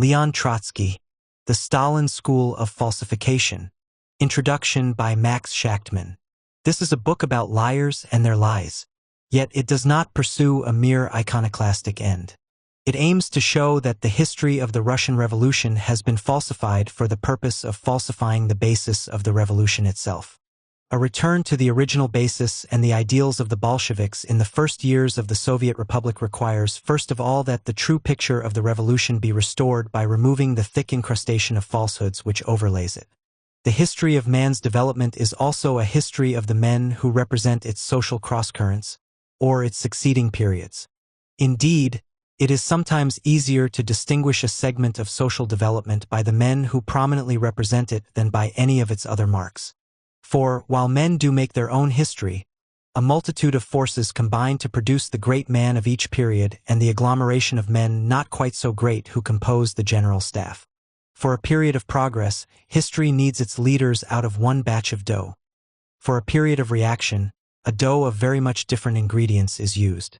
Leon Trotsky, The Stalin School of Falsification. Introduction by Max Shachtman. This is a book about liars and their lies. Yet it does not pursue a mere iconoclastic end. It aims to show that the history of the Russian Revolution has been falsified for the purpose of falsifying the basis of the revolution itself. A return to the original basis and the ideals of the Bolsheviks in the first years of the Soviet Republic requires first of all that the true picture of the revolution be restored by removing the thick incrustation of falsehoods which overlays it. The history of man's development is also a history of the men who represent its social crosscurrents, or its succeeding periods. Indeed, it is sometimes easier to distinguish a segment of social development by the men who prominently represent it than by any of its other marks. For, while men do make their own history, a multitude of forces combine to produce the great man of each period and the agglomeration of men not quite so great who compose the general staff. For a period of progress, history needs its leaders out of one batch of dough. For a period of reaction, a dough of very much different ingredients is used.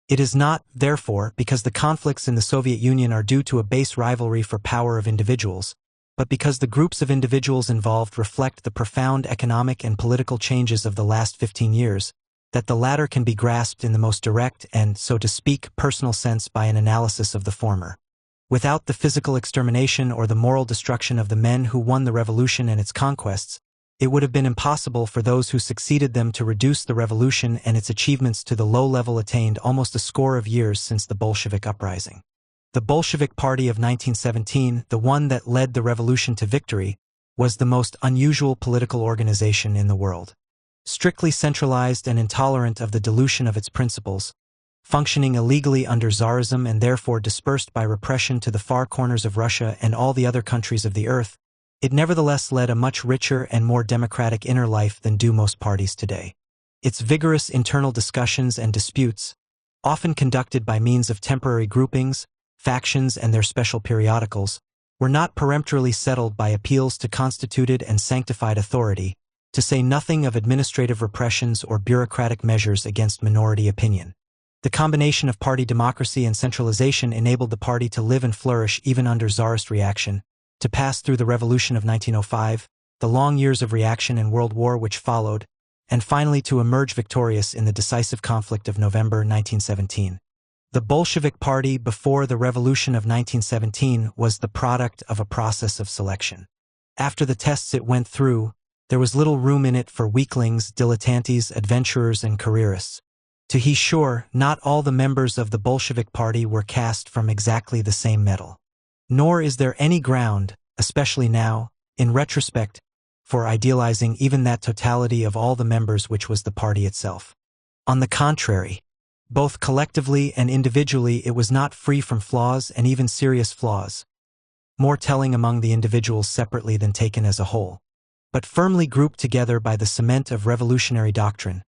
It is not, therefore, because the conflicts in the Soviet Union are due to a base rivalry for power of individuals, but because the groups of individuals involved reflect the profound economic and political changes of the last 15 years, that the latter can be grasped in the most direct and, so to speak, personal sense by an analysis of the former. Without the physical extermination or the moral destruction of the men who won the revolution and its conquests, it would have been impossible for those who succeeded them to reduce the revolution and its achievements to the low level attained almost a score of years since the Bolshevik uprising. The Bolshevik Party of 1917, the one that led the revolution to victory, was the most unusual political organization in the world. Strictly centralized and intolerant of the dilution of its principles, functioning illegally under Tsarism and therefore dispersed by repression to the far corners of Russia and all the other countries of the earth, it nevertheless led a much richer and more democratic inner life than do most parties today. Its vigorous internal discussions and disputes, often conducted by means of temporary groupings, factions and their special periodicals, were not peremptorily settled by appeals to constituted and sanctified authority, to say nothing of administrative repressions or bureaucratic measures against minority opinion. The combination of party democracy and centralization enabled the party to live and flourish even under Tsarist reaction, to pass through the Revolution of 1905, the long years of reaction and World War which followed, and finally to emerge victorious in the decisive conflict of November 1917. The Bolshevik Party before the Revolution of 1917 was the product of a process of selection. After the tests it went through, there was little room in it for weaklings, dilettantes, adventurers, and careerists. To be sure, not all the members of the Bolshevik Party were cast from exactly the same metal. Nor is there any ground, especially now, in retrospect, for idealizing even that totality of all the members which was the party itself. On the contrary, both collectively and individually it was not free from flaws and even serious flaws, more telling among the individuals separately than taken as a whole, but firmly grouped together by the cement of revolutionary doctrine.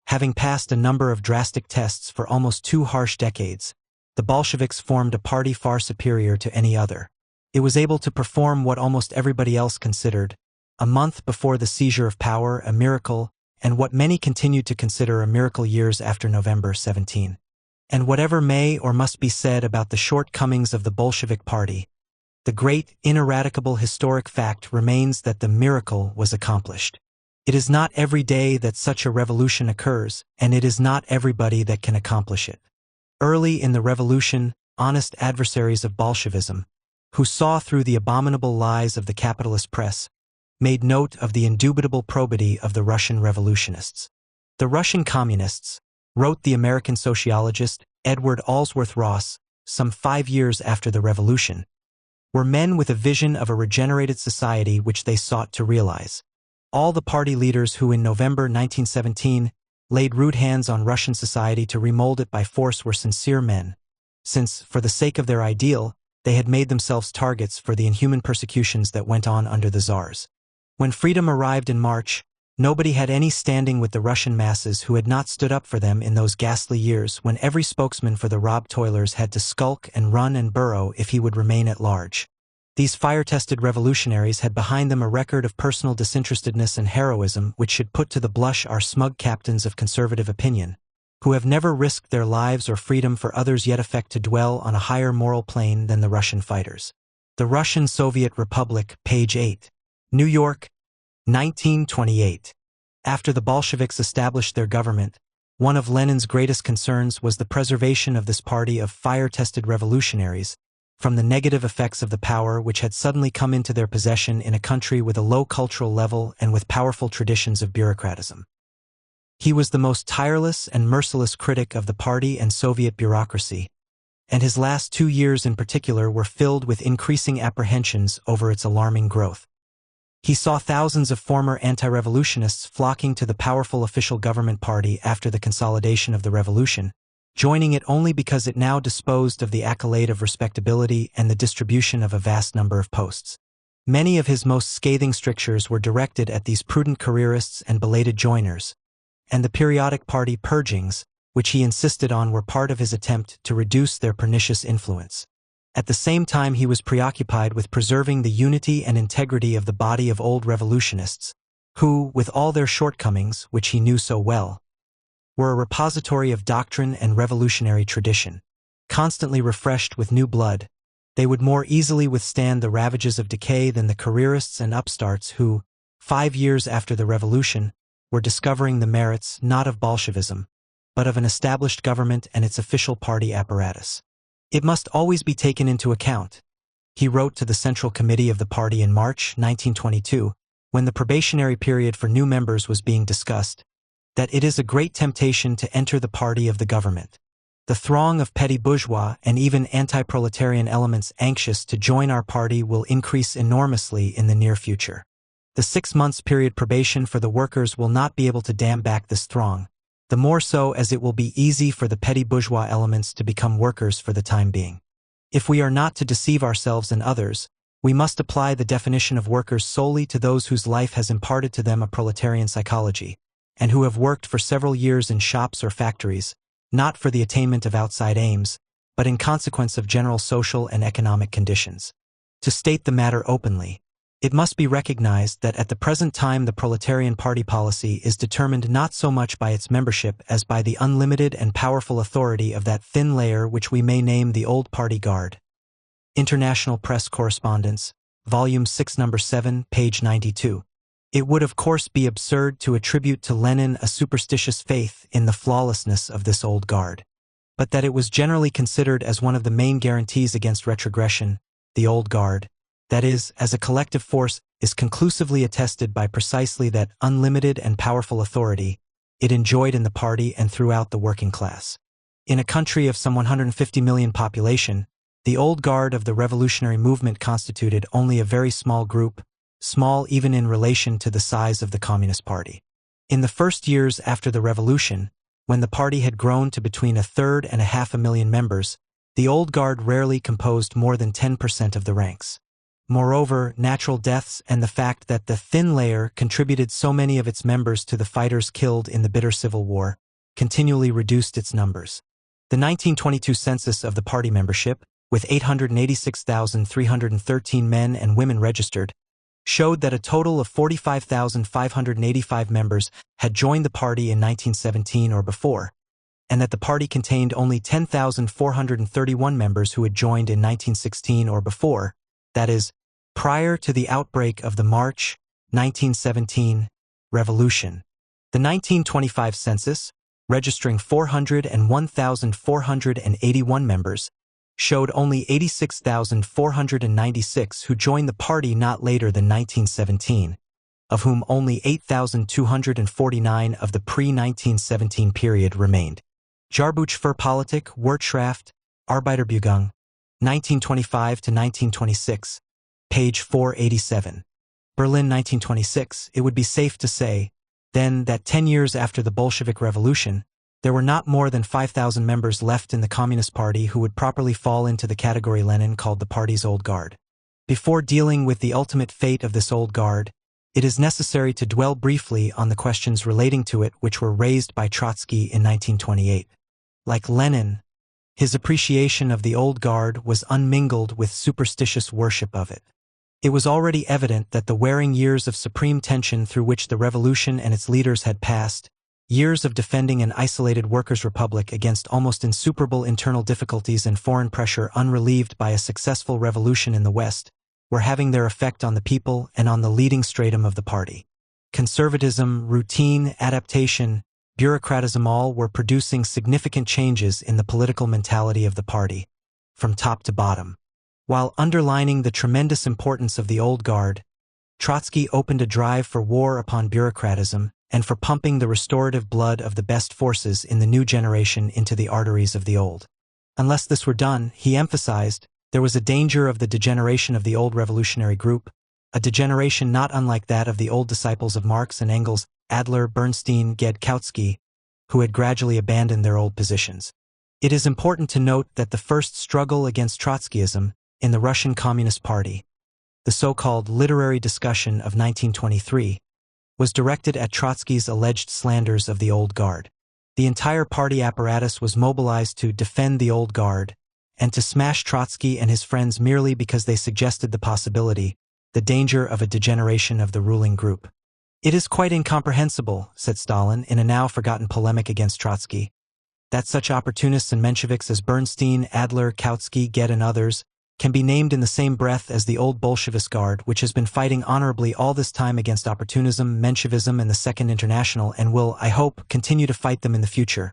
Having passed a number of drastic tests for almost 2 harsh decades, the Bolsheviks formed a party far superior to any other. It was able to perform what almost everybody else considered, a month before the seizure of power, a miracle, and what many continued to consider a miracle years after November 17. And whatever may or must be said about the shortcomings of the Bolshevik Party, the great, ineradicable historic fact remains that the miracle was accomplished. It is not every day that such a revolution occurs, and it is not everybody that can accomplish it. Early in the revolution, honest adversaries of Bolshevism, who saw through the abominable lies of the capitalist press, made note of the indubitable probity of the Russian revolutionists. The Russian communists, wrote the American sociologist Edward Allsworth Ross, some 5 years after the revolution, were men with a vision of a regenerated society which they sought to realize. All the party leaders who in November 1917 laid rude hands on Russian society to remold it by force were sincere men, since, for the sake of their ideal, they had made themselves targets for the inhuman persecutions that went on under the Tsars. When freedom arrived in March, nobody had any standing with the Russian masses who had not stood up for them in those ghastly years when every spokesman for the robbed toilers had to skulk and run and burrow if he would remain at large. These fire-tested revolutionaries had behind them a record of personal disinterestedness and heroism which should put to the blush our smug captains of conservative opinion, who have never risked their lives or freedom for others yet affect to dwell on a higher moral plane than the Russian fighters. The Russian Soviet Republic, page 8. New York, 1928. After the Bolsheviks established their government, one of Lenin's greatest concerns was the preservation of this party of fire-tested revolutionaries from the negative effects of the power which had suddenly come into their possession in a country with a low cultural level and with powerful traditions of bureaucratism. He was the most tireless and merciless critic of the party and Soviet bureaucracy, and his last 2 years in particular were filled with increasing apprehensions over its alarming growth. He saw thousands of former anti-revolutionists flocking to the powerful official government party after the consolidation of the revolution, joining it only because it now disposed of the accolade of respectability and the distribution of a vast number of posts. Many of his most scathing strictures were directed at these prudent careerists and belated joiners, and the periodic party purgings, which he insisted on, were part of his attempt to reduce their pernicious influence. At the same time, he was preoccupied with preserving the unity and integrity of the body of old revolutionists, who, with all their shortcomings, which he knew so well, were a repository of doctrine and revolutionary tradition. Constantly refreshed with new blood, they would more easily withstand the ravages of decay than the careerists and upstarts who, 5 years after the revolution, were discovering the merits not of Bolshevism, but of an established government and its official party apparatus. It must always be taken into account, he wrote to the Central Committee of the party in March 1922, when the probationary period for new members was being discussed, that it is a great temptation to enter the party of the government. The throng of petty bourgeois and even anti-proletarian elements anxious to join our party will increase enormously in the near future. The 6 months period probation for the workers will not be able to dam back this throng, the more so as it will be easy for the petty bourgeois elements to become workers for the time being. If we are not to deceive ourselves and others, we must apply the definition of workers solely to those whose life has imparted to them a proletarian psychology, and who have worked for several years in shops or factories, not for the attainment of outside aims, but in consequence of general social and economic conditions. To state the matter openly, it must be recognized that at the present time the proletarian party policy is determined not so much by its membership as by the unlimited and powerful authority of that thin layer which we may name the old party guard. International Press Correspondence, Volume 6, No. 7, page 92. It would of course be absurd to attribute to Lenin a superstitious faith in the flawlessness of this old guard, but that it was generally considered as one of the main guarantees against retrogression, the old guard, that is, as a collective force, is conclusively attested by precisely that unlimited and powerful authority it enjoyed in the party and throughout the working class. In a country of some 150 million population, the old guard of the revolutionary movement constituted only a very small group, small even in relation to the size of the Communist Party. In the first years after the revolution, when the party had grown to between 1/3 and 500,000 members, the old guard rarely composed more than 10% of the ranks. Moreover, natural deaths and the fact that the thin layer contributed so many of its members to the fighters killed in the bitter civil war continually reduced its numbers. The 1922 census of the party membership, with 886,313 men and women registered, showed that a total of 45,585 members had joined the party in 1917 or before, and that the party contained only 10,431 members who had joined in 1916 or before, that is, prior to the outbreak of the March 1917 revolution. The 1925 census, registering 401,481 members, showed only 86,496 who joined the party not later than 1917, of whom only 8,249 of the pre-1917 period remained. Jahrbuch für Politik, Wirtschaft, Arbeiterbewegung, 1925 to 1926, page 487. Berlin, 1926. It would be safe to say, then, that 10 years after the Bolshevik Revolution, there were not more than 5,000 members left in the Communist Party who would properly fall into the category Lenin called the party's old guard. Before dealing with the ultimate fate of this old guard, it is necessary to dwell briefly on the questions relating to it which were raised by Trotsky in 1928. Like Lenin, his appreciation of the old guard was unmingled with superstitious worship of it. It was already evident that the wearing years of supreme tension through which the revolution and its leaders had passed, years of defending an isolated workers' republic against almost insuperable internal difficulties and foreign pressure unrelieved by a successful revolution in the West, were having their effect on the people and on the leading stratum of the party. Conservatism, routine, adaptation, bureaucratism all were producing significant changes in the political mentality of the party, from top to bottom. While underlining the tremendous importance of the old guard, Trotsky opened a drive for war upon bureaucratism and for pumping the restorative blood of the best forces in the new generation into the arteries of the old. Unless this were done, he emphasized, there was a danger of the degeneration of the old revolutionary group, a degeneration not unlike that of the old disciples of Marx and Engels, Adler, Bernstein, Kautsky, who had gradually abandoned their old positions. It is important to note that the first struggle against Trotskyism in the Russian Communist Party, the so-called literary discussion of 1923, was directed at Trotsky's alleged slanders of the old guard. The entire party apparatus was mobilized to defend the old guard and to smash Trotsky and his friends merely because they suggested the possibility, the danger of a degeneration of the ruling group. It is quite incomprehensible, said Stalin in a now-forgotten polemic against Trotsky, that such opportunists and Mensheviks as Bernstein, Adler, Kautsky, Get and others can be named in the same breath as the old Bolshevist Guard, which has been fighting honorably all this time against opportunism, Menshevism, and the Second International, and will, I hope, continue to fight them in the future.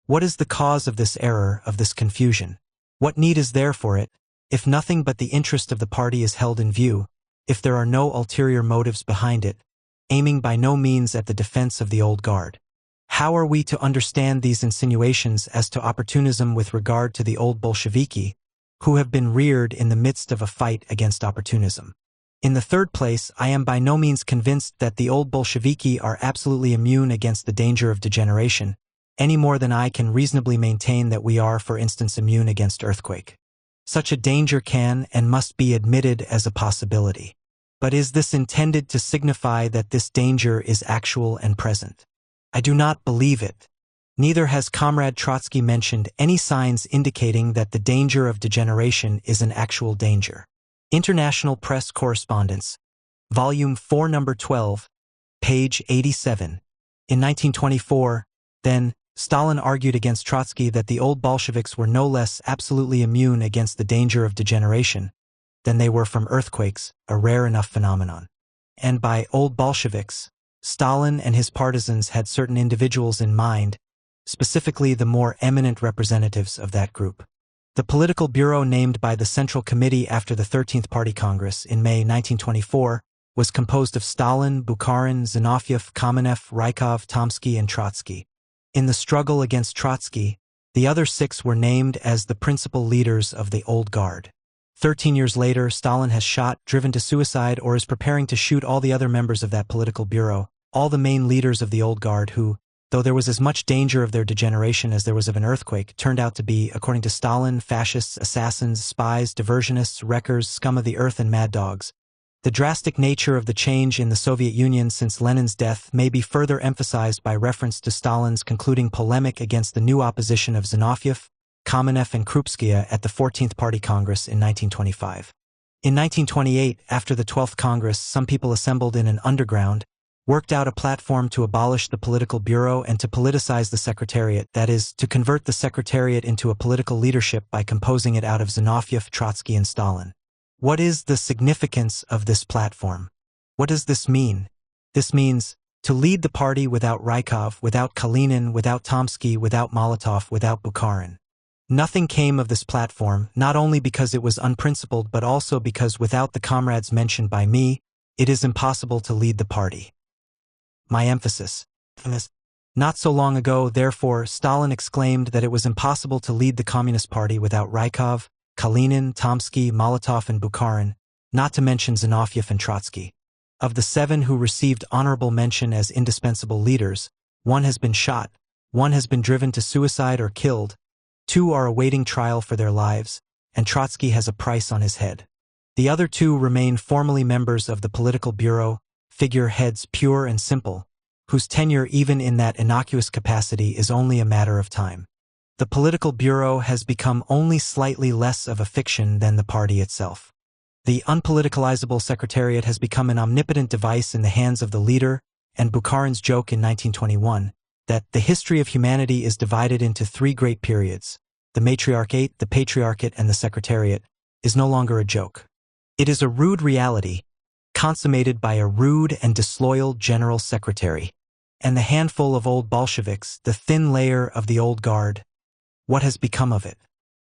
What is the cause of this error, of this confusion? What need is there for it, if nothing but the interest of the party is held in view, if there are no ulterior motives behind it, aiming by no means at the defense of the old guard? How are we to understand these insinuations as to opportunism with regard to the old Bolsheviki, who have been reared in the midst of a fight against opportunism? In the third place, I am by no means convinced that the old Bolsheviki are absolutely immune against the danger of degeneration, any more than I can reasonably maintain that we are, for instance, immune against earthquake. Such a danger can and must be admitted as a possibility. But is this intended to signify that this danger is actual and present? I do not believe it. Neither has Comrade Trotsky mentioned any signs indicating that the danger of degeneration is an actual danger. International Press Correspondence, Volume 4, Number 12, page 87. In 1924, then, Stalin argued against Trotsky that the old Bolsheviks were no less absolutely immune against the danger of degeneration than they were from earthquakes, a rare enough phenomenon. And by old Bolsheviks, Stalin and his partisans had certain individuals in mind, specifically the more eminent representatives of that group. The political bureau named by the Central Committee after the 13th Party Congress in May 1924 was composed of Stalin, Bukharin, Zinoviev, Kamenev, Rykov, Tomsky, and Trotsky. In the struggle against Trotsky, the other 6 were named as the principal leaders of the old guard. 13 years later, Stalin has shot, driven to suicide, or is preparing to shoot all the other members of that political bureau, all the main leaders of the old guard who, though there was as much danger of their degeneration as there was of an earthquake, turned out to be, according to Stalin, fascists, assassins, spies, diversionists, wreckers, scum of the earth, and mad dogs. The drastic nature of the change in the Soviet Union since Lenin's death may be further emphasized by reference to Stalin's concluding polemic against the new opposition of Zinoviev, Kamenev, and Krupskaya at the 14th Party Congress in 1925. In 1928, after the 12th Congress, some people assembled in an underground, worked out a platform to abolish the political bureau and to politicize the Secretariat, that is, to convert the Secretariat into a political leadership by composing it out of Zinoviev, Trotsky, and Stalin. What is the significance of this platform? What does this mean? This means to lead the party without Rykov, without Kalinin, without Tomsky, without Molotov, without Bukharin. Nothing came of this platform, not only because it was unprincipled but also because without the comrades mentioned by me, it is impossible to lead the party. My emphasis. Not so long ago, therefore, Stalin exclaimed that it was impossible to lead the Communist Party without Rykov, Kalinin, Tomsky, Molotov, and Bukharin, not to mention Zinoviev and Trotsky. Of the 7 who received honorable mention as indispensable leaders, 1 has been shot, 1 has been driven to suicide or killed, 2 are awaiting trial for their lives, and Trotsky has a price on his head. The other 2 remain formally members of the political bureau, figureheads pure and simple, whose tenure even in that innocuous capacity is only a matter of time. The political bureau has become only slightly less of a fiction than the party itself. The unpoliticalizable Secretariat has become an omnipotent device in the hands of the leader, and Bukharin's joke in 1921, that the history of humanity is divided into 3 great periods, the Matriarchate, the Patriarchate, and the Secretariat, is no longer a joke. It is a rude reality, consummated by a rude and disloyal general secretary, and the handful of old Bolsheviks, the thin layer of the old guard. What has become of it?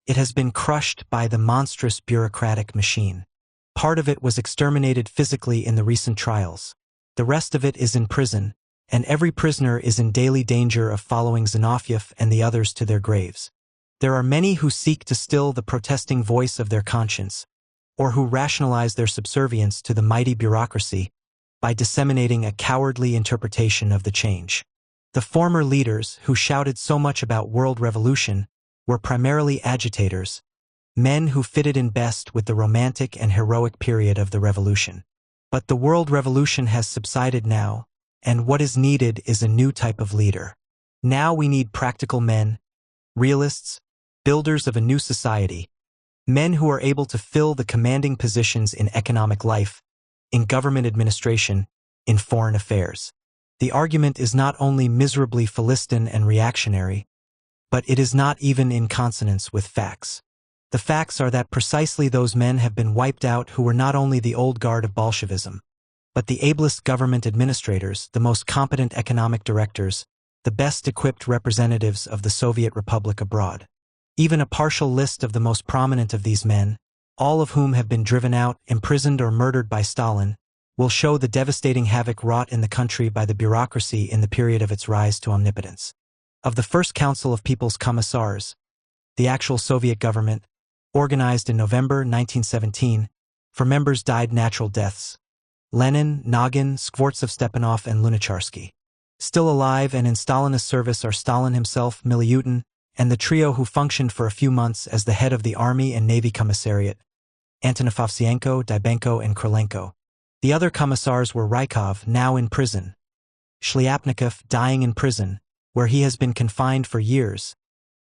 It has been crushed by the monstrous bureaucratic machine. Part of it was exterminated physically in the recent trials. The rest of it is in prison, and every prisoner is in daily danger of following Zinoviev and the others to their graves. There are many who seek to still the protesting voice of their conscience, or who rationalize their subservience to the mighty bureaucracy by disseminating a cowardly interpretation of the change. The former leaders who shouted so much about world revolution were primarily agitators, men who fitted in best with the romantic and heroic period of the revolution. But the world revolution has subsided now, and what is needed is a new type of leader. Now we need practical men, realists, builders of a new society, men who are able to fill the commanding positions in economic life, in government administration, in foreign affairs. The argument is not only miserably Philistine and reactionary, but it is not even in consonance with facts. The facts are that precisely those men have been wiped out who were not only the old guard of Bolshevism, but the ablest government administrators, the most competent economic directors, the best equipped representatives of the Soviet Republic abroad. Even a partial list of the most prominent of these men, all of whom have been driven out, imprisoned or murdered by Stalin, will show the devastating havoc wrought in the country by the bureaucracy in the period of its rise to omnipotence. Of the First Council of People's Commissars, the actual Soviet government, organized in November 1917, for members died natural deaths: Lenin, Nagin, Skvortsov-Stepanov, and Lunacharsky. Still alive and in Stalinist service are Stalin himself, Miliutin, and the trio who functioned for a few months as the head of the Army and Navy Commissariat, Antonov Ovsienko, Dybenko, and Krylenko. The other commissars were Rykov, now in prison; Shliapnikov, dying in prison, where he has been confined for years;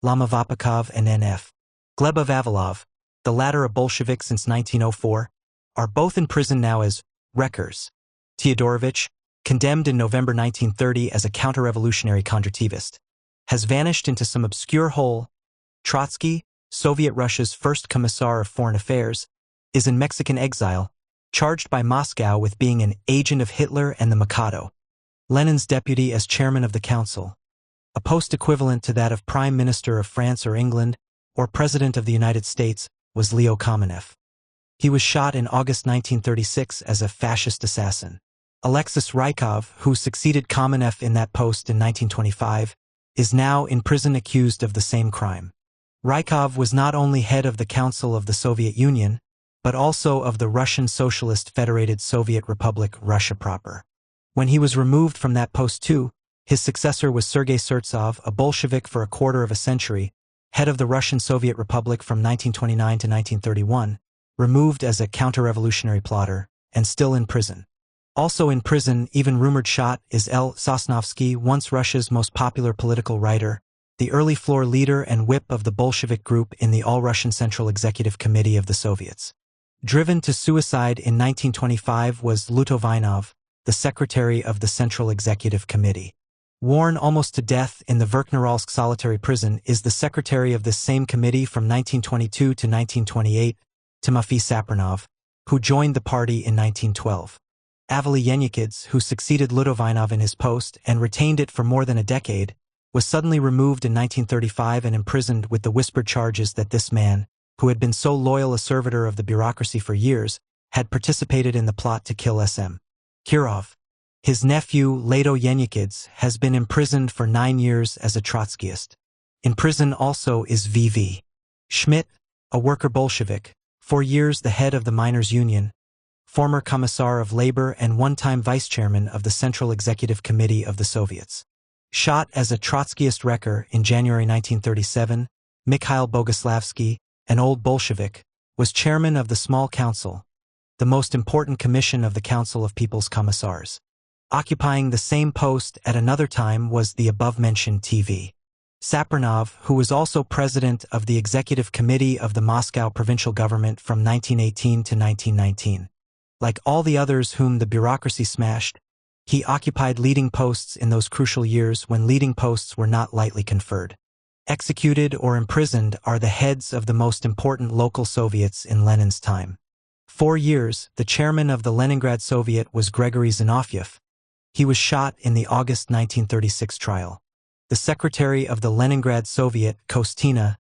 Lomovapikov and N.F. Glebov-Avilov, the latter a Bolshevik since 1904, are both in prison now as wreckers. Teodorovich, condemned in November 1930 as a counter-revolutionary kondrativist, has vanished into some obscure hole. Trotsky, Soviet Russia's first commissar of foreign affairs, is in Mexican exile, charged by Moscow with being an agent of Hitler and the Mikado. Lenin's deputy as chairman of the council, a post equivalent to that of Prime Minister of France or England, or President of the United States, was Leo Kamenev. He was shot in August 1936 as a fascist assassin. Alexis Rykov, who succeeded Kamenev in that post in 1925, is now in prison accused of the same crime. Rykov was not only head of the Council of the Soviet Union, but also of the Russian Socialist Federated Soviet Republic, Russia proper. When he was removed from that post too, his successor was Sergei Surtsov, a Bolshevik for a quarter of a century, head of the Russian Soviet Republic from 1929 to 1931, removed as a counter-revolutionary plotter, and still in prison. Also in prison, even rumored shot, is L. Sosnovsky, once Russia's most popular political writer, the early floor leader and whip of the Bolshevik group in the All-Russian Central Executive Committee of the Soviets. Driven to suicide in 1925 was Lutovinov, the secretary of the Central Executive Committee. Worn almost to death in the Verkhnarolsk solitary prison is the secretary of this same committee from 1922 to 1928, Timofey Sapronov, who joined the party in 1912. Avily Yenikidze, who succeeded Lutovinov in his post and retained it for more than a decade, was suddenly removed in 1935 and imprisoned with the whispered charges that this man, who had been so loyal a servitor of the bureaucracy for years, had participated in the plot to kill S.M. Kirov. His nephew, Lado Yenikidze, has been imprisoned for 9 years as a Trotskyist. In prison also is V.V. Schmidt, a worker Bolshevik, for years the head of the Miners' Union, former Commissar of Labor and one-time vice-chairman of the Central Executive Committee of the Soviets. Shot as a Trotskyist wrecker in January 1937, Mikhail Boguslavsky, an old Bolshevik, was chairman of the Small Council, the most important commission of the Council of People's Commissars. Occupying the same post at another time was the above-mentioned T.V. Sapronov, who was also president of the Executive Committee of the Moscow provincial government from 1918 to 1919. Like all the others whom the bureaucracy smashed, he occupied leading posts in those crucial years when leading posts were not lightly conferred. Executed or imprisoned are the heads of the most important local Soviets in Lenin's time. 4 years, the chairman of the Leningrad Soviet was Grigory Zinoviev. He was shot in the August 1936 trial. The secretary of the Leningrad Soviet, Kostina,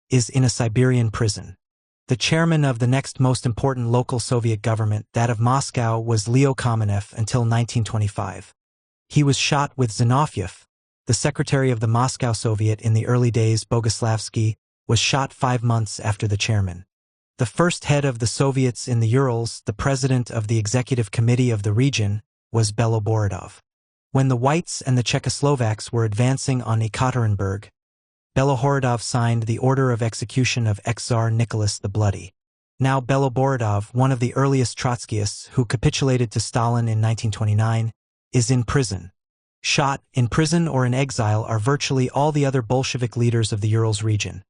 is in a Siberian prison. The chairman of the next most important local Soviet government, that of Moscow, was Leo Kamenev until 1925. He was shot with Zinoviev. The secretary of the Moscow Soviet in the early days, Boguslavsky, was shot 5 months after the chairman. The first head of the Soviets in the Urals, the president of the executive committee of the region, was Beloborodov. When the Whites and the Czechoslovaks were advancing on Ekaterinburg, Beloborodov signed the order of execution of ex-Tsar Nicholas the Bloody. Now Beloborodov, one of the earliest Trotskyists who capitulated to Stalin in 1929, is in prison. Shot, in prison or in exile are virtually all the other Bolshevik leaders of the Urals region.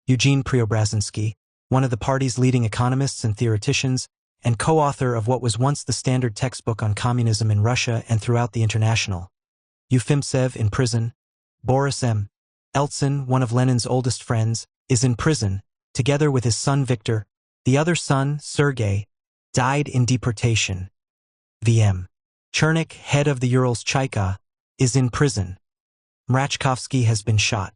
Eugene Preobrazhensky, one of the party's leading economists and theoreticians, and co-author of what was once the standard textbook on communism in Russia and throughout the International. Ufimtsev in prison. Boris M. Eltsine, one of Lenin's oldest friends, is in prison, together with his son Viktor. The other son, Sergei, died in deportation. V.M. Chernik, head of the Urals Chaika, is in prison. Mrachkovsky has been shot.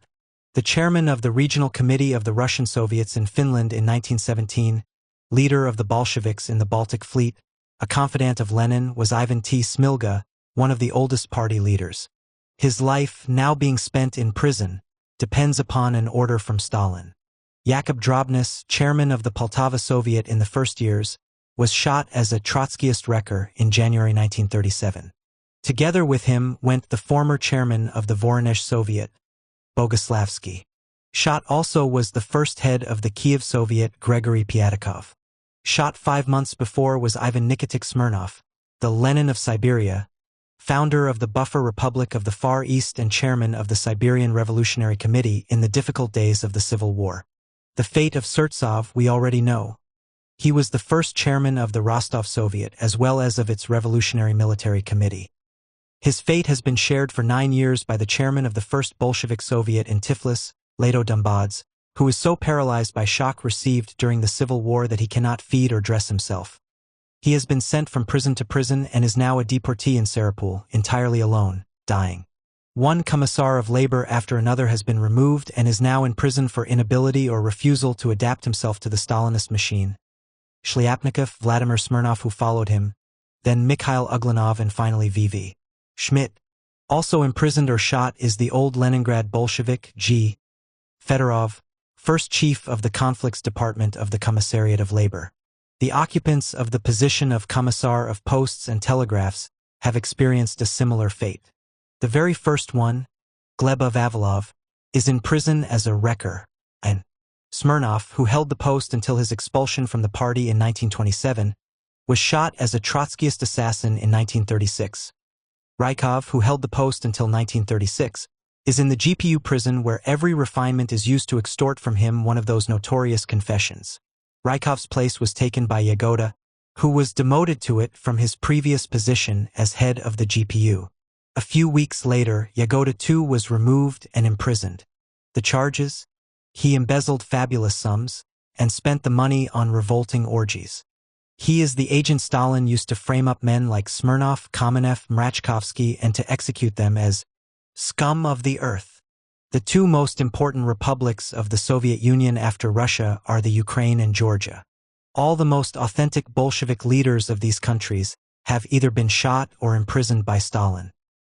The chairman of the Regional Committee of the Russian Soviets in Finland in 1917, leader of the Bolsheviks in the Baltic Fleet, a confidant of Lenin, was Ivan T. Smilga, one of the oldest party leaders. His life, now being spent in prison, depends upon an order from Stalin. Yakub Drobnis, chairman of the Poltava Soviet in the first years, was shot as a Trotskyist wrecker in January 1937. Together with him went the former chairman of the Voronezh Soviet, Boguslavsky. Shot also was the first head of the Kiev Soviet, Gregory Pyatakov. Shot 5 months before was Ivan Nikitich Smirnov, the Lenin of Siberia, founder of the buffer Republic of the Far East and chairman of the Siberian Revolutionary Committee in the difficult days of the Civil War. The fate of Surtsov we already know. He was the first chairman of the Rostov Soviet as well as of its Revolutionary Military Committee. His fate has been shared for 9 years by the chairman of the first Bolshevik Soviet in Tiflis, Leto Dumbads, who is so paralyzed by shock received during the Civil War that he cannot feed or dress himself. He has been sent from prison to prison and is now a deportee in Sarapul, entirely alone, dying. One commissar of labor after another has been removed and is now in prison for inability or refusal to adapt himself to the Stalinist machine. Shliapnikov, Vladimir Smirnov, who followed him, then Mikhail Uglanov, and finally V.V. Schmidt. Also imprisoned or shot is the old Leningrad Bolshevik G. Fedorov, first chief of the conflicts department of the Commissariat of Labor. The occupants of the position of Commissar of Posts and Telegraphs have experienced a similar fate. The very first one, Gleba Vavilov, is in prison as a wrecker, and Smirnov, who held the post until his expulsion from the party in 1927, was shot as a Trotskyist assassin in 1936. Rykov, who held the post until 1936, is in the GPU prison where every refinement is used to extort from him one of those notorious confessions. Rykov's place was taken by Yagoda, who was demoted to it from his previous position as head of the GPU. A few weeks later, Yagoda too was removed and imprisoned. The charges? He embezzled fabulous sums and spent the money on revolting orgies. He is the agent Stalin used to frame up men like Smirnov, Kamenev, Mrachkovsky, and to execute them as scum of the earth. The two most important republics of the Soviet Union after Russia are the Ukraine and Georgia. All the most authentic Bolshevik leaders of these countries have either been shot or imprisoned by Stalin.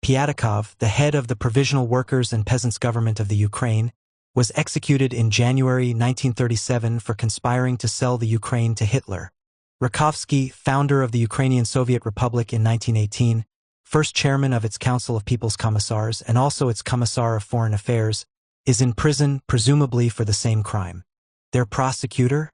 Pyatakov, the head of the Provisional Workers' and Peasants' Government of the Ukraine, was executed in January 1937 for conspiring to sell the Ukraine to Hitler. Rakovsky, founder of the Ukrainian Soviet Republic in 1918, first chairman of its Council of People's Commissars and also its Commissar of Foreign Affairs, is in prison presumably for the same crime. Their prosecutor?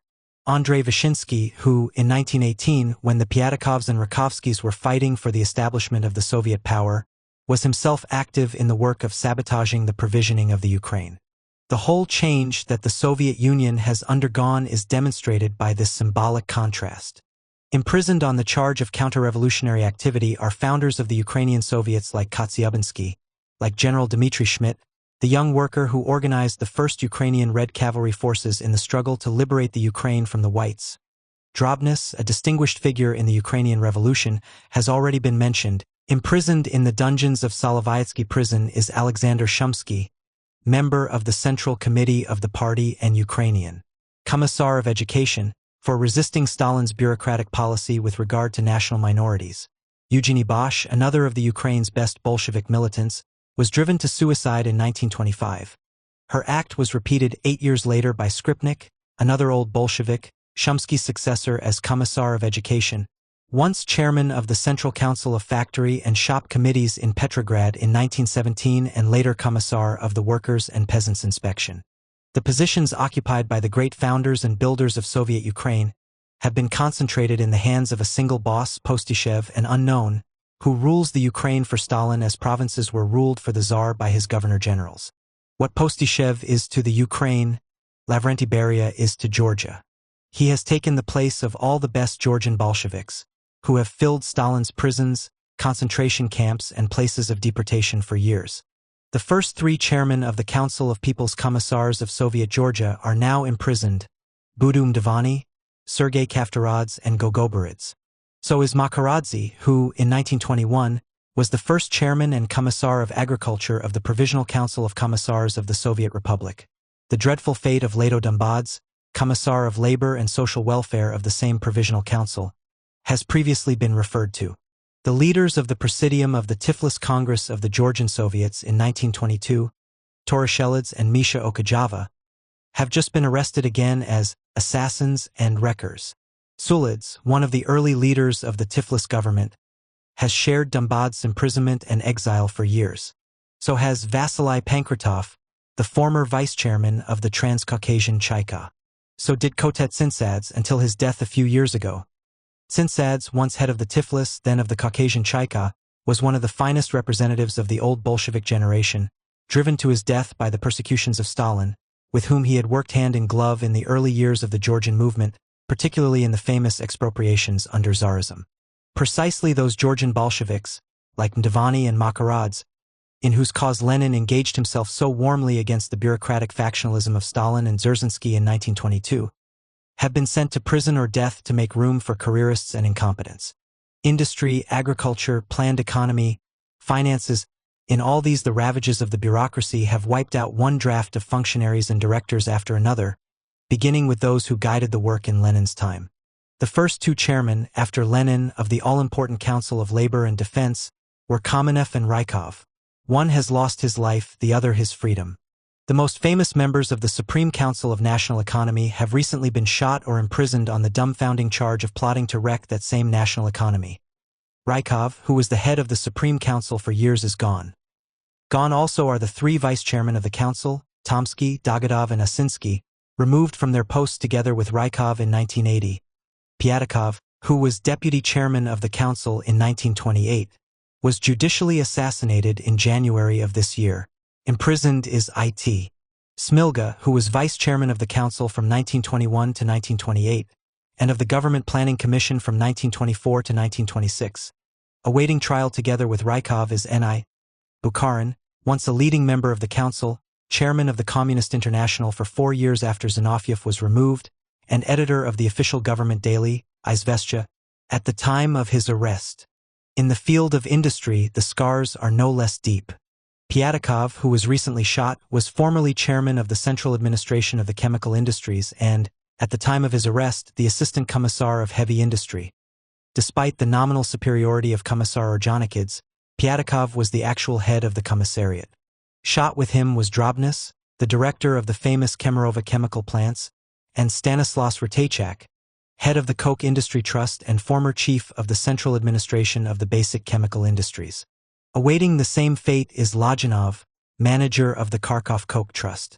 Andrei Vyshinsky, who, in 1918, when the Pyatakovs and Rakovskys were fighting for the establishment of the Soviet power, was himself active in the work of sabotaging the provisioning of the Ukraine. The whole change that the Soviet Union has undergone is demonstrated by this symbolic contrast. Imprisoned on the charge of counter-revolutionary activity are founders of the Ukrainian Soviets like Kotsiubinsky, like General Dmitry Schmidt, the young worker who organized the first Ukrainian Red Cavalry forces in the struggle to liberate the Ukraine from the Whites. Drobnis, a distinguished figure in the Ukrainian Revolution, has already been mentioned. Imprisoned in the dungeons of Soloveyetsky prison is Alexander Shumsky, member of the Central Committee of the party and Ukrainian Commissar of Education, for resisting Stalin's bureaucratic policy with regard to national minorities. Eugenie Bosch, another of the Ukraine's best Bolshevik militants, was driven to suicide in 1925. Her act was repeated 8 years later by Skripnik, another old Bolshevik, Shumsky's successor as Commissar of Education, once chairman of the Central Council of Factory and Shop Committees in Petrograd in 1917 and later Commissar of the Workers' and Peasants' Inspection. The positions occupied by the great founders and builders of Soviet Ukraine have been concentrated in the hands of a single boss, Postyshev, an unknown, who rules the Ukraine for Stalin as provinces were ruled for the Tsar by his governor-generals. What Postyshev is to the Ukraine, Lavrenti Beria is to Georgia. He has taken the place of all the best Georgian Bolsheviks, who have filled Stalin's prisons, concentration camps, and places of deportation for years. The first 3 chairmen of the Council of People's Commissars of Soviet Georgia are now imprisoned: Budum Divani, Sergei Kaftaradze, and Gogoboridze. So is Makaradze, who, in 1921, was the first chairman and Commissar of Agriculture of the Provisional Council of Commissars of the Soviet Republic. The dreadful fate of Leto Dambadze, Commissar of Labor and Social Welfare of the same Provisional Council, has previously been referred to. The leaders of the Presidium of the Tiflis Congress of the Georgian Soviets in 1922, Toroshelidze and Misha Okajava, have just been arrested again as assassins and wreckers. Sulidze, one of the early leaders of the Tiflis government, has shared Dambadze's imprisonment and exile for years. So has Vasily Pankratov, the former vice-chairman of the Transcaucasian Chaika. So did Kotet Tsintsadze until his death a few years ago. Tsintsadze, once head of the Tiflis, then of the Caucasian Chaika, was one of the finest representatives of the old Bolshevik generation, driven to his death by the persecutions of Stalin, with whom he had worked hand in glove in the early years of the Georgian movement, particularly in the famous expropriations under Tsarism. Precisely those Georgian Bolsheviks, like Mdivani and Makaradze, in whose cause Lenin engaged himself so warmly against the bureaucratic factionalism of Stalin and Dzerzhinsky in 1922, have been sent to prison or death to make room for careerists and incompetents. Industry, agriculture, planned economy, finances, in all these the ravages of the bureaucracy have wiped out one draft of functionaries and directors after another, beginning with those who guided the work in Lenin's time. The first 2 chairmen, after Lenin, of the all-important Council of Labor and Defense were Kamenev and Rykov. One has lost his life, the other his freedom. The most famous members of the Supreme Council of National Economy have recently been shot or imprisoned on the dumbfounding charge of plotting to wreck that same national economy. Rykov, who was the head of the Supreme Council for years, is gone. Gone also are the 3 vice-chairmen of the council, Tomsky, Dagadov, and Asinsky, removed from their posts together with Rykov in 1980. Pettikov, who was deputy chairman of the council in 1928, was judicially assassinated in January of this year. Imprisoned is It. Smilga, who was vice-chairman of the council from 1921 to 1928, and of the Government Planning Commission from 1924 to 1926. Awaiting trial together with Rykov is Ni. Bukharin, once a leading member of the council, chairman of the Communist International for 4 years after Zinoviev was removed, and editor of the official government daily, Izvestia, at the time of his arrest. In the field of industry, the scars are no less deep. Pettikov, who was recently shot, was formerly chairman of the Central Administration of the Chemical Industries and, at the time of his arrest, the Assistant Commissar of Heavy Industry. Despite the nominal superiority of Commissar Orjonikidze, Pettikov was the actual head of the commissariat. Shot with him was Drobnis, the director of the famous Kemerova chemical plants, and Stanislas Rateychak, head of the Coke Industry Trust and former chief of the Central Administration of the Basic Chemical Industries. Awaiting the same fate is Lodyanov, manager of the Kharkov Coke Trust.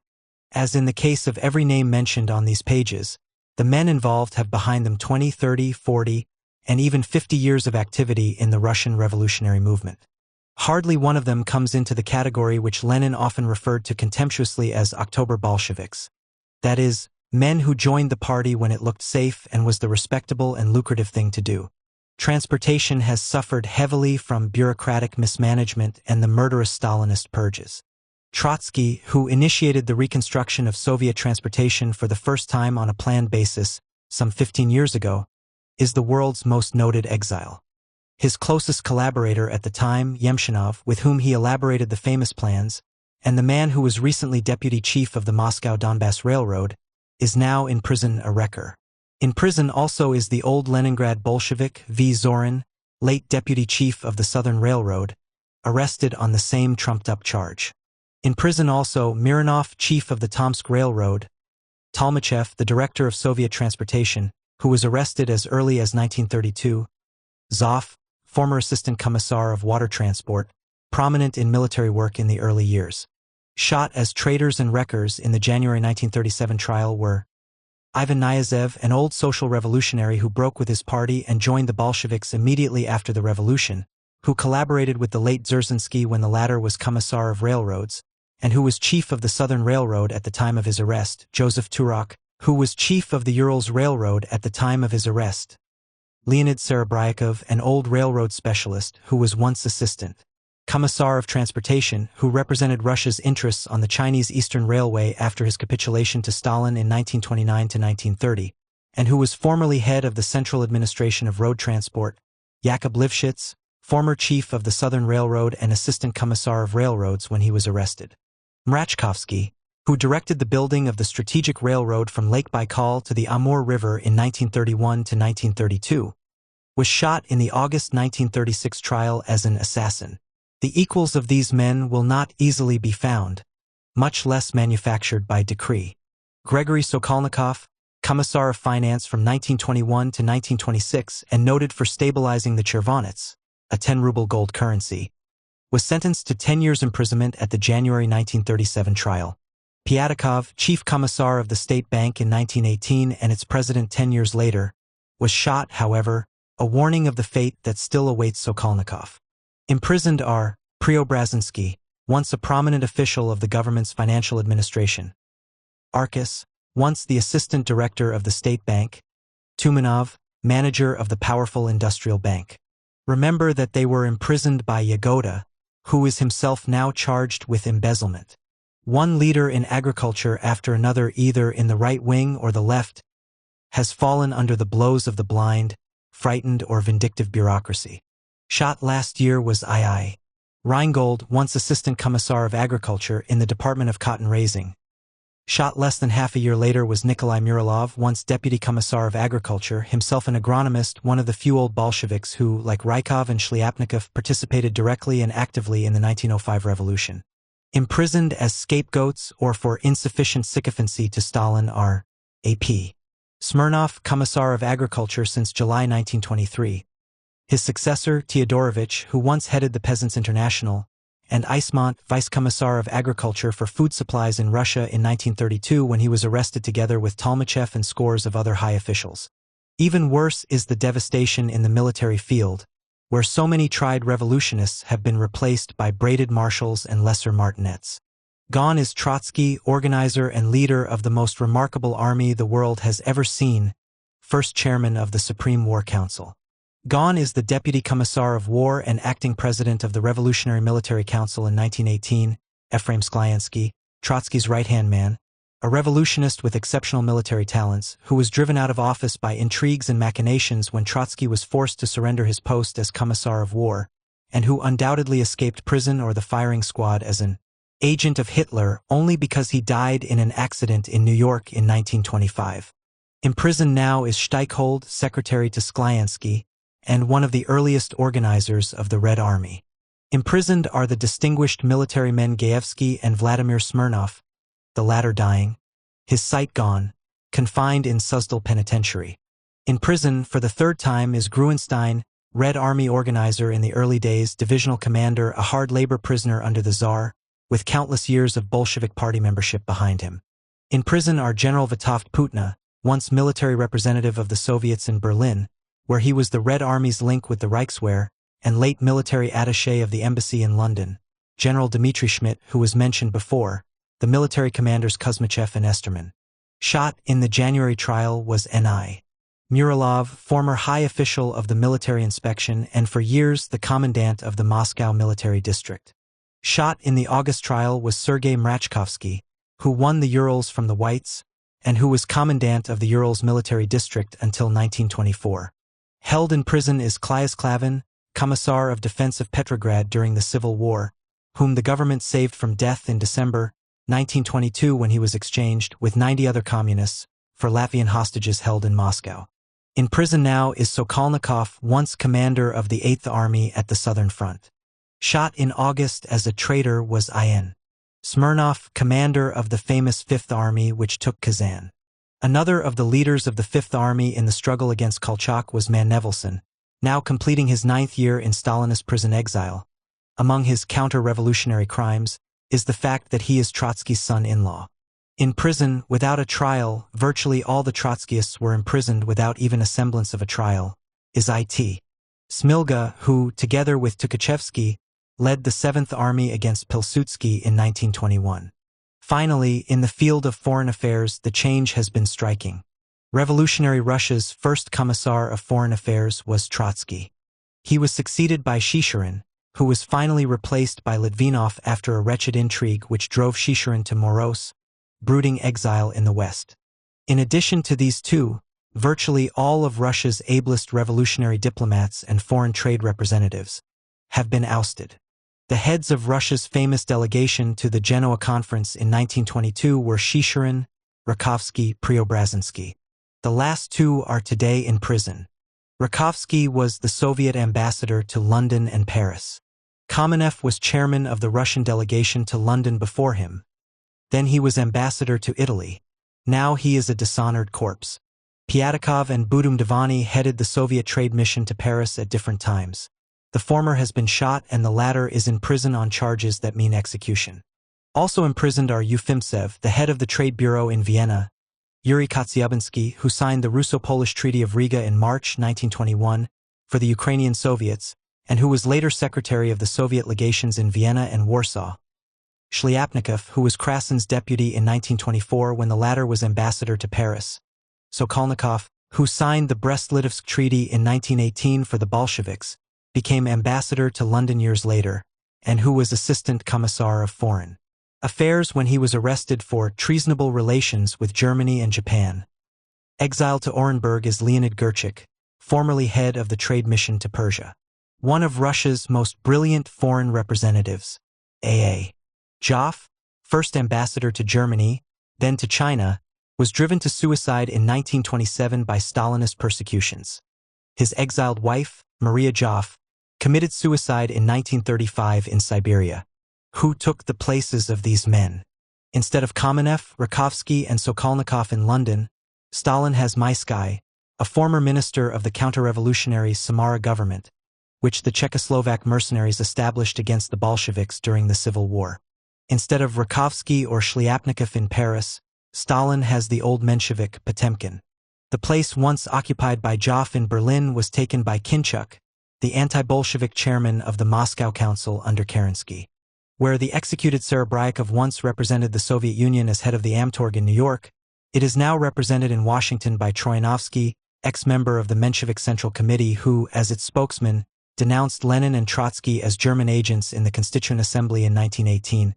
As in the case of every name mentioned on these pages, the men involved have behind them 20, 30, 40, and even 50 years of activity in the Russian revolutionary movement. Hardly one of them comes into the category which Lenin often referred to contemptuously as October Bolsheviks. That is, men who joined the party when it looked safe and was the respectable and lucrative thing to do. Transportation has suffered heavily from bureaucratic mismanagement and the murderous Stalinist purges. Trotsky, who initiated the reconstruction of Soviet transportation for the first time on a planned basis, some 15 years ago, is the world's most noted exile. His closest collaborator at the time, Yemshinov, with whom he elaborated the famous plans, and the man who was recently deputy chief of the Moscow-Donbass Railroad, is now in prison a wrecker. In prison also is the old Leningrad Bolshevik V. Zorin, late deputy chief of the Southern Railroad, arrested on the same trumped-up charge. In prison also Mironov, chief of the Tomsk Railroad, Tolmachev, the director of Soviet transportation, who was arrested as early as 1932, Zoff, former assistant commissar of water transport, prominent in military work in the early years. Shot as traitors and wreckers in the January 1937 trial were Ivan Nyazev, an old social revolutionary who broke with his party and joined the Bolsheviks immediately after the revolution, who collaborated with the late Dzerzhinsky when the latter was commissar of railroads, and who was chief of the Southern Railroad at the time of his arrest, Joseph Turok, who was chief of the Urals Railroad at the time of his arrest, Leonid Serebryakov, an old railroad specialist who was once assistant commissar of transportation who represented Russia's interests on the Chinese Eastern Railway after his capitulation to Stalin in 1929 to 1930, and who was formerly head of the Central Administration of Road Transport, Yakub Lifshitz, former chief of the Southern Railroad and assistant commissar of railroads when he was arrested. Mrachkovsky, who directed the building of the strategic railroad from Lake Baikal to the Amur River in 1931 to 1932, was shot in the August 1936 trial as an assassin. The equals of these men will not easily be found, much less manufactured by decree. Gregory Sokolnikov, commissar of finance from 1921 to 1926 and noted for stabilizing the chervonets, a 10-ruble gold currency, was sentenced to 10 years imprisonment at the January 1937 trial. Pyatakov, chief commissar of the State Bank in 1918 and its president 10 years later, was shot, however, a warning of the fate that still awaits Sokolnikov. Imprisoned are Preobrazinski, once a prominent official of the government's financial administration, Arkus, once the assistant director of the State Bank, Tumanov, manager of the powerful industrial bank. Remember that they were imprisoned by Yagoda, who is himself now charged with embezzlement. One leader in agriculture after another, either in the right wing or the left, has fallen under the blows of the blind, frightened or vindictive bureaucracy. Shot last year was II. Reingold, once assistant commissar of agriculture in the Department of Cotton Raising. Shot less than half a year later was Nikolai Muralov, once deputy commissar of agriculture, himself an agronomist, one of the few old Bolsheviks who, like Rykov and Shliapnikov, participated directly and actively in the 1905 revolution. Imprisoned as scapegoats or for insufficient sycophancy to Stalin are A.P. Smirnov, commissar of agriculture since July 1923. His successor, Teodorovich, who once headed the Peasants' International, and Eismont, vice-commissar of agriculture for food supplies in Russia in 1932 when he was arrested together with Tolmachev and scores of other high officials. Even worse is the devastation in the military field, where so many tried revolutionists have been replaced by braided marshals and lesser martinets. Gone is Trotsky, organizer and leader of the most remarkable army the world has ever seen, first chairman of the Supreme War Council. Gone is the Deputy Commissar of War and acting president of the Revolutionary Military Council in 1918, Ephraim Sklyansky, Trotsky's right-hand man, a revolutionist with exceptional military talents, who was driven out of office by intrigues and machinations when Trotsky was forced to surrender his post as Commissar of War, and who undoubtedly escaped prison or the firing squad as an agent of Hitler only because he died in an accident in New York in 1925. Imprisoned now is Steichhold, secretary to Sklyansky, and one of the earliest organizers of the Red Army. Imprisoned are the distinguished military men Gaevsky and Vladimir Smirnov, the latter dying, his sight gone, confined in Suzdal Penitentiary. In prison for the third time is Gruenstein, Red Army organizer in the early days, divisional commander, a hard labor prisoner under the Tsar, with countless years of Bolshevik party membership behind him. In prison are General Vitovt Putna, once military representative of the Soviets in Berlin, where he was the Red Army's link with the Reichswehr, and late military attaché of the embassy in London, General Dmitry Schmidt, who was mentioned before, the military commanders Kuzmichev and Esterman. Shot in the January trial was N.I. Muralov, former high official of the military inspection and for years the commandant of the Moscow military district. Shot in the August trial was Sergei Mrachkovsky, who won the Urals from the Whites, and who was commandant of the Urals military district until 1924. Held in prison is Klyas Klavin, Commissar of Defense of Petrograd during the Civil War, whom the government saved from death in December 1922 when he was exchanged, with 90 other communists, for Latvian hostages held in Moscow. In prison now is Sokolnikov, once commander of the 8th Army at the Southern Front. Shot in August as a traitor was In. Smirnov, commander of the famous 5th Army which took Kazan. Another of the leaders of the 5th Army in the struggle against Kolchak was Man Nevelson, now completing his 9th year in Stalinist prison exile. Among his counter-revolutionary crimes is the fact that he is Trotsky's son-in-law. In prison, without a trial, virtually all the Trotskyists were imprisoned without even a semblance of a trial, is It. Smilga, who, together with Tukhachevsky, led the 7th Army against Pilsudski in 1921. Finally, in the field of foreign affairs, the change has been striking. Revolutionary Russia's first Commissar of Foreign Affairs was Trotsky. He was succeeded by Shishirin, who was finally replaced by Litvinov after a wretched intrigue which drove Shishirin to morose, brooding exile in the West. In addition to these two, virtually all of Russia's ablest revolutionary diplomats and foreign trade representatives have been ousted. The heads of Russia's famous delegation to the Genoa Conference in 1922 were Shishirin, Rakovsky, Preobrazhensky. The last two are today in prison. Rakovsky was the Soviet ambassador to London and Paris. Kamenev was chairman of the Russian delegation to London before him. Then he was ambassador to Italy. Now he is a dishonored corpse. Pyatakov and Budum-Devani headed the Soviet trade mission to Paris at different times. The former has been shot and the latter is in prison on charges that mean execution. Also imprisoned are Ufimtsev, the head of the Trade Bureau in Vienna, Yuri Kotsiubinsky, who signed the Russo-Polish Treaty of Riga in March 1921 for the Ukrainian Soviets, and who was later secretary of the Soviet legations in Vienna and Warsaw. Shliapnikov, who was Krasin's deputy in 1924 when the latter was ambassador to Paris. Sokolnikov, who signed the Brest-Litovsk Treaty in 1918 for the Bolsheviks, became ambassador to London years later, and who was assistant commissar of foreign affairs when he was arrested for treasonable relations with Germany and Japan. Exiled to Orenburg is Leonid Gurchik, formerly head of the trade mission to Persia. One of Russia's most brilliant foreign representatives, A.A. Joff, first ambassador to Germany, then to China, was driven to suicide in 1927 by Stalinist persecutions. His exiled wife, Maria Joff, committed suicide in 1935 in Siberia. Who took the places of these men? Instead of Kamenev, Rakovsky, and Sokolnikov in London, Stalin has Maisky, a former minister of the counter-revolutionary Samara government, which the Czechoslovak mercenaries established against the Bolsheviks during the Civil War. Instead of Rakovsky or Shliapnikov in Paris, Stalin has the old Menshevik Potemkin. The place once occupied by Joff in Berlin was taken by Kinchuk, the anti-Bolshevik chairman of the Moscow Council under Kerensky. Where the executed Serebryakov once represented the Soviet Union as head of the Amtorg in New York, it is now represented in Washington by Troyanovsky, ex-member of the Menshevik Central Committee who, as its spokesman, denounced Lenin and Trotsky as German agents in the Constituent Assembly in 1918.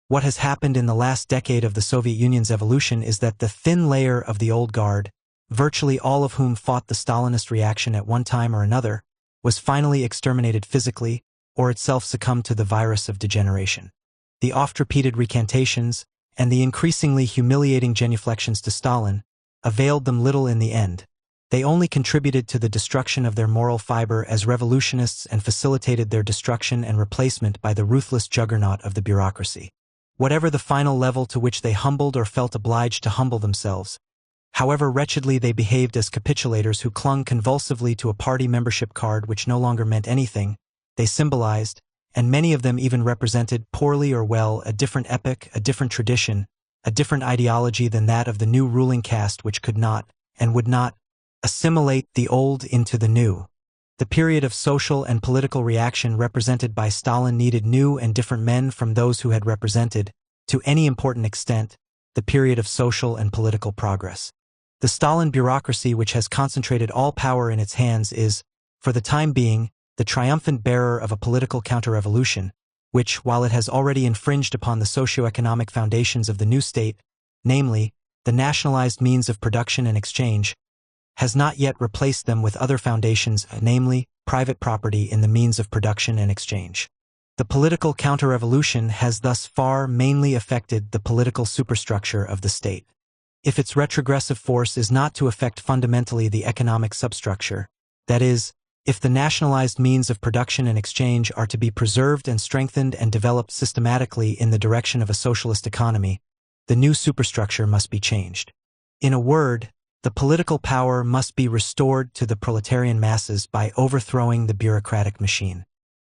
What has happened in the last decade of the Soviet Union's evolution is that the thin layer of the old guard, virtually all of whom fought the Stalinist reaction at one time or another, was finally exterminated physically, or itself succumbed to the virus of degeneration. The oft-repeated recantations and the increasingly humiliating genuflections to Stalin availed them little in the end. They only contributed to the destruction of their moral fiber as revolutionists and facilitated their destruction and replacement by the ruthless juggernaut of the bureaucracy. Whatever the final level to which they humbled or felt obliged to humble themselves, however wretchedly they behaved as capitulators who clung convulsively to a party membership card which no longer meant anything, they symbolized, and many of them even represented, poorly or well, a different epoch, a different tradition, a different ideology than that of the new ruling caste which could not, and would not, assimilate the old into the new. The period of social and political reaction represented by Stalin needed new and different men from those who had represented, to any important extent, the period of social and political progress. The Stalin bureaucracy which has concentrated all power in its hands is, for the time being, the triumphant bearer of a political counter-revolution, which, while it has already infringed upon the socio-economic foundations of the new state, namely, the nationalized means of production and exchange, has not yet replaced them with other foundations, namely, private property in the means of production and exchange. The political counter-revolution has thus far mainly affected the political superstructure of the state. If its retrogressive force is not to affect fundamentally the economic substructure, that is, if the nationalized means of production and exchange are to be preserved and strengthened and developed systematically in the direction of a socialist economy, the new superstructure must be changed. In a word, the political power must be restored to the proletarian masses by overthrowing the bureaucratic machine.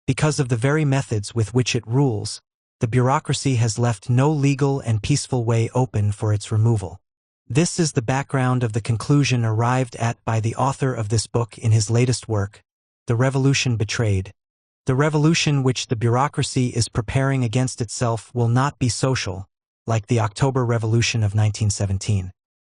Because of the very methods with which it rules, the bureaucracy has left no legal and peaceful way open for its removal. This is the background of the conclusion arrived at by the author of this book in his latest work, The Revolution Betrayed. The revolution which the bureaucracy is preparing against itself will not be social, like the October Revolution of 1917.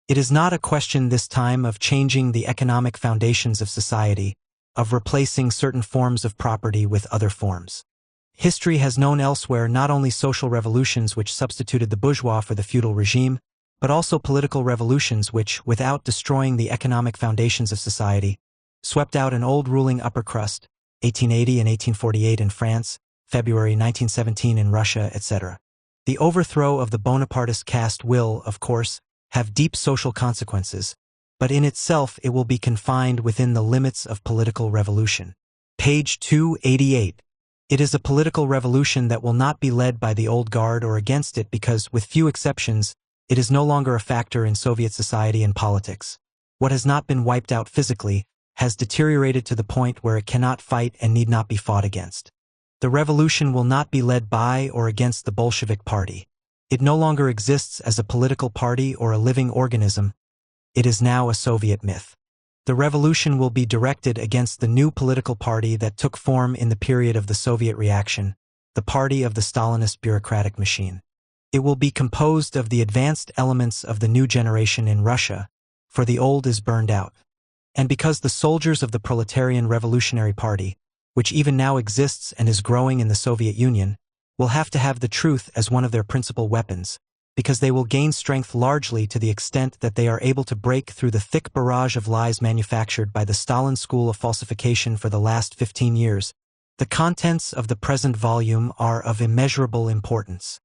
It is not a question this time of changing the economic foundations of society, of replacing certain forms of property with other forms. History has known elsewhere not only social revolutions which substituted the bourgeois for the feudal regime, but also political revolutions which, without destroying the economic foundations of society, swept out an old ruling upper crust, 1880 and 1848 in France, February 1917 in Russia, etc. The overthrow of the Bonapartist caste will, of course, have deep social consequences, but in itself it will be confined within the limits of political revolution. Page 288. It is a political revolution that will not be led by the old guard or against it because, with few exceptions, it is no longer a factor in Soviet society and politics. What has not been wiped out physically has deteriorated to the point where it cannot fight and need not be fought against. The revolution will not be led by or against the Bolshevik Party. It no longer exists as a political party or a living organism. It is now a Soviet myth. The revolution will be directed against the new political party that took form in the period of the Soviet reaction, the party of the Stalinist bureaucratic machine. It will be composed of the advanced elements of the new generation in Russia, for the old is burned out. And because the soldiers of the Proletarian Revolutionary Party, which even now exists and is growing in the Soviet Union, will have to have the truth as one of their principal weapons, because they will gain strength largely to the extent that they are able to break through the thick barrage of lies manufactured by the Stalin school of falsification for the last 15 years. The contents of the present volume are of immeasurable importance.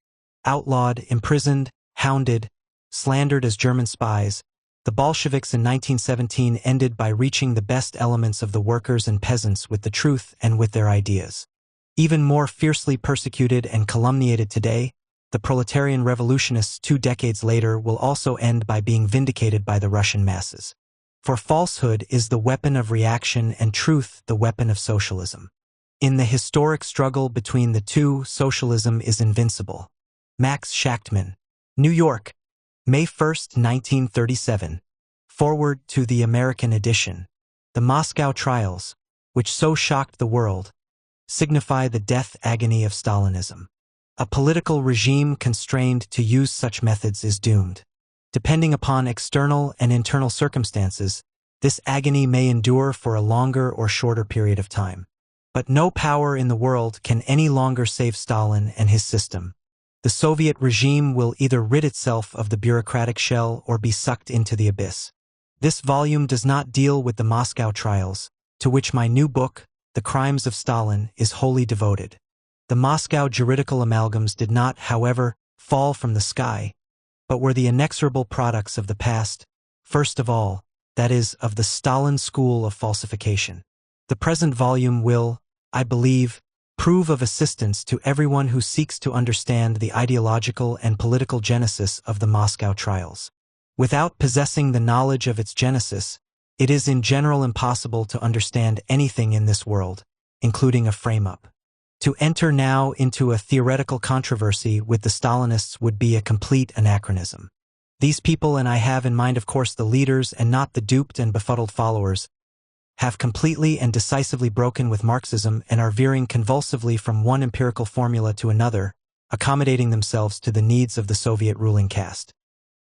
Outlawed, imprisoned, hounded, slandered as German spies, the Bolsheviks in 1917 ended by reaching the best elements of the workers and peasants with the truth and with their ideas. Even more fiercely persecuted and calumniated today, the proletarian revolutionists 2 decades later will also end by being vindicated by the Russian masses. For falsehood is the weapon of reaction and truth the weapon of socialism. In the historic struggle between the two, socialism is invincible. Max Shachtman, New York, May 1, 1937. Forward to the American edition. The Moscow trials, which so shocked the world, signify the death agony of Stalinism. A political regime constrained to use such methods is doomed. Depending upon external and internal circumstances, this agony may endure for a longer or shorter period of time. But no power in the world can any longer save Stalin and his system. The Soviet regime will either rid itself of the bureaucratic shell or be sucked into the abyss. This volume does not deal with the Moscow trials, to which my new book, The Crimes of Stalin, is wholly devoted. The Moscow juridical amalgams did not, however, fall from the sky, but were the inexorable products of the past, first of all, that is, of the Stalin school of falsification. The present volume will, I believe, prove of assistance to everyone who seeks to understand the ideological and political genesis of the Moscow trials. Without possessing the knowledge of its genesis, it is in general impossible to understand anything in this world, including a frame-up. To enter now into a theoretical controversy with the Stalinists would be a complete anachronism. These people, and I have in mind of course the leaders and not the duped and befuddled followers, have completely and decisively broken with Marxism and are veering convulsively from one empirical formula to another, accommodating themselves to the needs of the Soviet ruling caste.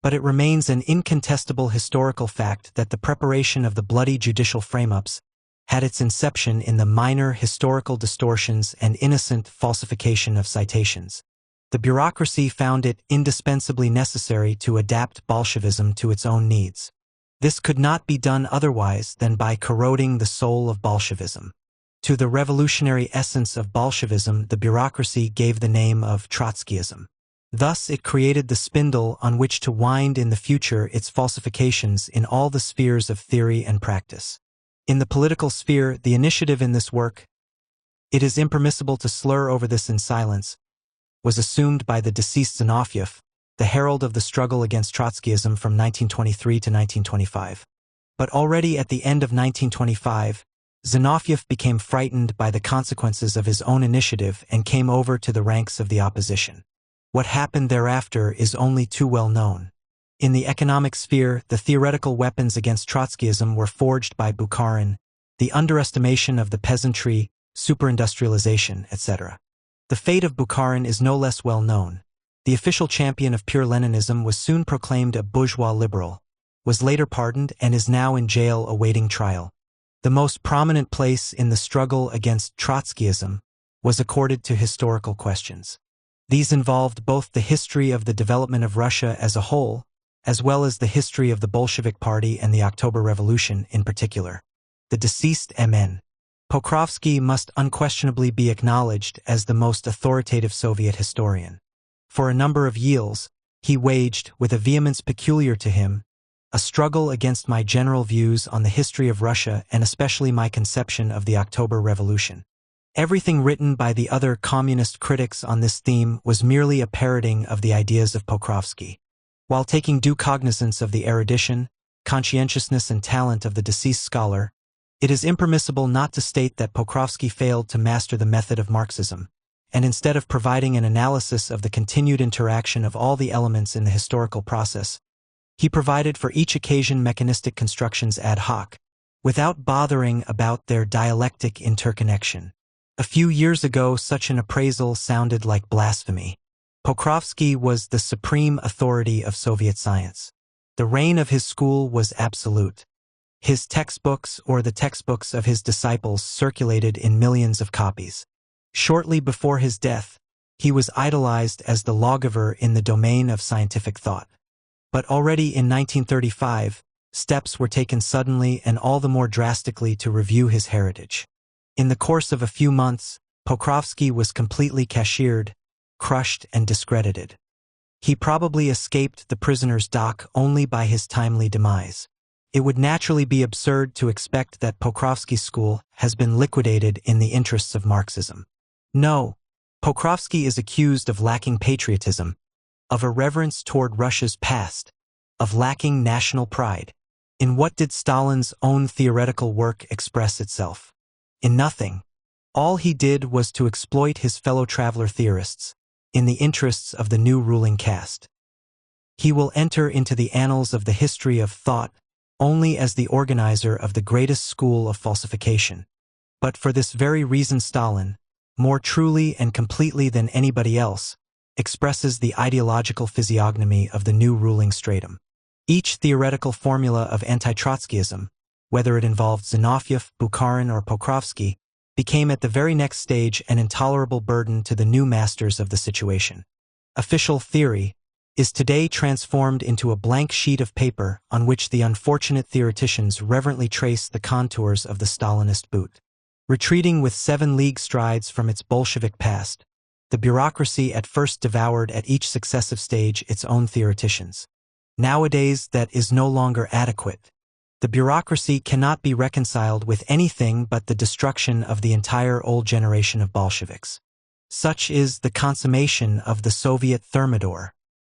But it remains an incontestable historical fact that the preparation of the bloody judicial frame-ups had its inception in the minor historical distortions and innocent falsification of citations. The bureaucracy found it indispensably necessary to adapt Bolshevism to its own needs. This could not be done otherwise than by corroding the soul of Bolshevism. To the revolutionary essence of Bolshevism, the bureaucracy gave the name of Trotskyism. Thus, it created the spindle on which to wind in the future its falsifications in all the spheres of theory and practice. In the political sphere, the initiative in this work, it is impermissible to slur over this in silence, was assumed by the deceased Zinoviev, the herald of the struggle against Trotskyism from 1923 to 1925. But already at the end of 1925, Zinoviev became frightened by the consequences of his own initiative and came over to the ranks of the opposition. What happened thereafter is only too well known. In the economic sphere, the theoretical weapons against Trotskyism were forged by Bukharin, the underestimation of the peasantry, superindustrialization, etc. The fate of Bukharin is no less well known. The official champion of pure Leninism was soon proclaimed a bourgeois liberal, was later pardoned, and is now in jail awaiting trial. The most prominent place in the struggle against Trotskyism was accorded to historical questions. These involved both the history of the development of Russia as a whole, as well as the history of the Bolshevik Party and the October Revolution in particular. The deceased M.N. Pokrovsky must unquestionably be acknowledged as the most authoritative Soviet historian. For a number of years, he waged, with a vehemence peculiar to him, a struggle against my general views on the history of Russia and especially my conception of the October Revolution. Everything written by the other communist critics on this theme was merely a parroting of the ideas of Pokrovsky. While taking due cognizance of the erudition, conscientiousness and talent of the deceased scholar, it is impermissible not to state that Pokrovsky failed to master the method of Marxism, and instead of providing an analysis of the continued interaction of all the elements in the historical process, he provided for each occasion mechanistic constructions ad hoc, without bothering about their dialectic interconnection. A few years ago, such an appraisal sounded like blasphemy. Pokrovsky was the supreme authority of Soviet science. The reign of his school was absolute. His textbooks or the textbooks of his disciples circulated in millions of copies. Shortly before his death, he was idolized as the lawgiver in the domain of scientific thought. But already in 1935, steps were taken suddenly and all the more drastically to review his heritage. In the course of a few months, Pokrovsky was completely cashiered, crushed and discredited. He probably escaped the prisoner's dock only by his timely demise. It would naturally be absurd to expect that Pokrovsky's school has been liquidated in the interests of Marxism. No, Pokrovsky is accused of lacking patriotism, of irreverence toward Russia's past, of lacking national pride. In what did Stalin's own theoretical work express itself? In nothing. All he did was to exploit his fellow traveler theorists, in the interests of the new ruling caste. He will enter into the annals of the history of thought only as the organizer of the greatest school of falsification. But for this very reason Stalin, more truly and completely than anybody else, expresses the ideological physiognomy of the new ruling stratum. Each theoretical formula of anti-Trotskyism, whether it involved Zinoviev, Bukharin, or Pokrovsky, became at the very next stage an intolerable burden to the new masters of the situation. Official theory is today transformed into a blank sheet of paper on which the unfortunate theoreticians reverently trace the contours of the Stalinist boot. Retreating with 7-league strides from its Bolshevik past, the bureaucracy at first devoured at each successive stage its own theoreticians. Nowadays, that is no longer adequate. The bureaucracy cannot be reconciled with anything but the destruction of the entire old generation of Bolsheviks. Such is the consummation of the Soviet Thermidor.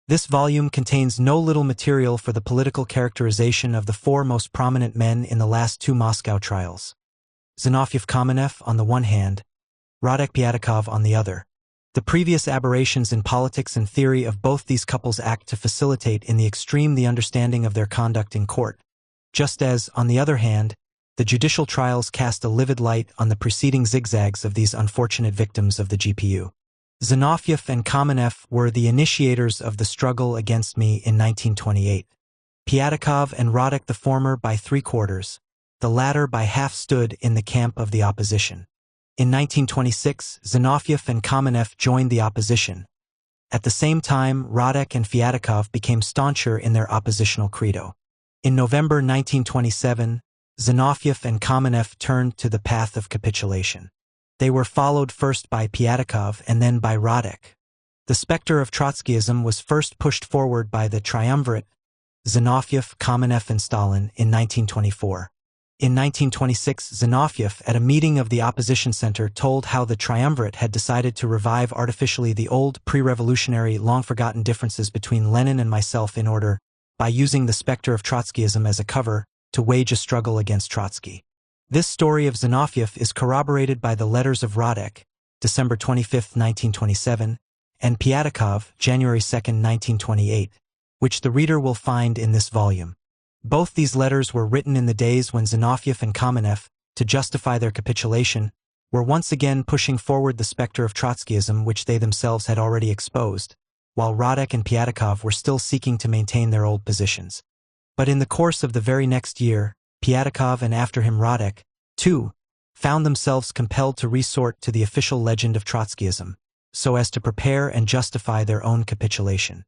This volume contains no little material for the political characterization of the 4 most prominent men in the last 2 Moscow trials. Zinoviev-Kamenev on the one hand, Radek-Pyatakov on the other. The previous aberrations in politics and theory of both these couples act to facilitate in the extreme the understanding of their conduct in court, just as, on the other hand, the judicial trials cast a livid light on the preceding zigzags of these unfortunate victims of the GPU. Zinoviev and Kamenev were the initiators of the struggle against me in 1928. Pyatakov and Radek, the former by 3/4, the latter by half, stood in the camp of the opposition. In 1926, Zinoviev and Kamenev joined the opposition, At the same time, Radek and Feodorov became stauncher in their oppositional credo. In November 1927, Zinoviev and Kamenev turned to the path of capitulation. They were followed first by Feodorov and then by Radek. The specter of Trotskyism was first pushed forward by the triumvirate, Zinoviev, Kamenev, and Stalin, in 1924. In 1926, Zinoviev, at a meeting of the opposition center, told how the triumvirate had decided to revive artificially the old, pre-revolutionary, long-forgotten differences between Lenin and myself in order, by using the specter of Trotskyism as a cover, to wage a struggle against Trotsky. This story of Zinoviev is corroborated by the letters of Radek, December 25, 1927, and Feodorov, January 2, 1928, which the reader will find in this volume. Both these letters were written in the days when Zinoviev and Kamenev, to justify their capitulation, were once again pushing forward the specter of Trotskyism which they themselves had already exposed, while Radek and Feodorov were still seeking to maintain their old positions. But in the course of the very next year, Feodorov and after him Radek, too, found themselves compelled to resort to the official legend of Trotskyism, so as to prepare and justify their own capitulation.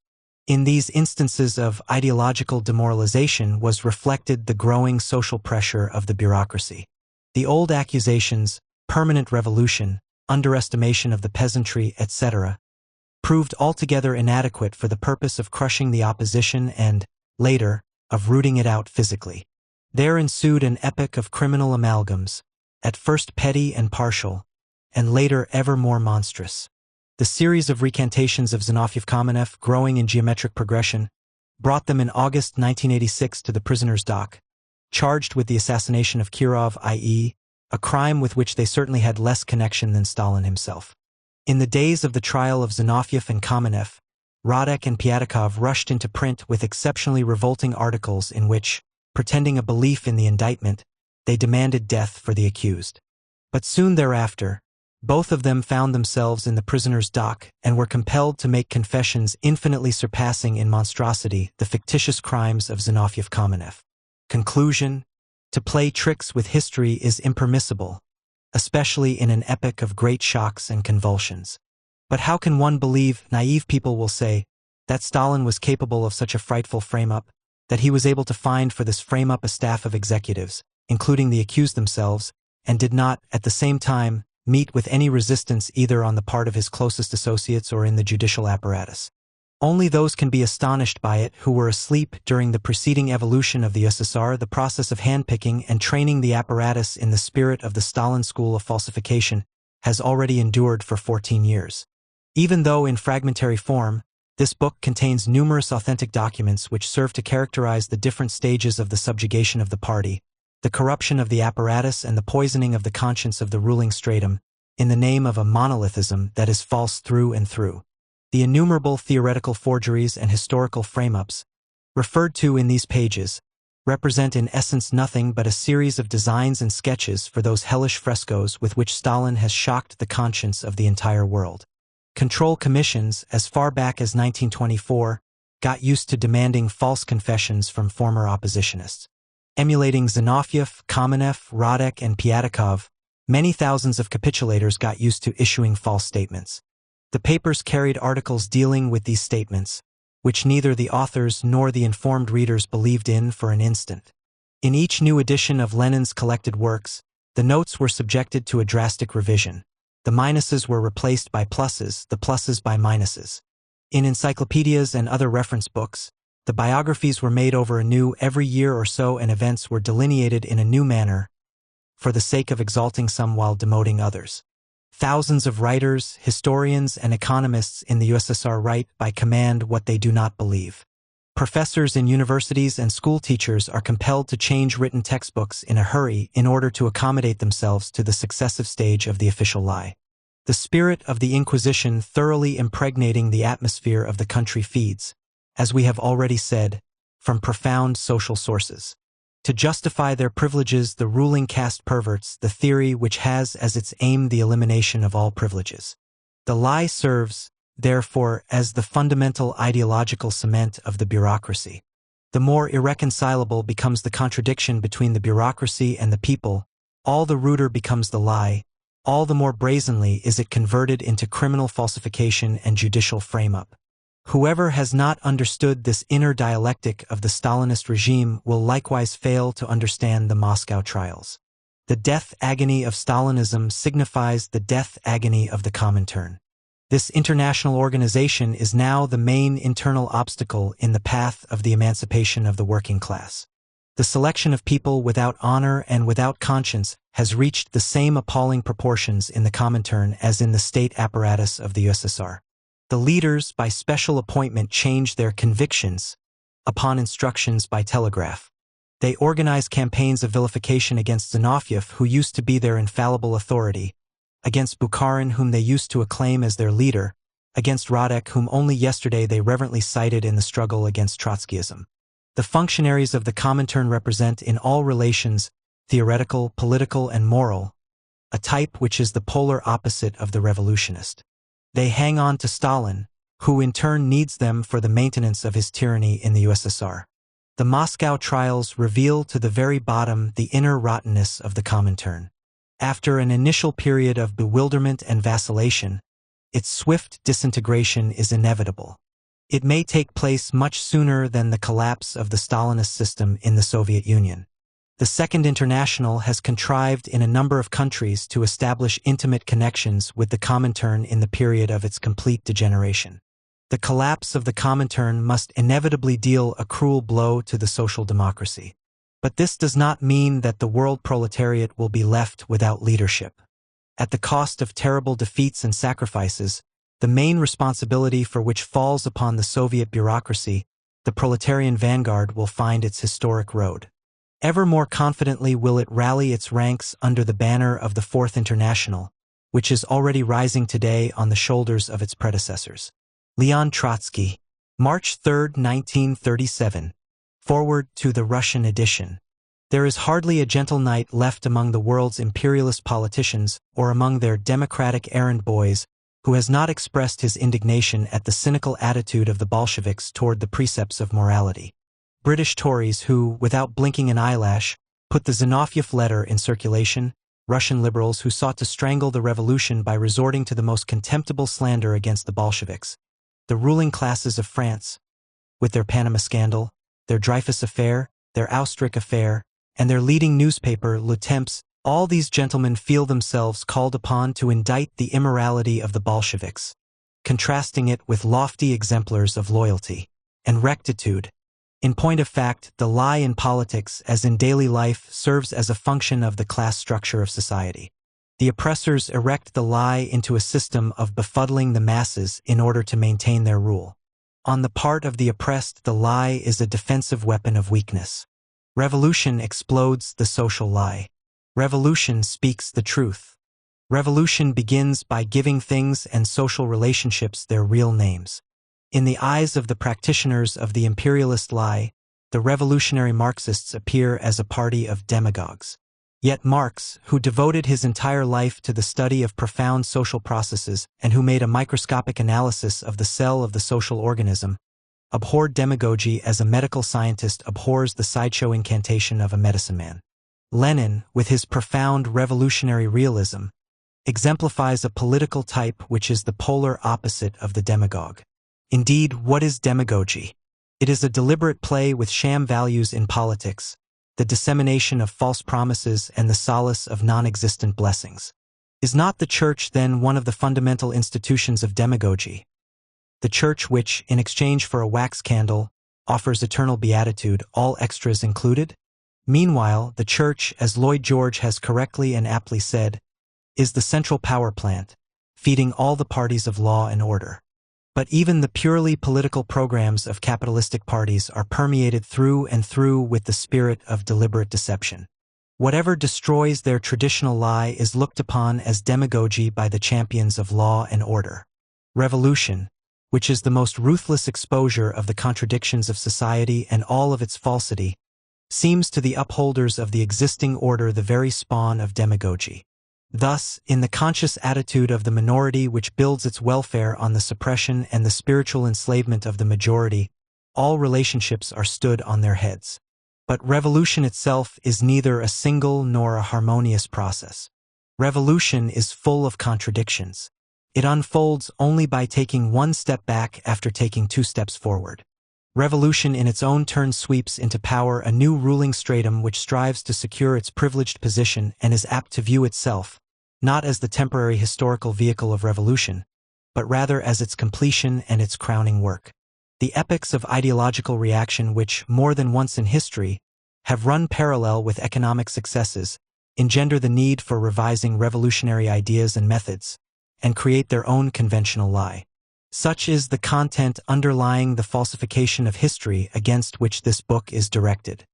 In these instances of ideological demoralization was reflected the growing social pressure of the bureaucracy. The old accusations, permanent revolution, underestimation of the peasantry, etc., proved altogether inadequate for the purpose of crushing the opposition and, later, of rooting it out physically. There ensued an epoch of criminal amalgams, at first petty and partial, and later ever more monstrous. The series of recantations of Zinoviev-Kamenev, growing in geometric progression, brought them in August 1986 to the prisoner's dock, charged with the assassination of Kirov, i.e., a crime with which they certainly had less connection than Stalin himself. In the days of the trial of Zinoviev and Kamenev, Radek and Feodorov rushed into print with exceptionally revolting articles in which, pretending a belief in the indictment, they demanded death for the accused. But soon thereafter, both of them found themselves in the prisoner's dock and were compelled to make confessions infinitely surpassing in monstrosity the fictitious crimes of Zinoviev-Kamenev. Conclusion: to play tricks with history is impermissible, especially in an epoch of great shocks and convulsions. But how can one believe, naive people will say, that Stalin was capable of such a frightful frame-up, that he was able to find for this frame-up a staff of executives, including the accused themselves, and did not, at the same time, meet with any resistance either on the part of his closest associates or in the judicial apparatus. Only those can be astonished by it who were asleep during the preceding evolution of the USSR. The process of handpicking and training the apparatus in the spirit of the Stalin school of falsification has already endured for 14 years. Even though in fragmentary form, this book contains numerous authentic documents which serve to characterize the different stages of the subjugation of the party, the corruption of the apparatus and the poisoning of the conscience of the ruling stratum, in the name of a monolithism that is false through and through. The innumerable theoretical forgeries and historical frame-ups, referred to in these pages, represent in essence nothing but a series of designs and sketches for those hellish frescoes with which Stalin has shocked the conscience of the entire world. Control commissions, as far back as 1924, got used to demanding false confessions from former oppositionists. Emulating Zinoviev, Kamenev, Radek, and Feodorov, many thousands of capitulators got used to issuing false statements. The papers carried articles dealing with these statements, which neither the authors nor the informed readers believed in for an instant. In each new edition of Lenin's collected works, the notes were subjected to a drastic revision. The minuses were replaced by pluses, the pluses by minuses. In encyclopedias and other reference books, the biographies were made over anew every year or so, and events were delineated in a new manner, for the sake of exalting some while demoting others. Thousands of writers, historians, and economists in the USSR write by command what they do not believe. Professors in universities and school teachers are compelled to change written textbooks in a hurry in order to accommodate themselves to the successive stage of the official lie. The spirit of the Inquisition thoroughly impregnating the atmosphere of the country feeds, as we have already said, from profound social sources. To justify their privileges, the ruling caste perverts the theory which has as its aim the elimination of all privileges. The lie serves, therefore, as the fundamental ideological cement of the bureaucracy. The more irreconcilable becomes the contradiction between the bureaucracy and the people, all the ruder becomes the lie, all the more brazenly is it converted into criminal falsification and judicial frame-up. Whoever has not understood this inner dialectic of the Stalinist regime will likewise fail to understand the Moscow trials. The death agony of Stalinism signifies the death agony of the Comintern. This international organization is now the main internal obstacle in the path of the emancipation of the working class. The selection of people without honor and without conscience has reached the same appalling proportions in the Comintern as in the state apparatus of the USSR. The leaders, by special appointment, change their convictions upon instructions by telegraph. They organize campaigns of vilification against Zinoviev, who used to be their infallible authority, against Bukharin, whom they used to acclaim as their leader, against Radek, whom only yesterday they reverently cited in the struggle against Trotskyism. The functionaries of the Comintern represent in all relations, theoretical, political, and moral, a type which is the polar opposite of the revolutionist. They hang on to Stalin, who in turn needs them for the maintenance of his tyranny in the USSR. The Moscow trials reveal to the very bottom the inner rottenness of the Comintern. After an initial period of bewilderment and vacillation, its swift disintegration is inevitable. It may take place much sooner than the collapse of the Stalinist system in the Soviet Union. The Second International has contrived in a number of countries to establish intimate connections with the Comintern in the period of its complete degeneration. The collapse of the Comintern must inevitably deal a cruel blow to the social democracy. But this does not mean that the world proletariat will be left without leadership. At the cost of terrible defeats and sacrifices, the main responsibility for which falls upon the Soviet bureaucracy, the proletarian vanguard will find its historic road. Ever more confidently will it rally its ranks under the banner of the Fourth International, which is already rising today on the shoulders of its predecessors. Leon Trotsky, March 3, 1937. Forward to the Russian edition. There is hardly a gentle knight left among the world's imperialist politicians or among their democratic errand boys who has not expressed his indignation at the cynical attitude of the Bolsheviks toward the precepts of morality. British Tories who, without blinking an eyelash, put the Zinoviev letter in circulation, Russian liberals who sought to strangle the revolution by resorting to the most contemptible slander against the Bolsheviks, the ruling classes of France, with their Panama scandal, their Dreyfus affair, their Austric affair, and their leading newspaper, Le Temps, all these gentlemen feel themselves called upon to indict the immorality of the Bolsheviks, contrasting it with lofty exemplars of loyalty and rectitude. In point of fact, the lie in politics, as in daily life, serves as a function of the class structure of society. The oppressors erect the lie into a system of befuddling the masses in order to maintain their rule. On the part of the oppressed, the lie is a defensive weapon of weakness. Revolution explodes the social lie. Revolution speaks the truth. Revolution begins by giving things and social relationships their real names. In the eyes of the practitioners of the imperialist lie, the revolutionary Marxists appear as a party of demagogues. Yet Marx, who devoted his entire life to the study of profound social processes and who made a microscopic analysis of the cell of the social organism, abhorred demagogy as a medical scientist abhors the sideshow incantation of a medicine man. Lenin, with his profound revolutionary realism, exemplifies a political type which is the polar opposite of the demagogue. Indeed, what is demagogy? It is a deliberate play with sham values in politics, the dissemination of false promises and the solace of non-existent blessings. Is not the Church, then, one of the fundamental institutions of demagogy? The Church which, in exchange for a wax candle, offers eternal beatitude, all extras included? Meanwhile, the Church, as Lloyd George has correctly and aptly said, is the central power plant, feeding all the parties of law and order. But even the purely political programs of capitalistic parties are permeated through and through with the spirit of deliberate deception. Whatever destroys their traditional lie is looked upon as demagogy by the champions of law and order. Revolution, which is the most ruthless exposure of the contradictions of society and all of its falsity, seems to the upholders of the existing order the very spawn of demagogy. Thus, in the conscious attitude of the minority which builds its welfare on the suppression and the spiritual enslavement of the majority, all relationships are stood on their heads. But revolution itself is neither a single nor a harmonious process. Revolution is full of contradictions. It unfolds only by taking one step back after taking two steps forward. Revolution in its own turn sweeps into power a new ruling stratum which strives to secure its privileged position and is apt to view itself, not as the temporary historical vehicle of revolution, but rather as its completion and its crowning work. The epochs of ideological reaction which, more than once in history, have run parallel with economic successes, engender the need for revising revolutionary ideas and methods, and create their own conventional lie. Such is the content underlying the falsification of history against which this book is directed.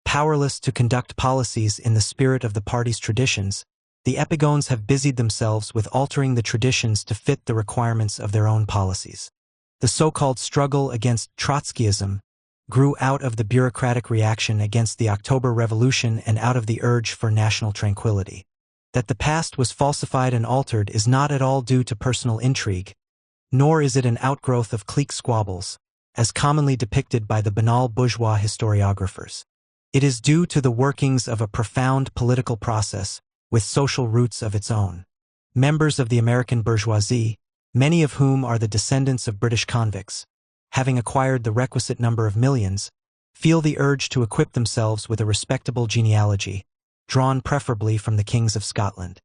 Powerless to conduct policies in the spirit of the party's traditions, the epigones have busied themselves with altering the traditions to fit the requirements of their own policies. The so-called struggle against Trotskyism grew out of the bureaucratic reaction against the October Revolution and out of the urge for national tranquility. That the past was falsified and altered is not at all due to personal intrigue, nor is it an outgrowth of clique squabbles, as commonly depicted by the banal bourgeois historiographers. It is due to the workings of a profound political process with social roots of its own. Members of the American bourgeoisie, many of whom are the descendants of British convicts, having acquired the requisite number of millions, feel the urge to equip themselves with a respectable genealogy, drawn preferably from the kings of Scotland.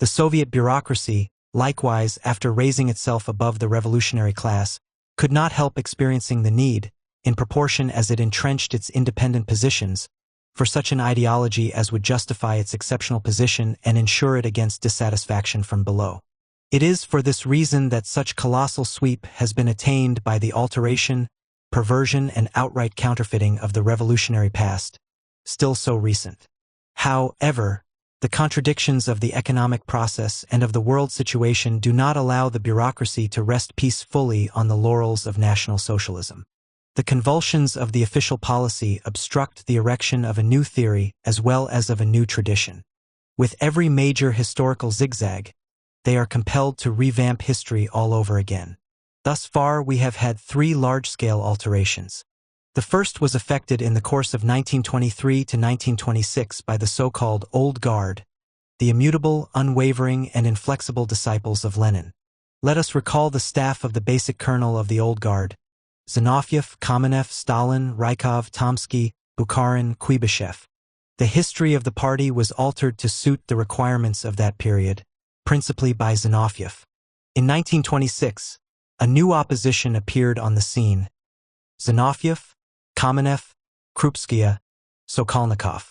The Soviet bureaucracy, likewise, after raising itself above the revolutionary class, could not help experiencing the need, in proportion as it entrenched its independent positions, for such an ideology as would justify its exceptional position and ensure it against dissatisfaction from below. It is for this reason that such colossal sweep has been attained by the alteration, perversion, and outright counterfeiting of the revolutionary past, still so recent. However, the contradictions of the economic process and of the world situation do not allow the bureaucracy to rest peacefully on the laurels of National Socialism. The convulsions of the official policy obstruct the erection of a new theory as well as of a new tradition. With every major historical zigzag, they are compelled to revamp history all over again. Thus far, we have had three large-scale alterations. The first was effected in the course of 1923 to 1926 by the so-called Old Guard, the immutable, unwavering, and inflexible disciples of Lenin. Let us recall the staff of the basic kernel of the Old Guard: Zinoviev, Kamenev, Stalin, Rykov, Trotsky, Bukharin, Kuibyshev. The history of the party was altered to suit the requirements of that period, principally by Zinoviev. In 1926, a new opposition appeared on the scene: Zinoviev, Kamenev, Krupskaya, Sokolnikov.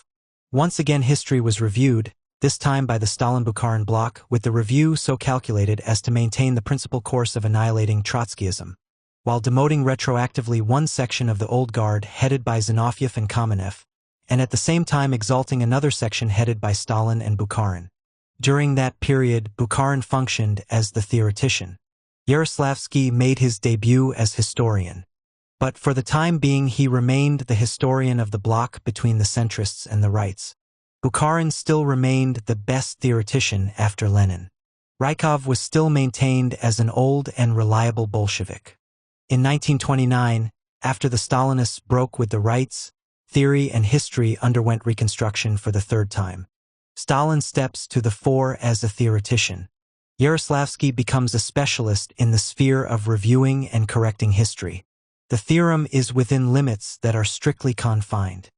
Once again history was reviewed, this time by the Stalin-Bukharin bloc, with the review so calculated as to maintain the principal course of annihilating Trotskyism, while demoting retroactively one section of the Old Guard headed by Zinoviev and Kamenev, and at the same time exalting another section headed by Stalin and Bukharin. During that period, Bukharin functioned as the theoretician. Yaroslavsky made his debut as historian. But for the time being he remained the historian of the bloc between the centrists and the rights. Bukharin still remained the best theoretician after Lenin. Rykov was still maintained as an old and reliable Bolshevik. In 1929, after the Stalinists broke with the rights, theory and history underwent reconstruction for the third time. Stalin steps to the fore as a theoretician. Yaroslavsky becomes a specialist in the sphere of reviewing and correcting history. The theorem is within limits that are strictly confined.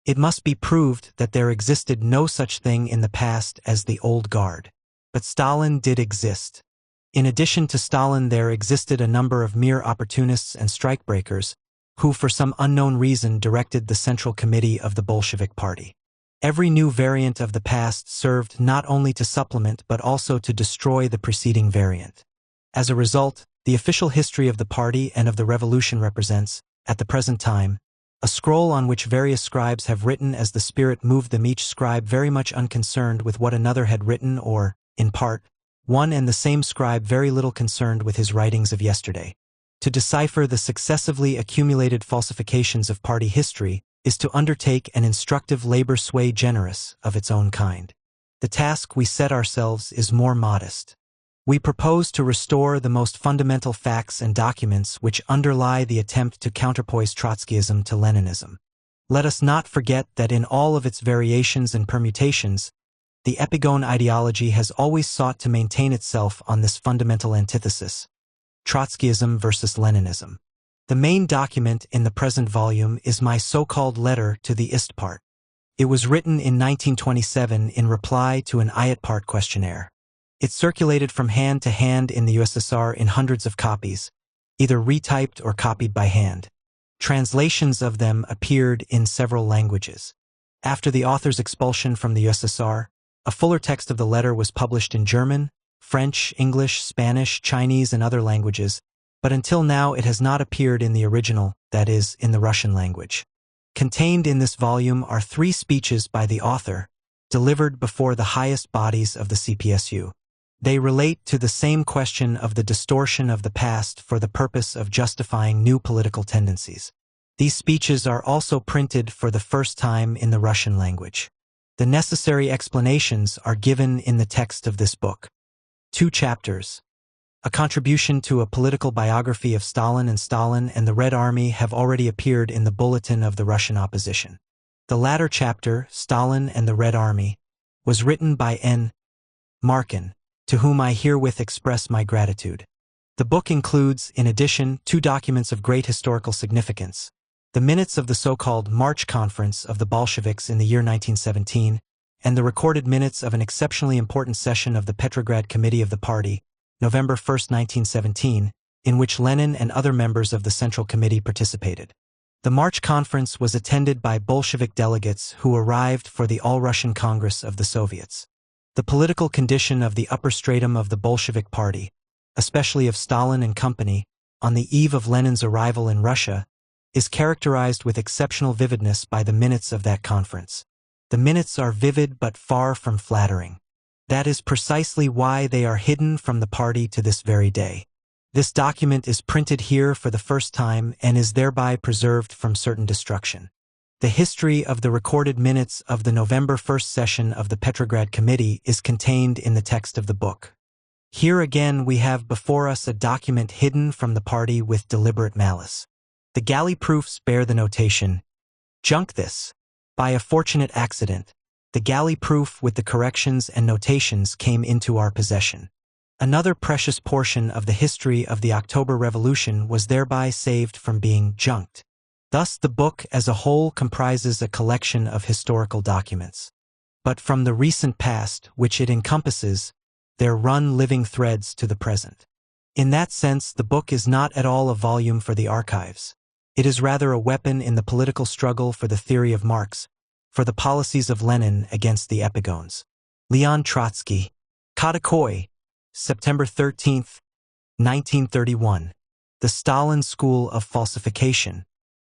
It must be proved that there existed no such thing in the past as the Old Guard. But Stalin did exist. In addition to Stalin, there existed a number of mere opportunists and strikebreakers, who for some unknown reason directed the Central Committee of the Bolshevik Party. Every new variant of the past served not only to supplement but also to destroy the preceding variant. As a result, the official history of the party and of the revolution represents, at the present time, a scroll on which various scribes have written as the spirit moved them, each scribe very much unconcerned with what another had written, or, in part, one and the same scribe very little concerned with his writings of yesterday. To decipher the successively accumulated falsifications of party history is to undertake an instructive labor sui generis of its own kind. The task we set ourselves is more modest. We propose to restore the most fundamental facts and documents which underlie the attempt to counterpoise Trotskyism to Leninism. Let us not forget that in all of its variations and permutations, The epigone ideology has always sought to maintain itself on this fundamental antithesis: Trotskyism versus Leninism. The main document in the present volume is my so-called letter to the IST part. It was written in 1927 in reply to an IAT part questionnaire. It circulated from hand to hand in the USSR in hundreds of copies, either retyped or copied by hand. Translations of them appeared in several languages. After the author's expulsion from the USSR, a fuller text of the letter was published in German, French, English, Spanish, Chinese, and other languages, but until now it has not appeared in the original, that is, in the Russian language. Contained in this volume are 3 speeches by the author, delivered before the highest bodies of the CPSU. They relate to the same question of the distortion of the past for the purpose of justifying new political tendencies. These speeches are also printed for the first time in the Russian language. The necessary explanations are given in the text of this book. 2 chapters. A contribution to a political biography of Stalin and the Red Army have already appeared in the bulletin of the Russian opposition. The latter chapter, Stalin and the Red Army, was written by N. Markin, to whom I herewith express my gratitude. The book includes, in addition, 2 documents of great historical significance: the minutes of the so-called March Conference of the Bolsheviks in the year 1917, and the recorded minutes of an exceptionally important session of the Petrograd Committee of the Party, November 1, 1917, in which Lenin and other members of the Central Committee participated. The March Conference was attended by Bolshevik delegates who arrived for the All-Russian Congress of the Soviets. The political condition of the upper stratum of the Bolshevik Party, especially of Stalin and company, on the eve of Lenin's arrival in Russia, is characterized with exceptional vividness by the minutes of that conference. The minutes are vivid but far from flattering. That is precisely why they are hidden from the party to this very day. This document is printed here for the first time and is thereby preserved from certain destruction. The history of the recorded minutes of the November 1st session of the Petrograd Committee is contained in the text of the book. Here again we have before us a document hidden from the party with deliberate malice. The galley proofs bear the notation, "Junk this." By a fortunate accident, the galley proof with the corrections and notations came into our possession. Another precious portion of the history of the October Revolution was thereby saved from being junked. Thus the book as a whole comprises a collection of historical documents. But from the recent past, which it encompasses, there run living threads to the present. In that sense, the book is not at all a volume for the archives. It is rather a weapon in the political struggle for the theory of Marx, for the policies of Lenin against the epigones. Leon Trotsky, Kadakoi, September 13, 1931. The Stalin School of Falsification.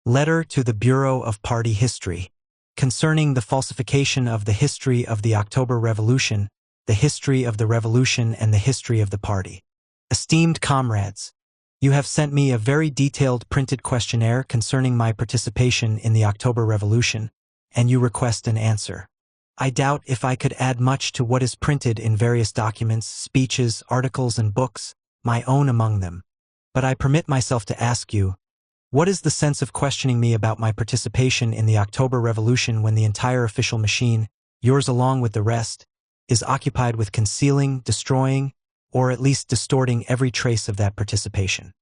Letter to the Bureau of Party History. Concerning the falsification of the history of the October Revolution, the history of the revolution and the history of the party. Esteemed comrades, you have sent me a very detailed printed questionnaire concerning my participation in the October Revolution, and you request an answer. I doubt if I could add much to what is printed in various documents, speeches, articles, and books, my own among them. But I permit myself to ask you, what is the sense of questioning me about my participation in the October Revolution when the entire official machine, yours along with the rest, is occupied with concealing, destroying, or at least distorting every trace of that participation?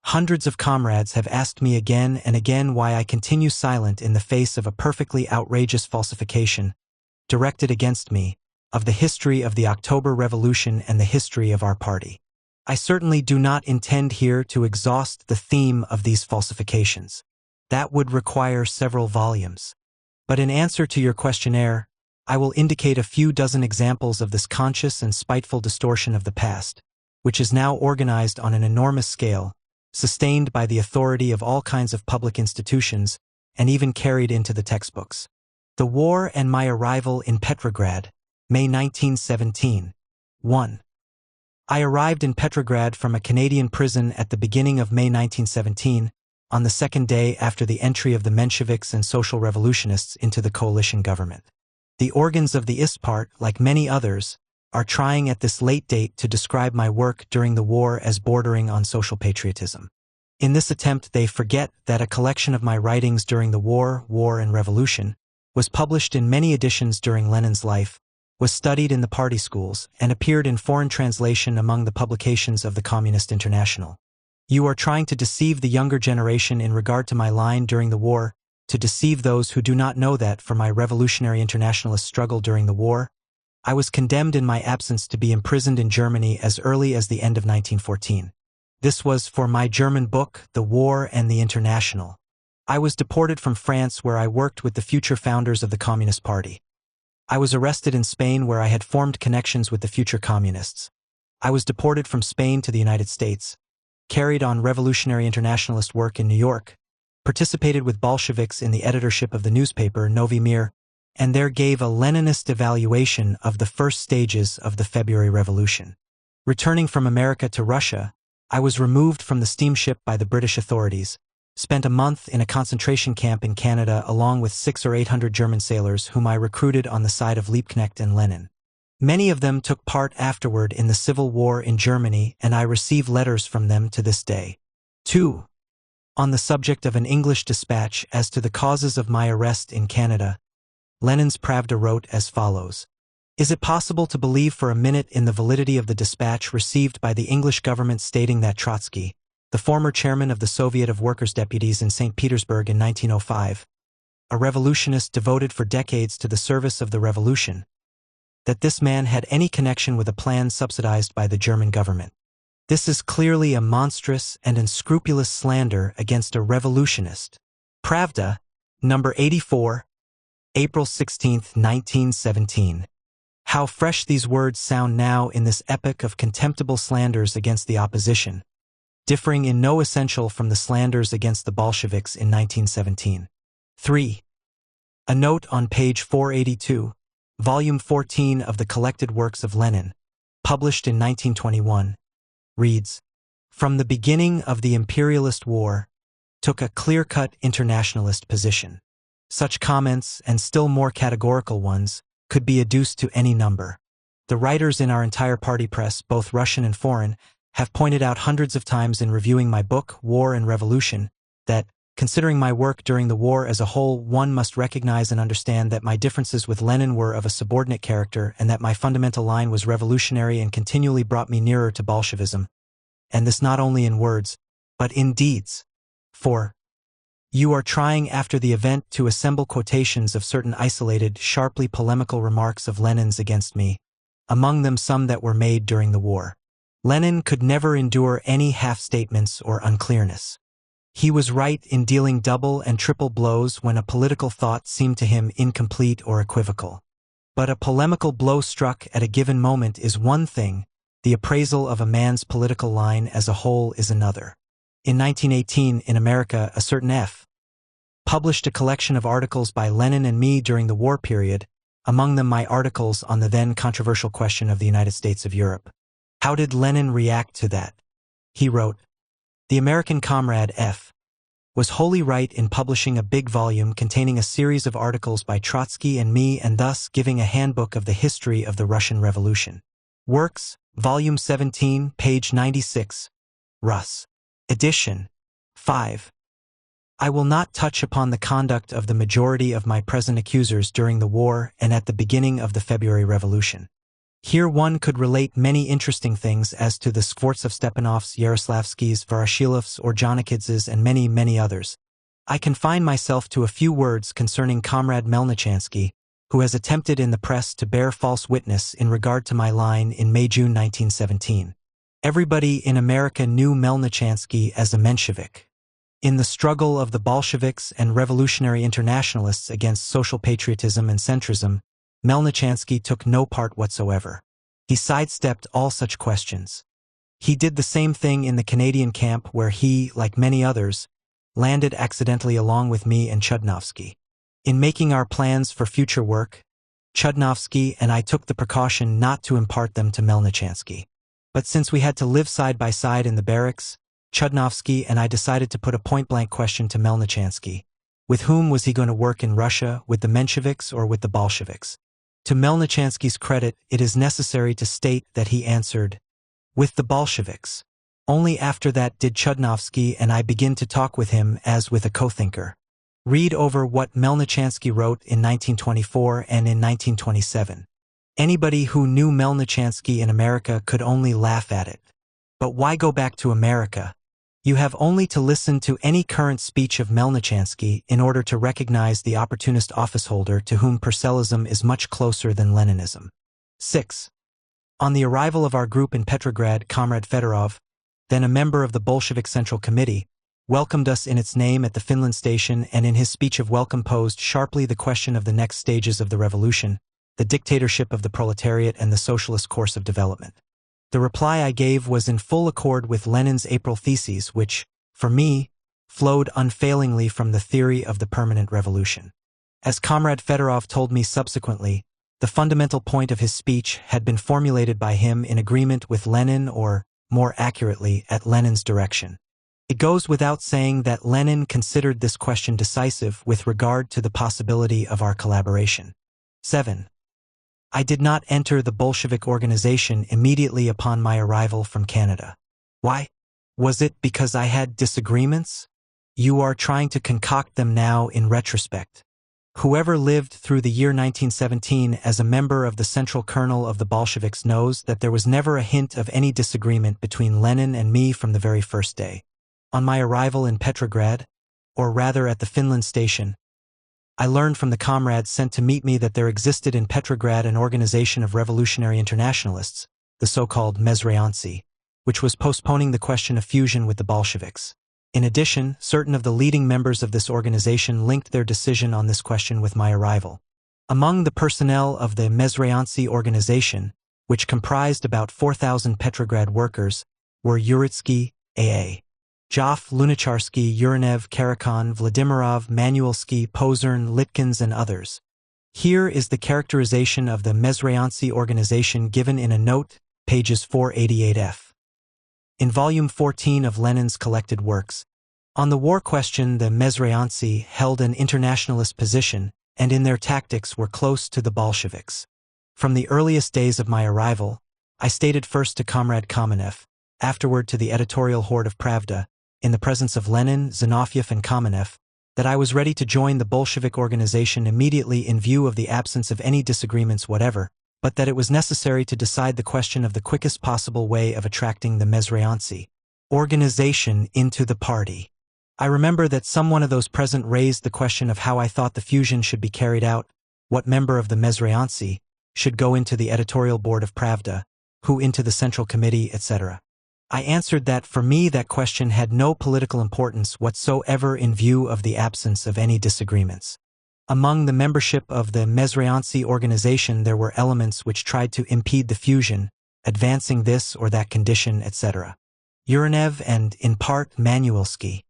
Hundreds of comrades have asked me again and again why I continue silent in the face of a perfectly outrageous falsification, directed against me, of the history of the October Revolution and the history of our party. I certainly do not intend here to exhaust the theme of these falsifications. That would require several volumes. But in answer to your questionnaire, I will indicate a few dozen examples of this conscious and spiteful distortion of the past, which is now organized on an enormous scale, sustained by the authority of all kinds of public institutions, and even carried into the textbooks. The War and My Arrival in Petrograd, May 1917. 1. I arrived in Petrograd from a Canadian prison at the beginning of May 1917, on the second day after the entry of the Mensheviks and Social Revolutionists into the coalition government. The organs of the ISPART, like many others, are trying at this late date to describe my work during the war as bordering on social patriotism. In this attempt, they forget that a collection of my writings during the war and revolution was published in many editions during Lenin's life, was studied in the party schools, and appeared in foreign translation among the publications of the Communist International. You are trying to deceive the younger generation in regard to my line during the war, to deceive those who do not know that for my revolutionary internationalist struggle during the war, I was condemned in my absence to be imprisoned in Germany as early as the end of 1914. This was for my German book, The War and the International. I was deported from France, where I worked with the future founders of the Communist Party. I was arrested in Spain, where I had formed connections with the future communists. I was deported from Spain to the United States, carried on revolutionary internationalist work in New York, participated with Bolsheviks in the editorship of the newspaper Novy Mir, and there gave a Leninist evaluation of the first stages of the February Revolution. Returning from America to Russia, I was removed from the steamship by the British authorities, spent a month in a concentration camp in Canada along with 600 or 800 German sailors whom I recruited on the side of Liebknecht and Lenin. Many of them took part afterward in the Civil War in Germany, and I receive letters from them to this day. 2. On the subject of an English dispatch as to the causes of my arrest in Canada, Lenin's Pravda wrote as follows. Is it possible to believe for a minute in the validity of the dispatch received by the English government stating that Trotsky, the former chairman of the Soviet of Workers' Deputies in St. Petersburg in 1905, a revolutionist devoted for decades to the service of the revolution, that this man had any connection with a plan subsidized by the German government? This is clearly a monstrous and unscrupulous slander against a revolutionist. Pravda, number 84, April 16, 1917. How fresh these words sound now in this epoch of contemptible slanders against the opposition, differing in no essential from the slanders against the Bolsheviks in 1917. 3. A note on page 482, volume 14 of the Collected Works of Lenin, published in 1921, reads, From the beginning of the imperialist war, took a clear-cut internationalist position. Such comments, and still more categorical ones, could be adduced to any number. The writers in our entire party press, both Russian and foreign, have pointed out hundreds of times in reviewing my book, War and Revolution, that, considering my work during the war as a whole, one must recognize and understand that my differences with Lenin were of a subordinate character and that my fundamental line was revolutionary and continually brought me nearer to Bolshevism, and this not only in words, but in deeds. 4. You are trying after the event to assemble quotations of certain isolated, sharply polemical remarks of Lenin's against me, among them some that were made during the war. Lenin could never endure any half-statements or unclearness. He was right in dealing double and triple blows when a political thought seemed to him incomplete or equivocal. But a polemical blow struck at a given moment is one thing, the appraisal of a man's political line as a whole is another. In 1918, in America, a certain F. published a collection of articles by Lenin and me during the war period, among them my articles on the then controversial question of the United States of Europe. How did Lenin react to that? He wrote, The American comrade F. was wholly right in publishing a big volume containing a series of articles by Trotsky and me, and thus giving a handbook of the history of the Russian Revolution. Works, Volume 17, page 96, Russ. Edition. 5. I will not touch upon the conduct of the majority of my present accusers during the war and at the beginning of the February Revolution. Here one could relate many interesting things as to the Skvortsov-Stepanovs, Yaroslavskys, Voroshilovs, Orjonikidses, and many, many others. I confine myself to a few words concerning Comrade Melnichansky, who has attempted in the press to bear false witness in regard to my line in May-June 1917. Everybody in America knew Melnichansky as a Menshevik. In the struggle of the Bolsheviks and revolutionary internationalists against social patriotism and centrism, Melnichansky took no part whatsoever. He sidestepped all such questions. He did the same thing in the Canadian camp where he, like many others, landed accidentally along with me and Chudnovsky. In making our plans for future work, Chudnovsky and I took the precaution not to impart them to Melnichansky. But since we had to live side by side in the barracks, Chudnovsky and I decided to put a point-blank question to Melnichansky. With whom was he going to work in Russia, with the Mensheviks or with the Bolsheviks? To Melnichansky's credit, it is necessary to state that he answered, with the Bolsheviks. Only after that did Chudnovsky and I begin to talk with him as with a co-thinker. Read over what Melnichansky wrote in 1924 and in 1927. Anybody who knew Melnichansky in America could only laugh at it. But why go back to America? You have only to listen to any current speech of Melnichansky in order to recognize the opportunist officeholder to whom Purcellism is much closer than Leninism. 6. On the arrival of our group in Petrograd, Comrade Fedorov, then a member of the Bolshevik Central Committee, welcomed us in its name at the Finland station and in his speech of welcome posed sharply the question of the next stages of the revolution, the dictatorship of the proletariat and the socialist course of development. The reply I gave was in full accord with Lenin's April theses which, for me, flowed unfailingly from the theory of the permanent revolution. As Comrade Fedorov told me subsequently, the fundamental point of his speech had been formulated by him in agreement with Lenin or, more accurately, at Lenin's direction. It goes without saying that Lenin considered this question decisive with regard to the possibility of our collaboration. 7. I did not enter the Bolshevik organization immediately upon my arrival from Canada. Why? Was it because I had disagreements? You are trying to concoct them now in retrospect. Whoever lived through the year 1917 as a member of the central kernel of the Bolsheviks knows that there was never a hint of any disagreement between Lenin and me from the very first day. On my arrival in Petrograd, or rather at the Finland station, I learned from the comrades sent to meet me that there existed in Petrograd an organization of revolutionary internationalists, the so-called Mezryansky, which was postponing the question of fusion with the Bolsheviks. In addition, certain of the leading members of this organization linked their decision on this question with my arrival. Among the personnel of the Mezryansky organization, which comprised about 4,000 Petrograd workers, were Uritsky, A.A. Joff, Lunacharsky, Urinev, Karakhan, Vladimirov, Manuelsky, Pozern, Litkins, and others. Here is the characterization of the Mezryansky organization given in a note, pages 488f. In volume 14 of Lenin's collected works, on the war question the Mezryansky held an internationalist position and in their tactics were close to the Bolsheviks. From the earliest days of my arrival, I stated first to Comrade Kamenev, afterward to the editorial horde of Pravda, in the presence of Lenin, Zinoviev, and Kamenev, that I was ready to join the Bolshevik organization immediately in view of the absence of any disagreements whatever, but that it was necessary to decide the question of the quickest possible way of attracting the Mezryansky organization into the party. I remember that some one of those present raised the question of how I thought the fusion should be carried out, what member of the Mezryansky should go into the editorial board of Pravda, who into the Central Committee, etc. I answered that for me that question had no political importance whatsoever in view of the absence of any disagreements. Among the membership of the Mezryansky organization there were elements which tried to impede the fusion, advancing this or that condition, etc. Urinev and, in part, Manuelsky.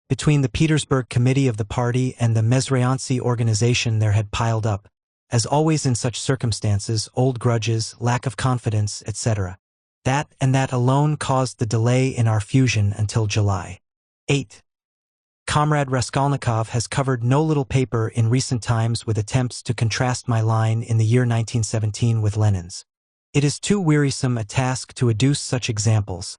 Between the Petersburg Committee of the party and the Mezryansky organization there had piled up, as always in such circumstances, old grudges, lack of confidence, etc. That and that alone caused the delay in our fusion until July. 8. Comrade Raskolnikov has covered no little paper in recent times with attempts to contrast my line in the year 1917 with Lenin's. It is too wearisome a task to adduce such examples,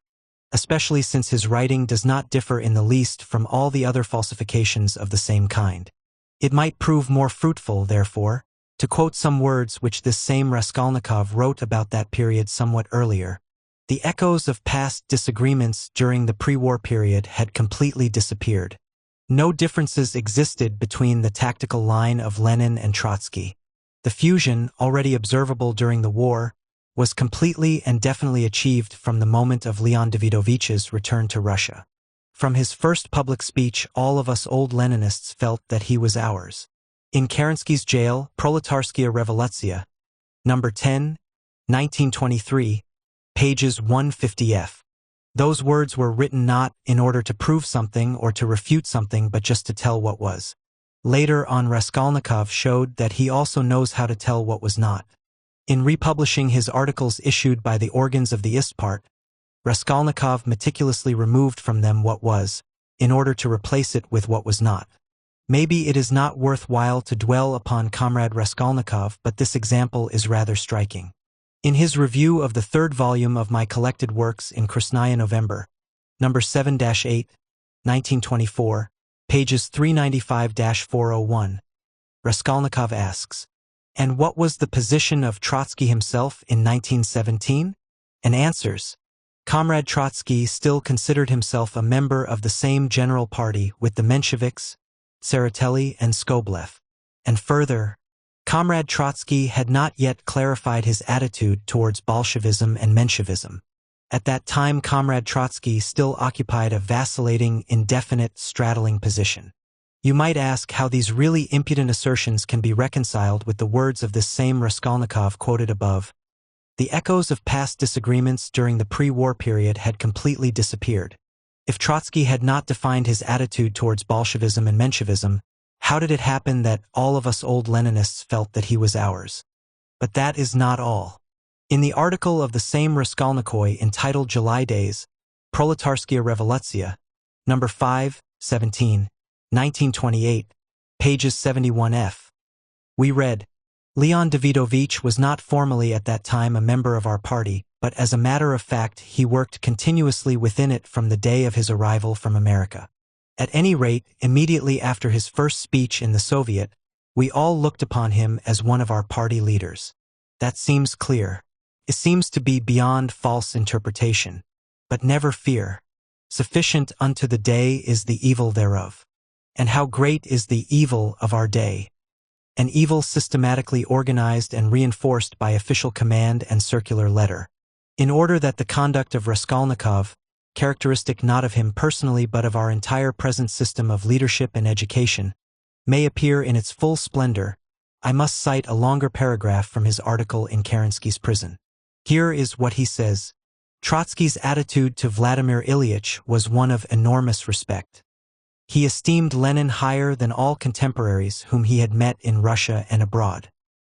especially since his writing does not differ in the least from all the other falsifications of the same kind. It might prove more fruitful, therefore, to quote some words which this same Raskolnikov wrote about that period somewhat earlier. The echoes of past disagreements during the pre-war period had completely disappeared. No differences existed between the tactical line of Lenin and Trotsky. The fusion, already observable during the war, was completely and definitely achieved from the moment of Leon Davidovich's return to Russia. From his first public speech, all of us old Leninists felt that he was ours. In Kerensky's jail, Proletarskia Revolutsiya, number 10, 1923, pages 150f. Those words were written not in order to prove something or to refute something but just to tell what was. Later on Raskolnikov showed that he also knows how to tell what was not. In republishing his articles issued by the organs of the Istpart, Raskolnikov meticulously removed from them what was, in order to replace it with what was not. Maybe it is not worthwhile to dwell upon Comrade Raskolnikov, but this example is rather striking. In his review of the third volume of my collected works in Krasnaya November, number 7-8, 1924, pages 395-401, Raskolnikov asks, And what was the position of Trotsky himself in 1917? And answers. Comrade Trotsky still considered himself a member of the same general party with the Mensheviks, Tseretelli and Skobelev. And further, Comrade Trotsky had not yet clarified his attitude towards Bolshevism and Menshevism. At that time, Comrade Trotsky still occupied a vacillating, indefinite, straddling position. You might ask how these really impudent assertions can be reconciled with the words of this same Raskolnikov quoted above. The echoes of past disagreements during the pre-war period had completely disappeared. If Trotsky had not defined his attitude towards Bolshevism and Menshevism, how did it happen that all of us old Leninists felt that he was ours? But that is not all. In the article of the same Raskolnikov entitled July Days, Proletarskia Revolutsiya, number 5, 17, 1928, pages 71f, we read, Leon Davidovich was not formally at that time a member of our party, but as a matter of fact he worked continuously within it from the day of his arrival from America. At any rate, immediately after his first speech in the Soviet, we all looked upon him as one of our party leaders. That seems clear. It seems to be beyond false interpretation. But never fear. Sufficient unto the day is the evil thereof. And how great is the evil of our day! An evil systematically organized and reinforced by official command and circular letter. In order that the conduct of Raskolnikov, characteristic not of him personally but of our entire present system of leadership and education, may appear in its full splendor, I must cite a longer paragraph from his article in Kerensky's prison. Here is what he says. Trotsky's attitude to Vladimir Ilyich was one of enormous respect. He esteemed Lenin higher than all contemporaries whom he had met in Russia and abroad.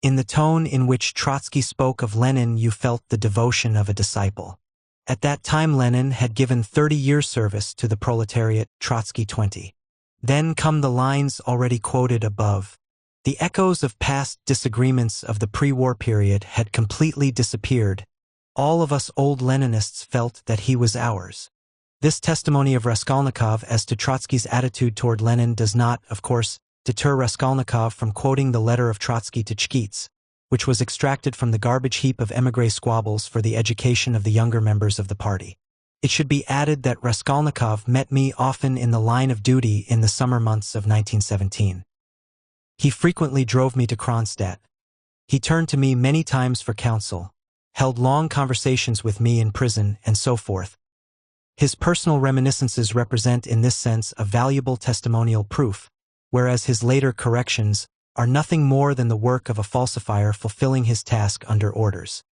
In the tone in which Trotsky spoke of Lenin you felt the devotion of a disciple. At that time Lenin had given 30 years' service to the proletariat, Trotsky 20. Then come the lines already quoted above. The echoes of past disagreements of the pre-war period had completely disappeared. All of us old Leninists felt that he was ours. This testimony of Raskolnikov as to Trotsky's attitude toward Lenin does not, of course, deter Raskolnikov from quoting the letter of Trotsky to Chkits, which was extracted from the garbage heap of émigré squabbles for the education of the younger members of the party. It should be added that Raskolnikov met me often in the line of duty in the summer months of 1917. He frequently drove me to Kronstadt. He turned to me many times for counsel, held long conversations with me in prison, and so forth. His personal reminiscences represent in this sense a valuable testimonial proof, whereas his later corrections are nothing more than the work of a falsifier fulfilling his task under orders.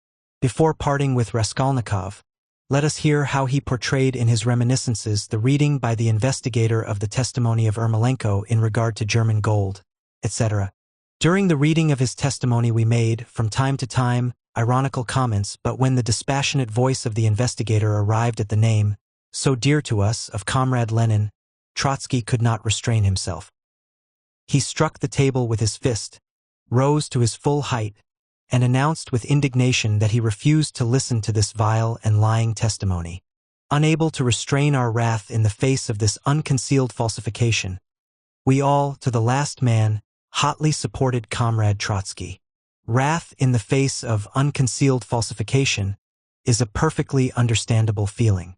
Before parting with Raskolnikov, let us hear how he portrayed in his reminiscences the reading by the investigator of the testimony of Ermolenko in regard to German gold, etc. During the reading of his testimony we made, from time to time, ironical comments, but when the dispassionate voice of the investigator arrived at the name, so dear to us, of Comrade Lenin, Trotsky could not restrain himself. He struck the table with his fist, rose to his full height, and announced with indignation that he refused to listen to this vile and lying testimony. Unable to restrain our wrath in the face of this unconcealed falsification, we all, to the last man, hotly supported Comrade Trotsky. Wrath in the face of unconcealed falsification is a perfectly understandable feeling.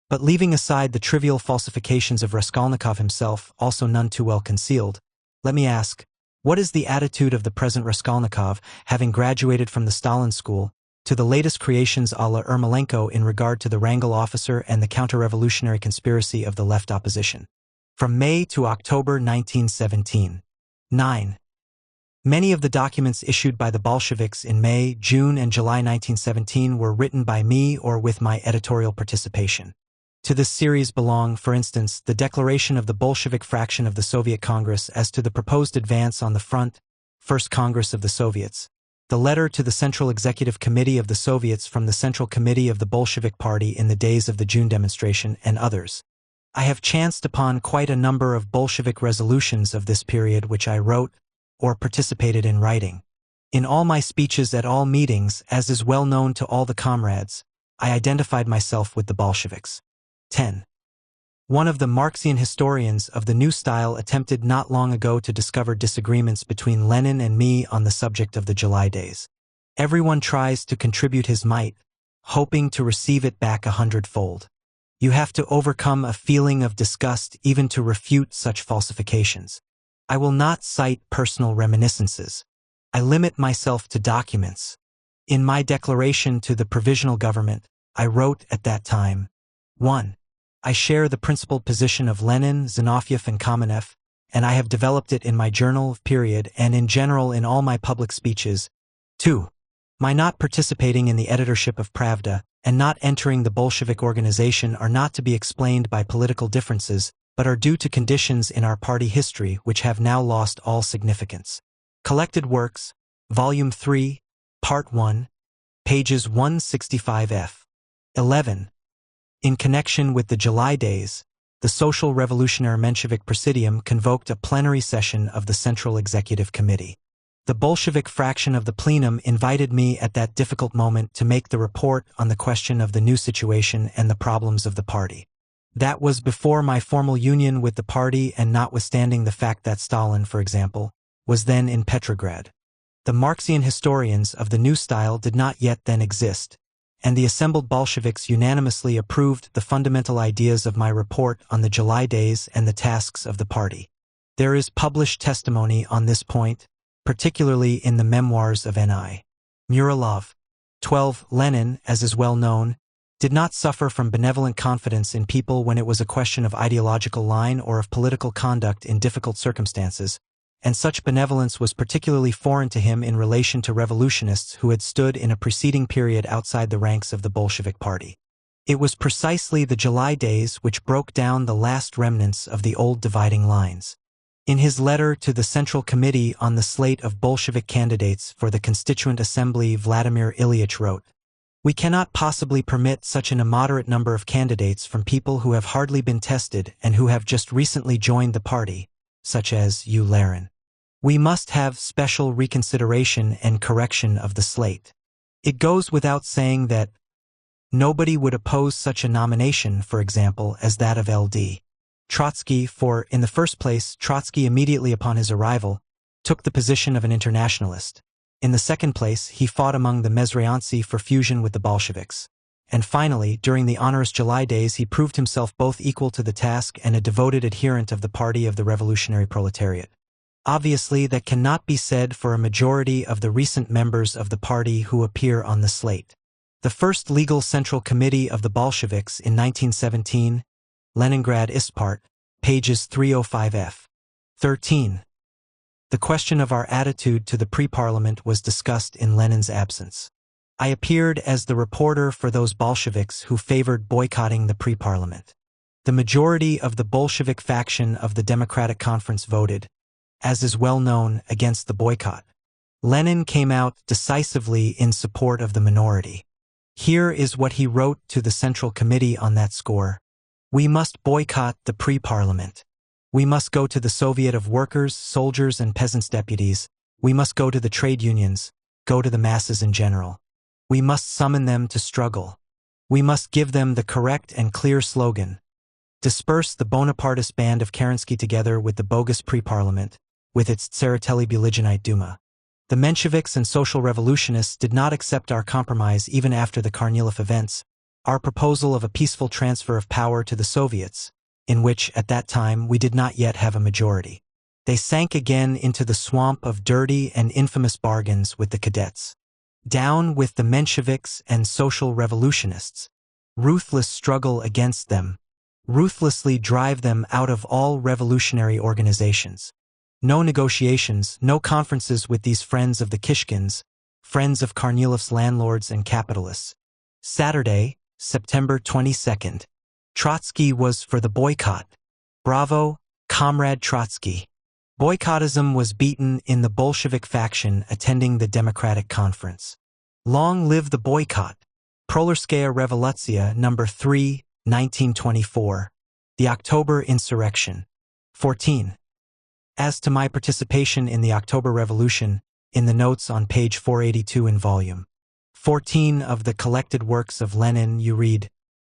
But leaving aside the trivial falsifications of Raskolnikov himself, also none too well concealed, let me ask, what is the attitude of the present Raskolnikov, having graduated from the Stalin school, to the latest creations a la Ermolenko in regard to the Wrangel officer and the counter-revolutionary conspiracy of the left opposition? From May to October 1917. 9. Many of the documents issued by the Bolsheviks in May, June, and July 1917 were written by me or with my editorial participation. To this series belong, for instance, the declaration of the Bolshevik fraction of the Soviet Congress as to the proposed advance on the front, First Congress of the Soviets, the letter to the Central Executive Committee of the Soviets from the Central Committee of the Bolshevik Party in the days of the June demonstration, and others. I have chanced upon quite a number of Bolshevik resolutions of this period which I wrote or participated in writing. In all my speeches at all meetings, as is well known to all the comrades, I identified myself with the Bolsheviks. 10. One of the Marxian historians of the New Style attempted not long ago to discover disagreements between Lenin and me on the subject of the July days. Everyone tries to contribute his might, hoping to receive it back 100-fold. You have to overcome a feeling of disgust even to refute such falsifications. I will not cite personal reminiscences. I limit myself to documents. In my declaration to the Provisional Government, I wrote at that time, 1. I share the principled position of Lenin, Zinoviev, and Kamenev, and I have developed it in my journal, period, and in general in all my public speeches. 2. My not participating in the editorship of Pravda and not entering the Bolshevik organization are not to be explained by political differences, but are due to conditions in our party history which have now lost all significance. Collected Works, Volume 3, Part 1, pages 165f. 11. In connection with the July days, the Social Revolutionary Menshevik Presidium convoked a plenary session of the Central Executive Committee. The Bolshevik fraction of the plenum invited me at that difficult moment to make the report on the question of the new situation and the problems of the party. That was before my formal union with the party and notwithstanding the fact that Stalin, for example, was then in Petrograd. The Marxian historians of the New Style did not yet then exist, and the assembled Bolsheviks unanimously approved the fundamental ideas of my report on the July days and the tasks of the party. There is published testimony on this point, particularly in the memoirs of N.I. Muralov. 12. Lenin, as is well known, did not suffer from benevolent confidence in people when it was a question of ideological line or of political conduct in difficult circumstances, and such benevolence was particularly foreign to him in relation to revolutionists who had stood in a preceding period outside the ranks of the Bolshevik Party. It was precisely the July days which broke down the last remnants of the old dividing lines. In his letter to the Central Committee on the slate of Bolshevik candidates for the Constituent Assembly, Vladimir Ilyich wrote, "We cannot possibly permit such an immoderate number of candidates from people who have hardly been tested and who have just recently joined the party, such as U. Larin. We must have special reconsideration and correction of the slate. It goes without saying that nobody would oppose such a nomination, for example, as that of L.D. Trotsky, for, in the first place, Trotsky immediately upon his arrival took the position of an internationalist. In the second place, he fought among the Mezryansky for fusion with the Bolsheviks. And finally, during the onerous July days, he proved himself both equal to the task and a devoted adherent of the party of the revolutionary proletariat. Obviously, that cannot be said for a majority of the recent members of the party who appear on the slate. The first legal central committee of the Bolsheviks in 1917, Leningrad Ispart, pages 305f. 13. The question of our attitude to the pre-parliament was discussed in Lenin's absence. I appeared as the reporter for those Bolsheviks who favored boycotting the pre-parliament. The majority of the Bolshevik faction of the Democratic Conference voted, as is well known, against the boycott. Lenin came out decisively in support of the minority. Here is what he wrote to the Central Committee on that score. We must boycott the pre-parliament. We must go to the Soviet of Workers, Soldiers, and Peasants' Deputies. We must go to the trade unions, go to the masses in general. We must summon them to struggle. We must give them the correct and clear slogan. Disperse the Bonapartist band of Kerensky together with the bogus pre-parliament, with its Tsereteli-Biligionite Duma. The Mensheviks and social revolutionists did not accept our compromise even after the Kornilov events, our proposal of a peaceful transfer of power to the Soviets, in which, at that time, we did not yet have a majority. They sank again into the swamp of dirty and infamous bargains with the cadets. Down with the Mensheviks and social revolutionists. Ruthless struggle against them. Ruthlessly drive them out of all revolutionary organizations. No negotiations, no conferences with these friends of the Kishkins, friends of Kornilov's landlords and capitalists. Saturday, September 22nd. Trotsky was for the boycott. Bravo, Comrade Trotsky. Boycottism was beaten in the Bolshevik faction attending the Democratic Conference. Long live the boycott. Prolerskaya Revolutsiya, No. 3, 1924. The October Insurrection. 14. As to my participation in the October Revolution, in the notes on page 482 in volume 14 of the Collected Works of Lenin, you read,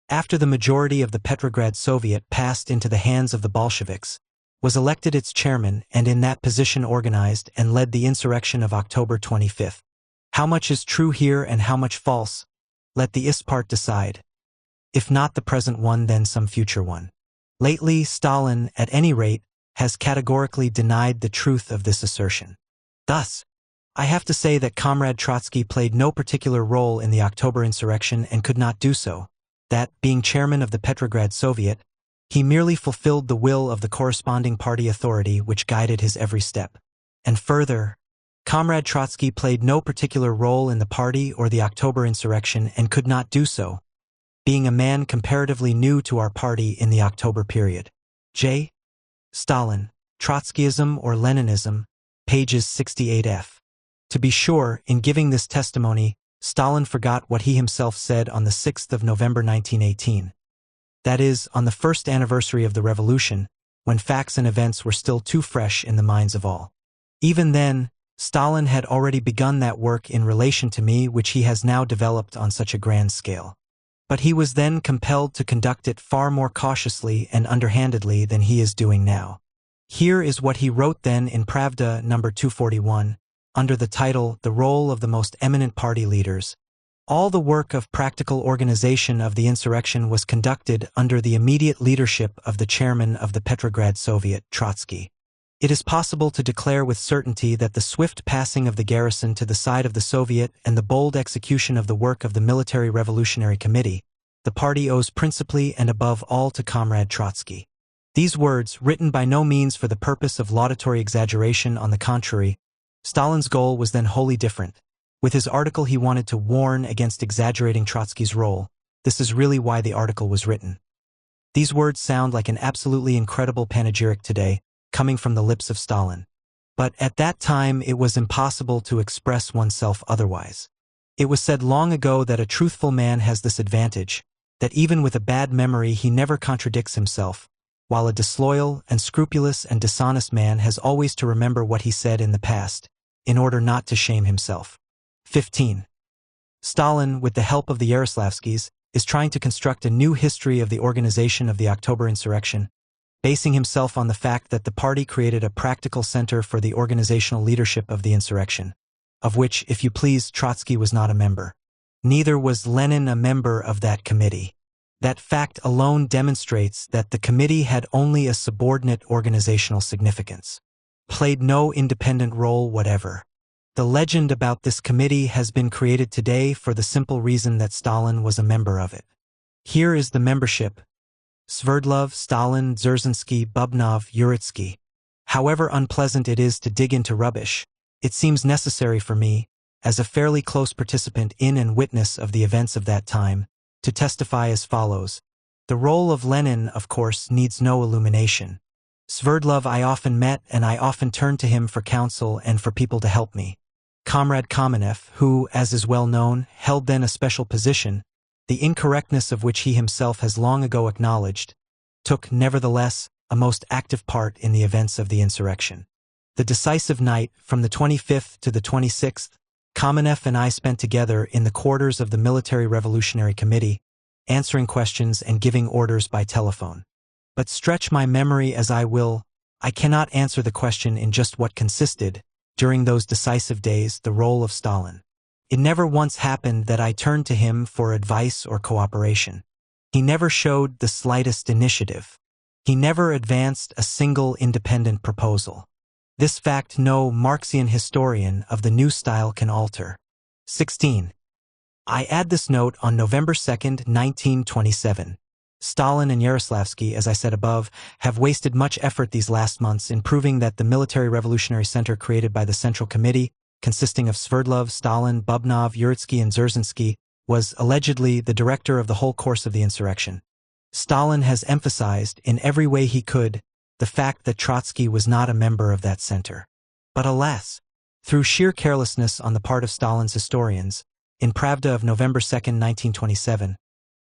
after the majority of the Petrograd Soviet passed into the hands of the Bolsheviks, was elected its chairman and in that position organized and led the insurrection of October 25. How much is true here and how much false? Let the is part decide. If not the present one, then some future one. Lately, Stalin, at any rate, has categorically denied the truth of this assertion. Thus, I have to say that Comrade Trotsky played no particular role in the October insurrection and could not do so, that, being chairman of the Petrograd Soviet, he merely fulfilled the will of the corresponding party authority which guided his every step. And further, Comrade Trotsky played no particular role in the party or the October insurrection and could not do so, being a man comparatively new to our party in the October period. J. Stalin, Trotskyism or Leninism, pages 68f. To be sure, in giving this testimony, Stalin forgot what he himself said on the 6th of November 1918. That is, on the first anniversary of the revolution, when facts and events were still too fresh in the minds of all. Even then, Stalin had already begun that work in relation to me which he has now developed on such a grand scale. But he was then compelled to conduct it far more cautiously and underhandedly than he is doing now. Here is what he wrote then in Pravda No. 241, under the title The Role of the Most Eminent Party Leaders. All the work of practical organization of the insurrection was conducted under the immediate leadership of the chairman of the Petrograd Soviet, Trotsky. It is possible to declare with certainty that the swift passing of the garrison to the side of the Soviet and the bold execution of the work of the Military Revolutionary Committee, the party owes principally and above all to Comrade Trotsky. These words, written by no means for the purpose of laudatory exaggeration, on the contrary, Stalin's goal was then wholly different. With his article he wanted to warn against exaggerating Trotsky's role. This is really why the article was written. These words sound like an absolutely incredible panegyric today, coming from the lips of Stalin. But at that time it was impossible to express oneself otherwise. It was said long ago that a truthful man has this advantage, that even with a bad memory he never contradicts himself, while a disloyal, unscrupulous, and dishonest man has always to remember what he said in the past, in order not to shame himself. 15. Stalin, with the help of the Yaroslavskys, is trying to construct a new history of the organization of the October insurrection, basing himself on the fact that the party created a practical center for the organizational leadership of the insurrection, of which, if you please, Trotsky was not a member. Neither was Lenin a member of that committee. That fact alone demonstrates that the committee had only a subordinate organizational significance, played no independent role whatever. The legend about this committee has been created today for the simple reason that Stalin was a member of it. Here is the membership: Sverdlov, Stalin, Dzerzhinsky, Bubnov, Uritsky. However unpleasant it is to dig into rubbish, it seems necessary for me, as a fairly close participant in and witness of the events of that time, to testify as follows. The role of Lenin, of course, needs no illumination. Sverdlov I often met, and I often turned to him for counsel and for people to help me. Comrade Kamenev, who, as is well known, held then a special position, the incorrectness of which he himself has long ago acknowledged, took, nevertheless, a most active part in the events of the insurrection. The decisive night, from the 25th to the 26th, Kamenev and I spent together in the quarters of the Military Revolutionary Committee, answering questions and giving orders by telephone. But stretch my memory as I will, I cannot answer the question in just what consisted, during those decisive days, the role of Stalin. It never once happened that I turned to him for advice or cooperation. He never showed the slightest initiative. He never advanced a single independent proposal. This fact no Marxian historian of the new style can alter. 16. I add this note on November 2, 1927. Stalin and Yaroslavsky, as I said above, have wasted much effort these last months in proving that the Military Revolutionary Center created by the Central Committee, consisting of Sverdlov, Stalin, Bubnov, Uritsky, and Dzerzhinsky, was allegedly the director of the whole course of the insurrection. Stalin has emphasized, in every way he could, the fact that Trotsky was not a member of that center. But alas, through sheer carelessness on the part of Stalin's historians, in Pravda of November 2, 1927,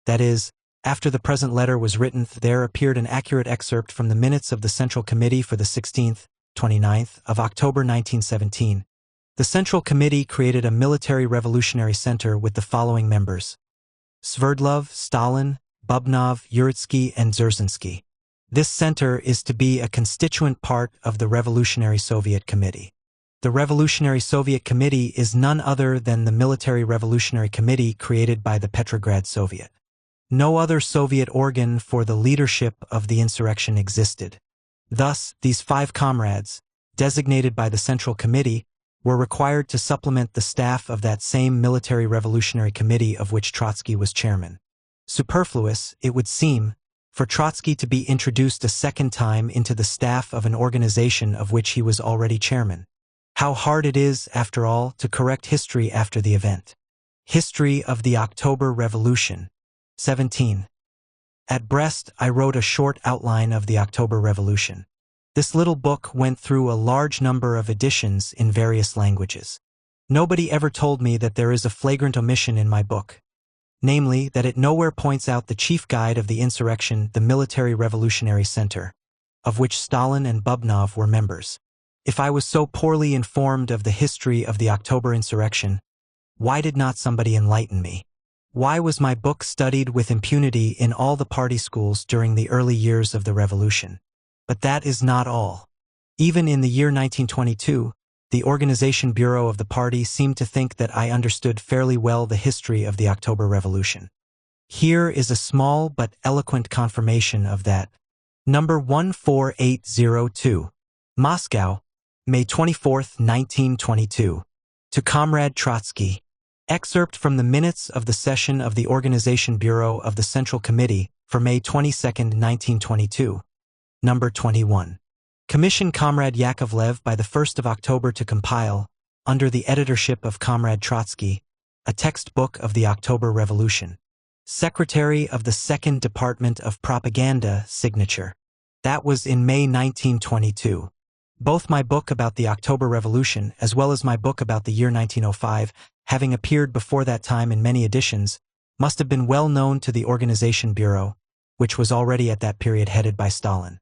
that is, after the present letter was written, there appeared an accurate excerpt from the minutes of the Central Committee for the 16th, 29th of October 1917. The Central Committee created a military revolutionary center with the following members: Sverdlov, Stalin, Bubnov, Uritsky, and Dzerzhinsky. This center is to be a constituent part of the Revolutionary Soviet Committee. The Revolutionary Soviet Committee is none other than the Military Revolutionary Committee created by the Petrograd Soviet. No other Soviet organ for the leadership of the insurrection existed. Thus, these 5 comrades, designated by the Central Committee, were required to supplement the staff of that same Military Revolutionary Committee of which Trotsky was chairman. Superfluous, it would seem, for Trotsky to be introduced a second time into the staff of an organization of which he was already chairman. How hard it is, after all, to correct history after the event. History of the October Revolution. 17. At Brest, I wrote a short outline of the October Revolution. This little book went through a large number of editions in various languages. Nobody ever told me that there is a flagrant omission in my book. Namely, that it nowhere points out the chief guide of the insurrection, the Military Revolutionary Center, of which Stalin and Bubnov were members. If I was so poorly informed of the history of the October insurrection, why did not somebody enlighten me? Why was my book studied with impunity in all the party schools during the early years of the revolution? But that is not all. Even in the year 1922, the Organization Bureau of the party seemed to think that I understood fairly well the history of the October Revolution. Here is a small but eloquent confirmation of that. Number 14802. Moscow, May 24, 1922. To Comrade Trotsky. Excerpt from the minutes of the session of the Organization Bureau of the Central Committee for May 22, 1922. Number 21. Commission Comrade Yakovlev by the 1st of October to compile, under the editorship of Comrade Trotsky, a textbook of the October Revolution. Secretary of the 2nd Department of Propaganda, signature. That was in May 1922. Both my book about the October Revolution as well as my book about the year 1905, having appeared before that time in many editions, must have been well known to the Organization Bureau, which was already at that period headed by Stalin.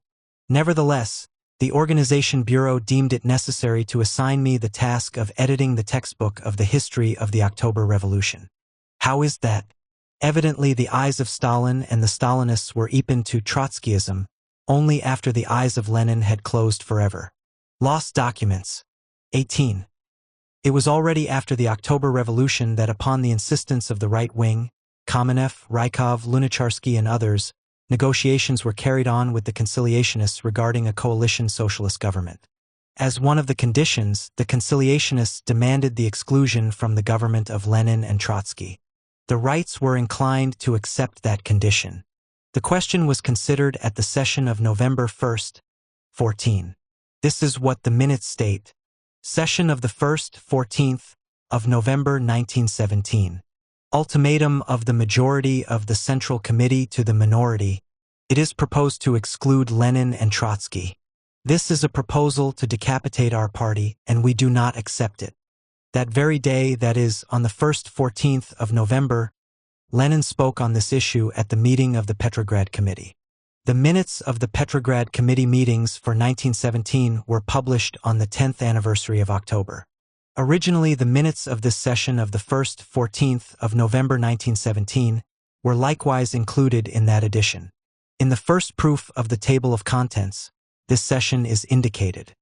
Nevertheless, the Organization Bureau deemed it necessary to assign me the task of editing the textbook of the history of the October Revolution. How is that? Evidently the eyes of Stalin and the Stalinists were opened to Trotskyism only after the eyes of Lenin had closed forever. Lost documents. 18. It was already after the October Revolution that, upon the insistence of the right wing, Kamenev, Rykov, Lunacharsky, and others, negotiations were carried on with the conciliationists regarding a coalition socialist government. As one of the conditions, the conciliationists demanded the exclusion from the government of Lenin and Trotsky. The rights were inclined to accept that condition. The question was considered at the session of November 1st, 14. This is what the minutes state. Session of the 1st, 14th of November 1917. Ultimatum of the majority of the Central Committee to the minority. It is proposed to exclude Lenin and Trotsky. This is a proposal to decapitate our party, and we do not accept it. That very day, that is, on the 1st, 14th of November, Lenin spoke on this issue at the meeting of the Petrograd Committee. The minutes of the Petrograd Committee meetings for 1917 were published on the 10th anniversary of October. Originally, the minutes of this session of the 1st, 14th of November 1917 were likewise included in that edition. In the first proof of the table of contents, this session is indicated.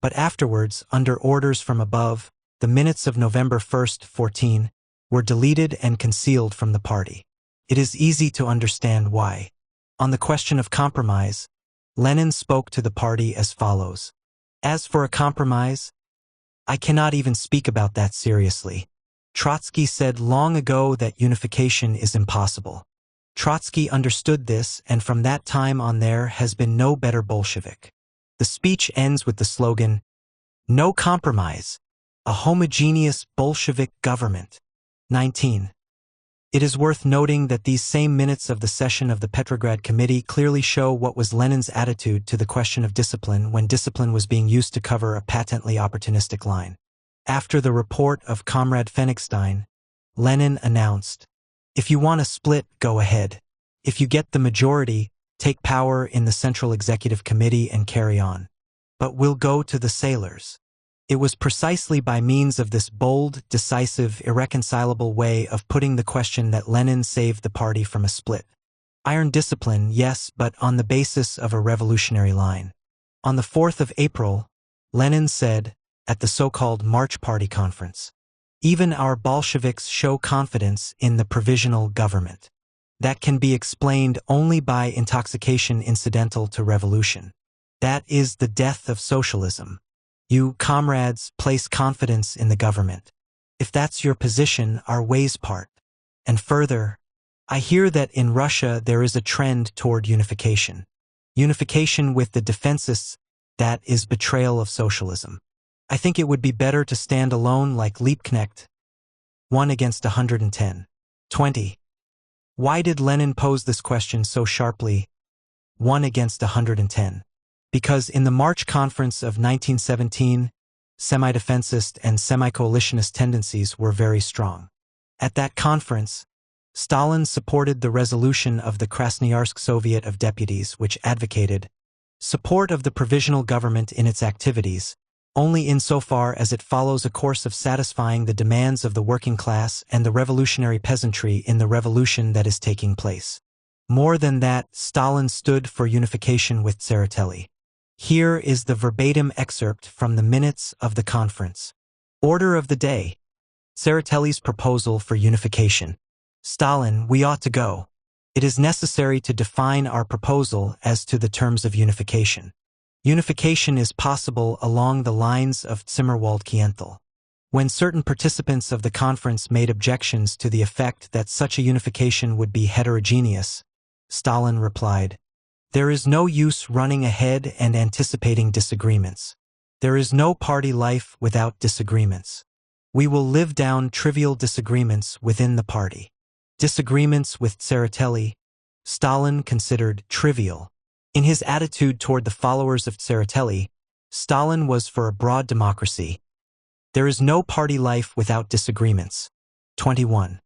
But afterwards, under orders from above, the minutes of November 1st, 14 were deleted and concealed from the party. It is easy to understand why. On the question of compromise, Lenin spoke to the party as follows. As for a compromise, I cannot even speak about that seriously. Trotsky said long ago that unification is impossible. Trotsky understood this, and from that time on there has been no better Bolshevik. The speech ends with the slogan, "No compromise, a homogeneous Bolshevik government." 19. It is worth noting that these same minutes of the session of the Petrograd Committee clearly show what was Lenin's attitude to the question of discipline when discipline was being used to cover a patently opportunistic line. After the report of Comrade Pfennigstein, Lenin announced, "If you want to split, go ahead. If you get the majority, take power in the Central Executive Committee and carry on. But we'll go to the sailors." It was precisely by means of this bold, decisive, irreconcilable way of putting the question that Lenin saved the party from a split. Iron discipline, yes, but on the basis of a revolutionary line. On the 4th of April, Lenin said, at the so-called March Party Conference, "Even our Bolsheviks show confidence in the provisional government. That can be explained only by intoxication incidental to revolution. That is the death of socialism. You, comrades, place confidence in the government. If that's your position, our ways part. And further, I hear that in Russia there is a trend toward unification. Unification with the defensists, that is betrayal of socialism. I think it would be better to stand alone like Liebknecht, 1 against 110. 20. Why did Lenin pose this question so sharply, 1 against 110? Because in the March Conference of 1917, semi-defensist and semi-coalitionist tendencies were very strong. At that conference, Stalin supported the resolution of the Krasnoyarsk Soviet of Deputies which advocated support of the provisional government in its activities, only insofar as it follows a course of satisfying the demands of the working class and the revolutionary peasantry in the revolution that is taking place. More than that, Stalin stood for unification with Tseretelli. Here is the verbatim excerpt from the minutes of the conference. Order of the day. Tseretelli's proposal for unification. Stalin, we ought to go. It is necessary to define our proposal as to the terms of unification. Unification is possible along the lines of Zimmerwald-Kienthal. When certain participants of the conference made objections to the effect that such a unification would be heterogeneous, Stalin replied, "There is no use running ahead and anticipating disagreements. There is no party life without disagreements. We will live down trivial disagreements within the party." Disagreements with Tseretelli, Stalin considered trivial. In his attitude toward the followers of Tseretelli, Stalin was for a broad democracy. There is no party life without disagreements. 21.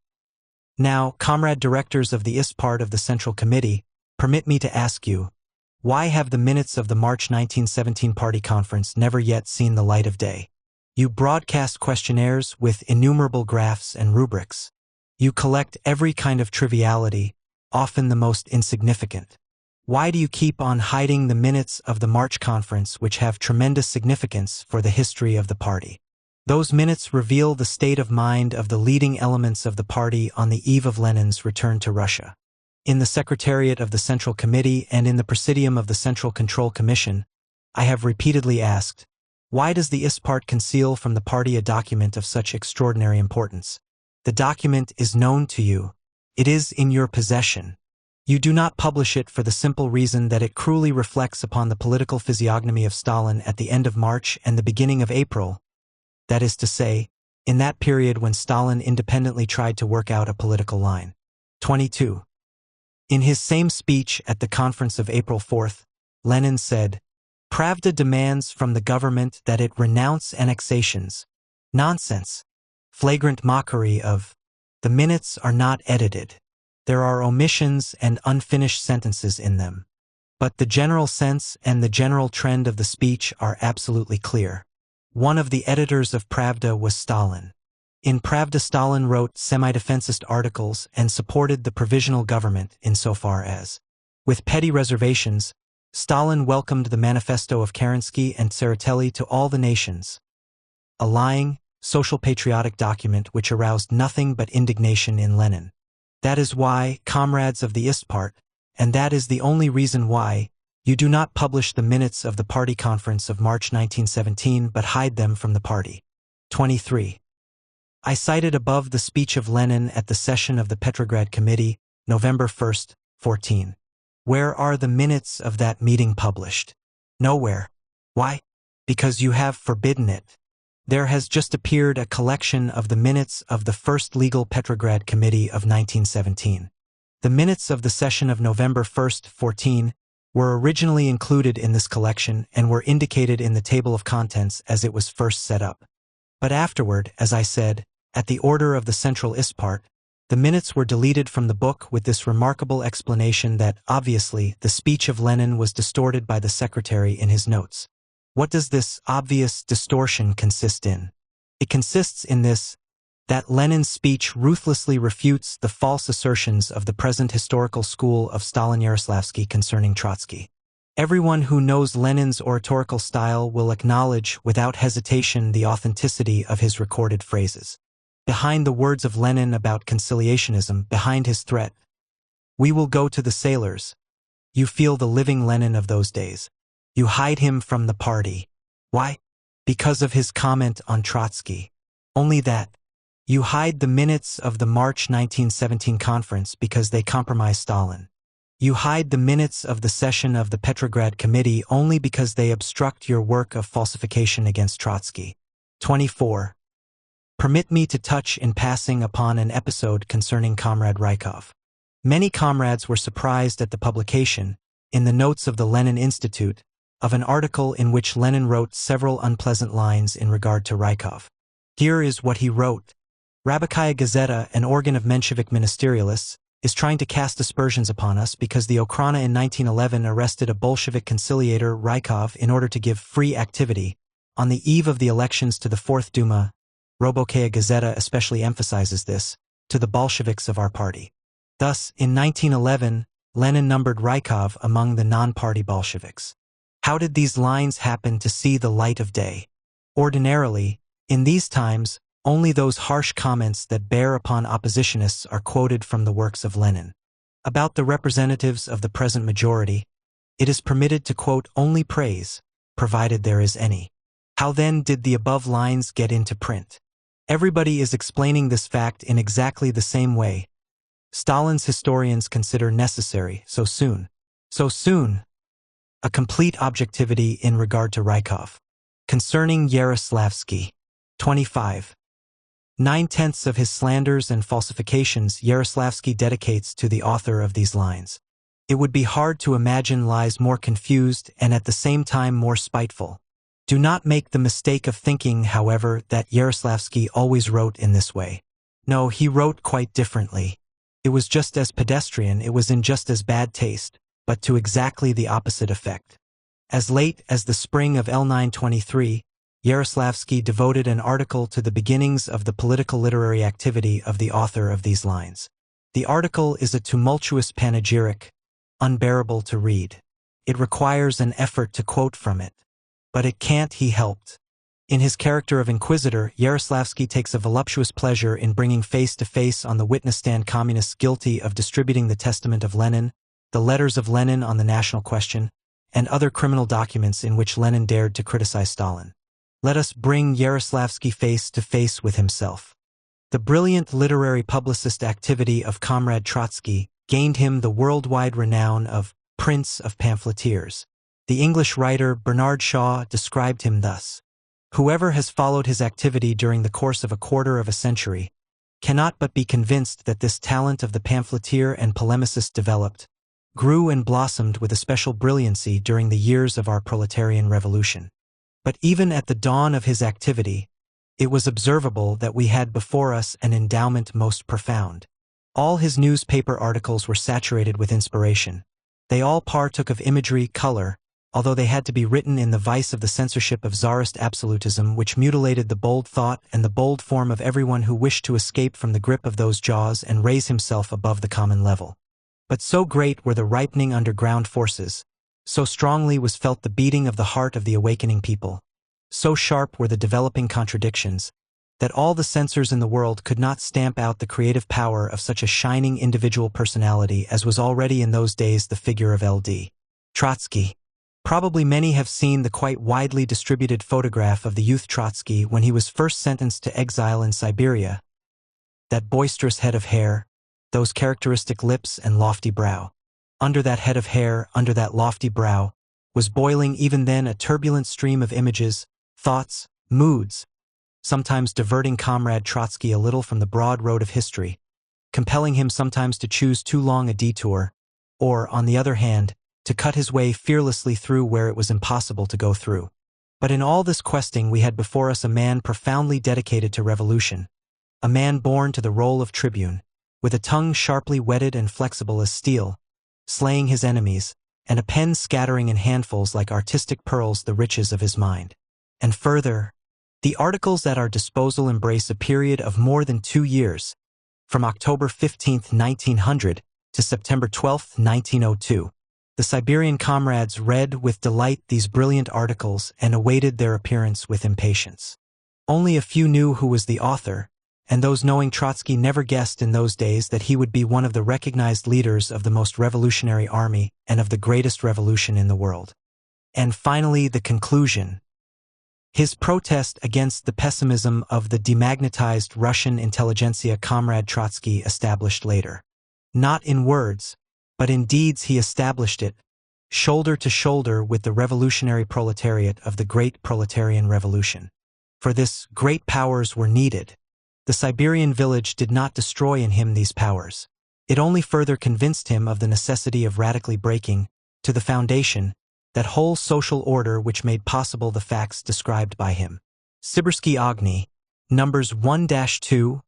Now, comrade directors of the IST part of the Central Committee, permit me to ask you, why have the minutes of the March 1917 Party Conference never yet seen the light of day? You broadcast questionnaires with innumerable graphs and rubrics. You collect every kind of triviality, often the most insignificant. Why do you keep on hiding the minutes of the March Conference which have tremendous significance for the history of the party? Those minutes reveal the state of mind of the leading elements of the party on the eve of Lenin's return to Russia. In the Secretariat of the Central Committee and in the Presidium of the Central Control Commission, I have repeatedly asked, why does the ISPART conceal from the party a document of such extraordinary importance? The document is known to you. It is in your possession. You do not publish it for the simple reason that it cruelly reflects upon the political physiognomy of Stalin at the end of March and the beginning of April, that is to say, in that period when Stalin independently tried to work out a political line. 22. In his same speech at the conference of April 4th, Lenin said, "Pravda demands from the government that it renounce annexations." Nonsense. Flagrant mockery of, the minutes are not edited. There are omissions and unfinished sentences in them. But the general sense and the general trend of the speech are absolutely clear. One of the editors of Pravda was Stalin. In Pravda, Stalin wrote semi-defensist articles and supported the provisional government insofar as, with petty reservations, Stalin welcomed the manifesto of Kerensky and Tseretelli to all the nations. A lying, social patriotic document which aroused nothing but indignation in Lenin. That is why, comrades of the ISPART, and that is the only reason why, you do not publish the minutes of the party conference of March 1917 but hide them from the party. 23. I cited above the speech of Lenin at the session of the Petrograd Committee, November 1st, 14. Where are the minutes of that meeting published? Nowhere. Why? Because you have forbidden it. There has just appeared a collection of the minutes of the First Legal Petrograd Committee of 1917. The minutes of the session of November 1st, 14, were originally included in this collection and were indicated in the table of contents as it was first set up. But afterward, as I said, at the order of the Central ISPART, the minutes were deleted from the book with this remarkable explanation that, obviously, the speech of Lenin was distorted by the secretary in his notes. What does this obvious distortion consist in? It consists in this: that Lenin's speech ruthlessly refutes the false assertions of the present historical school of Stalin-Yaroslavsky concerning Trotsky. Everyone who knows Lenin's oratorical style will acknowledge without hesitation the authenticity of his recorded phrases. Behind the words of Lenin about conciliationism, behind his threat, "We will go to the sailors," you feel the living Lenin of those days. You hide him from the party. Why? Because of his comment on Trotsky. Only that. You hide the minutes of the March 1917 conference because they compromise Stalin. You hide the minutes of the session of the Petrograd Committee only because they obstruct your work of falsification against Trotsky. 24. Permit me to touch in passing upon an episode concerning Comrade Rykov. Many comrades were surprised at the publication, in the notes of the Lenin Institute, of an article in which Lenin wrote several unpleasant lines in regard to Rykov. Here is what he wrote. Rabakaya Gazeta, an organ of Menshevik ministerialists, is trying to cast aspersions upon us because the Okhrana in 1911 arrested a Bolshevik conciliator, Rykov, in order to give free activity. On the eve of the elections to the Fourth Duma, Rabakaya Gazeta especially emphasizes this, to the Bolsheviks of our party. Thus, in 1911, Lenin numbered Rykov among the non-party Bolsheviks. How did these lines happen to see the light of day? Ordinarily, in these times, only those harsh comments that bear upon oppositionists are quoted from the works of Lenin. About the representatives of the present majority, it is permitted to quote only praise, provided there is any. How then did the above lines get into print? Everybody is explaining this fact in exactly the same way. Stalin's historians consider necessary so soon, a complete objectivity in regard to Rykov. Concerning Yaroslavsky. 25. 9/10 of his slanders and falsifications Yaroslavsky dedicates to the author of these lines. It would be hard to imagine lies more confused and at the same time more spiteful. Do not make the mistake of thinking, however, that Yaroslavsky always wrote in this way. No, he wrote quite differently. It was just as pedestrian, it was in just as bad taste, but to exactly the opposite effect. As late as the spring of L923, Yaroslavsky devoted an article to the beginnings of the political literary activity of the author of these lines. The article is a tumultuous panegyric, unbearable to read. It requires an effort to quote from it. But it can't be helped. In his character of inquisitor, Yaroslavsky takes a voluptuous pleasure in bringing face to face on the witness stand communists guilty of distributing the testament of Lenin, the letters of Lenin on the national question, and other criminal documents in which Lenin dared to criticize Stalin. Let us bring Yaroslavsky face to face with himself. The brilliant literary publicist activity of Comrade Trotsky gained him the worldwide renown of Prince of Pamphleteers. The English writer Bernard Shaw described him thus. Whoever has followed his activity during the course of a quarter of a century cannot but be convinced that this talent of the pamphleteer and polemicist developed, grew and blossomed with especial brilliancy during the years of our proletarian revolution. But even at the dawn of his activity, it was observable that we had before us an endowment most profound. All his newspaper articles were saturated with inspiration. They all partook of imagery, color, although they had to be written in the vice of the censorship of czarist absolutism which mutilated the bold thought and the bold form of everyone who wished to escape from the grip of those jaws and raise himself above the common level. But so great were the ripening underground forces, so strongly was felt the beating of the heart of the awakening people, so sharp were the developing contradictions, that all the censors in the world could not stamp out the creative power of such a shining individual personality as was already in those days the figure of L.D. Trotsky. Probably many have seen the quite widely distributed photograph of the youth Trotsky when he was first sentenced to exile in Siberia. That boisterous head of hair, those characteristic lips and lofty brow. Under that head of hair, under that lofty brow, was boiling even then a turbulent stream of images, thoughts, moods, sometimes diverting Comrade Trotsky a little from the broad road of history, compelling him sometimes to choose too long a detour, or, on the other hand, to cut his way fearlessly through where it was impossible to go through. But in all this questing we had before us a man profoundly dedicated to revolution, a man born to the role of tribune, with a tongue sharply whetted and flexible as steel, slaying his enemies, and a pen scattering in handfuls like artistic pearls the riches of his mind. And further, The articles at our disposal embrace a period of more than 2 years, from October 15, 1900 to September 12, 1902. The Siberian comrades read with delight these brilliant articles and awaited their appearance with impatience. Only a few knew who was the author, and those knowing Trotsky never guessed in those days that he would be one of the recognized leaders of the most revolutionary army and of the greatest revolution in the world. And finally, the conclusion. His protest against the pessimism of the demagnetized Russian intelligentsia Comrade Trotsky established later. Not in words, but in deeds he established it, shoulder to shoulder with the revolutionary proletariat of the great proletarian revolution. For this, great powers were needed. The Siberian village did not destroy in him these powers. It only further convinced him of the necessity of radically breaking, to the foundation, that whole social order which made possible the facts described by him. Sibirsky Agni, numbers 1-2,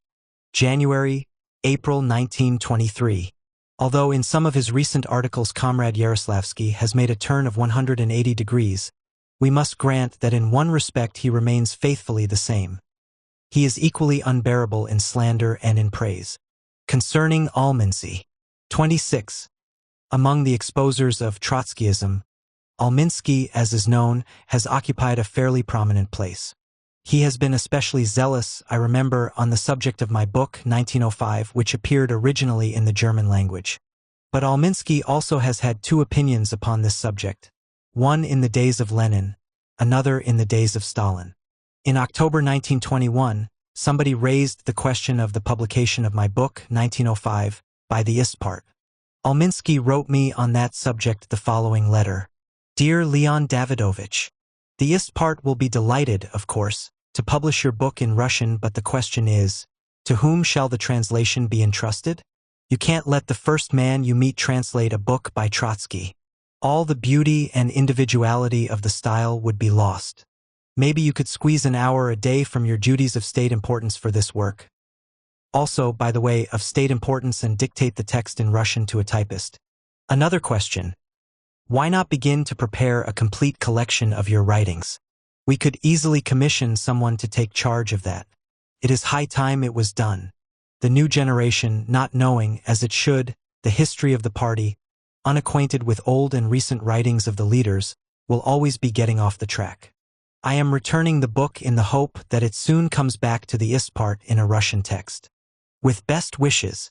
January, April 1923. Although in some of his recent articles Comrade Yaroslavsky has made a turn of 180 degrees, we must grant that in one respect he remains faithfully the same. He is equally unbearable in slander and in praise. Concerning Alminsky. 26. Among the exposers of Trotskyism, Alminsky, as is known, has occupied a fairly prominent place. He has been especially zealous, I remember, on the subject of my book, 1905, which appeared originally in the German language. But Alminsky also has had two opinions upon this subject, one in the days of Lenin, another in the days of Stalin. In October 1921, somebody raised the question of the publication of my book, 1905, by the Istpart. Alminsky wrote me on that subject the following letter. Dear Leon Davidovich, the Istpart will be delighted, of course, to publish your book in Russian, but the question is, to whom shall the translation be entrusted? You can't let the first man you meet translate a book by Trotsky. All the beauty and individuality of the style would be lost. Maybe you could squeeze an hour a day from your duties of state importance for this work. Also, by the way, of state importance, and dictate the text in Russian to a typist. Another question. Why not begin to prepare a complete collection of your writings? We could easily commission someone to take charge of that. It is high time it was done. The new generation, not knowing, as it should, the history of the party, unacquainted with old and recent writings of the leaders, will always be getting off the track. I am returning the book in the hope that it soon comes back to the Istpart in a Russian text. With best wishes,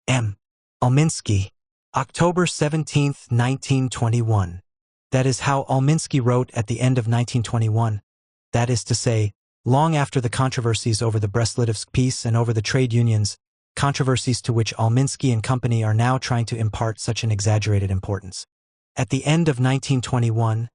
M. Alminsky. October 17, 1921. That is how Alminsky wrote at the end of 1921. That is to say, long after the controversies over the Brest-Litovsk peace and over the trade unions, controversies to which Alminsky and company are now trying to impart such an exaggerated importance. At the end of 1921,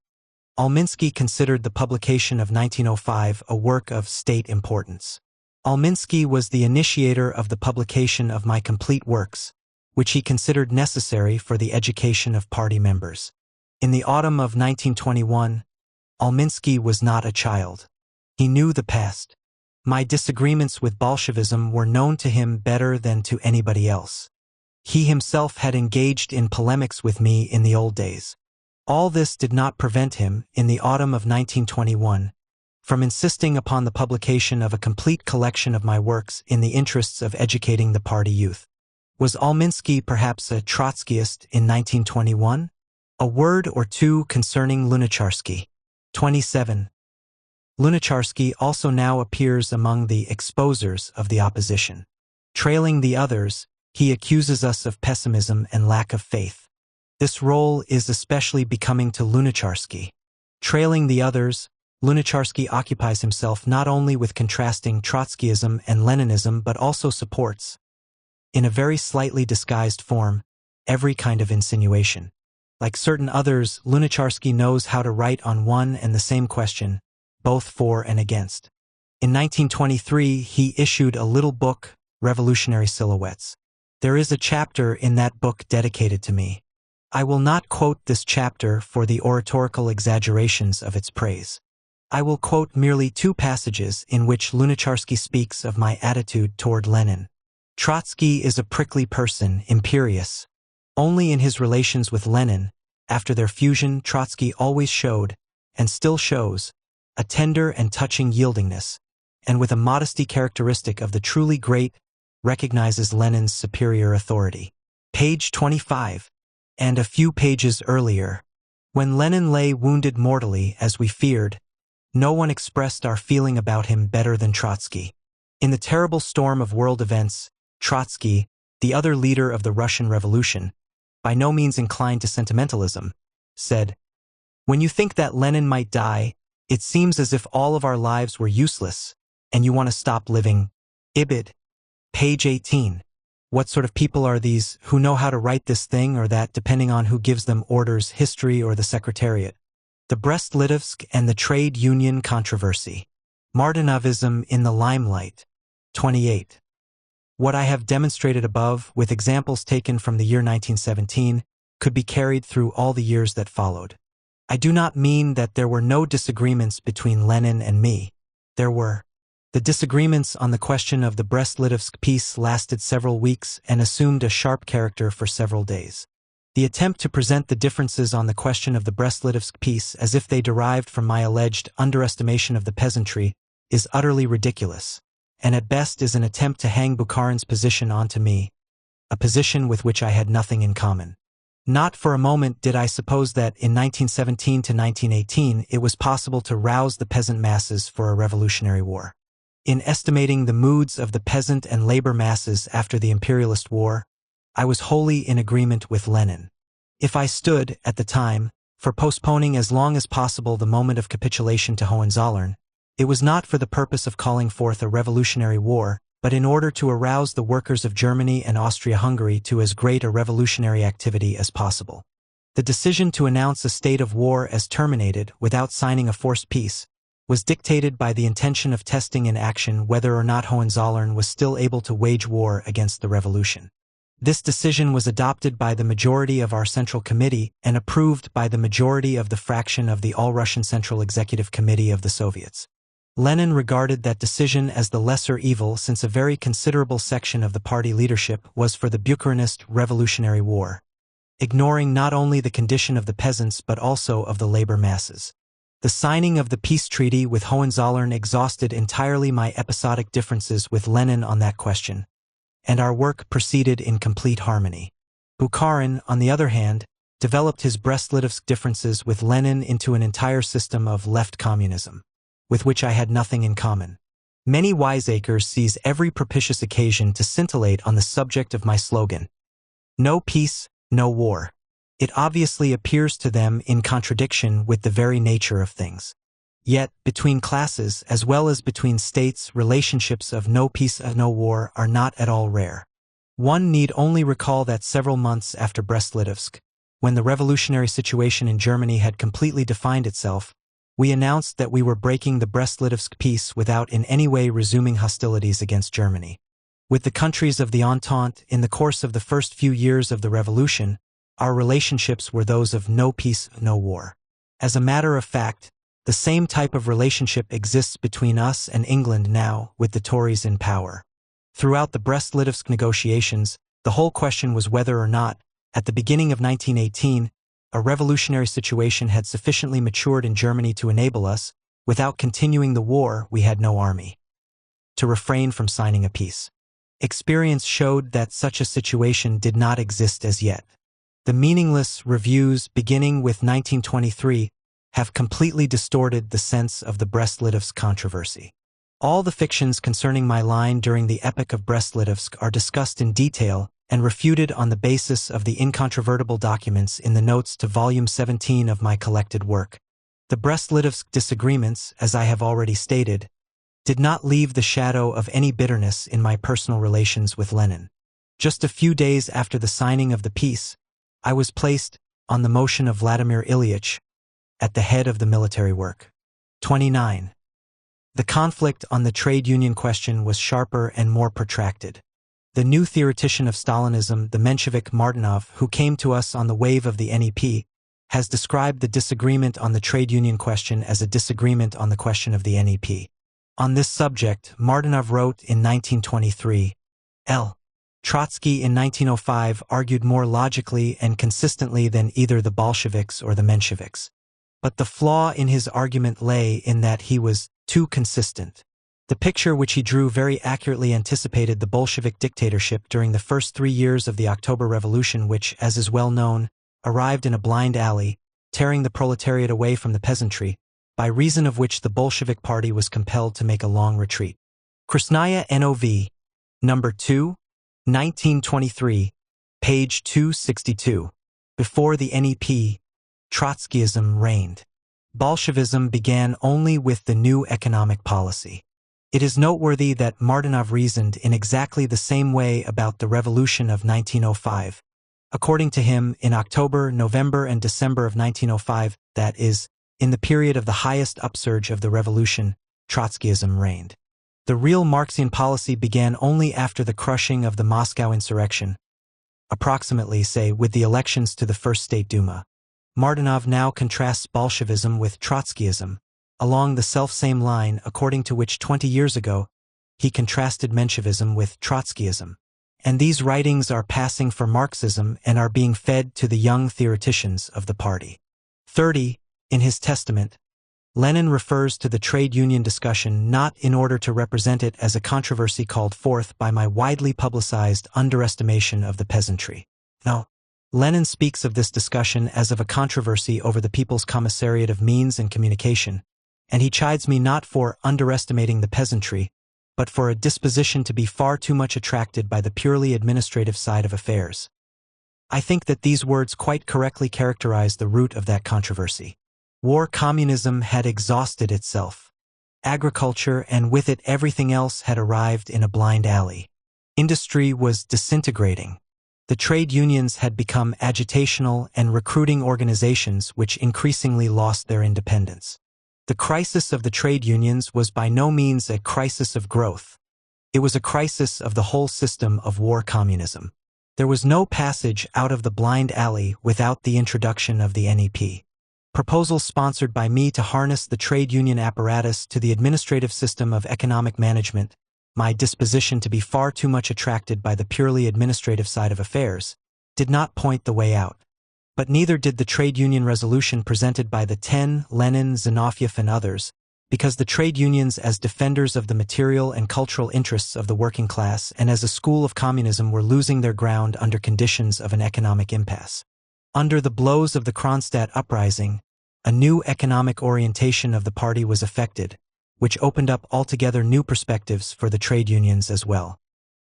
Alminsky considered the publication of 1905 a work of state importance. Alminsky was the initiator of the publication of my complete works, which he considered necessary for the education of party members. In the autumn of 1921, Alminsky was not a child. He knew the past. My disagreements with Bolshevism were known to him better than to anybody else. He himself had engaged in polemics with me in the old days. All this did not prevent him, in the autumn of 1921, from insisting upon the publication of a complete collection of my works in the interests of educating the party youth. Was Alminsky perhaps a Trotskyist in 1921? A word or two concerning Lunacharsky. 27. Lunacharsky also now appears among the exposers of the opposition. Trailing the others, he accuses us of pessimism and lack of faith. This role is especially becoming to Lunacharsky. Trailing the others, Lunacharsky occupies himself not only with contrasting Trotskyism and Leninism but also supports, in a very slightly disguised form, every kind of insinuation. Like certain others, Lunacharsky knows how to write on one and the same question, both for and against. In 1923, he issued a little book, Revolutionary Silhouettes. There is a chapter in that book dedicated to me. I will not quote this chapter for the oratorical exaggerations of its praise. I will quote merely two passages in which Lunacharsky speaks of my attitude toward Lenin. Trotsky is a prickly person, imperious. Only in his relations with Lenin, after their fusion, Trotsky always showed, and still shows, a tender and touching yieldingness, and with a modesty characteristic of the truly great, recognizes Lenin's superior authority. Page 25. And a few pages earlier, when Lenin lay wounded mortally as we feared, no one expressed our feeling about him better than Trotsky. In the terrible storm of world events, Trotsky, the other leader of the Russian Revolution, by no means inclined to sentimentalism, said, "When you think that Lenin might die, it seems as if all of our lives were useless, and you want to stop living." Ibid. Page 18. What sort of people are these who know how to write this thing or that depending on who gives them orders, history or the Secretariat? The Brest-Litovsk and the trade union controversy. Martinovism in the limelight. 28. What I have demonstrated above, with examples taken from the year 1917, could be carried through all the years that followed. I do not mean that there were no disagreements between Lenin and me. There were. The disagreements on the question of the Brest-Litovsk peace lasted several weeks and assumed a sharp character for several days. The attempt to present the differences on the question of the Brest-Litovsk peace as if they derived from my alleged underestimation of the peasantry is utterly ridiculous, and at best is an attempt to hang Bukharin's position onto me, a position with which I had nothing in common. Not for a moment did I suppose that in 1917 to 1918 it was possible to rouse the peasant masses for a revolutionary war. In estimating the moods of the peasant and labor masses after the imperialist war, I was wholly in agreement with Lenin. If I stood, at the time, for postponing as long as possible the moment of capitulation to Hohenzollern, it was not for the purpose of calling forth a revolutionary war, but in order to arouse the workers of Germany and Austria-Hungary to as great a revolutionary activity as possible. The decision to announce a state of war as terminated without signing a forced peace was dictated by the intention of testing in action whether or not Hohenzollern was still able to wage war against the revolution. This decision was adopted by the majority of our Central Committee and approved by the majority of the fraction of the All-Russian Central Executive Committee of the Soviets. Lenin regarded that decision as the lesser evil since a very considerable section of the party leadership was for the Bukharinist Revolutionary War, ignoring not only the condition of the peasants but also of the labor masses. The signing of the peace treaty with Hohenzollern exhausted entirely my episodic differences with Lenin on that question, and our work proceeded in complete harmony. Bukharin, on the other hand, developed his Brest-Litovsk differences with Lenin into an entire system of left communism, with which I had nothing in common. Many wiseacres seize every propitious occasion to scintillate on the subject of my slogan, "No peace, no war." It obviously appears to them in contradiction with the very nature of things. Yet, between classes as well as between states, relationships of no peace, no war are not at all rare. One need only recall that several months after Brest-Litovsk, when the revolutionary situation in Germany had completely defined itself, we announced that we were breaking the Brest-Litovsk peace without in any way resuming hostilities against Germany. With the countries of the Entente, in the course of the first few years of the revolution, our relationships were those of no peace, no war. As a matter of fact, the same type of relationship exists between us and England now, with the Tories in power. Throughout the Brest-Litovsk negotiations, the whole question was whether or not, at the beginning of 1918, a revolutionary situation had sufficiently matured in Germany to enable us, without continuing the war, we had no army, to refrain from signing a peace. Experience showed that such a situation did not exist as yet. The meaningless reviews beginning with 1923 have completely distorted the sense of the Brest-Litovsk controversy. All the fictions concerning my line during the epoch of Brest-Litovsk are discussed in detail and refuted on the basis of the incontrovertible documents in the notes to Volume 17 of my collected work. The Brest-Litovsk disagreements, as I have already stated, did not leave the shadow of any bitterness in my personal relations with Lenin. Just a few days after the signing of the peace, I was placed, on the motion of Vladimir Ilyich, at the head of the military work. 29. The conflict on the trade union question was sharper and more protracted. The new theoretician of Stalinism, the Menshevik Martinov, who came to us on the wave of the NEP, has described the disagreement on the trade union question as a disagreement on the question of the NEP. On this subject, Martinov wrote in 1923, L. Trotsky in 1905 argued more logically and consistently than either the Bolsheviks or the Mensheviks. But the flaw in his argument lay in that he was too consistent. The picture which he drew very accurately anticipated the Bolshevik dictatorship during the first 3 years of the October Revolution, which, as is well known, arrived in a blind alley, tearing the proletariat away from the peasantry, by reason of which the Bolshevik party was compelled to make a long retreat. Krasnaya Nov. Number 2, 1923, page 262. Before the NEP, Trotskyism reigned. Bolshevism began only with the new economic policy. It is noteworthy that Martynov reasoned in exactly the same way about the revolution of 1905. According to him, in October, November, and December of 1905, that is, in the period of the highest upsurge of the revolution, Trotskyism reigned. The real Marxian policy began only after the crushing of the Moscow insurrection, approximately, say, with the elections to the First State Duma. Martynov now contrasts Bolshevism with Trotskyism, along the self-same line according to which 20 years ago he contrasted Menshevism with Trotskyism. And these writings are passing for Marxism and are being fed to the young theoreticians of the party. 30. In his testament, Lenin refers to the trade union discussion not in order to represent it as a controversy called forth by my widely publicized underestimation of the peasantry. No. Lenin speaks of this discussion as of a controversy over the People's Commissariat of Means and Communication, and he chides me not for underestimating the peasantry, but for a disposition to be far too much attracted by the purely administrative side of affairs. I think that these words quite correctly characterize the root of that controversy. War communism had exhausted itself. Agriculture, and with it everything else, had arrived in a blind alley. Industry was disintegrating. The trade unions had become agitational and recruiting organizations which increasingly lost their independence. The crisis of the trade unions was by no means a crisis of growth. It was a crisis of the whole system of war communism. There was no passage out of the blind alley without the introduction of the NEP. Proposals sponsored by me to harness the trade union apparatus to the administrative system of economic management, my disposition to be far too much attracted by the purely administrative side of affairs, did not point the way out. But neither did the trade union resolution presented by the 10, Lenin, Zinoviev, and others, because the trade unions as defenders of the material and cultural interests of the working class and as a school of communism were losing their ground under conditions of an economic impasse. Under the blows of the Kronstadt uprising, a new economic orientation of the party was effected, which opened up altogether new perspectives for the trade unions as well.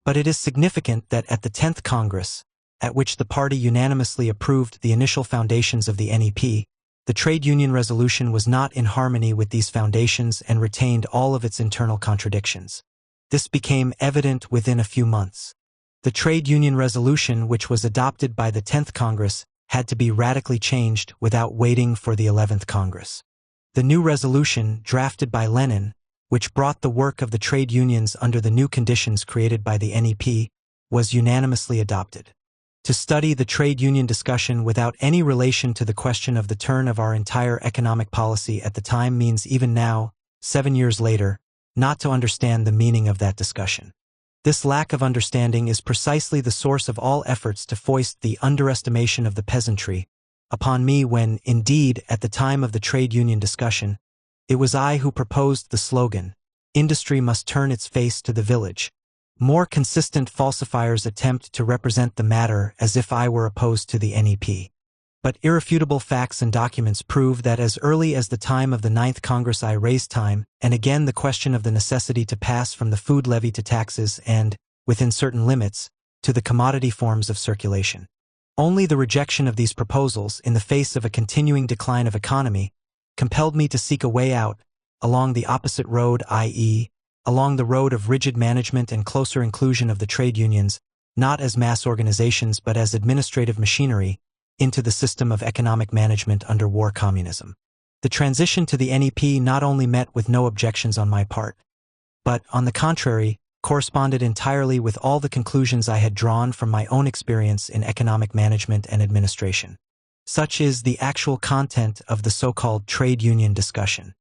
But it is significant that at the 10th Congress, at which the party unanimously approved the initial foundations of the NEP, the trade union resolution was not in harmony with these foundations and retained all of its internal contradictions. This became evident within a few months. The trade union resolution, which was adopted by the 10th Congress, had to be radically changed without waiting for the 11th Congress. The new resolution, drafted by Lenin, which brought the work of the trade unions under the new conditions created by the NEP, was unanimously adopted. To study the trade union discussion without any relation to the question of the turn of our entire economic policy at the time means even now, 7 years later, not to understand the meaning of that discussion. This lack of understanding is precisely the source of all efforts to foist the underestimation of the peasantry upon me when, indeed, at the time of the trade union discussion, it was I who proposed the slogan, "Industry must turn its face to the village." More consistent falsifiers attempt to represent the matter as if I were opposed to the NEP. But irrefutable facts and documents prove that as early as the time of the 9th Congress I raised time and again the question of the necessity to pass from the food levy to taxes and, within certain limits, to the commodity forms of circulation. Only the rejection of these proposals in the face of a continuing decline of economy compelled me to seek a way out, along the opposite road, i.e., along the road of rigid management and closer inclusion of the trade unions, not as mass organizations but as administrative machinery, into the system of economic management under war communism. The transition to the NEP not only met with no objections on my part, but, on the contrary, corresponded entirely with all the conclusions I had drawn from my own experience in economic management and administration. Such is the actual content of the so-called trade union discussion.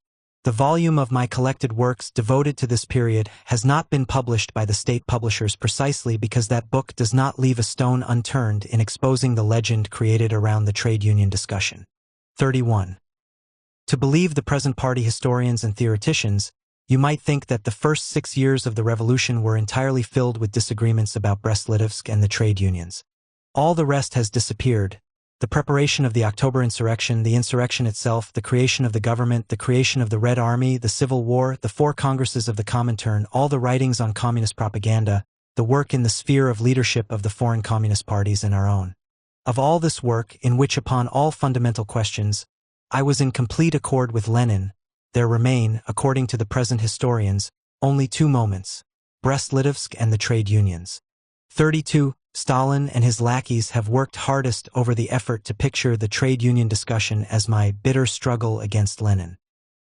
The volume of my collected works devoted to this period has not been published by the state publishers precisely because that book does not leave a stone unturned in exposing the legend created around the trade union discussion. 31. To believe the present party historians and theoreticians, you might think that the first 6 years of the revolution were entirely filled with disagreements about Brest-Litovsk and the trade unions. All the rest has disappeared. The preparation of the October insurrection, the insurrection itself, the creation of the government, the creation of the Red Army, the Civil War, the 4 Congresses of the Comintern, all the writings on communist propaganda, the work in the sphere of leadership of the foreign communist parties and our own. Of all this work, in which upon all fundamental questions, I was in complete accord with Lenin, there remain, according to the present historians, only 2 moments: Brest-Litovsk and the trade unions. 32. Stalin and his lackeys have worked hardest over the effort to picture the trade union discussion as my bitter struggle against Lenin.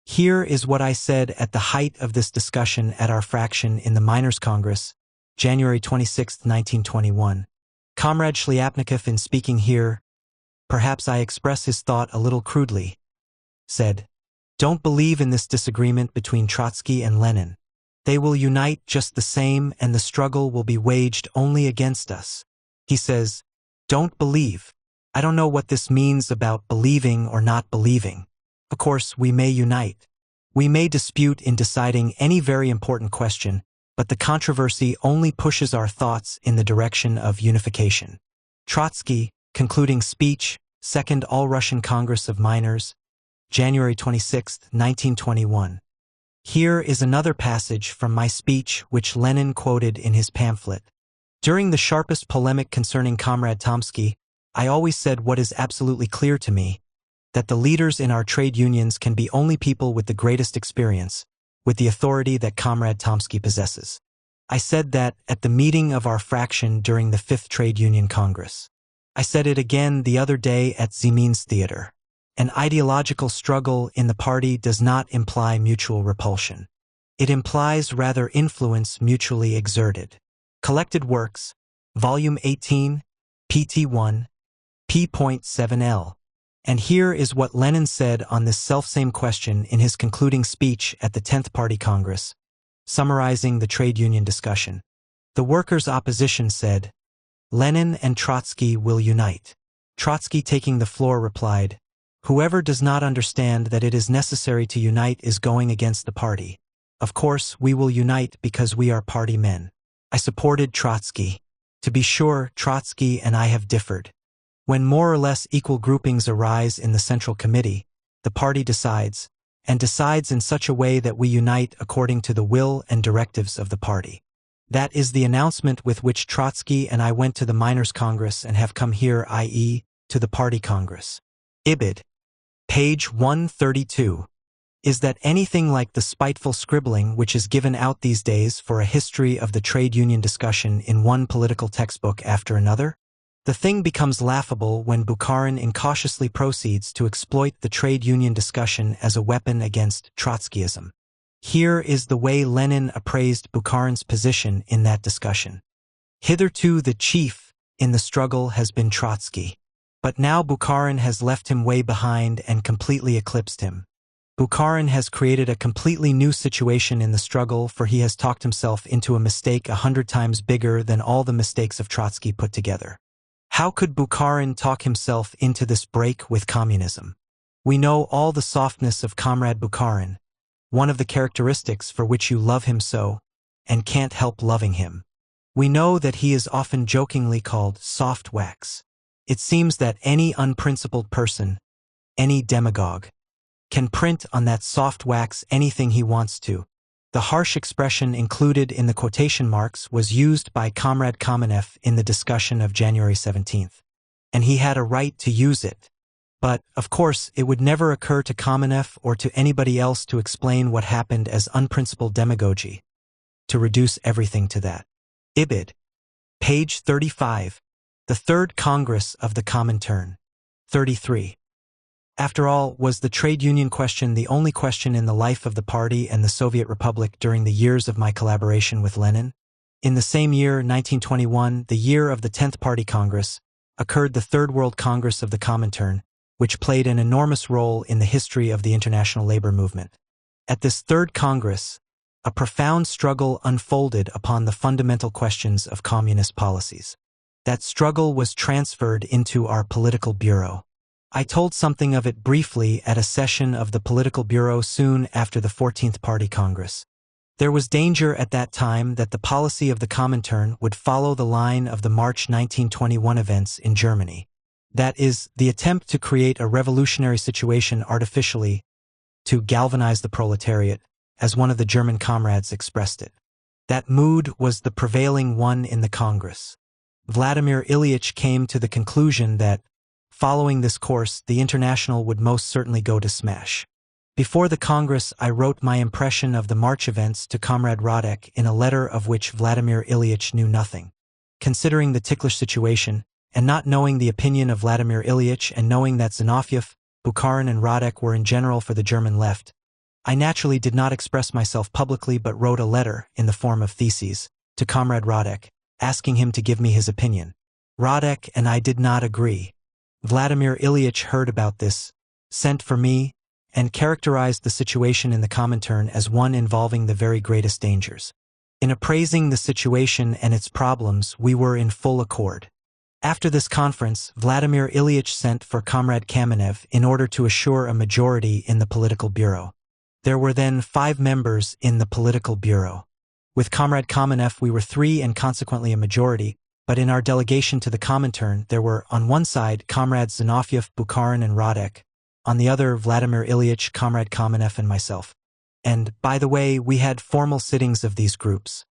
Here is what I said at the height of this discussion at our fraction in the Miners' Congress, January 26, 1921. Comrade Shliapnikov, in speaking here, perhaps I express his thought a little crudely, said, "Don't believe in this disagreement between Trotsky and Lenin. They will unite just the same and the struggle will be waged only against us." He says, "Don't believe." I don't know what this means about believing or not believing. Of course, we may unite. We may dispute in deciding any very important question, but the controversy only pushes our thoughts in the direction of unification. Trotsky, concluding speech, Second All-Russian Congress of Miners, January 26, 1921. Here is another passage from my speech which Lenin quoted in his pamphlet. During the sharpest polemic concerning Comrade Tomsky, I always said what is absolutely clear to me, that the leaders in our trade unions can be only people with the greatest experience, with the authority that Comrade Tomsky possesses. I said that at the meeting of our fraction during the 5th Trade Union Congress. I said it again the other day at Zemin's Theater. An ideological struggle in the party does not imply mutual repulsion. It implies rather influence mutually exerted. Collected Works, Volume 18, pt1, p.7l. And here is what Lenin said on this selfsame question in his concluding speech at the 10th Party Congress, summarizing the trade union discussion. The workers' opposition said, "Lenin and Trotsky will unite." Trotsky, taking the floor, replied, "Whoever does not understand that it is necessary to unite is going against the party. Of course, we will unite because we are party men." I supported Trotsky. To be sure, Trotsky and I have differed. When more or less equal groupings arise in the Central Committee, the party decides, and decides in such a way that we unite according to the will and directives of the party. That is the announcement with which Trotsky and I went to the Miners' Congress and have come here, i.e., to the Party Congress. Ibid. Page 132. Is that anything like the spiteful scribbling which is given out these days for a history of the trade union discussion in one political textbook after another? The thing becomes laughable when Bukharin incautiously proceeds to exploit the trade union discussion as a weapon against Trotskyism. Here is the way Lenin appraised Bukharin's position in that discussion. Hitherto the chief in the struggle has been Trotsky. But now Bukharin has left him way behind and completely eclipsed him. Bukharin has created a completely new situation in the struggle, for he has talked himself into a mistake 100 times bigger than all the mistakes of Trotsky put together. How could Bukharin talk himself into this break with communism? We know all the softness of Comrade Bukharin, one of the characteristics for which you love him so, and can't help loving him. We know that he is often jokingly called soft wax. It seems that any unprincipled person, any demagogue, can print on that soft wax anything he wants to. The harsh expression included in the quotation marks was used by Comrade Kamenev in the discussion of January 17th. And he had a right to use it. But, of course, it would never occur to Kamenev or to anybody else to explain what happened as unprincipled demagogy, to reduce everything to that. Ibid. Page 35. The Third Congress of the Comintern. 33. After all, was the trade union question the only question in the life of the party and the Soviet Republic during the years of my collaboration with Lenin? In the same year, 1921, the year of the 10th Party Congress, occurred the Third World Congress of the Comintern, which played an enormous role in the history of the international labor movement. At this Third Congress, a profound struggle unfolded upon the fundamental questions of communist policies. That struggle was transferred into our political bureau. I told something of it briefly at a session of the Political Bureau soon after the 14th Party Congress. There was danger at that time that the policy of the Comintern would follow the line of the March 1921 events in Germany. That is, the attempt to create a revolutionary situation artificially to galvanize the proletariat, as one of the German comrades expressed it. That mood was the prevailing one in the Congress. Vladimir Ilyich came to the conclusion that, following this course, the International would most certainly go to smash. Before the Congress, I wrote my impression of the March events to Comrade Radek in a letter of which Vladimir Ilyich knew nothing. Considering the ticklish situation, and not knowing the opinion of Vladimir Ilyich and knowing that Zinoviev, Bukharin and Radek were in general for the German left, I naturally did not express myself publicly but wrote a letter, in the form of theses, to Comrade Radek, asking him to give me his opinion. Radek and I did not agree. Vladimir Ilyich heard about this, sent for me, and characterized the situation in the Comintern as one involving the very greatest dangers. In appraising the situation and its problems, we were in full accord. After this conference, Vladimir Ilyich sent for Comrade Kamenev in order to assure a majority in the Political Bureau. There were then 5 members in the Political Bureau. With Comrade Kamenev we were 3 and consequently a majority, but in our delegation to the Comintern there were, on one side, Comrades Zinoviev, Bukharin and Radek, on the other Vladimir Ilyich, Comrade Kamenev and myself. And, by the way, we had formal sittings of these groups.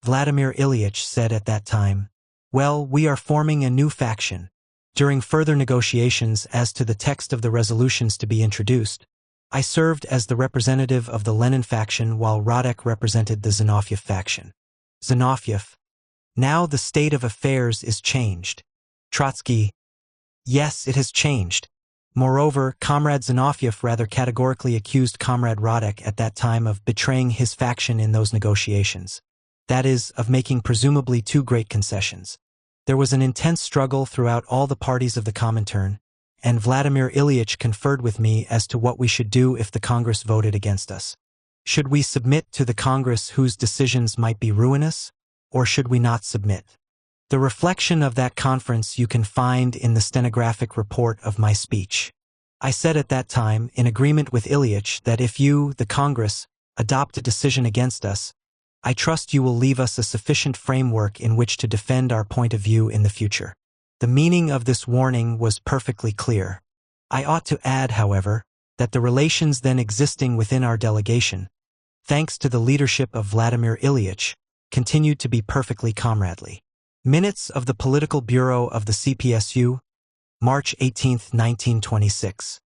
Vladimir Ilyich said at that time, "Well, we are forming a new faction." During further negotiations as to the text of the resolutions to be introduced, I served as the representative of the Lenin faction while Radek represented the Zinoviev faction. Zinoviev: "Now the state of affairs is changed." Trotsky: "Yes, it has changed." Moreover, Comrade Zinoviev rather categorically accused Comrade Radek at that time of betraying his faction in those negotiations. That is, of making presumably too great concessions. There was an intense struggle throughout all the parties of the Comintern, and Vladimir Ilyich conferred with me as to what we should do if the Congress voted against us. Should we submit to the Congress whose decisions might be ruinous, or should we not submit? The reflection of that conference you can find in the stenographic report of my speech. I said at that time, in agreement with Ilyich, that if you, the Congress, adopt a decision against us, I trust you will leave us a sufficient framework in which to defend our point of view in the future. The meaning of this warning was perfectly clear. I ought to add, however, that the relations then existing within our delegation, thanks to the leadership of Vladimir Ilyich, continued to be perfectly comradely. Minutes of the Political Bureau of the CPSU, March 18, 1926.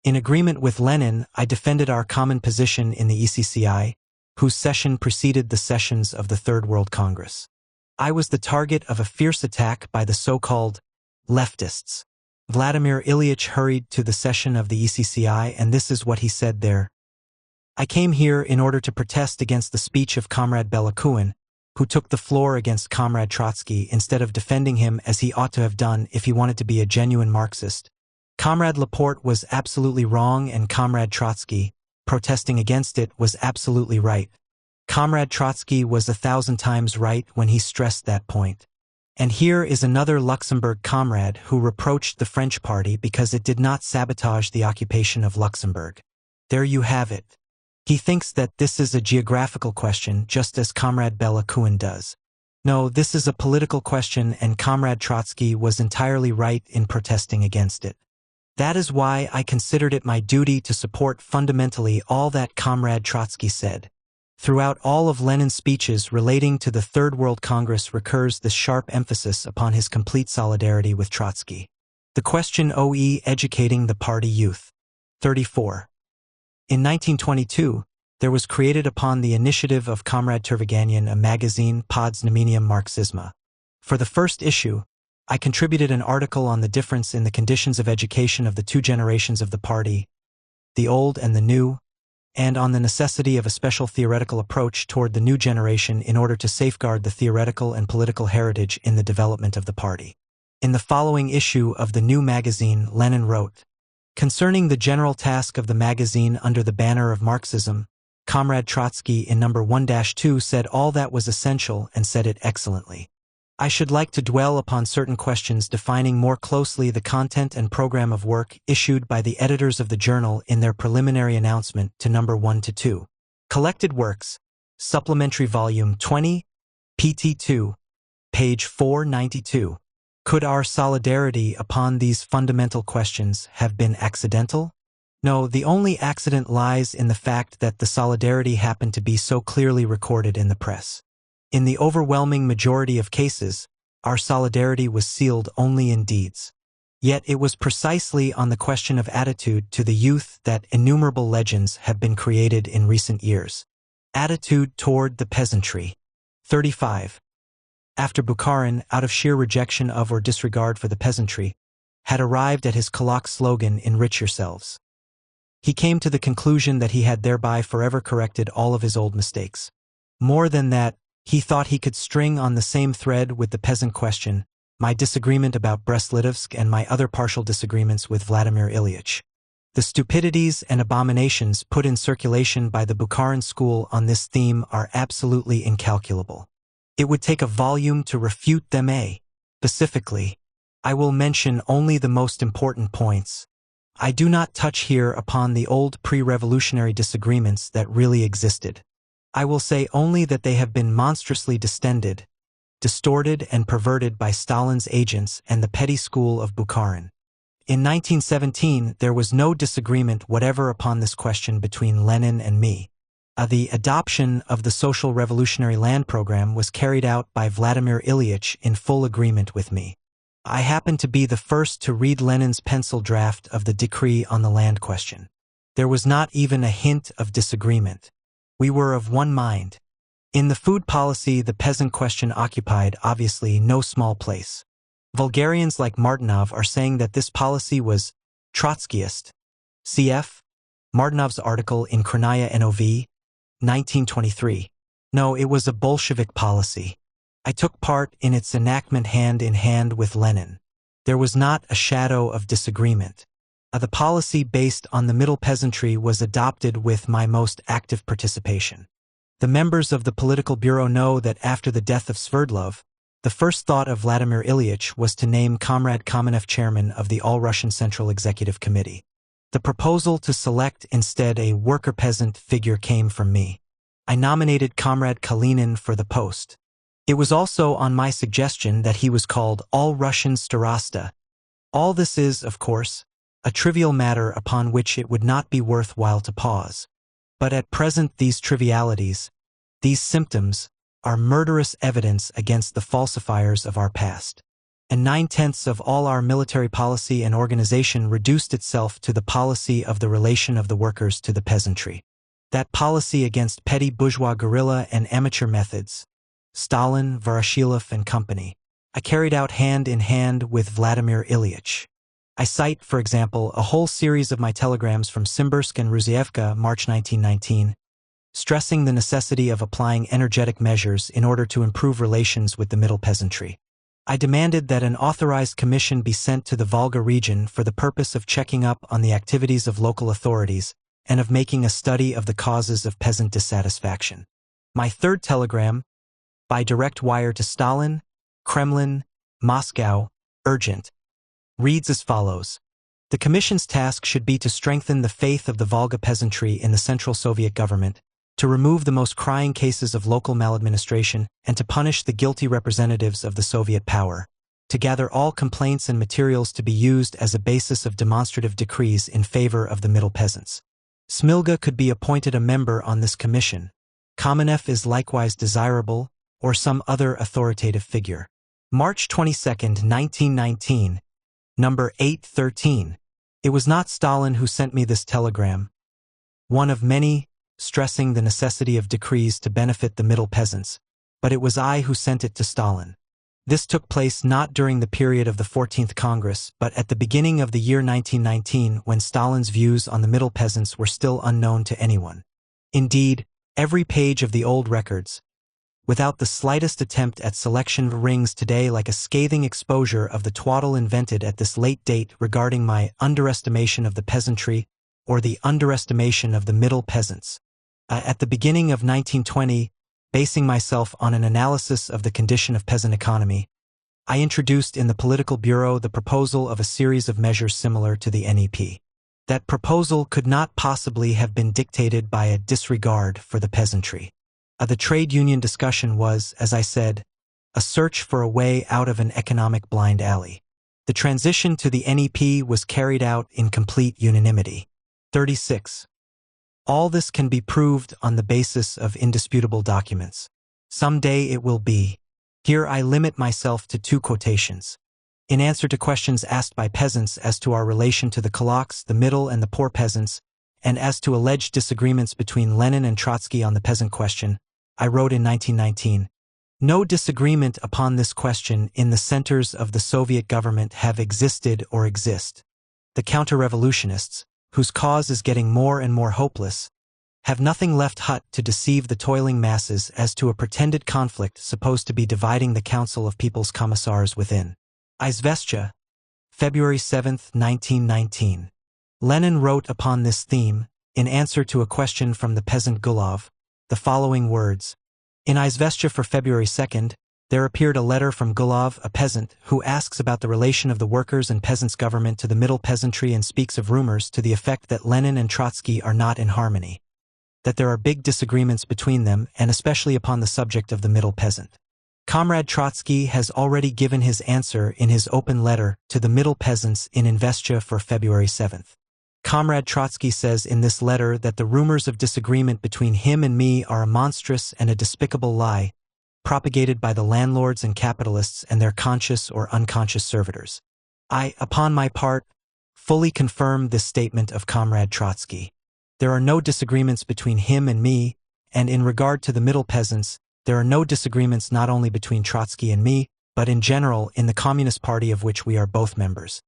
In agreement with Lenin, I defended our common position in the ECCI, whose session preceded the sessions of the Third World Congress. I was the target of a fierce attack by the so-called leftists. Vladimir Ilyich hurried to the session of the ECCI, and this is what he said there. "I came here in order to protest against the speech of Comrade Belakuin, who took the floor against Comrade Trotsky instead of defending him as he ought to have done if he wanted to be a genuine Marxist. Comrade Laporte was absolutely wrong and Comrade Trotsky, protesting against it, was absolutely right. Comrade Trotsky was 1,000 times right when he stressed that point. And here is another Luxembourg comrade who reproached the French party because it did not sabotage the occupation of Luxembourg. There you have it. He thinks that this is a geographical question, just as Comrade Belakuin does. No, this is a political question, and Comrade Trotsky was entirely right in protesting against it. That is why I considered it my duty to support fundamentally all that Comrade Trotsky said. Throughout all of Lenin's speeches relating to the Third World Congress recurs this sharp emphasis upon his complete solidarity with Trotsky. The question OE educating the party youth. 34. In 1922, there was created upon the initiative of Comrade Tervaganian a magazine, Pod Znamenium Marxisma. For the first issue, I contributed an article on the difference in the conditions of education of the 2 generations of the party, the old and the new, and on the necessity of a special theoretical approach toward the new generation in order to safeguard the theoretical and political heritage in the development of the party. In the following issue of the new magazine, Lenin wrote, "Concerning the general task of the magazine under the banner of Marxism, Comrade Trotsky in number 1-2 said all that was essential and said it excellently. I should like to dwell upon certain questions defining more closely the content and program of work issued by the editors of the journal in their preliminary announcement to number 1 to 2. Collected Works, Supplementary Volume 20, pt2, page 492. Could our solidarity upon these fundamental questions have been accidental? No, the only accident lies in the fact that the solidarity happened to be so clearly recorded in the press. In the overwhelming majority of cases, our solidarity was sealed only in deeds. Yet it was precisely on the question of attitude to the youth that innumerable legends have been created in recent years. Attitude toward the peasantry. 35. After Bukharin, out of sheer rejection of or disregard for the peasantry, had arrived at his Kalak slogan, "Enrich yourselves," he came to the conclusion that he had thereby forever corrected all of his old mistakes. More than that, he thought he could string on the same thread with the peasant question my disagreement about Brest-Litovsk and my other partial disagreements with Vladimir Ilyich. The stupidities and abominations put in circulation by the Bukharin school on this theme are absolutely incalculable. It would take a volume to refute them. Specifically, I will mention only the most important points. I do not touch here upon the old pre-revolutionary disagreements that really existed. I will say only that they have been monstrously distended, distorted, and perverted by Stalin's agents and the petty school of Bukharin. In 1917, there was no disagreement whatever upon this question between Lenin and me. The adoption of the Social Revolutionary Land Program was carried out by Vladimir Ilyich in full agreement with me. I happened to be the first to read Lenin's pencil draft of the decree on the land question. There was not even a hint of disagreement. We were of one mind. In the food policy, the peasant question occupied, obviously, no small place. Vulgarians like Martinov are saying that this policy was Trotskyist. Cf. Martinov's article in Krannaya Nov. 1923. No, it was a Bolshevik policy. I took part in its enactment hand in hand with Lenin. There was not a shadow of disagreement. The policy based on the middle peasantry was adopted with my most active participation. The members of the political bureau know that after the death of Sverdlov, the first thought of Vladimir Ilyich was to name Comrade Kamenev chairman of the All-Russian Central Executive Committee. The proposal to select instead a worker-peasant figure came from me. I nominated Comrade Kalinin for the post. It was also on my suggestion that he was called All-Russian Starosta. All this is, of course, a trivial matter upon which it would not be worthwhile to pause. But at present these trivialities, these symptoms, are murderous evidence against the falsifiers of our past. And 9/10 of all our military policy and organization reduced itself to the policy of the relation of the workers to the peasantry. That policy against petty bourgeois guerrilla and amateur methods, Stalin, Voroshilov, and company, I carried out hand in hand with Vladimir Ilyich. I cite, for example, a whole series of my telegrams from Simbirsk and Ruzievka, March 1919, stressing the necessity of applying energetic measures in order to improve relations with the middle peasantry. I demanded that an authorized commission be sent to the Volga region for the purpose of checking up on the activities of local authorities and of making a study of the causes of peasant dissatisfaction. My third telegram, by direct wire to Stalin, Kremlin, Moscow, urgent, reads as follows. The Commission's task should be to strengthen the faith of the Volga peasantry in the Central Soviet government, to remove the most crying cases of local maladministration, and to punish the guilty representatives of the Soviet power, to gather all complaints and materials to be used as a basis of demonstrative decrees in favor of the middle peasants. Smilga could be appointed a member on this commission. Kamenev is likewise desirable, or some other authoritative figure. March 22, 1919, number 813. It was not Stalin who sent me this telegram, one of many, stressing the necessity of decrees to benefit the middle peasants, but it was I who sent it to Stalin. This took place not during the period of the 14th Congress, but at the beginning of the year 1919, when Stalin's views on the middle peasants were still unknown to anyone. Indeed, every page of the old records, without the slightest attempt at selection, rings today like a scathing exposure of the twaddle invented at this late date regarding my underestimation of the peasantry, or the underestimation of the middle peasants. At the beginning of 1920, Basing myself on an analysis of the condition of peasant economy, I introduced in the Political Bureau the proposal of a series of measures similar to the NEP. That proposal could not possibly have been dictated by a disregard for the peasantry. The trade union discussion was, as I said, a search for a way out of an economic blind alley. The transition to the NEP was carried out in complete unanimity. 36. All this can be proved on the basis of indisputable documents. Someday it will be. Here I limit myself to 2 quotations. In answer to questions asked by peasants as to our relation to the kulaks, the middle and the poor peasants, and as to alleged disagreements between Lenin and Trotsky on the peasant question, I wrote in 1919, "No disagreement upon this question in the centers of the Soviet government have existed or exist. The counter-revolutionists, whose cause is getting more and more hopeless, have nothing left but to deceive the toiling masses as to a pretended conflict supposed to be dividing the Council of People's Commissars within." Izvestia, February 7, 1919. Lenin wrote upon this theme, in answer to a question from the peasant Gulov, the following words. In Izvestia for February 2, there appeared a letter from Gulov, a peasant, who asks about the relation of the workers' and peasants' government to the middle peasantry and speaks of rumors to the effect that Lenin and Trotsky are not in harmony, that there are big disagreements between them, and especially upon the subject of the middle peasant. Comrade Trotsky has already given his answer in his open letter to the middle peasants in Izvestia for February 7. Comrade Trotsky says in this letter that the rumors of disagreement between him and me are a monstrous and a despicable lie, propagated by the landlords and capitalists and their conscious or unconscious servitors. I, upon my part, fully confirm this statement of Comrade Trotsky. There are no disagreements between him and me, and in regard to the middle peasants, there are no disagreements not only between Trotsky and me, but in general in the Communist Party of which we are both members.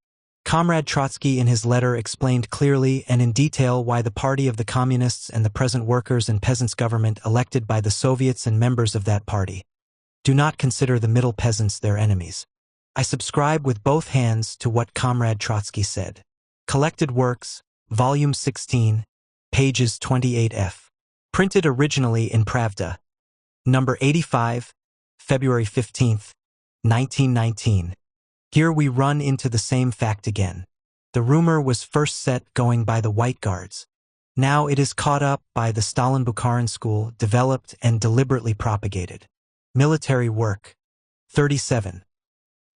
Comrade Trotsky in his letter explained clearly and in detail why the Party of the Communists and the present workers' and peasants' government elected by the Soviets and members of that party do not consider the middle peasants their enemies. I subscribe with both hands to what Comrade Trotsky said. Collected Works, Volume 16, pages 28f. Printed originally in Pravda. Number 85, February 15, 1919. Here we run into the same fact again. The rumor was first set going by the White Guards. Now it is caught up by the Stalin Bukharin school, developed and deliberately propagated. Military work. 37.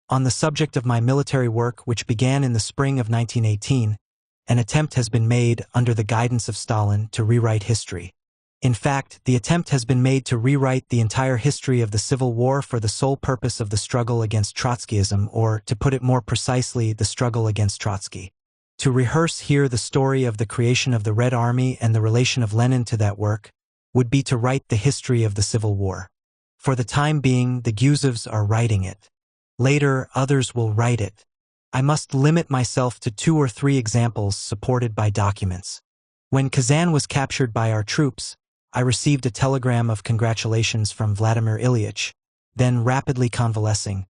On the subject of my military work, which began in the spring of 1918, an attempt has been made, under the guidance of Stalin, to rewrite history. In fact, the attempt has been made to rewrite the entire history of the Civil War for the sole purpose of the struggle against Trotskyism, or, to put it more precisely, the struggle against Trotsky. To rehearse here the story of the creation of the Red Army and the relation of Lenin to that work would be to write the history of the Civil War. For the time being, the Guzovs are writing it. Later, others will write it. I must limit myself to 2 or 3 examples supported by documents. When Kazan was captured by our troops, I received a telegram of congratulations from Vladimir Ilyich, then rapidly convalescing.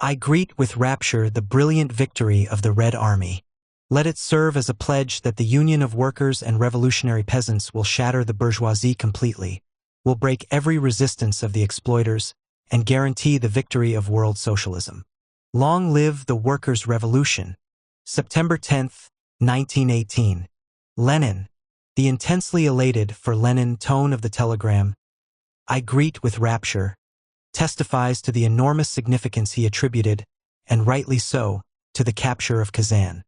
I greet with rapture the brilliant victory of the Red Army. Let it serve as a pledge that the union of workers and revolutionary peasants will shatter the bourgeoisie completely, will break every resistance of the exploiters, and guarantee the victory of world socialism. Long live the Workers' Revolution. September 10, 1918. Lenin. The intensely elated, for Lenin, tone of the telegram, I greet with rapture, testifies to the enormous significance he attributed, and rightly so, to the capture of Kazan.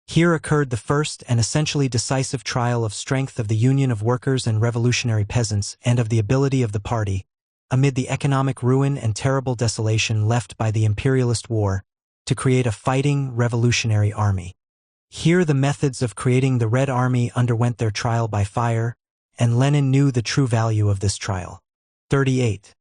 Here occurred the first and essentially decisive trial of strength of the union of workers and revolutionary peasants and of the ability of the party, amid the economic ruin and terrible desolation left by the imperialist war, to create a fighting revolutionary army. Here the methods of creating the Red Army underwent their trial by fire, and Lenin knew the true value of this trial. 38.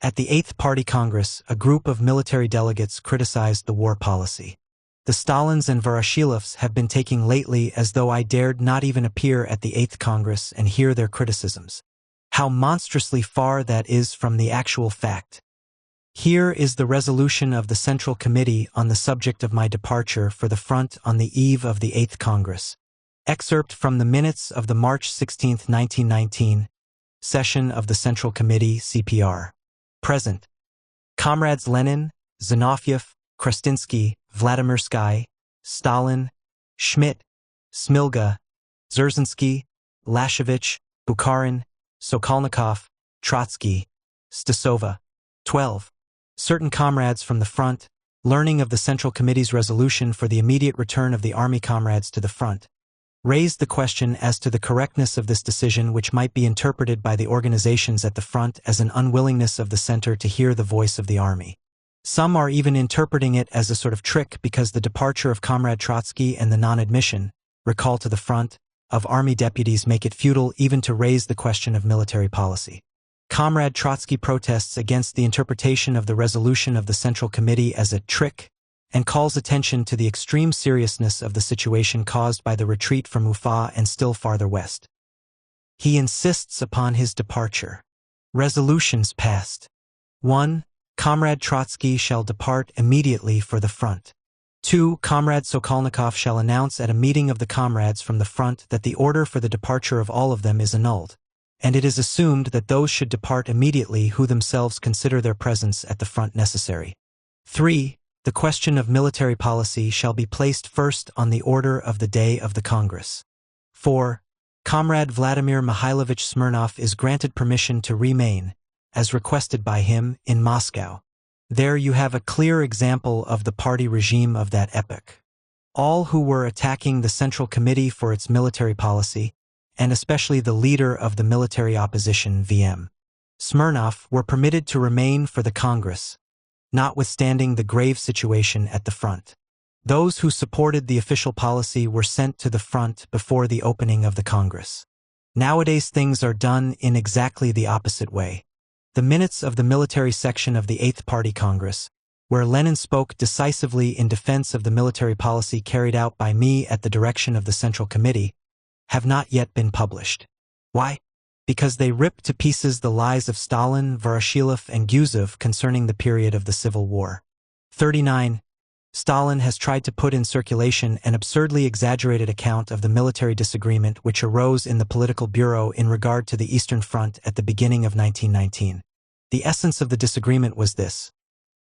At the 8th Party Congress, a group of military delegates criticized the war policy. The Stalins and Voroshilovs have been taking lately as though I dared not even appear at the 8th Congress and hear their criticisms. How monstrously far that is from the actual fact. Here is the resolution of the Central Committee on the subject of my departure for the front on the eve of the 8th Congress. Excerpt from the minutes of the March 16, 1919, Session of the Central Committee, CPR. Present. Comrades Lenin, Zinoviev, Krestinsky, Vladimirsky, Stalin, Schmidt, Smilga, Dzerzhinsky, Lashevich, Bukharin, Sokolnikov, Trotsky, Stasova. 12. Certain comrades from the front, learning of the Central Committee's resolution for the immediate return of the army comrades to the front, raised the question as to the correctness of this decision, which might be interpreted by the organizations at the front as an unwillingness of the center to hear the voice of the army. Some are even interpreting it as a sort of trick because the departure of Comrade Trotsky and the non-admission, recall to the front, of army deputies make it futile even to raise the question of military policy. Comrade Trotsky protests against the interpretation of the resolution of the Central Committee as a trick and calls attention to the extreme seriousness of the situation caused by the retreat from Ufa and still farther west. He insists upon his departure. Resolutions passed. 1. Comrade Trotsky shall depart immediately for the front. 2. Comrade Sokolnikov shall announce at a meeting of the comrades from the front that the order for the departure of all of them is annulled, and it is assumed that those should depart immediately who themselves consider their presence at the front necessary. 3. The question of military policy shall be placed first on the order of the day of the Congress. 4. Comrade Vladimir Mihailovich Smirnov is granted permission to remain, as requested by him, in Moscow. There you have a clear example of the party regime of that epoch. All who were attacking the Central Committee for its military policy, and especially the leader of the military opposition, V.M. Smirnov, were permitted to remain for the Congress, notwithstanding the grave situation at the front. Those who supported the official policy were sent to the front before the opening of the Congress. Nowadays things are done in exactly the opposite way. The minutes of the military section of the 8th Party Congress, where Lenin spoke decisively in defense of the military policy carried out by me at the direction of the Central Committee, have not yet been published. Why? Because they rip to pieces the lies of Stalin, Voroshilov, and Guzov concerning the period of the Civil War. 39. Stalin has tried to put in circulation an absurdly exaggerated account of the military disagreement which arose in the Political Bureau in regard to the Eastern Front at the beginning of 1919. The essence of the disagreement was this: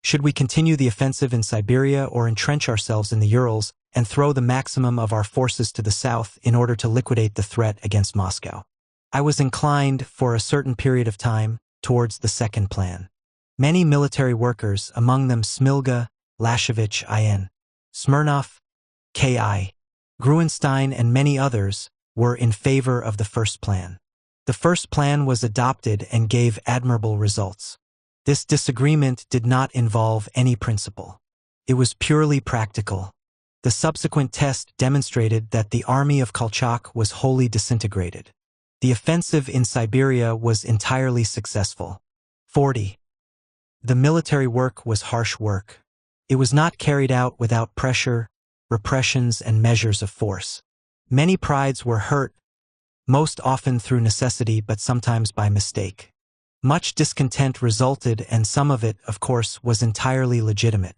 should we continue the offensive in Siberia or entrench ourselves in the Urals and throw the maximum of our forces to the south in order to liquidate the threat against Moscow? I was inclined, for a certain period of time, towards the second plan. Many military workers, among them Smilga, Lashevich I.N., Smirnov, K.I., Gruenstein, and many others, were in favor of the first plan. The first plan was adopted and gave admirable results. This disagreement did not involve any principle. It was purely practical. The subsequent test demonstrated that the army of Kolchak was wholly disintegrated. The offensive in Siberia was entirely successful. 40. The military work was harsh work. It was not carried out without pressure, repressions, and measures of force. Many prides were hurt, most often through necessity but sometimes by mistake. Much discontent resulted, and some of it, of course, was entirely legitimate.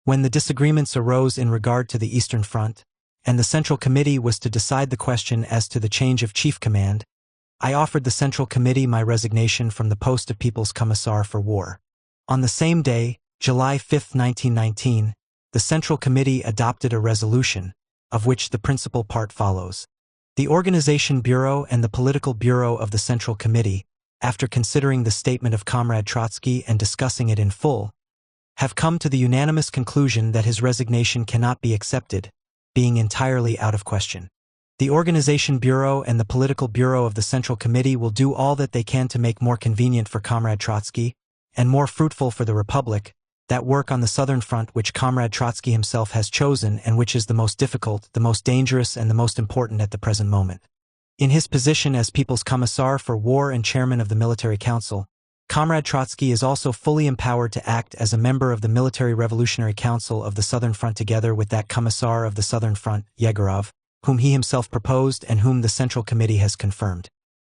When the disagreements arose in regard to the Eastern Front, and the Central Committee was to decide the question as to the change of chief command, I offered the Central Committee my resignation from the post of People's Commissar for War. On the same day, July 5, 1919, the Central Committee adopted a resolution, of which the principal part follows. The Organization Bureau and the Political Bureau of the Central Committee, after considering the statement of Comrade Trotsky and discussing it in full, have come to the unanimous conclusion that his resignation cannot be accepted, being entirely out of question. The Organization Bureau and the Political Bureau of the Central Committee will do all that they can to make more convenient for Comrade Trotsky, and more fruitful for the Republic, that work on the Southern Front which Comrade Trotsky himself has chosen and which is the most difficult, the most dangerous, and the most important at the present moment. In his position as People's Commissar for War and Chairman of the Military Council, Comrade Trotsky is also fully empowered to act as a member of the Military Revolutionary Council of the Southern Front together with that Commissar of the Southern Front, Yegorov, whom he himself proposed and whom the Central Committee has confirmed.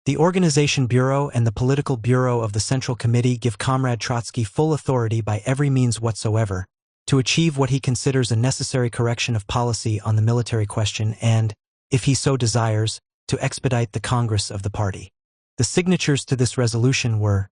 The Organization Bureau and the Political Bureau of the Central Committee give Comrade Trotsky full authority by every means whatsoever to achieve what he considers a necessary correction of policy on the military question and, if he so desires, to expedite the Congress of the party. The signatures to this resolution were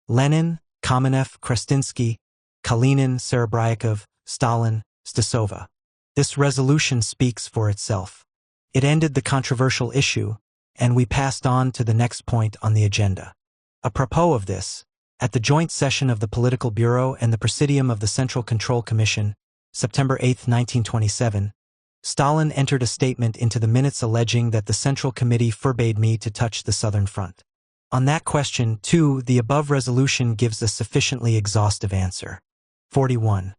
Lenin, Kamenev, Krestinsky, Kalinin, Serebryakov, Stalin, Stasova. This resolution speaks for itself. It ended the controversial issue, and we passed on to the next point on the agenda. Apropos of this, at the joint session of the Political Bureau and the Presidium of the Central Control Commission, September 8, 1927, Stalin entered a statement into the minutes alleging that the Central Committee forbade me to touch the Southern Front. On that question, too, the above resolution gives a sufficiently exhaustive answer. 41.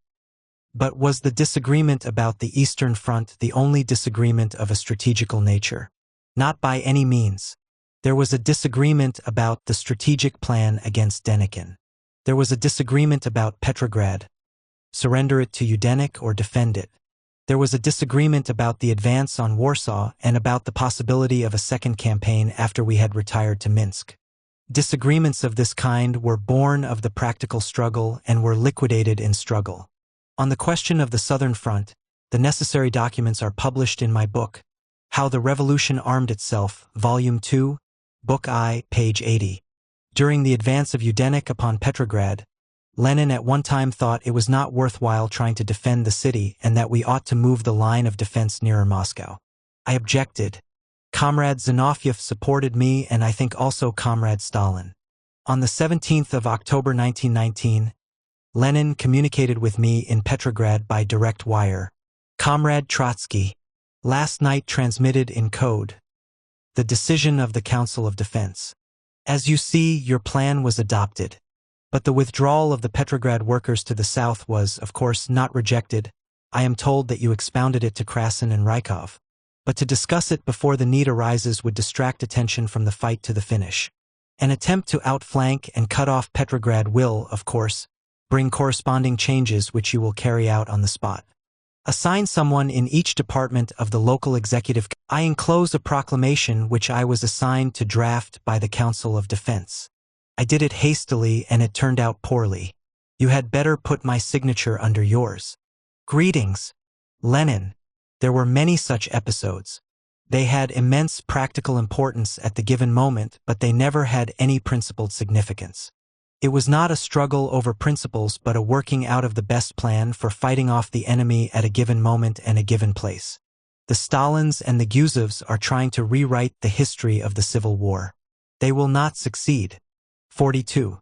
But was the disagreement about the Eastern Front the only disagreement of a strategical nature? Not by any means. There was a disagreement about the strategic plan against Denikin. There was a disagreement about Petrograd, surrender it to Yudenik or defend it. There was a disagreement about the advance on Warsaw and about the possibility of a second campaign after we had retired to Minsk. Disagreements of this kind were born of the practical struggle and were liquidated in struggle. On the question of the Southern Front, the necessary documents are published in my book, How the Revolution Armed Itself, Volume 2, Book I, page 80. During the advance of Yudenik upon Petrograd, Lenin at one time thought it was not worthwhile trying to defend the city and that we ought to move the line of defense nearer Moscow. I objected. Comrade Zinoviev supported me and I think also Comrade Stalin. On the 17th of October 1919, Lenin communicated with me in Petrograd by direct wire. Comrade Trotsky, last night transmitted in code. The decision of the Council of Defense. As you see, your plan was adopted. But the withdrawal of the Petrograd workers to the south was, of course, not rejected. I am told that you expounded it to Krasin and Rykov. But to discuss it before the need arises would distract attention from the fight to the finish. An attempt to outflank and cut off Petrograd will, of course, bring corresponding changes which you will carry out on the spot. Assign someone in each department of the local executive. I enclose a proclamation which I was assigned to draft by the Council of Defense. I did it hastily and it turned out poorly. You had better put my signature under yours. Greetings, Lenin. There were many such episodes. They had immense practical importance at the given moment, but they never had any principled significance. It was not a struggle over principles but a working out of the best plan for fighting off the enemy at a given moment and a given place. The Stalins and the Guzovs are trying to rewrite the history of the Civil War. They will not succeed. 42.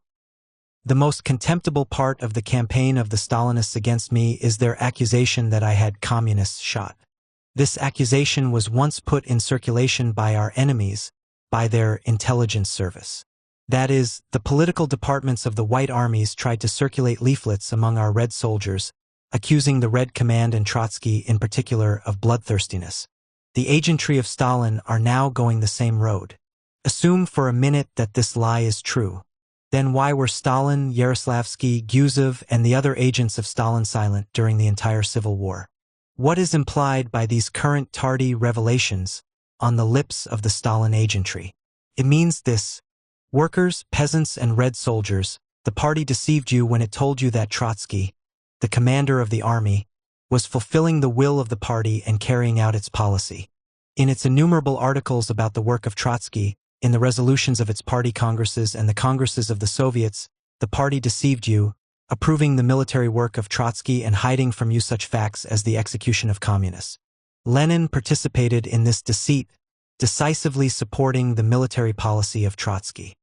The most contemptible part of the campaign of the Stalinists against me is their accusation that I had communists shot. This accusation was once put in circulation by our enemies, by their intelligence service. That is, the political departments of the White Armies tried to circulate leaflets among our Red soldiers, accusing the Red Command and Trotsky in particular of bloodthirstiness. The agentry of Stalin are now going the same road. Assume for a minute that this lie is true. Then why were Stalin, Yaroslavsky, Guzov, and the other agents of Stalin silent during the entire Civil War? What is implied by these current tardy revelations on the lips of the Stalin agentry? It means this: workers, peasants, and Red soldiers, the party deceived you when it told you that Trotsky, the commander of the army, was fulfilling the will of the party and carrying out its policy. In its innumerable articles about the work of Trotsky, in the resolutions of its party congresses and the congresses of the Soviets, the party deceived you, approving the military work of Trotsky and hiding from you such facts as the execution of communists. Lenin participated in this deceit, decisively supporting the military policy of Trotsky.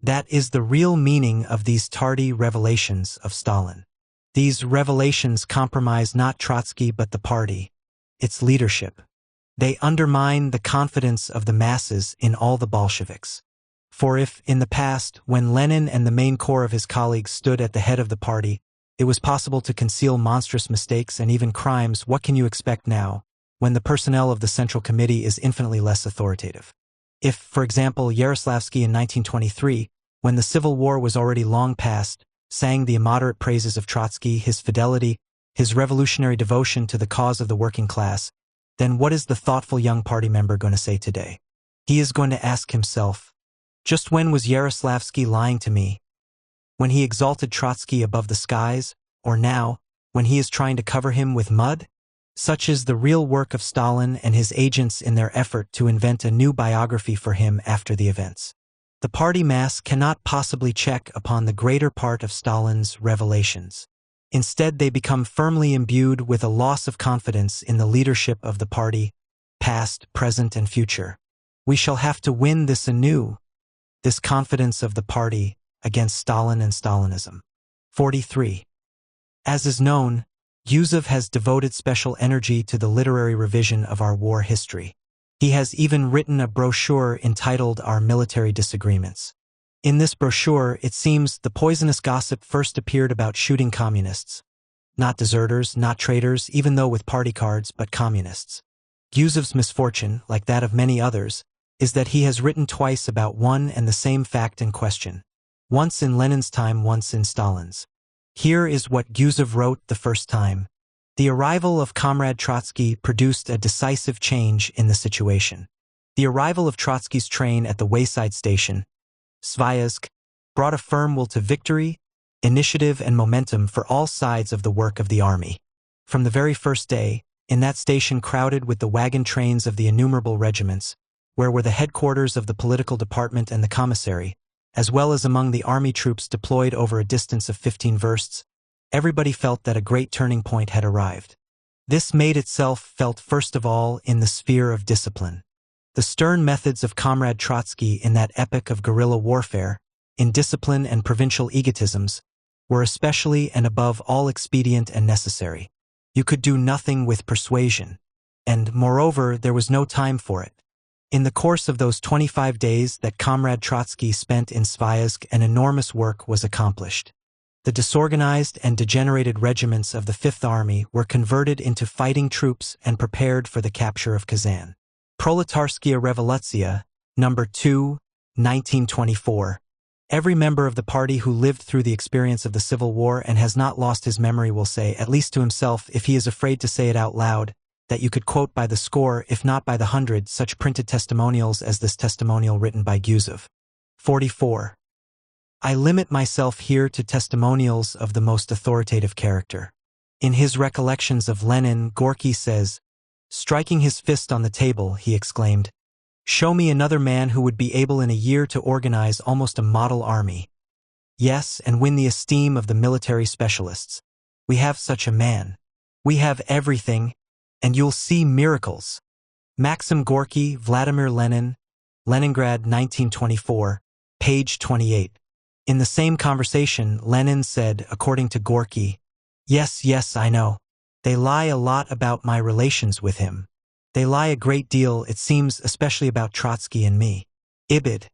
That is the real meaning of these tardy revelations of Stalin. These revelations compromise not Trotsky but the party, its leadership. They undermine the confidence of the masses in all the Bolsheviks. For if, in the past, when Lenin and the main core of his colleagues stood at the head of the party, it was possible to conceal monstrous mistakes and even crimes, what can you expect now, when the personnel of the Central Committee is infinitely less authoritative? If, for example, Yaroslavsky in 1923, when the Civil War was already long past, sang the immoderate praises of Trotsky, his fidelity, his revolutionary devotion to the cause of the working class, then what is the thoughtful young party member going to say today? He is going to ask himself, just when was Yaroslavsky lying to me? When he exalted Trotsky above the skies, or now, when he is trying to cover him with mud? Such is the real work of Stalin and his agents in their effort to invent a new biography for him after the events. The party mass cannot possibly check upon the greater part of Stalin's revelations. Instead, they become firmly imbued with a loss of confidence in the leadership of the party, past, present, and future. We shall have to win this anew, this confidence of the party against Stalin and Stalinism. 43. As is known, Yusuf has devoted special energy to the literary revision of our war history. He has even written a brochure entitled Our Military Disagreements. In this brochure, it seems the poisonous gossip first appeared about shooting communists. Not deserters, not traitors, even though with party cards, but communists. Yusuf's misfortune, like that of many others, is that he has written twice about one and the same fact in question. Once in Lenin's time, once in Stalin's. Here is what Yusuf wrote the first time. The arrival of Comrade Trotsky produced a decisive change in the situation. The arrival of Trotsky's train at the wayside station, Sviazhsk, brought a firm will to victory, initiative, and momentum for all sides of the work of the army. From the very first day, in that station crowded with the wagon trains of the innumerable regiments, where were the headquarters of the political department and the commissary, as well as among the army troops deployed over a distance of 15 versts, everybody felt that a great turning point had arrived. This made itself felt first of all in the sphere of discipline. The stern methods of Comrade Trotsky in that epoch of guerrilla warfare, in discipline and provincial egotisms, were especially and above all expedient and necessary. You could do nothing with persuasion, and, moreover, there was no time for it. In the course of those 25 days that Comrade Trotsky spent in Sviazhsk, an enormous work was accomplished. The disorganized and degenerated regiments of the Fifth Army were converted into fighting troops and prepared for the capture of Kazan. Proletarskia Revolutsiya, No. 2, 1924. Every member of the party who lived through the experience of the Civil War and has not lost his memory will say, at least to himself, if he is afraid to say it out loud, that you could quote by the score, if not by the hundred, such printed testimonials as this testimonial written by Yusuf. 44. I limit myself here to testimonials of the most authoritative character. In his recollections of Lenin, Gorky says, striking his fist on the table, he exclaimed, "Show me another man who would be able in a year to organize almost a model army. Yes, and win the esteem of the military specialists. We have such a man. We have everything, and you'll see miracles." Maxim Gorky, Vladimir Lenin, Leningrad, 1924, page 28. In the same conversation, Lenin said, according to Gorky, Yes, I know. They lie a lot about my relations with him. They lie a great deal, it seems, especially about Trotsky and me. Ibid.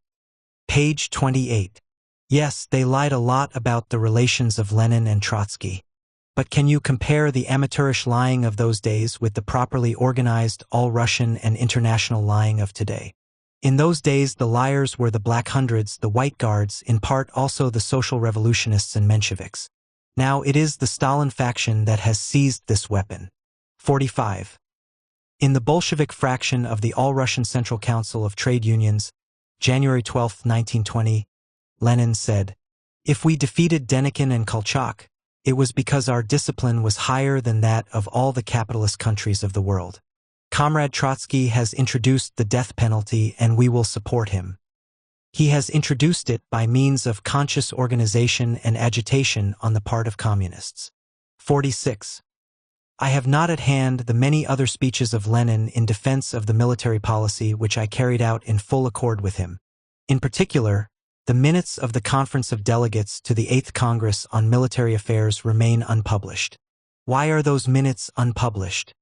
Page 28. Yes, they lied a lot about the relations of Lenin and Trotsky. But can you compare the amateurish lying of those days with the properly organized, all-Russian and international lying of today? In those days, the liars were the Black Hundreds, the White Guards, in part also the social revolutionists and Mensheviks. Now it is the Stalin faction that has seized this weapon. 45. In the Bolshevik fraction of the All-Russian Central Council of Trade Unions, January 12, 1920, Lenin said, "If we defeated Denikin and Kolchak, it was because our discipline was higher than that of all the capitalist countries of the world. Comrade Trotsky has introduced the death penalty and we will support him. He has introduced it by means of conscious organization and agitation on the part of communists." 46. I have not at hand the many other speeches of Lenin in defense of the military policy which I carried out in full accord with him. In particular, the minutes of the Conference of Delegates to the 8th Congress on Military Affairs remain unpublished. Why are those minutes unpublished?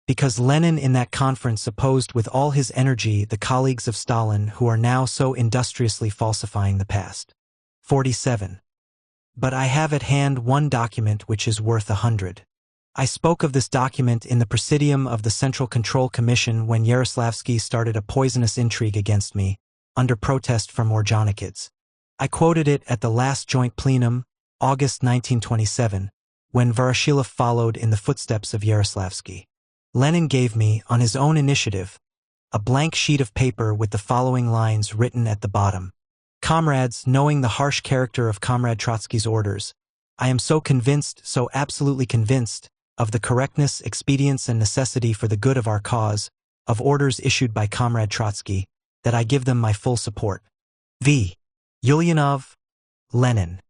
Because Lenin in that conference opposed with all his energy the colleagues of Stalin who are now so industriously falsifying the past. 47. But I have at hand one document which is worth 100. I spoke of this document in the Presidium of the Central Control Commission when Yaroslavsky started a poisonous intrigue against me, under protest from Orjonikidze. I quoted it at the last joint plenum, August 1927, when Voroshilov followed in the footsteps of Yaroslavsky. Lenin gave me, on his own initiative, a blank sheet of paper with the following lines written at the bottom. Comrades, knowing the harsh character of Comrade Trotsky's orders, I am so convinced, so absolutely convinced, of the correctness, expedience, and necessity for the good of our cause, of orders issued by Comrade Trotsky, that I give them my full support. V. Ulyanov, Lenin.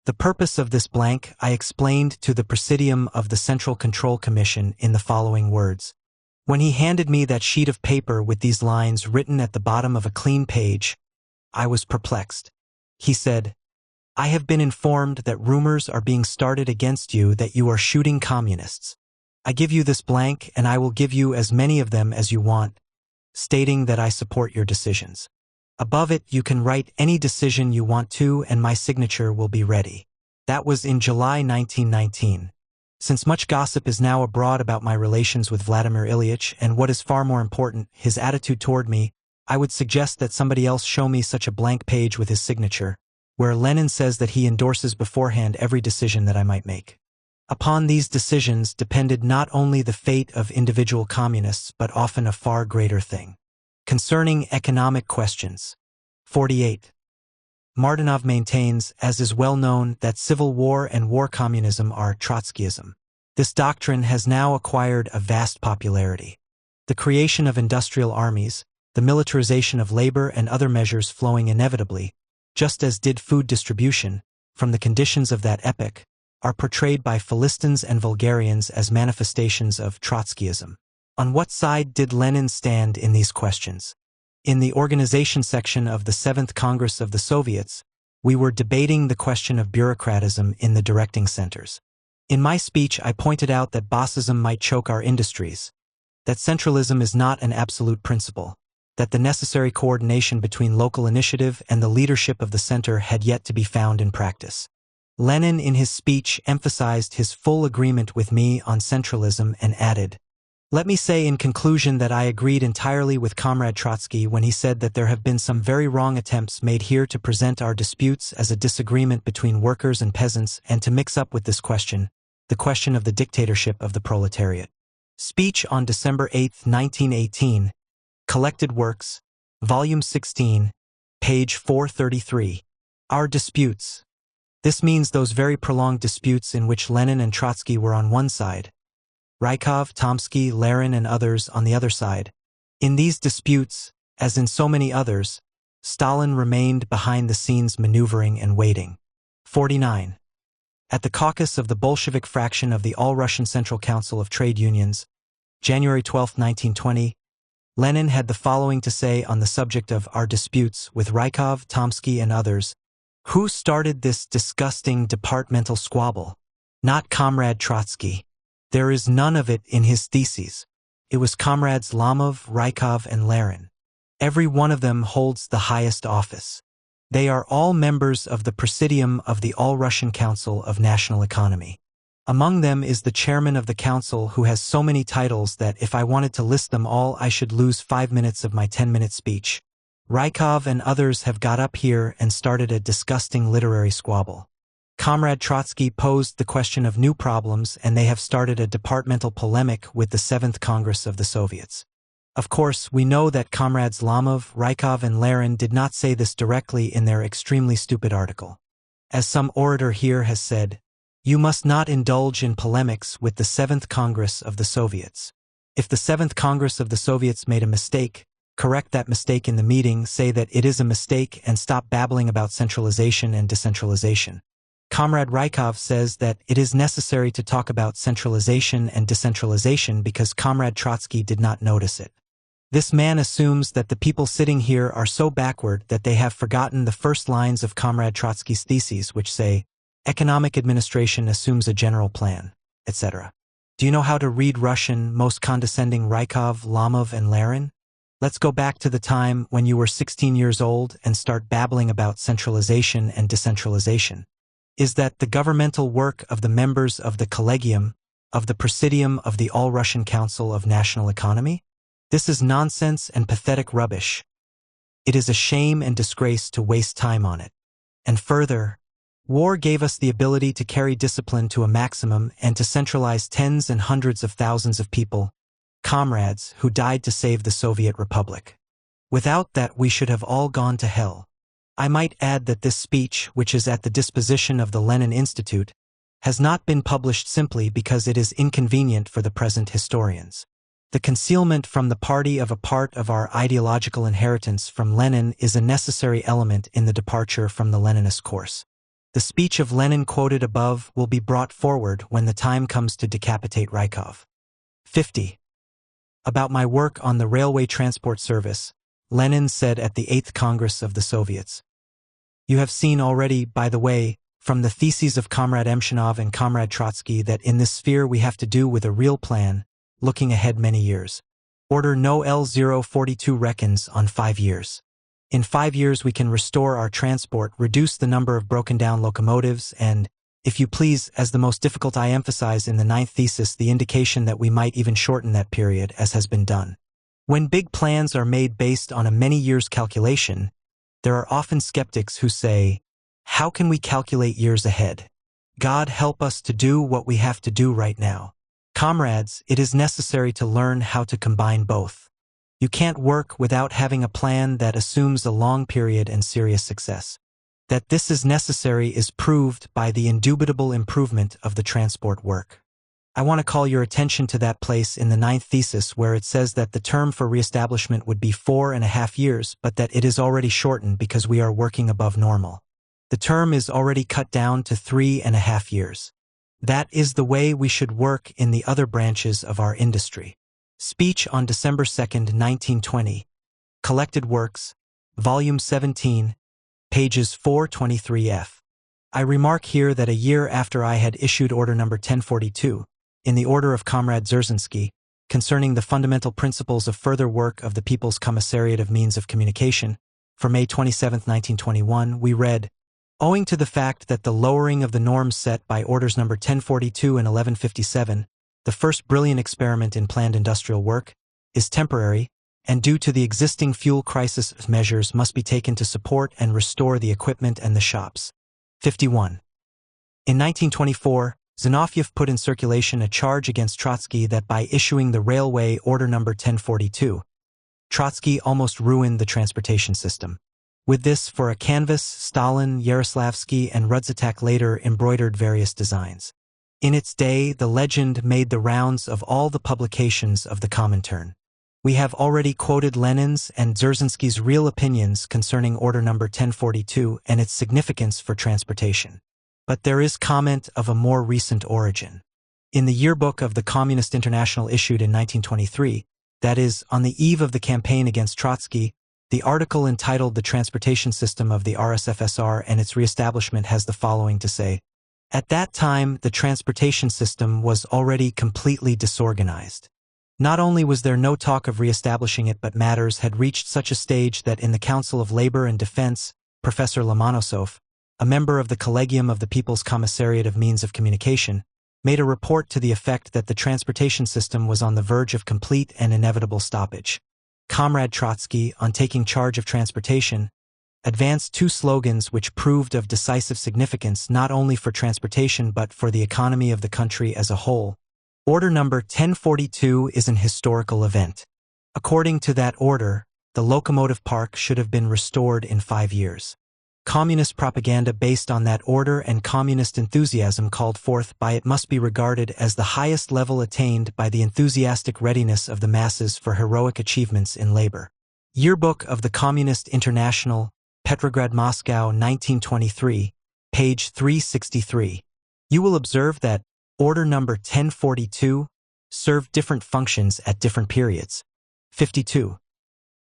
The purpose of this blank I explained to the Presidium of the Central Control Commission in the following words. When he handed me that sheet of paper with these lines written at the bottom of a clean page, I was perplexed. He said, "I have been informed that rumors are being started against you that you are shooting communists. I give you this blank and I will give you as many of them as you want, stating that I support your decisions. Above it you can write any decision you want to and my signature will be ready." That was in July 1919. Since much gossip is now abroad about my relations with Vladimir Ilyich and what is far more important, his attitude toward me, I would suggest that somebody else show me such a blank page with his signature, where Lenin says that he endorses beforehand every decision that I might make. Upon these decisions depended not only the fate of individual communists but often a far greater thing. Concerning economic questions. 48. Martynov maintains, as is well known, that civil war and war communism are Trotskyism. This doctrine has now acquired a vast popularity. The creation of industrial armies, the militarization of labor and other measures flowing inevitably, just as did food distribution, from the conditions of that epoch, are portrayed by Philistines and vulgarians as manifestations of Trotskyism. On what side did Lenin stand in these questions? In the organization section of the 7th Congress of the Soviets, we were debating the question of bureaucratism in the directing centers. In my speech, I pointed out that bossism might choke our industries, that centralism is not an absolute principle, that the necessary coordination between local initiative and the leadership of the center had yet to be found in practice. Lenin in his speech emphasized his full agreement with me on centralism and added, "Let me say in conclusion that I agreed entirely with Comrade Trotsky when he said that there have been some very wrong attempts made here to present our disputes as a disagreement between workers and peasants and to mix up with this question, the question of the dictatorship of the proletariat." Speech on December 8, 1918, Collected Works, Volume 16, page 433. Our disputes. This means those very prolonged disputes in which Lenin and Trotsky were on one side, Rykov, Tomsky, Larin, and others on the other side. In these disputes, as in so many others, Stalin remained behind the scenes maneuvering and waiting. 49. At the caucus of the Bolshevik fraction of the All-Russian Central Council of Trade Unions, January 12, 1920, Lenin had the following to say on the subject of our disputes with Rykov, Tomsky, and others. Who started this disgusting departmental squabble? Not Comrade Trotsky. There is none of it in his theses. It was Comrades Lamov, Rykov, and Larin. Every one of them holds the highest office. They are all members of the Presidium of the All-Russian Council of National Economy. Among them is the chairman of the council who has so many titles that if I wanted to list them all I should lose 5 minutes of my 10-minute speech. Rykov and others have got up here and started a disgusting literary squabble. Comrade Trotsky posed the question of new problems and they have started a departmental polemic with the 7th Congress of the Soviets. Of course, we know that Comrades Lamov, Rykov, and Larin did not say this directly in their extremely stupid article. As some orator here has said, you must not indulge in polemics with the 7th Congress of the Soviets. If the 7th Congress of the Soviets made a mistake, correct that mistake in the meeting, say that it is a mistake and stop babbling about centralization and decentralization. Comrade Rykov says that it is necessary to talk about centralization and decentralization because Comrade Trotsky did not notice it. This man assumes that the people sitting here are so backward that they have forgotten the first lines of Comrade Trotsky's theses which say, economic administration assumes a general plan, etc. Do you know how to read Russian, most condescending Rykov, Lamov, and Larin? Let's go back to the time when you were 16 years old and start babbling about centralization and decentralization. Is that the governmental work of the members of the Collegium, of the Presidium of the All-Russian Council of National Economy? This is nonsense and pathetic rubbish. It is a shame and disgrace to waste time on it. And further, war gave us the ability to carry discipline to a maximum and to centralize tens and hundreds of thousands of people, comrades who died to save the Soviet Republic. Without that we should have all gone to hell. I might add that this speech, which is at the disposition of the Lenin Institute, has not been published simply because it is inconvenient for the present historians. The concealment from the party of a part of our ideological inheritance from Lenin is a necessary element in the departure from the Leninist course. The speech of Lenin quoted above will be brought forward when the time comes to decapitate Rykov. 50. About my work on the railway transport service, Lenin said at the 8th Congress of the Soviets. You have seen already, by the way, from the theses of Comrade Emshinov and Comrade Trotsky that in this sphere we have to do with a real plan, looking ahead many years. Order No. L042 reckons on 5 years. In 5 years we can restore our transport, reduce the number of broken-down locomotives, and, if you please, as the most difficult I emphasize in the 9th thesis, the indication that we might even shorten that period, as has been done. When big plans are made based on a many years calculation, there are often skeptics who say, how can we calculate years ahead? God help us to do what we have to do right now. Comrades, it is necessary to learn how to combine both. You can't work without having a plan that assumes a long period and serious success. That this is necessary is proved by the indubitable improvement of the transport work. I want to call your attention to that place in the 9th thesis where it says that the term for reestablishment would be 4.5 years, but that it is already shortened because we are working above normal. The term is already cut down to 3.5 years. That is the way we should work in the other branches of our industry. Speech on December 2, 1920. Collected Works, Volume 17, pages 423f. I remark here that a year after I had issued Order No. 1042, in the order of Comrade Dzerzhinsky, concerning the fundamental principles of further work of the People's Commissariat of Means of Communication, for May 27, 1921, we read, owing to the fact that the lowering of the norms set by Orders No. 1042 and 1157, the first brilliant experiment in planned industrial work, is temporary, and due to the existing fuel crisis, measures must be taken to support and restore the equipment and the shops. 51. In 1924, Zinoviev put in circulation a charge against Trotsky that by issuing the Railway Order No. 1042, Trotsky almost ruined the transportation system. With this for a canvas, Stalin, Yaroslavsky, and Rudzatak later embroidered various designs. In its day, the legend made the rounds of all the publications of the Comintern. We have already quoted Lenin's and Dzerzhinsky's real opinions concerning Order No. 1042 and its significance for transportation. But there is comment of a more recent origin. In the yearbook of the Communist International issued in 1923, that is, on the eve of the campaign against Trotsky, the article entitled The Transportation System of the RSFSR and Its Reestablishment has the following to say. At that time, the transportation system was already completely disorganized. Not only was there no talk of reestablishing it, but matters had reached such a stage that in the Council of Labor and Defense, Professor Lomonosov, a member of the Collegium of the People's Commissariat of Means of Communication, made a report to the effect that the transportation system was on the verge of complete and inevitable stoppage. Comrade Trotsky, on taking charge of transportation, advanced 2 slogans which proved of decisive significance not only for transportation but for the economy of the country as a whole. Order No. 1042 is an historical event. According to that order, the locomotive park should have been restored in 5 years. Communist propaganda based on that order and communist enthusiasm called forth by it must be regarded as the highest level attained by the enthusiastic readiness of the masses for heroic achievements in labor. Yearbook of the Communist International, Petrograd, Moscow, 1923, page 363. You will observe that Order No. 1042 served different functions at different periods. 52.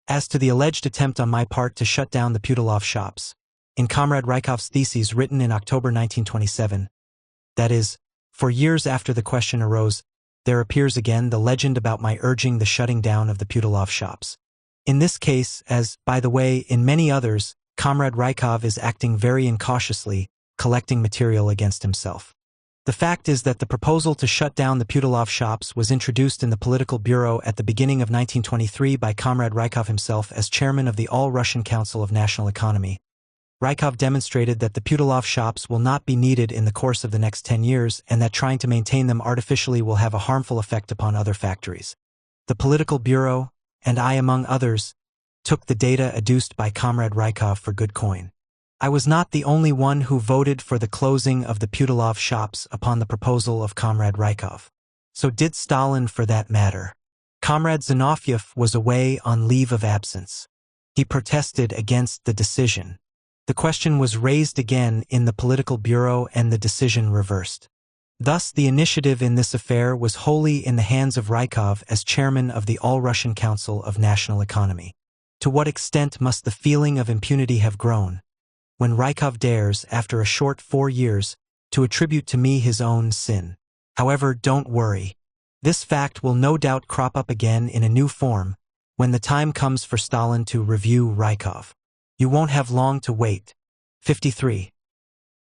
As to the alleged attempt on my part to shut down the Putilov shops, in Comrade Rykov's theses written in October 1927, that is, for years after the question arose, there appears again the legend about my urging the shutting down of the Putilov shops. In this case, as, by the way, in many others, Comrade Rykov is acting very incautiously, collecting material against himself. The fact is that the proposal to shut down the Putilov shops was introduced in the Political Bureau at the beginning of 1923 by Comrade Rykov himself as chairman of the All-Russian Council of National Economy. Rykov demonstrated that the Putilov shops will not be needed in the course of the next 10 years and that trying to maintain them artificially will have a harmful effect upon other factories. The Political Bureau, and I among others, took the data adduced by Comrade Rykov for good coin. I was not the only one who voted for the closing of the Putilov shops upon the proposal of Comrade Rykov. So did Stalin for that matter. Comrade Zinoviev was away on leave of absence. He protested against the decision. The question was raised again in the political bureau and the decision reversed. Thus, the initiative in this affair was wholly in the hands of Rykov as chairman of the All-Russian Council of National Economy. To what extent must the feeling of impunity have grown, when Rykov dares, after a short 4 years, to attribute to me his own sin? However, don't worry. This fact will no doubt crop up again in a new form, when the time comes for Stalin to review Rykov. You won't have long to wait. 53.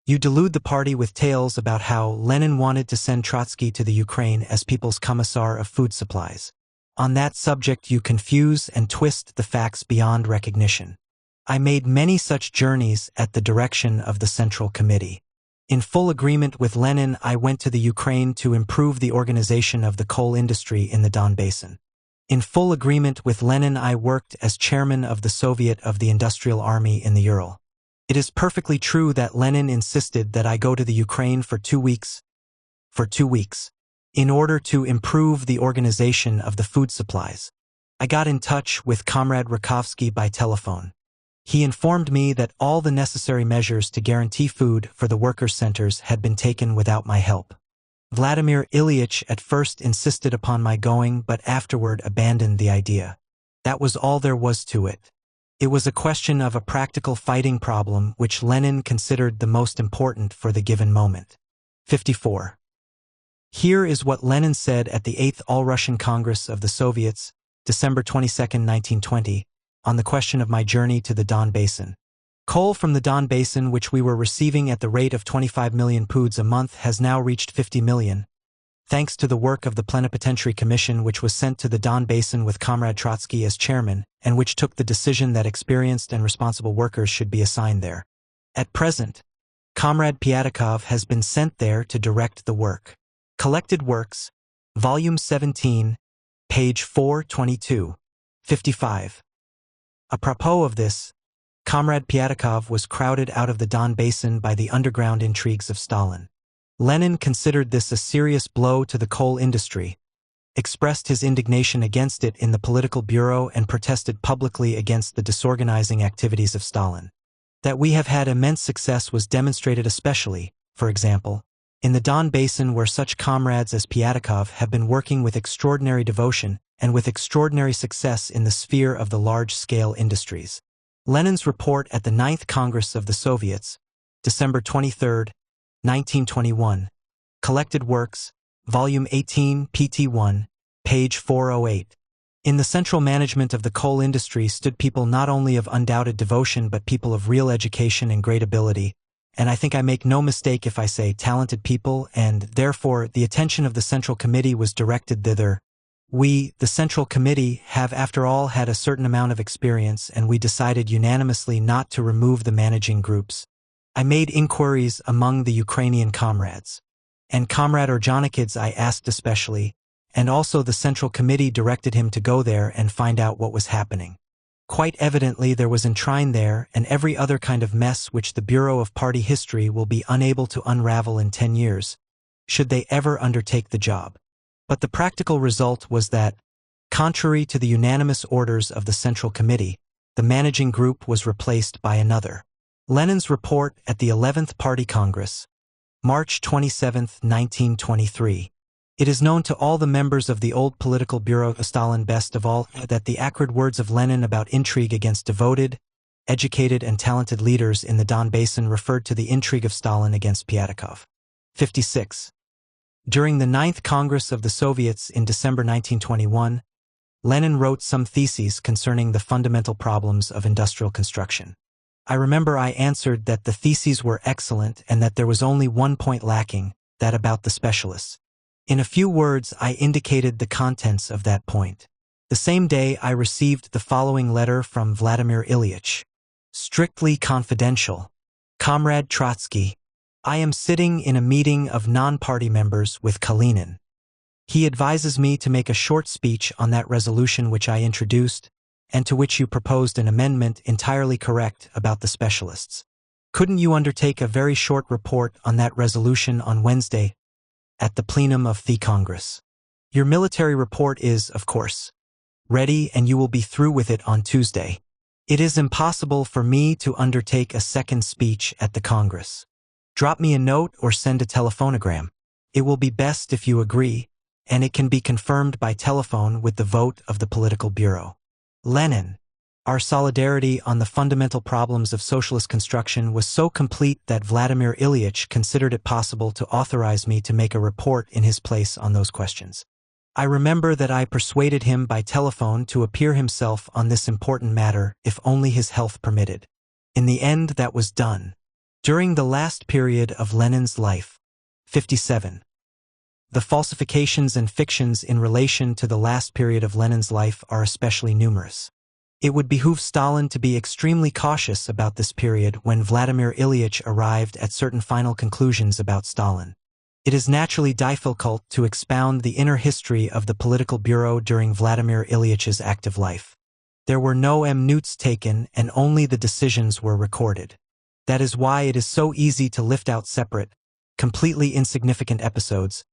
You delude the party with tales about how Lenin wanted to send Trotsky to the Ukraine as People's Commissar of Food Supplies. On that subject you confuse and twist the facts beyond recognition. I made many such journeys at the direction of the Central Committee. In full agreement with Lenin, I went to the Ukraine to improve the organization of the coal industry in the Don Basin. In full agreement with Lenin, I worked as chairman of the Soviet of the Industrial Army in the Ural. It is perfectly true that Lenin insisted that I go to the Ukraine for 2 weeks. In order to improve the organization of the food supplies. I got in touch with Comrade Rakovsky by telephone. He informed me that all the necessary measures to guarantee food for the workers' centers had been taken without my help. Vladimir Ilyich at first insisted upon my going, but afterward abandoned the idea. That was all there was to it. It was a question of a practical fighting problem which Lenin considered the most important for the given moment. 54. Here is what Lenin said at the 8th All-Russian Congress of the Soviets, December 22, 1920, on the question of my journey to the Don Basin. Coal from the Don Basin, which we were receiving at the rate of 25 million poods a month, has now reached 50 million, thanks to the work of the Plenipotentiary Commission which was sent to the Don Basin with Comrade Trotsky as chairman, and which took the decision that experienced and responsible workers should be assigned there. At present, Comrade Pettikov has been sent there to direct the work. Collected Works, Volume 17, page 422, 55. Apropos of this, Comrade Pettikov was crowded out of the Don Basin by the underground intrigues of Stalin. Lenin considered this a serious blow to the coal industry, expressed his indignation against it in the political bureau, and protested publicly against the disorganizing activities of Stalin. That we have had immense success was demonstrated especially, for example, in the Don Basin, where such comrades as Pettikov have been working with extraordinary devotion and with extraordinary success in the sphere of the large-scale industries. Lenin's report at the 9th Congress of the Soviets, December 23, 1921. Collected Works, Volume 18, pt1, page 408. In the central management of the coal industry stood people not only of undoubted devotion but people of real education and great ability, and I think I make no mistake if I say talented people, and therefore the attention of the Central Committee was directed thither. We, the Central Committee, have after all had a certain amount of experience, and we decided unanimously not to remove the managing groups. I made inquiries among the Ukrainian comrades. And Comrade Orjonikidze I asked especially, and also the Central Committee directed him to go there and find out what was happening. Quite evidently there was enshrined there and every other kind of mess which the Bureau of Party History will be unable to unravel in 10 years, should they ever undertake the job. But the practical result was that, contrary to the unanimous orders of the Central Committee, the managing group was replaced by another. Lenin's report at the 11th Party Congress, March 27, 1923. It is known to all the members of the old political bureau of Stalin best of all that the acrid words of Lenin about intrigue against devoted, educated and talented leaders in the Don Basin referred to the intrigue of Stalin against Pettikov. 56. During the 9th Congress of the Soviets in December 1921, Lenin wrote some theses concerning the fundamental problems of industrial construction. I remember I answered that the theses were excellent and that there was only one point lacking, that about the specialists. In a few words, I indicated the contents of that point. The same day I received the following letter from Vladimir Ilyich. Strictly confidential. Comrade Trotsky, I am sitting in a meeting of non-party members with Kalinin. He advises me to make a short speech on that resolution which I introduced, and to which you proposed an amendment entirely correct about the specialists. Couldn't you undertake a very short report on that resolution on Wednesday at the plenum of the Congress? Your military report is, of course, ready and you will be through with it on Tuesday. It is impossible for me to undertake a second speech at the Congress. Drop me a note or send a telephonogram. It will be best if you agree, and it can be confirmed by telephone with the vote of the Political Bureau. Lenin. Our solidarity on the fundamental problems of socialist construction was so complete that Vladimir Ilyich considered it possible to authorize me to make a report in his place on those questions. I remember that I persuaded him by telephone to appear himself on this important matter if only his health permitted. In the end, that was done. During the last period of Lenin's life, 57. The falsifications and fictions in relation to the last period of Lenin's life are especially numerous. It would behoove Stalin to be extremely cautious about this period when Vladimir Ilyich arrived at certain final conclusions about Stalin. It is naturally difficult to expound the inner history of the Political Bureau during Vladimir Ilyich's active life. There were no minutes taken and only the decisions were recorded. That is why it is so easy to lift out separate, completely insignificant episodes,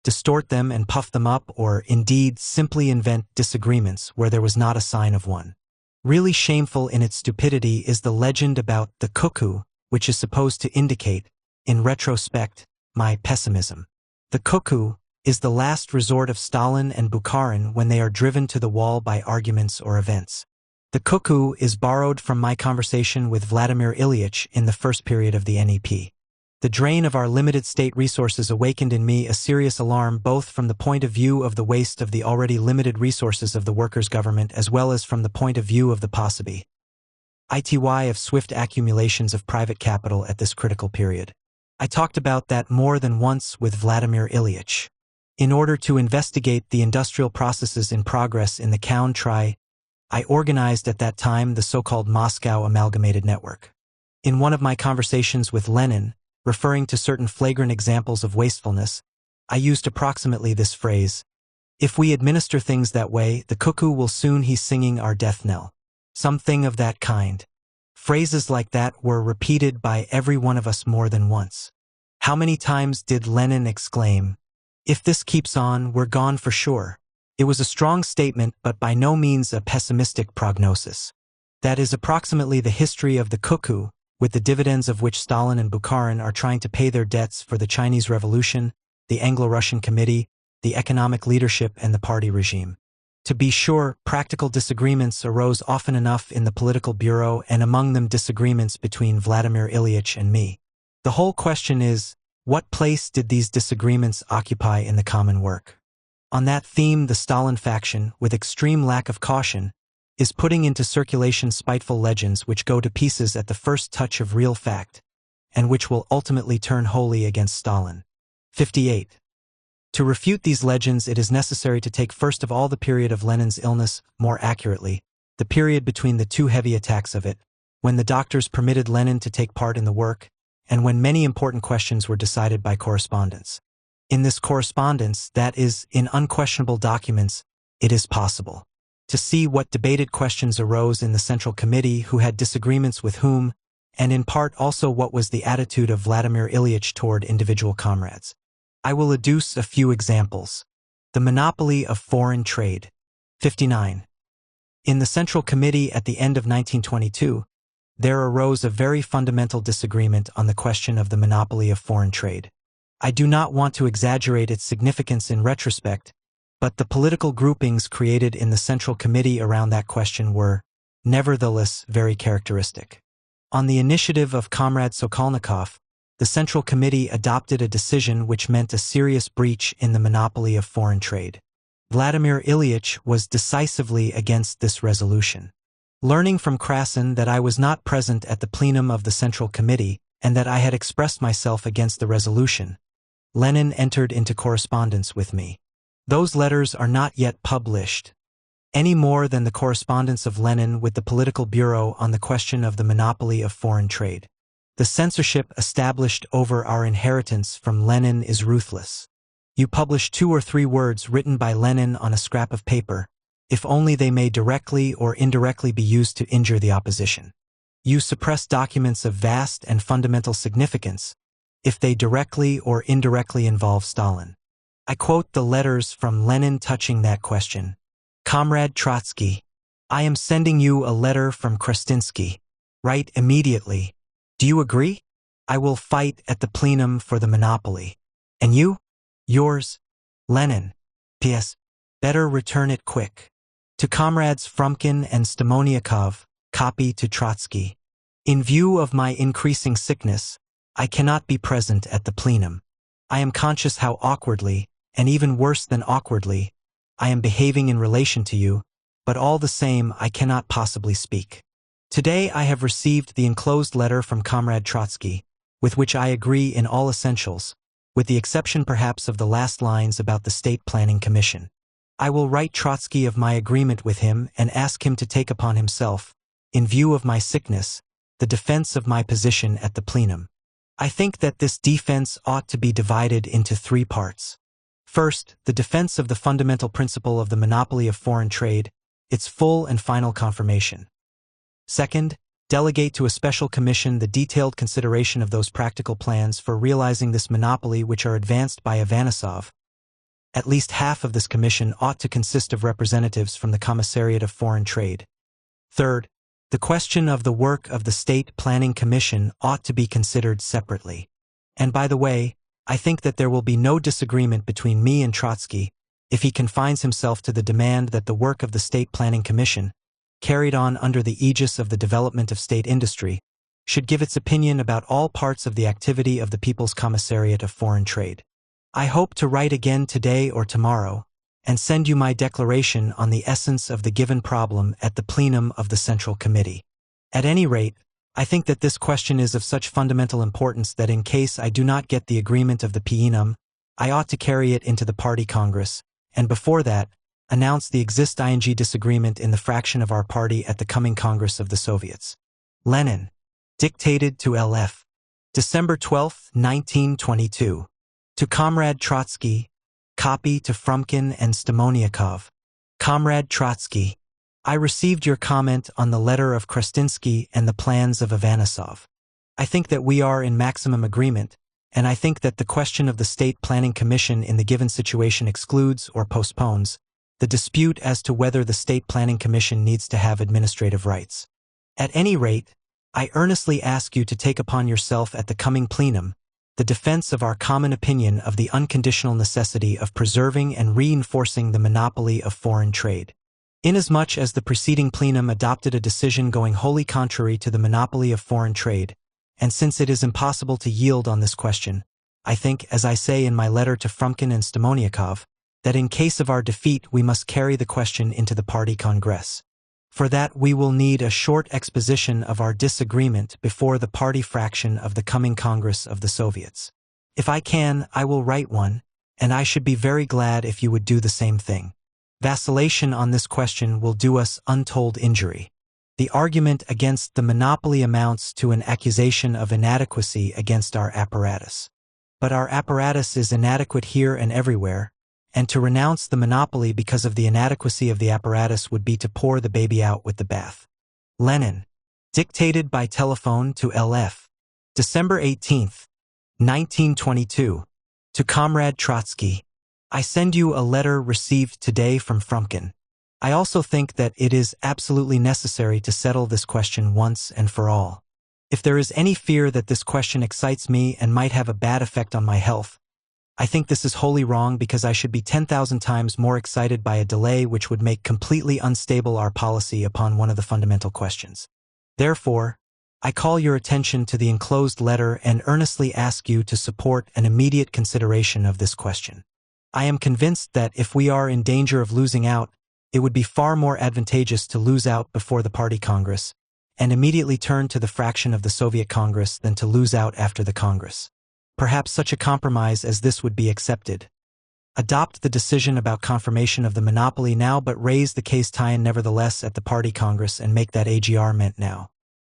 distort them and puff them up, or indeed simply invent disagreements where there was not a sign of one. Really shameful in its stupidity is the legend about the cuckoo, which is supposed to indicate, in retrospect, my pessimism. The cuckoo is the last resort of Stalin and Bukharin when they are driven to the wall by arguments or events. The cuckoo is borrowed from my conversation with Vladimir Ilyich in the first period of the NEP. The drain of our limited state resources awakened in me a serious alarm both from the point of view of the waste of the already limited resources of the workers' government as well as from the point of view of the possibility of swift accumulations of private capital at this critical period. I talked about that more than once with Vladimir Ilyich. In order to investigate the industrial processes in progress in the country, I organized at that time the so-called Moscow Amalgamated Network. In one of my conversations with Lenin, referring to certain flagrant examples of wastefulness, I used approximately this phrase: if we administer things that way, the cuckoo will soon be singing our death knell. Something of that kind. Phrases like that were repeated by every one of us more than once. How many times did Lenin exclaim, "If this keeps on, we're gone for sure"? It was a strong statement, but by no means a pessimistic prognosis. That is approximately the history of the cuckoo, with the dividends of which Stalin and Bukharin are trying to pay their debts for the Chinese Revolution, the Anglo-Russian Committee, the economic leadership, and the party regime. To be sure, practical disagreements arose often enough in the Political Bureau, and among them disagreements between Vladimir Ilyich and me. The whole question is, what place did these disagreements occupy in the common work? On that theme, the Stalin faction, with extreme lack of caution, is putting into circulation spiteful legends which go to pieces at the first touch of real fact, and which will ultimately turn wholly against Stalin. 58. To refute these legends, it is necessary to take first of all the period of Lenin's illness, more accurately, the period between the two heavy attacks of it, when the doctors permitted Lenin to take part in the work, and when many important questions were decided by correspondence. In this correspondence, that is, in unquestionable documents, it is possible to see what debated questions arose in the Central Committee, who had disagreements with whom, and in part also what was the attitude of Vladimir Ilyich toward individual comrades. I will adduce a few examples. The monopoly of foreign trade. 59. In the Central Committee at the end of 1922, there arose a very fundamental disagreement on the question of the monopoly of foreign trade. I do not want to exaggerate its significance in retrospect, but the political groupings created in the Central Committee around that question were, nevertheless, very characteristic. On the initiative of Comrade Sokolnikov, the Central Committee adopted a decision which meant a serious breach in the monopoly of foreign trade. Vladimir Ilyich was decisively against this resolution. Learning from Krasin that I was not present at the plenum of the Central Committee and that I had expressed myself against the resolution, Lenin entered into correspondence with me. Those letters are not yet published, any more than the correspondence of Lenin with the Political Bureau on the question of the monopoly of foreign trade. The censorship established over our inheritance from Lenin is ruthless. You publish 2 or 3 words written by Lenin on a scrap of paper, if only they may directly or indirectly be used to injure the opposition. You suppress documents of vast and fundamental significance, if they directly or indirectly involve Stalin. I quote the letters from Lenin touching that question. Comrade Trotsky, I am sending you a letter from Krastinsky. Write immediately. Do you agree? I will fight at the plenum for the monopoly. And you? Yours, Lenin. P.S. Better return it quick. To Comrades Frumkin and Stamoniakov, copy to Trotsky. In view of my increasing sickness, I cannot be present at the plenum. I am conscious how awkwardly, and even worse than awkwardly, I am behaving in relation to you, but all the same I cannot possibly speak. Today I have received the enclosed letter from Comrade Trotsky, with which I agree in all essentials, with the exception perhaps of the last lines about the State Planning Commission. I will write Trotsky of my agreement with him and ask him to take upon himself, in view of my sickness, the defense of my position at the plenum. I think that this defense ought to be divided into three parts. First, the defense of the fundamental principle of the monopoly of foreign trade, its full and final confirmation. Second, delegate to a special commission the detailed consideration of those practical plans for realizing this monopoly which are advanced by Ivanissov. At least half of this commission ought to consist of representatives from the Commissariat of Foreign Trade. Third, the question of the work of the State Planning Commission ought to be considered separately. And by the way, I think that there will be no disagreement between me and Trotsky if he confines himself to the demand that the work of the State Planning Commission, carried on under the aegis of the development of state industry, should give its opinion about all parts of the activity of the People's Commissariat of Foreign Trade. I hope to write again today or tomorrow, and send you my declaration on the essence of the given problem at the plenum of the Central Committee. At any rate, I think that this question is of such fundamental importance that in case I do not get the agreement of the plenum, I ought to carry it into the Party Congress, and before that, announce the exist-ing disagreement in the fraction of our party at the coming Congress of the Soviets. Lenin. Dictated to L.F. December 12, 1922. To Comrade Trotsky, copy to Frumkin and Stamoniakov. Comrade Trotsky, I received your comment on the letter of Krastinsky and the plans of Ivanissov. I think that we are in maximum agreement, and I think that the question of the State Planning Commission in the given situation excludes or postpones the dispute as to whether the State Planning Commission needs to have administrative rights. At any rate, I earnestly ask you to take upon yourself at the coming plenum the defense of our common opinion of the unconditional necessity of preserving and reinforcing the monopoly of foreign trade. Inasmuch as the preceding plenum adopted a decision going wholly contrary to the monopoly of foreign trade, and since it is impossible to yield on this question, I think, as I say in my letter to Frumkin and Stamoniakov, that in case of our defeat we must carry the question into the Party Congress. For that we will need a short exposition of our disagreement before the party fraction of the coming Congress of the Soviets. If I can, I will write one, and I should be very glad if you would do the same thing. Vacillation on this question will do us untold injury. The argument against the monopoly amounts to an accusation of inadequacy against our apparatus. But our apparatus is inadequate here and everywhere, and to renounce the monopoly because of the inadequacy of the apparatus would be to pour the baby out with the bath. Lenin. Dictated by telephone to L.F. December 18, 1922. To Comrade Trotsky. I send you a letter received today from Frumkin. I also think that it is absolutely necessary to settle this question once and for all. If there is any fear that this question excites me and might have a bad effect on my health, I think this is wholly wrong because I should be 10,000 times more excited by a delay which would make completely unstable our policy upon one of the fundamental questions. Therefore, I call your attention to the enclosed letter and earnestly ask you to support an immediate consideration of this question. I am convinced that if we are in danger of losing out, it would be far more advantageous to lose out before the Party Congress and immediately turn to the fraction of the Soviet Congress than to lose out after the Congress. Perhaps such a compromise as this would be accepted. Adopt the decision about confirmation of the monopoly now, but raise the case tie-in nevertheless at the Party Congress and make that AGR meant now.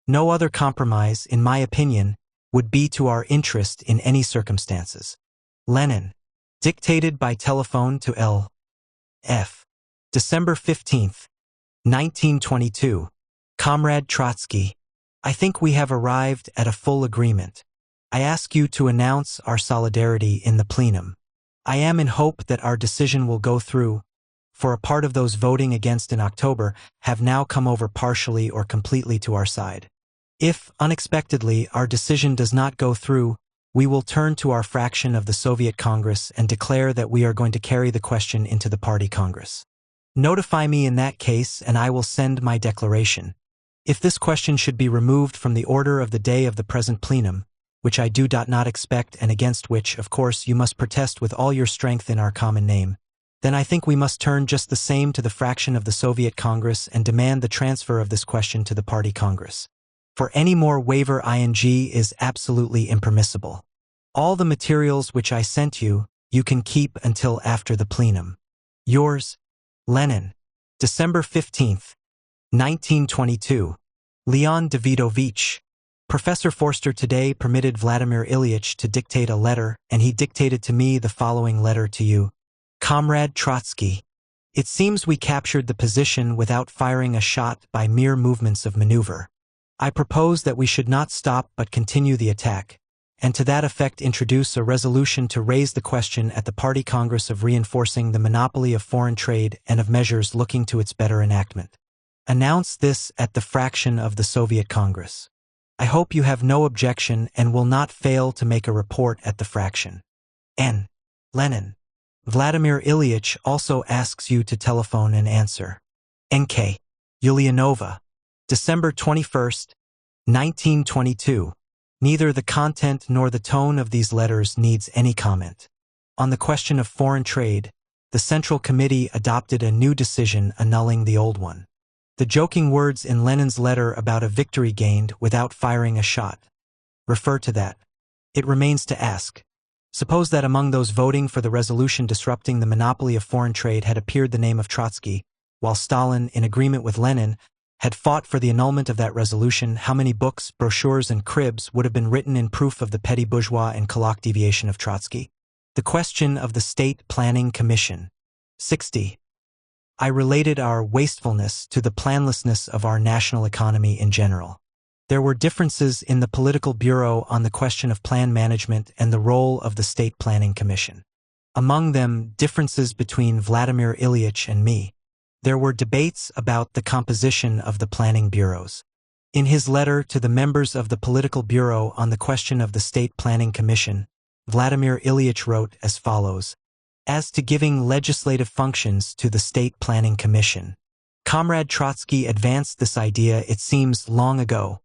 No other compromise, in my opinion, would be to our interest in any circumstances. Lenin. Dictated by telephone to L.F. December 15, 1922. Comrade Trotsky. I think we have arrived at a full agreement. I ask you to announce our solidarity in the plenum. I am in hope that our decision will go through, for a part of those voting against in October have now come over partially or completely to our side. If, unexpectedly, our decision does not go through, we will turn to our fraction of the Soviet Congress and declare that we are going to carry the question into the Party Congress. Notify me in that case and I will send my declaration. If this question should be removed from the order of the day of the present plenum, which I do not expect and against which, of course, you must protest with all your strength in our common name, then I think we must turn just the same to the fraction of the Soviet Congress and demand the transfer of this question to the Party Congress. For any more waiver ing is absolutely impermissible. All the materials which I sent you, you can keep until after the plenum. Yours, Lenin. December 15, 1922. Leon Davidovich. Professor Forster today permitted Vladimir Ilyich to dictate a letter, and he dictated to me the following letter to you. Comrade Trotsky. It seems we captured the position without firing a shot by mere movements of maneuver. I propose that we should not stop but continue the attack, and to that effect introduce a resolution to raise the question at the Party Congress of reinforcing the monopoly of foreign trade and of measures looking to its better enactment. Announce this at the fraction of the Soviet Congress. I hope you have no objection and will not fail to make a report at the fraction. N. Lenin. Vladimir Ilyich also asks you to telephone and answer. N.K. Ulyanova. December 21, 1922. Neither the content nor the tone of these letters needs any comment. On the question of foreign trade, the Central Committee adopted a new decision annulling the old one. The joking words in Lenin's letter about a victory gained without firing a shot refer to that. It remains to ask. Suppose that among those voting for the resolution disrupting the monopoly of foreign trade had appeared the name of Trotsky, while Stalin, in agreement with Lenin, had fought for the annulment of that resolution, how many books, brochures, and cribs would have been written in proof of the petty bourgeois and Kalak deviation of Trotsky? The question of the State Planning Commission. 60. I related our wastefulness to the planlessness of our national economy in general. There were differences in the Political Bureau on the question of plan management and the role of the State Planning Commission. Among them, differences between Vladimir Ilyich and me. There were debates about the composition of the planning bureaus. In his letter to the members of the Political Bureau on the question of the State Planning Commission, Vladimir Ilyich wrote as follows. As to giving legislative functions to the State Planning Commission, Comrade Trotsky advanced this idea, it seems, long ago.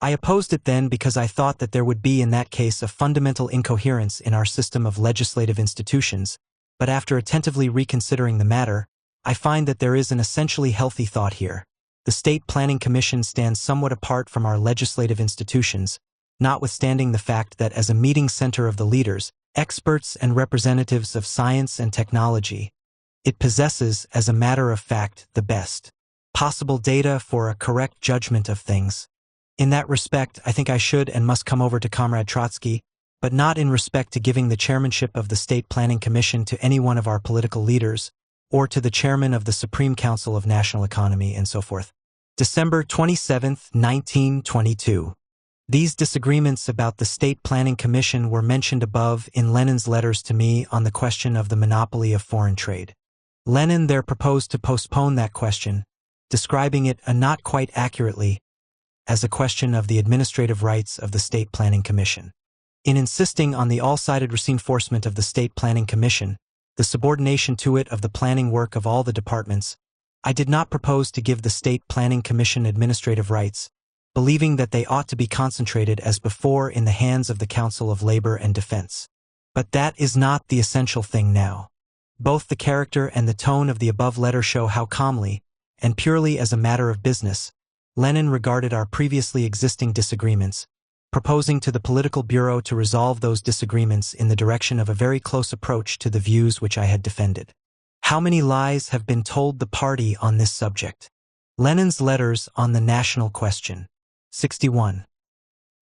I opposed it then because I thought that there would be in that case a fundamental incoherence in our system of legislative institutions, but after attentively reconsidering the matter, I find that there is an essentially healthy thought here. The State Planning Commission stands somewhat apart from our legislative institutions, notwithstanding the fact that as a meeting center of the leaders, experts and representatives of science and technology, it possesses, as a matter of fact, the best possible data for a correct judgment of things. In that respect, I think I should and must come over to Comrade Trotsky, but not in respect to giving the chairmanship of the State Planning Commission to any one of our political leaders, or to the chairman of the Supreme Council of National Economy, and so forth. December 27, 1922. These disagreements about the State Planning Commission were mentioned above in Lenin's letters to me on the question of the monopoly of foreign trade. Lenin there proposed to postpone that question, describing it, not quite accurately, as a question of the administrative rights of the State Planning Commission. In insisting on the all-sided reinforcement of the State Planning Commission, the subordination to it of the planning work of all the departments, I did not propose to give the State Planning Commission administrative rights, believing that they ought to be concentrated as before in the hands of the Council of Labor and Defense. But that is not the essential thing now. Both the character and the tone of the above letter show how calmly, and purely as a matter of business, Lenin regarded our previously existing disagreements, proposing to the Political Bureau to resolve those disagreements in the direction of a very close approach to the views which I had defended. How many lies have been told the party on this subject? Lenin's letters on the national question. 61.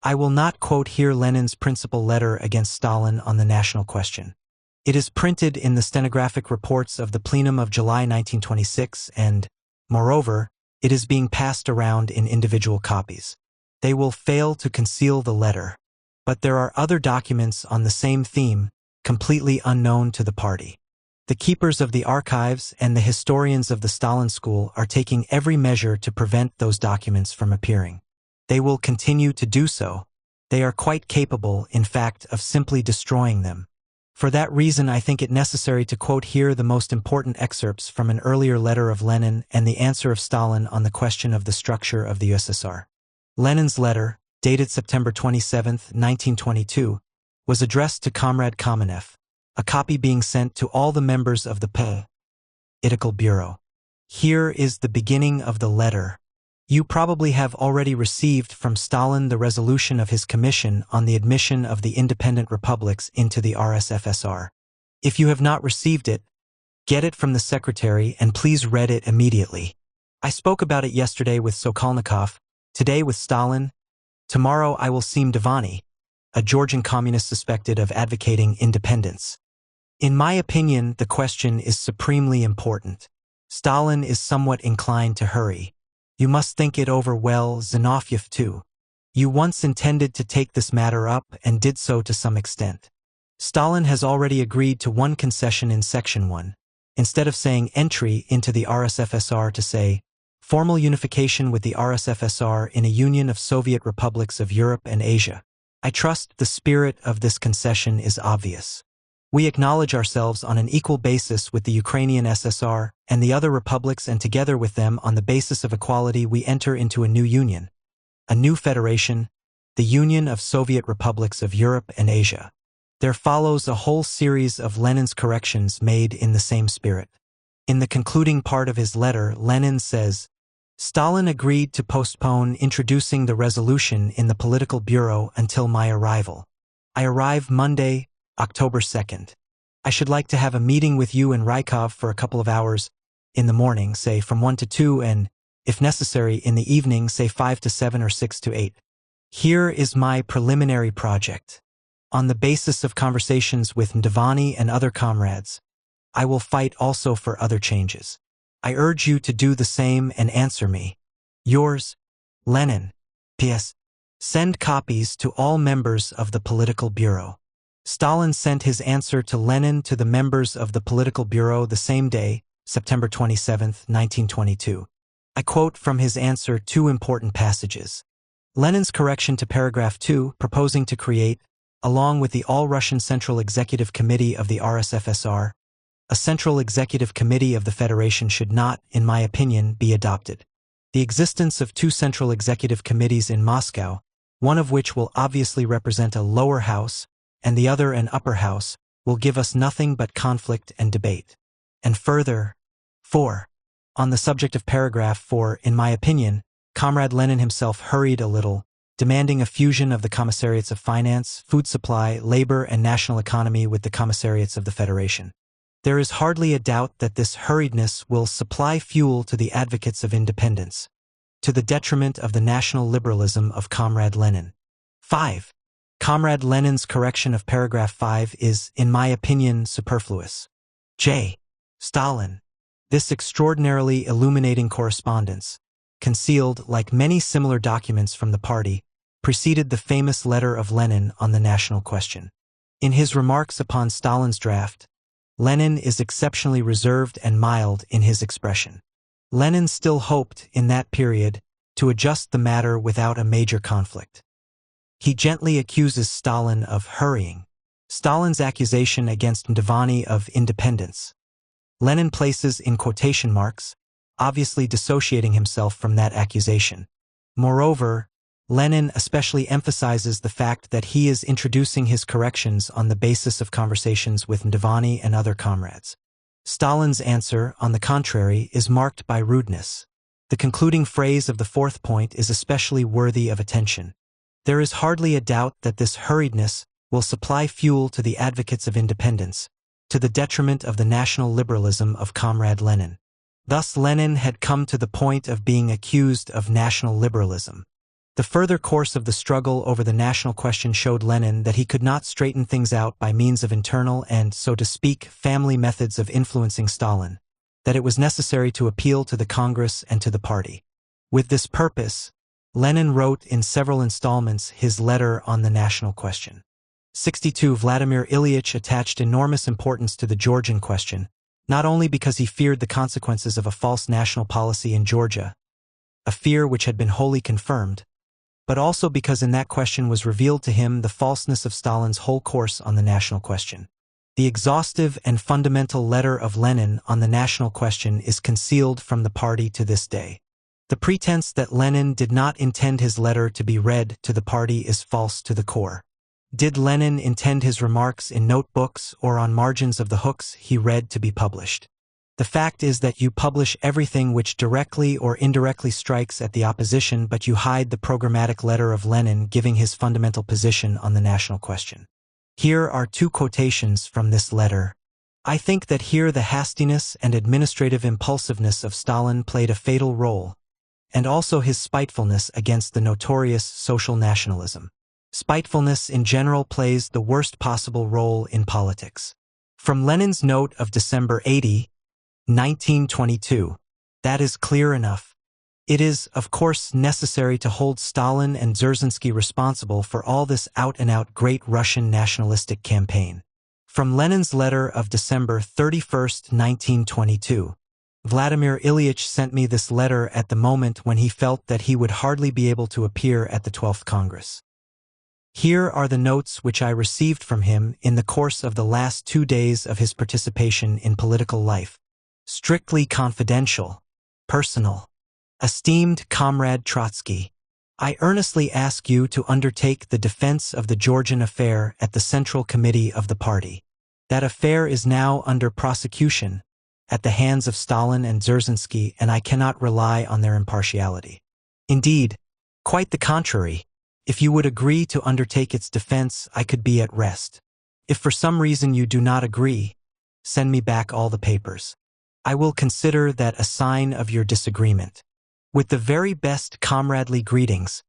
I will not quote here Lenin's principal letter against Stalin on the national question. It is printed in the stenographic reports of the plenum of July 1926 and, moreover, it is being passed around in individual copies. They will fail to conceal the letter. But there are other documents on the same theme, completely unknown to the party. The keepers of the archives and the historians of the Stalin School are taking every measure to prevent those documents from appearing. They will continue to do so. They are quite capable, in fact, of simply destroying them. For that reason, I think it necessary to quote here the most important excerpts from an earlier letter of Lenin and the answer of Stalin on the question of the structure of the USSR. Lenin's letter, dated September 27, 1922, was addressed to Comrade Kamenev, a copy being sent to all the members of the Political Bureau. Here is the beginning of the letter. You probably have already received from Stalin the resolution of his commission on the admission of the independent republics into the RSFSR. If you have not received it, get it from the secretary and please read it immediately. I spoke about it yesterday with Sokolnikov, today with Stalin. Tomorrow I will see Mdivani, a Georgian communist suspected of advocating independence. In my opinion, the question is supremely important. Stalin is somewhat inclined to hurry. You must think it over well, Zinoviev too. You once intended to take this matter up and did so to some extent. Stalin has already agreed to one concession in Section 1. Instead of saying entry into the RSFSR to say formal unification with the RSFSR in a union of Soviet republics of Europe and Asia. I trust the spirit of this concession is obvious. We acknowledge ourselves on an equal basis with the Ukrainian SSR and the other republics, and together with them on the basis of equality we enter into a new union, a new federation, the Union of Soviet Republics of Europe and Asia. There follows a whole series of Lenin's corrections made in the same spirit. In the concluding part of his letter, Lenin says, Stalin agreed to postpone introducing the resolution in the Political Bureau until my arrival. I arrive Monday, October 2nd. I should like to have a meeting with you in Rykov for a couple of hours, in the morning, say from 1 to 2, and, if necessary, in the evening, say 5 to 7 or 6 to 8. Here is my preliminary project. On the basis of conversations with Mdivani and other comrades, I will fight also for other changes. I urge you to do the same and answer me. Yours, Lenin. P.S. Send copies to all members of the Political Bureau. Stalin sent his answer to Lenin to the members of the Political Bureau the same day, September 27, 1922. I quote from his answer two important passages. Lenin's correction to paragraph 2, proposing to create, along with the All-Russian Central Executive Committee of the RSFSR, a Central Executive Committee of the Federation should not, in my opinion, be adopted. The existence of two Central Executive Committees in Moscow, one of which will obviously represent a lower house, and the other an upper house, will give us nothing but conflict and debate. And further, 4. On the subject of paragraph 4, in my opinion, Comrade Lenin himself hurried a little, demanding a fusion of the commissariats of finance, food supply, labor, and national economy with the commissariats of the Federation. There is hardly a doubt that this hurriedness will supply fuel to the advocates of independence, to the detriment of the national liberalism of Comrade Lenin. 5. Comrade Lenin's correction of paragraph 5 is, in my opinion, superfluous. J. Stalin. This extraordinarily illuminating correspondence, concealed like many similar documents from the party, preceded the famous letter of Lenin on the national question. In his remarks upon Stalin's draft, Lenin is exceptionally reserved and mild in his expression. Lenin still hoped, in that period, to adjust the matter without a major conflict. He gently accuses Stalin of hurrying. Stalin's accusation against Mdivani of independence. Lenin places in quotation marks, obviously dissociating himself from that accusation. Moreover, Lenin especially emphasizes the fact that he is introducing his corrections on the basis of conversations with Mdivani and other comrades. Stalin's answer, on the contrary, is marked by rudeness. The concluding phrase of the fourth point is especially worthy of attention. There is hardly a doubt that this hurriedness will supply fuel to the advocates of independence, to the detriment of the national liberalism of Comrade Lenin. Thus Lenin had come to the point of being accused of national liberalism. The further course of the struggle over the national question showed Lenin that he could not straighten things out by means of internal and, so to speak, family methods of influencing Stalin, that it was necessary to appeal to the Congress and to the party. With this purpose, Lenin wrote in several installments his letter on the national question. 62. Vladimir Ilyich attached enormous importance to the Georgian question, not only because he feared the consequences of a false national policy in Georgia, a fear which had been wholly confirmed, but also because in that question was revealed to him the falseness of Stalin's whole course on the national question. The exhaustive and fundamental letter of Lenin on the national question is concealed from the party to this day. The pretense that Lenin did not intend his letter to be read to the party is false to the core. Did Lenin intend his remarks in notebooks or on margins of the hooks he read to be published? The fact is that you publish everything which directly or indirectly strikes at the opposition, but you hide the programmatic letter of Lenin giving his fundamental position on the national question. Here are two quotations from this letter. I think that here the hastiness and administrative impulsiveness of Stalin played a fatal role, and also his spitefulness against the notorious social nationalism. Spitefulness in general plays the worst possible role in politics. From Lenin's note of December 80, 1922, that is clear enough. It is, of course, necessary to hold Stalin and Dzerzhinsky responsible for all this out-and-out great Russian nationalistic campaign. From Lenin's letter of December 31, 1922, Vladimir Ilyich sent me this letter at the moment when he felt that he would hardly be able to appear at the 12th Congress. Here are the notes which I received from him in the course of the last 2 days of his participation in political life. Strictly confidential. Personal. Esteemed Comrade Trotsky, I earnestly ask you to undertake the defense of the Georgian affair at the Central Committee of the party. That affair is now under prosecution at the hands of Stalin and Dzerzhinsky, and I cannot rely on their impartiality. Indeed, quite the contrary. If you would agree to undertake its defense, I could be at rest. If for some reason you do not agree, send me back all the papers. I will consider that a sign of your disagreement. With the very best comradely greetings,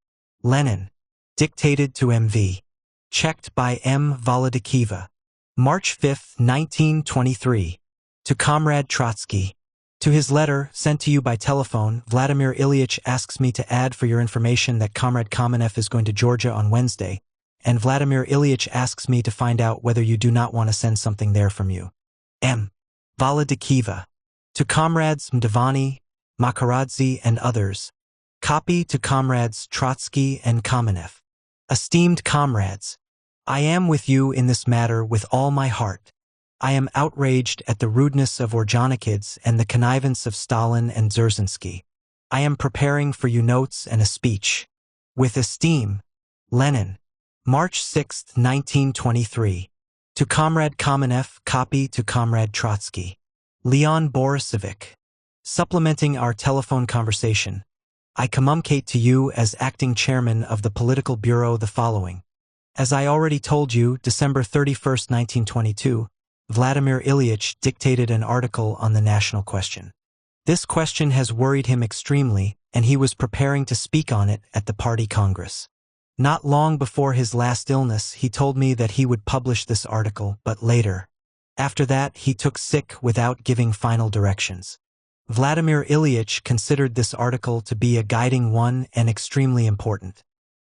Lenin. Dictated to M.V. Checked by M. Volodykova. March 5, 1923. To Comrade Trotsky. To his letter, sent to you by telephone, Vladimir Ilyich asks me to add for your information that Comrade Kamenev is going to Georgia on Wednesday, and Vladimir Ilyich asks me to find out whether you do not want to send something there from you. M. Volodykova. To Comrades Mdivani, Makaradze, and others. Copy to Comrades Trotsky and Kamenev. Esteemed comrades, I am with you in this matter with all my heart. I am outraged at the rudeness of Orjonikidze and the connivance of Stalin and Dzerzhinsky. I am preparing for you notes and a speech. With esteem, Lenin. March 6, 1923. To Comrade Kamenev, copy to Comrade Trotsky. Leon Borisovich. Supplementing our telephone conversation, I communicate to you as acting chairman of the Political Bureau the following. As I already told you, December 31, 1922, Vladimir Ilyich dictated an article on the national question. This question has worried him extremely, and he was preparing to speak on it at the party congress. Not long before his last illness, he told me that he would publish this article, but later. After that, he took sick without giving final directions. Vladimir Ilyich considered this article to be a guiding one and extremely important.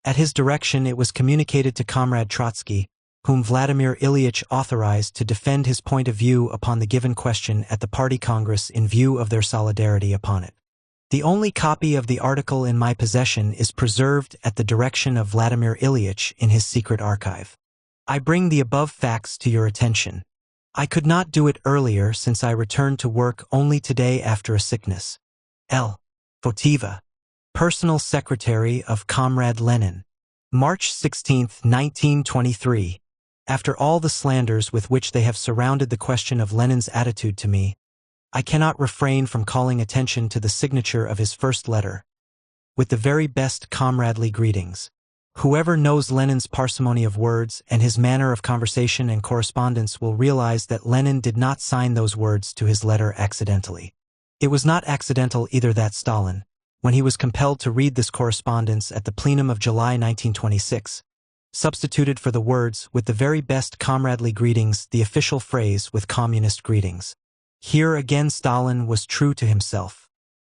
At his direction, it was communicated to Comrade Trotsky, whom Vladimir Ilyich authorized to defend his point of view upon the given question at the party congress in view of their solidarity upon it. The only copy of the article in my possession is preserved at the direction of Vladimir Ilyich in his secret archive. I bring the above facts to your attention. I could not do it earlier since I returned to work only today after a sickness. L. Fotiva. Personal Secretary of Comrade Lenin. March 16, 1923. After all the slanders with which they have surrounded the question of Lenin's attitude to me, I cannot refrain from calling attention to the signature of his first letter. With the very best comradely greetings. Whoever knows Lenin's parsimony of words and his manner of conversation and correspondence will realize that Lenin did not sign those words to his letter accidentally. It was not accidental either that Stalin, when he was compelled to read this correspondence at the plenum of July 1926, substituted for the words "with the very best comradely greetings" the official phrase "with communist greetings." Here again Stalin was true to himself.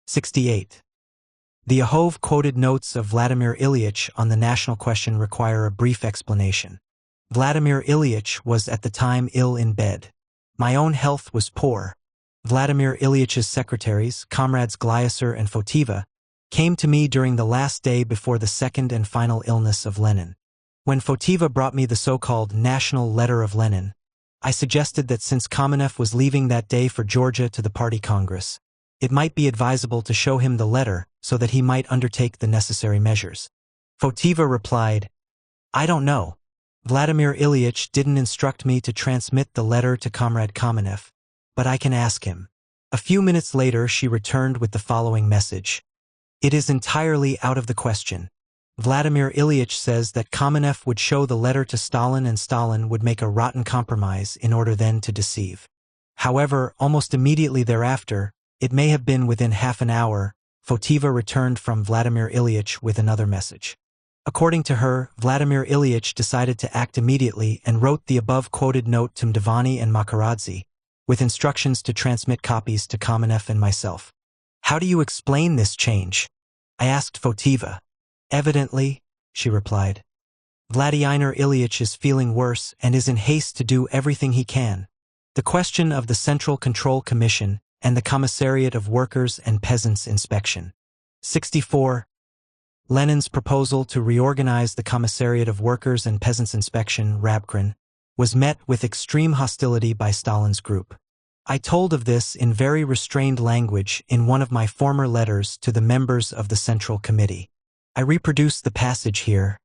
68. The above-quoted notes of Vladimir Ilyich on the national question require a brief explanation. Vladimir Ilyich was at the time ill in bed. My own health was poor. Vladimir Ilyich's secretaries, comrades Glyasser and Fotiva, came to me during the last day before the second and final illness of Lenin. When Fotiva brought me the so-called National Letter of Lenin, I suggested that since Kamenev was leaving that day for Georgia to the party congress, it might be advisable to show him the letter so that he might undertake the necessary measures. Fotiva replied, "I don't know. Vladimir Ilyich didn't instruct me to transmit the letter to Comrade Kamenev, but I can ask him." A few minutes later she returned with the following message. "It is entirely out of the question. Vladimir Ilyich says that Kamenev would show the letter to Stalin and Stalin would make a rotten compromise in order then to deceive." However, almost immediately thereafter, it may have been within half an hour, Fotiva returned from Vladimir Ilyich with another message. According to her, Vladimir Ilyich decided to act immediately and wrote the above-quoted note to Mdivani and Makaradze, with instructions to transmit copies to Kamenev and myself. "How do you explain this change?" I asked Fotiva. "Evidently," she replied, "Vladimir Ilyich is feeling worse and is in haste to do everything he can. The question of the Central Control Commission and the Commissariat of Workers and Peasants Inspection." 64. Lenin's proposal to reorganize the Commissariat of Workers and Peasants Inspection, Rabkrin, was met with extreme hostility by Stalin's group. I told of this in very restrained language in one of my former letters to the members of the Central Committee. I reproduce the passage here.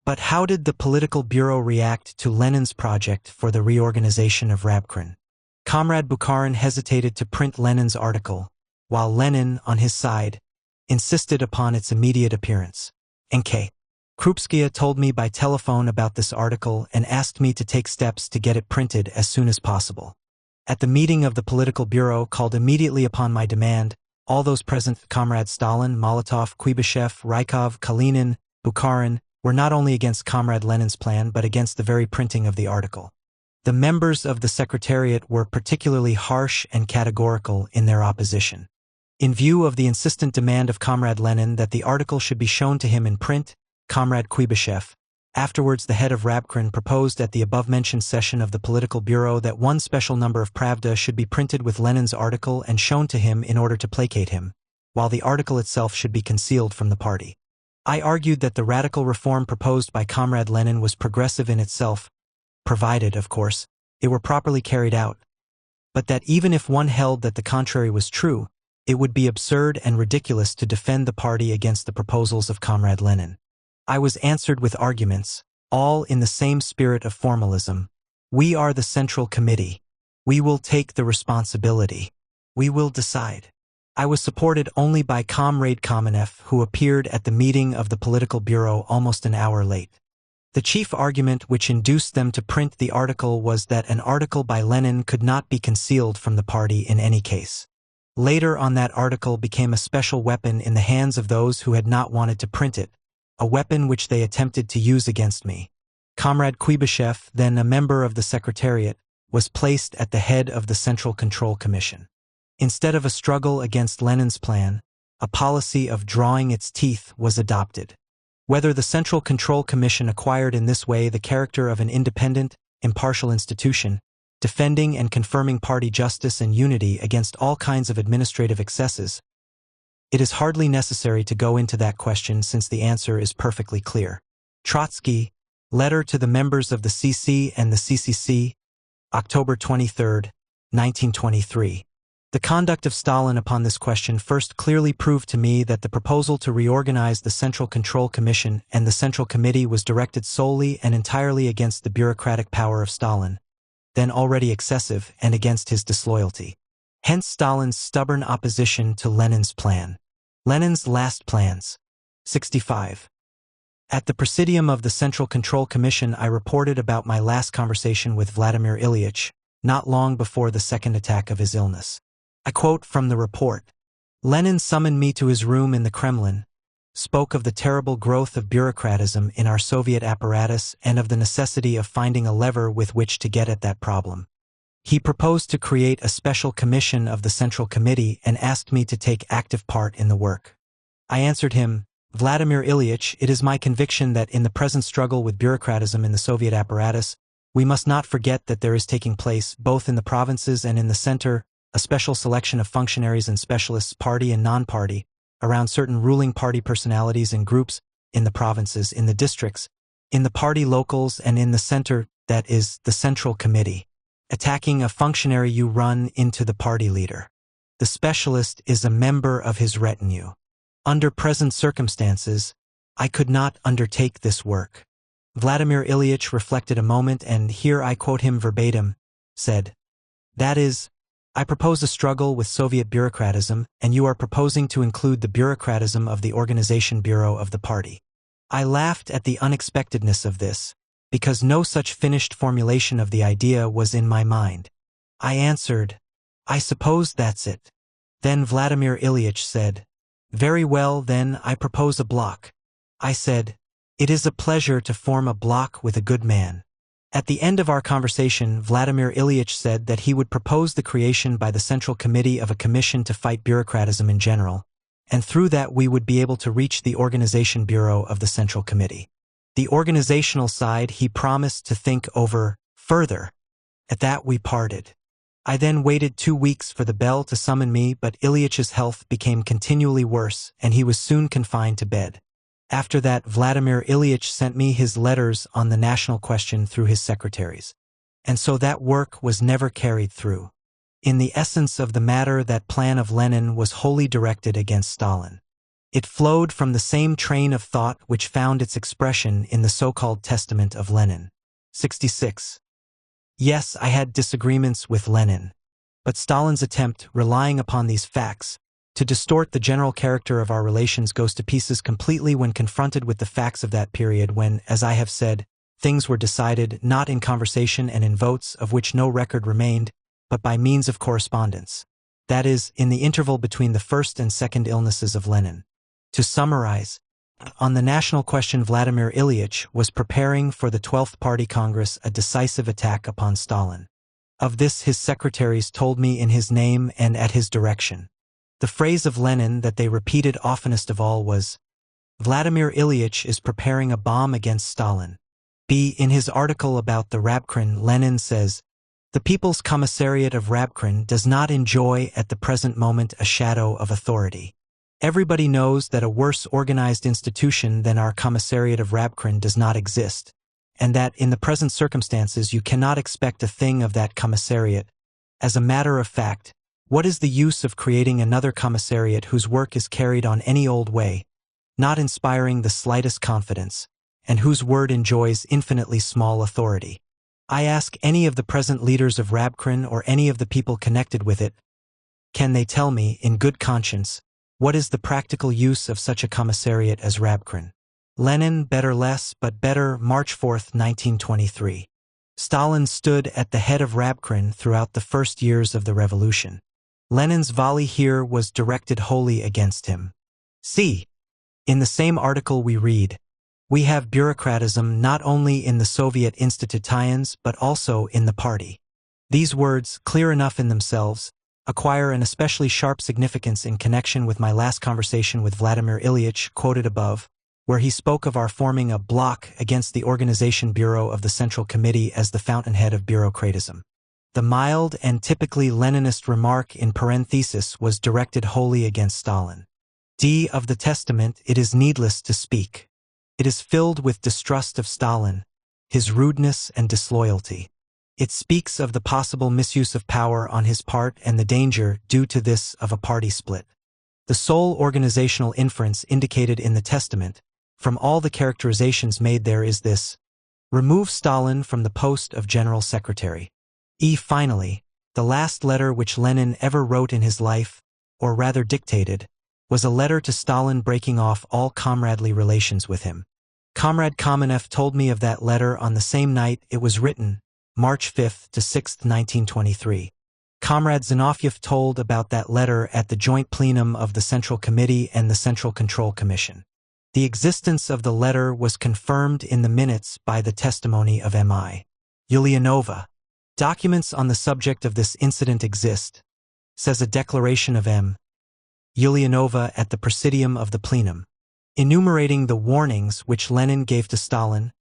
But how did the political bureau react to Lenin's project for the reorganization of Rabkrin? Comrade Bukharin hesitated to print Lenin's article, while Lenin, on his side, insisted upon its immediate appearance. N.K. Krupskaya told me by telephone about this article and asked me to take steps to get it printed as soon as possible. At the meeting of the Political Bureau called immediately upon my demand, all those present, Comrade Stalin, Molotov, Kuibyshev, Rykov, Kalinin, Bukharin, were not only against Comrade Lenin's plan but against the very printing of the article. The members of the Secretariat were particularly harsh and categorical in their opposition. In view of the insistent demand of Comrade Lenin that the article should be shown to him in print, Comrade Kuibyshev, afterwards the head of Rabkrin, proposed at the above-mentioned session of the Political Bureau that one special number of Pravda should be printed with Lenin's article and shown to him in order to placate him, while the article itself should be concealed from the party. I argued that the radical reform proposed by Comrade Lenin was progressive in itself, provided, of course, it were properly carried out, but that even if one held that the contrary was true, it would be absurd and ridiculous to defend the party against the proposals of Comrade Lenin. I was answered with arguments, all in the same spirit of formalism. "We are the Central Committee. We will take the responsibility. We will decide." I was supported only by Comrade Kamenev, who appeared at the meeting of the Political Bureau almost an hour late. The chief argument which induced them to print the article was that an article by Lenin could not be concealed from the party in any case. Later on, that article became a special weapon in the hands of those who had not wanted to print it, a weapon which they attempted to use against me. Comrade Kuibyshev, then a member of the Secretariat, was placed at the head of the Central Control Commission. Instead of a struggle against Lenin's plan, a policy of drawing its teeth was adopted. Whether the Central Control Commission acquired in this way the character of an independent, impartial institution, defending and confirming party justice and unity against all kinds of administrative excesses, it is hardly necessary to go into that question since the answer is perfectly clear. Trotsky, Letter to the Members of the CC and the CCC, October 23, 1923. The conduct of Stalin upon this question first clearly proved to me that the proposal to reorganize the Central Control Commission and the Central Committee was directed solely and entirely against the bureaucratic power of Stalin, then already excessive, and against his disloyalty. Hence Stalin's stubborn opposition to Lenin's plan. Lenin's last plans. 65. At the Presidium of the Central Control Commission I reported about my last conversation with Vladimir Ilyich, not long before the second attack of his illness. I quote from the report. "Lenin summoned me to his room in the Kremlin, spoke of the terrible growth of bureaucratism in our Soviet apparatus and of the necessity of finding a lever with which to get at that problem. He proposed to create a special commission of the Central Committee and asked me to take active part in the work. I answered him, Vladimir Ilyich, it is my conviction that in the present struggle with bureaucratism in the Soviet apparatus, we must not forget that there is taking place, both in the provinces and in the center, a special selection of functionaries and specialists, party and non-party, around certain ruling party personalities and groups, in the provinces, in the districts, in the party locals, and in the center, that is, the Central Committee. Attacking a functionary, you run into the party leader. The specialist is a member of his retinue. Under present circumstances, I could not undertake this work. Vladimir Ilyich reflected a moment, and here I quote him verbatim, said, "That is, I propose a struggle with Soviet bureaucratism, and you are proposing to include the bureaucratism of the organization bureau of the party." I laughed at the unexpectedness of this, because no such finished formulation of the idea was in my mind. I answered, "I suppose that's it." Then Vladimir Ilyich said, "Very well, then I propose a bloc." I said, "It is a pleasure to form a bloc with a good man." At the end of our conversation, Vladimir Ilyich said that he would propose the creation by the Central Committee of a commission to fight bureaucratism in general, and through that we would be able to reach the organization bureau of the Central Committee. The organizational side he promised to think over further. At that we parted. I then waited 2 weeks for the bell to summon me, but Ilyich's health became continually worse, and he was soon confined to bed. After that, Vladimir Ilyich sent me his letters on the national question through his secretaries. And so that work was never carried through. In the essence of the matter, that plan of Lenin was wholly directed against Stalin. It flowed from the same train of thought which found its expression in the so-called Testament of Lenin. 66. Yes, I had disagreements with Lenin. But Stalin's attempt, relying upon these facts, to distort the general character of our relations goes to pieces completely when confronted with the facts of that period when, as I have said, things were decided not in conversation and in votes of which no record remained, but by means of correspondence. That is, in the interval between the first and second illnesses of Lenin. To summarize, on the national question, Vladimir Ilyich was preparing for the 12th Party Congress a decisive attack upon Stalin. Of this his secretaries told me in his name and at his direction. The phrase of Lenin that they repeated oftenest of all was, "Vladimir Ilyich is preparing a bomb against Stalin." In his article about the Rabkrin, Lenin says, "The People's Commissariat of Rabkrin does not enjoy at the present moment a shadow of authority. Everybody knows that a worse organized institution than our Commissariat of Rabkrin does not exist, and that in the present circumstances you cannot expect a thing of that commissariat. As a matter of fact, what is the use of creating another commissariat whose work is carried on any old way, not inspiring the slightest confidence, and whose word enjoys infinitely small authority? I ask any of the present leaders of Rabkrin or any of the people connected with it, can they tell me, in good conscience, what is the practical use of such a commissariat as Rabkrin? Lenin, better less, but better, March 4, 1923. Stalin stood at the head of Rabkrin throughout the first years of the revolution. Lenin's volley here was directed wholly against him. See, in the same article we read, "We have bureaucratism not only in the Soviet institutions but also in the party." These words, clear enough in themselves, acquire an especially sharp significance in connection with my last conversation with Vladimir Ilyich, quoted above, where he spoke of our forming a bloc against the Organization Bureau of the Central Committee as the fountainhead of bureaucratism. The mild and typically Leninist remark in parenthesis was directed wholly against Stalin. Of the Testament it is needless to speak. It is filled with distrust of Stalin, his rudeness and disloyalty. It speaks of the possible misuse of power on his part and the danger, due to this, of a party split. The sole organizational inference indicated in the Testament, from all the characterizations made there, is this: remove Stalin from the post of General Secretary. Finally, the last letter which Lenin ever wrote in his life, or rather dictated, was a letter to Stalin breaking off all comradely relations with him. Comrade Kamenev told me of that letter on the same night it was written, March 5 to 6, 1923. Comrade Zinoviev told about that letter at the joint plenum of the Central Committee and the Central Control Commission. The existence of the letter was confirmed in the minutes by the testimony of M.I. Ulyanova. Documents on the subject of this incident exist, says a declaration of M. Ulyanova at the presidium of the plenum. Enumerating the warnings which Lenin gave to Stalin,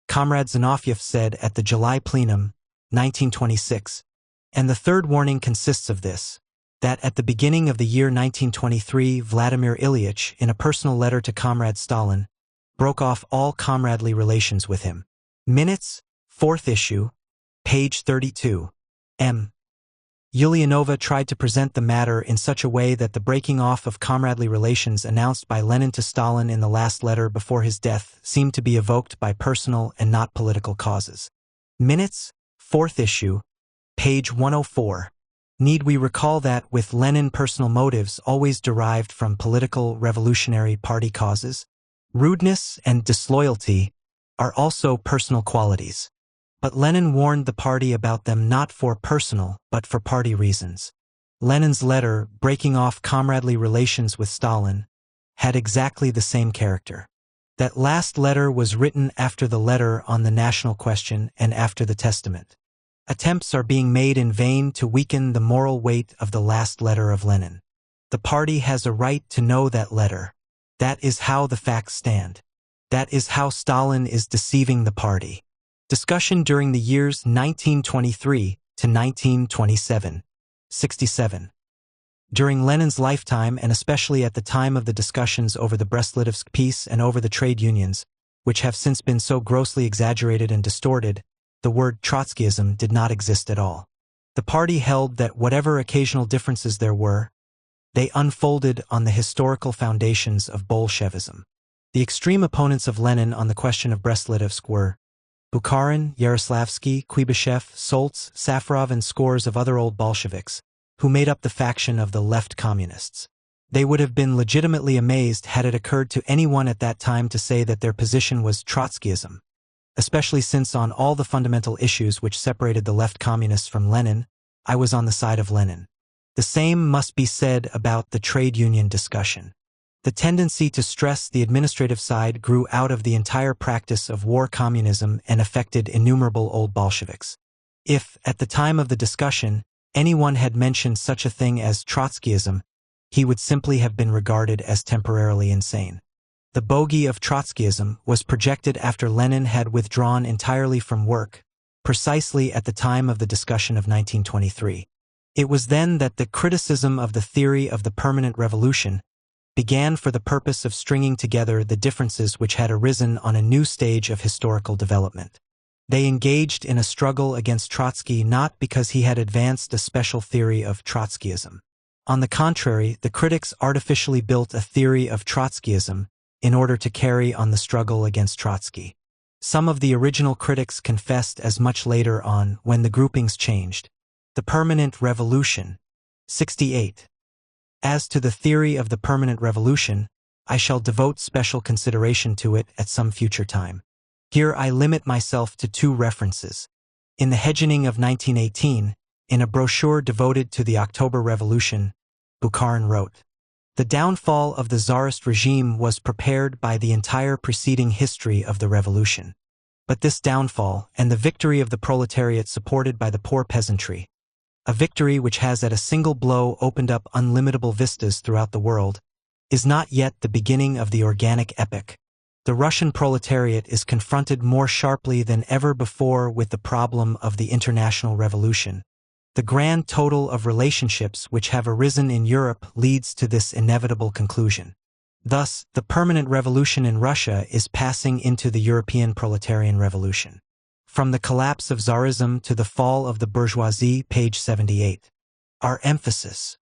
Comrade Zinoviev said at the July plenum, 1926, and the third warning consists of this, that at the beginning of the year 1923 Vladimir Ilyich, in a personal letter to Comrade Stalin, broke off all comradely relations with him. Minutes, 4th issue, page 32. M. Ulyanova tried to present the matter in such a way that the breaking off of comradely relations announced by Lenin to Stalin in the last letter before his death seemed to be evoked by personal and not political causes. Minutes, 4th issue, page 104. Need we recall that with Lenin personal motives always derived from political revolutionary party causes? Rudeness and disloyalty are also personal qualities. But Lenin warned the party about them not for personal, but for party reasons. Lenin's letter, breaking off comradely relations with Stalin, had exactly the same character. That last letter was written after the letter on the national question and after the testament. Attempts are being made in vain to weaken the moral weight of the last letter of Lenin. The party has a right to know that letter. That is how the facts stand. That is how Stalin is deceiving the party. Discussion during the years 1923 to 1927. 67. During Lenin's lifetime, and especially at the time of the discussions over the Brest-Litovsk peace and over the trade unions, which have since been so grossly exaggerated and distorted, the word Trotskyism did not exist at all. The party held that whatever occasional differences there were, they unfolded on the historical foundations of Bolshevism. The extreme opponents of Lenin on the question of Brest-Litovsk were Bukharin, Yaroslavsky, Kuibyshev, Solts, Safarov, and scores of other old Bolsheviks, who made up the faction of the left communists. They would have been legitimately amazed had it occurred to anyone at that time to say that their position was Trotskyism, especially since on all the fundamental issues which separated the left communists from Lenin, I was on the side of Lenin. The same must be said about the trade union discussion. The tendency to stress the administrative side grew out of the entire practice of war communism and affected innumerable old Bolsheviks. If, at the time of the discussion, anyone had mentioned such a thing as Trotskyism, he would simply have been regarded as temporarily insane. The bogey of Trotskyism was projected after Lenin had withdrawn entirely from work, precisely at the time of the discussion of 1923. It was then that the criticism of the theory of the permanent revolution began for the purpose of stringing together the differences which had arisen on a new stage of historical development. They engaged in a struggle against Trotsky not because he had advanced a special theory of Trotskyism. On the contrary, the critics artificially built a theory of Trotskyism in order to carry on the struggle against Trotsky. Some of the original critics confessed as much later on when the groupings changed. The permanent revolution. 68. As to the theory of the permanent revolution, I shall devote special consideration to it at some future time. Here I limit myself to two references. In the Hegemoning of 1918, in a brochure devoted to the October Revolution, Bukharin wrote, "The downfall of the Tsarist regime was prepared by the entire preceding history of the revolution. But this downfall, and the victory of the proletariat supported by the poor peasantry, a victory which has at a single blow opened up unlimitable vistas throughout the world, is not yet the beginning of the organic epoch. The Russian proletariat is confronted more sharply than ever before with the problem of the international revolution. The grand total of relationships which have arisen in Europe leads to this inevitable conclusion. Thus, the permanent revolution in Russia is passing into the European proletarian revolution. From the collapse of Tsarism to the fall of the bourgeoisie, page 78. Our emphasis.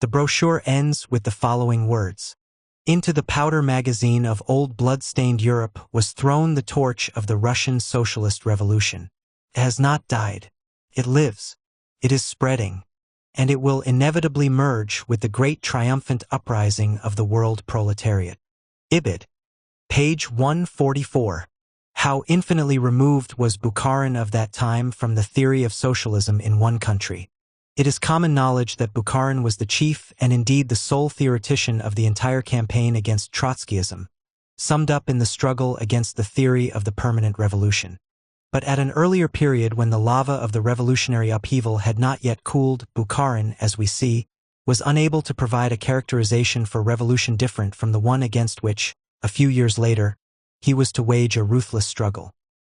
The brochure ends with the following words. Into the powder magazine of old blood-stained Europe was thrown the torch of the Russian socialist revolution. It has not died. It lives. It is spreading. And it will inevitably merge with the great triumphant uprising of the world proletariat. Ibid. Page 144. How infinitely removed was Bukharin of that time from the theory of socialism in one country. It is common knowledge that Bukharin was the chief and indeed the sole theoretician of the entire campaign against Trotskyism, summed up in the struggle against the theory of the permanent revolution. But at an earlier period when the lava of the revolutionary upheaval had not yet cooled, Bukharin, as we see, was unable to provide a characterization for revolution different from the one against which, A few years later, he was to wage a ruthless struggle.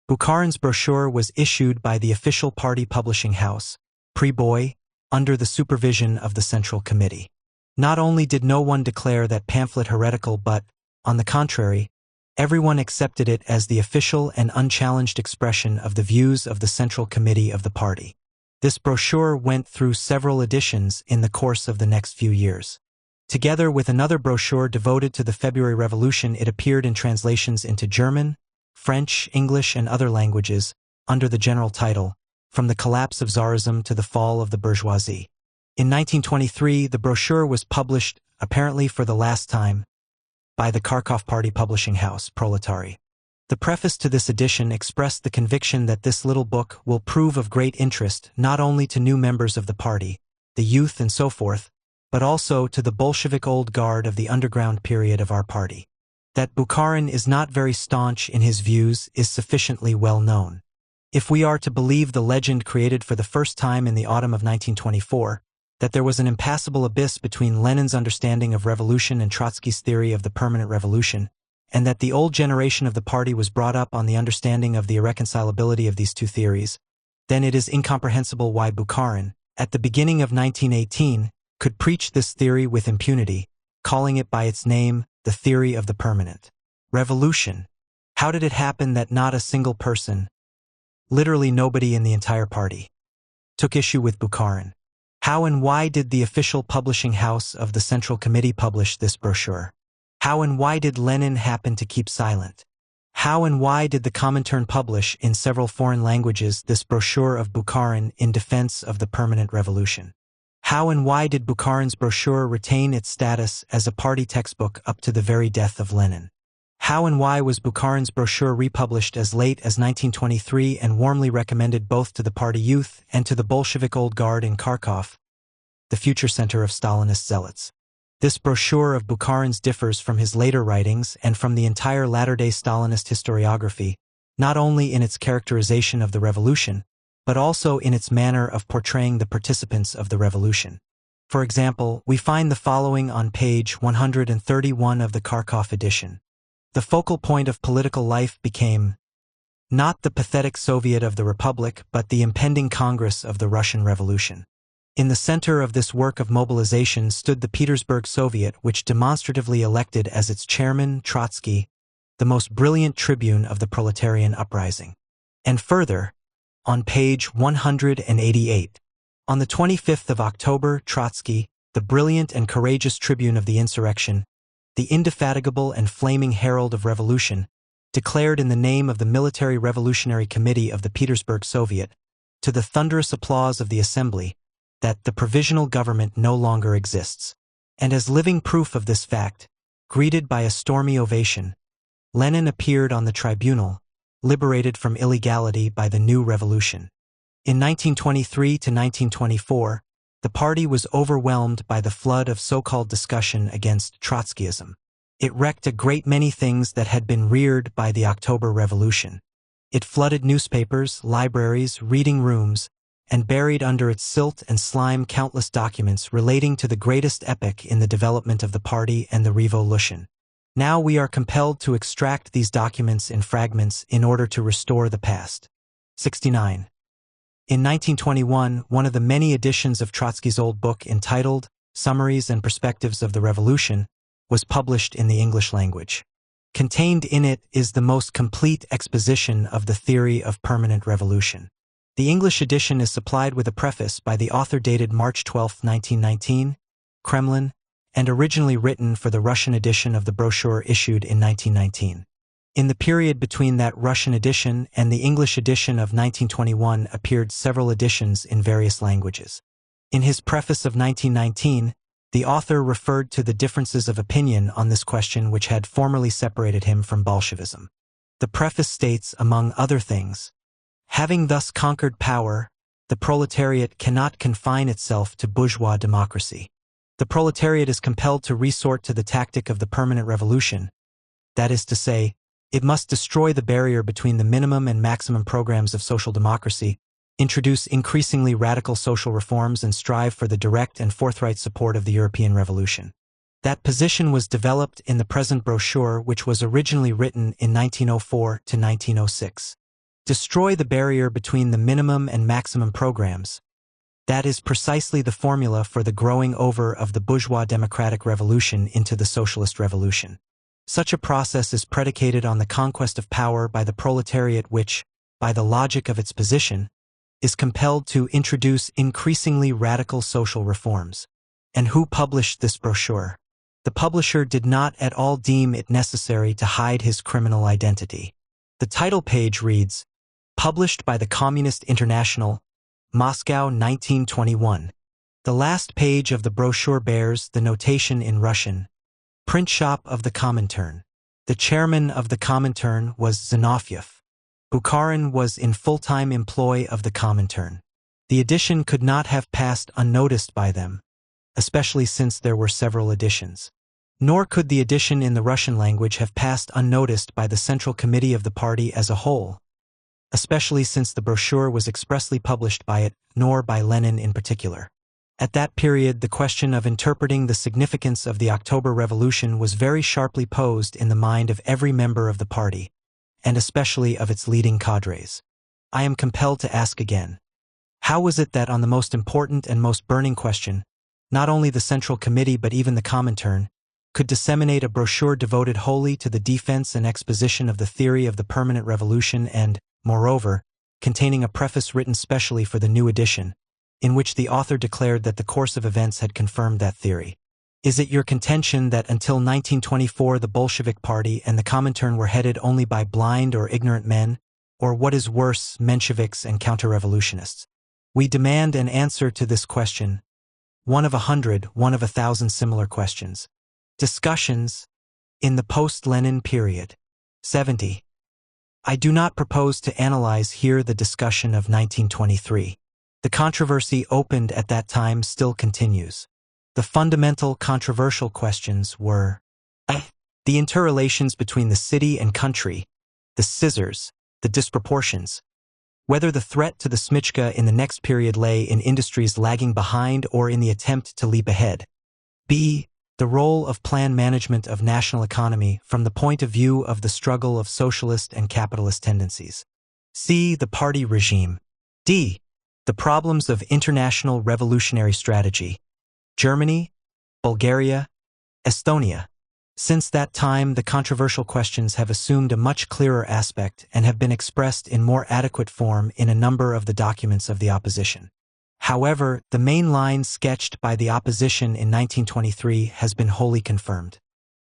Bukharin's brochure was issued by the official party publishing house, Preboy, under the supervision of the Central Committee. Not only did no one declare that pamphlet heretical but, on the contrary, everyone accepted it as the official and unchallenged expression of the views of the Central Committee of the party. This brochure went through several editions in the course of the next few years. Together with another brochure devoted to the February Revolution, it appeared in translations into German, French, English, and other languages, under the general title, From the Collapse of Tsarism to the Fall of the Bourgeoisie. In 1923, the brochure was published, apparently for the last time, by the Kharkov Party publishing house, Proletary. The preface to this edition expressed the conviction that this little book will prove of great interest not only to new members of the party, the youth and so forth, but also to the Bolshevik old guard of the underground period of our party. That Bukharin is not very staunch in his views is sufficiently well known. If we are to believe the legend created for the first time in the autumn of 1924, that there was an impassable abyss between Lenin's understanding of revolution and Trotsky's theory of the permanent revolution, and that the old generation of the party was brought up on the understanding of the irreconcilability of these two theories, then it is incomprehensible why Bukharin, at the beginning of 1918, could preach this theory with impunity, calling it by its name, the theory of the permanent revolution. How did it happen that not a single person, literally nobody in the entire party, took issue with Bukharin? How and why did the official publishing house of the Central Committee publish this brochure? How and why did Lenin happen to keep silent? How and why did the Comintern publish in several foreign languages this brochure of Bukharin in defense of the permanent revolution? How and why did Bukharin's brochure retain its status as a party textbook up to the very death of Lenin? How and why was Bukharin's brochure republished as late as 1923 and warmly recommended both to the party youth and to the Bolshevik old guard in Kharkov, the future center of Stalinist zealots? This brochure of Bukharin's differs from his later writings and from the entire latter-day Stalinist historiography, not only in its characterization of the revolution, but also in its manner of portraying the participants of the revolution. For example, we find the following on page 131 of the Kharkov edition. The focal point of political life became not the pathetic Soviet of the Republic, but the impending Congress of the Russian Revolution. In the center of this work of mobilization stood the Petersburg Soviet, which demonstratively elected as its chairman Trotsky, the most brilliant tribune of the proletarian uprising. And further, on page 188, on the 25th of October, Trotsky, the brilliant and courageous tribune of the insurrection, the indefatigable and flaming herald of revolution, declared in the name of the Military Revolutionary Committee of the Petersburg Soviet, to the thunderous applause of the assembly, that the provisional government no longer exists. And as living proof of this fact, greeted by a stormy ovation, Lenin appeared on the tribunal, liberated from illegality by the new revolution. In 1923 to 1924, the party was overwhelmed by the flood of so-called discussion against Trotskyism. It wrecked a great many things that had been reared by the October Revolution. It flooded newspapers, libraries, reading rooms, and buried under its silt and slime countless documents relating to the greatest epoch in the development of the party and the revolution. Now we are compelled to extract these documents in fragments in order to restore the past. 69. In 1921, one of the many editions of Trotsky's old book entitled Summaries and Perspectives of the Revolution was published in the English language. Contained in it is the most complete exposition of the theory of permanent revolution. The English edition is supplied with a preface by the author dated March 12, 1919, Kremlin, and originally written for the Russian edition of the brochure issued in 1919. In the period between that Russian edition and the English edition of 1921 appeared several editions in various languages. In his preface of 1919, the author referred to the differences of opinion on this question which had formerly separated him from Bolshevism. The preface states, among other things, having thus conquered power, the proletariat cannot confine itself to bourgeois democracy. The proletariat is compelled to resort to the tactic of the permanent revolution. That is to say, it must destroy the barrier between the minimum and maximum programs of social democracy, introduce increasingly radical social reforms, and strive for the direct and forthright support of the European Revolution. That position was developed in the present brochure, which was originally written in 1904 to 1906. Destroy the barrier between the minimum and maximum programs. That is precisely the formula for the growing over of the bourgeois democratic revolution into the socialist revolution. Such a process is predicated on the conquest of power by the proletariat which, by the logic of its position, is compelled to introduce increasingly radical social reforms. And who published this brochure? The publisher did not at all deem it necessary to hide his criminal identity. The title page reads, "Published by the Communist International, Moscow 1921. The last page of the brochure bears the notation in Russian, "Print shop of the Comintern." The chairman of the Comintern was Zinoviev. Bukharin was in full-time employ of the Comintern. The edition could not have passed unnoticed by them, especially since there were several editions. Nor could the edition in the Russian language have passed unnoticed by the Central Committee of the party as a whole, especially since the brochure was expressly published by it, nor by Lenin in particular. At that period, the question of interpreting the significance of the October Revolution was very sharply posed in the mind of every member of the party, and especially of its leading cadres. I am compelled to ask again, how was it that on the most important and most burning question, not only the Central Committee but even the Comintern could disseminate a brochure devoted wholly to the defense and exposition of the theory of the permanent revolution and, moreover, containing a preface written specially for the new edition, in which the author declared that the course of events had confirmed that theory? Is it your contention that until 1924 the Bolshevik Party and the Comintern were headed only by blind or ignorant men, or what is worse, Mensheviks and counter-revolutionists? We demand an answer to this question, one of 100, one of 1,000 similar questions. Discussions in the post-Lenin period. 70. I do not propose to analyze here the discussion of 1923. The controversy opened at that time still continues. The fundamental controversial questions were the interrelations between the city and country, the scissors, the disproportions, whether the threat to the Smichka in the next period lay in industries lagging behind or in the attempt to leap ahead. B. The role of plan management of national economy from the point of view of the struggle of socialist and capitalist tendencies. C. The party regime. D. The problems of international revolutionary strategy. Germany, Bulgaria, Estonia. Since that time, the controversial questions have assumed a much clearer aspect and have been expressed in more adequate form in a number of the documents of the opposition. However, the main line sketched by the opposition in 1923 has been wholly confirmed.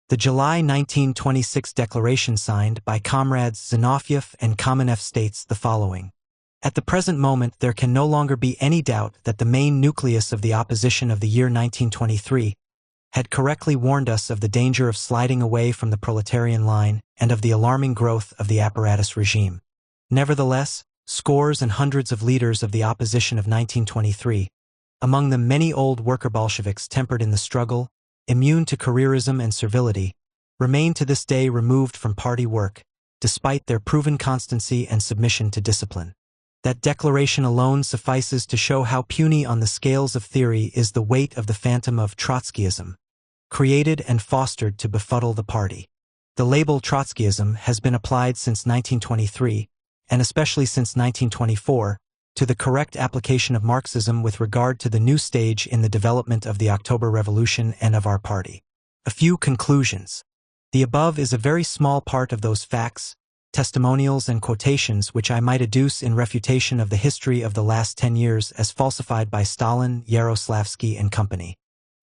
The July 1926 declaration signed by comrades Zinoviev and Kamenev states the following. At the present moment, there can no longer be any doubt that the main nucleus of the opposition of the year 1923 had correctly warned us of the danger of sliding away from the proletarian line and of the alarming growth of the apparatus regime. Nevertheless, scores and hundreds of leaders of the opposition of 1923, among them many old worker Bolsheviks tempered in the struggle, immune to careerism and servility, remain to this day removed from party work, despite their proven constancy and submission to discipline. That declaration alone suffices to show how puny on the scales of theory is the weight of the phantom of Trotskyism, created and fostered to befuddle the party. The label Trotskyism has been applied since 1923, and especially since 1924, to the correct application of Marxism with regard to the new stage in the development of the October Revolution and of our party. A few conclusions. The above is a very small part of those facts, testimonials and quotations which I might adduce in refutation of the history of the last 10 years as falsified by Stalin, Yaroslavsky and company.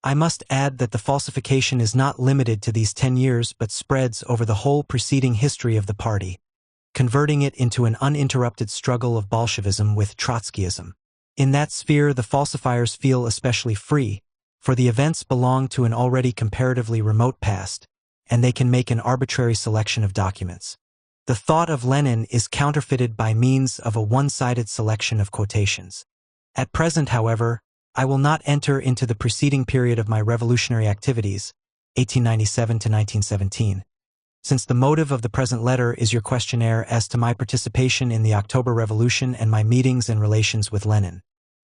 I must add that the falsification is not limited to these 10 years but spreads over the whole preceding history of the party, converting it into an uninterrupted struggle of Bolshevism with Trotskyism. In that sphere the falsifiers feel especially free, for the events belong to an already comparatively remote past, and they can make an arbitrary selection of documents. The thought of Lenin is counterfeited by means of a one-sided selection of quotations. At present, however, I will not enter into the preceding period of my revolutionary activities, 1897 to 1917, since the motive of the present letter is your questionnaire as to my participation in the October Revolution and my meetings and relations with Lenin.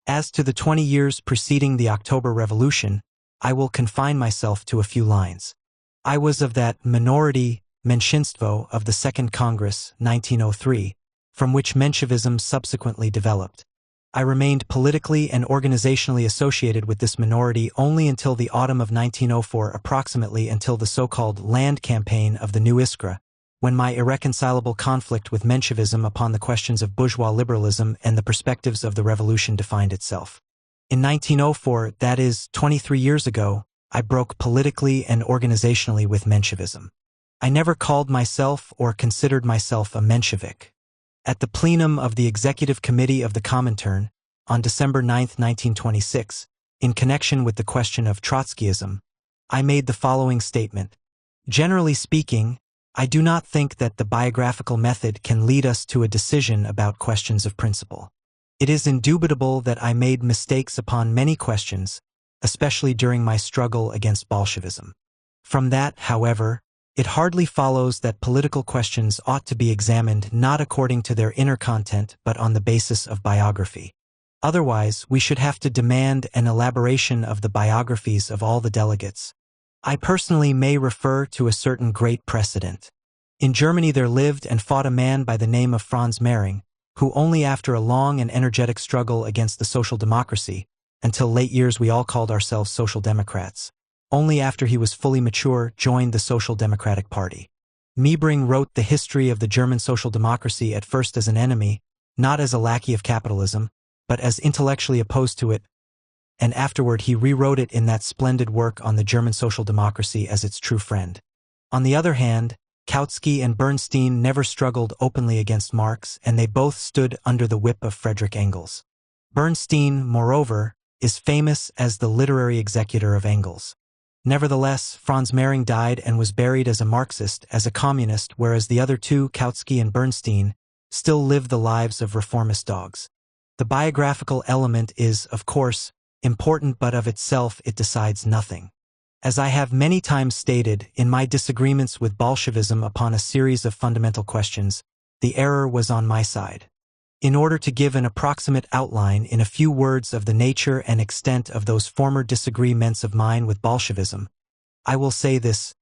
As to the 20 years preceding the October Revolution, I will confine myself to a few lines. I was of that minority, Menshinstvo, of the Second Congress, 1903, from which Menshevism subsequently developed. I remained politically and organizationally associated with this minority only until the autumn of 1904, approximately until the so-called land campaign of the New Iskra, when my irreconcilable conflict with Menshevism upon the questions of bourgeois liberalism and the perspectives of the revolution defined itself. In 1904, that is, 23 years ago, I broke politically and organizationally with Menshevism. I never called myself or considered myself a Menshevik. At the plenum of the Executive Committee of the Comintern, on December 9, 1926, in connection with the question of Trotskyism, I made the following statement. Generally speaking, I do not think that the biographical method can lead us to a decision about questions of principle. It is indubitable that I made mistakes upon many questions, especially during my struggle against Bolshevism. From that, however, it hardly follows that political questions ought to be examined not according to their inner content but on the basis of biography. Otherwise, we should have to demand an elaboration of the biographies of all the delegates. I personally may refer to a certain great precedent. In Germany there lived and fought a man by the name of Franz Mehring, who only after a long and energetic struggle against the social democracy, until late years we all called ourselves social democrats, only after he was fully mature joined the Social Democratic Party. Mehring wrote the history of the German social democracy at first as an enemy, not as a lackey of capitalism, but as intellectually opposed to it, and afterward he rewrote it in that splendid work on the German social democracy as its true friend. On the other hand, Kautsky and Bernstein never struggled openly against Marx, and they both stood under the whip of Friedrich Engels. Bernstein, moreover, is famous as the literary executor of Engels. Nevertheless, Franz Mehring died and was buried as a Marxist, as a communist, whereas the other two, Kautsky and Bernstein, still live the lives of reformist dogs. The biographical element is, of course, important, but of itself it decides nothing. As I have many times stated, in my disagreements with Bolshevism upon a series of fundamental questions, the error was on my side. In order to give an approximate outline in a few words of the nature and extent of those former disagreements of mine with Bolshevism, I will say this.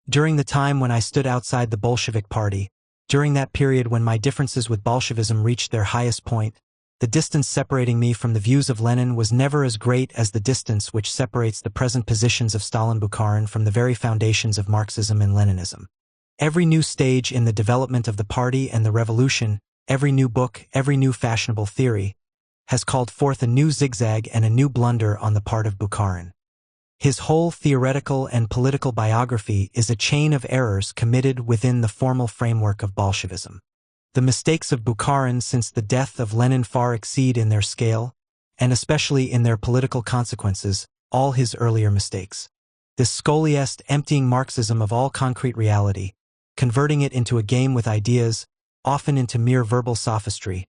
During the time when I stood outside the Bolshevik Party, during that period when my differences with Bolshevism reached their highest point, the distance separating me from the views of Lenin was never as great as the distance which separates the present positions of Stalin Bukharin from the very foundations of Marxism and Leninism. Every new stage in the development of the party and the revolution, every new book, every new fashionable theory, has called forth a new zigzag and a new blunder on the part of Bukharin. His whole theoretical and political biography is a chain of errors committed within the formal framework of Bolshevism. The mistakes of Bukharin since the death of Lenin far exceed in their scale, and especially in their political consequences, all his earlier mistakes. This scholiast emptying Marxism of all concrete reality, converting it into a game with ideas, often into mere verbal sophistry,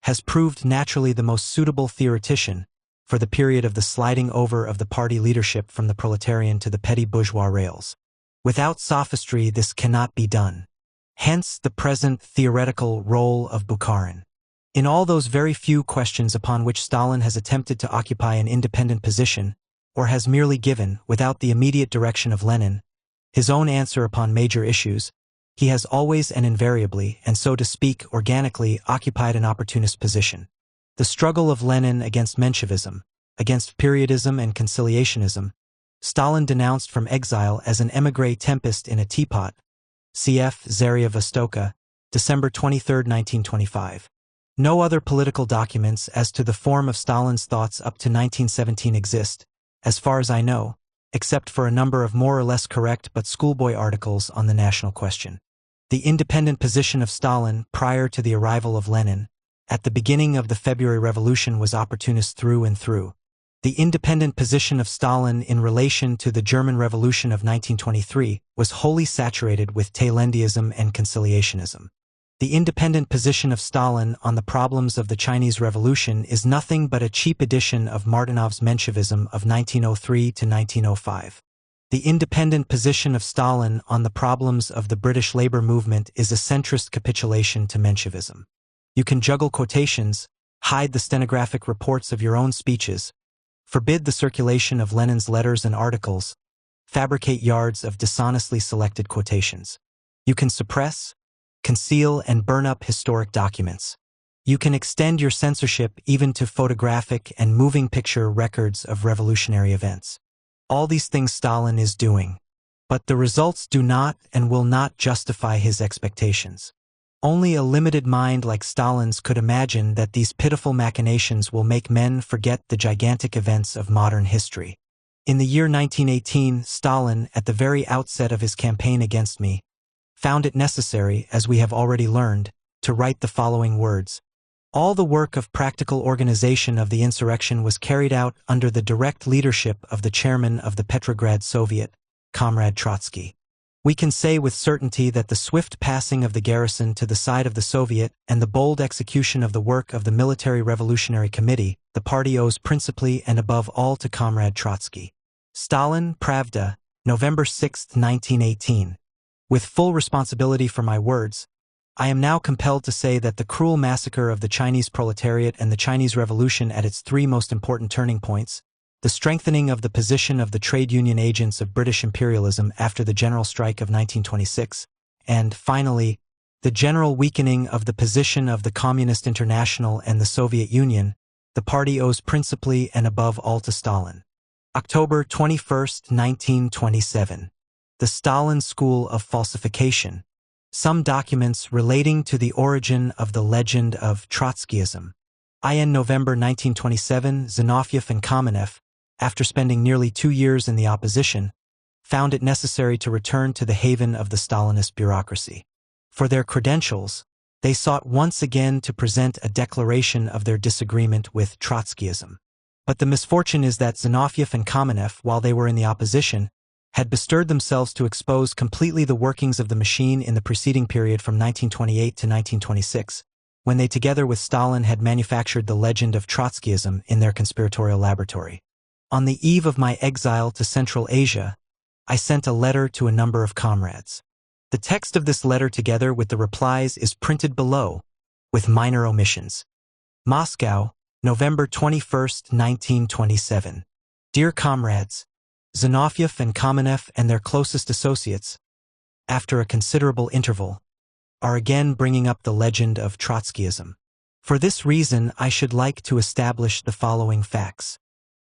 has proved naturally the most suitable theoretician for the period of the sliding over of the party leadership from the proletarian to the petty bourgeois rails. Without sophistry this cannot be done. Hence the present theoretical role of Bukharin. In all those very few questions upon which Stalin has attempted to occupy an independent position, or has merely given, without the immediate direction of Lenin, his own answer upon major issues, he has always and invariably, and so to speak organically, occupied an opportunist position. The struggle of Lenin against Menshevism, against periodism and conciliationism, Stalin denounced from exile as an émigré tempest in a teapot, cf. Zaria Vostoka, December 23, 1925. No other political documents as to the form of Stalin's thoughts up to 1917 exist, as far as I know, except for a number of more or less correct but schoolboy articles on the national question. The independent position of Stalin prior to the arrival of Lenin, at the beginning of the February Revolution, was opportunist through and through. The independent position of Stalin in relation to the German Revolution of 1923 was wholly saturated with Tailandiism and conciliationism. The independent position of Stalin on the problems of the Chinese Revolution is nothing but a cheap edition of Martinov's Menshevism of 1903 to 1905. The independent position of Stalin on the problems of the British labor movement is a centrist capitulation to Menshevism. You can juggle quotations, hide the stenographic reports of your own speeches, forbid the circulation of Lenin's letters and articles, fabricate yards of dishonestly selected quotations. You can suppress, conceal, and burn up historic documents. You can extend your censorship even to photographic and moving picture records of revolutionary events. All these things Stalin is doing. But the results do not and will not justify his expectations. Only a limited mind like Stalin's could imagine that these pitiful machinations will make men forget the gigantic events of modern history. In the year 1918, Stalin, at the very outset of his campaign against me, found it necessary, as we have already learned, to write the following words. All the work of practical organization of the insurrection was carried out under the direct leadership of the chairman of the Petrograd Soviet, Comrade Trotsky. We can say with certainty that the swift passing of the garrison to the side of the Soviet and the bold execution of the work of the Military Revolutionary Committee, the party owes principally and above all to Comrade Trotsky. Stalin, Pravda, November 6, 1918. With full responsibility for my words, I am now compelled to say that the cruel massacre of the Chinese proletariat and the Chinese Revolution at its three most important turning points, the strengthening of the position of the trade union agents of British imperialism after the general strike of 1926, and, finally, the general weakening of the position of the Communist International and the Soviet Union, the party owes principally and above all to Stalin. October 21, 1927. The Stalin School of Falsification. Some documents relating to the origin of the legend of Trotskyism. In November 1927, Zinoviev and Kamenev, after spending nearly 2 years in the opposition, found it necessary to return to the haven of the Stalinist bureaucracy. For their credentials, they sought once again to present a declaration of their disagreement with Trotskyism. But the misfortune is that Zinoviev and Kamenev, while they were in the opposition, had bestirred themselves to expose completely the workings of the machine in the preceding period from 1928 to 1926, when they together with Stalin had manufactured the legend of Trotskyism in their conspiratorial laboratory. On the eve of my exile to Central Asia, I sent a letter to a number of comrades. The text of this letter together with the replies is printed below, with minor omissions. Moscow, November 21, 1927. Dear comrades, Zinoviev and Kamenev and their closest associates, after a considerable interval, are again bringing up the legend of Trotskyism. For this reason, I should like to establish the following facts.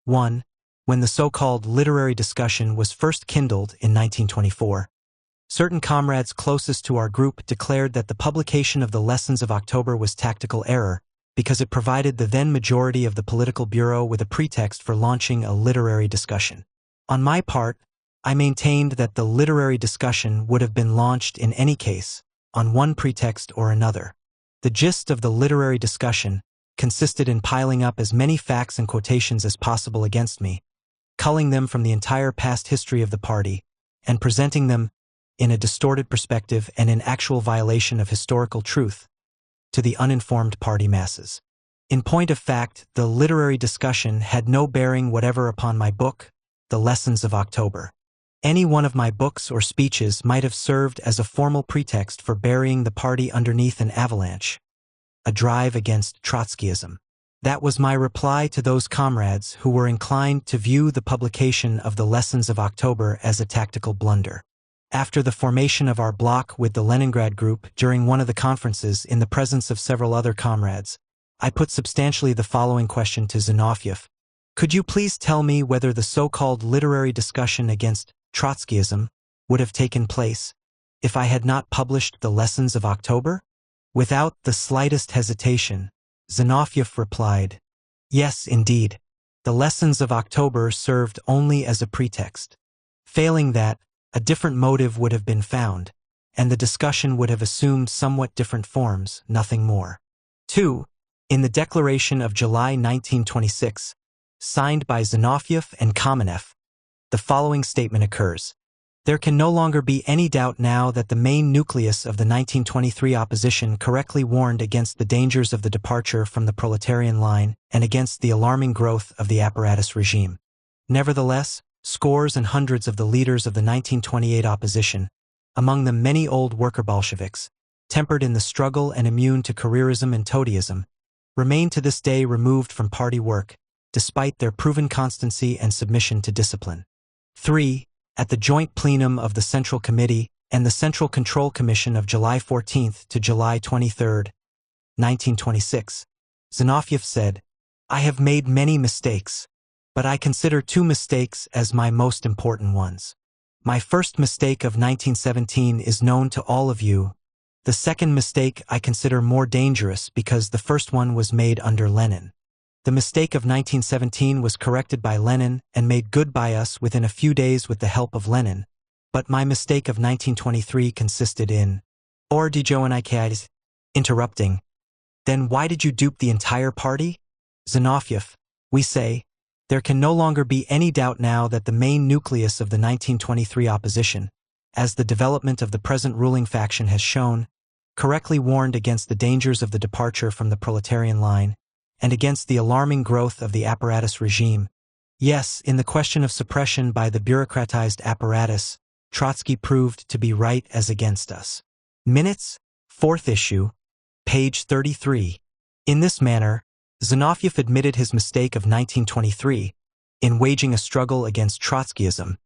1. When the so-called literary discussion was first kindled in 1924, certain comrades closest to our group declared that the publication of the Lessons of October was tactical error because it provided the then majority of the political bureau with a pretext for launching a literary discussion. On my part, I maintained that the literary discussion would have been launched in any case, on one pretext or another. The gist of the literary discussion consisted in piling up as many facts and quotations as possible against me, culling them from the entire past history of the party, and presenting them, in a distorted perspective and in actual violation of historical truth, to the uninformed party masses. In point of fact, the literary discussion had no bearing whatever upon my book, The Lessons of October. Any one of my books or speeches might have served as a formal pretext for burying the party underneath an avalanche, a drive against Trotskyism. That was my reply to those comrades who were inclined to view the publication of the Lessons of October as a tactical blunder. After the formation of our bloc with the Leningrad group during one of the conferences in the presence of several other comrades, I put substantially the following question to Zinoviev. Could you please tell me whether the so-called literary discussion against Trotskyism would have taken place if I had not published the Lessons of October? Without the slightest hesitation, Zinoviev replied, yes, indeed. The Lessons of October served only as a pretext. Failing that, a different motive would have been found, and the discussion would have assumed somewhat different forms, nothing more. 2. In the Declaration of July 1926, signed by Zinoviev and Kamenev, the following statement occurs. There can no longer be any doubt now that the main nucleus of the 1923 opposition correctly warned against the dangers of the departure from the proletarian line and against the alarming growth of the apparatus regime. Nevertheless, scores and hundreds of the leaders of the 1928 opposition, among them many old worker Bolsheviks, tempered in the struggle and immune to careerism and toadyism, remain to this day removed from party work despite their proven constancy and submission to discipline. 3. At the joint plenum of the Central Committee and the Central Control Commission of July 14 to July 23, 1926, Zinoviev said, "I have made many mistakes, but I consider two mistakes as my most important ones. My first mistake of 1917 is known to all of you. The second mistake I consider more dangerous because the first one was made under Lenin. The mistake of 1917 was corrected by Lenin and made good by us within a few days with the help of Lenin, but my mistake of 1923 consisted in interrupting. Then why did you dupe the entire party? Zinoviev, we say, there can no longer be any doubt now that the main nucleus of the 1923 opposition, as the development of the present ruling faction has shown, correctly warned against the dangers of the departure from the proletarian line, and against the alarming growth of the apparatus regime. Yes, in the question of suppression by the bureaucratized apparatus, Trotsky proved to be right as against us." Minutes, 4th issue, page 33. In this manner, Zinoviev admitted his mistake of 1923 in waging a struggle against Trotskyism,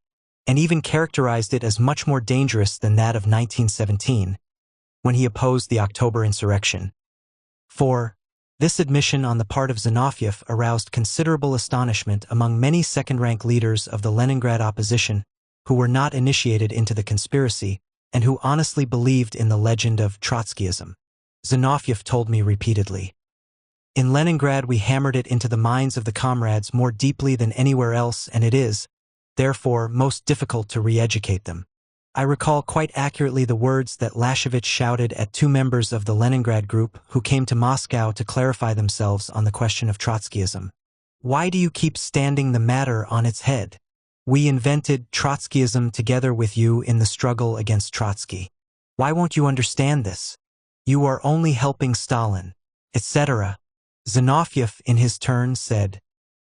and even characterized it as much more dangerous than that of 1917, when he opposed the October insurrection. 4. This admission on the part of Zinoviev aroused considerable astonishment among many second-rank leaders of the Leningrad opposition who were not initiated into the conspiracy and who honestly believed in the legend of Trotskyism. Zinoviev told me repeatedly, "In Leningrad we hammered it into the minds of the comrades more deeply than anywhere else, and it is, therefore, most difficult to re-educate them." I recall quite accurately the words that Lashevich shouted at two members of the Leningrad group who came to Moscow to clarify themselves on the question of Trotskyism. "Why do you keep standing the matter on its head? We invented Trotskyism together with you in the struggle against Trotsky. Why won't you understand this? You are only helping Stalin," etc. Zinoviev, in his turn, said,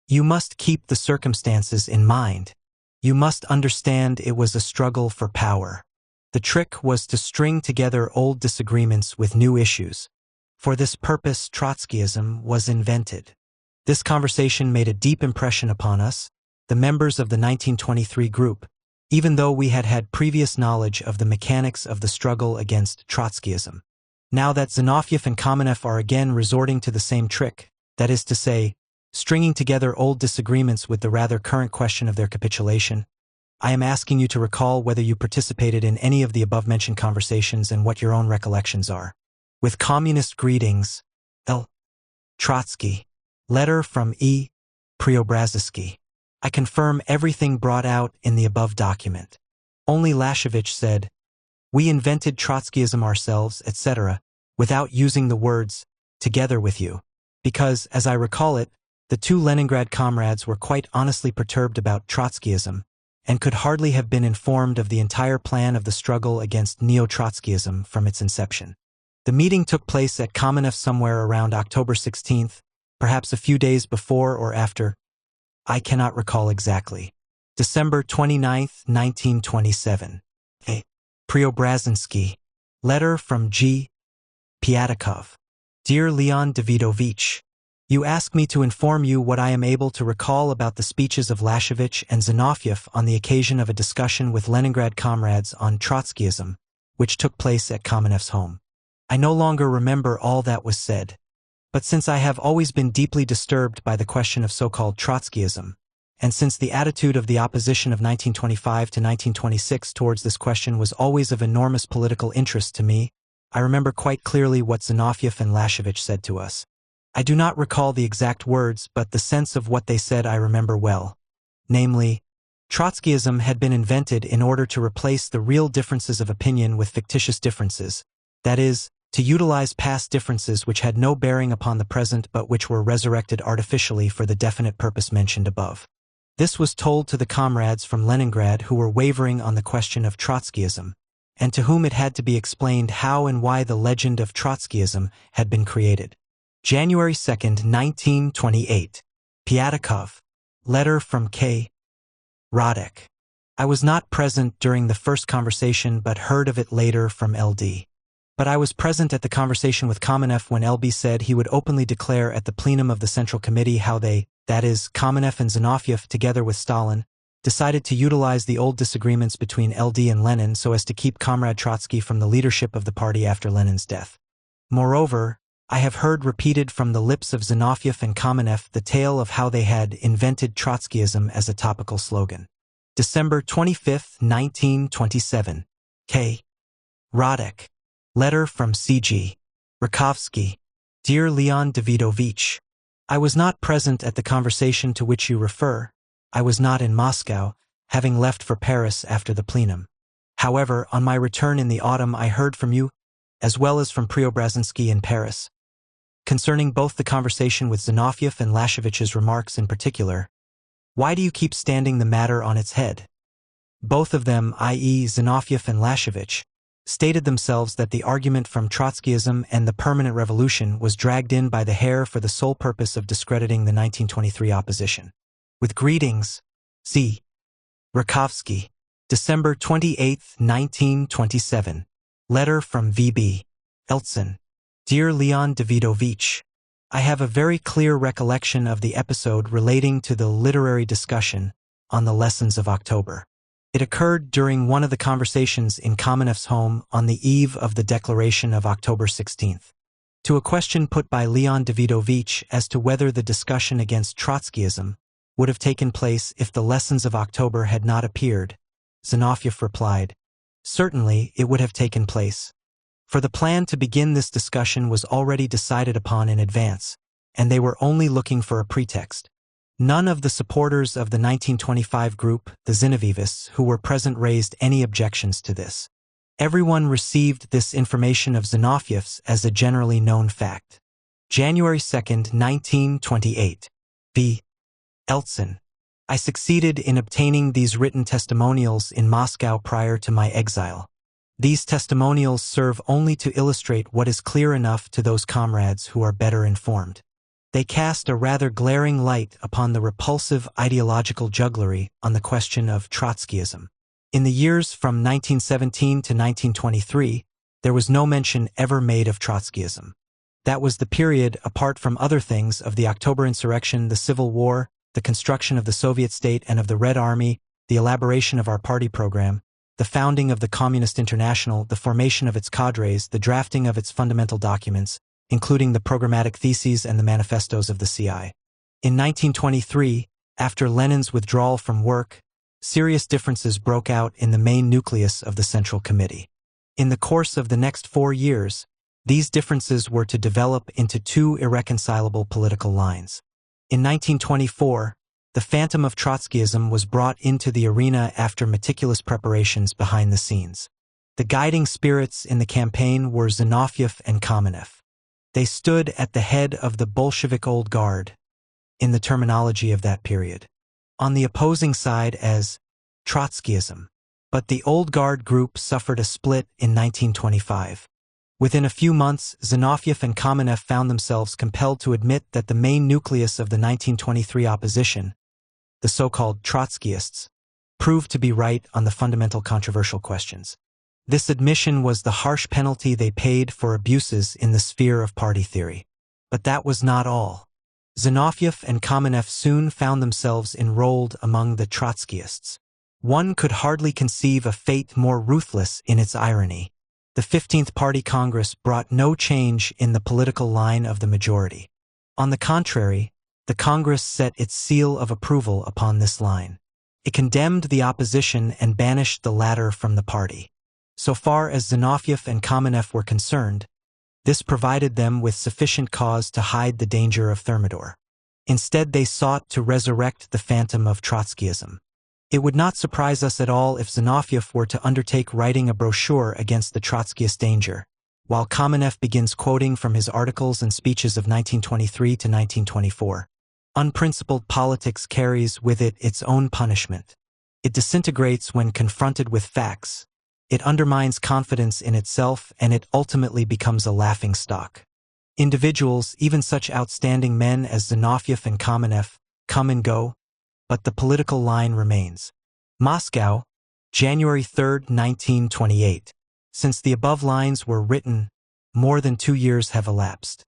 "You must keep the circumstances in mind. You must understand it was a struggle for power. The trick was to string together old disagreements with new issues. For this purpose, Trotskyism was invented." This conversation made a deep impression upon us, the members of the 1923 group, even though we had had previous knowledge of the mechanics of the struggle against Trotskyism. Now that Zinoviev and Kamenev are again resorting to the same trick, that is to say, stringing together old disagreements with the rather current question of their capitulation, I am asking you to recall whether you participated in any of the above-mentioned conversations and what your own recollections are. With communist greetings, L. Trotsky. Letter from E. Preobrazhensky. I confirm everything brought out in the above document. Only Lashevich said, "We invented Trotskyism ourselves, etc., without using the words, 'together with you,' because, as I recall it, the two Leningrad comrades were quite honestly perturbed about Trotskyism, and could hardly have been informed of the entire plan of the struggle against neo-Trotskyism from its inception. The meeting took place at Kamenev somewhere around October 16th, perhaps a few days before or after. I cannot recall exactly. December 29th, 1927. A. Preobrazhensky. Letter from G. Pettikov. Dear Leon Davidovich, you ask me to inform you what I am able to recall about the speeches of Lashevich and Zinoviev on the occasion of a discussion with Leningrad comrades on Trotskyism, which took place at Kamenev's home. I no longer remember all that was said, but since I have always been deeply disturbed by the question of so-called Trotskyism, and since the attitude of the opposition of 1925 to 1926 towards this question was always of enormous political interest to me, I remember quite clearly what Zinoviev and Lashevich said to us. I do not recall the exact words, but the sense of what they said I remember well. Namely, Trotskyism had been invented in order to replace the real differences of opinion with fictitious differences, that is, to utilize past differences which had no bearing upon the present but which were resurrected artificially for the definite purpose mentioned above. This was told to the comrades from Leningrad who were wavering on the question of Trotskyism, and to whom it had to be explained how and why the legend of Trotskyism had been created. January 2nd, 1928. Pettikov. Letter from K. Radek. I was not present during the first conversation but heard of it later from LD. But I was present at the conversation with Kamenev when LB said he would openly declare at the plenum of the Central Committee how they, that is, Kamenev and Zinoviev together with Stalin, decided to utilize the old disagreements between LD and Lenin so as to keep Comrade Trotsky from the leadership of the party after Lenin's death. Moreover, I have heard repeated from the lips of Zinoviev and Kamenev the tale of how they had invented Trotskyism as a topical slogan. December 25, 1927. K. Radek. Letter from C.G. Rakovsky. Dear Leon Davidovich, I was not present at the conversation to which you refer. I was not in Moscow, having left for Paris after the plenum. However, on my return in the autumn I heard from you, as well as from Preobrazinski in Paris. Concerning both the conversation with Zinoviev and Lashevich's remarks in particular, why do you keep standing the matter on its head? Both of them, i.e. Zinoviev and Lashevich, stated themselves that the argument from Trotskyism and the permanent revolution was dragged in by the hair for the sole purpose of discrediting the 1923 opposition. With greetings, Z. Rakovsky. December 28, 1927. Letter from V.B. Eltsin. Dear Leon Davidovich, I have a very clear recollection of the episode relating to the literary discussion on the lessons of October. It occurred during one of the conversations in Kamenev's home on the eve of the declaration of October 16th. To a question put by Leon Davidovich as to whether the discussion against Trotskyism would have taken place if the lessons of October had not appeared, Zinoviev replied, "Certainly it would have taken place. For the plan to begin this discussion was already decided upon in advance, and they were only looking for a pretext. None of the supporters of the 1925 group, the Zinovivists, who were present raised any objections to this. Everyone received this information of Zinoviev's as a generally known fact." January 2, 1928. V. Eltsin. I succeeded in obtaining these written testimonials in Moscow prior to my exile. These testimonials serve only to illustrate what is clear enough to those comrades who are better informed. They cast a rather glaring light upon the repulsive ideological jugglery on the question of Trotskyism. In the years from 1917 to 1923, there was no mention ever made of Trotskyism. That was the period, apart from other things, of the October insurrection, the Civil War, the construction of the Soviet state and of the Red Army, the elaboration of our party program, the founding of the Communist International, the formation of its cadres, the drafting of its fundamental documents, including the programmatic theses and the manifestos of the CI. In 1923, after Lenin's withdrawal from work, serious differences broke out in the main nucleus of the Central Committee. In the course of the next 4 years, these differences were to develop into two irreconcilable political lines. In 1924, the phantom of Trotskyism was brought into the arena after meticulous preparations behind the scenes. The guiding spirits in the campaign were Zinoviev and Kamenev. They stood at the head of the Bolshevik Old Guard, in the terminology of that period, on the opposing side as Trotskyism. But the Old Guard group suffered a split in 1925. Within a few months, Zinoviev and Kamenev found themselves compelled to admit that the main nucleus of the 1923 opposition, the so-called Trotskyists, proved to be right on the fundamental controversial questions. This admission was the harsh penalty they paid for abuses in the sphere of party theory. But that was not all. Zinoviev and Kamenev soon found themselves enrolled among the Trotskyists. One could hardly conceive a fate more ruthless in its irony. The 15th Party Congress brought no change in the political line of the majority. On the contrary, the Congress set its seal of approval upon this line. It condemned the opposition and banished the latter from the party. So far as Zinoviev and Kamenev were concerned, this provided them with sufficient cause to hide the danger of Thermidor. Instead, they sought to resurrect the phantom of Trotskyism. It would not surprise us at all if Zinoviev were to undertake writing a brochure against the Trotskyist danger, while Kamenev begins quoting from his articles and speeches of 1923 to 1924. Unprincipled politics carries with it its own punishment. It disintegrates when confronted with facts. It undermines confidence in itself, and it ultimately becomes a laughingstock. Individuals, even such outstanding men as Zinoviev and Kamenev, come and go, but the political line remains. Moscow, January 3, 1928. Since the above lines were written, more than 2 years have elapsed.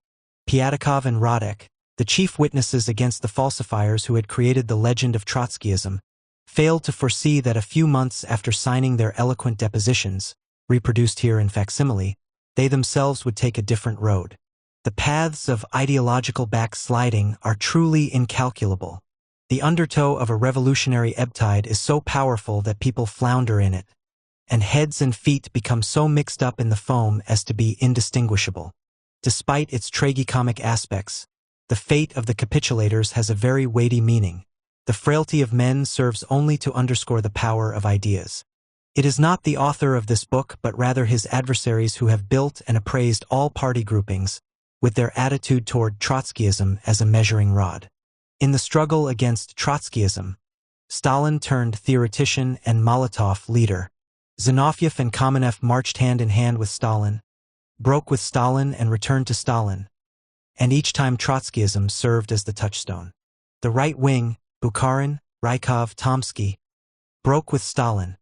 Pettikov and Radek, the chief witnesses against the falsifiers who had created the legend of Trotskyism, failed to foresee that a few months after signing their eloquent depositions, reproduced here in facsimile, they themselves would take a different road. The paths of ideological backsliding are truly incalculable. The undertow of a revolutionary ebb tide is so powerful that people flounder in it, and heads and feet become so mixed up in the foam as to be indistinguishable. Despite its tragicomic aspects, the fate of the capitulators has a very weighty meaning. The frailty of men serves only to underscore the power of ideas. It is not the author of this book but rather his adversaries who have built and appraised all party groupings, with their attitude toward Trotskyism as a measuring rod. In the struggle against Trotskyism, Stalin turned theoretician and Molotov leader. Zinoviev and Kamenev marched hand in hand with Stalin, broke with Stalin and returned to Stalin, and each time Trotskyism served as the touchstone. The right wing, Bukharin, Rykov, Tomsky, broke with Stalin,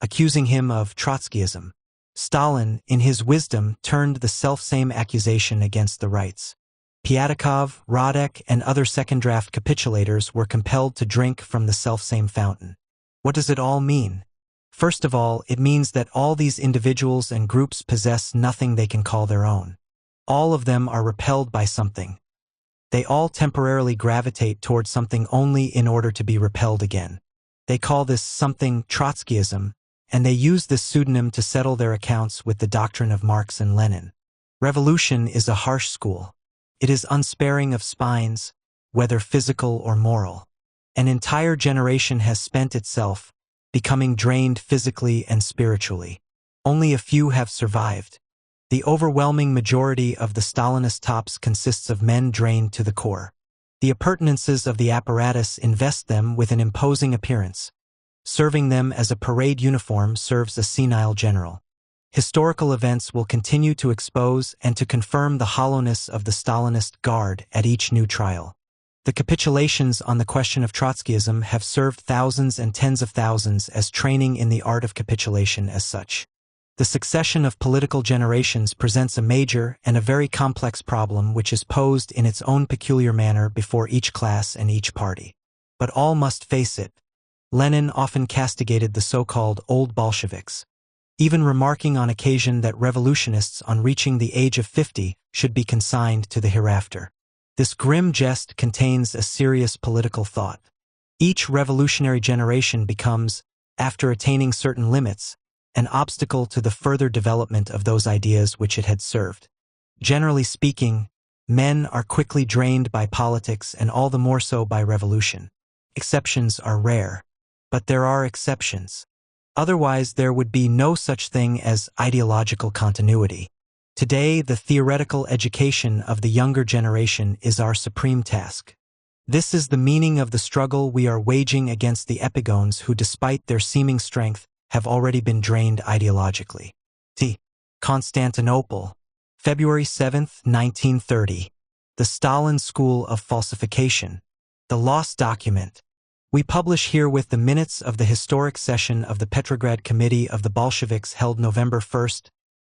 accusing him of Trotskyism. Stalin, in his wisdom, turned the selfsame accusation against the rights. Pettikov, Radek, and other second-draft capitulators were compelled to drink from the selfsame fountain. What does it all mean? First of all, it means that all these individuals and groups possess nothing they can call their own. All of them are repelled by something. They all temporarily gravitate toward something only in order to be repelled again. They call this something Trotskyism, and they use this pseudonym to settle their accounts with the doctrine of Marx and Lenin. Revolution is a harsh school. It is unsparing of spines, whether physical or moral. An entire generation has spent itself, becoming drained physically and spiritually. Only a few have survived. The overwhelming majority of the Stalinist tops consists of men drained to the core. The appurtenances of the apparatus invest them with an imposing appearance. Serving them as a parade uniform serves a senile general. Historical events will continue to expose and to confirm the hollowness of the Stalinist guard at each new trial. The capitulations on the question of Trotskyism have served thousands and tens of thousands as training in the art of capitulation as such. The succession of political generations presents a major and a very complex problem which is posed in its own peculiar manner before each class and each party. But all must face it. Lenin often castigated the so-called old Bolsheviks, even remarking on occasion that revolutionists on reaching the age of 50 should be consigned to the hereafter. This grim jest contains a serious political thought. Each revolutionary generation becomes, after attaining certain limits, an obstacle to the further development of those ideas which it had served. Generally speaking, men are quickly drained by politics and all the more so by revolution. Exceptions are rare, but there are exceptions. Otherwise, there would be no such thing as ideological continuity. Today, the theoretical education of the younger generation is our supreme task. This is the meaning of the struggle we are waging against the epigones who, despite their seeming strength, have already been drained ideologically. T. Constantinople, February 7, 1930. The Stalin School of Falsification. The Lost Document. We publish herewith the minutes of the historic session of the Petrograd Committee of the Bolsheviks held November 1,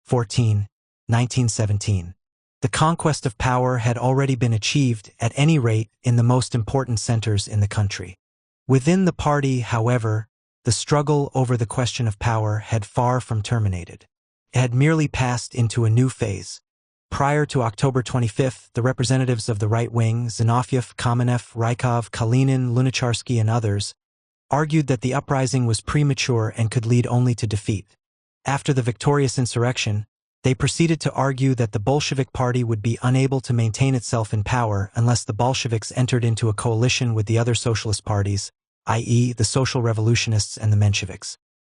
1917. The conquest of power had already been achieved, at any rate, in the most important centers in the country. Within the party, however, the struggle over the question of power had far from terminated. It had merely passed into a new phase. Prior to October 25th, the representatives of the right wing, Zinoviev, Kamenev, Rykov, Kalinin, Lunacharsky, and others, argued that the uprising was premature and could lead only to defeat. After the victorious insurrection, they proceeded to argue that the Bolshevik Party would be unable to maintain itself in power unless the Bolsheviks entered into a coalition with the other socialist parties, i.e., the Social Revolutionists and the Mensheviks.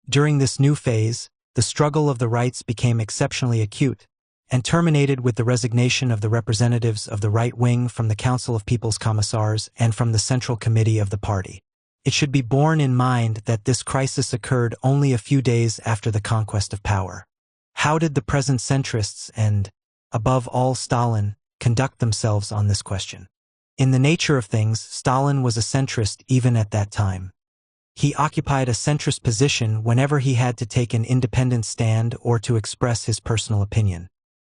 During this new phase, the struggle of the rights became exceptionally acute, and terminated with the resignation of the representatives of the right wing from the Council of People's Commissars and from the Central Committee of the party. It should be borne in mind that this crisis occurred only a few days after the conquest of power. How did the present centrists and, above all, Stalin, conduct themselves on this question? In the nature of things, Stalin was a centrist even at that time. He occupied a centrist position whenever he had to take an independent stand or to express his personal opinion.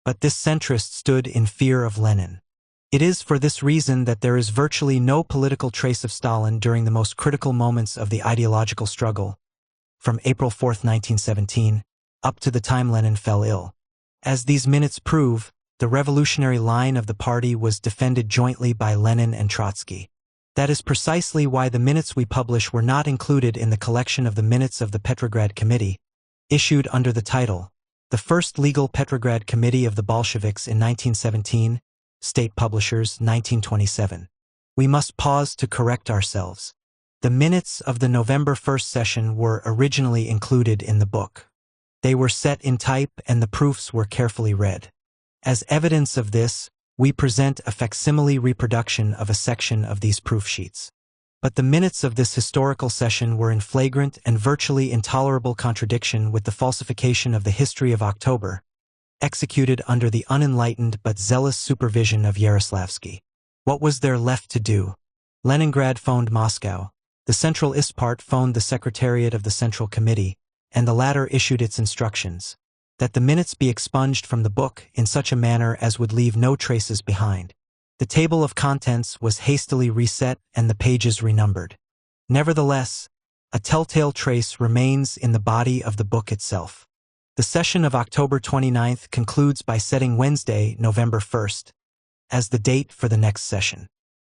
But this centrist stood in fear of Lenin. It is for this reason that there is virtually no political trace of Stalin during the most critical moments of the ideological struggle, from April 4, 1917, up to the time Lenin fell ill. As these minutes prove, the revolutionary line of the party was defended jointly by Lenin and Trotsky. That is precisely why the minutes we publish were not included in the collection of the minutes of the Petrograd Committee, issued under the title, The First Legal Petrograd Committee of the Bolsheviks in 1917, State Publishers, 1927. We must pause to correct ourselves. The minutes of the November 1st session were originally included in the book. They were set in type and the proofs were carefully read. As evidence of this, we present a facsimile reproduction of a section of these proof sheets. But the minutes of this historical session were in flagrant and virtually intolerable contradiction with the falsification of the history of October, executed under the unenlightened but zealous supervision of Yaroslavsky. What was there left to do? Leningrad phoned Moscow, the Central Ispart phoned the Secretariat of the Central Committee, and the latter issued its instructions, that the minutes be expunged from the book in such a manner as would leave no traces behind. The table of contents was hastily reset and the pages renumbered. Nevertheless, a telltale trace remains in the body of the book itself. The session of October 29th concludes by setting Wednesday, November 1st, as the date for the next session.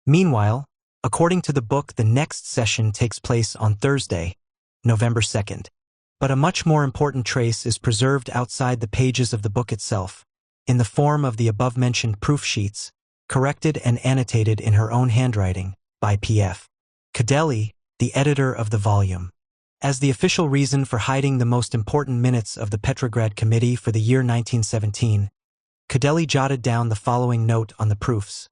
Meanwhile, according to the book, the next session takes place on Thursday, November 2nd. But a much more important trace is preserved outside the pages of the book itself, in the form of the above-mentioned proof sheets, corrected and annotated in her own handwriting, by P.F. Cadelli, the editor of the volume. As the official reason for hiding the most important minutes of the Petrograd Committee for the year 1917, Cadelli jotted down the following note on the proofs.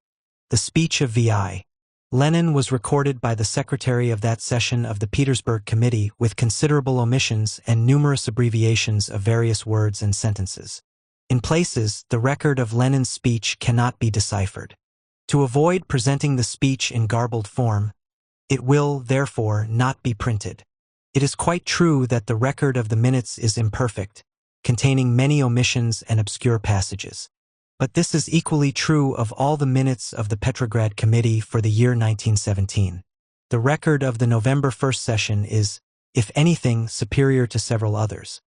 The speech of V.I. Lenin was recorded by the secretary of that session of the Petersburg Committee with considerable omissions and numerous abbreviations of various words and sentences. In places, the record of Lenin's speech cannot be deciphered. To avoid presenting the speech in garbled form, it will, therefore, not be printed. It is quite true that the record of the minutes is imperfect, containing many omissions and obscure passages. But this is equally true of all the minutes of the Petrograd Committee for the year 1917. The record of the November 1st session is, if anything, superior to several others.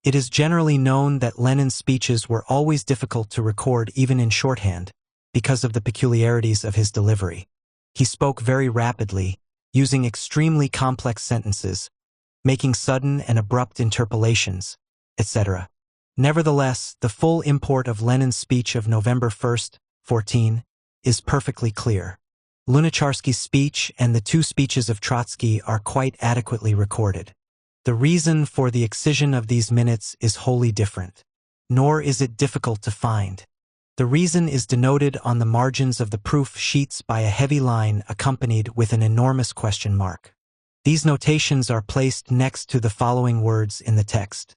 It is generally known that Lenin's speeches were always difficult to record even in shorthand, because of the peculiarities of his delivery. He spoke very rapidly, using extremely complex sentences, making sudden and abrupt interpolations, etc. Nevertheless, the full import of Lenin's speech of November 1st, 14, is perfectly clear. Lunacharsky's speech and the two speeches of Trotsky are quite adequately recorded. The reason for the excision of these minutes is wholly different. Nor is it difficult to find. The reason is denoted on the margins of the proof sheets by a heavy line accompanied with an enormous question mark. These notations are placed next to the following words in the text.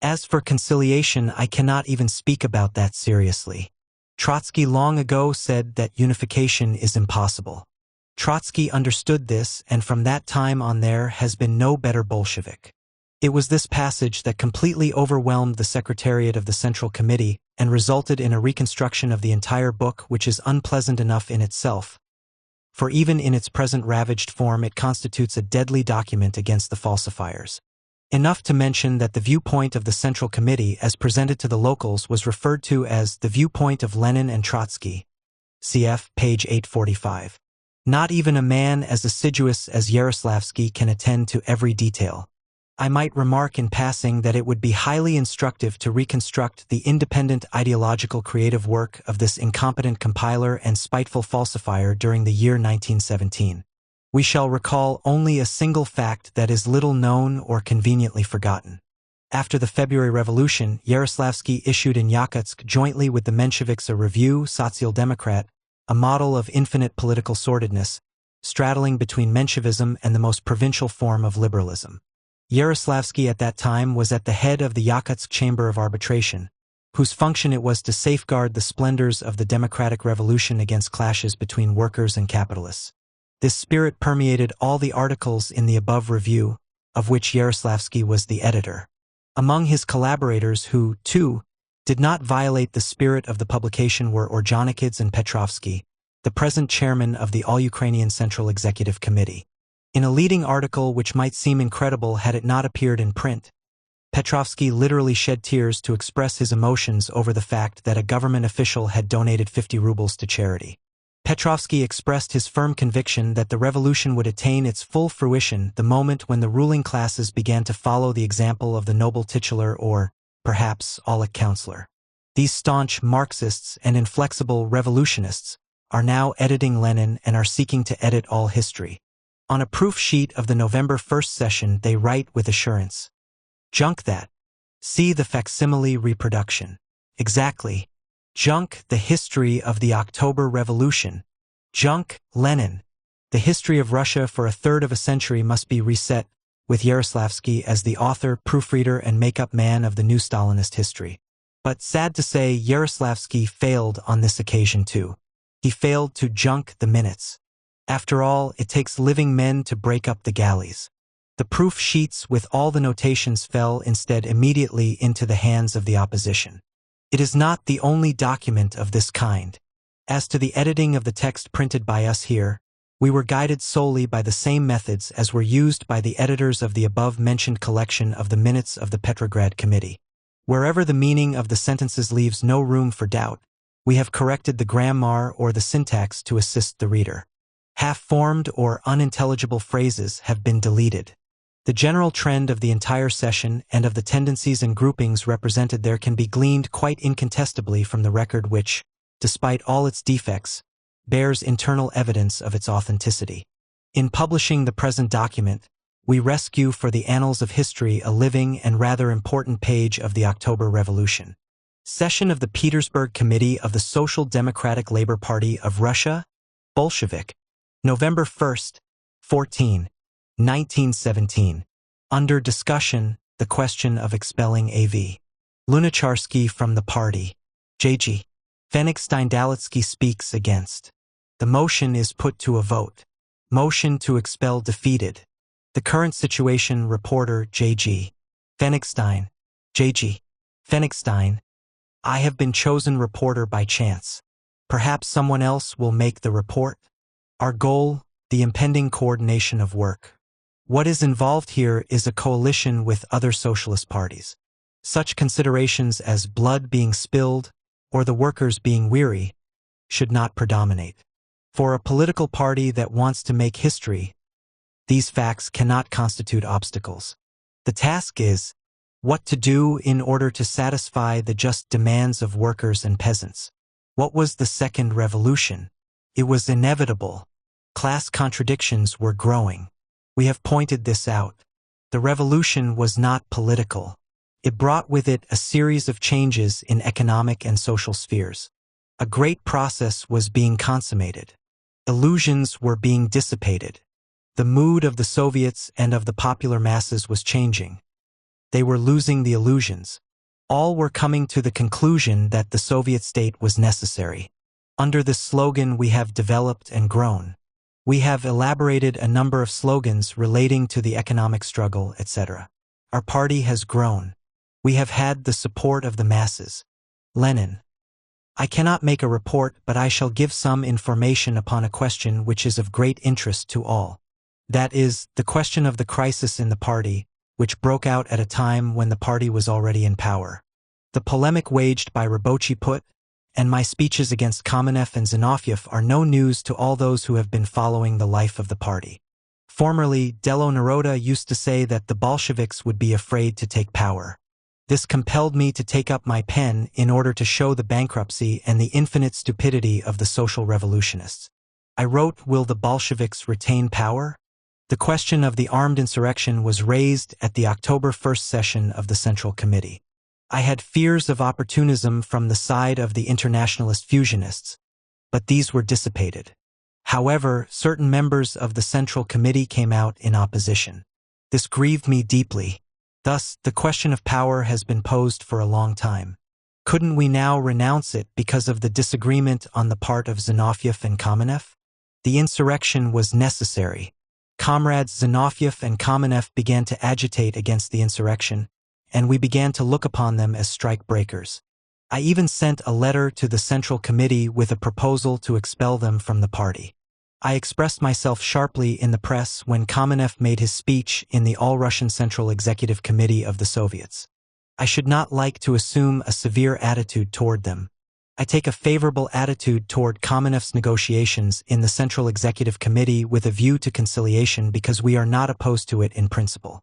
As for conciliation, I cannot even speak about that seriously. Trotsky long ago said that unification is impossible. Trotsky understood this, and from that time on there has been no better Bolshevik. It was this passage that completely overwhelmed the Secretariat of the Central Committee and resulted in a reconstruction of the entire book, which is unpleasant enough in itself, for even in its present ravaged form it constitutes a deadly document against the falsifiers. Enough to mention that the viewpoint of the Central Committee as presented to the locals was referred to as the viewpoint of Lenin and Trotsky. Cf. page 845. Not even a man as assiduous as Yaroslavsky can attend to every detail. I might remark in passing that it would be highly instructive to reconstruct the independent ideological creative work of this incompetent compiler and spiteful falsifier during the year 1917. We shall recall only a single fact that is little known or conveniently forgotten. After the February Revolution, Yaroslavsky issued in Yakutsk jointly with the Mensheviks a review, Social-Democrat, a model of infinite political sordidness, straddling between Menshevism and the most provincial form of liberalism. Yaroslavsky at that time was at the head of the Yakutsk Chamber of Arbitration, whose function it was to safeguard the splendors of the democratic revolution against clashes between workers and capitalists. This spirit permeated all the articles in the above review, of which Yaroslavsky was the editor. Among his collaborators who, too, did not violate the spirit of the publication were Ordzhonikidze and Petrovsky, the present chairman of the All-Ukrainian Central Executive Committee. In a leading article which might seem incredible had it not appeared in print, Petrovsky literally shed tears to express his emotions over the fact that a government official had donated 50 rubles to charity. Petrovsky expressed his firm conviction that the revolution would attain its full fruition the moment when the ruling classes began to follow the example of the noble titular or, perhaps, aulic counselor. These staunch Marxists and inflexible revolutionists are now editing Lenin and are seeking to edit all history. On a proof sheet of the November 1st session they write with assurance, "Junk that. See the facsimile reproduction. Exactly. Junk the history of the October Revolution. Junk Lenin. The history of Russia for a third of a century must be reset, with Yaroslavsky as the author, proofreader, and make-up man of the new Stalinist history." But sad to say, Yaroslavsky failed on this occasion too. He failed to junk the minutes. After all, it takes living men to break up the galleys. The proof sheets with all the notations fell instead immediately into the hands of the opposition. It is not the only document of this kind. As to the editing of the text printed by us here, we were guided solely by the same methods as were used by the editors of the above-mentioned collection of the minutes of the Petrograd Committee. Wherever the meaning of the sentences leaves no room for doubt, we have corrected the grammar or the syntax to assist the reader. Half-formed or unintelligible phrases have been deleted. The general trend of the entire session and of the tendencies and groupings represented there can be gleaned quite incontestably from the record which, despite all its defects, bears internal evidence of its authenticity. In publishing the present document, we rescue for the annals of history a living and rather important page of the October Revolution. Session of the Petersburg Committee of the Social Democratic Labor Party of Russia, Bolshevik, November 1st, 1917. Under discussion, the question of expelling A.V. Lunacharsky from the party. J.G. Fenigstein-Dalitsky speaks against. The motion is put to a vote. Motion to expel defeated. The current situation reporter J.G. Fenigstein. J.G. Fenigstein. I have been chosen reporter by chance. Perhaps someone else will make the report. Our goal, the impending coordination of work. What is involved here is a coalition with other socialist parties. Such considerations as blood being spilled or the workers being weary should not predominate. For a political party that wants to make history, these facts cannot constitute obstacles. The task is, what to do in order to satisfy the just demands of workers and peasants. What was the Second Revolution? It was inevitable. Class contradictions were growing. We have pointed this out. The revolution was not political. It brought with it a series of changes in economic and social spheres. A great process was being consummated. Illusions were being dissipated. The mood of the Soviets and of the popular masses was changing. They were losing the illusions. All were coming to the conclusion that the Soviet state was necessary. Under this slogan we have developed and grown. We have elaborated a number of slogans relating to the economic struggle, etc. Our party has grown. We have had the support of the masses. Lenin. I cannot make a report, but I shall give some information upon a question which is of great interest to all. That is, the question of the crisis in the party, which broke out at a time when the party was already in power. The polemic waged by Rabochi Put and my speeches against Kamenev and Zinoviev are no news to all those who have been following the life of the party. Formerly, Delo Naroda used to say that the Bolsheviks would be afraid to take power. This compelled me to take up my pen in order to show the bankruptcy and the infinite stupidity of the social revolutionists. I wrote, "Will the Bolsheviks retain power?" The question of the armed insurrection was raised at the October 1st session of the Central Committee. I had fears of opportunism from the side of the internationalist fusionists, but these were dissipated. However, certain members of the Central Committee came out in opposition. This grieved me deeply. Thus, the question of power has been posed for a long time. Couldn't we now renounce it because of the disagreement on the part of Zinoviev and Kamenev? The insurrection was necessary. Comrades Zinoviev and Kamenev began to agitate against the insurrection, and we began to look upon them as strike breakers. I even sent a letter to the Central Committee with a proposal to expel them from the party. I expressed myself sharply in the press when Kamenev made his speech in the All-Russian Central Executive Committee of the Soviets. I should not like to assume a severe attitude toward them. I take a favorable attitude toward Kamenev's negotiations in the Central Executive Committee with a view to conciliation because we are not opposed to it in principle.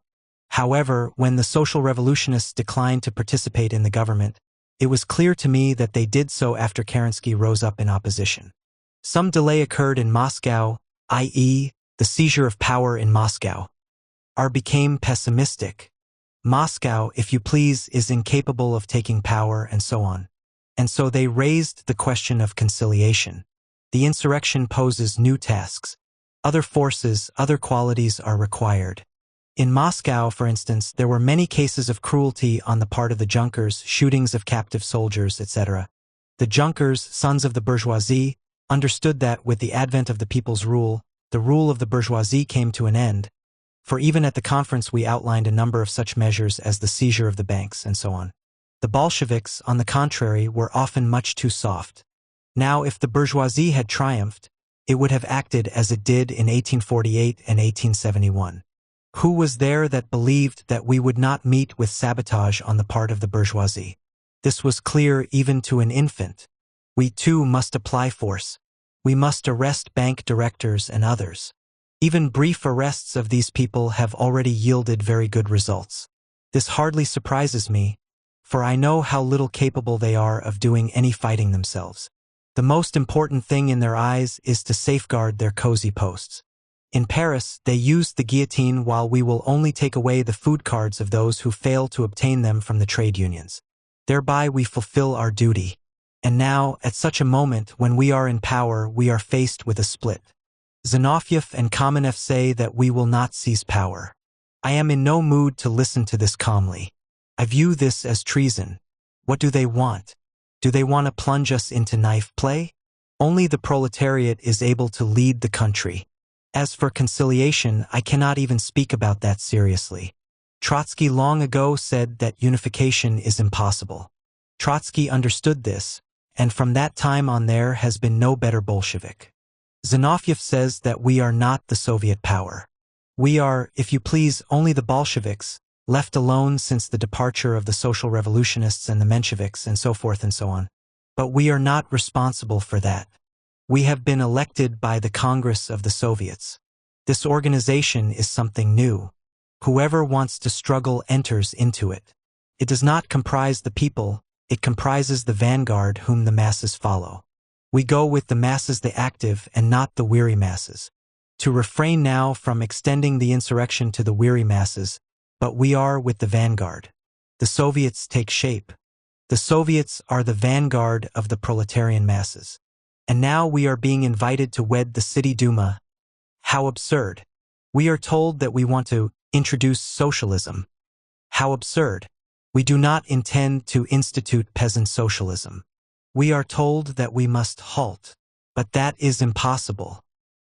However, when the social revolutionists declined to participate in the government, it was clear to me that they did so after Kerensky rose up in opposition. Some delay occurred in Moscow, i.e., the seizure of power in Moscow. R became pessimistic. Moscow, if you please, is incapable of taking power and so on. And so they raised the question of conciliation. The insurrection poses new tasks. Other forces, other qualities are required. In Moscow, for instance, there were many cases of cruelty on the part of the Junkers, shootings of captive soldiers, etc. The Junkers, sons of the bourgeoisie, understood that with the advent of the people's rule, the rule of the bourgeoisie came to an end, for even at the conference we outlined a number of such measures as the seizure of the banks and so on. The Bolsheviks, on the contrary, were often much too soft. Now, if the bourgeoisie had triumphed, it would have acted as it did in 1848 and 1871. Who was there that believed that we would not meet with sabotage on the part of the bourgeoisie? This was clear even to an infant. We too must apply force. We must arrest bank directors and others. Even brief arrests of these people have already yielded very good results. This hardly surprises me, for I know how little capable they are of doing any fighting themselves. The most important thing in their eyes is to safeguard their cozy posts. In Paris, they used the guillotine while we will only take away the food cards of those who fail to obtain them from the trade unions. Thereby we fulfill our duty. And now, at such a moment when we are in power, we are faced with a split. Zinoviev and Kamenev say that we will not seize power. I am in no mood to listen to this calmly. I view this as treason. What do they want? Do they want to plunge us into knife play? Only the proletariat is able to lead the country. As for conciliation, I cannot even speak about that seriously. Trotsky long ago said that unification is impossible. Trotsky understood this, and from that time on there has been no better Bolshevik. Zinoviev says that we are not the Soviet power. We are, if you please, only the Bolsheviks, left alone since the departure of the social revolutionists and the Mensheviks and so forth and so on. But we are not responsible for that. We have been elected by the Congress of the Soviets. This organization is something new. Whoever wants to struggle enters into it. It does not comprise the people, it comprises the vanguard whom the masses follow. We go with the masses, the active, and not the weary masses. To refrain now from extending the insurrection to the weary masses, but we are with the vanguard. The Soviets take shape. The Soviets are the vanguard of the proletarian masses. And now we are being invited to wed the City Duma. How absurd. We are told that we want to introduce socialism. How absurd. We do not intend to institute peasant socialism. We are told that we must halt. But that is impossible.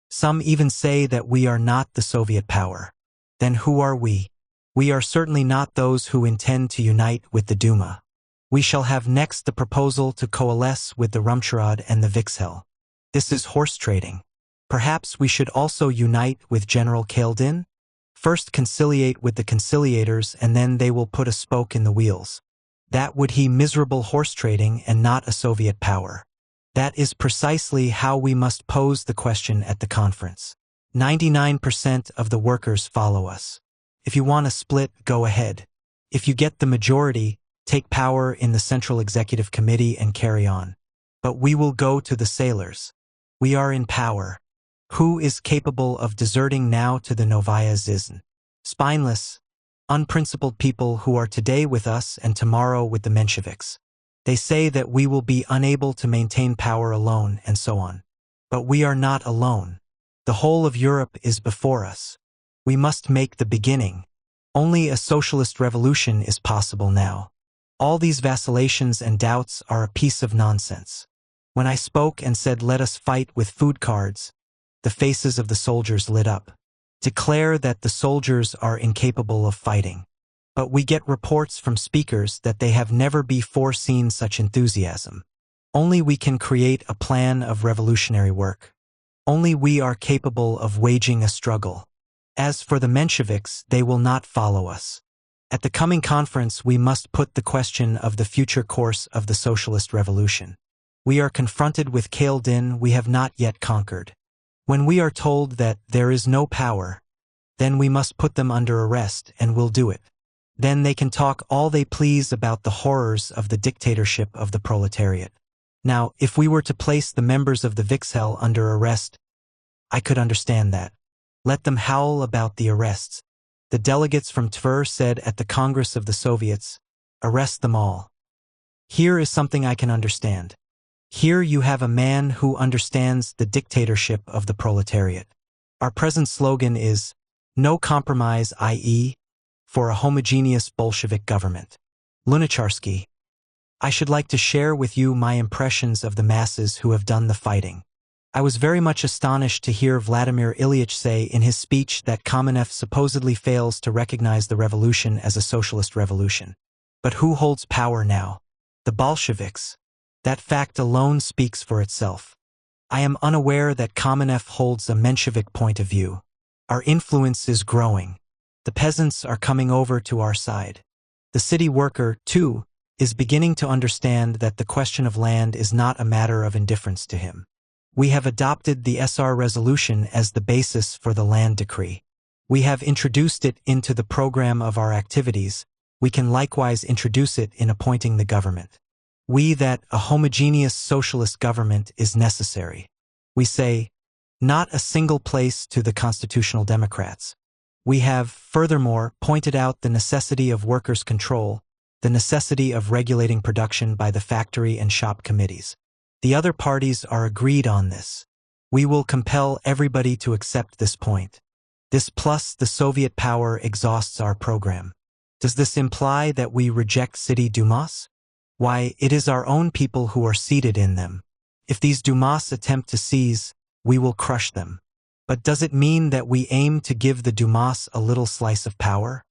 Some even say that we are not the Soviet power. Then who are we? We are certainly not those who intend to unite with the Duma. We shall have next the proposal to coalesce with the Rumcharad and the Vixhel. This is horse trading. Perhaps we should also unite with General Kaldin? First conciliate with the conciliators and then they will put a spoke in the wheels. That would be miserable horse trading and not a Soviet power. That is precisely how we must pose the question at the conference. 99% of the workers follow us. If you want a split, go ahead. If you get the majority, take power in the Central Executive Committee and carry on. But we will go to the sailors. We are in power. Who is capable of deserting now to the Novaya Zizn? Spineless, unprincipled people who are today with us and tomorrow with the Mensheviks. They say that we will be unable to maintain power alone and so on. But we are not alone. The whole of Europe is before us. We must make the beginning. Only a socialist revolution is possible now. All these vacillations and doubts are a piece of nonsense. When I spoke and said let us fight with food cards, The faces of the soldiers lit up. Declare that the soldiers are incapable of fighting. But we get reports from speakers that they have never before seen such enthusiasm. Only we can create a plan of revolutionary work. Only we are capable of waging a struggle. As for the Mensheviks, they will not follow us. At the coming conference, we must put the question of the future course of the socialist revolution. We are confronted with Kale Din we have not yet conquered. When we are told that there is no power, then we must put them under arrest, and we'll do it. Then they can talk all they please about the horrors of the dictatorship of the proletariat. Now, if we were to place the members of the Vixhel under arrest, I could understand that. Let them howl about the arrests. The delegates from Tver said at the Congress of the Soviets, arrest them all. Here is something I can understand. Here you have a man who understands the dictatorship of the proletariat. Our present slogan is, no compromise, i.e., for a homogeneous Bolshevik government. Lunacharsky. I should like to share with you my impressions of the masses who have done the fighting. I was very much astonished to hear Vladimir Ilyich say in his speech that Kamenev supposedly fails to recognize the revolution as a socialist revolution. But who holds power now? The Bolsheviks. That fact alone speaks for itself. I am unaware that Kamenev holds a Menshevik point of view. Our influence is growing. The peasants are coming over to our side. The city worker, too, is beginning to understand that the question of land is not a matter of indifference to him. We have adopted the SR resolution as the basis for the land decree. We have introduced it into the program of our activities. We can likewise introduce it in appointing the government. We that a homogeneous socialist government is necessary. We say, not a single place to the constitutional Democrats. We have, furthermore, pointed out the necessity of workers' control, the necessity of regulating production by the factory and shop committees. The other parties are agreed on this. We will compel everybody to accept this point. This plus the Soviet power exhausts our program. Does this imply that we reject city dumas? Why, it is our own people who are seated in them. If these dumas attempt to seize, we will crush them. But does it mean that we aim to give the dumas a little slice of power?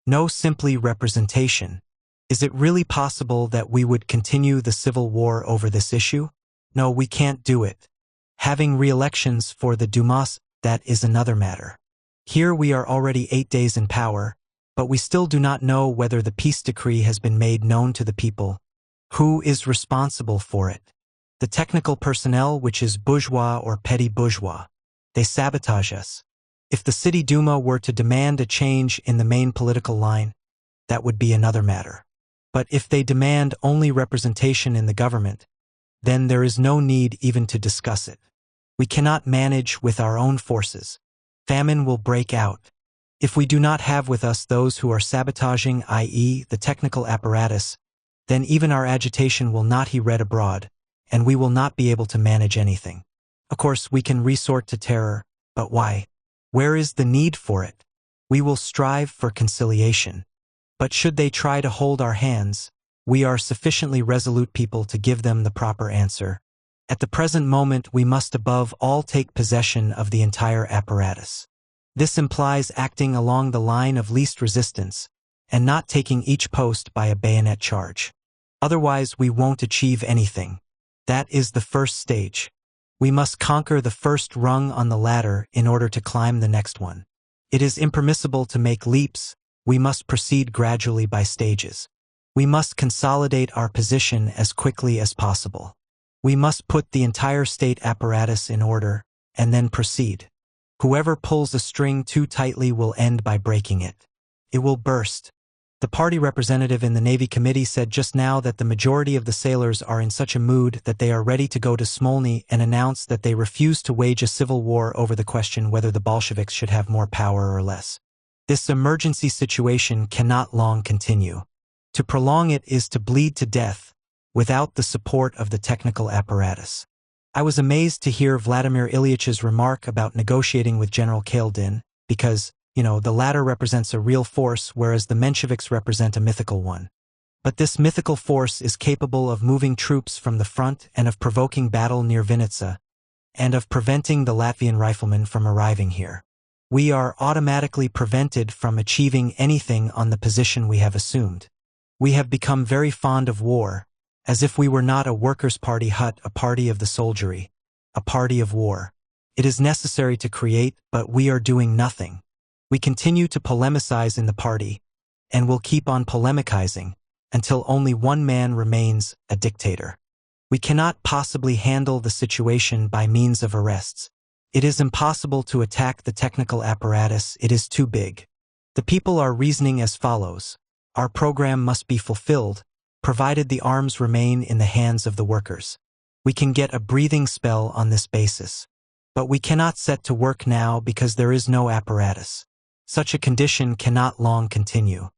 No, simply representation. Is it really possible that we would continue the civil war over this issue? No, we can't do it. Having re-elections for the dumas, that is another matter. Here we are already 8 days in power, but we still do not know whether the peace decree has been made known to the people. Who is responsible for it? The technical personnel, which is bourgeois or petty bourgeois. They sabotage us. If the City Duma were to demand a change in the main political line, that would be another matter. But if they demand only representation in the government, then there is no need even to discuss it. We cannot manage with our own forces. Famine will break out. If we do not have with us those who are sabotaging, i.e., the technical apparatus, then even our agitation will not be read abroad, and we will not be able to manage anything. Of course, we can resort to terror, but why? Where is the need for it? We will strive for conciliation. But should they try to hold our hands, we are sufficiently resolute people to give them the proper answer. At the present moment, we must above all take possession of the entire apparatus. This implies acting along the line of least resistance, and not taking each post by a bayonet charge. Otherwise, we won't achieve anything. That is the first stage. We must conquer the first rung on the ladder in order to climb the next one. It is impermissible to make leaps. We must proceed gradually by stages. We must consolidate our position as quickly as possible. We must put the entire state apparatus in order, and then proceed. Whoever pulls a string too tightly will end by breaking it. It will burst. The party representative in the Navy Committee said just now that the majority of the sailors are in such a mood that they are ready to go to Smolny and announce that they refuse to wage a civil war over the question whether the Bolsheviks should have more power or less. This emergency situation cannot long continue. To prolong it is to bleed to death, without the support of the technical apparatus. I was amazed to hear Vladimir Ilyich's remark about negotiating with General Kaldin, because, the latter represents a real force whereas the Mensheviks represent a mythical one. But this mythical force is capable of moving troops from the front and of provoking battle near Vinnytsia, and of preventing the Latvian riflemen from arriving here. We are automatically prevented from achieving anything on the position we have assumed. We have become very fond of war, as if we were not a workers' party hut, a party of the soldiery, a party of war. It is necessary to create, but we are doing nothing. We continue to polemicize in the party, and will keep on polemicizing, until only one man remains, a dictator. We cannot possibly handle the situation by means of arrests. It is impossible to attack the technical apparatus, it is too big. The people are reasoning as follows: our program must be fulfilled, provided the arms remain in the hands of the workers. We can get a breathing spell on this basis. But we cannot set to work now because there is no apparatus. Such a condition cannot long continue.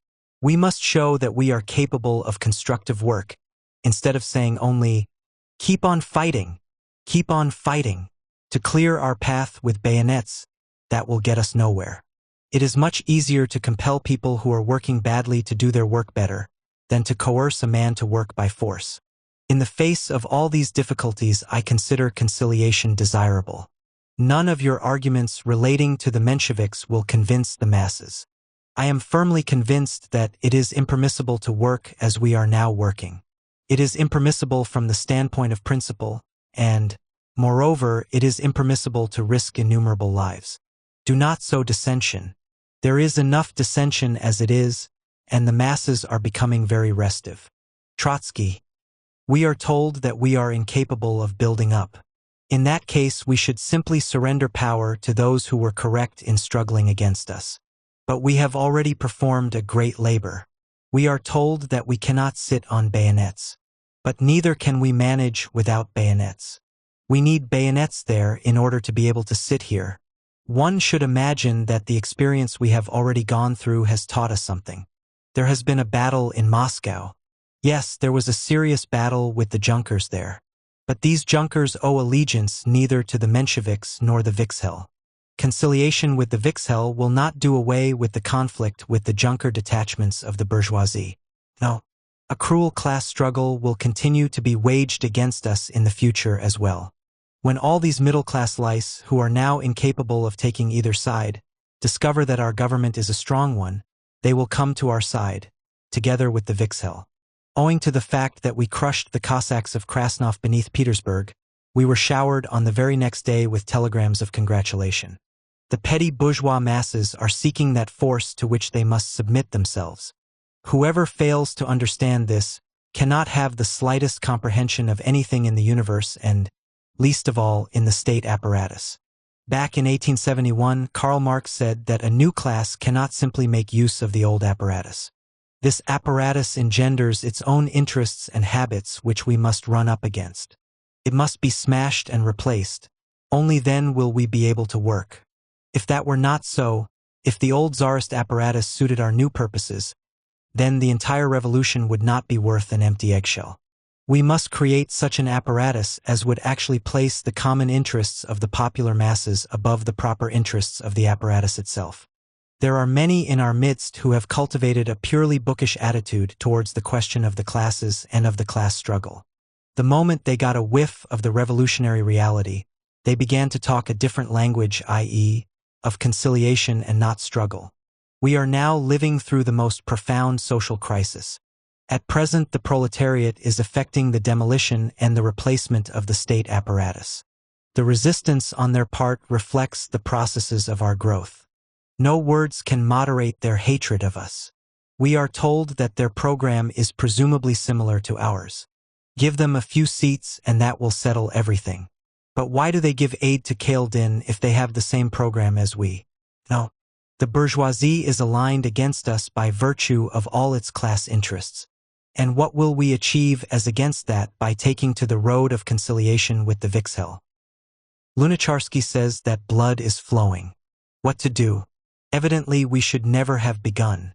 We must show that we are capable of constructive work, instead of saying only, keep on fighting, to clear our path with bayonets. That will get us nowhere. It is much easier to compel people who are working badly to do their work better, than to coerce a man to work by force. In the face of all these difficulties, I consider conciliation desirable. None of your arguments relating to the Mensheviks will convince the masses. I am firmly convinced that it is impermissible to work as we are now working. It is impermissible from the standpoint of principle, and, moreover, it is impermissible to risk innumerable lives. Do not sow dissension. There is enough dissension as it is, and the masses are becoming very restive. Trotsky. We are told that we are incapable of building up. In that case, we should simply surrender power to those who were correct in struggling against us. But we have already performed a great labor. We are told that we cannot sit on bayonets. But neither can we manage without bayonets. We need bayonets there in order to be able to sit here. One should imagine that the experience we have already gone through has taught us something. There has been a battle in Moscow. Yes, there was a serious battle with the Junkers there. But these Junkers owe allegiance neither to the Mensheviks nor the Vikshel. Conciliation with the Vikshel will not do away with the conflict with the Junker detachments of the bourgeoisie. No, a cruel class struggle will continue to be waged against us in the future as well. When all these middle-class lice, who are now incapable of taking either side, discover that our government is a strong one, they will come to our side, together with the Vikshel. Owing to the fact that we crushed the Cossacks of Krasnov beneath Petersburg, we were showered on the very next day with telegrams of congratulation. The petty bourgeois masses are seeking that force to which they must submit themselves. Whoever fails to understand this cannot have the slightest comprehension of anything in the universe and, least of all, in the state apparatus. Back in 1871, Karl Marx said that a new class cannot simply make use of the old apparatus. This apparatus engenders its own interests and habits which we must run up against. It must be smashed and replaced. Only then will we be able to work. If that were not so, if the old Tsarist apparatus suited our new purposes, then the entire revolution would not be worth an empty eggshell. We must create such an apparatus as would actually place the common interests of the popular masses above the proper interests of the apparatus itself. There are many in our midst who have cultivated a purely bookish attitude towards the question of the classes and of the class struggle. The moment they got a whiff of the revolutionary reality, they began to talk a different language, i.e., of conciliation and not struggle. We are now living through the most profound social crisis. At present, the proletariat is effecting the demolition and the replacement of the state apparatus. The resistance on their part reflects the processes of our growth. No words can moderate their hatred of us. We are told that their program is presumably similar to ours. Give them a few seats and that will settle everything. But why do they give aid to Kaldin if they have the same program as we? No. The bourgeoisie is aligned against us by virtue of all its class interests. And what will we achieve as against that by taking to the road of conciliation with the Vikshel? Lunacharsky says that blood is flowing. What to do? Evidently, we should never have begun.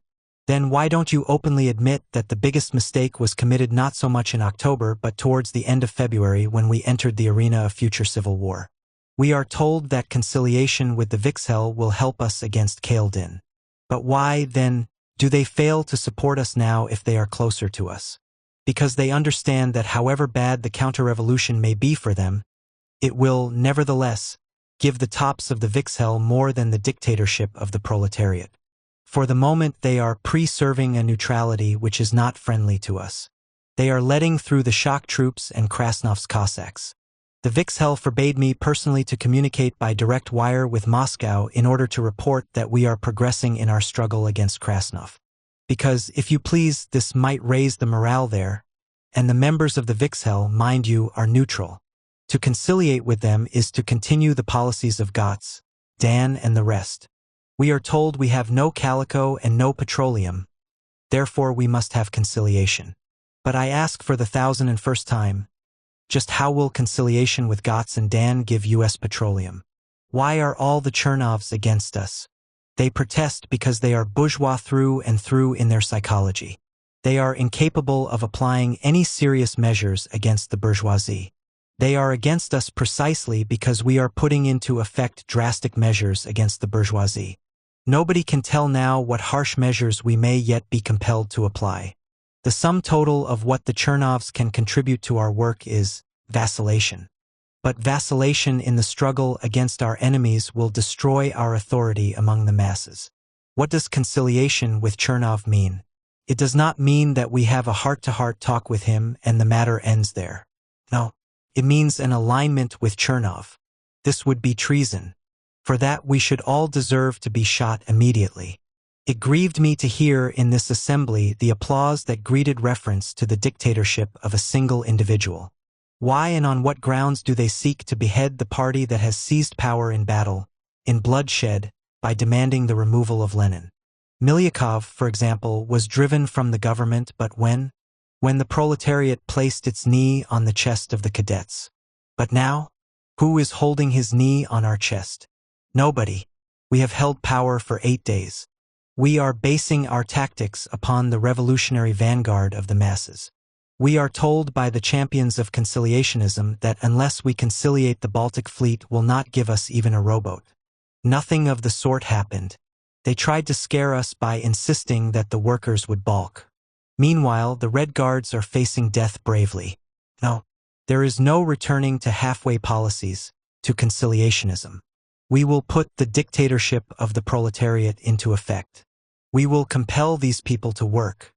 Then why don't you openly admit that the biggest mistake was committed not so much in October but towards the end of February when we entered the arena of future civil war? We are told that conciliation with the Vikshel will help us against Kaldin. But why, then, do they fail to support us now if they are closer to us? Because they understand that however bad the counter-revolution may be for them, It will, nevertheless, give the tops of the Vixhel more than the dictatorship of the proletariat. For the moment they are preserving a neutrality which is not friendly to us. They are letting through the shock troops and Krasnov's Cossacks. The Vixhel forbade me personally to communicate by direct wire with Moscow in order to report that we are progressing in our struggle against Krasnov. Because, if you please, this might raise the morale there, and the members of the Vixhel, mind you, are neutral. To conciliate with them is to continue the policies of Gotz, Dan and the rest. We are told we have no calico and no petroleum, therefore we must have conciliation. But I ask for the 1001st time, just how will conciliation with Gotz and Dan give U.S. petroleum? Why are all the Chernovs against us? They protest because they are bourgeois through and through in their psychology. They are incapable of applying any serious measures against the bourgeoisie. They are against us precisely because we are putting into effect drastic measures against the bourgeoisie. Nobody can tell now what harsh measures we may yet be compelled to apply. The sum total of what the Chernovs can contribute to our work is vacillation. But vacillation in the struggle against our enemies will destroy our authority among the masses. What does conciliation with Chernov mean? It does not mean that we have a heart-to-heart talk with him and the matter ends there. No, it means an alignment with Chernov. This would be treason. For that we should all deserve to be shot immediately. It grieved me to hear in this assembly the applause that greeted reference to the dictatorship of a single individual. Why and on what grounds do they seek to behead the party that has seized power in battle, in bloodshed, by demanding the removal of Lenin? Milyakov, for example, was driven from the government, but when? When the proletariat placed its knee on the chest of the cadets. But now? Who is holding his knee on our chest? Nobody. We have held power for 8 days. We are basing our tactics upon the revolutionary vanguard of the masses. We are told by the champions of conciliationism that unless we conciliate the Baltic Fleet will not give us even a rowboat. Nothing of the sort happened. They tried to scare us by insisting that the workers would balk. Meanwhile, the Red Guards are facing death bravely. No, there is no returning to halfway policies, to conciliationism. We will put the dictatorship of the proletariat into effect. We will compel these people to work.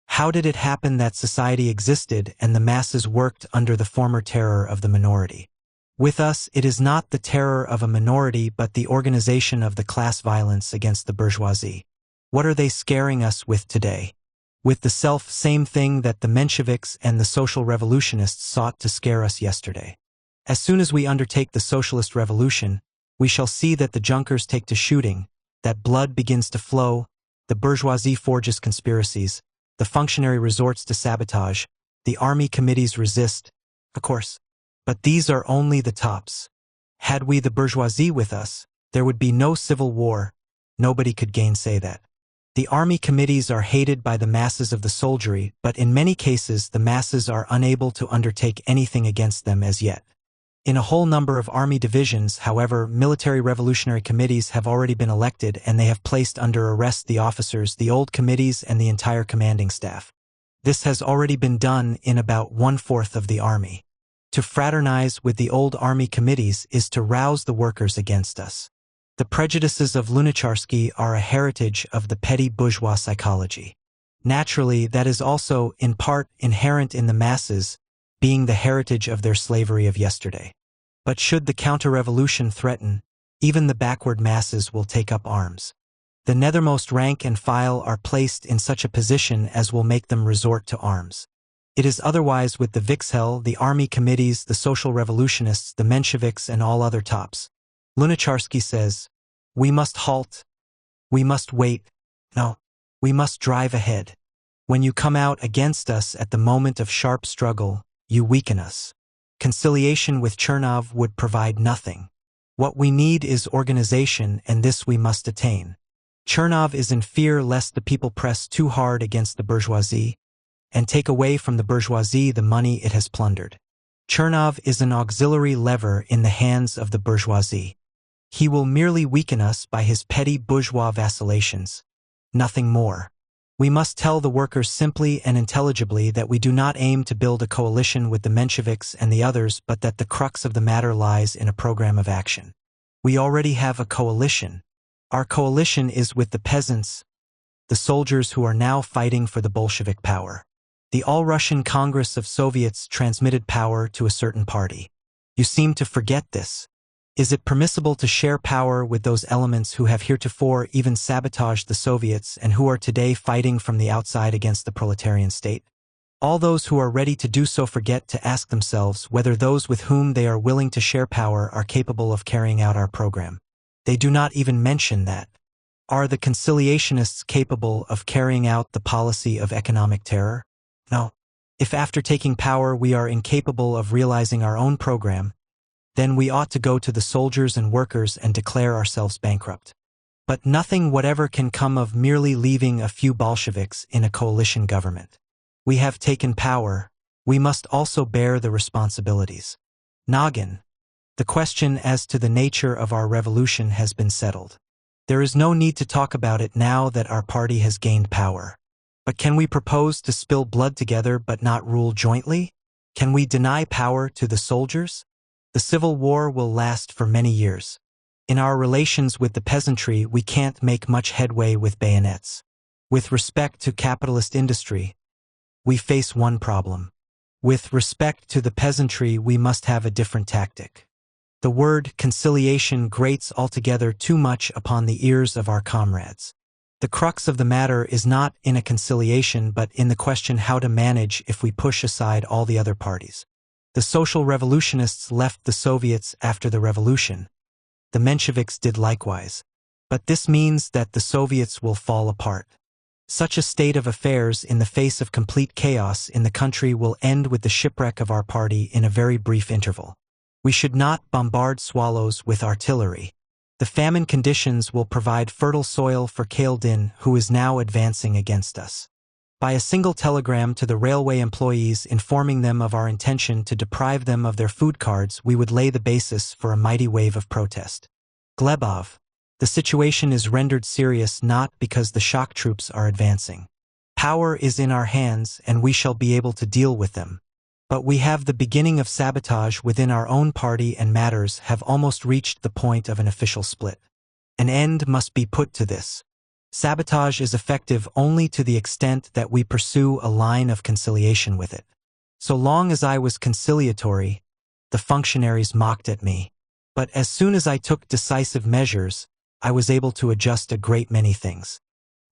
How did it happen that society existed and the masses worked under the former terror of the minority? With us, it is not the terror of a minority but the organization of the class violence against the bourgeoisie. What are they scaring us with today? With the self-same thing that the Mensheviks and the social revolutionists sought to scare us yesterday. As soon as we undertake the socialist revolution, we shall see that the Junkers take to shooting, that blood begins to flow, the bourgeoisie forges conspiracies, the functionary resorts to sabotage, the army committees resist, of course. But these are only the tops. Had we the bourgeoisie with us, there would be no civil war. Nobody could gainsay that. The army committees are hated by the masses of the soldiery, but in many cases the masses are unable to undertake anything against them as yet. In a whole number of army divisions, however, military revolutionary committees have already been elected and they have placed under arrest the officers, the old committees, and the entire commanding staff. This has already been done in about 1/4 of the army. To fraternize with the old army committees is to rouse the workers against us. The prejudices of Lunacharsky are a heritage of the petty bourgeois psychology. Naturally, that is also, in part, inherent in the masses, being the heritage of their slavery of yesterday. But should the counter-revolution threaten, even the backward masses will take up arms. The nethermost rank and file are placed in such a position as will make them resort to arms. It is otherwise with the Vixhel, the army committees, the social revolutionists, the Mensheviks, and all other tops. Lunacharsky says, "We must halt. We must wait. No, we must drive ahead. When you come out against us at the moment of sharp struggle, you weaken us. Conciliation with Chernov would provide nothing. What we need is organization, and this we must attain. Chernov is in fear lest the people press too hard against the bourgeoisie and take away from the bourgeoisie the money it has plundered. Chernov is an auxiliary lever in the hands of the bourgeoisie. He will merely weaken us by his petty bourgeois vacillations. Nothing more. We must tell the workers simply and intelligibly that we do not aim to build a coalition with the Mensheviks and the others, but that the crux of the matter lies in a program of action. We already have a coalition. Our coalition is with the peasants, the soldiers who are now fighting for the Bolshevik power. The All-Russian Congress of Soviets transmitted power to a certain party. You seem to forget this. Is it permissible to share power with those elements who have heretofore even sabotaged the Soviets and who are today fighting from the outside against the proletarian state? All those who are ready to do so forget to ask themselves whether those with whom they are willing to share power are capable of carrying out our program. They do not even mention that. Are the conciliationists capable of carrying out the policy of economic terror? No. If after taking power we are incapable of realizing our own program, then we ought to go to the soldiers and workers and declare ourselves bankrupt. But nothing whatever can come of merely leaving a few Bolsheviks in a coalition government. We have taken power. We must also bear the responsibilities. Noggin. The question as to the nature of our revolution has been settled. There is no need to talk about it now that our party has gained power. But can we propose to spill blood together but not rule jointly? Can we deny power to the soldiers? The Civil War will last for many years. In our relations with the peasantry, we can't make much headway with bayonets. With respect to capitalist industry, we face one problem. With respect to the peasantry, we must have a different tactic. The word conciliation grates altogether too much upon the ears of our comrades. The crux of the matter is not in a conciliation but in the question how to manage if we push aside all the other parties. The social revolutionists left the Soviets after the revolution. The Mensheviks did likewise. But this means that the Soviets will fall apart. Such a state of affairs in the face of complete chaos in the country will end with the shipwreck of our party in a very brief interval. We should not bombard swallows with artillery. The famine conditions will provide fertile soil for Kaldin, who is now advancing against us. By a single telegram to the railway employees informing them of our intention to deprive them of their food cards, we would lay the basis for a mighty wave of protest. Glebov. The situation is rendered serious not because the shock troops are advancing. Power is in our hands and we shall be able to deal with them. But we have the beginning of sabotage within our own party and matters have almost reached the point of an official split. An end must be put to this. Sabotage is effective only to the extent that we pursue a line of conciliation with it. So long as I was conciliatory, the functionaries mocked at me. But as soon as I took decisive measures, I was able to adjust a great many things.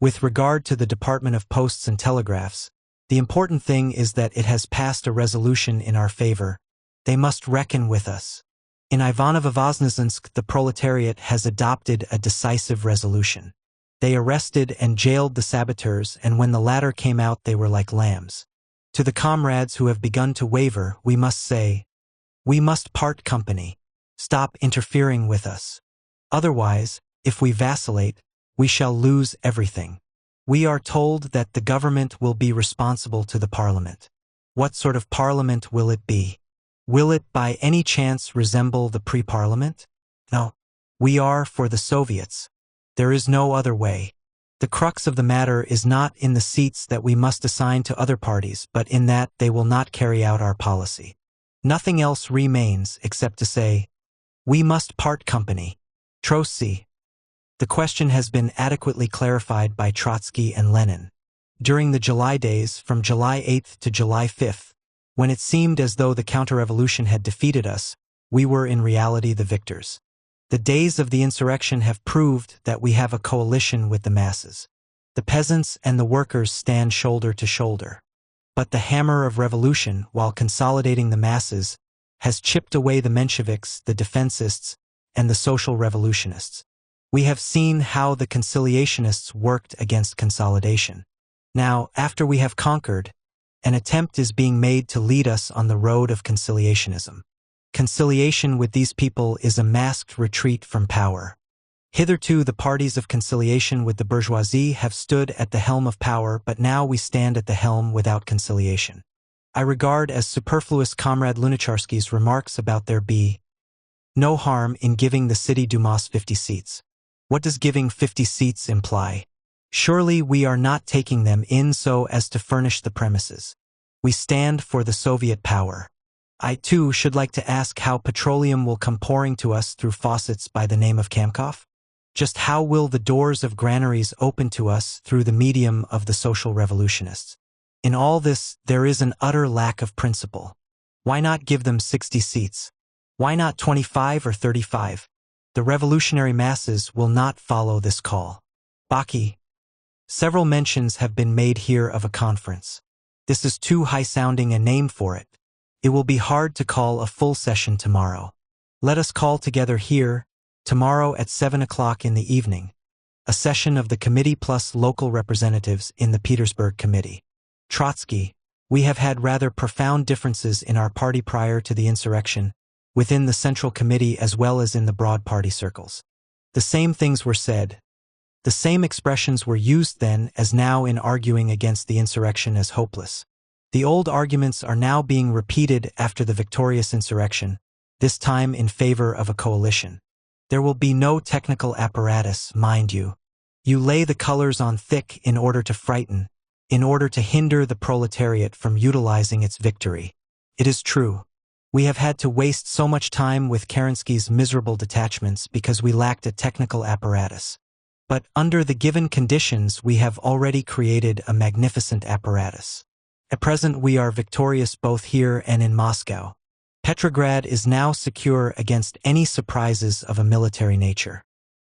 With regard to the Department of Posts and Telegraphs, the important thing is that it has passed a resolution in our favor. They must reckon with us. In Ivanovo-Voznesensk, the proletariat has adopted a decisive resolution. They arrested and jailed the saboteurs, and when the latter came out they were like lambs. To the comrades who have begun to waver, we must say, we must part company. Stop interfering with us. Otherwise, if we vacillate, we shall lose everything. We are told that the government will be responsible to the parliament. What sort of parliament will it be? Will it by any chance resemble the pre-parliament? No. We are for the Soviets. There is no other way. The crux of the matter is not in the seats that we must assign to other parties, but in that they will not carry out our policy. Nothing else remains except to say, we must part company. Trotsky. The question has been adequately clarified by Trotsky and Lenin. During the July days, from July 8th to July 5th, when it seemed as though the counter-revolution had defeated us, we were in reality the victors. The days of the insurrection have proved that we have a coalition with the masses. The peasants and the workers stand shoulder to shoulder. But the hammer of revolution, while consolidating the masses, has chipped away the Mensheviks, the defensists, and the social revolutionists. We have seen how the conciliationists worked against consolidation. Now, after we have conquered, an attempt is being made to lead us on the road of conciliationism. Conciliation with these people is a masked retreat from power. Hitherto the parties of conciliation with the bourgeoisie have stood at the helm of power, but now we stand at the helm without conciliation. I regard as superfluous Comrade Lunacharsky's remarks about there be no harm in giving the city Dumas 50 seats. What does giving 50 seats imply? Surely we are not taking them in so as to furnish the premises. We stand for the Soviet power. I too should like to ask how petroleum will come pouring to us through faucets by the name of Kamkov? Just how will the doors of granaries open to us through the medium of the social revolutionists? In all this, there is an utter lack of principle. Why not give them 60 seats? Why not 25 or 35? The revolutionary masses will not follow this call. Baki. Several mentions have been made here of a conference. This is too high-sounding a name for it. It will be hard to call a full session tomorrow. Let us call together here, tomorrow at 7 o'clock in the evening, a session of the committee plus local representatives in the Petersburg Committee. Trotsky, we have had rather profound differences in our party prior to the insurrection, within the Central Committee as well as in the broad party circles. The same things were said. The same expressions were used then as now in arguing against the insurrection as hopeless. The old arguments are now being repeated after the victorious insurrection, this time in favor of a coalition. There will be no technical apparatus, mind you. You lay the colors on thick in order to frighten, in order to hinder the proletariat from utilizing its victory. It is true. We have had to waste so much time with Kerensky's miserable detachments because we lacked a technical apparatus. But under the given conditions we have already created a magnificent apparatus. At present we are victorious both here and in Moscow. Petrograd is now secure against any surprises of a military nature.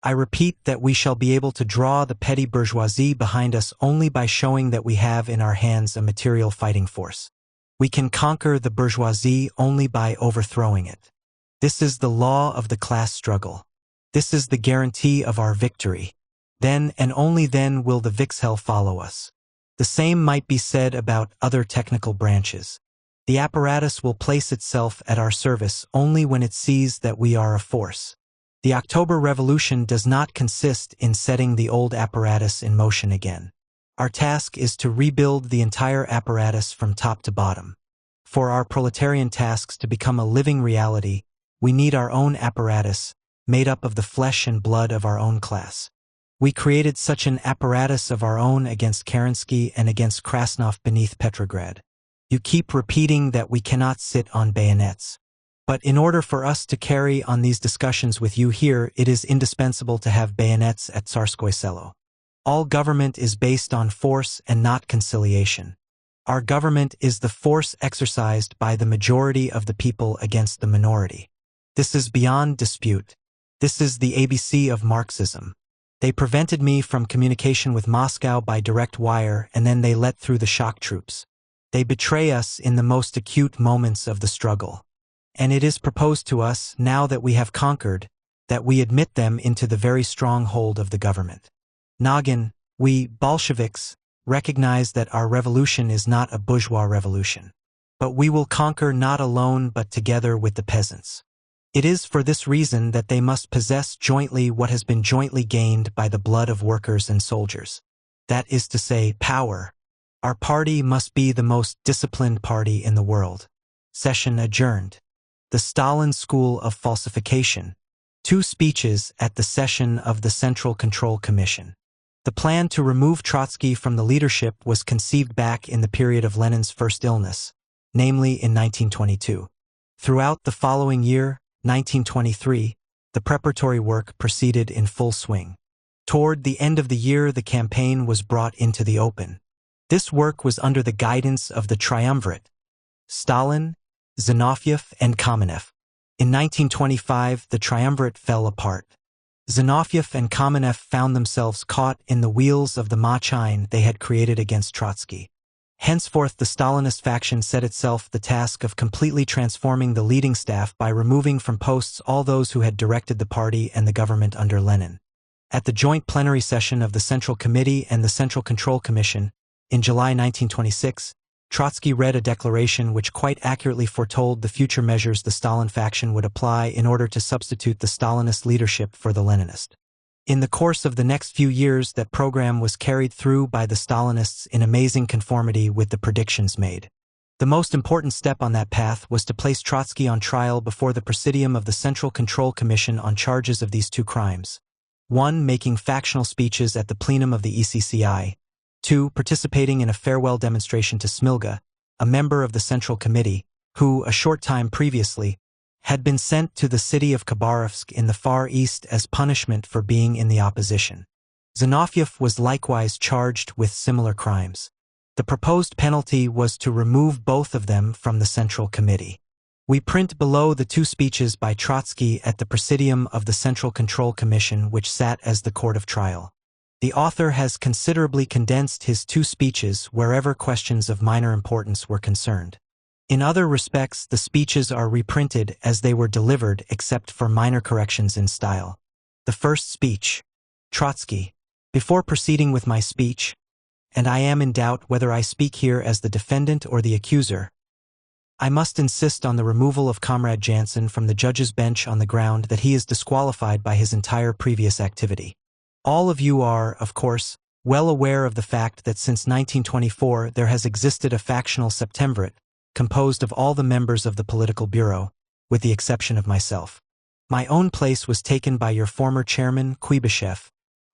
I repeat that we shall be able to draw the petty bourgeoisie behind us only by showing that we have in our hands a material fighting force. We can conquer the bourgeoisie only by overthrowing it. This is the law of the class struggle. This is the guarantee of our victory. Then and only then will the Vixhel follow us. The same might be said about other technical branches. The apparatus will place itself at our service only when it sees that we are a force. The October Revolution does not consist in setting the old apparatus in motion again. Our task is to rebuild the entire apparatus from top to bottom. For our proletarian tasks to become a living reality, we need our own apparatus, made up of the flesh and blood of our own class. We created such an apparatus of our own against Kerensky and against Krasnov beneath Petrograd. You keep repeating that we cannot sit on bayonets. But in order for us to carry on these discussions with you here, it is indispensable to have bayonets at Tsarskoye Selo. All government is based on force and not conciliation. Our government is the force exercised by the majority of the people against the minority. This is beyond dispute. This is the ABC of Marxism. They prevented me from communication with Moscow by direct wire, and then they let through the shock troops. They betray us in the most acute moments of the struggle. And it is proposed to us, now that we have conquered, that we admit them into the very strong hold of the government. Noggin, we, Bolsheviks, recognize that our revolution is not a bourgeois revolution. But we will conquer not alone but together with the peasants. It is for this reason that they must possess jointly what has been jointly gained by the blood of workers and soldiers. That is to say, power. Our party must be the most disciplined party in the world. Session adjourned. The Stalin School of Falsification. 2 speeches at the session of the Central Control Commission. The plan to remove Trotsky from the leadership was conceived back in the period of Lenin's first illness, namely in 1922. Throughout the following year, 1923, the preparatory work proceeded in full swing. Toward the end of the year, the campaign was brought into the open. This work was under the guidance of the triumvirate, Stalin, Zinoviev, and Kamenev. In 1925, the triumvirate fell apart. Zinoviev and Kamenev found themselves caught in the wheels of the machine they had created against Trotsky. Henceforth, the Stalinist faction set itself the task of completely transforming the leading staff by removing from posts all those who had directed the party and the government under Lenin. At the joint plenary session of the Central Committee and the Central Control Commission, in July 1926, Trotsky read a declaration which quite accurately foretold the future measures the Stalin faction would apply in order to substitute the Stalinist leadership for the Leninist. In the course of the next few years, that program was carried through by the Stalinists in amazing conformity with the predictions made. The most important step on that path was to place Trotsky on trial before the Presidium of the Central Control Commission on charges of these 2 crimes. 1. Making factional speeches at the plenum of the ECCI. 2. Participating in a farewell demonstration to Smilga, a member of the Central Committee, who, a short time previously, had been sent to the city of Khabarovsk in the Far East as punishment for being in the opposition. Zinoviev was likewise charged with similar crimes. The proposed penalty was to remove both of them from the Central Committee. We print below the 2 speeches by Trotsky at the Presidium of the Central Control Commission, which sat as the court of trial. The author has considerably condensed his 2 speeches wherever questions of minor importance were concerned. In other respects, the speeches are reprinted as they were delivered except for minor corrections in style. The first speech. Trotsky. Before proceeding with my speech, and I am in doubt whether I speak here as the defendant or the accuser, I must insist on the removal of Comrade Jansen from the judge's bench on the ground that he is disqualified by his entire previous activity. All of you are, of course, well aware of the fact that since 1924 there has existed a factional septemvirate, composed of all the members of the political bureau, with the exception of myself. My own place was taken by your former chairman, Kuibyshev,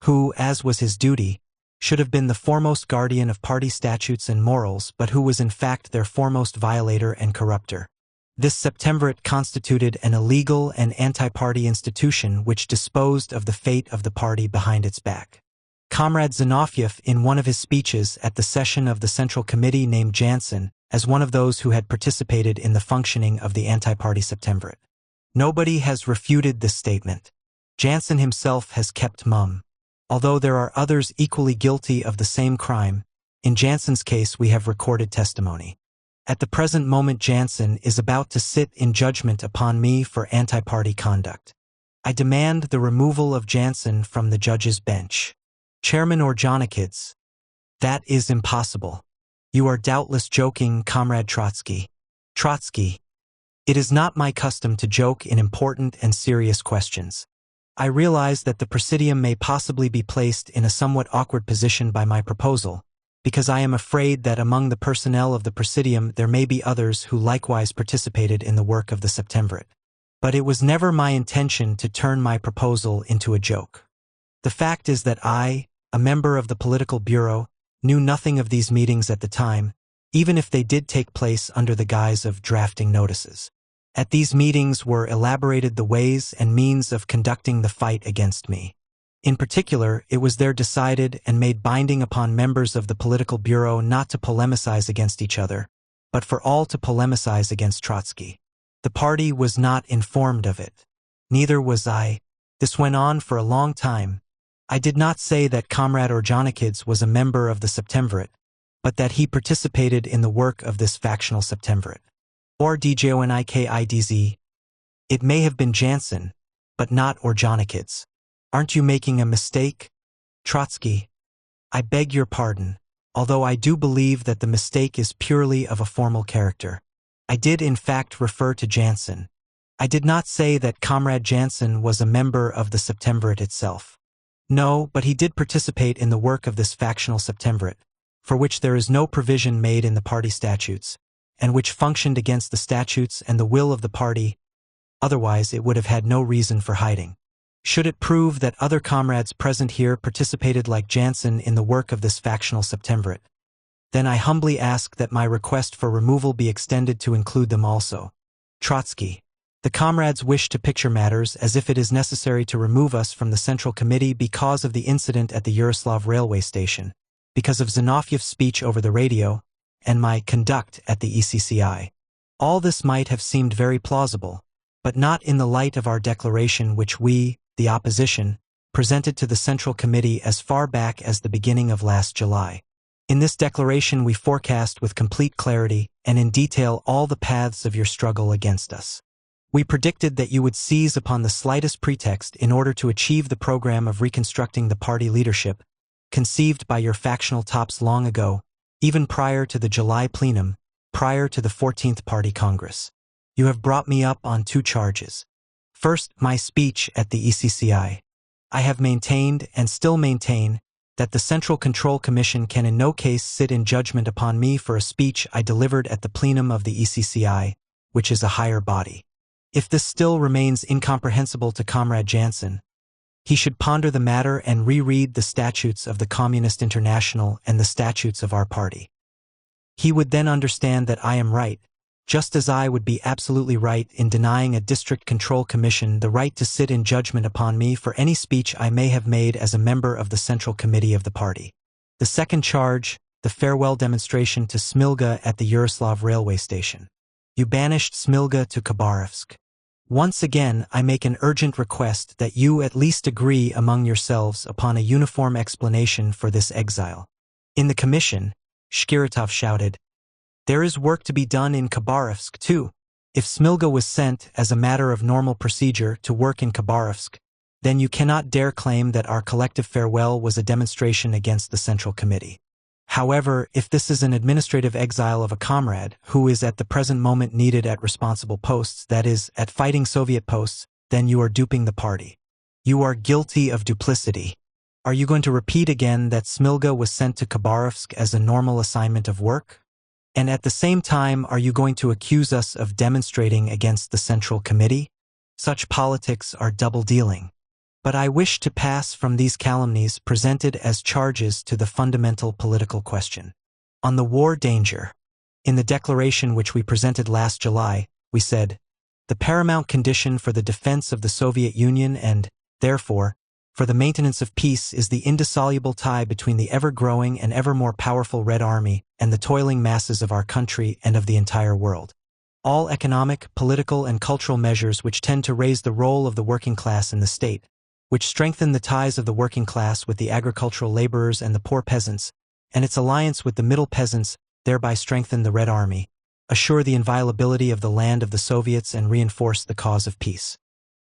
who, as was his duty, should have been the foremost guardian of party statutes and morals, but who was in fact their foremost violator and corrupter. This septemvirate constituted an illegal and anti-party institution which disposed of the fate of the party behind its back. Comrade Zinoviev, in one of his speeches at the session of the Central Committee, named Jansen as one of those who had participated in the functioning of the anti-party septemvirate. Nobody has refuted this statement. Jansen himself has kept mum. Although there are others equally guilty of the same crime, in Jansen's case we have recorded testimony. At the present moment Jansen is about to sit in judgment upon me for anti-party conduct. I demand the removal of Jansen from the judge's bench. Chairman Orjonikidze. That is impossible. You are doubtless joking, Comrade Trotsky. Trotsky. It is not my custom to joke in important and serious questions. I realize that the Presidium may possibly be placed in a somewhat awkward position by my proposal, because I am afraid that among the personnel of the Presidium there may be others who likewise participated in the work of the septemvirate. But it was never my intention to turn my proposal into a joke. The fact is that I, a member of the Political Bureau, knew nothing of these meetings at the time, even if they did take place under the guise of drafting notices. At these meetings were elaborated the ways and means of conducting the fight against me. In particular, it was there decided and made binding upon members of the Political Bureau not to polemicize against each other, but for all to polemicize against Trotsky. The party was not informed of it. Neither was I. This went on for a long time. I did not say that Comrade Orjonikidze was a member of the septemvirate, but that he participated in the work of this factional septemvirate. Or Djonikidze. It may have been Jansen, but not Orjonikidze. Aren't you making a mistake? Trotsky. I beg your pardon, although I do believe that the mistake is purely of a formal character. I did in fact refer to Jansen. I did not say that Comrade Jansen was a member of the septemvirate itself. No, but he did participate in the work of this factional septemvirate, for which there is no provision made in the party statutes, and which functioned against the statutes and the will of the party, otherwise it would have had no reason for hiding. Should it prove that other comrades present here participated like Jansen in the work of this factional septemvirate, then I humbly ask that my request for removal be extended to include them also. Trotsky. The comrades wish to picture matters as if it is necessary to remove us from the Central Committee because of the incident at the Yaroslav railway station, because of Zinoviev's speech over the radio, and my conduct at the ECCI. All this might have seemed very plausible, but not in the light of our declaration which we, the opposition, presented to the Central Committee as far back as the beginning of last July. In this declaration we forecast with complete clarity and in detail all the paths of your struggle against us. We predicted that you would seize upon the slightest pretext in order to achieve the program of reconstructing the party leadership, conceived by your factional tops long ago, even prior to the July plenum, prior to the 14th Party Congress. You have brought me up on 2 charges. First, my speech at the ECCI. I have maintained, and still maintain, that the Central Control Commission can in no case sit in judgment upon me for a speech I delivered at the plenum of the ECCI, which is a higher body. If this still remains incomprehensible to Comrade Jansen, He should ponder the matter and reread the statutes of the Communist International and the statutes of our party. He would then understand that I am right, just as I would be absolutely right in denying a District Control Commission the right to sit in judgment upon me for any speech I may have made as a member of the Central Committee of the party. The second charge, the farewell demonstration to Smilga at the Yaroslav railway station. You banished Smilga to Khabarovsk. Once again, I make an urgent request that you at least agree among yourselves upon a uniform explanation for this exile. In the commission, Shkiratov shouted, there is work to be done in Khabarovsk too. If Smilga was sent, as a matter of normal procedure, to work in Khabarovsk, then you cannot dare claim that our collective farewell was a demonstration against the Central Committee. However, if this is an administrative exile of a comrade who is at the present moment needed at responsible posts, that is, at fighting Soviet posts, then you are duping the party. You are guilty of duplicity. Are you going to repeat again that Smilga was sent to Khabarovsk as a normal assignment of work? And at the same time, are you going to accuse us of demonstrating against the Central Committee? Such politics are double-dealing. But I wish to pass from these calumnies presented as charges to the fundamental political question. On the war danger. In the declaration which we presented last July, we said, the paramount condition for the defense of the Soviet Union and, therefore, for the maintenance of peace is the indissoluble tie between the ever-growing and ever more powerful Red Army and the toiling masses of our country and of the entire world. All economic, political, and cultural measures which tend to raise the role of the working class in the state, which strengthen the ties of the working class with the agricultural laborers and the poor peasants, and its alliance with the middle peasants, thereby strengthen the Red Army, assure the inviolability of the land of the Soviets and reinforce the cause of peace.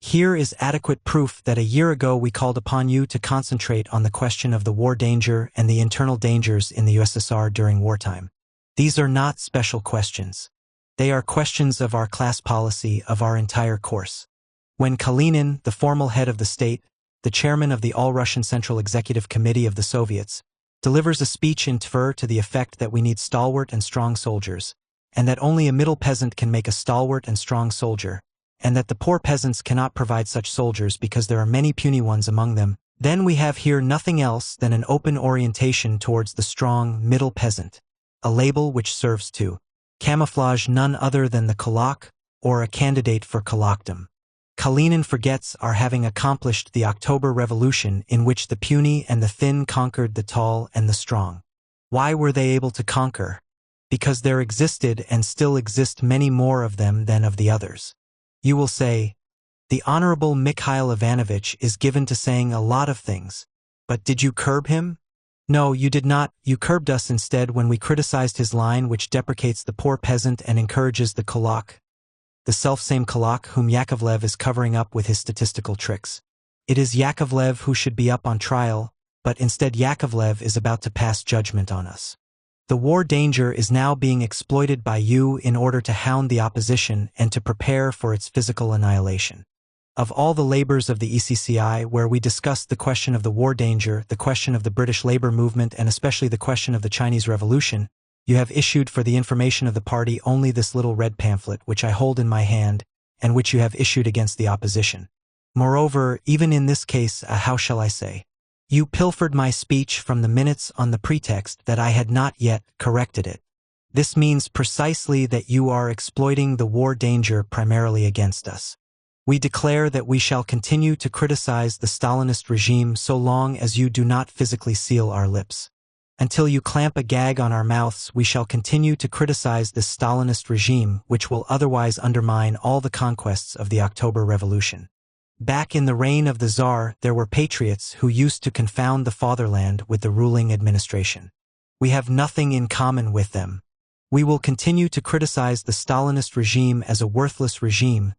Here is adequate proof that a year ago we called upon you to concentrate on the question of the war danger and the internal dangers in the USSR during wartime. These are not special questions. They are questions of our class policy of our entire course. When Kalinin, the formal head of the state, the chairman of the All-Russian Central Executive Committee of the Soviets, delivers a speech in Tver to the effect that we need stalwart and strong soldiers, and that only a middle peasant can make a stalwart and strong soldier, and that the poor peasants cannot provide such soldiers because there are many puny ones among them, then we have here nothing else than an open orientation towards the strong middle peasant, a label which serves to camouflage none other than the kulak or a candidate for kulakdom. Kalinin forgets our having accomplished the October Revolution in which the puny and the thin conquered the tall and the strong. Why were they able to conquer? Because there existed and still exist many more of them than of the others. You will say, the Honorable Mikhail Ivanovich is given to saying a lot of things, but did you curb him? No, you did not. You curbed us instead when we criticized his line which deprecates the poor peasant and encourages the kulak, the selfsame kulak whom Yakovlev is covering up with his statistical tricks. It is Yakovlev who should be up on trial, but instead Yakovlev is about to pass judgment on us. The war danger is now being exploited by you in order to hound the opposition and to prepare for its physical annihilation. Of all the labors of the ECCI where we discussed the question of the war danger, the question of the British labor movement, and especially the question of the Chinese Revolution, you have issued for the information of the party only this little red pamphlet which I hold in my hand and which you have issued against the opposition. Moreover, even in this case, how shall I say? You pilfered my speech from the minutes on the pretext that I had not yet corrected it. This means precisely that you are exploiting the war danger primarily against us. We declare that we shall continue to criticize the Stalinist regime so long as you do not physically seal our lips. Until you clamp a gag on our mouths, we shall continue to criticize this Stalinist regime which will otherwise undermine all the conquests of the October Revolution. Back in the reign of the Tsar, there were patriots who used to confound the fatherland with the ruling administration. We have nothing in common with them. We will continue to criticize the Stalinist regime as a worthless regime,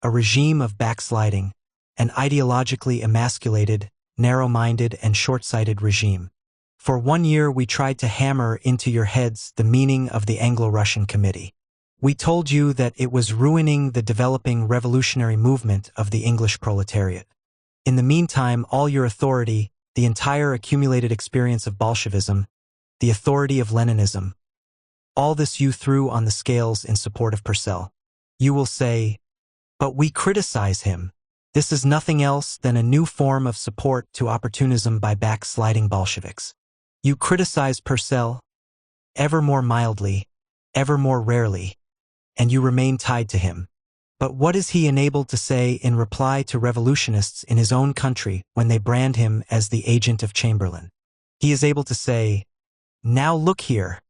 a regime of backsliding, an ideologically emasculated, narrow-minded, and short-sighted regime. For 1 year we tried to hammer into your heads the meaning of the Anglo-Russian Committee. We told you that it was ruining the developing revolutionary movement of the English proletariat. In the meantime, all your authority, the entire accumulated experience of Bolshevism, the authority of Leninism, all this you threw on the scales in support of Purcell. You will say, but we criticize him. This is nothing else than a new form of support to opportunism by backsliding Bolsheviks. You criticize Purcell, ever more mildly, ever more rarely, and you remain tied to him. But what is he enabled to say in reply to revolutionists in his own country when they brand him as the agent of Chamberlain? He is able to say, "Now look here."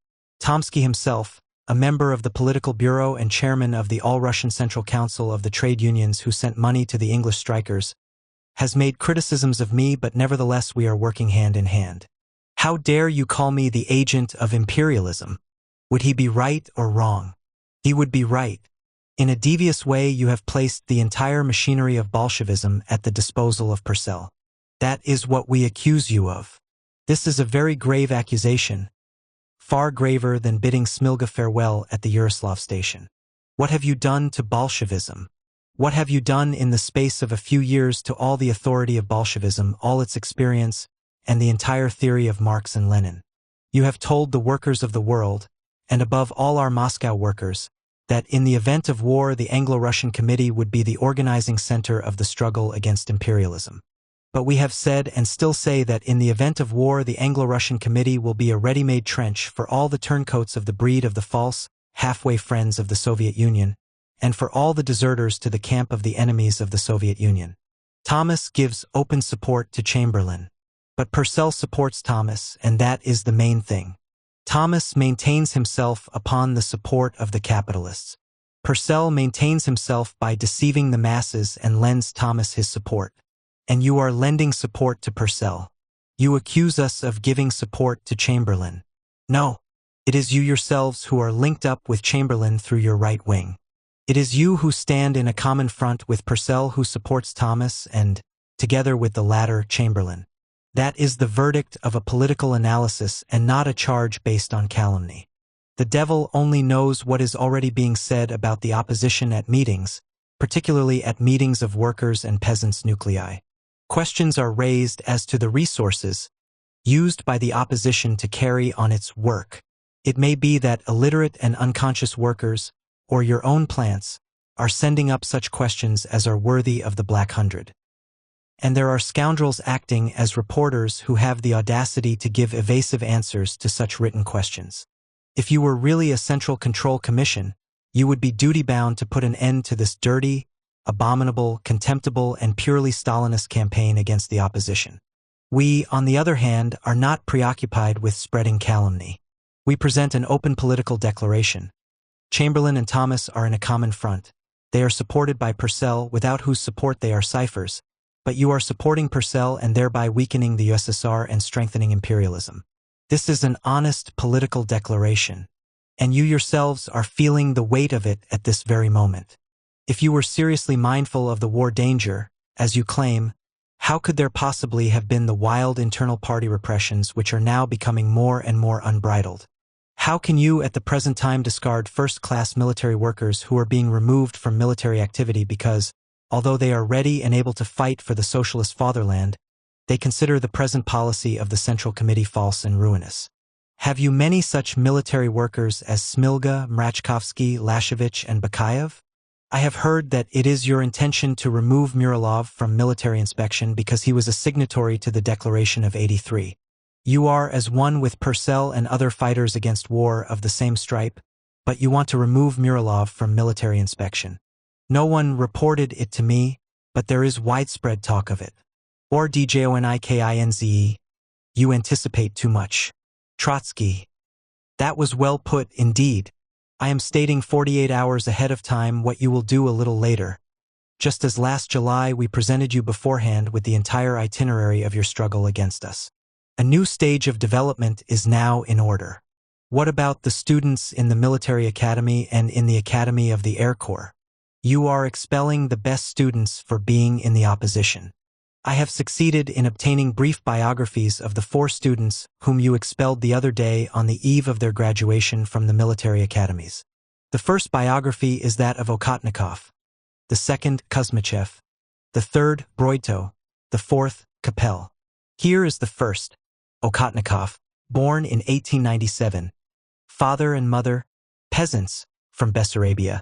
Trotsky himself, a member of the political bureau and chairman of the All-Russian Central Council of the trade unions who sent money to the English strikers, has made criticisms of me, but nevertheless we are working hand in hand. How dare you call me the agent of imperialism? Would he be right or wrong? He would be right. In a devious way you have placed the entire machinery of Bolshevism at the disposal of Purcell. That is what we accuse you of. This is a very grave accusation, far graver than bidding Smilga farewell at the Yaroslav station. What have you done to Bolshevism? What have you done in the space of a few years to all the authority of Bolshevism, all its experience, and the entire theory of Marx and Lenin? You have told the workers of the world, and above all our Moscow workers, that in the event of war the Anglo-Russian Committee would be the organizing center of the struggle against imperialism. But we have said and still say that in the event of war the Anglo-Russian Committee will be a ready-made trench for all the turncoats of the breed of the false, halfway friends of the Soviet Union, and for all the deserters to the camp of the enemies of the Soviet Union. Thomas gives open support to Chamberlain. But Purcell supports Thomas, and that is the main thing. Thomas maintains himself upon the support of the capitalists. Purcell maintains himself by deceiving the masses and lends Thomas his support. And you are lending support to Purcell. You accuse us of giving support to Chamberlain. No, it is you yourselves who are linked up with Chamberlain through your right wing. It is you who stand in a common front with Purcell, who supports Thomas and, together with the latter, Chamberlain. That is the verdict of a political analysis and not a charge based on calumny. The devil only knows what is already being said about the opposition at meetings, particularly at meetings of workers and peasants' nuclei. Questions are raised as to the resources used by the opposition to carry on its work. It may be that illiterate and unconscious workers, or your own plants, are sending up such questions as are worthy of the Black Hundred. And there are scoundrels acting as reporters who have the audacity to give evasive answers to such written questions. If you were really a Central Control Commission, you would be duty-bound to put an end to this dirty, abominable, contemptible, and purely Stalinist campaign against the opposition. We, on the other hand, are not preoccupied with spreading calumny. We present an open political declaration. Chamberlain and Thomas are in a common front. They are supported by Purcell, without whose support they are ciphers, but you are supporting Purcell and thereby weakening the USSR and strengthening imperialism. This is an honest political declaration, and you yourselves are feeling the weight of it at this very moment. If you were seriously mindful of the war danger, as you claim, how could there possibly have been the wild internal party repressions which are now becoming more and more unbridled? How can you at the present time discard first-class military workers who are being removed from military activity because, although they are ready and able to fight for the socialist fatherland, they consider the present policy of the Central Committee false and ruinous? Have you many such military workers as Smilga, Mrachkovsky, Lashevich, and Bakayev? I have heard that it is your intention to remove Muralov from military inspection because he was a signatory to the Declaration of '83. You are as one with Purcell and other fighters against war of the same stripe, but you want to remove Muralov from military inspection. No one reported it to me, but there is widespread talk of it. Or DJONIKINZE, you anticipate too much. Trotsky. That was well put, indeed. I am stating 48 hours ahead of time what you will do a little later. Just as last July we presented you beforehand with the entire itinerary of your struggle against us. A new stage of development is now in order. What about the students in the military academy and in the Academy of the Air Corps? You are expelling the best students for being in the opposition. I have succeeded in obtaining brief biographies of the 4 students whom you expelled the other day on the eve of their graduation from the military academies. The first biography is that of Okotnikov, the second Kuzmichev, the third Broito, the fourth Capel. Here is the first, Okotnikov, born in 1897, father and mother, peasants from Bessarabia.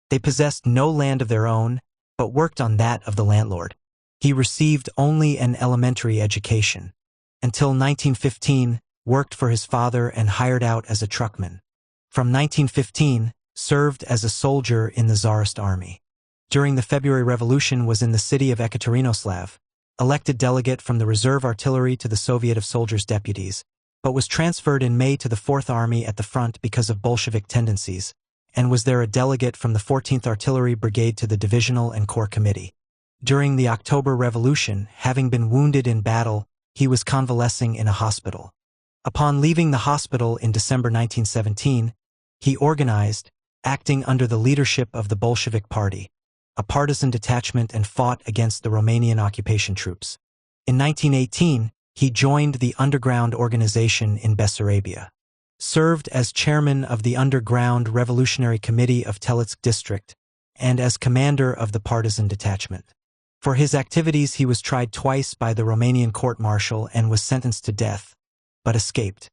They possessed no land of their own, but worked on that of the landlord. He received only an elementary education. Until 1915, worked for his father and hired out as a truckman. From 1915, served as a soldier in the Tsarist army. During the February Revolution was in the city of Ekaterinoslav, elected delegate from the Reserve Artillery to the Soviet of Soldiers' Deputies, but was transferred in May to the 4th Army at the front because of Bolshevik tendencies, and was there a delegate from the 14th Artillery Brigade to the Divisional and Corps Committee. During the October Revolution, having been wounded in battle, he was convalescing in a hospital. Upon leaving the hospital in December 1917, he organized, acting under the leadership of the Bolshevik Party, a partisan detachment and fought against the Romanian occupation troops. In 1918, he joined the underground organization in Bessarabia, served as chairman of the Underground Revolutionary Committee of Telitsk District, and as commander of the partisan detachment. For his activities he was tried twice by the Romanian court-martial and was sentenced to death, but escaped.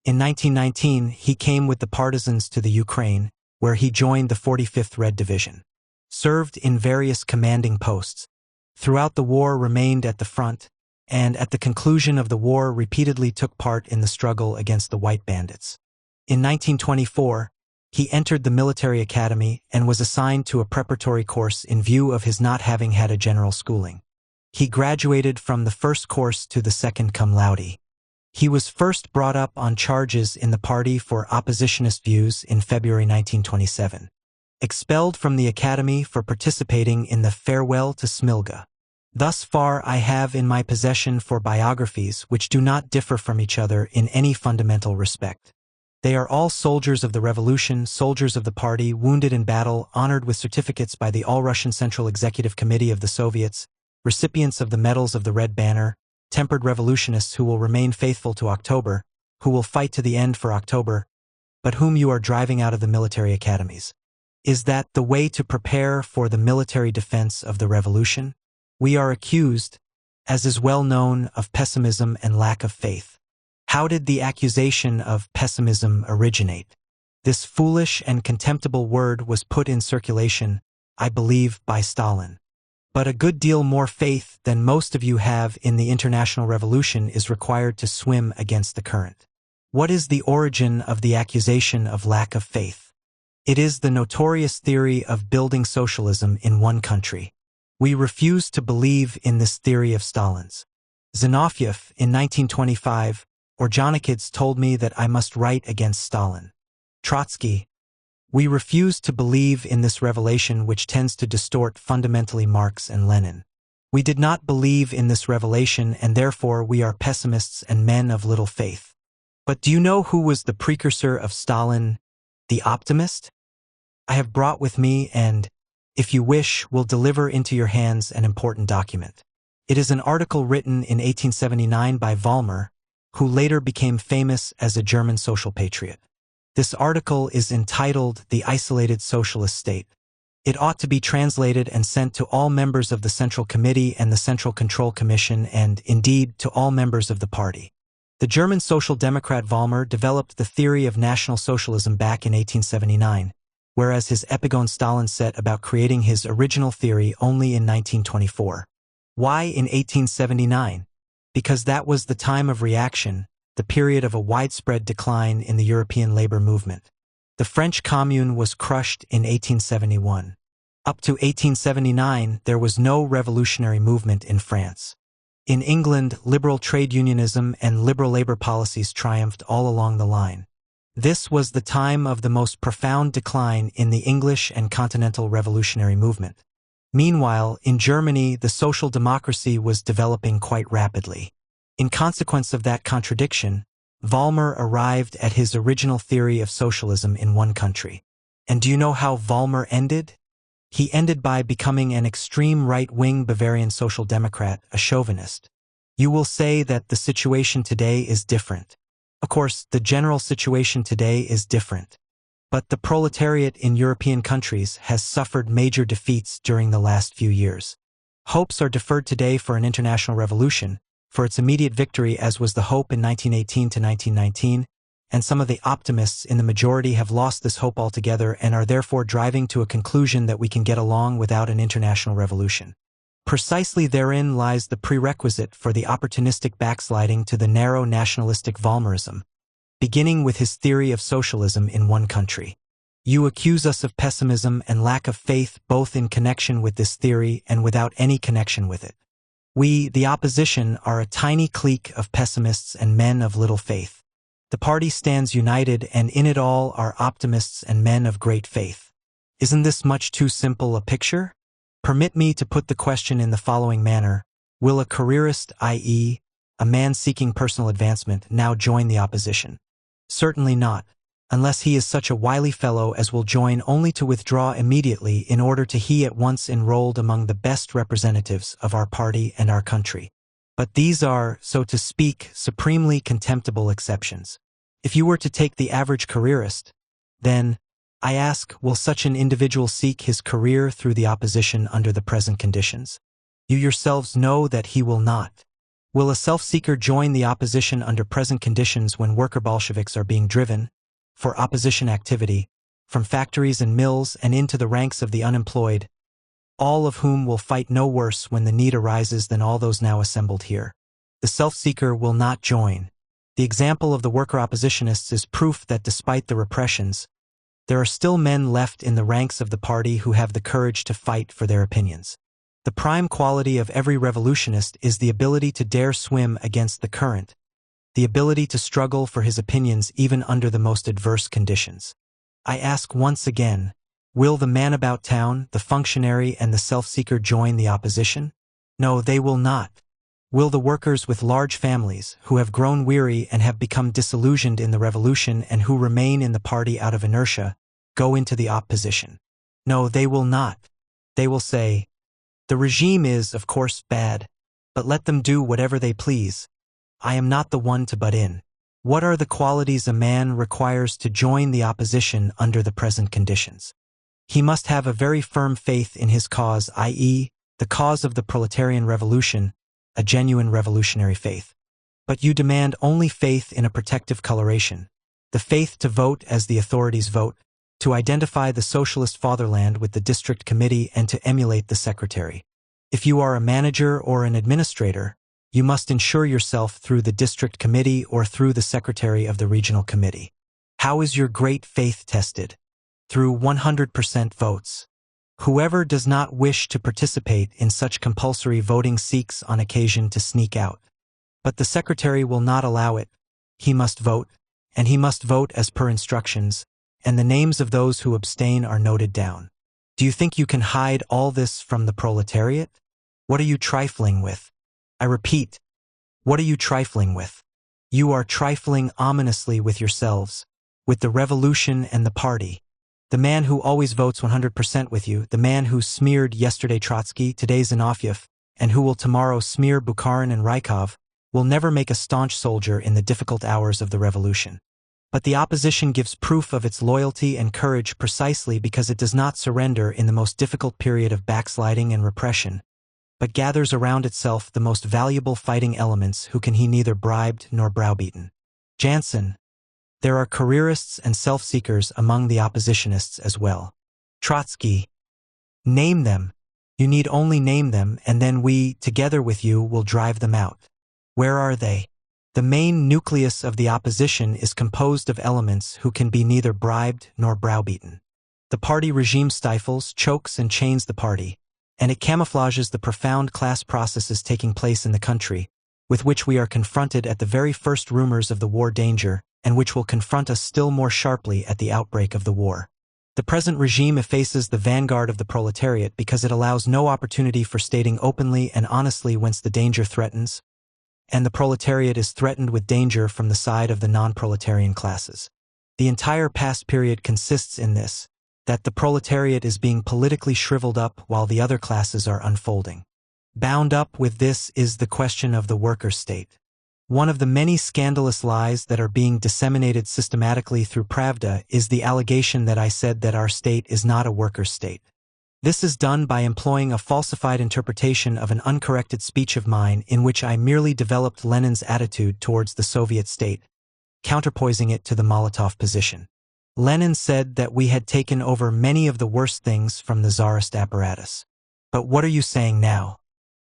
In 1919 he came with the partisans to the Ukraine, where he joined the 45th Red Division. Served in various commanding posts. Throughout the war remained at the front, and at the conclusion of the war repeatedly took part in the struggle against the White Bandits. In 1924, he entered the military academy and was assigned to a preparatory course in view of his not having had a general schooling. He graduated from the first course to the second cum laude. He was first brought up on charges in the party for oppositionist views in February 1927. Expelled from the academy for participating in the Farewell to Smilga. Thus far I have in my possession 4 biographies which do not differ from each other in any fundamental respect. They are all soldiers of the revolution, soldiers of the party, wounded in battle, honored with certificates by the All-Russian Central Executive Committee of the Soviets, recipients of the medals of the Red Banner, tempered revolutionists who will remain faithful to October, who will fight to the end for October, but whom you are driving out of the military academies. Is that the way to prepare for the military defense of the revolution? We are accused, as is well known, of pessimism and lack of faith. How did the accusation of pessimism originate? This foolish and contemptible word was put in circulation, I believe, by Stalin. But a good deal more faith than most of you have in the international revolution is required to swim against the current. What is the origin of the accusation of lack of faith? It is the notorious theory of building socialism in one country. We refuse to believe in this theory of Stalin's. Zinoviev, in 1925, Orjonikidze told me that I must write against Stalin. Trotsky, we refuse to believe in this revelation which tends to distort fundamentally Marx and Lenin. We did not believe in this revelation and therefore we are pessimists and men of little faith. But do you know who was the precursor of Stalin, the optimist? I have brought with me and, if you wish, will deliver into your hands an important document. It is an article written in 1879 by Vollmer, who later became famous as a German social patriot. This article is entitled The Isolated Socialist State. It ought to be translated and sent to all members of the Central Committee and the Central Control Commission and, indeed, to all members of the party. The German Social Democrat Vollmer developed the theory of National Socialism back in 1879, whereas his epigone Stalin set about creating his original theory only in 1924. Why in 1879? Because that was the time of reaction, the period of a widespread decline in the European labor movement. The French Commune was crushed in 1871. Up to 1879, there was no revolutionary movement in France. In England, liberal trade unionism and liberal labor policies triumphed all along the line. This was the time of the most profound decline in the English and continental revolutionary movement. Meanwhile, in Germany, the social democracy was developing quite rapidly. In consequence of that contradiction, Vollmer arrived at his original theory of socialism in one country. And do you know how Vollmer ended? He ended by becoming an extreme right-wing Bavarian social democrat, a chauvinist. You will say that the situation today is different. Of course, the general situation today is different. But the proletariat in European countries has suffered major defeats during the last few years. Hopes are deferred today for an international revolution, for its immediate victory as was the hope in 1918 to 1919, and some of the optimists in the majority have lost this hope altogether and are therefore driving to a conclusion that we can get along without an international revolution. Precisely therein lies the prerequisite for the opportunistic backsliding to the narrow nationalistic Volmerism, beginning with his theory of socialism in one country. You accuse us of pessimism and lack of faith both in connection with this theory and without any connection with it. We, the opposition, are a tiny clique of pessimists and men of little faith. The party stands united, and in it all are optimists and men of great faith. Isn't this much too simple a picture? Permit me to put the question in the following manner. Will a careerist, i.e., a man seeking personal advancement, now join the opposition? Certainly not, unless he is such a wily fellow as will join only to withdraw immediately in order to he at once enrolled among the best representatives of our party and our country. But these are, so to speak, supremely contemptible exceptions. If you were to take the average careerist, then, I ask, will such an individual seek his career through the opposition under the present conditions? You yourselves know that he will not. Will a self-seeker join the opposition under present conditions when worker Bolsheviks are being driven, for opposition activity, from factories and mills and into the ranks of the unemployed, all of whom will fight no worse when the need arises than all those now assembled here? The self-seeker will not join. The example of the worker oppositionists is proof that despite the repressions, there are still men left in the ranks of the party who have the courage to fight for their opinions. The prime quality of every revolutionist is the ability to dare swim against the current, the ability to struggle for his opinions even under the most adverse conditions. I ask once again, will the man about town, the functionary, and the self-seeker join the opposition? No, they will not. Will the workers with large families, who have grown weary and have become disillusioned in the revolution and who remain in the party out of inertia, go into the opposition? No, they will not. They will say, the regime is, of course, bad, but let them do whatever they please. I am not the one to butt in. What are the qualities a man requires to join the opposition under the present conditions? He must have a very firm faith in his cause, i.e., the cause of the proletarian revolution, a genuine revolutionary faith. But you demand only faith in a protective coloration, the faith to vote as the authorities vote, to identify the socialist fatherland with the district committee and to emulate the secretary. If you are a manager or an administrator, you must ensure yourself through the district committee or through the secretary of the regional committee. How is your great faith tested? Through 100% votes. Whoever does not wish to participate in such compulsory voting seeks on occasion to sneak out. But the secretary will not allow it. He must vote, and he must vote as per instructions, and the names of those who abstain are noted down. Do you think you can hide all this from the proletariat? What are you trifling with? I repeat, what are you trifling with? You are trifling ominously with yourselves, with the revolution and the party. The man who always votes 100% with you, the man who smeared yesterday Trotsky, today Zinoviev, and who will tomorrow smear Bukharin and Rykov, will never make a staunch soldier in the difficult hours of the revolution. But the opposition gives proof of its loyalty and courage precisely because it does not surrender in the most difficult period of backsliding and repression, but gathers around itself the most valuable fighting elements who can he neither bribed nor browbeaten. Jansen. There are careerists and self-seekers among the oppositionists as well. Trotsky. Name them. You need only name them, and then we, together with you, will drive them out. Where are they? The main nucleus of the opposition is composed of elements who can be neither bribed nor browbeaten. The party regime stifles, chokes, and chains the party, and it camouflages the profound class processes taking place in the country, with which we are confronted at the very first rumors of the war danger, and which will confront us still more sharply at the outbreak of the war. The present regime effaces the vanguard of the proletariat because it allows no opportunity for stating openly and honestly whence the danger threatens, and the proletariat is threatened with danger from the side of the non-proletarian classes. The entire past period consists in this, that the proletariat is being politically shriveled up while the other classes are unfolding. Bound up with this is the question of the worker state. One of the many scandalous lies that are being disseminated systematically through Pravda is the allegation that I said that our state is not a worker state. This is done by employing a falsified interpretation of an uncorrected speech of mine in which I merely developed Lenin's attitude towards the Soviet state, counterpoising it to the Molotov position. Lenin said that we had taken over many of the worst things from the Tsarist apparatus. But what are you saying now?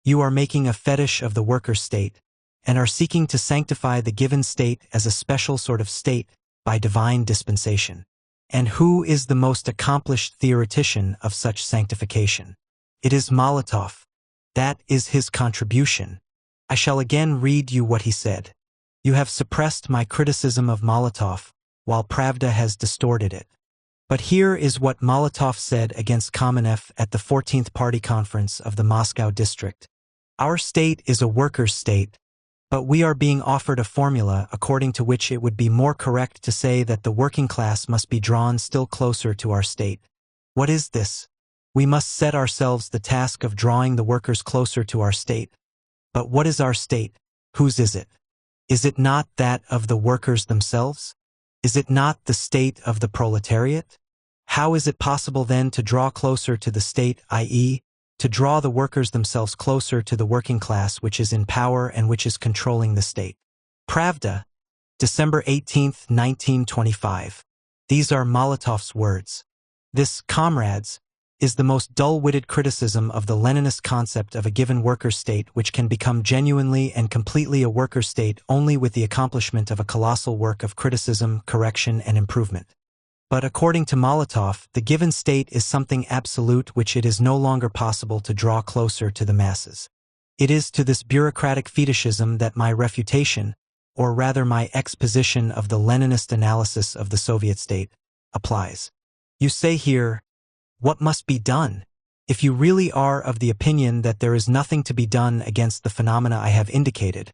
You are making a fetish of the worker state, and are seeking to sanctify the given state as a special sort of state by divine dispensation. And who is the most accomplished theoretician of such sanctification? It is Molotov. That is his contribution. I shall again read you what he said. You have suppressed my criticism of Molotov, while Pravda has distorted it. But here is what Molotov said against Kamenev at the 14th Party Conference of the Moscow district. Our state is a workers' state, but we are being offered a formula according to which it would be more correct to say that the working class must be drawn still closer to our state. What is this? We must set ourselves the task of drawing the workers closer to our state. But what is our state? Whose is it? Is it not that of the workers themselves? Is it not the state of the proletariat? How is it possible then to draw closer to the state, i.e., to draw the workers themselves closer to the working class which is in power and which is controlling the state? Pravda, December 18, 1925. These are Molotov's words. This, comrades, is the most dull-witted criticism of the Leninist concept of a given worker state which can become genuinely and completely a worker state only with the accomplishment of a colossal work of criticism, correction, and improvement. But according to Molotov, the given state is something absolute which it is no longer possible to draw closer to the masses. It is to this bureaucratic fetishism that my refutation, or rather my exposition of the Leninist analysis of the Soviet state, applies. You say here, what must be done? If you really are of the opinion that there is nothing to be done against the phenomena I have indicated,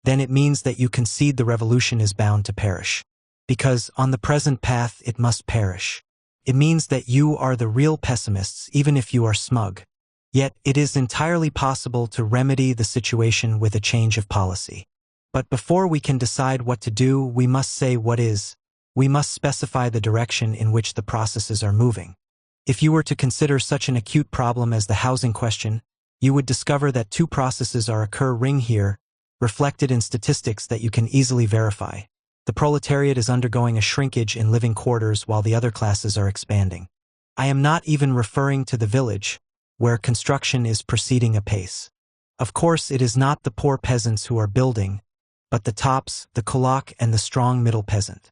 then it means that you concede the revolution is bound to perish. Because on the present path it must perish. It means that you are the real pessimists even if you are smug. Yet it is entirely possible to remedy the situation with a change of policy. But before we can decide what to do, we must say what is. We must specify the direction in which the processes are moving. If you were to consider such an acute problem as the housing question, you would discover that two processes are occurring here, reflected in statistics that you can easily verify. The proletariat is undergoing a shrinkage in living quarters while the other classes are expanding. I am not even referring to the village, where construction is proceeding apace. Of course, it is not the poor peasants who are building, but the tops, the kulak, and the strong middle peasant.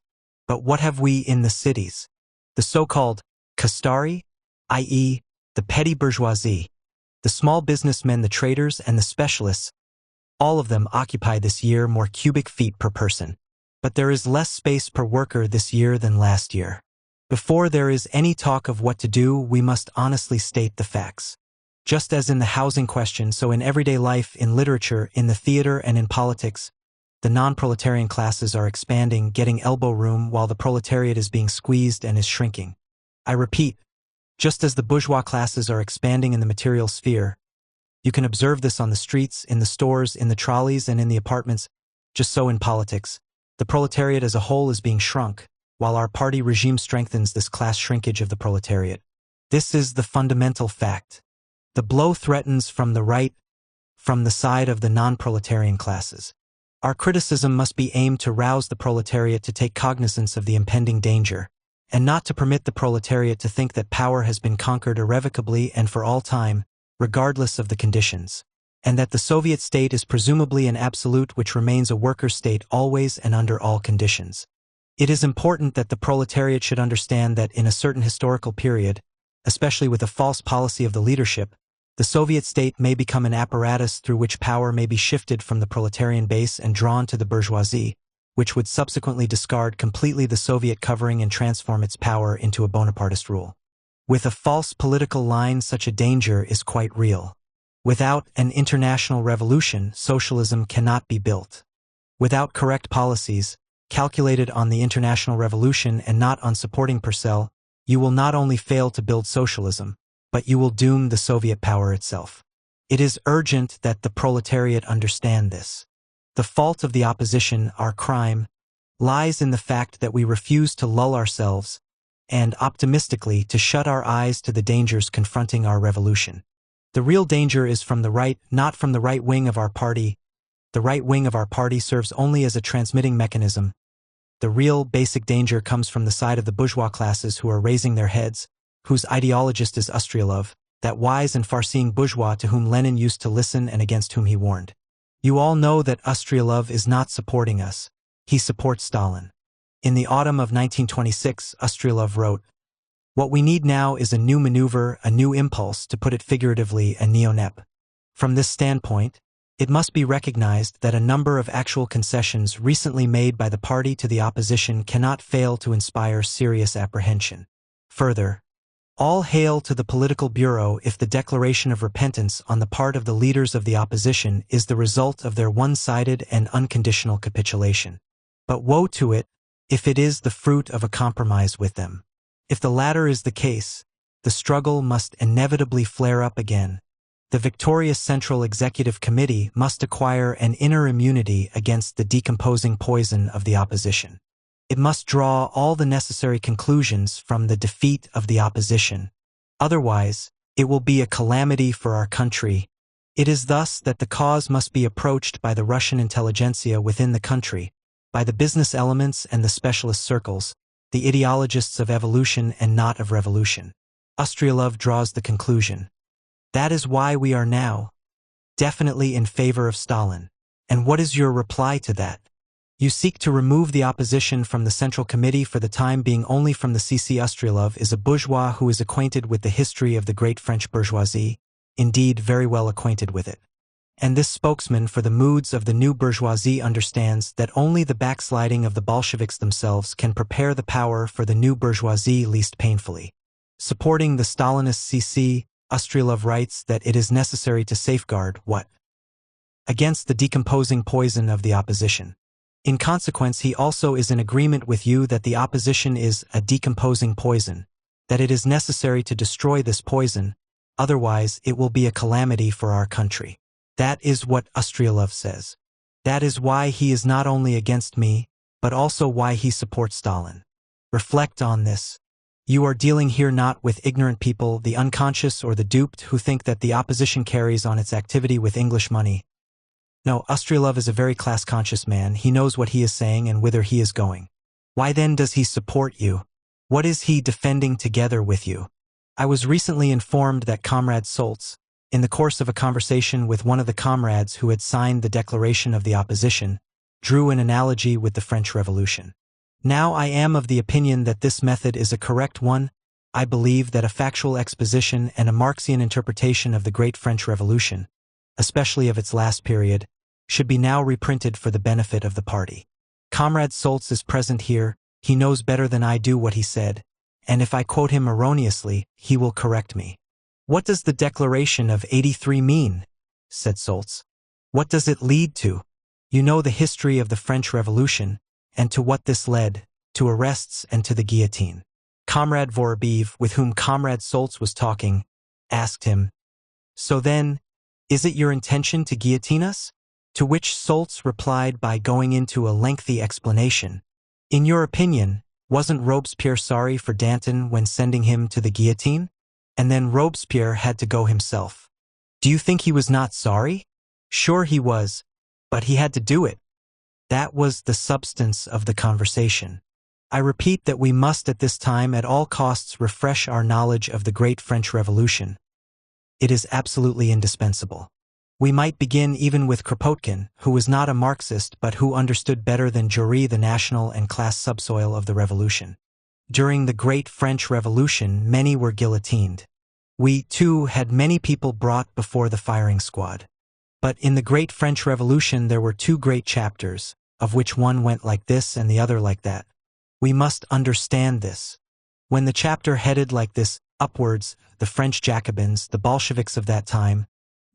But what have we in the cities? The so-called Kastari, i.e., the petty bourgeoisie, the small businessmen, the traitors, and the specialists, all of them occupy this year more cubic feet per person. But there is less space per worker this year than last year. Before there is any talk of what to do, we must honestly state the facts. Just as in the housing question, so in everyday life, in literature, in the theater, and in politics, the non-proletarian classes are expanding, getting elbow room, while the proletariat is being squeezed and is shrinking. I repeat, just as the bourgeois classes are expanding in the material sphere, you can observe this on the streets, in the stores, in the trolleys, and in the apartments, just so in politics. The proletariat as a whole is being shrunk, while our party regime strengthens this class shrinkage of the proletariat. This is the fundamental fact. The blow threatens from the right, from the side of the non-proletarian classes. Our criticism must be aimed to rouse the proletariat to take cognizance of the impending danger, and not to permit the proletariat to think that power has been conquered irrevocably and for all time, regardless of the conditions, and that the Soviet state is presumably an absolute which remains a worker state always and under all conditions. It is important that the proletariat should understand that in a certain historical period, especially with a false policy of the leadership, the Soviet state may become an apparatus through which power may be shifted from the proletarian base and drawn to the bourgeoisie, which would subsequently discard completely the Soviet covering and transform its power into a Bonapartist rule. With a false political line, such a danger is quite real. Without an international revolution, socialism cannot be built. Without correct policies, calculated on the international revolution and not on supporting Purcell, you will not only fail to build socialism, but you will doom the Soviet power itself. It is urgent that the proletariat understand this. The fault of the opposition, our crime, lies in the fact that we refuse to lull ourselves and, optimistically, to shut our eyes to the dangers confronting our revolution. The real danger is from the right, not from the right wing of our party. The right wing of our party serves only as a transmitting mechanism, The real, basic danger comes from the side of the bourgeois classes who are raising their heads, whose ideologist is Austrialov, that wise and far-seeing bourgeois to whom Lenin used to listen and against whom he warned. You all know that Austrialov is not supporting us. He supports Stalin. In the autumn of 1926, Austrialov wrote, "What we need now is a new maneuver, a new impulse, to put it figuratively, a neo-nep." From this standpoint, it must be recognized that a number of actual concessions recently made by the party to the opposition cannot fail to inspire serious apprehension. Further, all hail to the political bureau if the declaration of repentance on the part of the leaders of the opposition is the result of their one-sided and unconditional capitulation. But woe to it if it is the fruit of a compromise with them. If the latter is the case, the struggle must inevitably flare up again. The victorious Central Executive Committee must acquire an inner immunity against the decomposing poison of the opposition. It must draw all the necessary conclusions from the defeat of the opposition. Otherwise, it will be a calamity for our country. It is thus that the cause must be approached by the Russian intelligentsia within the country, by the business elements and the specialist circles, the ideologists of evolution and not of revolution. Austrialov draws the conclusion. That is why we are now definitely in favor of Stalin. And what is your reply to that? You seek to remove the opposition from the Central Committee for the time being only from the CC. Austrialov is a bourgeois who is acquainted with the history of the great French bourgeoisie, indeed very well acquainted with it. And this spokesman for the moods of the new bourgeoisie understands that only the backsliding of the Bolsheviks themselves can prepare the power for the new bourgeoisie least painfully. Supporting the Stalinist CC, Austrialov writes that it is necessary to safeguard what? Against the decomposing poison of the opposition. In consequence, he also is in agreement with you that the opposition is a decomposing poison, that it is necessary to destroy this poison, otherwise it will be a calamity for our country. That is what Austrialov says. That is why he is not only against me, but also why he supports Stalin. Reflect on this. You are dealing here not with ignorant people, the unconscious or the duped, who think that the opposition carries on its activity with English money. No, Austrialov is a very class-conscious man. He knows what he is saying and whither he is going. Why then does he support you? What is he defending together with you? I was recently informed that Comrade Solz, in the course of a conversation with one of the comrades who had signed the declaration of the opposition, drew an analogy with the French Revolution. Now I am of the opinion that this method is a correct one. I believe that a factual exposition and a Marxian interpretation of the great French Revolution, especially of its last period, should be now reprinted for the benefit of the party. Comrade Solz is present here. He knows better than I do what he said, and if I quote him erroneously, he will correct me. What does the Declaration of '83 mean? Said Solz. What does it lead to? You know the history of the French Revolution, and to what this led, to arrests and to the guillotine. Comrade Vorobiev, with whom Comrade Solz was talking, asked him, "So then, is it your intention to guillotine us?" To which Solz replied by going into a lengthy explanation. In your opinion, wasn't Robespierre sorry for Danton when sending him to the guillotine? And then Robespierre had to go himself. Do you think he was not sorry? Sure he was, but he had to do it. That was the substance of the conversation. I repeat that we must at this time at all costs refresh our knowledge of the great French Revolution. It is absolutely indispensable. We might begin even with Kropotkin, who was not a Marxist but who understood better than Jory the national and class subsoil of the revolution. During the great French Revolution, many were guillotined. We, too, had many people brought before the firing squad. But in the great French Revolution there were two great chapters, of which one went like this and the other like that. We must understand this. When the chapter headed like this, upwards, the French Jacobins, the Bolsheviks of that time,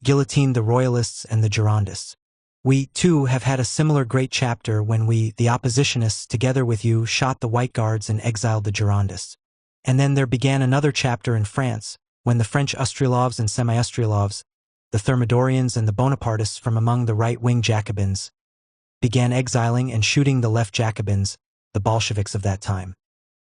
guillotined the Royalists and the Girondists. We, too, have had a similar great chapter when we, the oppositionists, together with you, shot the White Guards and exiled the Girondists. And then there began another chapter in France, when the French Austrialovs and semi-Austrialovs, the Thermidorians and the Bonapartists from among the right-wing Jacobins, began exiling and shooting the left Jacobins, the Bolsheviks of that time.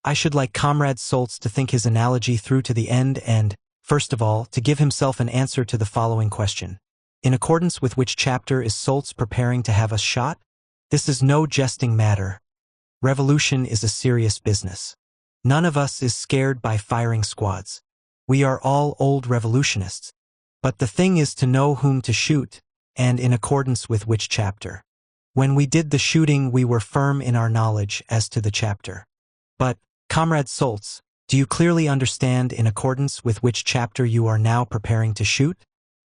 I should like Comrade Solz to think his analogy through to the end and, first of all, to give himself an answer to the following question. In accordance with which chapter is Solz preparing to have us shot? This is no jesting matter. Revolution is a serious business. None of us is scared by firing squads. We are all old revolutionists. But the thing is to know whom to shoot, and in accordance with which chapter. When we did the shooting, we were firm in our knowledge as to the chapter. But, Comrade Solz, do you clearly understand in accordance with which chapter you are now preparing to shoot?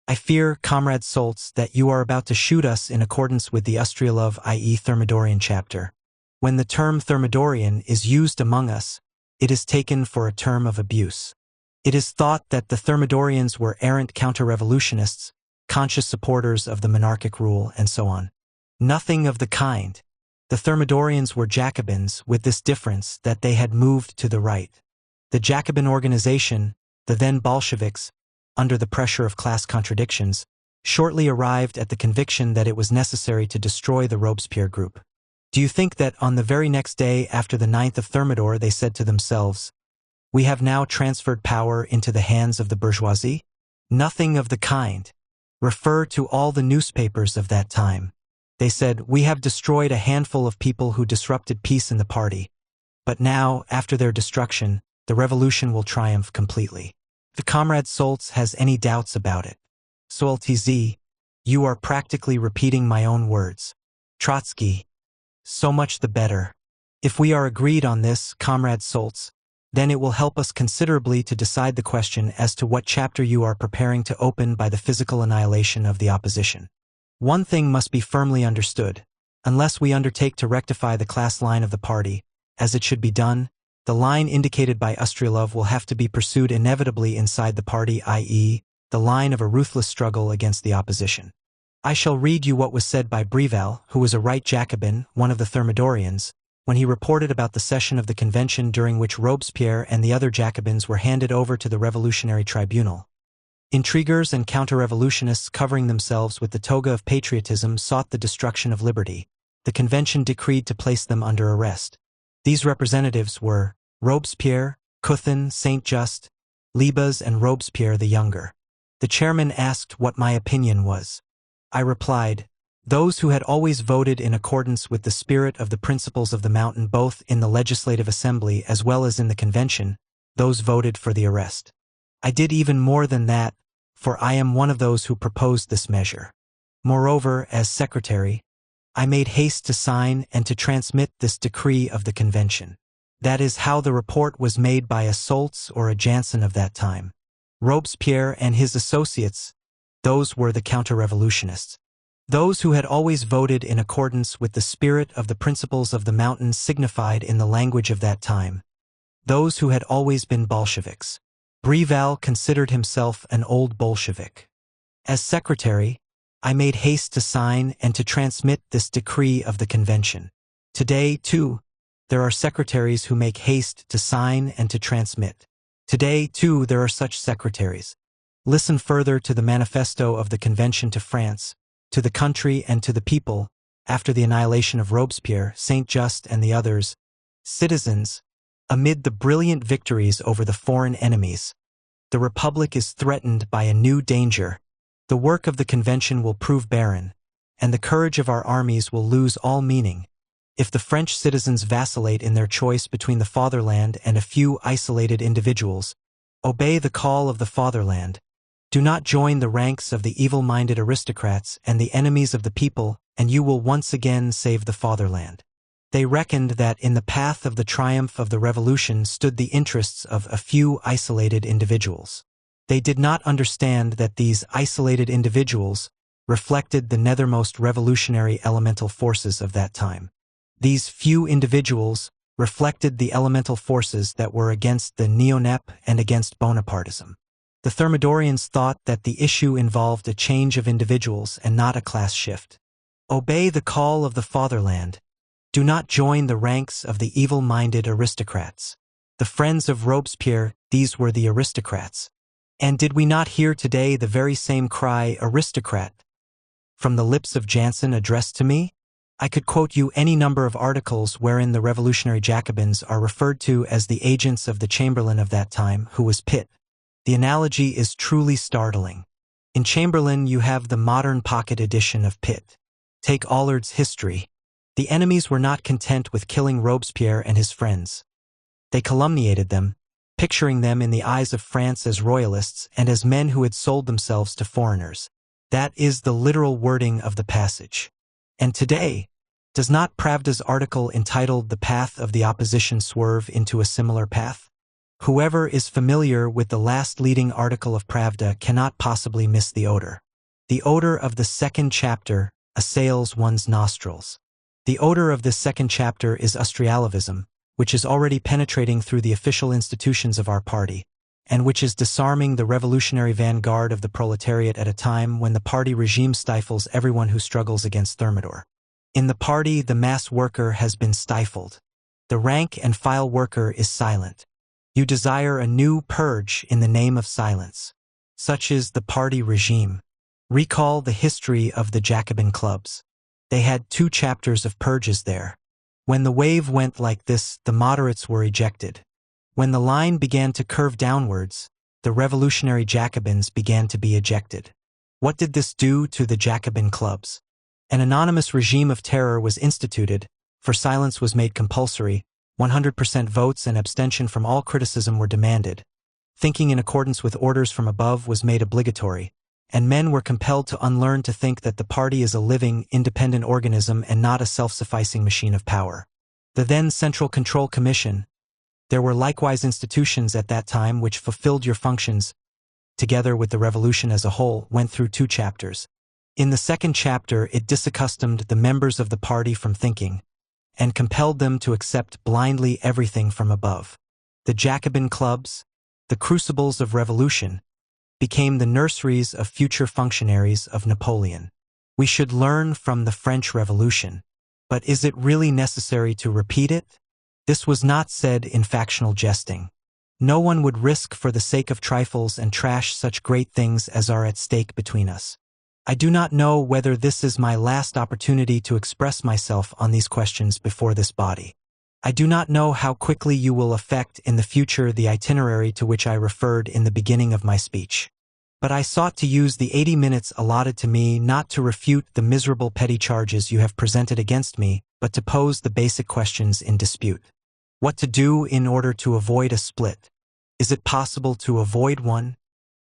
I fear, Comrade Solz, that you are about to shoot us in accordance with the Ustrialov, i.e. Thermidorian chapter. When the term Thermidorian is used among us, it is taken for a term of abuse. It is thought that the Thermidorians were errant counter-revolutionists, conscious supporters of the monarchic rule, and so on. Nothing of the kind. The Thermidorians were Jacobins, with this difference that they had moved to the right. The Jacobin organization, the then Bolsheviks, under the pressure of class contradictions, shortly arrived at the conviction that it was necessary to destroy the Robespierre group. Do you think that on the very next day after the 9th of Thermidor they said to themselves, "We have now transferred power into the hands of the bourgeoisie"? Nothing of the kind. Refer to all the newspapers of that time. They said, "We have destroyed a handful of people who disrupted peace in the party. But now, after their destruction, the revolution will triumph completely." If Comrade Solz has any doubts about it, Solz, you are practically repeating my own words. Trotsky, so much the better. If we are agreed on this, Comrade Solz, then it will help us considerably to decide the question as to what chapter you are preparing to open by the physical annihilation of the opposition. One thing must be firmly understood. Unless we undertake to rectify the class line of the party, as it should be done, the line indicated by Ustrialov will have to be pursued inevitably inside the party, i.e., the line of a ruthless struggle against the opposition. I shall read you what was said by Brival, who was a right Jacobin, one of the Thermidorians, when he reported about the session of the convention during which Robespierre and the other Jacobins were handed over to the Revolutionary Tribunal. Intriguers and counter-revolutionists covering themselves with the toga of patriotism sought the destruction of liberty. The convention decreed to place them under arrest. These representatives were Robespierre, Couthon, Saint-Just, Libas, and Robespierre the Younger. The chairman asked what my opinion was. I replied, "Those who had always voted in accordance with the spirit of the principles of the Mountain both in the Legislative Assembly as well as in the convention, those voted for the arrest. I did even more than that, for I am one of those who proposed this measure. Moreover, as secretary, I made haste to sign and to transmit this decree of the convention. That is how the report was made by a Solz or a Jansen of that time. Robespierre and his associates, those were the counter-revolutionists. Those who had always voted in accordance with the spirit of the principles of the Mountain signified in the language of that time. Those who had always been Bolsheviks. Brival considered himself an old Bolshevik. As secretary, I made haste to sign and to transmit this decree of the convention. Today, too, there are secretaries who make haste to sign and to transmit. Today, too, there are such secretaries. Listen further to the manifesto of the convention to France, to the country and to the people, after the annihilation of Robespierre, Saint-Just and the others. Citizens, amid the brilliant victories over the foreign enemies, the Republic is threatened by a new danger. The work of the convention will prove barren, and the courage of our armies will lose all meaning. If the French citizens vacillate in their choice between the fatherland and a few isolated individuals, obey the call of the fatherland. Do not join the ranks of the evil-minded aristocrats and the enemies of the people, and you will once again save the fatherland. They reckoned that in the path of the triumph of the revolution stood the interests of a few isolated individuals. They did not understand that these isolated individuals reflected the nethermost revolutionary elemental forces of that time. These few individuals reflected the elemental forces that were against the Neo-Nep and against Bonapartism. The Thermidorians thought that the issue involved a change of individuals and not a class shift. Obey the call of the fatherland. Do not join the ranks of the evil-minded aristocrats. The friends of Robespierre, these were the aristocrats. And did we not hear today the very same cry, aristocrat, from the lips of Jansen addressed to me? I could quote you any number of articles wherein the revolutionary Jacobins are referred to as the agents of the Chamberlain of that time, who was Pitt. The analogy is truly startling. In Chamberlain you have the modern pocket edition of Pitt. Take Aulard's History. The enemies were not content with killing Robespierre and his friends. They calumniated them, picturing them in the eyes of France as royalists and as men who had sold themselves to foreigners. That is the literal wording of the passage. And today, does not Pravda's article entitled "The Path of the Opposition" swerve into a similar path? Whoever is familiar with the last leading article of Pravda cannot possibly miss the odor. The odor of the second chapter assails one's nostrils. The odor of this second chapter is Austrialism, which is already penetrating through the official institutions of our party, and which is disarming the revolutionary vanguard of the proletariat at a time when the party regime stifles everyone who struggles against Thermidor. In the party, the mass worker has been stifled. The rank and file worker is silent. You desire a new purge in the name of silence. Such is the party regime. Recall the history of the Jacobin clubs. They had 2 chapters of purges there. When the wave went like this, the moderates were ejected. When the line began to curve downwards, the revolutionary Jacobins began to be ejected. What did this do to the Jacobin clubs? An anonymous regime of terror was instituted, for silence was made compulsory, 100% votes and abstention from all criticism were demanded. Thinking in accordance with orders from above was made obligatory, and men were compelled to unlearn to think that the party is a living, independent organism and not a self-sufficing machine of power. The then Central Control Commission. There were likewise institutions at that time which fulfilled your functions, together with the revolution as a whole, went through 2 chapters. In the second chapter, it disaccustomed the members of the party from thinking, and compelled them to accept blindly everything from above. The Jacobin clubs, the crucibles of revolution, became the nurseries of future functionaries of Napoleon. We should learn from the French Revolution. But is it really necessary to repeat it? This was not said in factional jesting. No one would risk for the sake of trifles and trash such great things as are at stake between us. I do not know whether this is my last opportunity to express myself on these questions before this body. I do not know how quickly you will effect in the future the itinerary to which I referred in the beginning of my speech. But I sought to use the 80 minutes allotted to me not to refute the miserable petty charges you have presented against me, but to pose the basic questions in dispute. What to do in order to avoid a split? Is it possible to avoid one?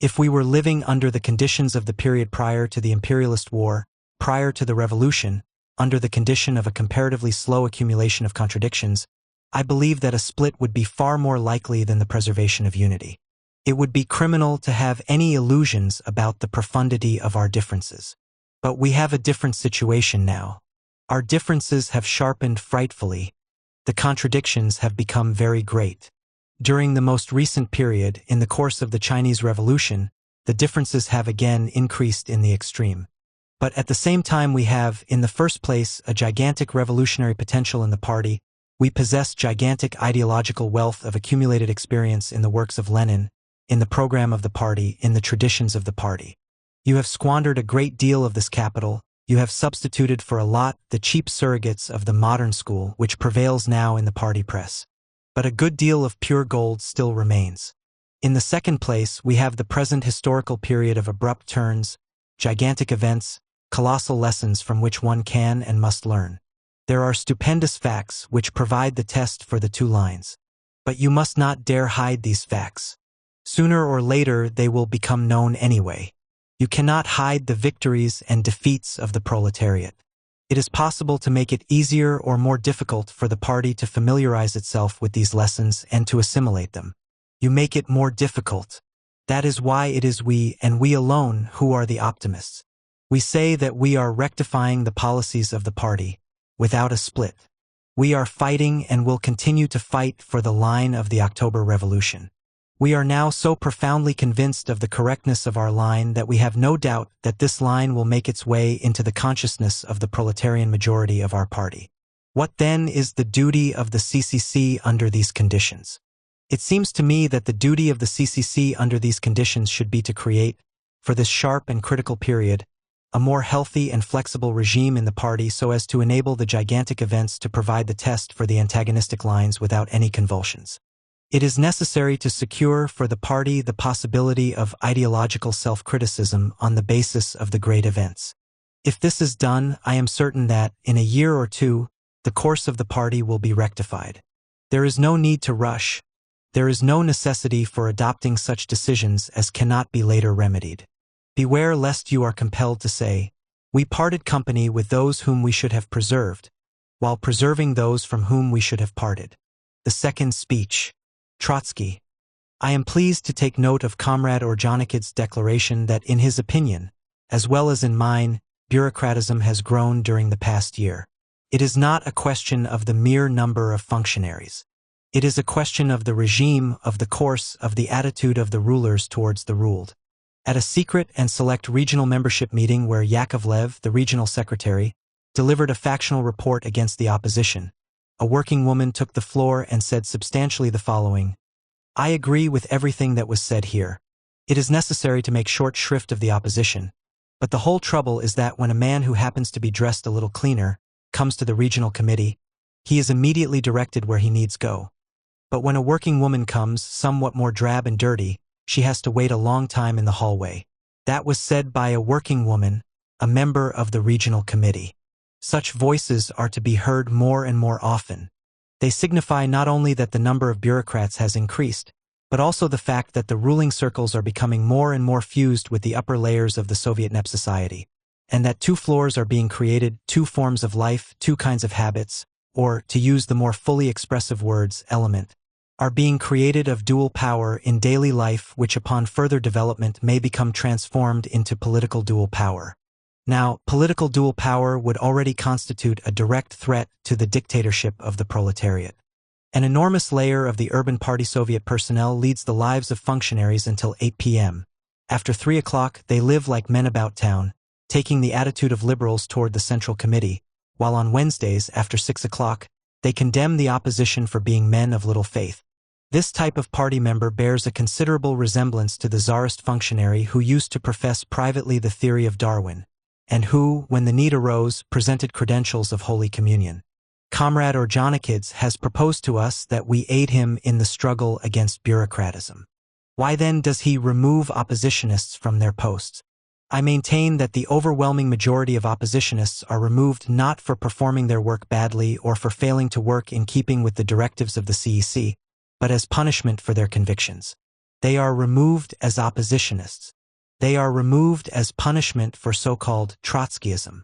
If we were living under the conditions of the period prior to the imperialist war, prior to the revolution, under the condition of a comparatively slow accumulation of contradictions, I believe that a split would be far more likely than the preservation of unity. It would be criminal to have any illusions about the profundity of our differences. But we have a different situation now. Our differences have sharpened frightfully. The contradictions have become very great. During the most recent period, in the course of the Chinese Revolution, the differences have again increased in the extreme. But at the same time we have, in the first place, a gigantic revolutionary potential in the party. We possess gigantic ideological wealth of accumulated experience in the works of Lenin, in the program of the party, in the traditions of the party. You have squandered a great deal of this capital. You have substituted for a lot the cheap surrogates of the modern school which prevails now in the party press. But a good deal of pure gold still remains. In the second place, we have the present historical period of abrupt turns, gigantic events, colossal lessons from which one can and must learn. There are stupendous facts which provide the test for the 2 lines. But you must not dare hide these facts. Sooner or later they will become known anyway. You cannot hide the victories and defeats of the proletariat. It is possible to make it easier or more difficult for the party to familiarize itself with these lessons and to assimilate them. You make it more difficult. That is why it is we and we alone who are the optimists. We say that we are rectifying the policies of the party, without a split. We are fighting and will continue to fight for the line of the October Revolution. We are now so profoundly convinced of the correctness of our line that we have no doubt that this line will make its way into the consciousness of the proletarian majority of our party. What then is the duty of the CCC under these conditions? It seems to me that the duty of the CCC under these conditions should be to create, for this sharp and critical period, a more healthy and flexible regime in the party so as to enable the gigantic events to provide the test for the antagonistic lines without any convulsions. It is necessary to secure for the party the possibility of ideological self-criticism on the basis of the great events. If this is done, I am certain that, in a year or 2, the course of the party will be rectified. There is no need to rush. There is no necessity for adopting such decisions as cannot be later remedied. Beware lest you are compelled to say, "We parted company with those whom we should have preserved, while preserving those from whom we should have parted." The second speech. Trotsky. I am pleased to take note of Comrade Orjonikidze's declaration that in his opinion, as well as in mine, bureaucratism has grown during the past year. It is not a question of the mere number of functionaries. It is a question of the regime, of the course, of the attitude of the rulers towards the ruled. At a secret and select regional membership meeting where Yakovlev, the regional secretary, delivered a factional report against the opposition, a working woman took the floor and said substantially the following: "I agree with everything that was said here. It is necessary to make short shrift of the opposition, but the whole trouble is that when a man who happens to be dressed a little cleaner comes to the regional committee, he is immediately directed where he needs go. But when a working woman comes, somewhat more drab and dirty, she has to wait a long time in the hallway." That was said by a working woman, a member of the regional committee. Such voices are to be heard more and more often. They signify not only that the number of bureaucrats has increased, but also the fact that the ruling circles are becoming more and more fused with the upper layers of the Soviet NEP society, and that two floors are being created, two forms of life, two kinds of habits, or, to use the more fully expressive words, element, are being created of dual power in daily life, which upon further development may become transformed into political dual power. Now, political dual power would already constitute a direct threat to the dictatorship of the proletariat. An enormous layer of the urban party Soviet personnel leads the lives of functionaries until 8 p.m. After 3 o'clock, they live like men about town, taking the attitude of liberals toward the Central Committee, while on Wednesdays, after 6 o'clock, they condemn the opposition for being men of little faith. This type of party member bears a considerable resemblance to the Tsarist functionary who used to profess privately the theory of Darwin, and who, when the need arose, presented credentials of Holy Communion. Comrade Orjonikidze has proposed to us that we aid him in the struggle against bureaucratism. Why then does he remove oppositionists from their posts? I maintain that the overwhelming majority of oppositionists are removed not for performing their work badly or for failing to work in keeping with the directives of the CEC, but as punishment for their convictions. They are removed as oppositionists. They are removed as punishment for so-called Trotskyism.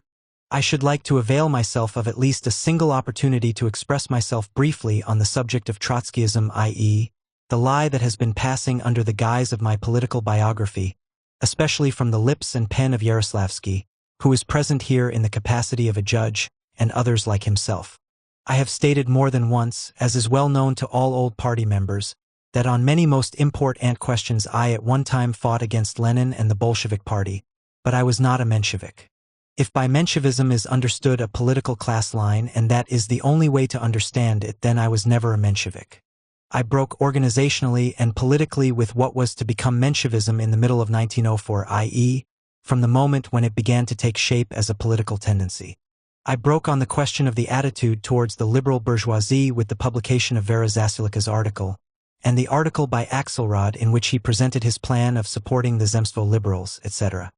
I should like to avail myself of at least a single opportunity to express myself briefly on the subject of Trotskyism, i.e., the lie that has been passing under the guise of my political biography, especially from the lips and pen of Yaroslavsky, who is present here in the capacity of a judge, and others like himself. I have stated more than once, as is well known to all old party members, that on many most important questions I at one time fought against Lenin and the Bolshevik Party, but I was not a Menshevik. If by Menshevism is understood a political class line and that is the only way to understand it, then I was never a Menshevik. I broke organizationally and politically with what was to become Menshevism in the middle of 1904, i.e., from the moment when it began to take shape as a political tendency. I broke on the question of the attitude towards the liberal bourgeoisie with the publication of Vera Zasulika's article, and the article by Axelrod in which he presented his plan of supporting the Zemstvo liberals, etc.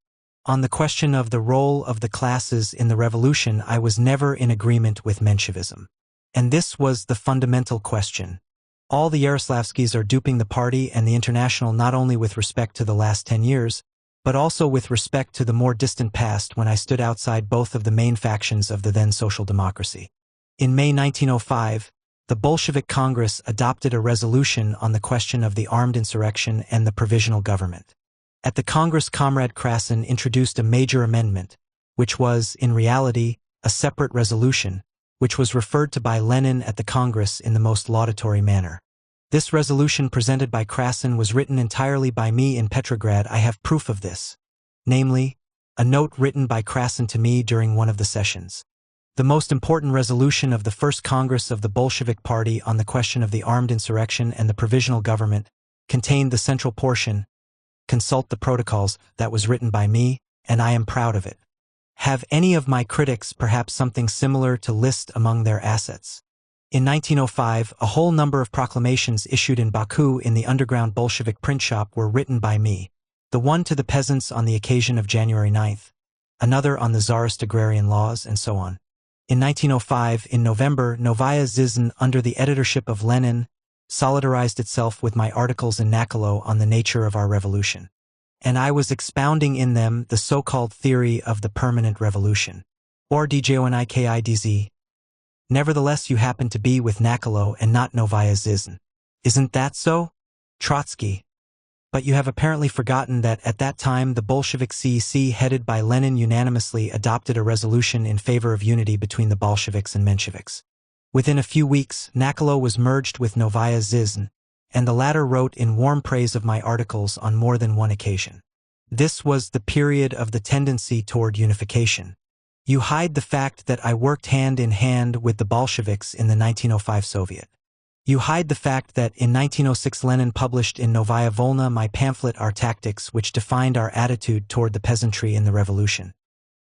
On the question of the role of the classes in the revolution, I was never in agreement with Menshevism. And this was the fundamental question. All the Yaroslavskys are duping the party and the International not only with respect to the last 10 years, but also with respect to the more distant past when I stood outside both of the main factions of the then social democracy. In May 1905, the Bolshevik Congress adopted a resolution on the question of the armed insurrection and the provisional government. At the Congress, Comrade Krasin introduced a major amendment, which was, in reality, a separate resolution, which was referred to by Lenin at the Congress in the most laudatory manner. This resolution presented by Krasin was written entirely by me in Petrograd. I have proof of this, namely, a note written by Krasin to me during one of the sessions. The most important resolution of the First Congress of the Bolshevik Party on the question of the armed insurrection and the provisional government contained the central portion, "Consult the protocols," that was written by me, and I am proud of it. Have any of my critics perhaps something similar to list among their assets? In 1905, a whole number of proclamations issued in Baku in the underground Bolshevik print shop were written by me. The one to the peasants on the occasion of January 9th, another on the Tsarist agrarian laws, and so on. In 1905, in November, Novaya Zizn, under the editorship of Lenin, solidarized itself with my articles in Nakolo on the nature of our revolution. And I was expounding in them the so-called theory of the permanent revolution, or DJONIKIDZ. Nevertheless, you happen to be with Nakolo and not Novaya Zizn. Isn't that so? Trotsky. But you have apparently forgotten that at that time the Bolshevik CEC headed by Lenin unanimously adopted a resolution in favor of unity between the Bolsheviks and Mensheviks. Within a few weeks, Nakolo was merged with Novaya Zizn, and the latter wrote in warm praise of my articles on more than one occasion. This was the period of the tendency toward unification. You hide the fact that I worked hand in hand with the Bolsheviks in the 1905 Soviet. You hide the fact that in 1906 Lenin published in Novaya Volna my pamphlet Our Tactics, which defined our attitude toward the peasantry in the revolution.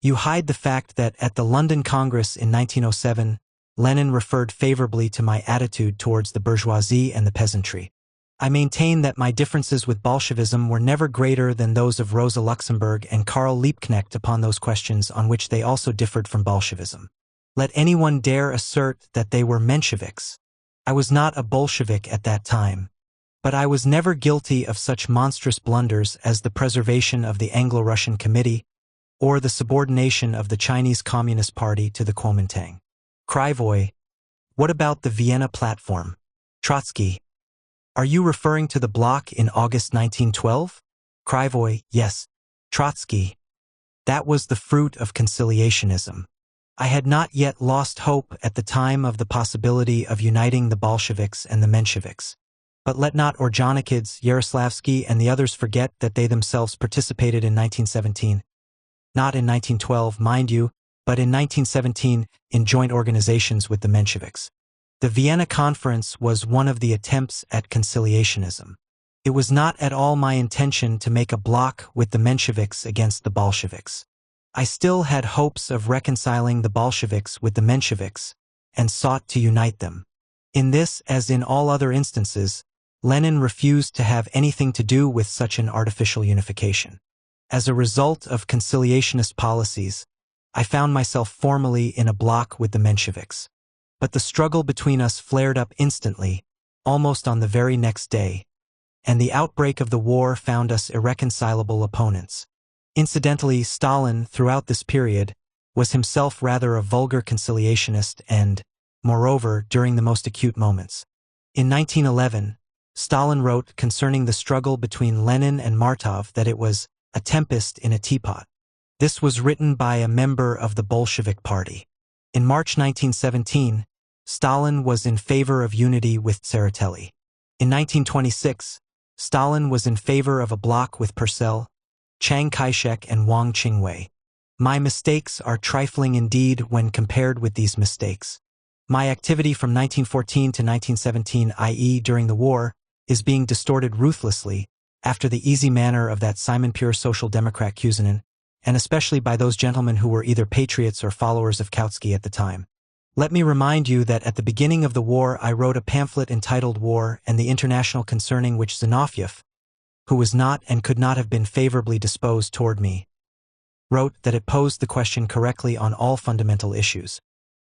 You hide the fact that at the London Congress in 1907, Lenin referred favorably to my attitude towards the bourgeoisie and the peasantry. I maintain that my differences with Bolshevism were never greater than those of Rosa Luxemburg and Karl Liebknecht upon those questions on which they also differed from Bolshevism. Let anyone dare assert that they were Mensheviks. I was not a Bolshevik at that time, but I was never guilty of such monstrous blunders as the preservation of the Anglo-Russian Committee or the subordination of the Chinese Communist Party to the Kuomintang. Krivoy. What about the Vienna Platform? Trotsky. Are you referring to the bloc in August 1912? Krivoy. Yes. Trotsky. That was the fruit of conciliationism. I had not yet lost hope at the time of the possibility of uniting the Bolsheviks and the Mensheviks. But let not Orjonikidze, Yaroslavsky, and the others forget that they themselves participated in 1917. Not in 1912, mind you, but in 1917 in joint organizations with the Mensheviks. The Vienna Conference was one of the attempts at conciliationism. It was not at all my intention to make a bloc with the Mensheviks against the Bolsheviks. I still had hopes of reconciling the Bolsheviks with the Mensheviks, and sought to unite them. In this, as in all other instances, Lenin refused to have anything to do with such an artificial unification. As a result of conciliationist policies, I found myself formally in a bloc with the Mensheviks. But the struggle between us flared up instantly, almost on the very next day, and the outbreak of the war found us irreconcilable opponents. Incidentally, Stalin, throughout this period, was himself rather a vulgar conciliationist and, moreover, during the most acute moments. In 1911, Stalin wrote concerning the struggle between Lenin and Martov that it was a tempest in a teapot. This was written by a member of the Bolshevik Party. In March 1917, Stalin was in favor of unity with Tseretelli. In 1926, Stalin was in favor of a bloc with Purcell, Chiang Kai-shek, and Wang Qingwei. My mistakes are trifling indeed when compared with these mistakes. My activity from 1914 to 1917, i.e. during the war, is being distorted ruthlessly, after the easy manner of that Simon Pure Social Democrat Kuzanin, and especially by those gentlemen who were either patriots or followers of Kautsky at the time. Let me remind you that at the beginning of the war I wrote a pamphlet entitled War and the International concerning which Zinoviev, who was not and could not have been favorably disposed toward me, wrote that it posed the question correctly on all fundamental issues.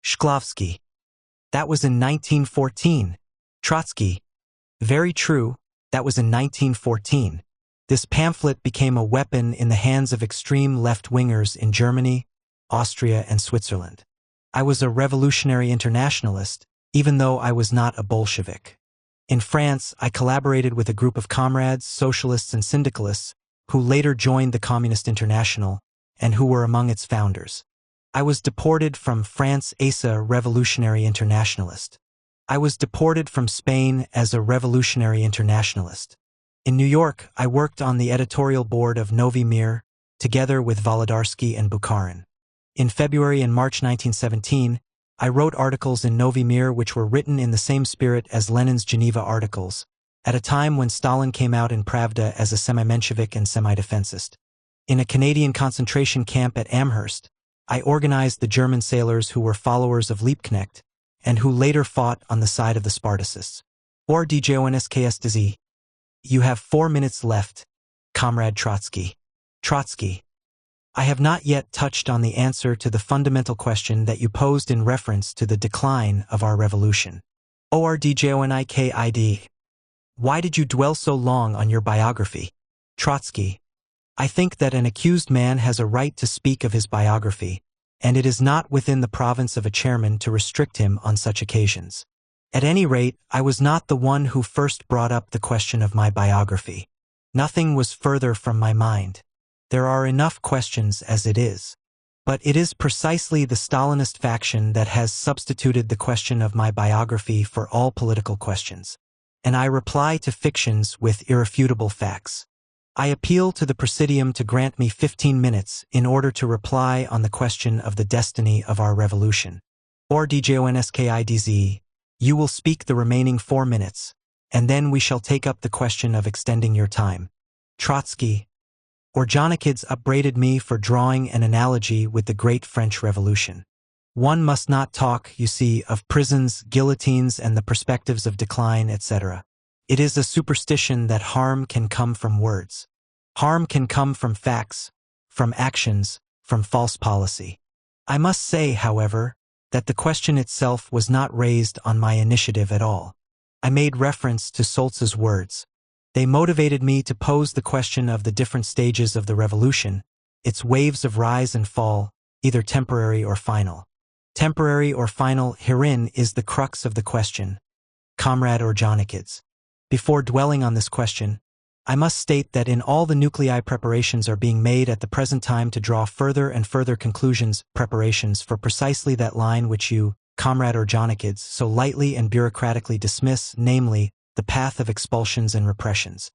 Shklovsky. That was in 1914. Trotsky. Very true, that was in 1914. This pamphlet became a weapon in the hands of extreme left-wingers in Germany, Austria, and Switzerland. I was a revolutionary internationalist, even though I was not a Bolshevik. In France, I collaborated with a group of comrades, socialists, and syndicalists who later joined the Communist International and who were among its founders. I was deported from France as a revolutionary internationalist. I was deported from Spain as a revolutionary internationalist. In New York, I worked on the editorial board of Novi Mir, together with Volodarsky and Bukharin. In February and March 1917, I wrote articles in Novi Mir which were written in the same spirit as Lenin's Geneva articles, at a time when Stalin came out in Pravda as a semi-Menshevik and semi-defensist. In a Canadian concentration camp at Amherst, I organized the German sailors who were followers of Liebknecht and who later fought on the side of the Spartacists. Or DJONSKSDZ. You have 4 minutes left, Comrade Trotsky. Trotsky. I have not yet touched on the answer to the fundamental question that you posed in reference to the decline of our revolution. ORDJONIKID. Why did you dwell so long on your biography? Trotsky. I think that an accused man has a right to speak of his biography, and it is not within the province of a chairman to restrict him on such occasions. At any rate, I was not the one who first brought up the question of my biography. Nothing was further from my mind. There are enough questions as it is. But it is precisely the Stalinist faction that has substituted the question of my biography for all political questions. And I reply to fictions with irrefutable facts. I appeal to the Presidium to grant me 15 minutes in order to reply on the question of the destiny of our revolution. Or DJONSKIDZ, you will speak the remaining 4 minutes, and then we shall take up the question of extending your time. Trotsky. Orjonikidze upbraided me for drawing an analogy with the Great French Revolution. One must not talk, you see, of prisons, guillotines, and the perspectives of decline, etc. It is a superstition that harm can come from words. Harm can come from facts, from actions, from false policy. I must say, however, that the question itself was not raised on my initiative at all. I made reference to Solz's words. They motivated me to pose the question of the different stages of the revolution, its waves of rise and fall, either temporary or final. Temporary or final, herein is the crux of the question. Comrade Orjonikidze. Before dwelling on this question, I must state that in all the nuclei preparations are being made at the present time to draw further and further conclusions, preparations for precisely that line which you, Comrade Orjonikidze, so lightly and bureaucratically dismiss, namely, the path of expulsions and repressions.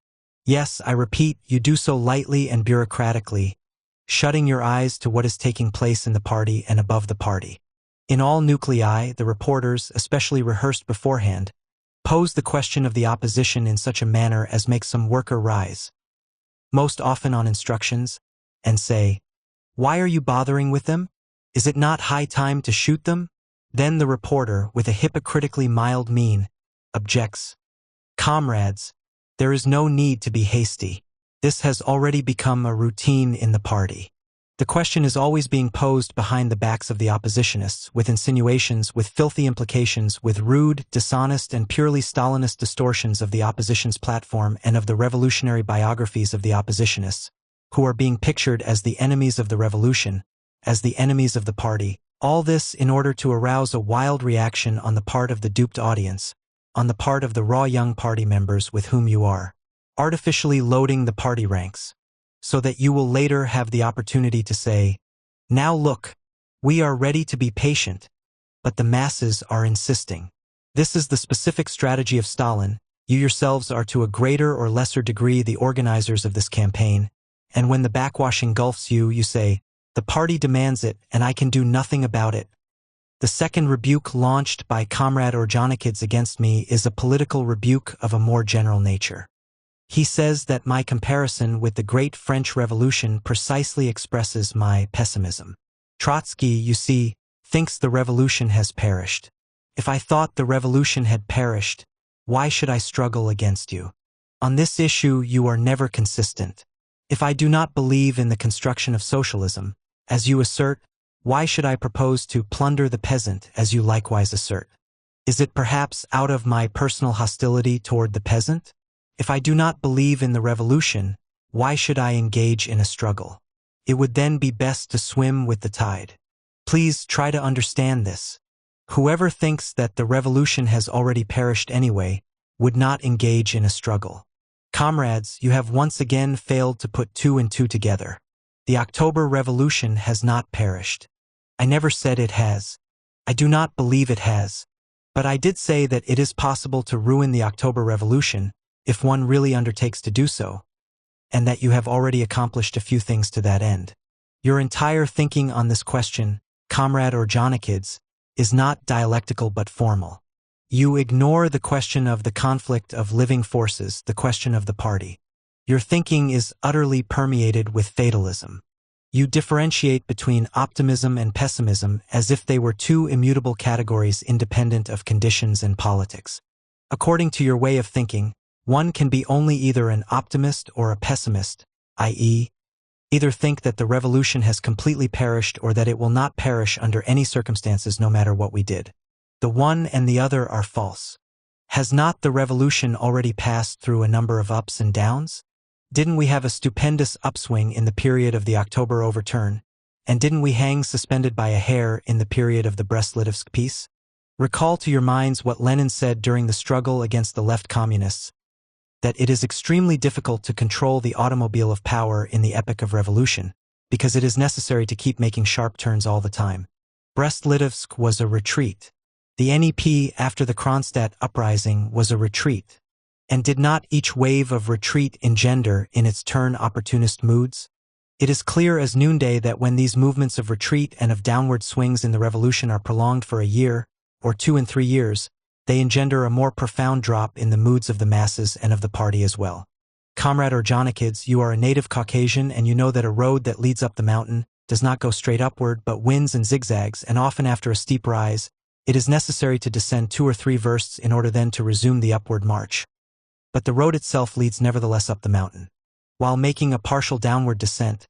Yes, I repeat, you do so lightly and bureaucratically, shutting your eyes to what is taking place in the party and above the party. In all nuclei, the reporters, especially rehearsed beforehand, pose the question of the opposition in such a manner as makes some worker rise, most often on instructions, and say, "Why are you bothering with them? Is it not high time to shoot them?" Then the reporter, with a hypocritically mild mien, objects, "Comrades, there is no need to be hasty. This has already become a routine in the party." The question is always being posed behind the backs of the oppositionists, with insinuations, with filthy implications, with rude, dishonest, and purely Stalinist distortions of the opposition's platform and of the revolutionary biographies of the oppositionists, who are being pictured as the enemies of the revolution, as the enemies of the party. All this in order to arouse a wild reaction on the part of the duped audience, on the part of the raw young party members with whom you are artificially loading the party ranks, so that you will later have the opportunity to say, "Now look, we are ready to be patient, but the masses are insisting." This is the specific strategy of Stalin. You yourselves are to a greater or lesser degree the organizers of this campaign, and when the backwashing gulfs you, you say, "The party demands it, and I can do nothing about it." The second rebuke launched by Comrade Orjonikidze against me is a political rebuke of a more general nature. He says that my comparison with the Great French Revolution precisely expresses my pessimism. Trotsky, you see, thinks the revolution has perished. If I thought the revolution had perished, why should I struggle against you? On this issue, you are never consistent. If I do not believe in the construction of socialism, as you assert, why should I propose to plunder the peasant, as you likewise assert? Is it perhaps out of my personal hostility toward the peasant? If I do not believe in the revolution, why should I engage in a struggle? It would then be best to swim with the tide. Please try to understand this. Whoever thinks that the revolution has already perished anyway would not engage in a struggle. Comrades, you have once again failed to put two and two together. The October Revolution has not perished. I never said it has. I do not believe it has. But I did say that it is possible to ruin the October Revolution if one really undertakes to do so, and that you have already accomplished a few things to that end. Your entire thinking on this question, Comrade Orjonikidze, is not dialectical but formal. You ignore the question of the conflict of living forces, the question of the party. Your thinking is utterly permeated with fatalism. You differentiate between optimism and pessimism as if they were two immutable categories independent of conditions and politics. According to your way of thinking, one can be only either an optimist or a pessimist, i.e., either think that the revolution has completely perished or that it will not perish under any circumstances no matter what we did. The one and the other are false. Has not the revolution already passed through a number of ups and downs? Didn't we have a stupendous upswing in the period of the October overturn? And didn't we hang suspended by a hair in the period of the Brest-Litovsk peace? Recall to your minds what Lenin said during the struggle against the left communists, that it is extremely difficult to control the automobile of power in the epoch of revolution, because it is necessary to keep making sharp turns all the time. Brest-Litovsk was a retreat. The NEP after the Kronstadt uprising was a retreat. And did not each wave of retreat engender in its turn opportunist moods? It is clear as noonday that when these movements of retreat and of downward swings in the revolution are prolonged for a year, or 2 and 3 years, they engender a more profound drop in the moods of the masses and of the party as well. Comrade Orjonikidze, you are a native Caucasian and you know that a road that leads up the mountain does not go straight upward but winds and zigzags, and often after a steep rise, it is necessary to descend 2 or 3 versts in order then to resume the upward march. But the road itself leads nevertheless up the mountain. While making a partial downward descent,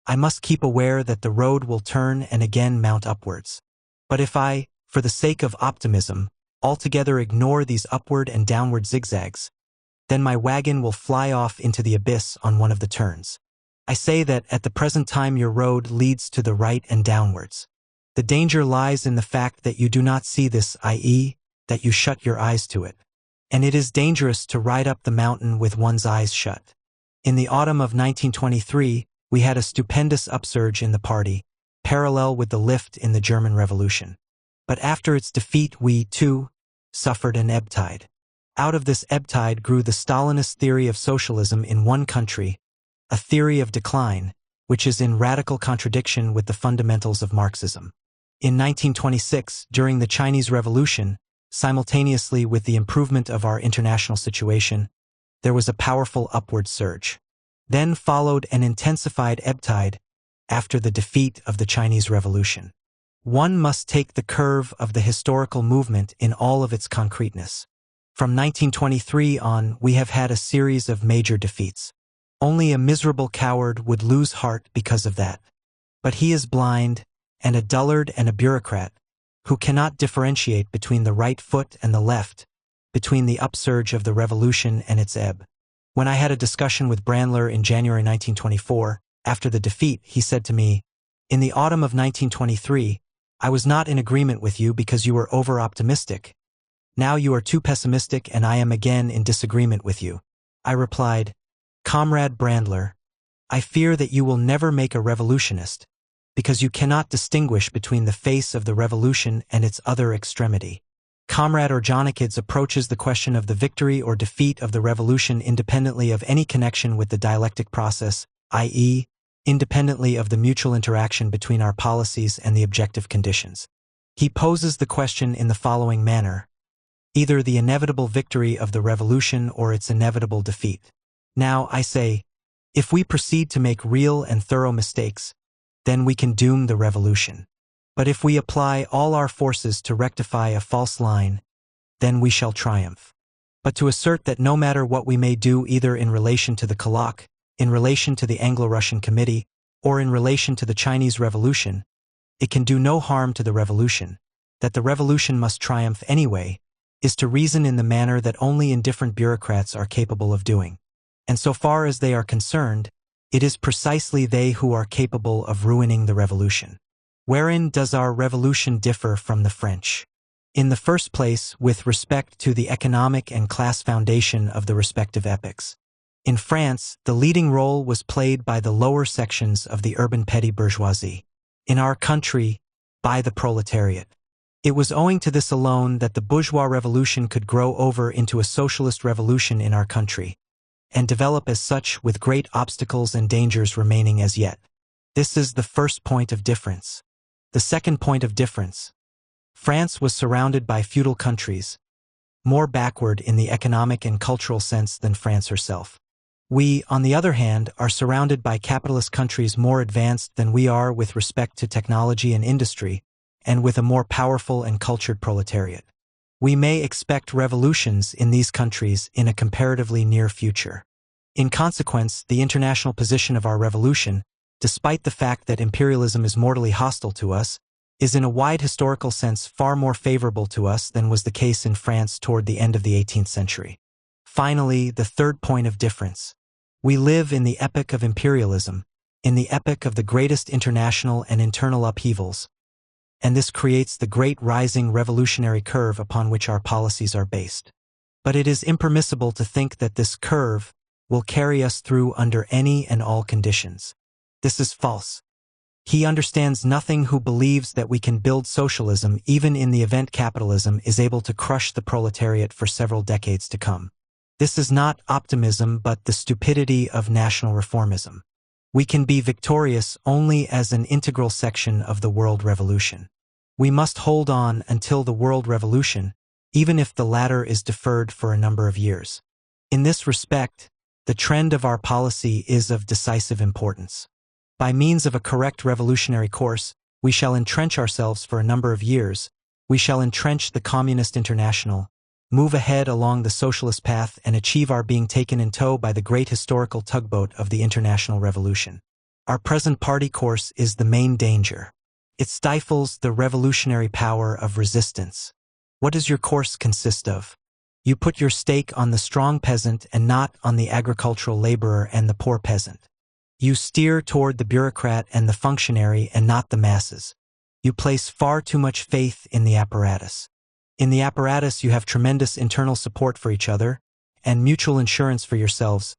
I must keep aware that the road will turn and again mount upwards. But if I, for the sake of optimism, altogether ignore these upward and downward zigzags, then my wagon will fly off into the abyss on one of the turns. I say that at the present time your road leads to the right and downwards. The danger lies in the fact that you do not see this, i.e., that you shut your eyes to it. And it is dangerous to ride up the mountain with one's eyes shut. In the autumn of 1923, we had a stupendous upsurge in the party, parallel with the lift in the German Revolution. But after its defeat we, too, suffered an ebb tide. Out of this ebb tide grew the Stalinist theory of socialism in one country, a theory of decline, which is in radical contradiction with the fundamentals of Marxism. In 1926, during the Chinese Revolution, simultaneously with the improvement of our international situation, there was a powerful upward surge. Then followed an intensified ebb tide after the defeat of the Chinese Revolution. One must take the curve of the historical movement in all of its concreteness. From 1923 on, we have had a series of major defeats. Only a miserable coward would lose heart because of that. But he is blind, and a dullard and a bureaucrat, who cannot differentiate between the right foot and the left, between the upsurge of the revolution and its ebb. When I had a discussion with Brandler in January 1924, after the defeat, he said to me, "In the autumn of 1923, I was not in agreement with you because you were over-optimistic. Now you are too pessimistic and I am again in disagreement with you." I replied, "Comrade Brandler, I fear that you will never make a revolutionist, because you cannot distinguish between the face of the revolution and its other extremity. Comrade Orjonikidze approaches the question of the victory or defeat of the revolution independently of any connection with the dialectic process, i.e., independently of the mutual interaction between our policies and the objective conditions. He poses the question in the following manner: either the inevitable victory of the revolution or its inevitable defeat. Now, I say, if we proceed to make real and thorough mistakes, then we can doom the revolution. But if we apply all our forces to rectify a false line, then we shall triumph. But to assert that no matter what we may do either in relation to the colloque, in relation to the Anglo-Russian Committee, or in relation to the Chinese Revolution, it can do no harm to the revolution, that the revolution must triumph anyway, is to reason in the manner that only indifferent bureaucrats are capable of doing. And so far as they are concerned, it is precisely they who are capable of ruining the revolution. Wherein does our revolution differ from the French? In the first place, with respect to the economic and class foundation of the respective epochs. In France, the leading role was played by the lower sections of the urban petty bourgeoisie. In our country, by the proletariat. It was owing to this alone that the bourgeois revolution could grow over into a socialist revolution in our country, and develop as such with great obstacles and dangers remaining as yet. This is the first point of difference. The second point of difference: France was surrounded by feudal countries, more backward in the economic and cultural sense than France herself. We, on the other hand, are surrounded by capitalist countries more advanced than we are with respect to technology and industry, and with a more powerful and cultured proletariat. We may expect revolutions in these countries in a comparatively near future. In consequence, the international position of our revolution, despite the fact that imperialism is mortally hostile to us, is in a wide historical sense far more favorable to us than was the case in France toward the end of the 18th century. Finally, the third point of difference. We live in the epoch of imperialism, in the epoch of the greatest international and internal upheavals, and this creates the great rising revolutionary curve upon which our policies are based. But it is impermissible to think that this curve will carry us through under any and all conditions. This is false. He understands nothing who believes that we can build socialism even in the event capitalism is able to crush the proletariat for several decades to come. This is not optimism but the stupidity of national reformism. We can be victorious only as an integral section of the world revolution. We must hold on until the world revolution, even if the latter is deferred for a number of years. In this respect, the trend of our policy is of decisive importance. By means of a correct revolutionary course, we shall entrench ourselves for a number of years, we shall entrench the Communist International, move ahead along the socialist path and achieve our being taken in tow by the great historical tugboat of the international revolution. Our present party course is the main danger. It stifles the revolutionary power of resistance. What does your course consist of? You put your stake on the strong peasant and not on the agricultural laborer and the poor peasant. You steer toward the bureaucrat and the functionary and not the masses. You place far too much faith in the apparatus. In the apparatus you have tremendous internal support for each other and mutual insurance for yourselves.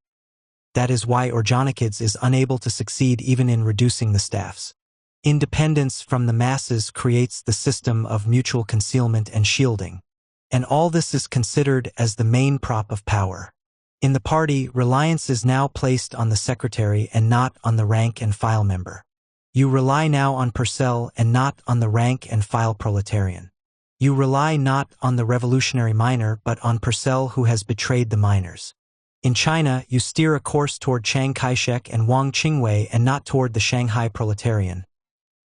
That is why Orjonikidze is unable to succeed even in reducing the staffs. Independence from the masses creates the system of mutual concealment and shielding. And all this is considered as the main prop of power. In the party, reliance is now placed on the secretary and not on the rank and file member. You rely now on Purcell and not on the rank and file proletarian. You rely not on the revolutionary miner but on Purcell who has betrayed the miners. In China, you steer a course toward Chiang Kai-shek and Wang Qingwei and not toward the Shanghai proletarian.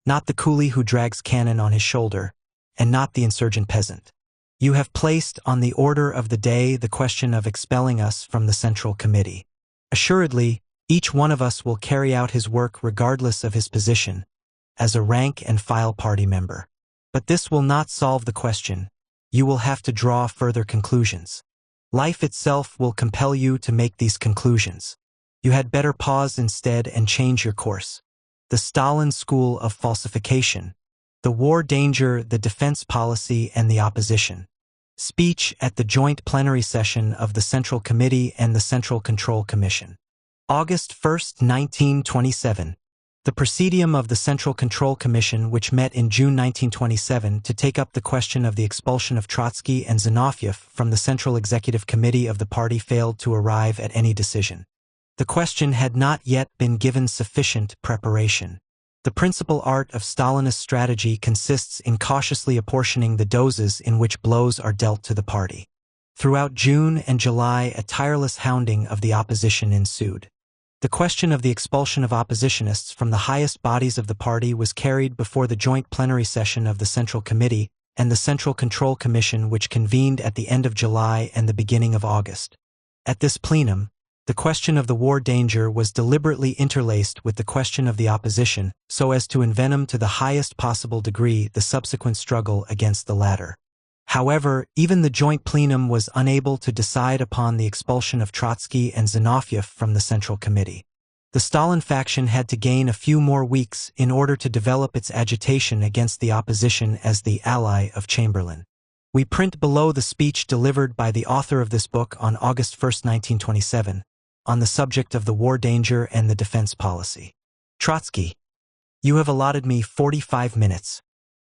Not the coolie who drags cannon on his shoulder, and not the insurgent peasant. You have placed on the order of the day the question of expelling us from the Central Committee. Assuredly, each one of us will carry out his work regardless of his position, as a rank and file party member. But this will not solve the question. You will have to draw further conclusions. Life itself will compel you to make these conclusions. You had better pause instead and change your course. The Stalin school of falsification. The war danger, the defense policy, and the opposition. Speech at the joint plenary session of the Central Committee and the Central Control Commission. August 1, 1927. The Presidium of the Central Control Commission, which met in June 1927 to take up the question of the expulsion of Trotsky and Zinoviev from the Central Executive Committee of the party, failed to arrive at any decision. The question had not yet been given sufficient preparation. The principal art of Stalinist strategy consists in cautiously apportioning the doses in which blows are dealt to the party. Throughout June and July, a tireless hounding of the opposition ensued. The question of the expulsion of oppositionists from the highest bodies of the party was carried before the joint plenary session of the Central Committee and the Central Control Commission, which convened at the end of July and the beginning of August. At this plenum, the question of the war danger was deliberately interlaced with the question of the opposition so as to envenom to the highest possible degree the subsequent struggle against the latter. However, even the joint plenum was unable to decide upon the expulsion of Trotsky and Zinoviev from the Central Committee. The Stalin faction had to gain a few more weeks in order to develop its agitation against the opposition as the ally of Chamberlain. We print below the speech delivered by the author of this book on August 1, 1927, on the subject of the war danger and the defense policy. Trotsky, you have allotted me 45 minutes.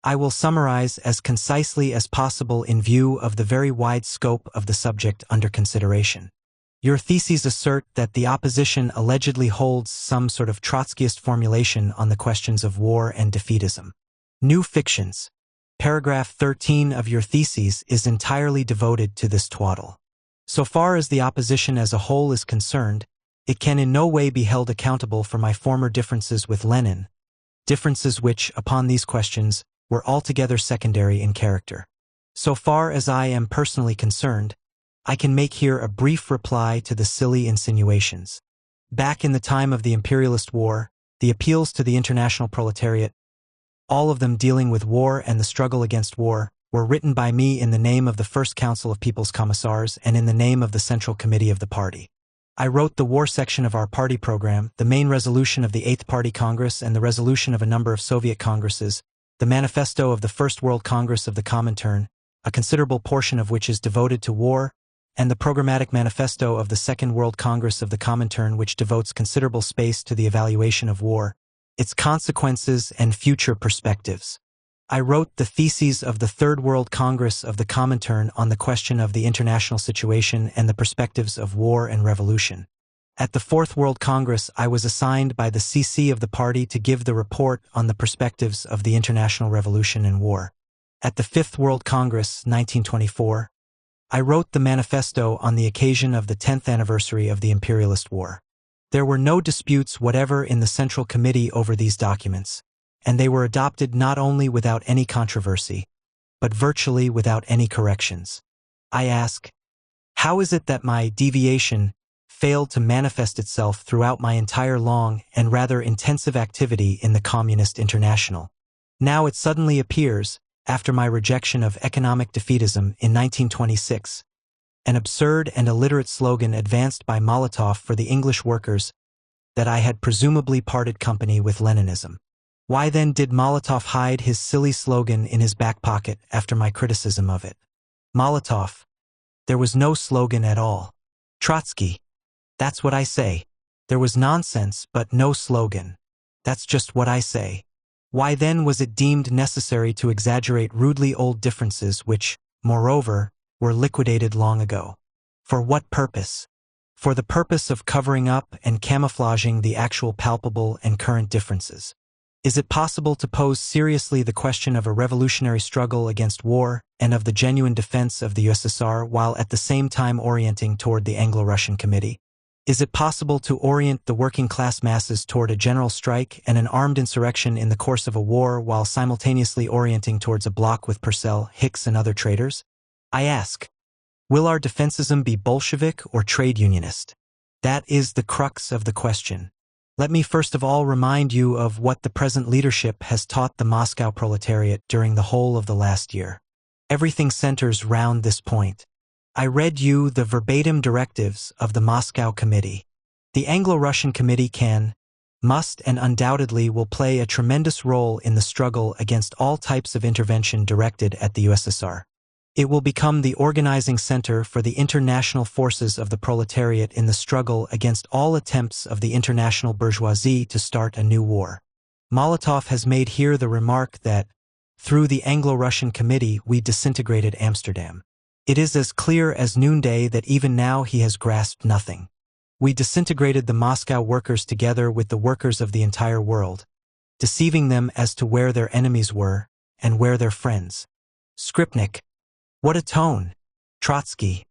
I will summarize as concisely as possible in view of the very wide scope of the subject under consideration. Your theses assert that the opposition allegedly holds some sort of Trotskyist formulation on the questions of war and defeatism. New fictions. Paragraph 13 of your theses is entirely devoted to this twaddle. So far as the opposition as a whole is concerned, it can in no way be held accountable for my former differences with Lenin, differences which, upon these questions, were altogether secondary in character. So far as I am personally concerned, I can make here a brief reply to the silly insinuations. Back in the time of the imperialist war, the appeals to the international proletariat, all of them dealing with war and the struggle against war, were written by me in the name of the First Council of People's Commissars and in the name of the Central Committee of the party. I wrote the war section of our party program, the main resolution of the 8th Party Congress and the resolution of a number of Soviet Congresses, the manifesto of the First World Congress of the Comintern, a considerable portion of which is devoted to war, and the programmatic manifesto of the Second World Congress of the Comintern, which devotes considerable space to the evaluation of war, its consequences and future perspectives. I wrote the theses of the Third World Congress of the Comintern on the question of the international situation and the perspectives of war and revolution. At the Fourth World Congress, I was assigned by the CC of the party to give the report on the perspectives of the international revolution and war. At the Fifth World Congress, 1924, I wrote the manifesto on the occasion of the 10th anniversary of the imperialist war. There were no disputes whatever in the Central Committee over these documents, and they were adopted not only without any controversy, but virtually without any corrections. I ask, how is it that my deviation failed to manifest itself throughout my entire long and rather intensive activity in the Communist International? Now it suddenly appears, after my rejection of economic defeatism in 1926, an absurd and illiterate slogan advanced by Molotov for the English workers, that I had presumably parted company with Leninism. Why then did Molotov hide his silly slogan in his back pocket after my criticism of it? Molotov, there was no slogan at all. Trotsky, that's what I say. There was nonsense but no slogan. That's just what I say. Why then was it deemed necessary to exaggerate rudely old differences which, moreover, were liquidated long ago? For what purpose? For the purpose of covering up and camouflaging the actual palpable and current differences. Is it possible to pose seriously the question of a revolutionary struggle against war and of the genuine defense of the USSR while at the same time orienting toward the Anglo-Russian Committee? Is it possible to orient the working-class masses toward a general strike and an armed insurrection in the course of a war while simultaneously orienting towards a bloc with Purcell, Hicks, and other traitors? I ask, will our defensism be Bolshevik or trade unionist? That is the crux of the question. Let me first of all remind you of what the present leadership has taught the Moscow proletariat during the whole of the last year. Everything centers round this point. I read you the verbatim directives of the Moscow Committee. The Anglo-Russian Committee can, must, and undoubtedly will play a tremendous role in the struggle against all types of intervention directed at the USSR. It will become the organizing center for the international forces of the proletariat in the struggle against all attempts of the international bourgeoisie to start a new war. Molotov has made here the remark that, through the Anglo-Russian Committee, we disintegrated Amsterdam. It is as clear as noonday that even now he has grasped nothing. We disintegrated the Moscow workers together with the workers of the entire world, deceiving them as to where their enemies were and where their friends. Skripnik. What a tone! Trotsky.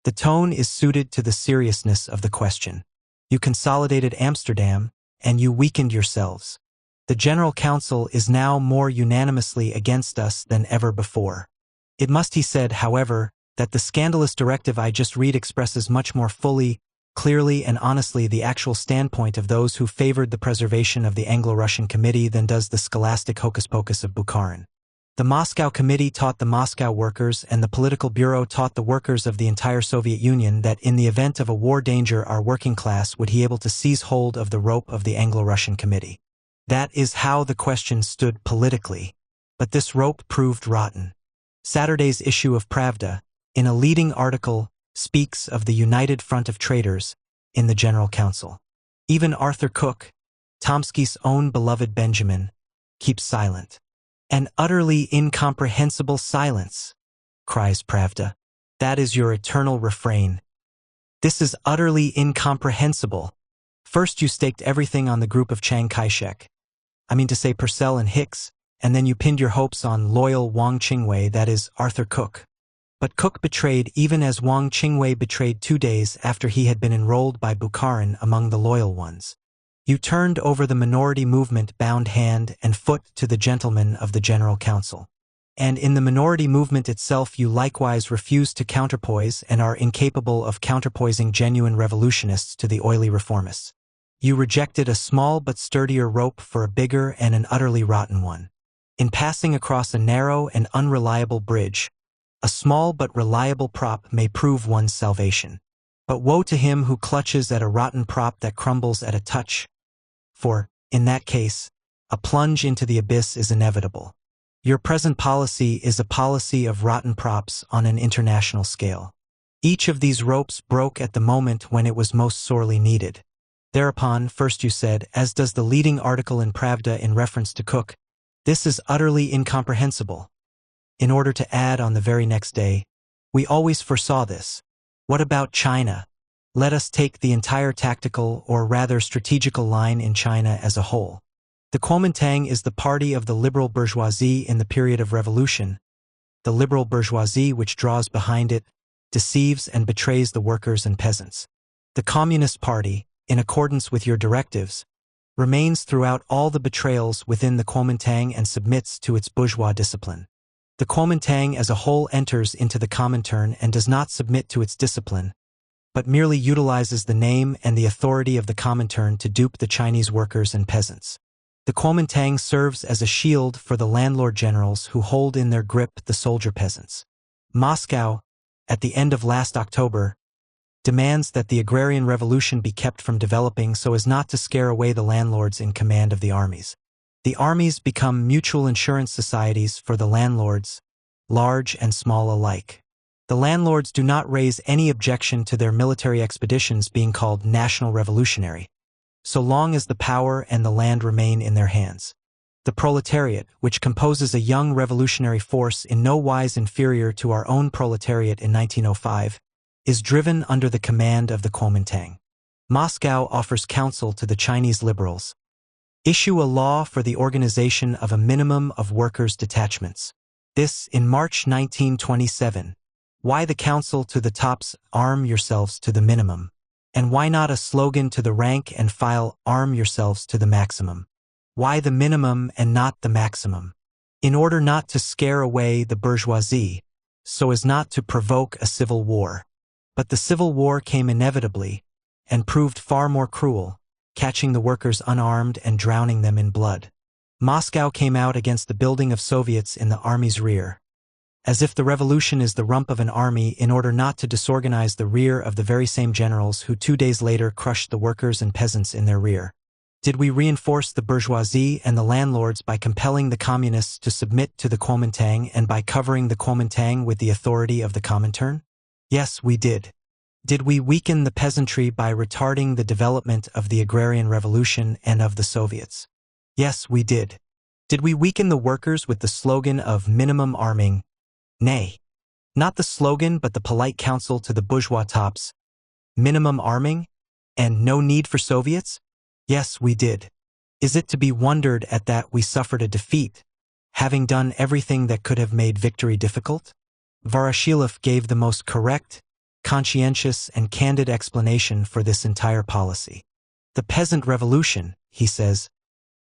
The tone is suited to the seriousness of the question. You consolidated Amsterdam, and you weakened yourselves. The General Council is now more unanimously against us than ever before. It must be said, however, that the scandalous directive I just read expresses much more fully, clearly, and honestly the actual standpoint of those who favored the preservation of the Anglo-Russian Committee than does the scholastic hocus-pocus of Bukharin. The Moscow Committee taught the Moscow workers and the Political Bureau taught the workers of the entire Soviet Union that in the event of a war danger our working class would be able to seize hold of the rope of the Anglo-Russian Committee. That is how the question stood politically, but this rope proved rotten. Saturday's issue of Pravda, in a leading article, speaks of the united front of traitors in the General Council. Even Arthur Cook, Tomsky's own beloved Benjamin, keeps silent. An utterly incomprehensible silence, cries Pravda. That is your eternal refrain. This is utterly incomprehensible. First you staked everything on the group of Chiang Kai-shek. I mean to say Purcell and Hicks, and then you pinned your hopes on loyal Wang Qingwei, that is, Arthur Cook. But Cook betrayed even as Wang Qingwei betrayed 2 days after he had been enrolled by Bukharin among the loyal ones. You turned over the minority movement bound hand and foot to the gentlemen of the General Council. And in the minority movement itself you likewise refused to counterpoise and are incapable of counterpoising genuine revolutionists to the oily reformists. You rejected a small but sturdier rope for a bigger and an utterly rotten one. In passing across a narrow and unreliable bridge, a small but reliable prop may prove one's salvation. But woe to him who clutches at a rotten prop that crumbles at a touch, for, in that case, a plunge into the abyss is inevitable. Your present policy is a policy of rotten props on an international scale. Each of these ropes broke at the moment when it was most sorely needed. Thereupon, first you said, as does the leading article in Pravda in reference to Cook, "This is utterly incomprehensible." In order to add on the very next day, "We always foresaw this. What about China? Let us take the entire tactical or rather strategical line in China as a whole. The Kuomintang is the party of the liberal bourgeoisie in the period of revolution. The liberal bourgeoisie which draws behind it, deceives and betrays the workers and peasants. The Communist Party, in accordance with your directives, remains throughout all the betrayals within the Kuomintang and submits to its bourgeois discipline. The Kuomintang as a whole enters into the Comintern and does not submit to its discipline, but merely utilizes the name and the authority of the Comintern to dupe the Chinese workers and peasants. The Kuomintang serves as a shield for the landlord generals who hold in their grip the soldier peasants. Moscow, at the end of last October, demands that the agrarian revolution be kept from developing so as not to scare away the landlords in command of the armies. The armies become mutual insurance societies for the landlords, large and small alike. The landlords do not raise any objection to their military expeditions being called national revolutionary, so long as the power and the land remain in their hands. The proletariat, which composes a young revolutionary force in no wise inferior to our own proletariat in 1905, is driven under the command of the Kuomintang. Moscow offers counsel to the Chinese liberals. Issue a law for the organization of a minimum of workers' detachments. This in March 1927. Why the counsel to the tops, arm yourselves to the minimum? And why not a slogan to the rank and file, arm yourselves to the maximum? Why the minimum and not the maximum? In order not to scare away the bourgeoisie, so as not to provoke a civil war. But the civil war came inevitably, and proved far more cruel, catching the workers unarmed and drowning them in blood. Moscow came out against the building of Soviets in the army's rear. As if the revolution is the rump of an army in order not to disorganize the rear of the very same generals who 2 days later crushed the workers and peasants in their rear. Did we reinforce the bourgeoisie and the landlords by compelling the communists to submit to the Kuomintang and by covering the Kuomintang with the authority of the Comintern? Yes, we did. Did we weaken the peasantry by retarding the development of the agrarian revolution and of the Soviets? Yes, we did. Did we weaken the workers with the slogan of minimum arming? Nay, not the slogan but the polite counsel to the bourgeois tops, minimum arming, and no need for Soviets? Yes, we did. Is it to be wondered at that we suffered a defeat, having done everything that could have made victory difficult? Voroshilov gave the most correct, conscientious and candid explanation for this entire policy. The peasant revolution, he says,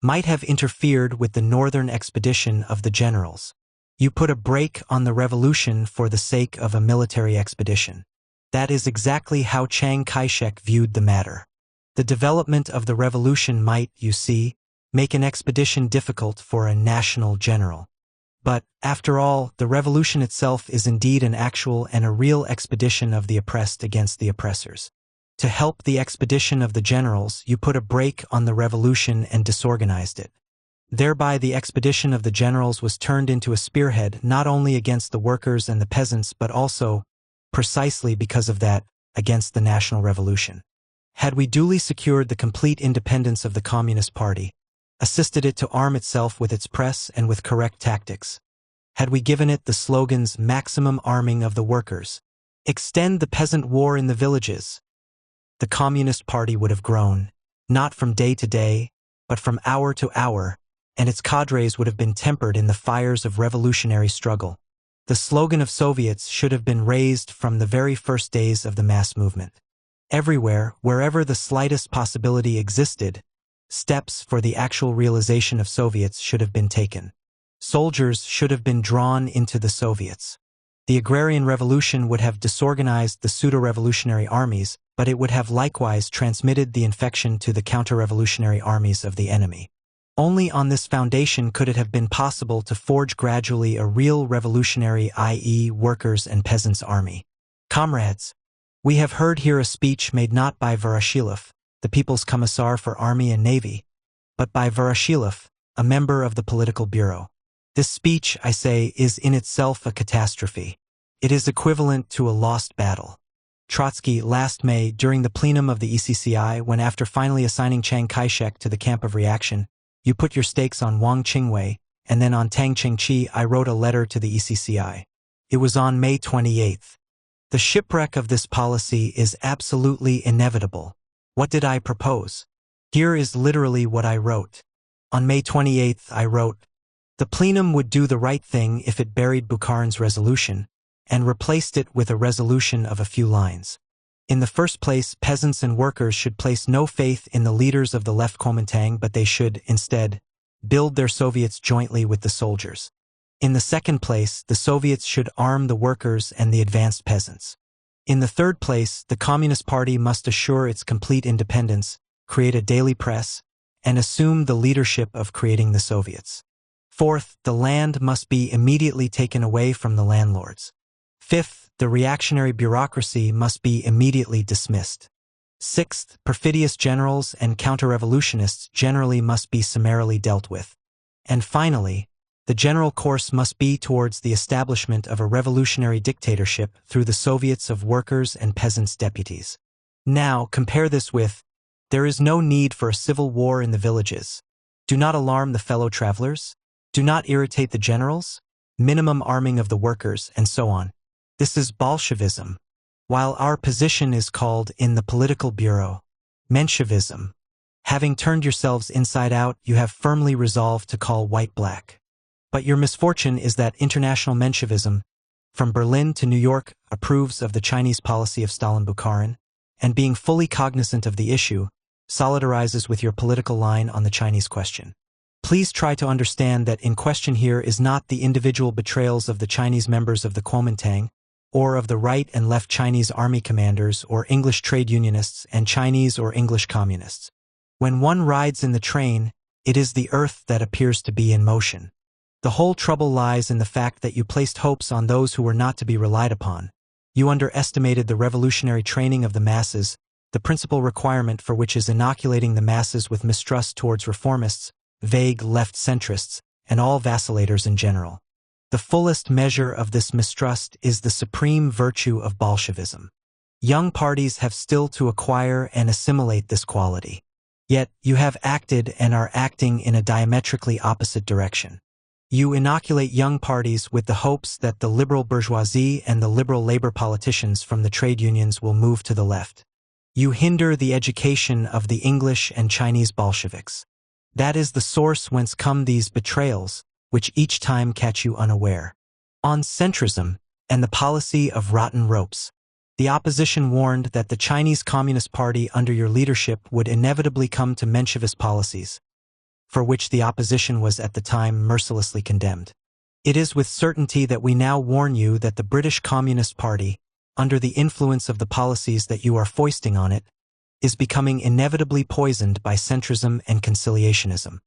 might have interfered with the northern expedition of the generals. You put a brake on the revolution for the sake of a military expedition. That is exactly how Chiang Kai-shek viewed the matter. The development of the revolution might, you see, make an expedition difficult for a national general. But, after all, the revolution itself is indeed an actual and a real expedition of the oppressed against the oppressors. To help the expedition of the generals, you put a brake on the revolution and disorganized it. Thereby the expedition of the generals was turned into a spearhead not only against the workers and the peasants but also, precisely because of that, against the national revolution. Had we duly secured the complete independence of the Communist Party, assisted it to arm itself with its press and with correct tactics, had we given it the slogans maximum arming of the workers, extend the peasant war in the villages, the Communist Party would have grown, not from day to day, but from hour to hour, and its cadres would have been tempered in the fires of revolutionary struggle. The slogan of Soviets should have been raised from the very first days of the mass movement. Everywhere, wherever the slightest possibility existed, steps for the actual realization of Soviets should have been taken. Soldiers should have been drawn into the Soviets. The agrarian revolution would have disorganized the pseudo-revolutionary armies, but it would have likewise transmitted the infection to the counter-revolutionary armies of the enemy. Only on this foundation could it have been possible to forge gradually a real revolutionary, i.e., workers' and peasants' army. Comrades, we have heard here a speech made not by Voroshilov, the People's Commissar for Army and Navy, but by Voroshilov, a member of the Political Bureau. This speech, I say, is in itself a catastrophe. It is equivalent to a lost battle. Trotsky, last May, during the plenum of the ECCI, when after finally assigning Chiang Kai-shek to the camp of reaction, you put your stakes on Wang Qingwei, and then on Tang Ching-chi, I wrote a letter to the ECCI. It was on May 28th. The shipwreck of this policy is absolutely inevitable. What did I propose? Here is literally what I wrote. On May 28th, I wrote, "The plenum would do the right thing if it buried Bukharin's resolution and replaced it with a resolution of a few lines. In the first place, peasants and workers should place no faith in the leaders of the left Kuomintang, but they should, instead, build their Soviets jointly with the soldiers. In the second place, the Soviets should arm the workers and the advanced peasants. In the third place, the Communist Party must assure its complete independence, create a daily press, and assume the leadership of creating the Soviets. Fourth, the land must be immediately taken away from the landlords. Fifth, the reactionary bureaucracy must be immediately dismissed. Sixth, perfidious generals and counter-revolutionists generally must be summarily dealt with. And finally, the general course must be towards the establishment of a revolutionary dictatorship through the Soviets of Workers' and Peasants' Deputies. Now, compare this with, there is no need for a civil war in the villages. Do not alarm the fellow travelers. Do not irritate the generals. Minimum arming of the workers, and so on. This is Bolshevism. While our position is called, in the Political Bureau, Menshevism. Having turned yourselves inside out, you have firmly resolved to call white black. But your misfortune is that international Menshevism, from Berlin to New York, approves of the Chinese policy of Stalin Bukharin, and being fully cognizant of the issue, solidarizes with your political line on the Chinese question. Please try to understand that in question here is not the individual betrayals of the Chinese members of the Kuomintang, or of the right and left Chinese army commanders or English trade unionists and Chinese or English communists. When one rides in the train, it is the earth that appears to be in motion. The whole trouble lies in the fact that you placed hopes on those who were not to be relied upon. You underestimated the revolutionary training of the masses, the principal requirement for which is inoculating the masses with mistrust towards reformists, vague left centrists, and all vacillators in general. The fullest measure of this mistrust is the supreme virtue of Bolshevism. Young parties have still to acquire and assimilate this quality. Yet, you have acted and are acting in a diametrically opposite direction. You inoculate young parties with the hopes that the liberal bourgeoisie and the liberal labor politicians from the trade unions will move to the left. You hinder the education of the English and Chinese Bolsheviks. That is the source whence come these betrayals, which each time catch you unaware. On centrism and the policy of rotten ropes, the opposition warned that the Chinese Communist Party under your leadership would inevitably come to Menshevist policies, for which the opposition was at the time mercilessly condemned. It is with certainty that we now warn you that the British Communist Party, under the influence of the policies that you are foisting on it, is becoming inevitably poisoned by centrism and conciliationism.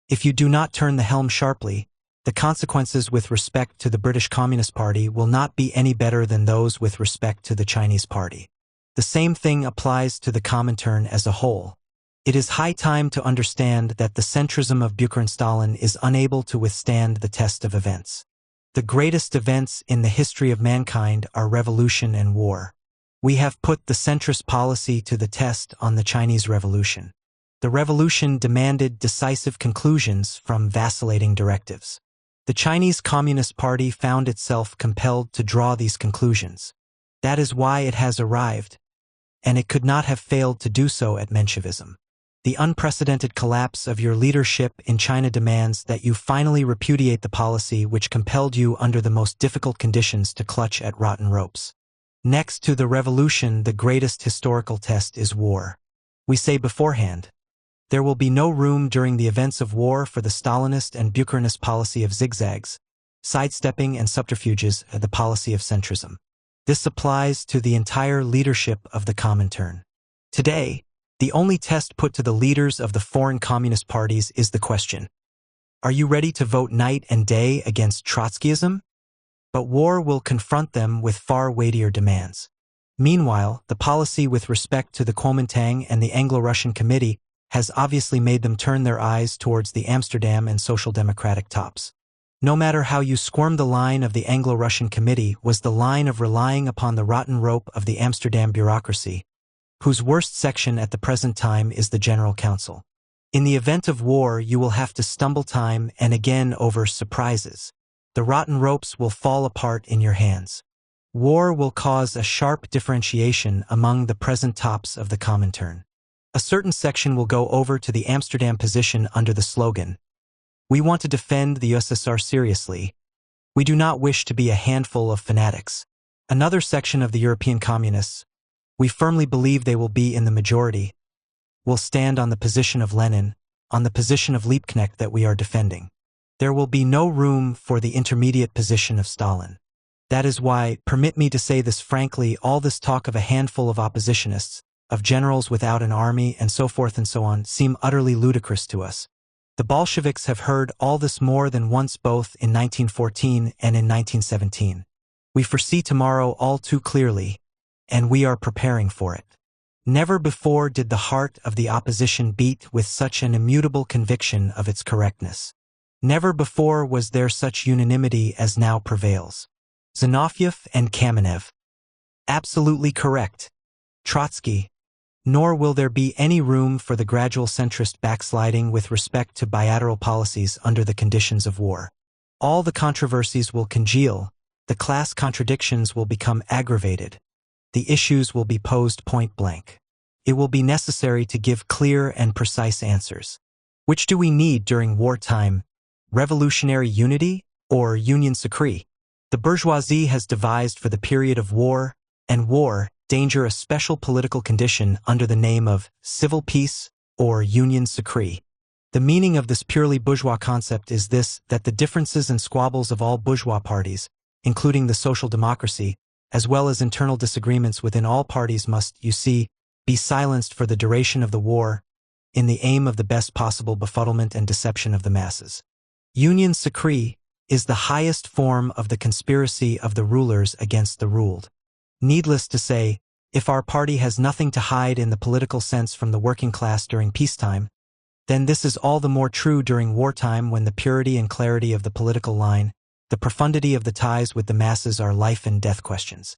If you do not turn the helm sharply, the consequences with respect to the British Communist Party will not be any better than those with respect to the Chinese Party. The same thing applies to the Comintern as a whole. It is high time to understand that the centrism of Bukharin-Stalin is unable to withstand the test of events. The greatest events in the history of mankind are revolution and war. We have put the centrist policy to the test on the Chinese Revolution. The revolution demanded decisive conclusions from vacillating directives. The Chinese Communist Party found itself compelled to draw these conclusions. That is why it has arrived, and it could not have failed to do so at Menshevism. The unprecedented collapse of your leadership in China demands that you finally repudiate the policy which compelled you under the most difficult conditions to clutch at rotten ropes. Next to the revolution, the greatest historical test is war. We say beforehand, there will be no room during the events of war for the Stalinist and Bukharinist policy of zigzags, sidestepping and subterfuges the policy of centrism. This applies to the entire leadership of the Comintern. Today, the only test put to the leaders of the foreign communist parties is the question: are you ready to vote night and day against Trotskyism? But war will confront them with far weightier demands. Meanwhile, the policy with respect to the Kuomintang and the Anglo-Russian Committee has obviously made them turn their eyes towards the Amsterdam and Social Democratic tops. No matter how you squirm, the line of the Anglo-Russian Committee was the line of relying upon the rotten rope of the Amsterdam bureaucracy, whose worst section at the present time is the General Council. In the event of war, you will have to stumble time and again over surprises. The rotten ropes will fall apart in your hands. War will cause a sharp differentiation among the present tops of the Comintern. A certain section will go over to the Amsterdam position under the slogan, "We want to defend the USSR seriously. We do not wish to be a handful of fanatics." Another section of the European communists, "We firmly believe they will be in the majority," will stand on the position of Lenin, on the position of Liebknecht that we are defending. There will be no room for the intermediate position of Stalin. That is why, permit me to say this frankly, all this talk of a handful of oppositionists, of generals without an army, and so forth and so on, seem utterly ludicrous to us. The Bolsheviks have heard all this more than once, both in 1914 and in 1917. We foresee tomorrow all too clearly, and we are preparing for it. Never before did the heart of the opposition beat with such an immutable conviction of its correctness. Never before was there such unanimity as now prevails. Zinoviev and Kamenev. Absolutely correct. Trotsky. Nor will there be any room for the gradual centrist backsliding with respect to bilateral policies under the conditions of war. All the controversies will congeal, the class contradictions will become aggravated, the issues will be posed point blank. It will be necessary to give clear and precise answers. Which do we need during wartime? Revolutionary unity or union secret? The bourgeoisie has devised for the period of war, and war, danger, a special political condition under the name of civil peace or union secret. The meaning of this purely bourgeois concept is this, that the differences and squabbles of all bourgeois parties, including the social democracy, as well as internal disagreements within all parties must, you see, be silenced for the duration of the war, in the aim of the best possible befuddlement and deception of the masses. Union secret is the highest form of the conspiracy of the rulers against the ruled. Needless to say, if our party has nothing to hide in the political sense from the working class during peacetime, then this is all the more true during wartime, when the purity and clarity of the political line, the profundity of the ties with the masses are life and death questions.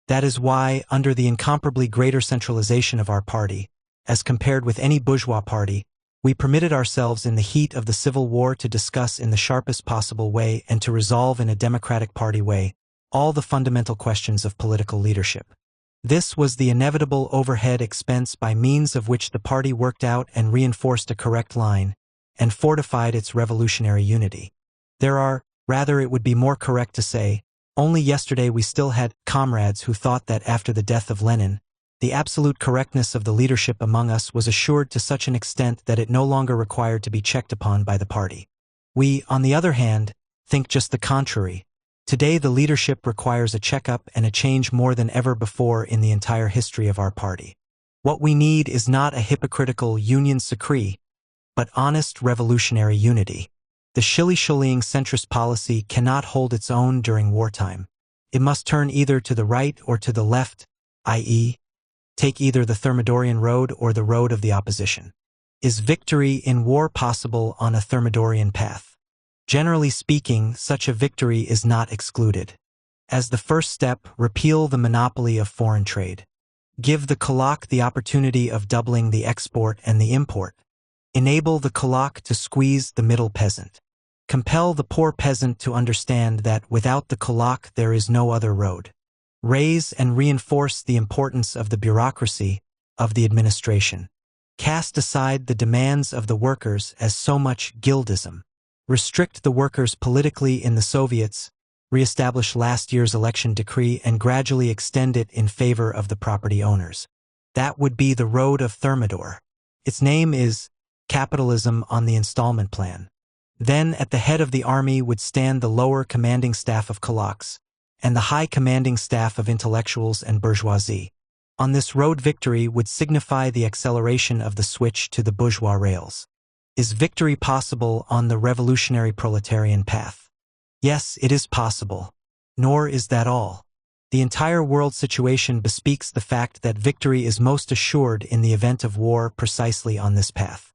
That is why, under the incomparably greater centralization of our party, as compared with any bourgeois party, we permitted ourselves in the heat of the Civil War to discuss in the sharpest possible way and to resolve in a democratic party way all the fundamental questions of political leadership. This was the inevitable overhead expense by means of which the party worked out and reinforced a correct line, and fortified its revolutionary unity. There are, rather it would be more correct to say, only yesterday we still had comrades who thought that after the death of Lenin, the absolute correctness of the leadership among us was assured to such an extent that it no longer required to be checked upon by the party. We, on the other hand, think just the contrary. Today the leadership requires a checkup and a change more than ever before in the entire history of our party. What we need is not a hypocritical union secret, but honest revolutionary unity. The shilly-shallying centrist policy cannot hold its own during wartime. It must turn either to the right or to the left, i.e., take either the Thermidorian road or the road of the opposition. Is victory in war possible on a Thermidorian path? Generally speaking, such a victory is not excluded. As the first step, repeal the monopoly of foreign trade. Give the kulak the opportunity of doubling the export and the import. Enable the kulak to squeeze the middle peasant. Compel the poor peasant to understand that without the kulak there is no other road. Raise and reinforce the importance of the bureaucracy, of the administration. Cast aside the demands of the workers as so much guildism. Restrict the workers politically in the Soviets, re-establish last year's election decree, and gradually extend it in favor of the property owners. That would be the road of Thermidor. Its name is Capitalism on the Installment Plan. Then at the head of the army would stand the lower commanding staff of kulaks, and the high commanding staff of intellectuals and bourgeoisie. On this road, victory would signify the acceleration of the switch to the bourgeois rails. Is victory possible on the revolutionary proletarian path? Yes, it is possible. Nor is that all. The entire world situation bespeaks the fact that victory is most assured in the event of war precisely on this path.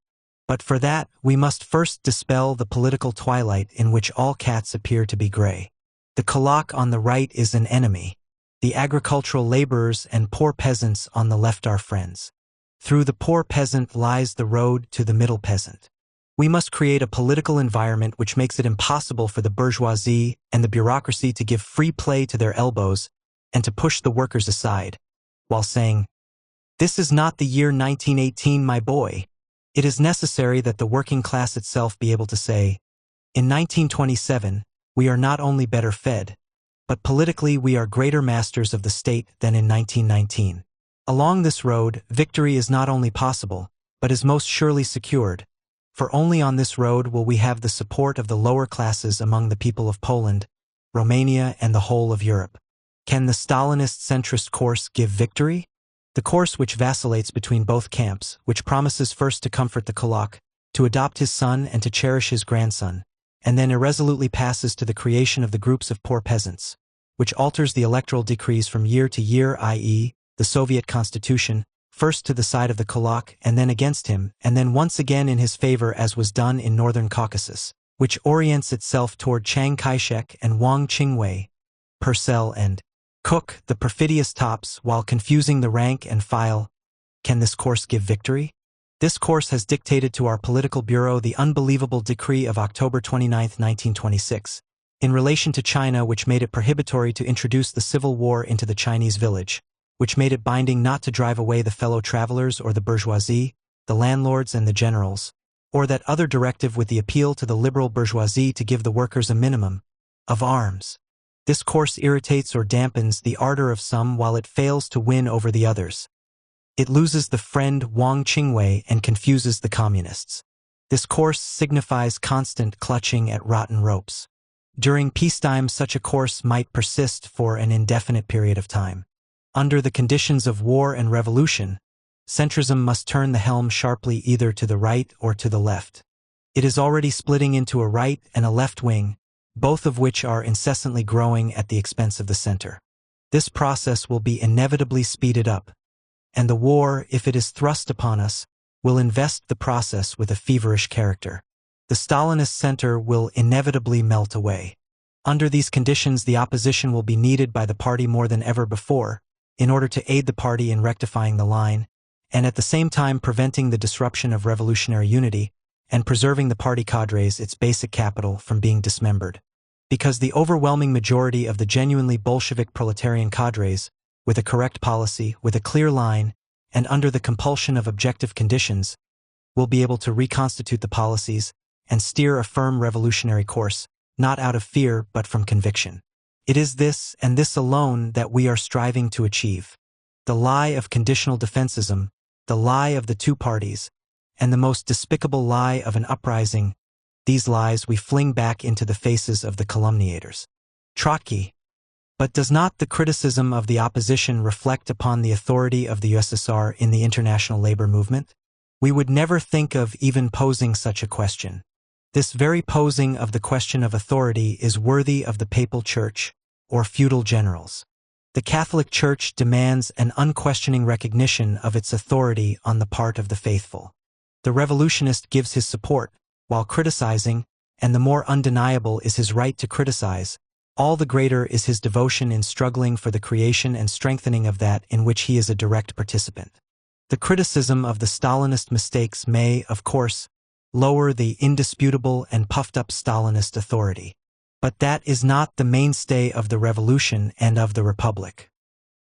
But for that, we must first dispel the political twilight in which all cats appear to be gray. The kulak on the right is an enemy. The agricultural laborers and poor peasants on the left are friends. Through the poor peasant lies the road to the middle peasant. We must create a political environment which makes it impossible for the bourgeoisie and the bureaucracy to give free play to their elbows and to push the workers aside, while saying, "This is not the year 1918, my boy." It is necessary that the working class itself be able to say, "In 1927, we are not only better fed, but politically we are greater masters of the state than in 1919. Along this road, victory is not only possible, but is most surely secured, for only on this road will we have the support of the lower classes among the people of Poland, Romania, and the whole of Europe. Can the Stalinist centrist course give victory? The course which vacillates between both camps, which promises first to comfort the kulak, to adopt his son and to cherish his grandson, and then irresolutely passes to the creation of the groups of poor peasants, which alters the electoral decrees from year to year, i.e., the Soviet constitution, first to the side of the kulak and then against him, and then once again in his favor as was done in northern Caucasus, which orients itself toward Chiang Kai-shek and Wang Qingwei, Purcell and Cook, the perfidious tops, while confusing the rank and file. Can this course give victory? This course has dictated to our political bureau the unbelievable decree of October 29, 1926, in relation to China, which made it prohibitory to introduce the civil war into the Chinese village, which made it binding not to drive away the fellow travelers or the bourgeoisie, the landlords and the generals, or that other directive with the appeal to the liberal bourgeoisie to give the workers a minimum of arms. This course irritates or dampens the ardor of some while it fails to win over the others. It loses the friend Wang Qingwei and confuses the communists. This course signifies constant clutching at rotten ropes. During peacetime, such a course might persist for an indefinite period of time. Under the conditions of war and revolution, centrism must turn the helm sharply either to the right or to the left. It is already splitting into a right and a left wing, both of which are incessantly growing at the expense of the center. This process will be inevitably speeded up, and the war, if it is thrust upon us, will invest the process with a feverish character. The Stalinist center will inevitably melt away. Under these conditions, the opposition will be needed by the party more than ever before, in order to aid the party in rectifying the line, and at the same time preventing the disruption of revolutionary unity, and preserving the party cadres, its basic capital, from being dismembered. Because the overwhelming majority of the genuinely Bolshevik proletarian cadres, with a correct policy, with a clear line, and under the compulsion of objective conditions, will be able to reconstitute the policies and steer a firm revolutionary course, not out of fear but from conviction. It is this, and this alone, that we are striving to achieve. The lie of conditional defensism, the lie of the two parties, and the most despicable lie of an uprising, these lies we fling back into the faces of the calumniators. Trotsky. But does not the criticism of the opposition reflect upon the authority of the USSR in the international labor movement? We would never think of even posing such a question. This very posing of the question of authority is worthy of the papal church or feudal generals. The Catholic Church demands an unquestioning recognition of its authority on the part of the faithful. The revolutionist gives his support, while criticizing, and the more undeniable is his right to criticize, all the greater is his devotion in struggling for the creation and strengthening of that in which he is a direct participant. The criticism of the Stalinist mistakes may, of course, lower the indisputable and puffed-up Stalinist authority. But that is not the mainstay of the revolution and of the republic.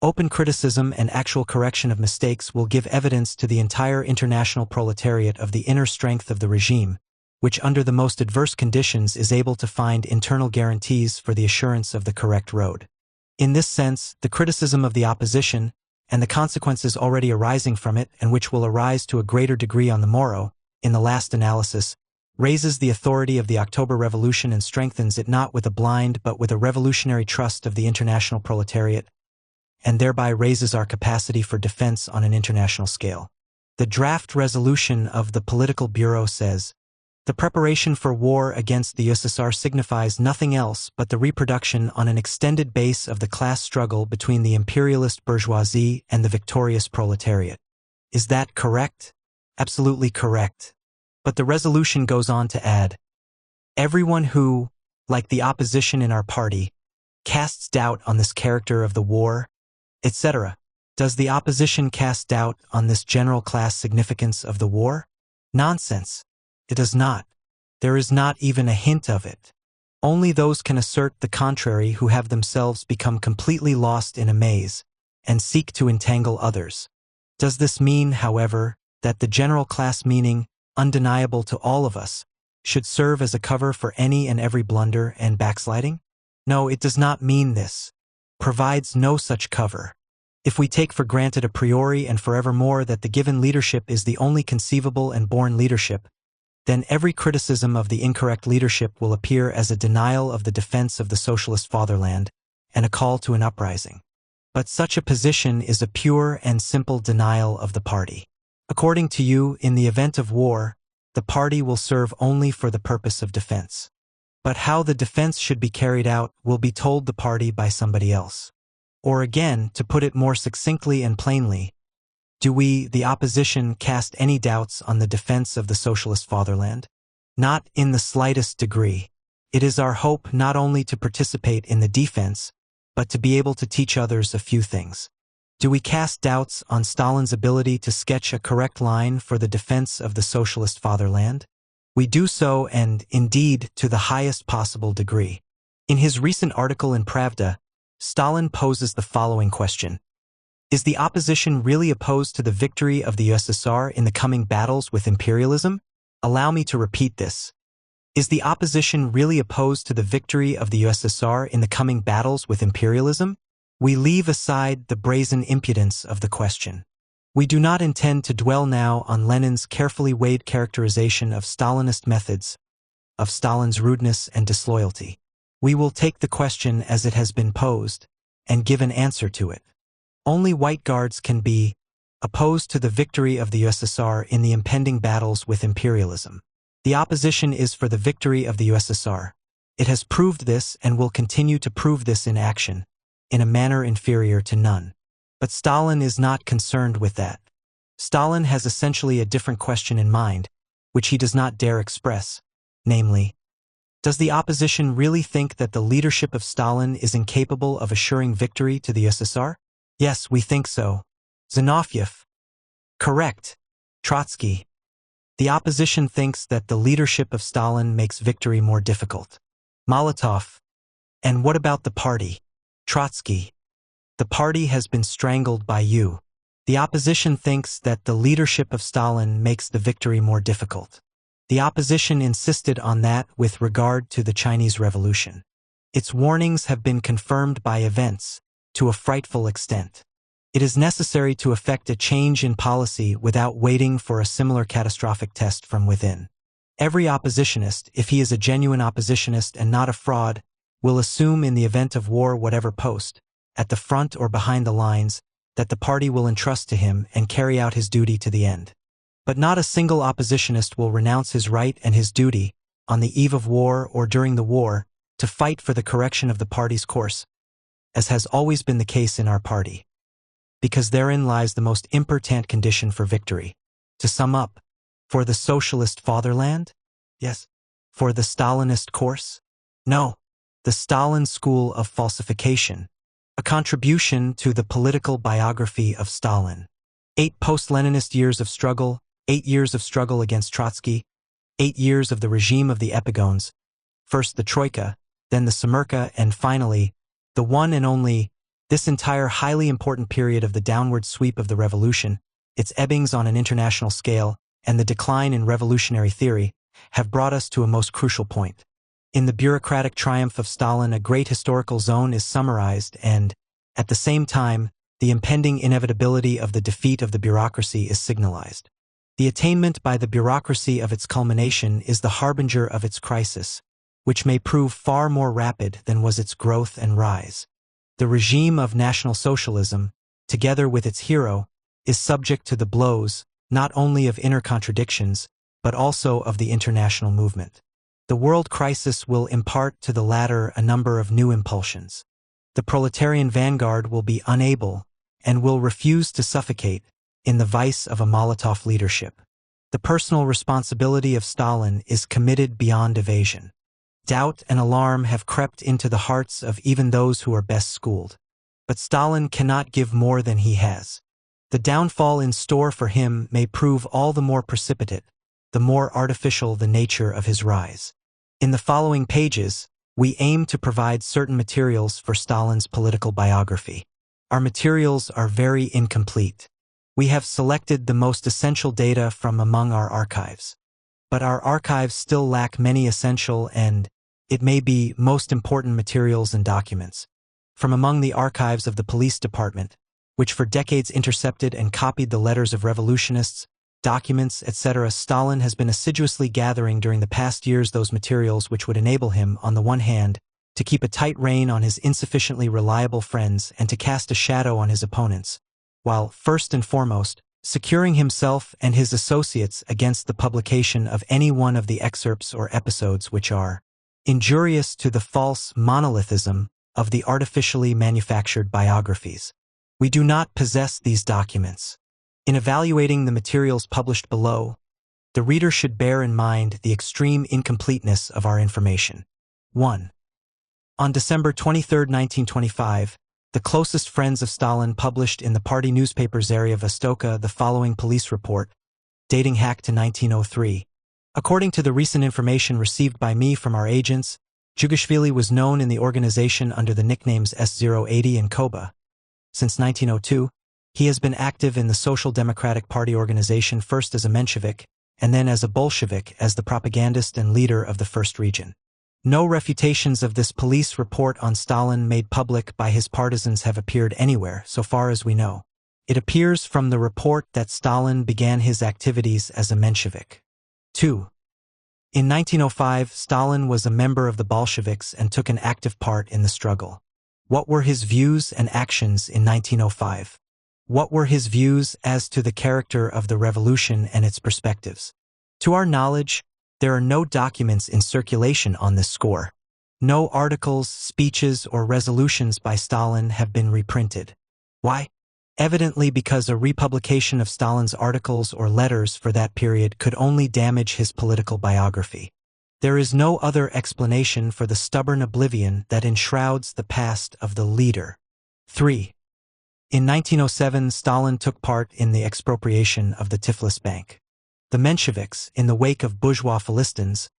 Open criticism and actual correction of mistakes will give evidence to the entire international proletariat of the inner strength of the regime, which under the most adverse conditions is able to find internal guarantees for the assurance of the correct road. In this sense, the criticism of the opposition, and the consequences already arising from it and which will arise to a greater degree on the morrow, in the last analysis, raises the authority of the October Revolution and strengthens it not with a blind but with a revolutionary trust of the international proletariat, and thereby raises our capacity for defense on an international scale. The draft resolution of the Political Bureau says, the preparation for war against the USSR signifies nothing else but the reproduction on an extended base of the class struggle between the imperialist bourgeoisie and the victorious proletariat. Is that correct? Absolutely correct. But the resolution goes on to add, everyone who, like the opposition in our party, casts doubt on this character of the war, etc. Does the opposition cast doubt on this general class significance of the war? Nonsense. It does not. There is not even a hint of it. Only those can assert the contrary who have themselves become completely lost in a maze and seek to entangle others. Does this mean, however, that the general class meaning, undeniable to all of us, should serve as a cover for any and every blunder and backsliding? No, it does not mean this. Provides no such cover. If we take for granted a priori and forevermore that the given leadership is the only conceivable and born leadership, then every criticism of the incorrect leadership will appear as a denial of the defense of the socialist fatherland and a call to an uprising. But such a position is a pure and simple denial of the party. According to you, in the event of war, the party will serve only for the purpose of defense. But how the defense should be carried out will be told the party by somebody else. Or again, to put it more succinctly and plainly, do we, the opposition, cast any doubts on the defense of the socialist fatherland? Not in the slightest degree. It is our hope not only to participate in the defense, but to be able to teach others a few things. Do we cast doubts on Stalin's ability to sketch a correct line for the defense of the socialist fatherland? We do so, and, indeed, to the highest possible degree. In his recent article in Pravda, Stalin poses the following question. Is the opposition really opposed to the victory of the USSR in the coming battles with imperialism? Allow me to repeat this. Is the opposition really opposed to the victory of the USSR in the coming battles with imperialism? We leave aside the brazen impudence of the question. We do not intend to dwell now on Lenin's carefully weighed characterization of Stalinist methods, of Stalin's rudeness and disloyalty. We will take the question as it has been posed, and give an answer to it. Only White Guards can be opposed to the victory of the USSR in the impending battles with imperialism. The opposition is for the victory of the USSR. It has proved this and will continue to prove this in action, in a manner inferior to none. But Stalin is not concerned with that. Stalin has essentially a different question in mind, which he does not dare express, namely, does the opposition really think that the leadership of Stalin is incapable of assuring victory to the USSR? Yes, we think so. Zinoviev. Correct. Trotsky. The opposition thinks that the leadership of Stalin makes victory more difficult. Molotov. And what about the party? Trotsky. The party has been strangled by you. The opposition thinks that the leadership of Stalin makes the victory more difficult. The opposition insisted on that with regard to the Chinese Revolution. Its warnings have been confirmed by events, to a frightful extent. It is necessary to effect a change in policy without waiting for a similar catastrophic test from within. Every oppositionist, if he is a genuine oppositionist and not a fraud, will assume in the event of war whatever post, at the front or behind the lines, that the party will entrust to him and carry out his duty to the end. But not a single oppositionist will renounce his right and his duty, on the eve of war or during the war, to fight for the correction of the party's course, as has always been the case in our party. Because therein lies the most important condition for victory. To sum up, for the socialist fatherland? Yes. For the Stalinist course? No. The Stalin school of falsification. A contribution to the political biography of Stalin. 8 post-Leninist years of struggle, 8 years of struggle against Trotsky, 8 years of the regime of the epigones, first the Troika, then the Semerka, and finally, the one and only, this entire highly important period of the downward sweep of the revolution, its ebbings on an international scale, and the decline in revolutionary theory, have brought us to a most crucial point. In the bureaucratic triumph of Stalin, a great historical zone is summarized and, at the same time, the impending inevitability of the defeat of the bureaucracy is signalized. The attainment by the bureaucracy of its culmination is the harbinger of its crisis, which may prove far more rapid than was its growth and rise. The regime of National Socialism, together with its hero, is subject to the blows, not only of inner contradictions, but also of the international movement. The world crisis will impart to the latter a number of new impulsions. The proletarian vanguard will be unable, and will refuse to suffocate, in the vice of a Molotov leadership. The personal responsibility of Stalin is committed beyond evasion. Doubt and alarm have crept into the hearts of even those who are best schooled. But Stalin cannot give more than he has. The downfall in store for him may prove all the more precipitate, the more artificial the nature of his rise. In the following pages, we aim to provide certain materials for Stalin's political biography. Our materials are very incomplete. We have selected the most essential data from among our archives. But our archives still lack many essential and, it may be, most important materials and documents. From among the archives of the police department, which for decades intercepted and copied the letters of revolutionists, documents, etc., Stalin has been assiduously gathering during the past years those materials which would enable him, on the one hand, to keep a tight rein on his insufficiently reliable friends and to cast a shadow on his opponents, while, first and foremost, securing himself and his associates against the publication of any one of the excerpts or episodes which are injurious to the false monolithism of the artificially manufactured biographies. We do not possess these documents. In evaluating the materials published below, the reader should bear in mind the extreme incompleteness of our information. 1. On December 23, 1925, the closest friends of Stalin published in the party newspaper Zaria Vostoka the following police report, dating back to 1903. According to the recent information received by me from our agents, Jugashvili was known in the organization under the nicknames S080 and Koba. Since 1902, he has been active in the Social Democratic Party organization first as a Menshevik, and then as a Bolshevik as the propagandist and leader of the First Region. No refutations of this police report on Stalin made public by his partisans have appeared anywhere, so far as we know. It appears from the report that Stalin began his activities as a Menshevik. 2. In 1905, Stalin was a member of the Bolsheviks and took an active part in the struggle. What were his views and actions in 1905? What were his views as to the character of the revolution and its perspectives? To our knowledge, there are no documents in circulation on this score. No articles, speeches, or resolutions by Stalin have been reprinted. Why? Evidently because a republication of Stalin's articles or letters for that period could only damage his political biography. There is no other explanation for the stubborn oblivion that enshrouds the past of the leader. 3. In 1907, Stalin took part in the expropriation of the Tiflis Bank. The Mensheviks, in the wake of bourgeois Philistines,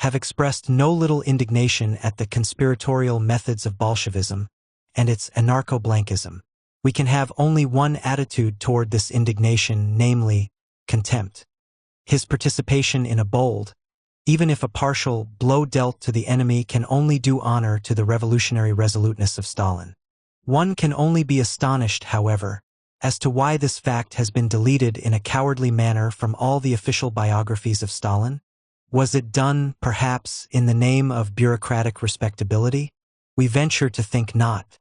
have expressed no little indignation at the conspiratorial methods of Bolshevism and its anarcho-blankism. We can have only one attitude toward this indignation, namely, contempt. His participation in a bold, even if a partial, blow dealt to the enemy can only do honor to the revolutionary resoluteness of Stalin. One can only be astonished, however, as to why this fact has been deleted in a cowardly manner from all the official biographies of Stalin. Was it done, perhaps, in the name of bureaucratic respectability? We venture to think not.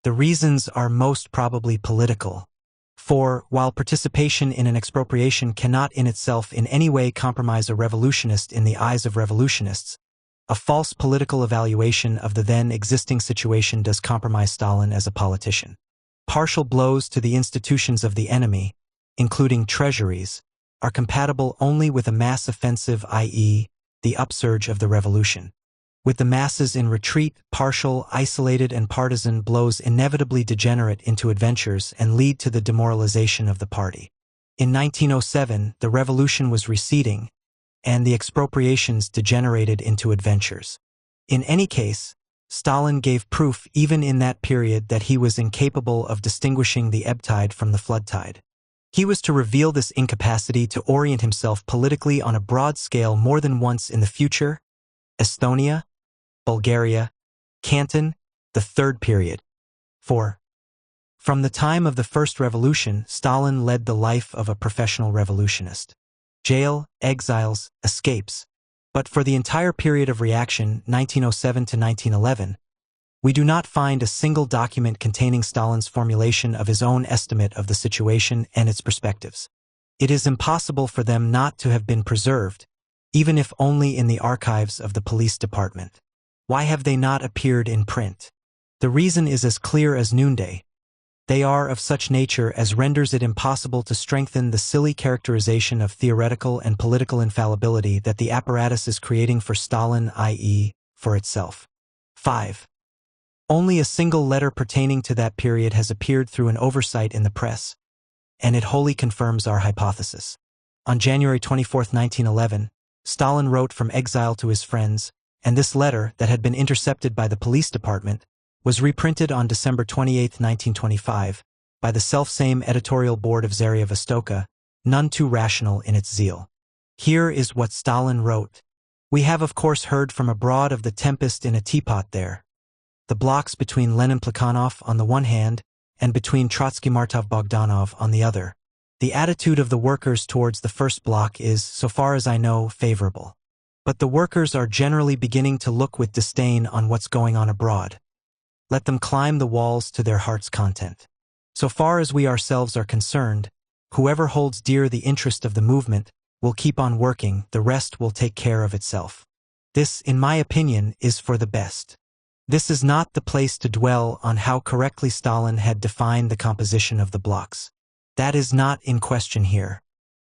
The reasons are most probably political. For, while participation in an expropriation cannot in itself in any way compromise a revolutionist in the eyes of revolutionists, a false political evaluation of the then existing situation does compromise Stalin as a politician. Partial blows to the institutions of the enemy, including treasuries, are compatible only with a mass offensive, i.e., the upsurge of the revolution. With the masses in retreat, partial, isolated, and partisan blows inevitably degenerate into adventures and lead to the demoralization of the party. In 1907, the revolution was receding, and the expropriations degenerated into adventures. In any case, Stalin gave proof even in that period that he was incapable of distinguishing the ebb tide from the flood tide. He was to reveal this incapacity to orient himself politically on a broad scale more than once in the future. Estonia, Bulgaria, Canton, the third period. 4. From the time of the First Revolution, Stalin led the life of a professional revolutionist. jail, exiles, escapes. But for the entire period of reaction, 1907 to 1911, we do not find a single document containing Stalin's formulation of his own estimate of the situation and its perspectives. It is impossible for them not to have been preserved, even if only in the archives of the police department. Why have they not appeared in print? The reason is as clear as noonday. They are of such nature as renders it impossible to strengthen the silly characterization of theoretical and political infallibility that the apparatus is creating for Stalin, i.e., for itself. 5. Only a single letter pertaining to that period has appeared through an oversight in the press, and it wholly confirms our hypothesis. On January 24, 1911, Stalin wrote from exile to his friends, and this letter, that had been intercepted by the police department, was reprinted on December 28, 1925, by the selfsame editorial board of Zaria Vostoka, none too rational in its zeal. Here is what Stalin wrote. We have of course heard from abroad of the tempest in a teapot there. The blocks between Lenin-Plekhanov on the one hand and between Trotsky-Martov-Bogdanov on the other. The attitude of the workers towards the first block is, so far as I know, favorable. But the workers are generally beginning to look with disdain on what's going on abroad. Let them climb the walls to their heart's content. So far as we ourselves are concerned, whoever holds dear the interest of the movement will keep on working, the rest will take care of itself. This, in my opinion, is for the best. This is not the place to dwell on how correctly Stalin had defined the composition of the blocks. That is not in question here.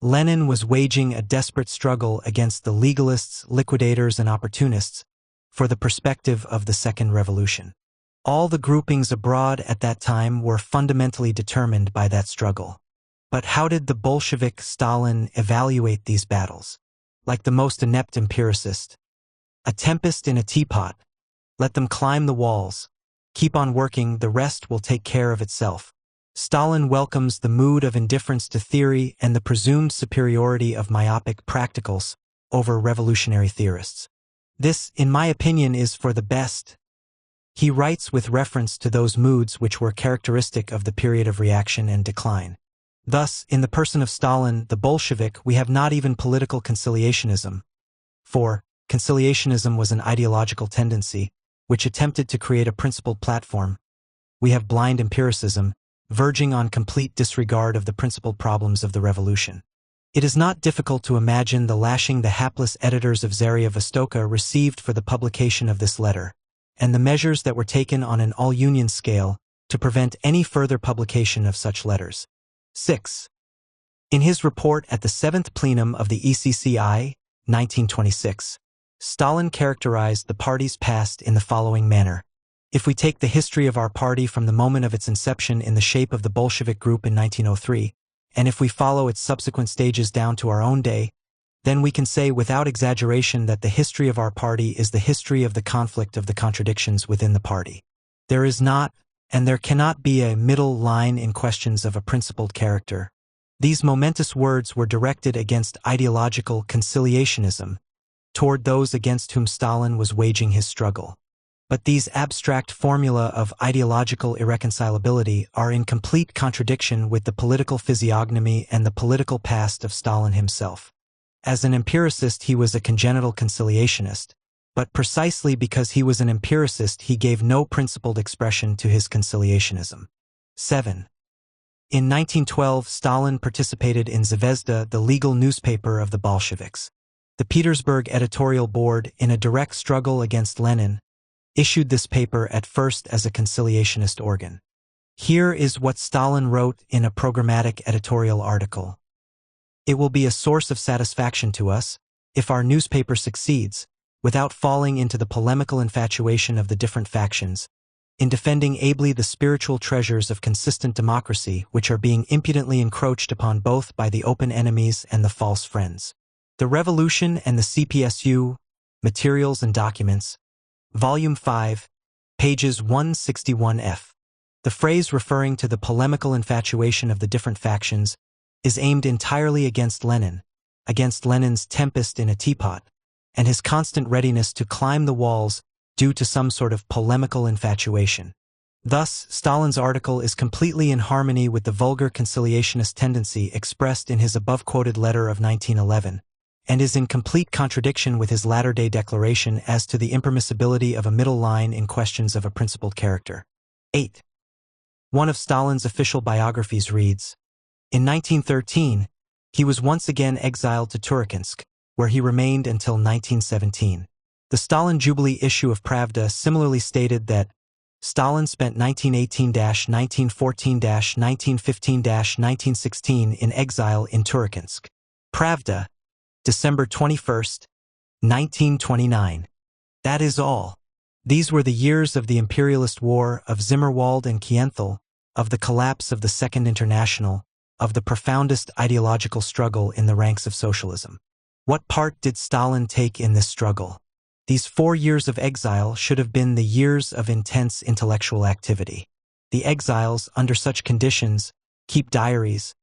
Lenin was waging a desperate struggle against the legalists, liquidators, and opportunists for the perspective of the Second Revolution. All the groupings abroad at that time were fundamentally determined by that struggle. But how did the Bolshevik Stalin evaluate these battles? Like the most inept empiricist. A tempest in a teapot. Let them climb the walls. Keep on working, the rest will take care of itself. Stalin welcomes the mood of indifference to theory and the presumed superiority of myopic practicals over revolutionary theorists. This, in my opinion, is for the best. He writes with reference to those moods which were characteristic of the period of reaction and decline. Thus, in the person of Stalin, the Bolshevik, we have not even political conciliationism. For conciliationism was an ideological tendency, which attempted to create a principled platform. We have blind empiricism, verging on complete disregard of the principled problems of the revolution. It is not difficult to imagine the lashing the hapless editors of Zaria Vostoka received for the publication of this letter, and the measures that were taken on an all-union scale to prevent any further publication of such letters. 6. In his report at the 7th plenum of the ECCI, 1926, Stalin characterized the party's past in the following manner. If we take the history of our party from the moment of its inception in the shape of the Bolshevik group in 1903, and if we follow its subsequent stages down to our own day, then we can say without exaggeration that the history of our party is the history of the conflict of the contradictions within the party. There is not, and there cannot be a middle line in questions of a principled character. These momentous words were directed against ideological conciliationism, toward those against whom Stalin was waging his struggle. But these abstract formula of ideological irreconcilability are in complete contradiction with the political physiognomy and the political past of Stalin himself. As an empiricist, he was a congenital conciliationist, but precisely because he was an empiricist, he gave no principled expression to his conciliationism. 7. In 1912, Stalin participated in Zvezda, the legal newspaper of the Bolsheviks. The Petersburg editorial board, in a direct struggle against Lenin, issued this paper at first as a conciliationist organ. Here is what Stalin wrote in a programmatic editorial article. It will be a source of satisfaction to us, if our newspaper succeeds, without falling into the polemical infatuation of the different factions, in defending ably the spiritual treasures of consistent democracy which are being impudently encroached upon both by the open enemies and the false friends. The Revolution and the CPSU, Materials and Documents, Volume 5, pages 161f. The phrase referring to the polemical infatuation of the different factions is aimed entirely against Lenin, against Lenin's tempest in a teapot, and his constant readiness to climb the walls due to some sort of polemical infatuation. Thus, Stalin's article is completely in harmony with the vulgar conciliationist tendency expressed in his above-quoted letter of 1911, and is in complete contradiction with his latter-day declaration as to the impermissibility of a middle line in questions of a principled character. 8. One of Stalin's official biographies reads, "In 1913, he was once again exiled to Turkmensk, where he remained until 1917. The Stalin Jubilee issue of Pravda similarly stated that Stalin spent 1918-1914-1915-1916 in exile in Turkmensk. Pravda, December 21, 1929. That is all. These were the years of the imperialist war, of Zimmerwald and Kienthal, of the collapse of the Second International, of the profoundest ideological struggle in the ranks of socialism. What part did Stalin take in this struggle? These 4 years of exile should have been the years of intense intellectual activity. The exiles, under such conditions, keep diaries,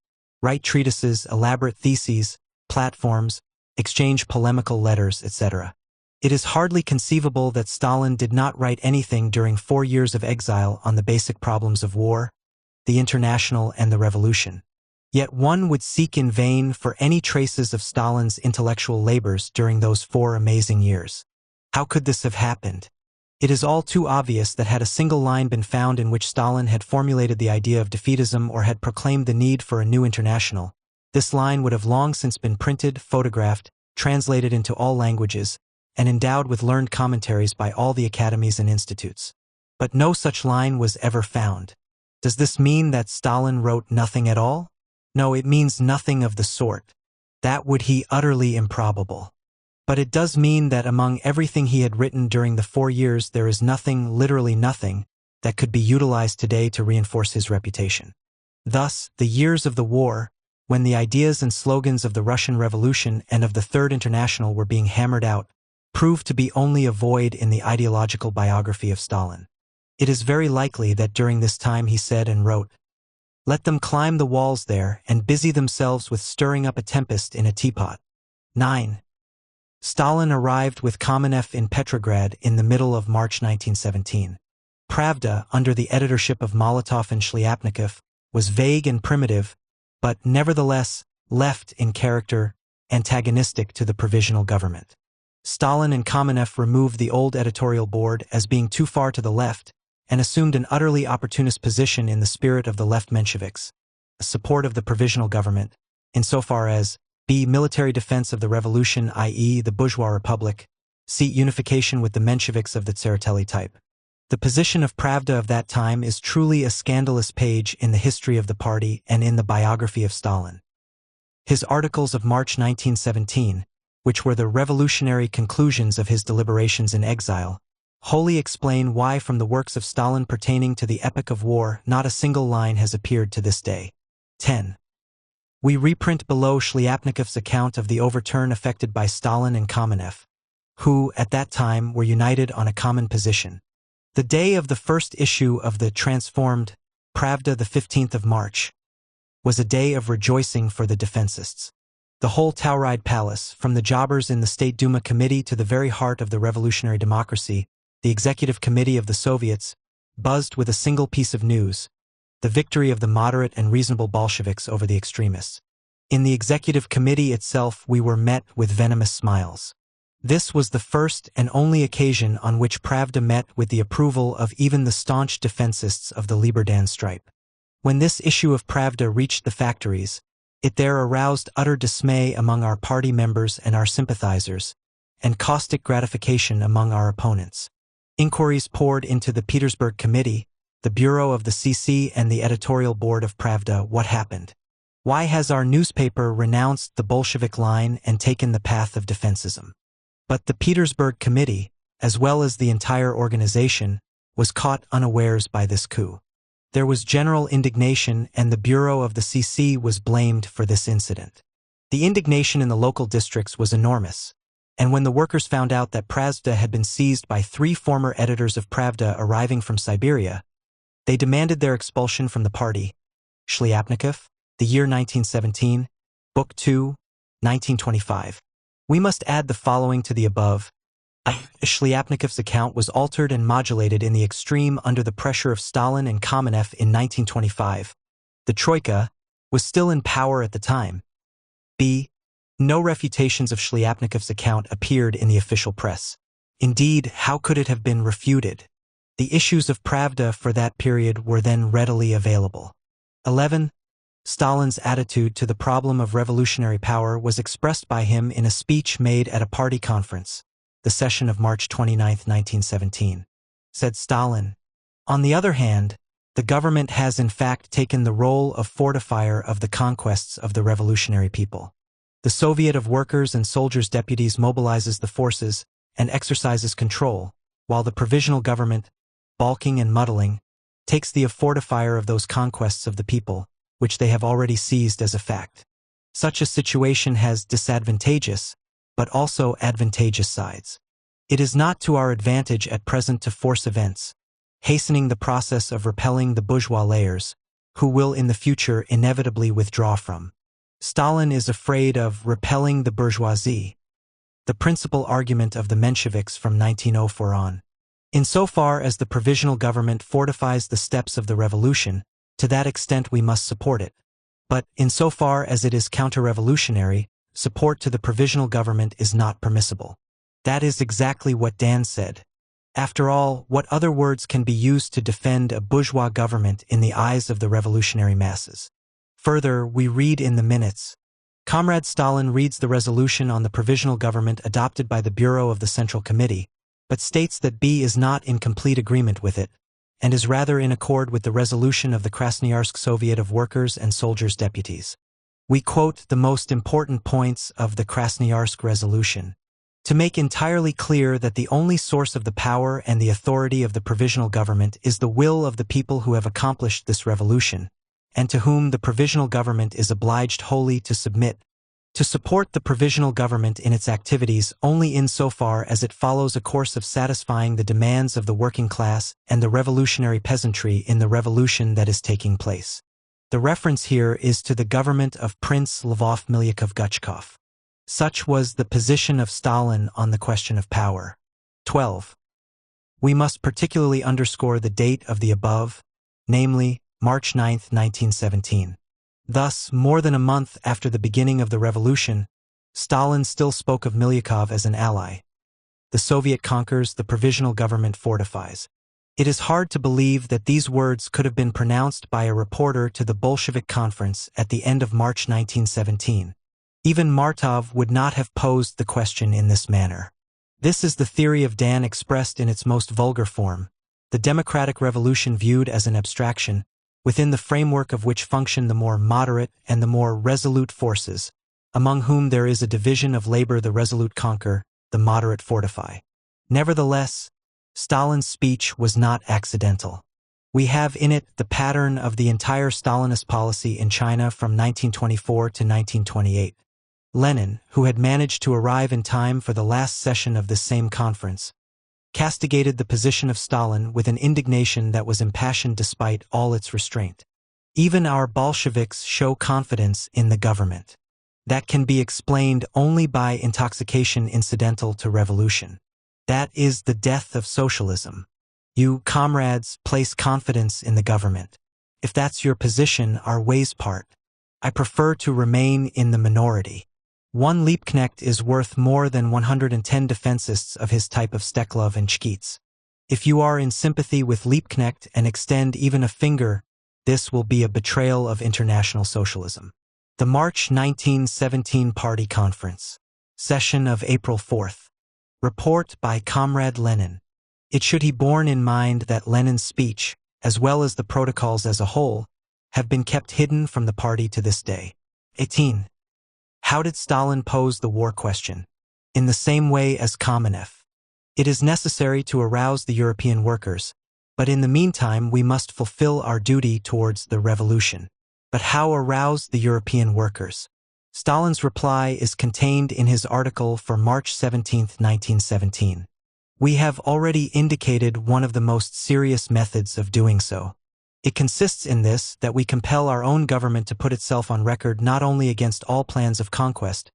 write treatises, elaborate theses, platforms, exchange polemical letters, etc. It is hardly conceivable that Stalin did not write anything during 4 years of exile on the basic problems of war, the international, and the revolution. Yet one would seek in vain for any traces of Stalin's intellectual labors during those 4 amazing years. How could this have happened? It is all too obvious that had a single line been found in which Stalin had formulated the idea of defeatism or had proclaimed the need for a new international, this line would have long since been printed, photographed, translated into all languages, and endowed with learned commentaries by all the academies and institutes. But no such line was ever found. Does this mean that Stalin wrote nothing at all? No, it means nothing of the sort. That would be utterly improbable. But it does mean that among everything he had written during the 4 years there is nothing, literally nothing, that could be utilized today to reinforce his reputation. Thus, the years of the war, when the ideas and slogans of the Russian Revolution and of the Third International were being hammered out, proved to be only a void in the ideological biography of Stalin. It is very likely that during this time he said and wrote, "Let them climb the walls there and busy themselves with stirring up a tempest in a teapot." 9. Stalin arrived with Kamenev in Petrograd in the middle of March 1917. Pravda, under the editorship of Molotov and Shliapnikov, was vague and primitive, but nevertheless left in character antagonistic to the provisional government. Stalin and Kamenev removed the old editorial board as being too far to the left and assumed an utterly opportunist position in the spirit of the left Mensheviks, a support of the provisional government, insofar as b. military defense of the revolution, i.e. the bourgeois republic, c. unification with the Mensheviks of the Tsereteli type. The position of Pravda of that time is truly a scandalous page in the history of the party and in the biography of Stalin. His articles of March 1917, which were the revolutionary conclusions of his deliberations in exile, wholly explain why from the works of Stalin pertaining to the epoch of war not a single line has appeared to this day. 10. We reprint below Shliapnikov's account of the overturn effected by Stalin and Kamenev, who, at that time, were united on a common position. The day of the first issue of the transformed Pravda, the 15th of March, was a day of rejoicing for the defensists. The whole Tauride Palace, from the jobbers in the State Duma Committee to the very heart of the revolutionary democracy, the Executive Committee of the Soviets, buzzed with a single piece of news: the victory of the moderate and reasonable Bolsheviks over the extremists. In the Executive Committee itself we were met with venomous smiles. This was the first and only occasion on which Pravda met with the approval of even the staunch defensists of the Liberdan stripe. When this issue of Pravda reached the factories, it there aroused utter dismay among our party members and our sympathizers, and caustic gratification among our opponents. Inquiries poured into the Petersburg Committee, the Bureau of the CC and the editorial board of Pravda. What happened? Why has our newspaper renounced the Bolshevik line and taken the path of defensism? But the Petersburg Committee, as well as the entire organization, was caught unawares by this coup. There was general indignation and the Bureau of the CC was blamed for this incident. The indignation in the local districts was enormous, and when the workers found out that Pravda had been seized by 3 former editors of Pravda arriving from Siberia, they demanded their expulsion from the party. Shliapnikov, the year 1917, Book 2, 1925. We must add the following to the above. Shliapnikov's account was altered and modulated in the extreme under the pressure of Stalin and Kamenev in 1925. The Troika was still in power at the time. b. No refutations of Shliapnikov's account appeared in the official press. Indeed, how could it have been refuted? The issues of Pravda for that period were then readily available. 11. Stalin's attitude to the problem of revolutionary power was expressed by him in a speech made at a party conference, the session of March 29, 1917. Said Stalin, "On the other hand, the government has in fact taken the role of fortifier of the conquests of the revolutionary people. The Soviet of Workers' and Soldiers' Deputies mobilizes the forces and exercises control, while the provisional government, balking and muddling, takes the fortifier of those conquests of the people, which they have already seized as a fact. Such a situation has disadvantageous, but also advantageous sides. It is not to our advantage at present to force events, hastening the process of repelling the bourgeois layers, who will in the future inevitably withdraw from. Stalin is afraid of repelling the bourgeoisie, the principal argument of the Mensheviks from 1904 on. Insofar as the provisional government fortifies the steps of the revolution, to that extent we must support it. But, insofar as it is counter-revolutionary, support to the provisional government is not permissible." That is exactly what Dan said. After all, what other words can be used to defend a bourgeois government in the eyes of the revolutionary masses? Further, we read in the minutes, Comrade Stalin reads the resolution on the provisional government adopted by the Bureau of the Central Committee, but states that B is not in complete agreement with it, and is rather in accord with the resolution of the Krasnoyarsk Soviet of Workers' and Soldiers' Deputies. We quote the most important points of the Krasnoyarsk resolution, to make entirely clear that the only source of the power and the authority of the provisional government is the will of the people who have accomplished this revolution, and to whom the provisional government is obliged wholly to submit, to support the provisional government in its activities only insofar as it follows a course of satisfying the demands of the working class and the revolutionary peasantry in the revolution that is taking place. The reference here is to the government of Prince Lvov Milyakov-Guchkov. Such was the position of Stalin on the question of power. 12. We must particularly underscore the date of the above, namely, March 9, 1917. Thus, more than a month after the beginning of the revolution, Stalin still spoke of Milyakov as an ally. The Soviet conquers, the provisional government fortifies. It is hard to believe that these words could have been pronounced by a reporter to the Bolshevik conference at the end of March 1917. Even Martov would not have posed the question in this manner. This is the theory of Dan expressed in its most vulgar form, the democratic revolution viewed as an abstraction, within the framework of which function the more moderate and the more resolute forces, among whom there is a division of labor: the resolute conquer, the moderate fortify. Nevertheless, Stalin's speech was not accidental. We have in it the pattern of the entire Stalinist policy in China from 1924 to 1928. Lenin, who had managed to arrive in time for the last session of this same conference, castigated the position of Stalin with an indignation that was impassioned despite all its restraint. Even our Bolsheviks show confidence in the government. That can be explained only by intoxication incidental to revolution. That is the death of socialism. You, comrades, place confidence in the government. If that's your position, our ways part. I prefer to remain in the minority. One Liebknecht is worth more than 110 defensists of his type of Steklov and Schkeets. If you are in sympathy with Liebknecht and extend even a finger, this will be a betrayal of international socialism. The March 1917 Party Conference. Session of April 4th. Report by Comrade Lenin. It should be borne in mind that Lenin's speech, as well as the protocols as a whole, have been kept hidden from the party to this day. 18. How did Stalin pose the war question? In the same way as Kamenev. It is necessary to arouse the European workers, but in the meantime we must fulfill our duty towards the revolution. But how arouse the European workers? Stalin's reply is contained in his article for March 17, 1917. We have already indicated one of the most serious methods of doing so. It consists in this, that we compel our own government to put itself on record not only against all plans of conquest,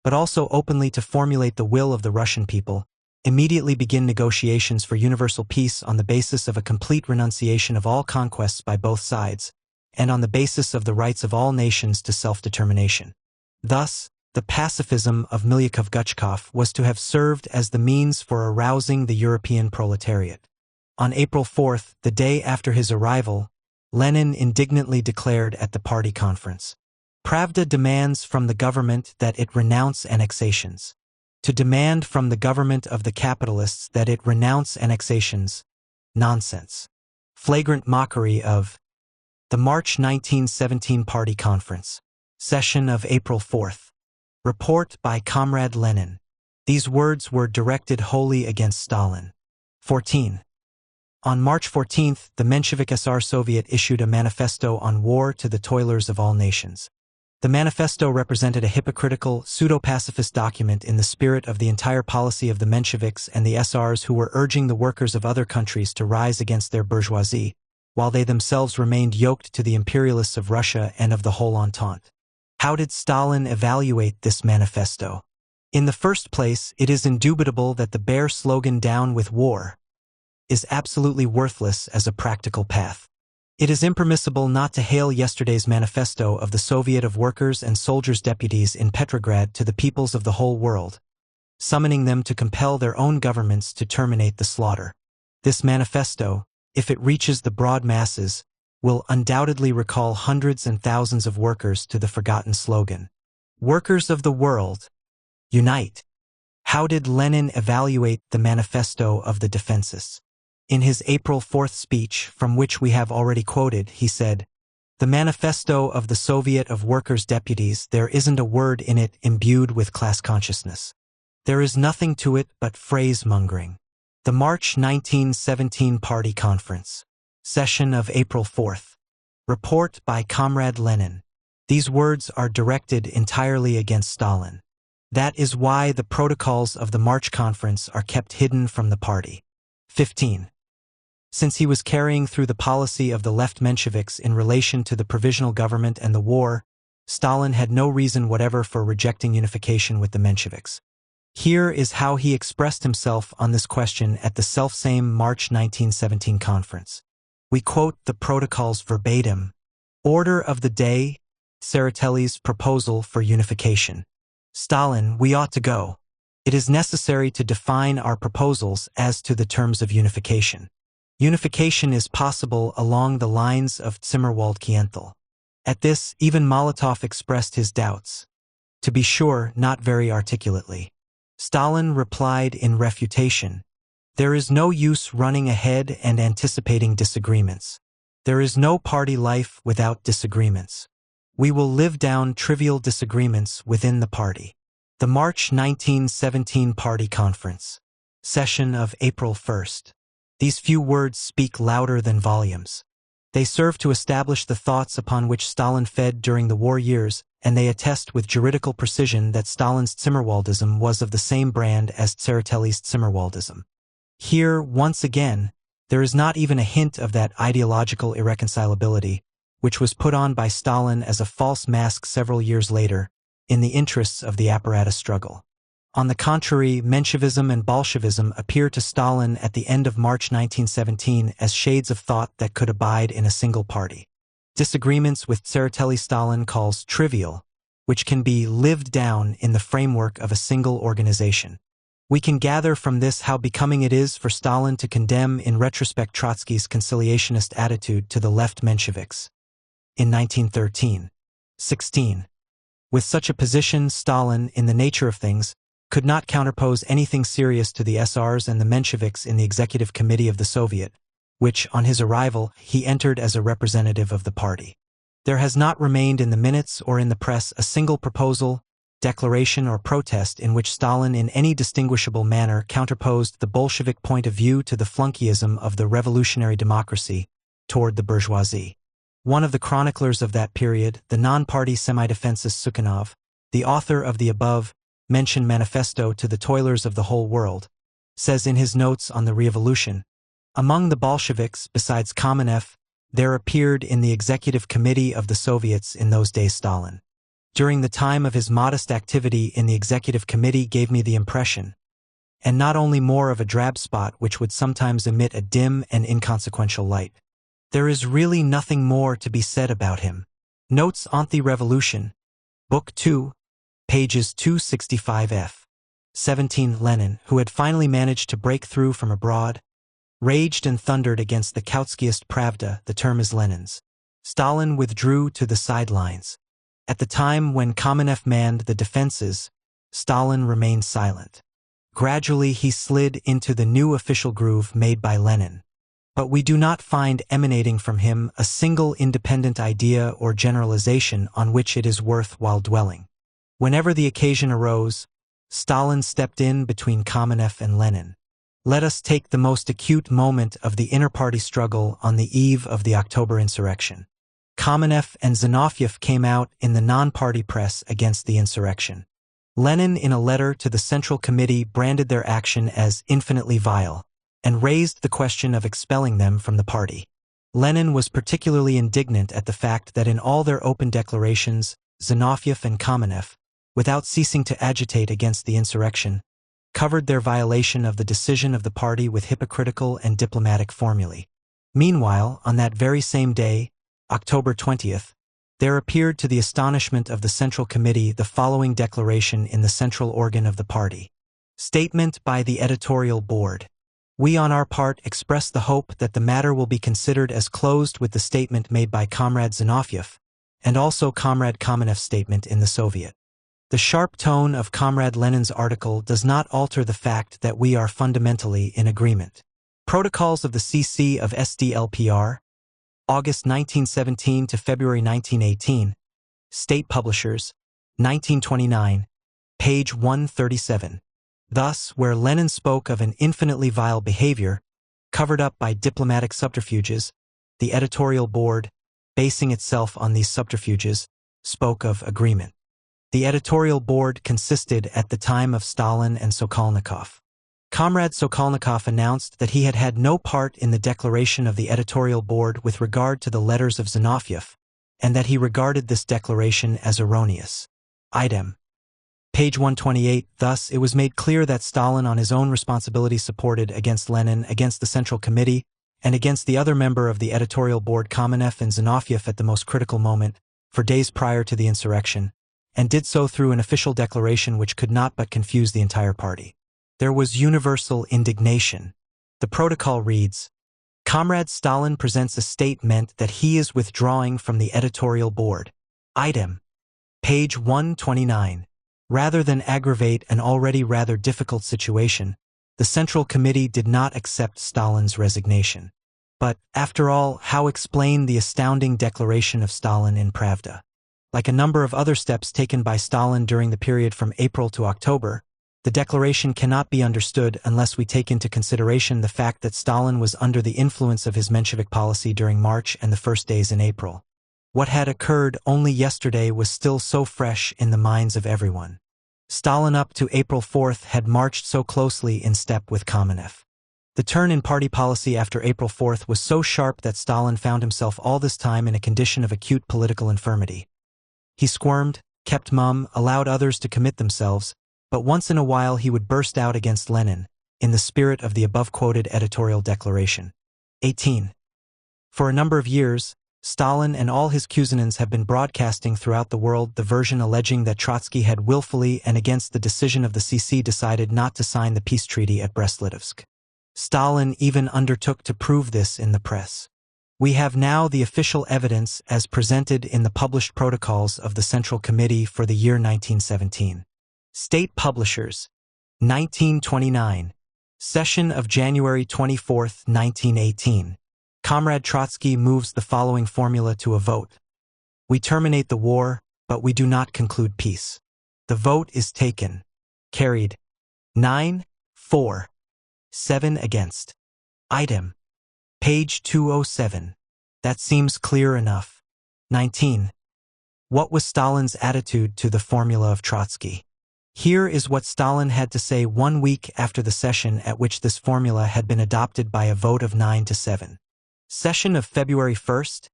but also openly to formulate the will of the Russian people, Immediately begin negotiations for universal peace on the basis of a complete renunciation of all conquests by both sides, and on the basis of the rights of all nations to self-determination. Thus, the pacifism of Milyukov-Guchkov was to have served as the means for arousing the European proletariat. On April 4th, the day after his arrival, Lenin indignantly declared at the party conference, "Pravda demands from the government that it renounce annexations. To demand from the government of the capitalists that it renounce annexations, nonsense." Flagrant mockery of the March 1917 Party Conference. Session of April 4th. Report by Comrade Lenin. These words were directed wholly against Stalin. 14. On March 14th, the Menshevik SR Soviet issued a manifesto on war to the toilers of all nations. The manifesto represented a hypocritical, pseudo-pacifist document in the spirit of the entire policy of the Mensheviks and the SRs, who were urging the workers of other countries to rise against their bourgeoisie, while they themselves remained yoked to the imperialists of Russia and of the whole Entente. How did Stalin evaluate this manifesto? In the first place, it is indubitable that the bare slogan "Down with war" is absolutely worthless as a practical path. It is impermissible not to hail yesterday's manifesto of the Soviet of Workers' and Soldiers' Deputies in Petrograd to the peoples of the whole world, summoning them to compel their own governments to terminate the slaughter. This manifesto, if it reaches the broad masses, will undoubtedly recall hundreds and thousands of workers to the forgotten slogan, "Workers of the world, unite." How did Lenin evaluate the manifesto of the defensists? In his April 4th speech, from which we have already quoted, he said, "The manifesto of the Soviet of Workers' Deputies, there isn't a word in it imbued with class consciousness. There is nothing to it but phrase-mongering." The March 1917 Party Conference. Session of April 4th. Report by Comrade Lenin. These words are directed entirely against Stalin. That is why the protocols of the March Conference are kept hidden from the party. 15. Since he was carrying through the policy of the left Mensheviks in relation to the provisional government and the war, Stalin had no reason whatever for rejecting unification with the Mensheviks. Here is how he expressed himself on this question at the selfsame March 1917 conference. We quote the protocols verbatim. Order of the day, Tsereteli's proposal for unification. Stalin, we ought to go. It is necessary to define our proposals as to the terms of unification. Unification is possible along the lines of Zimmerwald-Kienthal. At this, even Molotov expressed his doubts. To be sure, not very articulately. Stalin replied in refutation, "There is no use running ahead and anticipating disagreements. There is no party life without disagreements. We will live down trivial disagreements within the party." The March 1917 Party Conference. Session of April 1st. These few words speak louder than volumes. They serve to establish the thoughts upon which Stalin fed during the war years, and they attest with juridical precision that Stalin's Zimmerwaldism was of the same brand as Tsereteli's Zimmerwaldism. Here, once again, there is not even a hint of that ideological irreconcilability, which was put on by Stalin as a false mask several years later, in the interests of the apparatus struggle. On the contrary, Menshevism and Bolshevism appear to Stalin at the end of March 1917 as shades of thought that could abide in a single party. Disagreements with Tsereteli Stalin calls trivial, which can be lived down in the framework of a single organization. We can gather from this how becoming it is for Stalin to condemn in retrospect Trotsky's conciliationist attitude to the left Mensheviks. In 1913. 16. With such a position, Stalin, in the nature of things, could not counterpose anything serious to the SRs and the Mensheviks in the Executive Committee of the Soviet, which, on his arrival, he entered as a representative of the party. There has not remained in the minutes or in the press a single proposal, declaration, or protest in which Stalin in any distinguishable manner counterposed the Bolshevik point of view to the flunkeyism of the revolutionary democracy toward the bourgeoisie. One of the chroniclers of that period, the non-party semi-defensist Sukhanov, the author of the above-mentioned manifesto to the toilers of the whole world, says in his notes on the Revolution, "Among the Bolsheviks, besides Kamenev, there appeared in the Executive Committee of the Soviets in those days Stalin. During the time of his modest activity in the Executive Committee gave me the impression and not only more of a drab spot which would sometimes emit a dim and inconsequential light. There is really nothing more to be said about him. Notes on the Revolution, Book 2, pages 265f. 17. Lenin, who had finally managed to break through from abroad, raged and thundered against the Kautskyist Pravda, the term is Lenin's. Stalin withdrew to the sidelines. At the time when Kamenev manned the defenses, Stalin remained silent. Gradually he slid into the new official groove made by Lenin. But we do not find emanating from him a single independent idea or generalization on which it is worthwhile dwelling. Whenever the occasion arose, Stalin stepped in between Kamenev and Lenin. Let us take the most acute moment of the inter-party struggle on the eve of the October insurrection. Kamenev and Zinoviev came out in the non-party press against the insurrection. Lenin, in a letter to the Central Committee, branded their action as infinitely vile, and raised the question of expelling them from the party. Lenin was particularly indignant at the fact that in all their open declarations, Zinoviev and Kamenev, without ceasing to agitate against the insurrection, covered their violation of the decision of the party with hypocritical and diplomatic formulae. Meanwhile, on that very same day, October 20th, there appeared to the astonishment of the Central Committee the following declaration in the central organ of the party. Statement by the editorial board. We on our part express the hope that the matter will be considered as closed with the statement made by Comrade Zinoviev, and also Comrade Kamenev's statement in the Soviet. The sharp tone of Comrade Lenin's article does not alter the fact that we are fundamentally in agreement. Protocols of the CC of SDLPR, August 1917 to February 1918, State Publishers, 1929, page 137. Thus, where Lenin spoke of an infinitely vile behavior, covered up by diplomatic subterfuges, the editorial board, basing itself on these subterfuges, spoke of agreement. The editorial board consisted at the time of Stalin and Sokolnikov. Comrade Sokolnikov announced that he had had no part in the declaration of the editorial board with regard to the letters of Zinoviev, and that he regarded this declaration as erroneous. Item. Page 128. Thus, it was made clear that Stalin on his own responsibility supported against Lenin, against the Central Committee, and against the other member of the editorial board Kamenev and Zinoviev at the most critical moment, for days prior to the insurrection, and did so through an official declaration which could not but confuse the entire party. There was universal indignation. The protocol reads, Comrade Stalin presents a statement that he is withdrawing from the editorial board. Item. Page 129. Rather than aggravate an already rather difficult situation, the Central Committee did not accept Stalin's resignation. But, after all, how explain the astounding declaration of Stalin in Pravda? Like a number of other steps taken by Stalin during the period from April to October, the declaration cannot be understood unless we take into consideration the fact that Stalin was under the influence of his Menshevik policy during March and the first days in April. What had occurred only yesterday was still so fresh in the minds of everyone. Stalin up to April 4th had marched so closely in step with Kamenev. The turn in party policy after April 4th was so sharp that Stalin found himself all this time in a condition of acute political infirmity. He squirmed, kept mum, allowed others to commit themselves, but once in a while he would burst out against Lenin, in the spirit of the above-quoted editorial declaration. 18. For a number of years, Stalin and all his Kuzinins have been broadcasting throughout the world the version alleging that Trotsky had willfully and against the decision of the CC decided not to sign the peace treaty at Brest-Litovsk. Stalin even undertook to prove this in the press. We have now the official evidence as presented in the published protocols of the Central Committee for the year 1917. State Publishers, 1929. Session of January 24, 1918. Comrade Trotsky moves the following formula to a vote. We terminate the war, but we do not conclude peace. The vote is taken. Carried. 9, 4, 7 against. Item. Page 207. That seems clear enough. 19. What was Stalin's attitude to the formula of Trotsky? Here is what Stalin had to say 1 week after the session at which this formula had been adopted by a vote of 9-7. Session of February 1st,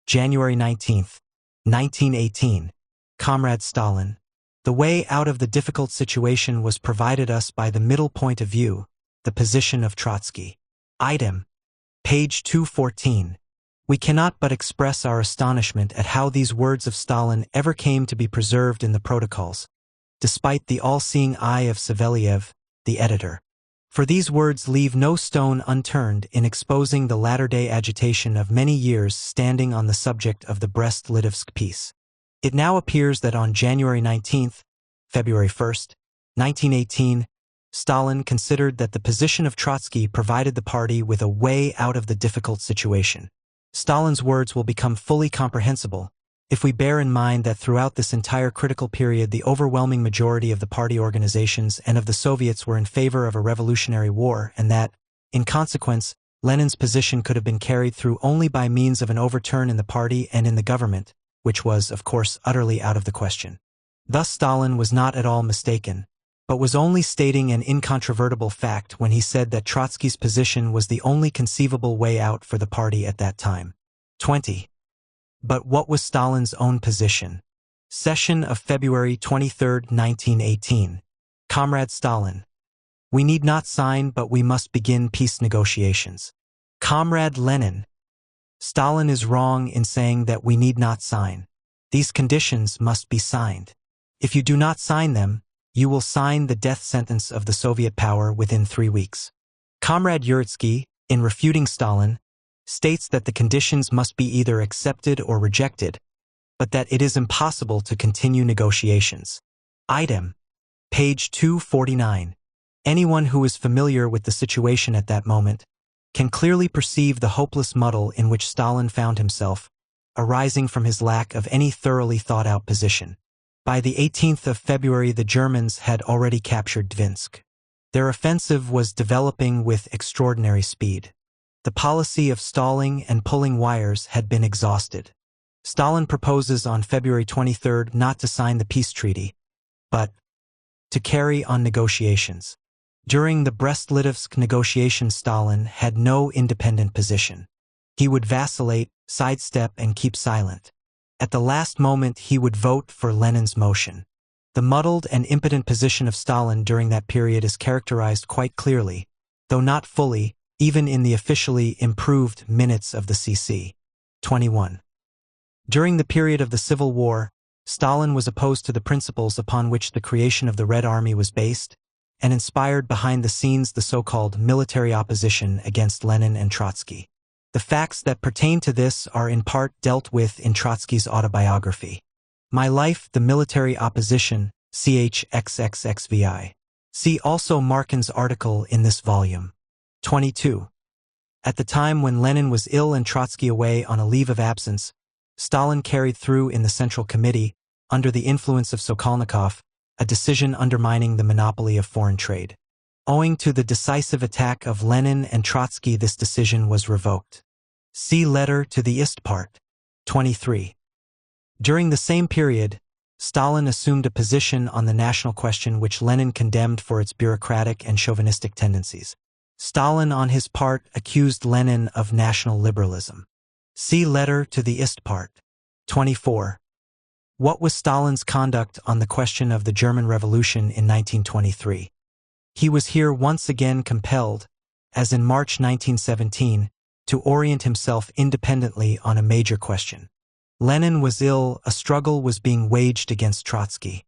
January 19th, 1918. Comrade Stalin. The way out of the difficult situation was provided us by the middle point of view, the position of Trotsky. Item. Page 214. We cannot but express our astonishment at how these words of Stalin ever came to be preserved in the protocols, despite the all-seeing eye of Savelyev, the editor. For these words leave no stone unturned in exposing the latter-day agitation of many years standing on the subject of the Brest-Litovsk peace. It now appears that on January 19, February 1, 1918, Stalin considered that the position of Trotsky provided the party with a way out of the difficult situation. Stalin's words will become fully comprehensible if we bear in mind that throughout this entire critical period the overwhelming majority of the party organizations and of the Soviets were in favor of a revolutionary war, and that, in consequence, Lenin's position could have been carried through only by means of an overturn in the party and in the government, which was, of course, utterly out of the question. Thus Stalin was not at all mistaken, but was only stating an incontrovertible fact when he said that Trotsky's position was the only conceivable way out for the party at that time. 20. But what was Stalin's own position? Session of February 23, 1918. Comrade Stalin. We need not sign, but we must begin peace negotiations. Comrade Lenin. Stalin is wrong in saying that we need not sign. These conditions must be signed. If you do not sign them, you will sign the death sentence of the Soviet power within 3 weeks. Comrade Yursky, in refuting Stalin, states that the conditions must be either accepted or rejected, but that it is impossible to continue negotiations. Item. Page 249. Anyone who is familiar with the situation at that moment can clearly perceive the hopeless muddle in which Stalin found himself, arising from his lack of any thoroughly thought-out position. By the 18th of February, the Germans had already captured Dvinsk. Their offensive was developing with extraordinary speed. The policy of stalling and pulling wires had been exhausted. Stalin proposes on February 23 not to sign the peace treaty, but to carry on negotiations. During the Brest-Litovsk negotiations, Stalin had no independent position. He would vacillate, sidestep, and keep silent. At the last moment, he would vote for Lenin's motion. The muddled and impotent position of Stalin during that period is characterized quite clearly, though not fully, even in the officially improved minutes of the CC. 21. During the period of the Civil War, Stalin was opposed to the principles upon which the creation of the Red Army was based, and inspired behind the scenes the so-called military opposition against Lenin and Trotsky. The facts that pertain to this are in part dealt with in Trotsky's autobiography. My Life, the Military Opposition, CHXXXVI. See also Markin's article in this volume. 22. At the time when Lenin was ill and Trotsky away on a leave of absence, Stalin carried through in the Central Committee, under the influence of Sokolnikov, a decision undermining the monopoly of foreign trade. Owing to the decisive attack of Lenin and Trotsky, this decision was revoked. See Letter to the Ist Part. 23. During the same period, Stalin assumed a position on the national question which Lenin condemned for its bureaucratic and chauvinistic tendencies. Stalin, on his part, accused Lenin of national liberalism. See Letter to the Ist Part. 24. What was Stalin's conduct on the question of the German Revolution in 1923? He was here once again compelled, as in March 1917, to orient himself independently on a major question. Lenin was ill, a struggle was being waged against Trotsky.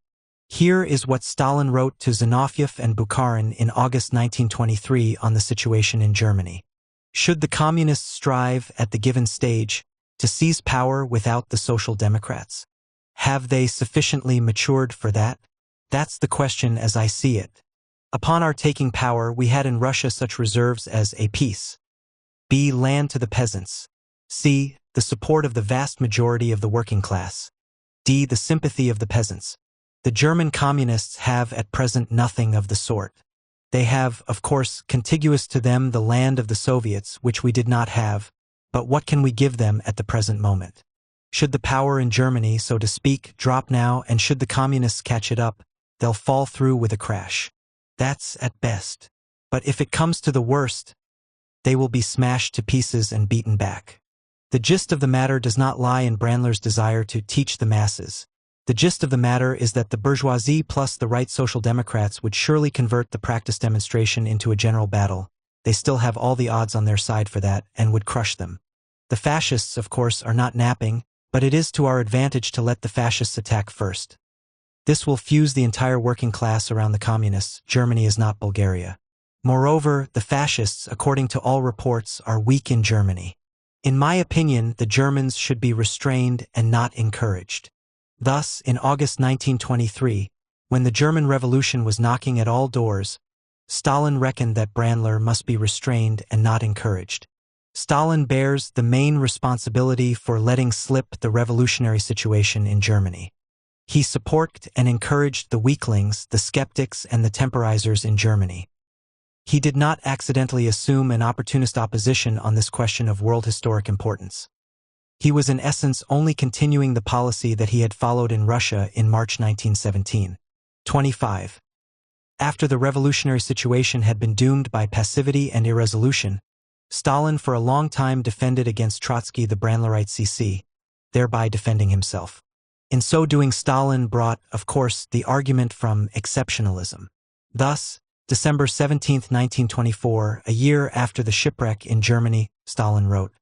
Here is what Stalin wrote to Zinoviev and Bukharin in August 1923 on the situation in Germany. Should the communists strive, at the given stage, to seize power without the Social Democrats? Have they sufficiently matured for that? That's the question as I see it. Upon our taking power, we had in Russia such reserves as A. Peace. B. Land to the peasants. C. The support of the vast majority of the working class. D. The sympathy of the peasants. The German communists have at present nothing of the sort. They have, of course, contiguous to them the land of the Soviets, which we did not have, but what can we give them at the present moment? Should the power in Germany, so to speak, drop now, and should the communists catch it up, they'll fall through with a crash. That's at best. But if it comes to the worst, they will be smashed to pieces and beaten back. The gist of the matter does not lie in Brandler's desire to teach the masses, The gist of the matter is that the bourgeoisie plus the right social democrats would surely convert the practice demonstration into a general battle. They still have all the odds on their side for that and would crush them. The fascists, of course, are not napping, but it is to our advantage to let the fascists attack first. This will fuse the entire working class around the communists. Germany is not Bulgaria. Moreover, the fascists, according to all reports, are weak in Germany. In my opinion, the Germans should be restrained and not encouraged. Thus, in August 1923, when the German Revolution was knocking at all doors, Stalin reckoned that Brandler must be restrained and not encouraged. Stalin bears the main responsibility for letting slip the revolutionary situation in Germany. He supported and encouraged the weaklings, the skeptics, and the temporizers in Germany. He did not accidentally assume an opportunist opposition on this question of world historic importance. He was in essence only continuing the policy that he had followed in Russia in March 1917. 25. After the revolutionary situation had been doomed by passivity and irresolution, Stalin for a long time defended against Trotsky the Brandlerite CC, thereby defending himself. In so doing, Stalin brought, of course, the argument from exceptionalism. Thus, December 17, 1924, a year after the shipwreck in Germany, Stalin wrote,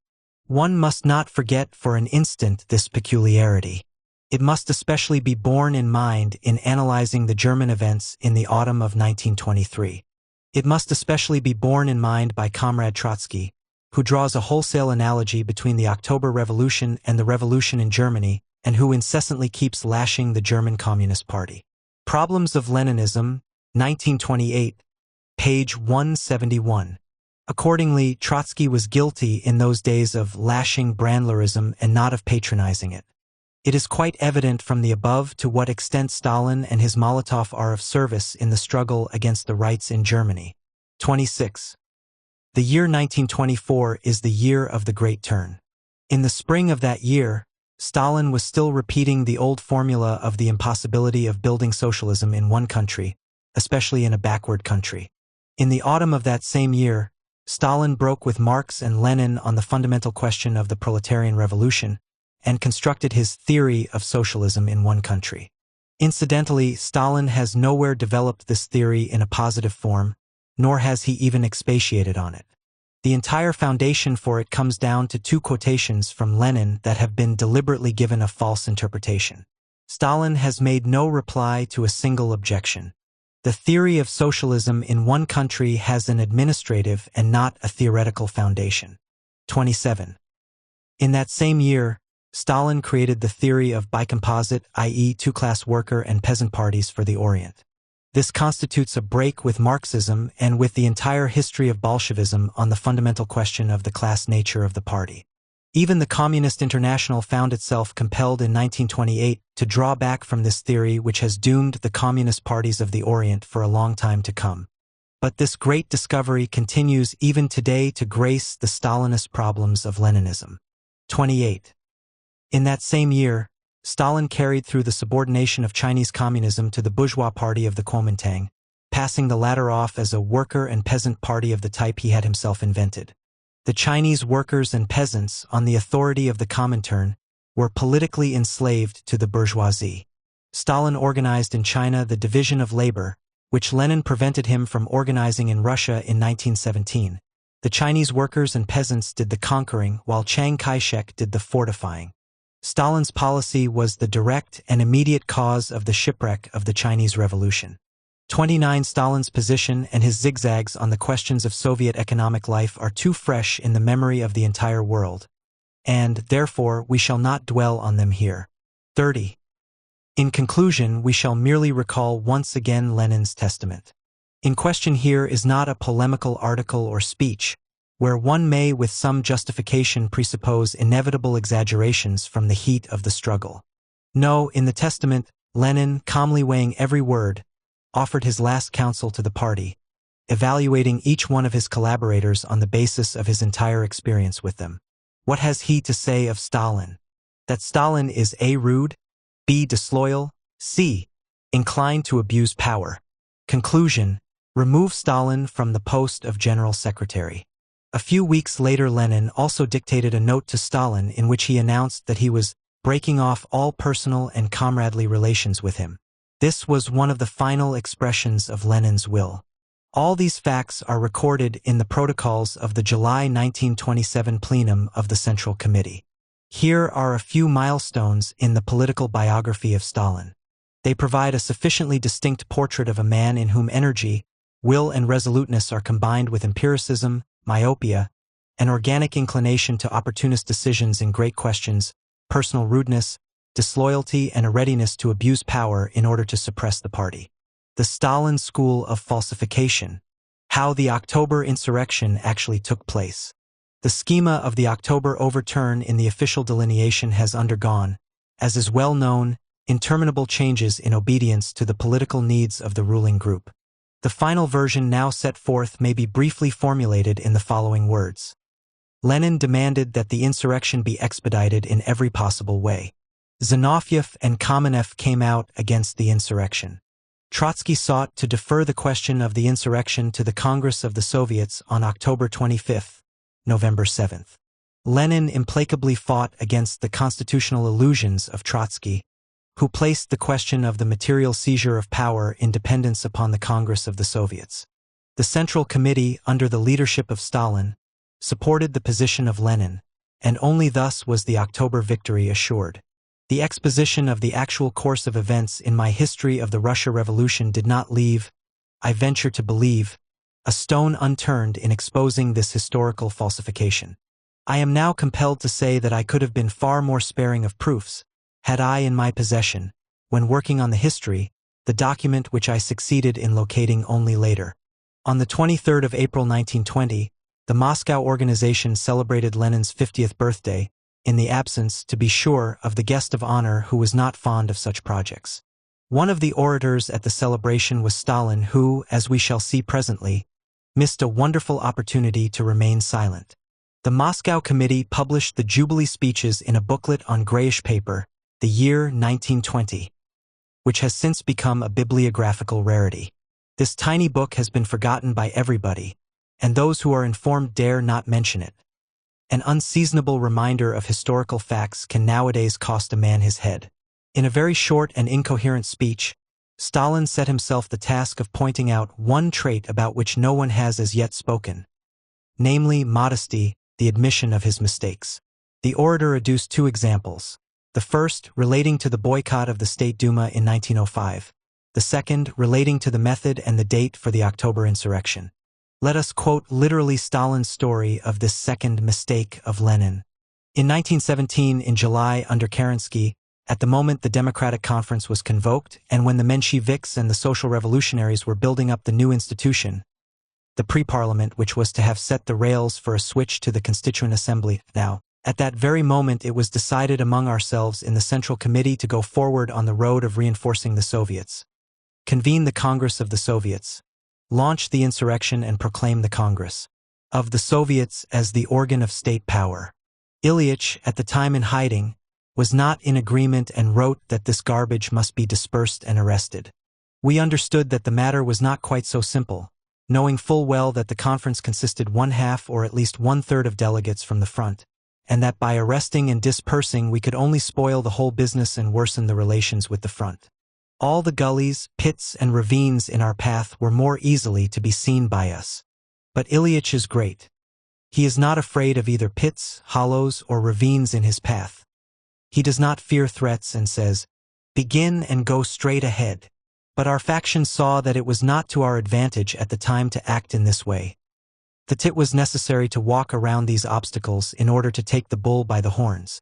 "One must not forget for an instant this peculiarity. It must especially be borne in mind in analyzing the German events in the autumn of 1923. It must especially be borne in mind by Comrade Trotsky, who draws a wholesale analogy between the October Revolution and the revolution in Germany, and who incessantly keeps lashing the German Communist Party." Problems of Leninism, 1928, page 171. Accordingly, Trotsky was guilty in those days of lashing Brandlerism and not of patronizing it. It is quite evident from the above to what extent Stalin and his Molotov are of service in the struggle against the rights in Germany. 26. The year 1924 is the year of the Great Turn. In the spring of that year, Stalin was still repeating the old formula of the impossibility of building socialism in one country, especially in a backward country. In the autumn of that same year, Stalin broke with Marx and Lenin on the fundamental question of the proletarian revolution and constructed his theory of socialism in one country. Incidentally, Stalin has nowhere developed this theory in a positive form, nor has he even expatiated on it. The entire foundation for it comes down to two quotations from Lenin that have been deliberately given a false interpretation. Stalin has made no reply to a single objection. The theory of socialism in one country has an administrative and not a theoretical foundation. 27. In that same year, Stalin created the theory of bicomposite, i.e. two-class worker and peasant parties for the Orient. This constitutes a break with Marxism and with the entire history of Bolshevism on the fundamental question of the class nature of the party. Even the Communist International found itself compelled in 1928 to draw back from this theory, which has doomed the communist parties of the Orient for a long time to come. But this great discovery continues even today to grace the Stalinist problems of Leninism. 28. In that same year, Stalin carried through the subordination of Chinese communism to the bourgeois party of the Kuomintang, passing the latter off as a worker and peasant party of the type he had himself invented. The Chinese workers and peasants, on the authority of the Comintern, were politically enslaved to the bourgeoisie. Stalin organized in China the division of labor, which Lenin prevented him from organizing in Russia in 1917. The Chinese workers and peasants did the conquering, while Chiang Kai-shek did the fortifying. Stalin's policy was the direct and immediate cause of the shipwreck of the Chinese Revolution. 29. Stalin's position and his zigzags on the questions of Soviet economic life are too fresh in the memory of the entire world, and, therefore, we shall not dwell on them here. 30. In conclusion, we shall merely recall once again Lenin's testament. In question here is not a polemical article or speech, where one may with some justification presuppose inevitable exaggerations from the heat of the struggle. No, in the testament, Lenin, calmly weighing every word, offered his last counsel to the party, evaluating each one of his collaborators on the basis of his entire experience with them. What has he to say of Stalin? That Stalin is A. rude, B. disloyal, C. inclined to abuse power. Conclusion: remove Stalin from the post of General Secretary. A few weeks later, Lenin also dictated a note to Stalin in which he announced that he was breaking off all personal and comradely relations with him. This was one of the final expressions of Lenin's will. All these facts are recorded in the protocols of the July 1927 plenum of the Central Committee. Here are a few milestones in the political biography of Stalin. They provide a sufficiently distinct portrait of a man in whom energy, will and resoluteness are combined with empiricism, myopia, an organic inclination to opportunist decisions in great questions, personal rudeness, disloyalty, and a readiness to abuse power in order to suppress the party. The Stalin School of Falsification. How the October insurrection actually took place. The schema of the October overturn in the official delineation has undergone, as is well known, interminable changes in obedience to the political needs of the ruling group. The final version now set forth may be briefly formulated in the following words. Lenin demanded that the insurrection be expedited in every possible way. Zinoviev and Kamenev came out against the insurrection. Trotsky sought to defer the question of the insurrection to the Congress of the Soviets on October 25, November 7. Lenin implacably fought against the constitutional illusions of Trotsky, who placed the question of the material seizure of power in dependence upon the Congress of the Soviets. The Central Committee, under the leadership of Stalin, supported the position of Lenin, and only thus was the October victory assured. The exposition of the actual course of events in my History of the Russia Revolution did not leave, I venture to believe, a stone unturned in exposing this historical falsification. I am now compelled to say that I could have been far more sparing of proofs, had I in my possession, when working on the history, the document which I succeeded in locating only later. On the 23rd of April 1920, the Moscow organization celebrated Lenin's 50th birthday, in the absence, to be sure, of the guest of honor who was not fond of such projects. One of the orators at the celebration was Stalin, who, as we shall see presently, missed a wonderful opportunity to remain silent. The Moscow Committee published the Jubilee speeches in a booklet on grayish paper, the year 1920, which has since become a bibliographical rarity. This tiny book has been forgotten by everybody, and those who are informed dare not mention it. An unseasonable reminder of historical facts can nowadays cost a man his head. In a very short and incoherent speech, Stalin set himself the task of pointing out one trait about which no one has as yet spoken, namely modesty, the admission of his mistakes. The orator adduced two examples, the first relating to the boycott of the State Duma in 1905, the second relating to the method and the date for the October insurrection. Let us quote literally Stalin's story of this second mistake of Lenin. In 1917, in July, under Kerensky, at the moment the Democratic Conference was convoked, and when the Mensheviks and the Social Revolutionaries were building up the new institution, the pre-parliament which was to have set the rails for a switch to the Constituent Assembly, now, at that very moment it was decided among ourselves in the Central Committee to go forward on the road of reinforcing the Soviets, convene the Congress of the Soviets, launch the insurrection and proclaim the Congress of the Soviets as the organ of state power. Ilyich, at the time in hiding, was not in agreement and wrote that this garbage must be dispersed and arrested. We understood that the matter was not quite so simple, knowing full well that the conference consisted 1/2 or at least 1/3 of delegates from the front, and that by arresting and dispersing we could only spoil the whole business and worsen the relations with the front. All the gullies, pits, and ravines in our path were more easily to be seen by us. But Ilyich is great. He is not afraid of either pits, hollows, or ravines in his path. He does not fear threats and says, "Begin and go straight ahead." But our faction saw that it was not to our advantage at the time to act in this way, that it was necessary to walk around these obstacles in order to take the bull by the horns.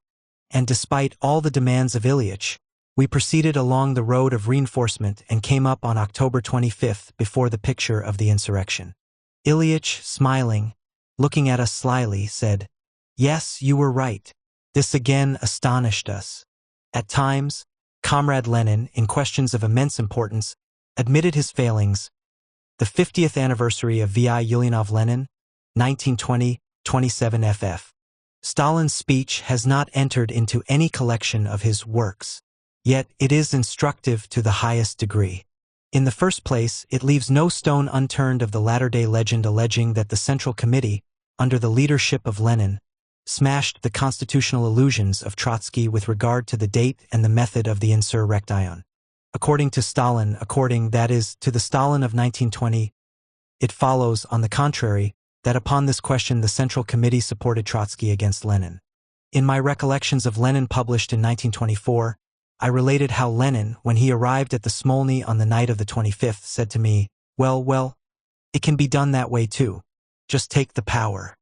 And despite all the demands of Ilyich, we proceeded along the road of reinforcement and came up on October 25th before the picture of the insurrection. Ilyich, smiling, looking at us slyly, said, "Yes, you were right." This again astonished us. At times, Comrade Lenin, in questions of immense importance, admitted his failings. The 50th anniversary of V.I. Ulyanov Lenin, 1920, 27 ff. Stalin's speech has not entered into any collection of his works. Yet it is instructive to the highest degree. In the first place, it leaves no stone unturned of the latter-day legend alleging that the Central Committee, under the leadership of Lenin, smashed the constitutional illusions of Trotsky with regard to the date and the method of the insurrection. According to Stalin, that is, to the Stalin of 1920, it follows, on the contrary, that upon this question the Central Committee supported Trotsky against Lenin. In my Recollections of Lenin published in 1924, I related how Lenin, when he arrived at the Smolny on the night of the 25th, said to me, well, it can be done that way too. Just take the power.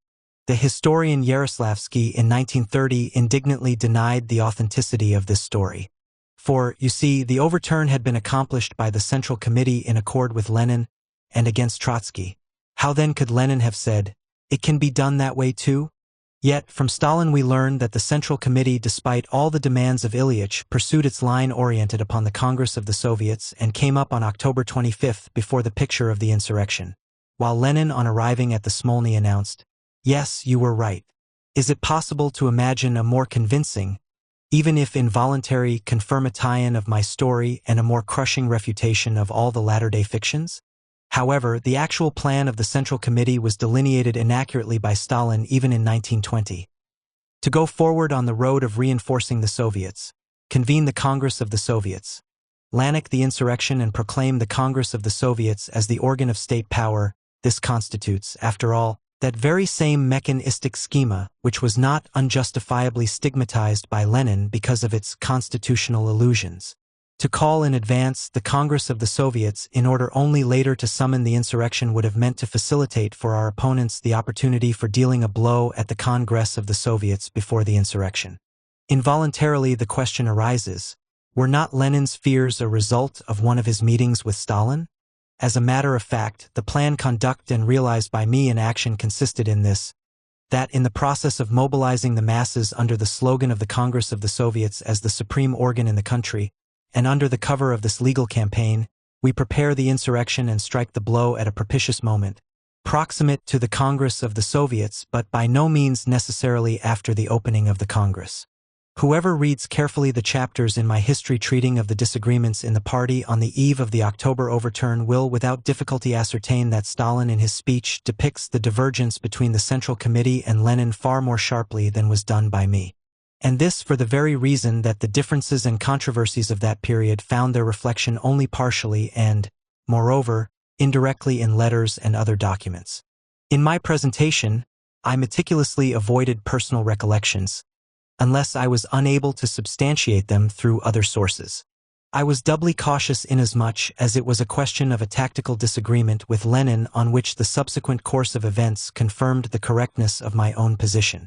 The historian Yaroslavsky in 1930 indignantly denied the authenticity of this story. For, you see, the overturn had been accomplished by the Central Committee in accord with Lenin and against Trotsky. How then could Lenin have said, it can be done that way too? Yet, from Stalin we learn that the Central Committee, despite all the demands of Ilyich, pursued its line oriented upon the Congress of the Soviets and came up on October 25th before the picture of the insurrection. While Lenin, on arriving at the Smolny, announced, yes, you were right. Is it possible to imagine a more convincing, even if involuntary, confirmation of my story and a more crushing refutation of all the latter-day fictions? However, the actual plan of the Central Committee was delineated inaccurately by Stalin even in 1920. To go forward on the road of reinforcing the Soviets, convene the Congress of the Soviets, lanik the insurrection and proclaim the Congress of the Soviets as the organ of state power, this constitutes, after all, that very same mechanistic schema which was not unjustifiably stigmatized by Lenin because of its constitutional illusions. To call in advance the Congress of the Soviets in order only later to summon the insurrection would have meant to facilitate for our opponents the opportunity for dealing a blow at the Congress of the Soviets before the insurrection. Involuntarily the question arises, were not Lenin's fears a result of one of his meetings with Stalin? As a matter of fact, the plan conducted and realized by me in action consisted in this, that in the process of mobilizing the masses under the slogan of the Congress of the Soviets as the supreme organ in the country, and under the cover of this legal campaign, we prepare the insurrection and strike the blow at a propitious moment, proximate to the Congress of the Soviets but by no means necessarily after the opening of the Congress. Whoever reads carefully the chapters in my history treating of the disagreements in the party on the eve of the October overturn will without difficulty ascertain that Stalin in his speech depicts the divergence between the Central Committee and Lenin far more sharply than was done by me. And this for the very reason that the differences and controversies of that period found their reflection only partially and, moreover, indirectly in letters and other documents. In my presentation, I meticulously avoided personal recollections, unless I was unable to substantiate them through other sources. I was doubly cautious inasmuch as it was a question of a tactical disagreement with Lenin on which the subsequent course of events confirmed the correctness of my own position.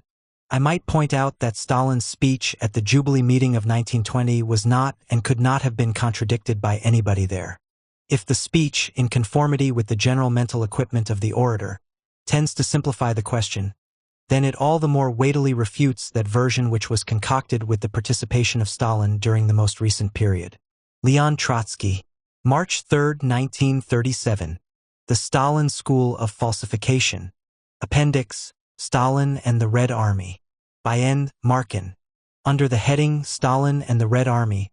I might point out that Stalin's speech at the Jubilee meeting of 1920 was not and could not have been contradicted by anybody there. If the speech, in conformity with the general mental equipment of the orator, tends to simplify the question, then it all the more weightily refutes that version which was concocted with the participation of Stalin during the most recent period. Leon Trotsky, March 3, 1937. The Stalin School of Falsification. Appendix, Stalin and the Red Army. By N. Markin. Under the heading Stalin and the Red Army,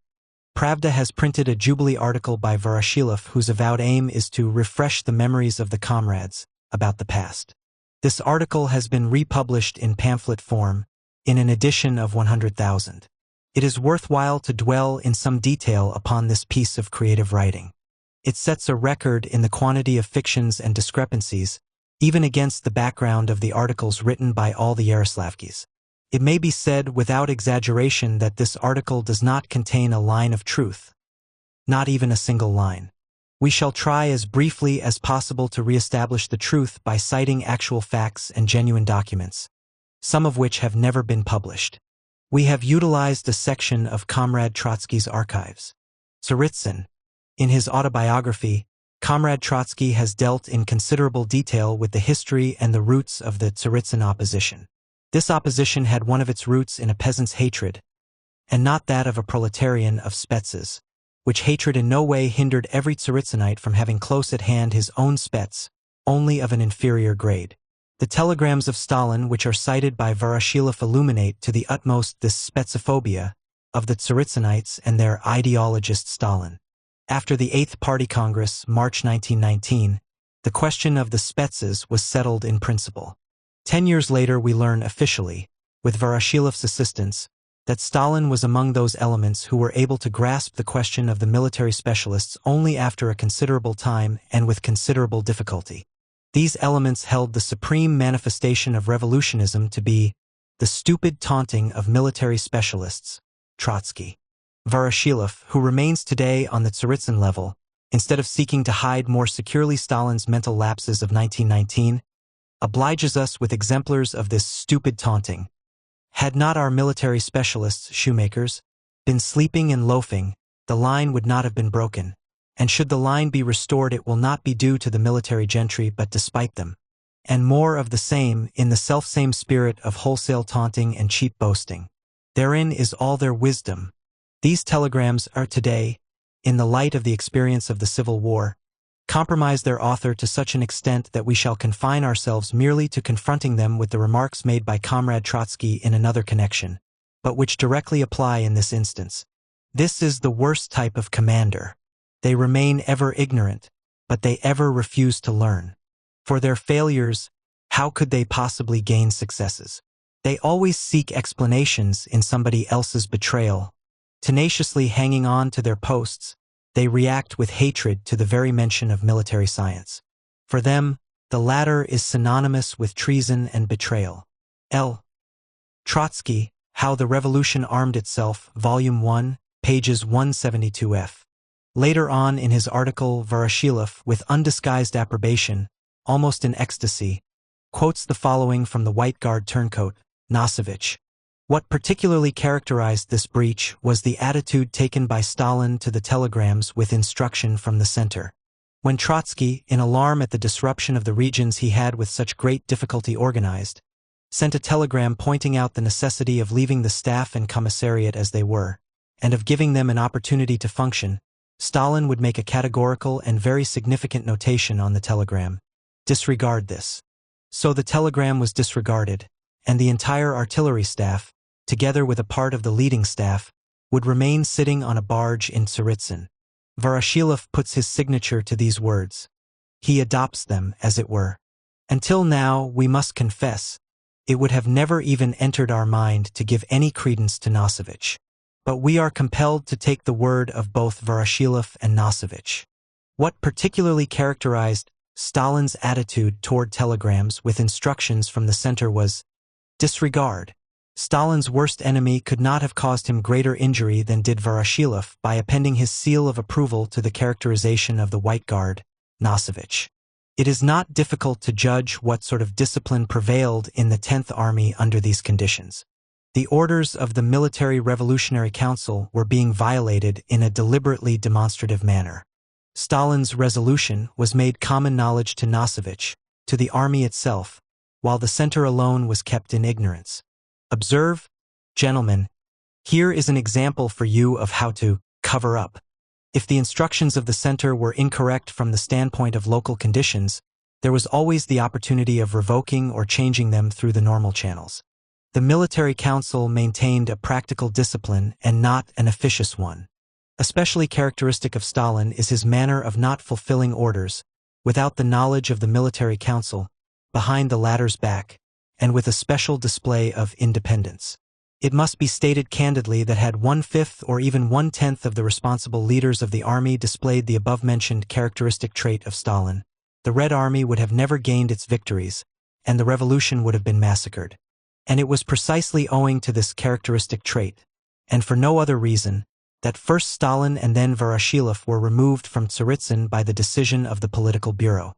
Pravda has printed a Jubilee article by Voroshilov whose avowed aim is to refresh the memories of the comrades about the past. This article has been republished in pamphlet form, in an edition of 100,000. It is worthwhile to dwell in some detail upon this piece of creative writing. It sets a record in the quantity of fictions and discrepancies, even against the background of the articles written by all the Yaroslavskys. It may be said without exaggeration that this article does not contain a line of truth, not even a single line. We shall try as briefly as possible to reestablish the truth by citing actual facts and genuine documents, some of which have never been published. We have utilized a section of Comrade Trotsky's archives. Tsaritsyn. In his autobiography, Comrade Trotsky has dealt in considerable detail with the history and the roots of the Tsaritsyn opposition. This opposition had one of its roots in a peasant's hatred, and not that of a proletarian of Spetses, which hatred in no way hindered every Tsaritsynite from having close at hand his own Spets, only of an inferior grade. The telegrams of Stalin which are cited by Voroshilov illuminate to the utmost this Spetsophobia of the Tsaritsynites and their ideologist Stalin. After the 8th Party Congress, March 1919, the question of the Spetses was settled in principle. 10 years later we learn officially, with Voroshilov's assistance, that Stalin was among those elements who were able to grasp the question of the military specialists only after a considerable time and with considerable difficulty. These elements held the supreme manifestation of revolutionism to be the stupid taunting of military specialists, Trotsky. Voroshilov, who remains today on the Tsaritsyn level, instead of seeking to hide more securely Stalin's mental lapses of 1919, obliges us with exemplars of this stupid taunting. Had not our military specialists, shoemakers, been sleeping and loafing, the line would not have been broken, and should the line be restored it will not be due to the military gentry but despite them. And more of the same in the selfsame spirit of wholesale taunting and cheap boasting. Therein is all their wisdom. These telegrams are today, in the light of the experience of the Civil War, compromise their author to such an extent that we shall confine ourselves merely to confronting them with the remarks made by Comrade Trotsky in another connection, but which directly apply in this instance. This is the worst type of commander. They remain ever ignorant, but they ever refuse to learn. For their failures, how could they possibly gain successes? They always seek explanations in somebody else's betrayal. Tenaciously hanging on to their posts, they react with hatred to the very mention of military science. For them, the latter is synonymous with treason and betrayal. L. Trotsky, How the Revolution Armed Itself, Volume 1, pages 172f. Later on in his article, Voroshilov, with undisguised approbation, almost in ecstasy, quotes the following from the White Guard turncoat, Nosevich. What particularly characterized this breach was the attitude taken by Stalin to the telegrams with instruction from the center. When Trotsky, in alarm at the disruption of the regions he had with such great difficulty organized, sent a telegram pointing out the necessity of leaving the staff and commissariat as they were, and of giving them an opportunity to function, Stalin would make a categorical and very significant notation on the telegram. Disregard this. So the telegram was disregarded, and the entire artillery staff, together with a part of the leading staff, would remain sitting on a barge in Tsaritsyn. Voroshilov puts his signature to these words. He adopts them, as it were. Until now, we must confess, it would have never even entered our mind to give any credence to Nosevich. But we are compelled to take the word of both Voroshilov and Nosevich. What particularly characterized Stalin's attitude toward telegrams with instructions from the center was disregard. Stalin's worst enemy could not have caused him greater injury than did Voroshilov by appending his seal of approval to the characterization of the White Guard, Nosevich. It is not difficult to judge what sort of discipline prevailed in the 10th Army under these conditions. The orders of the Military Revolutionary Council were being violated in a deliberately demonstrative manner. Stalin's resolution was made common knowledge to Nosevich, to the army itself, while the center alone was kept in ignorance. Observe, gentlemen, here is an example for you of how to cover up. If the instructions of the center were incorrect from the standpoint of local conditions, there was always the opportunity of revoking or changing them through the normal channels. The military council maintained a practical discipline and not an officious one. Especially characteristic of Stalin is his manner of not fulfilling orders, without the knowledge of the military council, behind the latter's back, and with a special display of independence. It must be stated candidly that had 1/5 or even 1/10 of the responsible leaders of the army displayed the above-mentioned characteristic trait of Stalin, the Red Army would have never gained its victories, and the revolution would have been massacred. And it was precisely owing to this characteristic trait, and for no other reason, that first Stalin and then Voroshilov were removed from Tsaritsyn by the decision of the Political Bureau.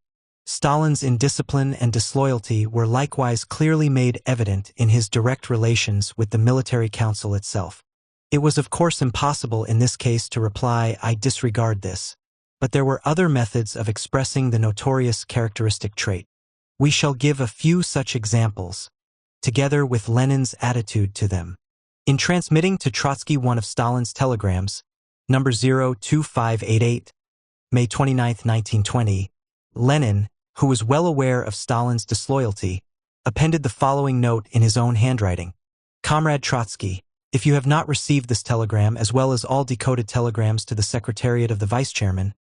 Stalin's indiscipline and disloyalty were likewise clearly made evident in his direct relations with the military council itself. It was of course impossible in this case to reply, "I disregard this," but there were other methods of expressing the notorious characteristic trait. We shall give a few such examples, together with Lenin's attitude to them. In transmitting to Trotsky one of Stalin's telegrams, number 02588, May 29, 1920, Lenin, who was well aware of Stalin's disloyalty, appended the following note in his own handwriting. Comrade Trotsky, if you have not received this telegram as well as all decoded telegrams to the Secretariat of the Vice Chairman,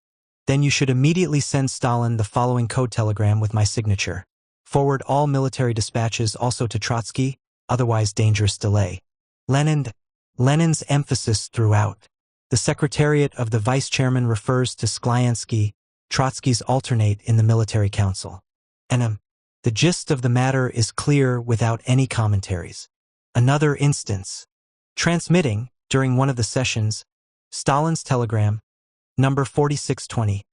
then you should immediately send Stalin the following code telegram with my signature. Forward all military dispatches also to Trotsky, otherwise dangerous delay. Lenin's emphasis throughout. The secretariat of the vice-chairman refers to Sklyansky, Trotsky's alternate in the military council. The gist of the matter is clear without any commentaries. Another instance. Transmitting, during one of the sessions, Stalin's telegram, number 4620,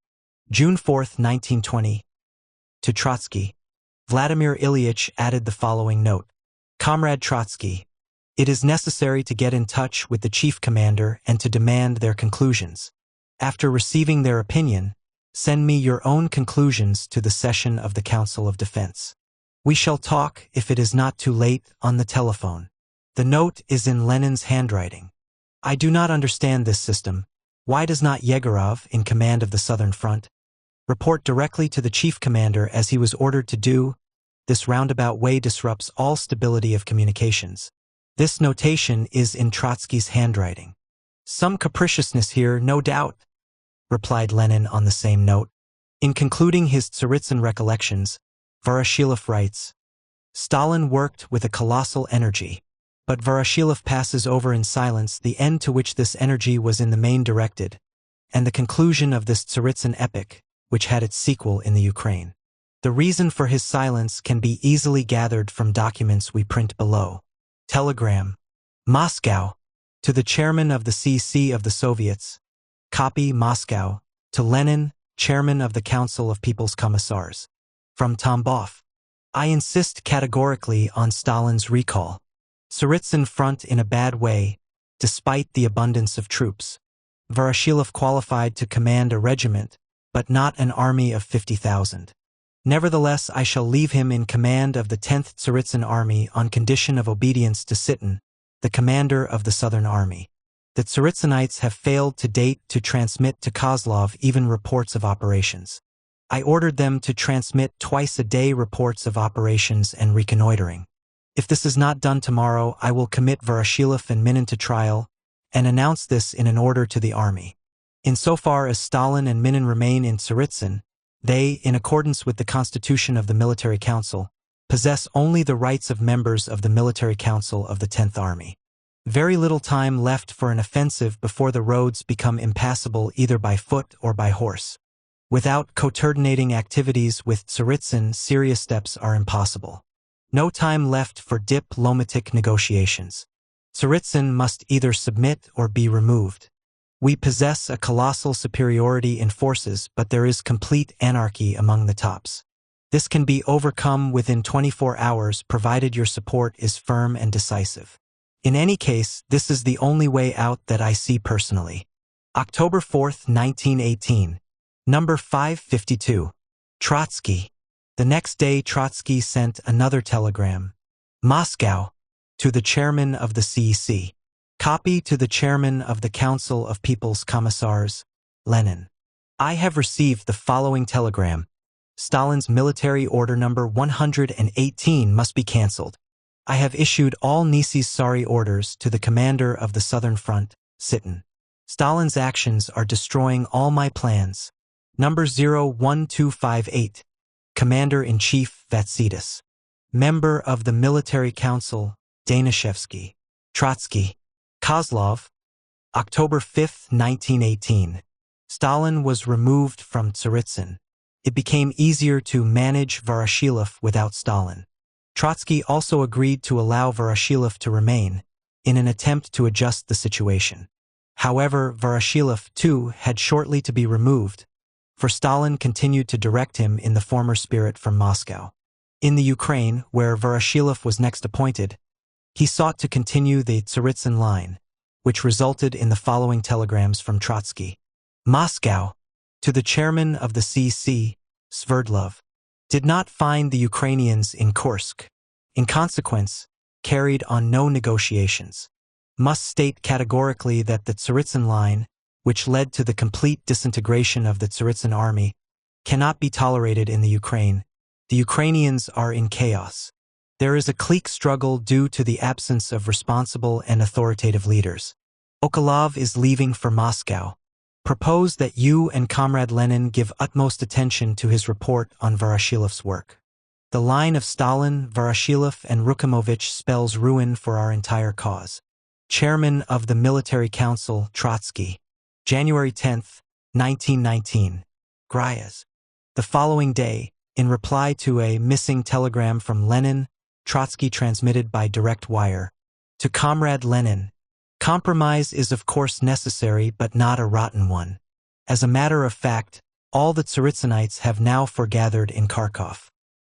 June 4, 1920, to Trotsky. Vladimir Ilyich added the following note. Comrade Trotsky, it is necessary to get in touch with the chief commander and to demand their conclusions. After receiving their opinion, send me your own conclusions to the session of the Council of Defense. We shall talk, if it is not too late, on the telephone. The note is in Lenin's handwriting. I do not understand this system. Why does not Yegorov, in command of the Southern Front, report directly to the chief commander as he was ordered to do? This roundabout way disrupts all stability of communications. This notation is in Trotsky's handwriting. Some capriciousness here, no doubt, replied Lenin on the same note. In concluding his Tsaritsyn recollections, Voroshilov writes, Stalin worked with a colossal energy, but Voroshilov passes over in silence the end to which this energy was in the main directed, and the conclusion of this Tsaritsyn epic, which had its sequel in the Ukraine. The reason for his silence can be easily gathered from documents we print below. Telegram. Moscow. To the chairman of the CC of the Soviets. Copy Moscow. To Lenin, chairman of the Council of People's Commissars. From Tambov. I insist categorically on Stalin's recall. Tsaritsyn front in a bad way, despite the abundance of troops. Voroshilov qualified to command a regiment, but not an army of 50,000. Nevertheless, I shall leave him in command of the 10th Tsaritsyn Army on condition of obedience to Sitin, the commander of the Southern Army. The Tsaritsynites have failed to date to transmit to Kozlov even reports of operations. I ordered them to transmit twice a day reports of operations and reconnoitering. If this is not done tomorrow, I will commit Voroshilov and Minin to trial and announce this in an order to the army. Insofar as Stalin and Minin remain in Tsaritsyn, they, in accordance with the constitution of the Military Council, possess only the rights of members of the Military Council of the 10th Army. Very little time left for an offensive before the roads become impassable either by foot or by horse. Without coordinating activities with Tsaritsyn, serious steps are impossible. No time left for diplomatic negotiations. Tsaritsyn must either submit or be removed. We possess a colossal superiority in forces, but there is complete anarchy among the tops. This can be overcome within 24 hours provided your support is firm and decisive. In any case, this is the only way out that I see personally. October 4, 1918. Number 552. Trotsky. The next day Trotsky sent another telegram. Moscow. To the chairman of the CEC. Copy to the chairman of the Council of People's Commissars, Lenin. I have received the following telegram. Stalin's military order number 118 must be cancelled. I have issued all necessary orders to the commander of the Southern Front, Sitin. Stalin's actions are destroying all my plans. Number 01258. Commander-in-Chief Vatsidis. Member of the Military Council, Danishevsky. Trotsky. Kozlov. October 5, 1918. Stalin was removed from Tsaritsyn. It became easier to manage Voroshilov without Stalin. Trotsky also agreed to allow Voroshilov to remain, in an attempt to adjust the situation. However, Voroshilov, too, had shortly to be removed, for Stalin continued to direct him in the former spirit from Moscow. In the Ukraine, where Voroshilov was next appointed, he sought to continue the Tsaritsyn line, which resulted in the following telegrams from Trotsky. Moscow. To the chairman of the CC, Sverdlov. Did not find the Ukrainians in Kursk. In consequence, carried on no negotiations. Must state categorically that the Tsaritsyn line, which led to the complete disintegration of the Tsaritsyn army, cannot be tolerated in the Ukraine. The Ukrainians are in chaos. There is a clique struggle due to the absence of responsible and authoritative leaders. Okolov is leaving for Moscow. Propose that you and Comrade Lenin give utmost attention to his report on Voroshilov's work. The line of Stalin, Voroshilov, and Rukamovich spells ruin for our entire cause. Chairman of the Military Council, Trotsky. January 10, 1919. Gryaz. The following day, in reply to a missing telegram from Lenin, Trotsky transmitted by direct wire. To Comrade Lenin, compromise is of course necessary but not a rotten one. As a matter of fact, all the Tsaritsinites have now foregathered in Kharkov.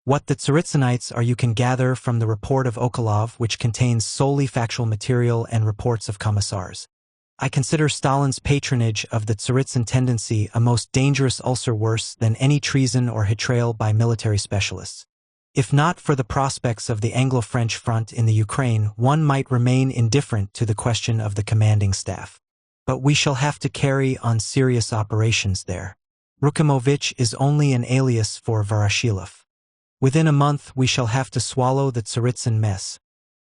What the Tsaritsinites are you can gather from the report of Okolov, which contains solely factual material and reports of commissars. I consider Stalin's patronage of the Tsaritsyn tendency a most dangerous ulcer, worse than any treason or betrayal by military specialists. If not for the prospects of the Anglo-French front in the Ukraine, one might remain indifferent to the question of the commanding staff. But we shall have to carry on serious operations there. Rukamovich is only an alias for Voroshilov. Within a month we shall have to swallow the Tsaritsyn mess,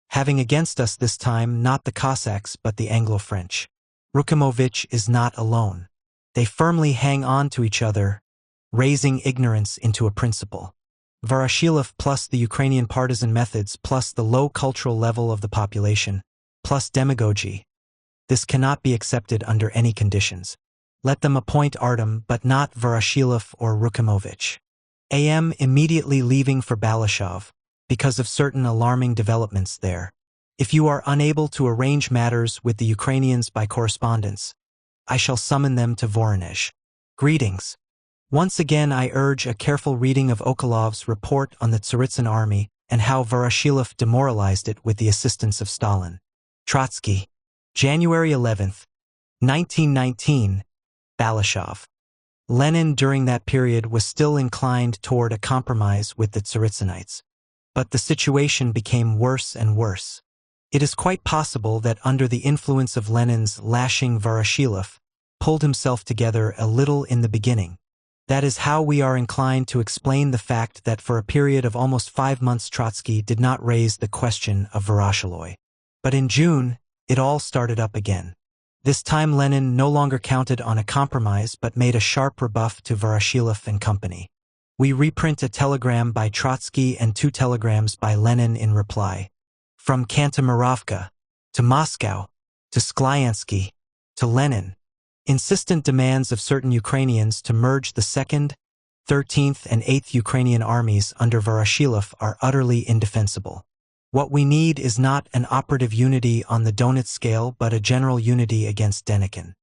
having against us this time not the Cossacks but the Anglo-French. Rukamovich is not alone. They firmly hang on to each other, raising ignorance into a principle. Voroshilov plus the Ukrainian partisan methods plus the low cultural level of the population, plus demagogy. This cannot be accepted under any conditions. Let them appoint Artem but not Voroshilov or Rukamovich. AM immediately leaving for Balashov, because of certain alarming developments there. If you are unable to arrange matters with the Ukrainians by correspondence, I shall summon them to Voronezh. Greetings. Once again I urge a careful reading of Okolov's report on the Tsaritsyn army and how Voroshilov demoralized it with the assistance of Stalin. Trotsky. January 11, 1919. Balashov. Lenin during that period was still inclined toward a compromise with the Tsaritsinites. But the situation became worse and worse. It is quite possible that under the influence of Lenin's lashing, Voroshilov pulled himself together a little in the beginning. That is how we are inclined to explain the fact that for a period of almost 5 months Trotsky did not raise the question of Voroshilov. But in June, it all started up again. This time Lenin no longer counted on a compromise but made a sharp rebuff to Voroshilov and company. We reprint a telegram by Trotsky and 2 telegrams by Lenin in reply. From Kantemirovka, to Moscow, to Sklyansky, to Lenin. Insistent demands of certain Ukrainians to merge the 2nd, 13th and 8th Ukrainian armies under Voroshilov are utterly indefensible. What we need is not an operative unity on the Donets scale but a general unity against Denikin.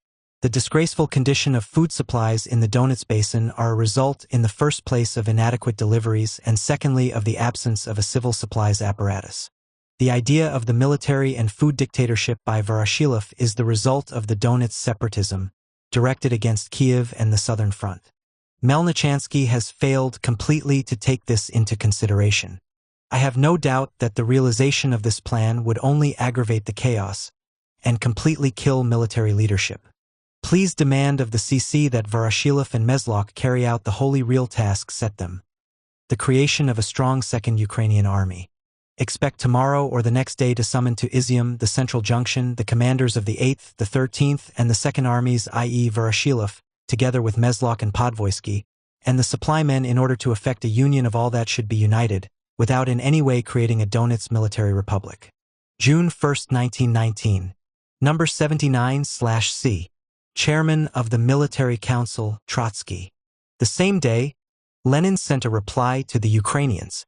The disgraceful condition of food supplies in the Donets basin are a result in the first place of inadequate deliveries and secondly of the absence of a civil supplies apparatus. The idea of the military and food dictatorship by Voroshilov is the result of the Donets separatism, directed against Kiev and the Southern Front. Melnichansky has failed completely to take this into consideration. I have no doubt that the realization of this plan would only aggravate the chaos and completely kill military leadership. Please demand of the CC that Voroshilov and Meslok carry out the wholly real task set them. The creation of a strong 2nd Ukrainian army. Expect tomorrow or the next day to summon to Izium, the central junction, the commanders of the 8th, the 13th, and the 2nd armies, i.e. Voroshilov, together with Meslok and Podvoisky, and the supply men in order to effect a union of all that should be united, without in any way creating a Donets military republic. June 1, 1919. Number 79/C. Chairman of the Military Council, Trotsky. The same day, Lenin sent a reply to the Ukrainians.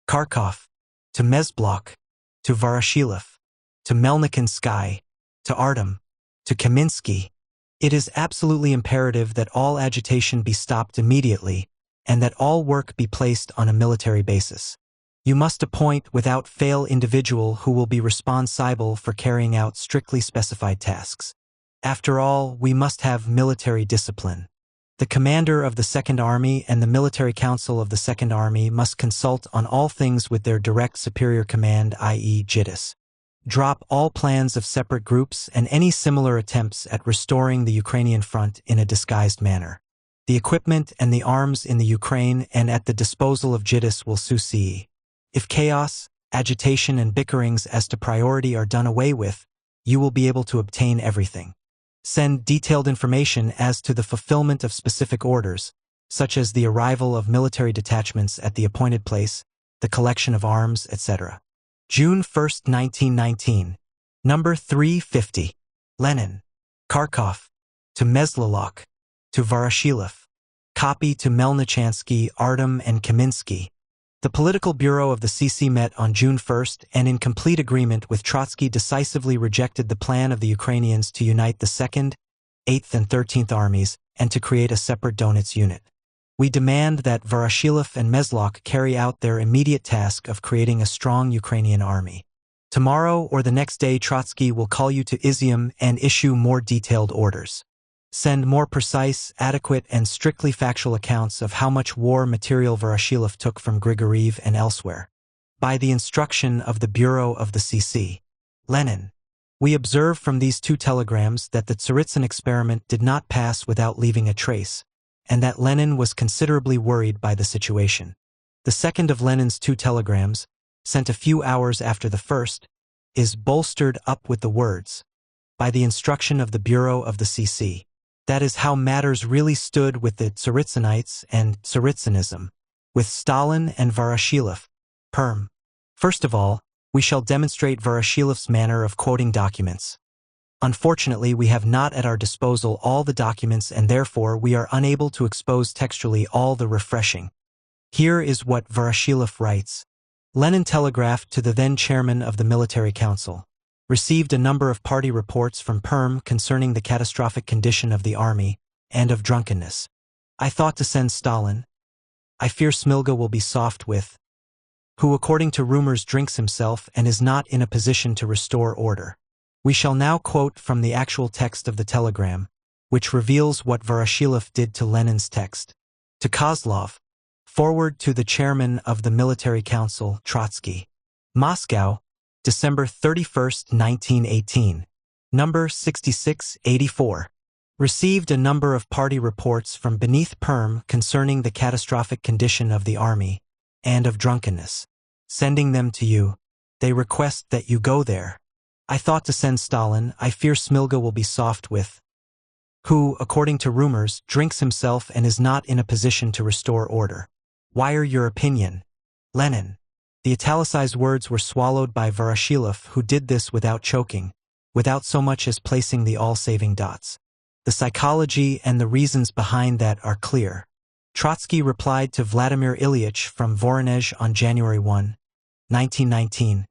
Kharkov, to Mezblok, to Voroshilov, to Melnikinsky, to Artem, to Kaminsky. It is absolutely imperative that all agitation be stopped immediately and that all work be placed on a military basis. You must appoint without fail individual who will be responsible for carrying out strictly specified tasks. After all, we must have military discipline. The commander of the 2nd Army and the Military Council of the 2nd Army must consult on all things with their direct superior command, i.e. JITIS. Drop all plans of separate groups and any similar attempts at restoring the Ukrainian front in a disguised manner. The equipment and the arms in the Ukraine and at the disposal of JITIS will succeed. If chaos, agitation and bickerings as to priority are done away with, you will be able to obtain everything. Send detailed information as to the fulfillment of specific orders, such as the arrival of military detachments at the appointed place, the collection of arms, etc. June 1, 1919. Number 350. Lenin. Kharkov. To Meslalok. To Voroshilov. Copy to Melnichansky, Artem, and Kaminsky. The Political Bureau of the CC met on June 1 and in complete agreement with Trotsky decisively rejected the plan of the Ukrainians to unite the 2nd, 8th, and 13th Armies and to create a separate Donets unit. We demand that Voroshilov and Meslok carry out their immediate task of creating a strong Ukrainian army. Tomorrow or the next day Trotsky will call you to Izium and issue more detailed orders. Send more precise, adequate, and strictly factual accounts of how much war material Voroshilov took from Grigoriev and elsewhere. By the instruction of the Bureau of the CC. Lenin. We observe from these two telegrams that the Tsaritsyn experiment did not pass without leaving a trace, and that Lenin was considerably worried by the situation. The second of Lenin's two telegrams, sent a few hours after the first, is bolstered up with the words, by the instruction of the Bureau of the CC. That is how matters really stood with the Tsaritsynites and Tsaritsynism, with Stalin and Voroshilov. Perm. First of all, we shall demonstrate Voroshilov's manner of quoting documents. Unfortunately, we have not at our disposal all the documents and therefore we are unable to expose textually all the refreshing. Here is what Voroshilov writes. Lenin telegraphed to the then chairman of the Military Council. Received a number of party reports from Perm concerning the catastrophic condition of the army and of drunkenness. I thought to send Stalin. I fear Smilga will be soft with, who according to rumors drinks himself and is not in a position to restore order. We shall now quote from the actual text of the telegram, which reveals what Voroshilov did to Lenin's text. To Kozlov. Forward to the chairman of the Military Council, Trotsky. Moscow, December 31, 1918. Number 6684. Received a number of party reports from beneath Perm concerning the catastrophic condition of the army and of drunkenness. Sending them to you, they request that you go there. I thought to send Stalin. I fear Smilga will be soft with, who, according to rumors, drinks himself and is not in a position to restore order. Wire your opinion. Lenin. The italicized words were swallowed by Voroshilov, who did this without choking, without so much as placing the all-saving dots. The psychology and the reasons behind that are clear. Trotsky replied to Vladimir Ilyich from Voronezh on January 1, 1919.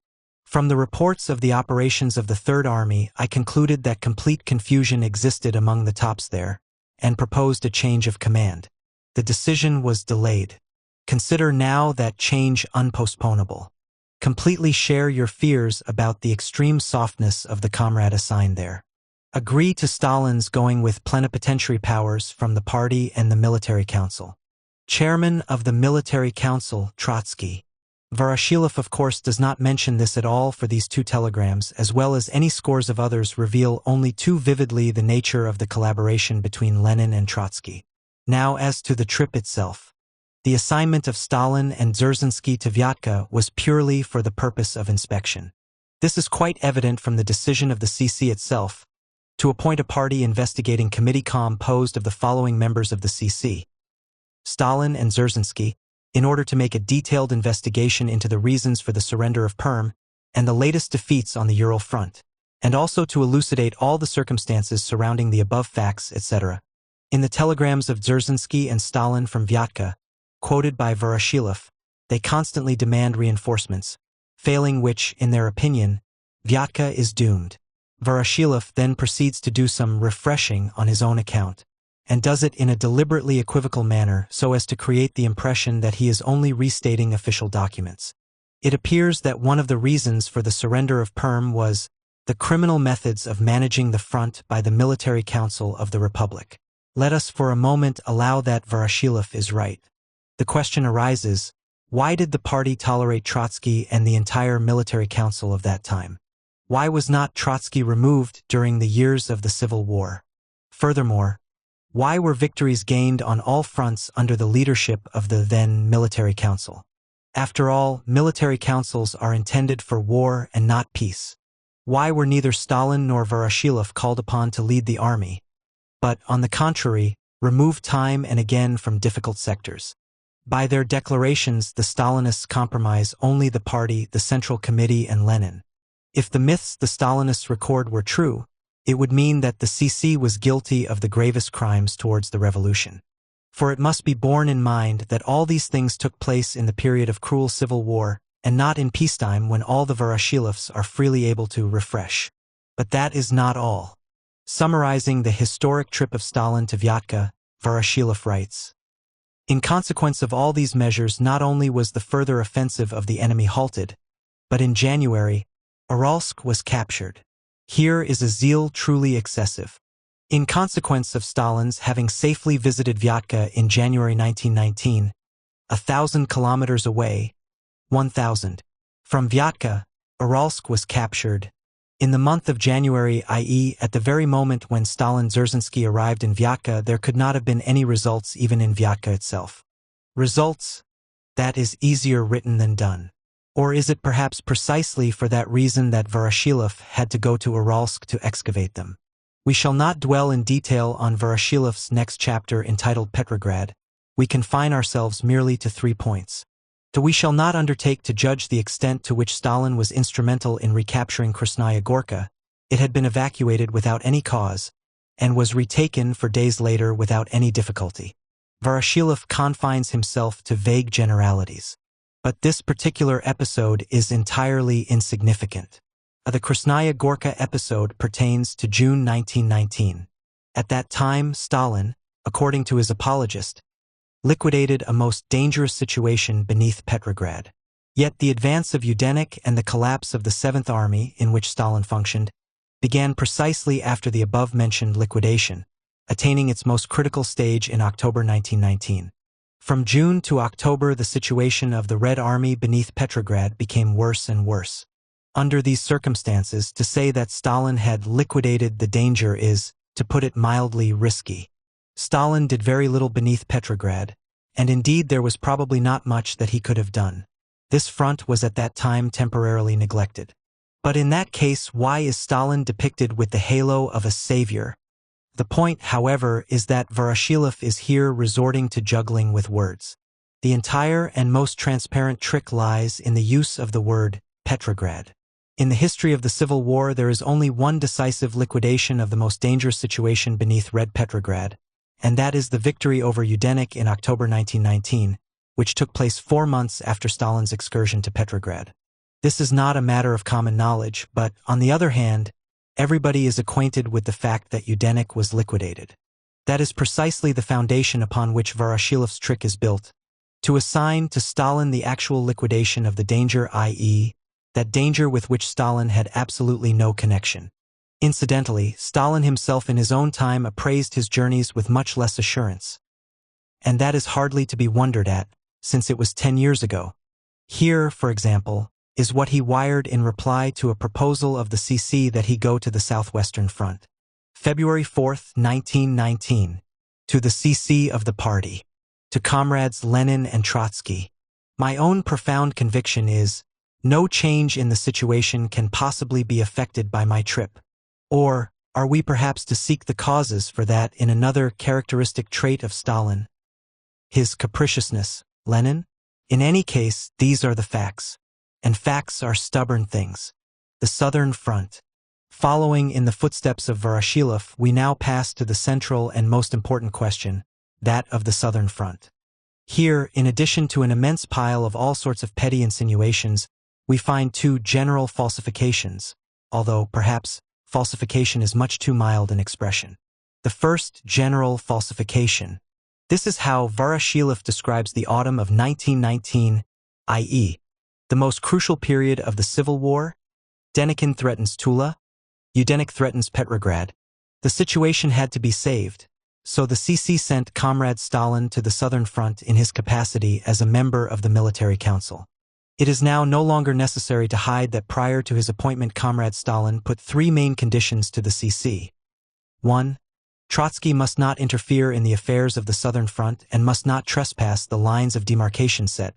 From the reports of the operations of the Third Army, I concluded that complete confusion existed among the tops there, and proposed a change of command. The decision was delayed. Consider now that change unpostponable. Completely share your fears about the extreme softness of the comrade assigned there. Agree to Stalin's going with plenipotentiary powers from the party and the Military Council. Chairman of the Military Council, Trotsky. Voroshilov of course does not mention this at all, for these two telegrams, as well as any scores of others, reveal only too vividly the nature of the collaboration between Lenin and Trotsky. Now as to the trip itself. The assignment of Stalin and Dzerzhinsky to Vyatka was purely for the purpose of inspection. This is quite evident from the decision of the CC itself, to appoint a party investigating committee composed of the following members of the CC. Stalin and Dzerzhinsky, in order to make a detailed investigation into the reasons for the surrender of Perm and the latest defeats on the Ural front, and also to elucidate all the circumstances surrounding the above facts, etc. In the telegrams of Dzerzhinsky and Stalin from Vyatka, quoted by Voroshilov, they constantly demand reinforcements, failing which, in their opinion, Vyatka is doomed. Voroshilov then proceeds to do some refreshing on his own account, and does it in a deliberately equivocal manner so as to create the impression that he is only restating official documents. It appears that one of the reasons for the surrender of Perm was the criminal methods of managing the front by the Military Council of the Republic. Let us for a moment allow that Voroshilov is right. The question arises, why did the party tolerate Trotsky and the entire Military Council of that time? Why was not Trotsky removed during the years of the Civil War? Furthermore, why were victories gained on all fronts under the leadership of the then Military Council? After all, military councils are intended for war and not peace. Why were neither Stalin nor Voroshilov called upon to lead the army, but, on the contrary, removed time and again from difficult sectors? By their declarations, the Stalinists compromise only the party, the Central Committee, and Lenin. If the myths the Stalinists record were true, it would mean that the CC was guilty of the gravest crimes towards the revolution. For it must be borne in mind that all these things took place in the period of cruel civil war, and not in peacetime when all the Voroshilovs are freely able to refresh. But that is not all. Summarizing the historic trip of Stalin to Vyatka, Voroshilov writes, "In consequence of all these measures, not only was the further offensive of the enemy halted, but in January, Uralsk was captured. Here is a zeal truly excessive. In consequence of Stalin's having safely visited Vyatka in January 1919, 1,000 kilometers away, 1,000 from Vyatka, Uralsk was captured. In the month of January, i.e., at the very moment when Stalin Dzerzhinsky arrived in Vyatka, there could not have been any results even in Vyatka itself. Results? That is easier written than done. Or is it perhaps precisely for that reason that Voroshilov had to go to Uralsk to excavate them? We shall not dwell in detail on Voroshilov's next chapter entitled Petrograd. We confine ourselves merely to 3 points. We shall not undertake to judge the extent to which Stalin was instrumental in recapturing Krasnaya Gorka. It had been evacuated without any cause, and was retaken for days later without any difficulty. Voroshilov confines himself to vague generalities. But this particular episode is entirely insignificant. The Krasnaya Gorka episode pertains to June 1919. At that time, Stalin, according to his apologist, liquidated a most dangerous situation beneath Petrograd. Yet the advance of Yudenik and the collapse of the 7th Army, in which Stalin functioned, began precisely after the above-mentioned liquidation, attaining its most critical stage in October 1919. From June to October, the situation of the Red Army beneath Petrograd became worse and worse. Under these circumstances, to say that Stalin had liquidated the danger is, to put it mildly, risky. Stalin did very little beneath Petrograd, and indeed there was probably not much that he could have done. This front was at that time temporarily neglected. But in that case, why is Stalin depicted with the halo of a savior? The point, however, is that Voroshilov is here resorting to juggling with words. The entire and most transparent trick lies in the use of the word Petrograd. In the history of the Civil War, there is only one decisive liquidation of the most dangerous situation beneath Red Petrograd, and that is the victory over Yudenik in October 1919, which took place 4 months after Stalin's excursion to Petrograd. This is not a matter of common knowledge, but, on the other hand, everybody is acquainted with the fact that Yudenik was liquidated. That is precisely the foundation upon which Voroshilov's trick is built, to assign to Stalin the actual liquidation of the danger, i.e., that danger with which Stalin had absolutely no connection. Incidentally, Stalin himself in his own time appraised his journeys with much less assurance. And that is hardly to be wondered at, since it was 10 years ago. Here, for example, is what he wired in reply to a proposal of the CC that he go to the Southwestern Front. February 4, 1919. To the CC of the party. To comrades Lenin and Trotsky. My own profound conviction is, no change in the situation can possibly be affected by my trip. Or, are we perhaps to seek the causes for that in another characteristic trait of Stalin? His capriciousness, Lenin? In any case, these are the facts. And facts are stubborn things. The Southern Front. Following in the footsteps of Voroshilov, we now pass to the central and most important question, that of the Southern Front. Here, in addition to an immense pile of all sorts of petty insinuations, we find 2 general falsifications, although, perhaps, falsification is much too mild an expression. The first, general falsification. This is how Voroshilov describes the autumn of 1919, i.e., the most crucial period of the Civil War. Denikin threatens Tula. Yudenik threatens Petrograd. The situation had to be saved, so the CC sent Comrade Stalin to the Southern Front in his capacity as a member of the Military Council. It is now no longer necessary to hide that prior to his appointment, Comrade Stalin put 3 main conditions to the CC. 1. Trotsky must not interfere in the affairs of the Southern Front and must not trespass the lines of demarcation set.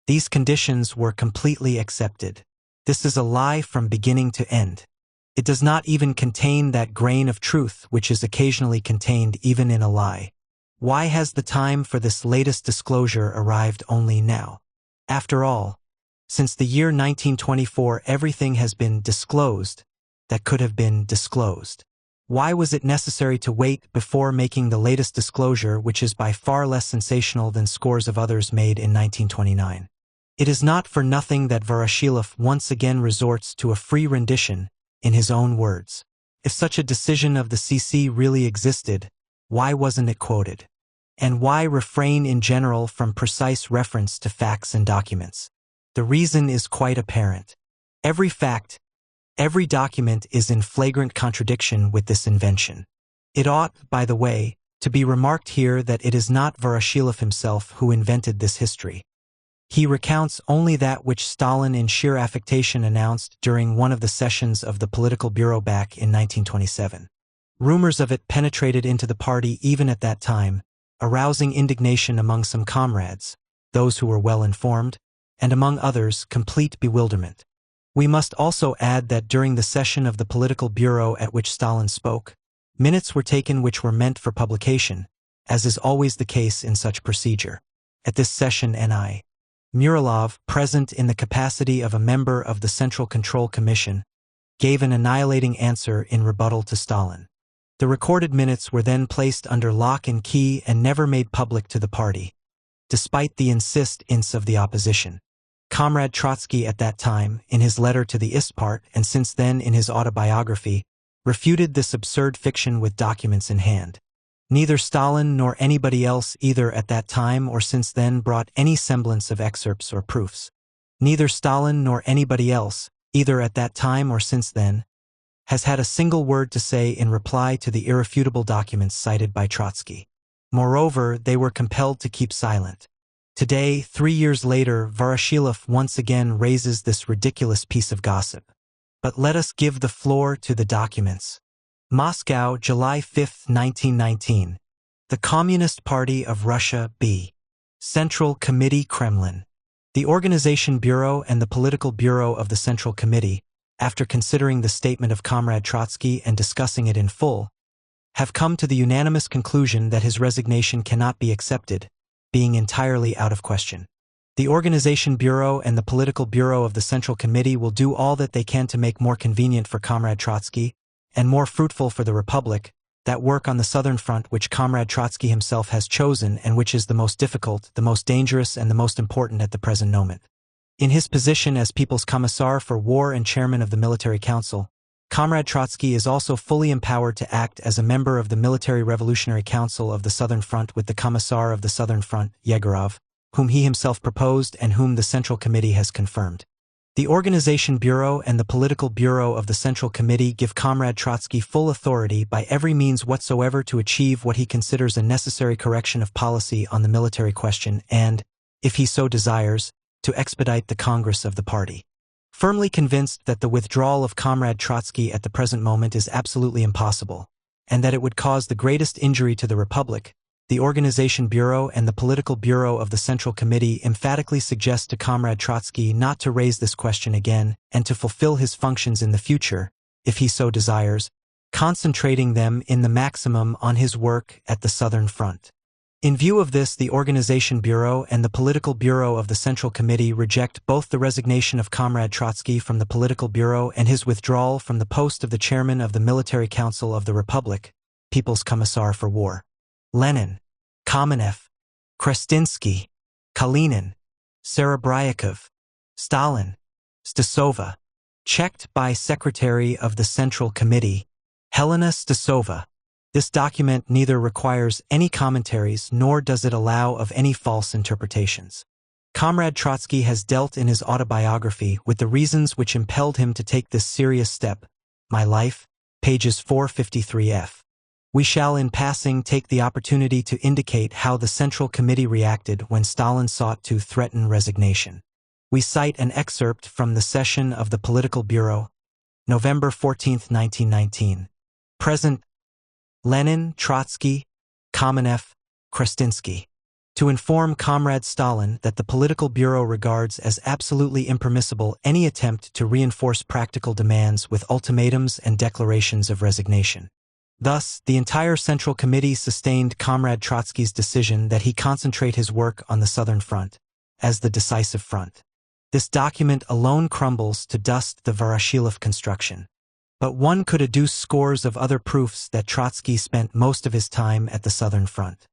These conditions were completely accepted. This is a lie from beginning to end. It does not even contain that grain of truth which is occasionally contained even in a lie. Why has the time for this latest disclosure arrived only now? After all, since the year 1924 everything has been disclosed that could have been disclosed. Why was it necessary to wait before making the latest disclosure, which is by far less sensational than scores of others made in 1929? It is not for nothing that Voroshilov once again resorts to a free rendition, in his own words. If such a decision of the CC really existed, why wasn't it quoted? And why refrain in general from precise reference to facts and documents? The reason is quite apparent. Every fact, every document is in flagrant contradiction with this invention. It ought, by the way, to be remarked here that it is not Voroshilov himself who invented this history. He recounts only that which Stalin in sheer affectation announced during one of the sessions of the Political Bureau back in 1927. Rumors of it penetrated into the party even at that time, arousing indignation among some comrades, those who were well informed, and among others, complete bewilderment. We must also add that during the session of the Political Bureau at which Stalin spoke, minutes were taken which were meant for publication, as is always the case in such procedure. At this session N.I. Muralov, present in the capacity of a member of the Central Control Commission, gave an annihilating answer in rebuttal to Stalin. The recorded minutes were then placed under lock and key and never made public to the party, despite the insistence of the opposition. Comrade Trotsky at that time, in his letter to the Ispart and since then in his autobiography, refuted this absurd fiction with documents in hand. Neither Stalin nor anybody else either at that time or since then brought any semblance of excerpts or proofs. Neither Stalin nor anybody else, either at that time or since then, has had a single word to say in reply to the irrefutable documents cited by Trotsky. Moreover, they were compelled to keep silent. Today, 3 years later, Voroshilov once again raises this ridiculous piece of gossip. But let us give the floor to the documents. Moscow, July 5, 1919. The Communist Party of Russia, B. Central Committee, Kremlin. The Organization Bureau and the Political Bureau of the Central Committee, after considering the statement of Comrade Trotsky and discussing it in full, have come to the unanimous conclusion that his resignation cannot be accepted, being entirely out of question. The Organization Bureau and the Political Bureau of the Central Committee will do all that they can to make more convenient for Comrade Trotsky, and more fruitful for the Republic, that work on the Southern Front which Comrade Trotsky himself has chosen and which is the most difficult, the most dangerous, and the most important at the present moment. In his position as People's Commissar for War and Chairman of the Military Council, Comrade Trotsky is also fully empowered to act as a member of the Military Revolutionary Council of the Southern Front with the Commissar of the Southern Front, Yegorov, whom he himself proposed and whom the Central Committee has confirmed. The Organization Bureau and the Political Bureau of the Central Committee give Comrade Trotsky full authority by every means whatsoever to achieve what he considers a necessary correction of policy on the military question and, if he so desires, to expedite the Congress of the party. Firmly convinced that the withdrawal of Comrade Trotsky at the present moment is absolutely impossible, and that it would cause the greatest injury to the Republic, the Organization Bureau and the Political Bureau of the Central Committee emphatically suggest to Comrade Trotsky not to raise this question again and to fulfill his functions in the future, if he so desires, concentrating them in the maximum on his work at the Southern Front. In view of this, the Organization Bureau and the Political Bureau of the Central Committee reject both the resignation of Comrade Trotsky from the Political Bureau and his withdrawal from the post of the Chairman of the Military Council of the Republic, People's Commissar for War. Lenin, Kamenev, Krestinsky, Kalinin, Serebryakov, Stalin, Stasova. Checked by Secretary of the Central Committee, Helena Stasova. This document neither requires any commentaries nor does it allow of any false interpretations. Comrade Trotsky has dealt in his autobiography with the reasons which impelled him to take this serious step. My Life, pages 453f. We shall in passing take the opportunity to indicate how the Central Committee reacted when Stalin sought to threaten resignation. We cite an excerpt from the session of the Political Bureau, November 14, 1919. Present: Lenin, Trotsky, Kamenev, Krestinsky. To inform Comrade Stalin that the Political Bureau regards as absolutely impermissible any attempt to reinforce practical demands with ultimatums and declarations of resignation. Thus, the entire Central Committee sustained Comrade Trotsky's decision that he concentrate his work on the Southern Front, as the decisive front. This document alone crumbles to dust the Voroshilov construction. But one could adduce scores of other proofs that Trotsky spent most of his time at the Southern Front.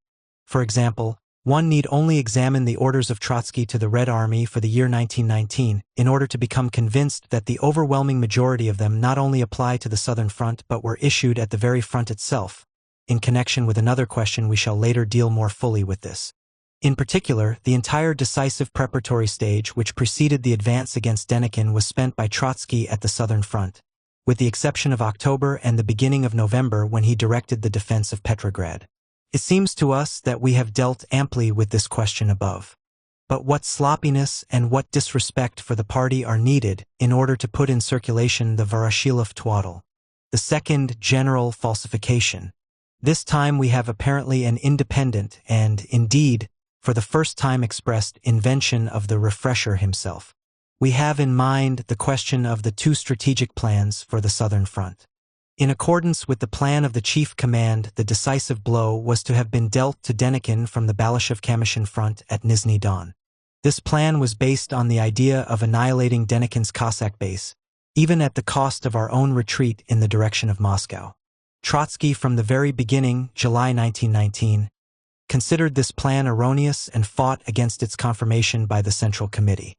For example, one need only examine the orders of Trotsky to the Red Army for the year 1919 in order to become convinced that the overwhelming majority of them not only apply to the Southern Front but were issued at the very front itself. In connection with another question, we shall later deal more fully with this. In particular, the entire decisive preparatory stage which preceded the advance against Denikin was spent by Trotsky at the Southern Front, with the exception of October and the beginning of November when he directed the defense of Petrograd. It seems to us that we have dealt amply with this question above. But what sloppiness and what disrespect for the party are needed in order to put in circulation the Voroshilov twaddle, the second general falsification. This time we have apparently an independent and, indeed, for the first time expressed invention of the refresher himself. We have in mind the question of the two strategic plans for the Southern Front. In accordance with the plan of the Chief Command, the decisive blow was to have been dealt to Denikin from the Balashov-Kamyshin front at Nizhny Don. This plan was based on the idea of annihilating Denikin's Cossack base, even at the cost of our own retreat in the direction of Moscow. Trotsky, from the very beginning, July 1919, considered this plan erroneous and fought against its confirmation by the Central Committee.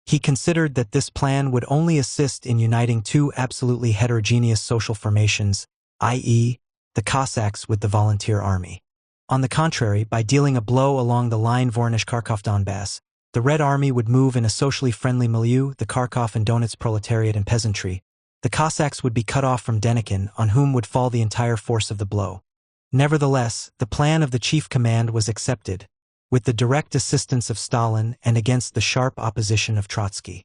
He considered that this plan would only assist in uniting two absolutely heterogeneous social formations, i.e., the Cossacks with the volunteer army. On the contrary, by dealing a blow along the line Voronezh-Kharkov-Donbass, the Red Army would move in a socially friendly milieu, the Kharkov and Donetsk proletariat and peasantry. The Cossacks would be cut off from Denikin, on whom would fall the entire force of the blow. Nevertheless, the plan of the Chief Command was accepted, with the direct assistance of Stalin and against the sharp opposition of Trotsky.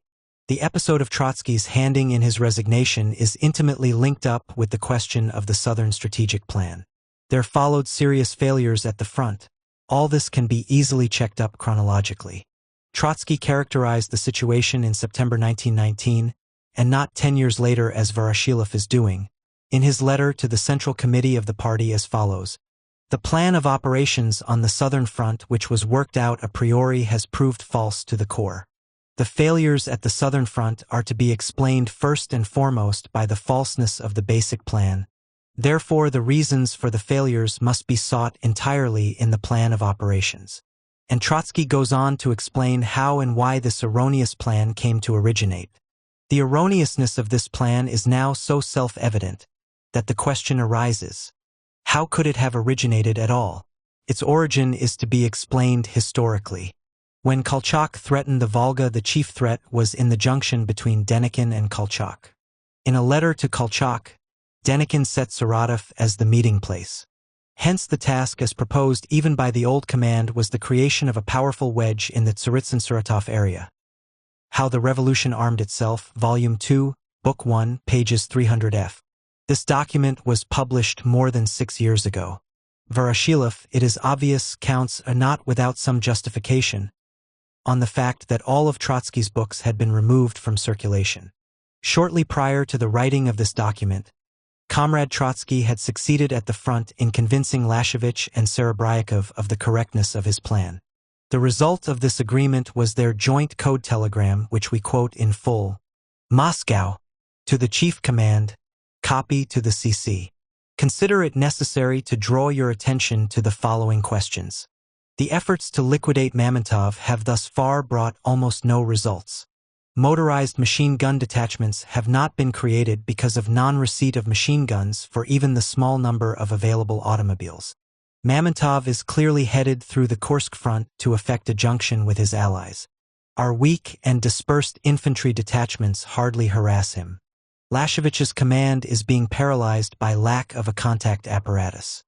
The episode of Trotsky's handing in his resignation is intimately linked up with the question of the Southern strategic plan. There followed serious failures at the front. All this can be easily checked up chronologically. Trotsky characterized the situation in September 1919, and not 10 years later as Voroshilov is doing, in his letter to the Central Committee of the party as follows. The plan of operations on the Southern Front which was worked out a priori has proved false to the core. The failures at the Southern Front are to be explained first and foremost by the falseness of the basic plan. Therefore, the reasons for the failures must be sought entirely in the plan of operations. And Trotsky goes on to explain how and why this erroneous plan came to originate. The erroneousness of this plan is now so self-evident that the question arises: how could it have originated at all? Its origin is to be explained historically. When Kolchak threatened the Volga, the chief threat was in the junction between Denikin and Kolchak. In a letter to Kolchak, Denikin set Saratov as the meeting place. Hence the task as proposed even by the old command was the creation of a powerful wedge in the Tsaritsyn-Saratov area. How the Revolution Armed Itself, Volume 2, Book 1, pages 300f. This document was published more than 6 years ago. Voroshilov, it is obvious, counts not without some justification on the fact that all of Trotsky's books had been removed from circulation. Shortly prior to the writing of this document, Comrade Trotsky had succeeded at the front in convincing Lashevich and Serebryakov of the correctness of his plan. The result of this agreement was their joint code telegram, which we quote in full. Moscow, to the Chief Command, copy to the CC. Consider it necessary to draw your attention to the following questions. The efforts to liquidate Mamontov have thus far brought almost no results. Motorized machine gun detachments have not been created because of non-receipt of machine guns for even the small number of available automobiles. Mamontov is clearly headed through the Kursk front to effect a junction with his allies. Our weak and dispersed infantry detachments hardly harass him. Lashevich's command is being paralyzed by lack of a contact apparatus.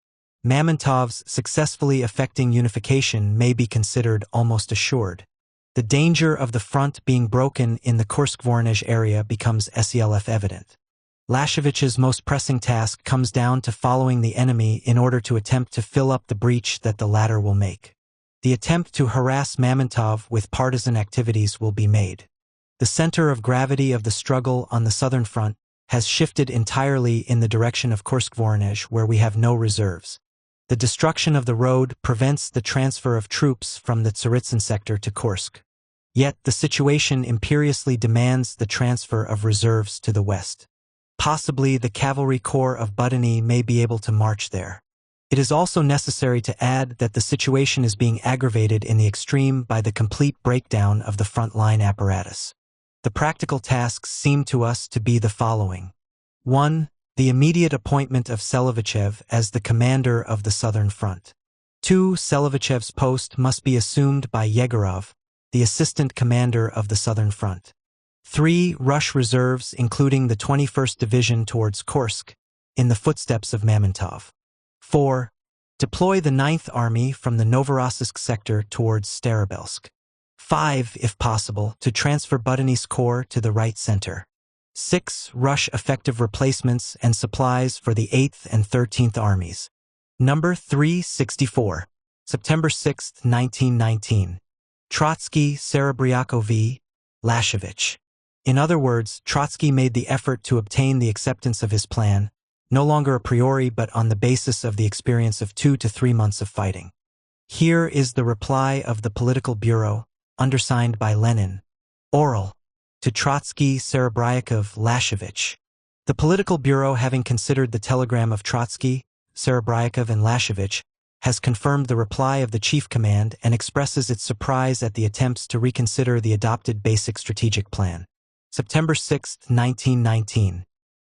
Mamontov's successfully effecting unification may be considered almost assured. The danger of the front being broken in the Kursk-Voronezh area becomes SELF evident. Lashevich's most pressing task comes down to following the enemy in order to attempt to fill up the breach that the latter will make. The attempt to harass Mamontov with partisan activities will be made. The center of gravity of the struggle on the Southern Front has shifted entirely in the direction of Kursk-Voronezh, where we have no reserves. The destruction of the road prevents the transfer of troops from the Tsaritsyn sector to Kursk. Yet the situation imperiously demands the transfer of reserves to the west. Possibly the cavalry corps of Budany may be able to march there. It is also necessary to add that the situation is being aggravated in the extreme by the complete breakdown of the front-line apparatus. The practical tasks seem to us to be the following. 1. The immediate appointment of Solovychev as the commander of the Southern Front. 2. Solovychev's post must be assumed by Yegorov, the assistant commander of the Southern Front. 3. Rush reserves, including the 21st Division, towards Kursk, in the footsteps of Mamontov. 4. Deploy the 9th Army from the Novorossiysk sector towards Starobelsk. 5. If possible, to transfer Budany's corps to the right center. 6. Rush effective replacements and supplies for the 8th and 13th Armies. Number 364. September 6, 1919. Trotsky, Serebryakov, Lashevich. In other words, Trotsky made the effort to obtain the acceptance of his plan, no longer a priori but on the basis of the experience of 2 to 3 months of fighting. Here is the reply of the Political Bureau, undersigned by Lenin. Oral. To Trotsky, Serebryakov, Lashevich. The Political Bureau, having considered the telegram of Trotsky, Serebryakov, and Lashevich, has confirmed the reply of the Chief Command and expresses its surprise at the attempts to reconsider the adopted basic strategic plan. September 6, 1919.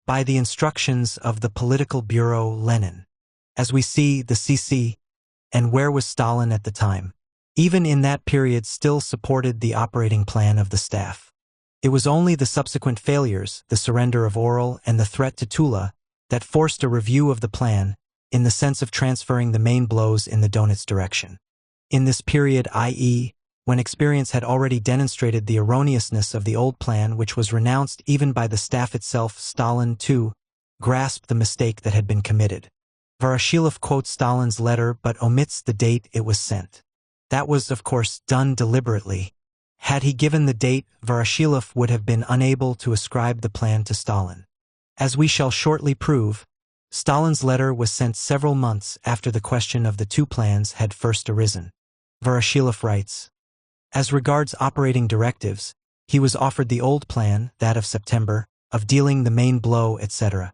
By the instructions of the Political Bureau, Lenin. As we see, the CC, and where was Stalin at the time, even in that period still supported the operating plan of the staff. It was only the subsequent failures, the surrender of Orel and the threat to Tula, that forced a review of the plan, in the sense of transferring the main blows in the Donetsk direction. In this period, i.e., when experience had already demonstrated the erroneousness of the old plan, which was renounced even by the staff itself, Stalin, too, grasped the mistake that had been committed. Voroshilov quotes Stalin's letter but omits the date it was sent. That was, of course, done deliberately. Had he given the date, Voroshilov would have been unable to ascribe the plan to Stalin. As we shall shortly prove, Stalin's letter was sent several months after the question of the two plans had first arisen. Voroshilov writes, as regards operating directives, he was offered the old plan, that of September, of dealing the main blow, etc.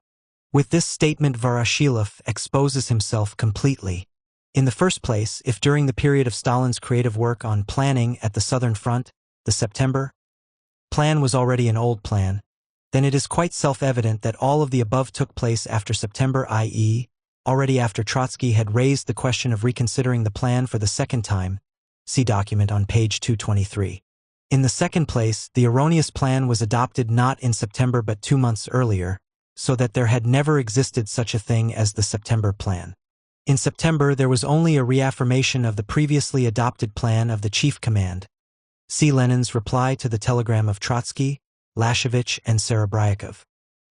With this statement, Voroshilov exposes himself completely. In the first place, if during the period of Stalin's creative work on planning at the Southern Front, the September plan was already an old plan, then it is quite self-evident that all of the above took place after September, i.e., already after Trotsky had raised the question of reconsidering the plan for the second time. See document on page 223. In the second place, the erroneous plan was adopted not in September but 2 months earlier, so that there had never existed such a thing as the September plan. In September, there was only a reaffirmation of the previously adopted plan of the Chief Command. See Lenin's reply to the telegram of Trotsky, Lashevich, and Serebryakov.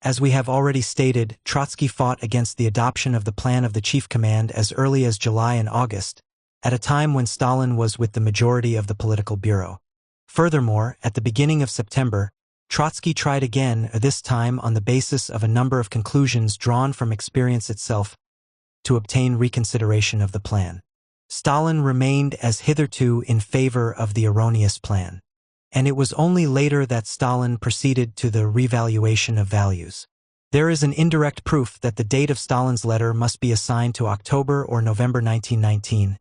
As we have already stated, Trotsky fought against the adoption of the plan of the Chief Command as early as July and August, at a time when Stalin was with the majority of the Political Bureau. Furthermore, at the beginning of September, Trotsky tried again, this time on the basis of a number of conclusions drawn from experience itself, to obtain reconsideration of the plan. Stalin remained as hitherto in favor of the erroneous plan, and it was only later that Stalin proceeded to the revaluation of values. There is an indirect proof that the date of Stalin's letter must be assigned to October or November 1919.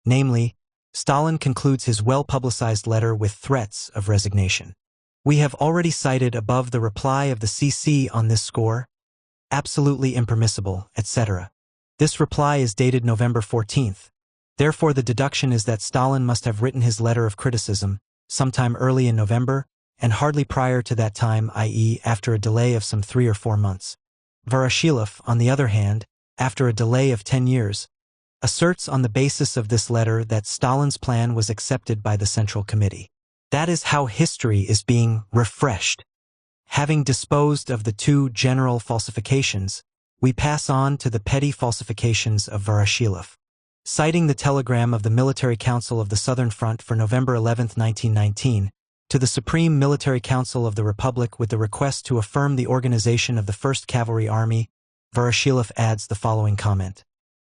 Namely, Stalin concludes his well-publicized letter with threats of resignation. We have already cited above the reply of the CC on this score, absolutely impermissible, etc. This reply is dated November 14th. Therefore, the deduction is that Stalin must have written his letter of criticism sometime early in November, and hardly prior to that time, i.e., after a delay of some 3 or 4 months. Voroshilov, on the other hand, after a delay of 10 years, asserts on the basis of this letter that Stalin's plan was accepted by the Central Committee. That is how history is being refreshed. Having disposed of the two general falsifications, we pass on to the petty falsifications of Voroshilov. Citing the telegram of the Military Council of the Southern Front for November 11, 1919, to the Supreme Military Council of the Republic with the request to affirm the organization of the 1st Cavalry Army, Voroshilov adds the following comment.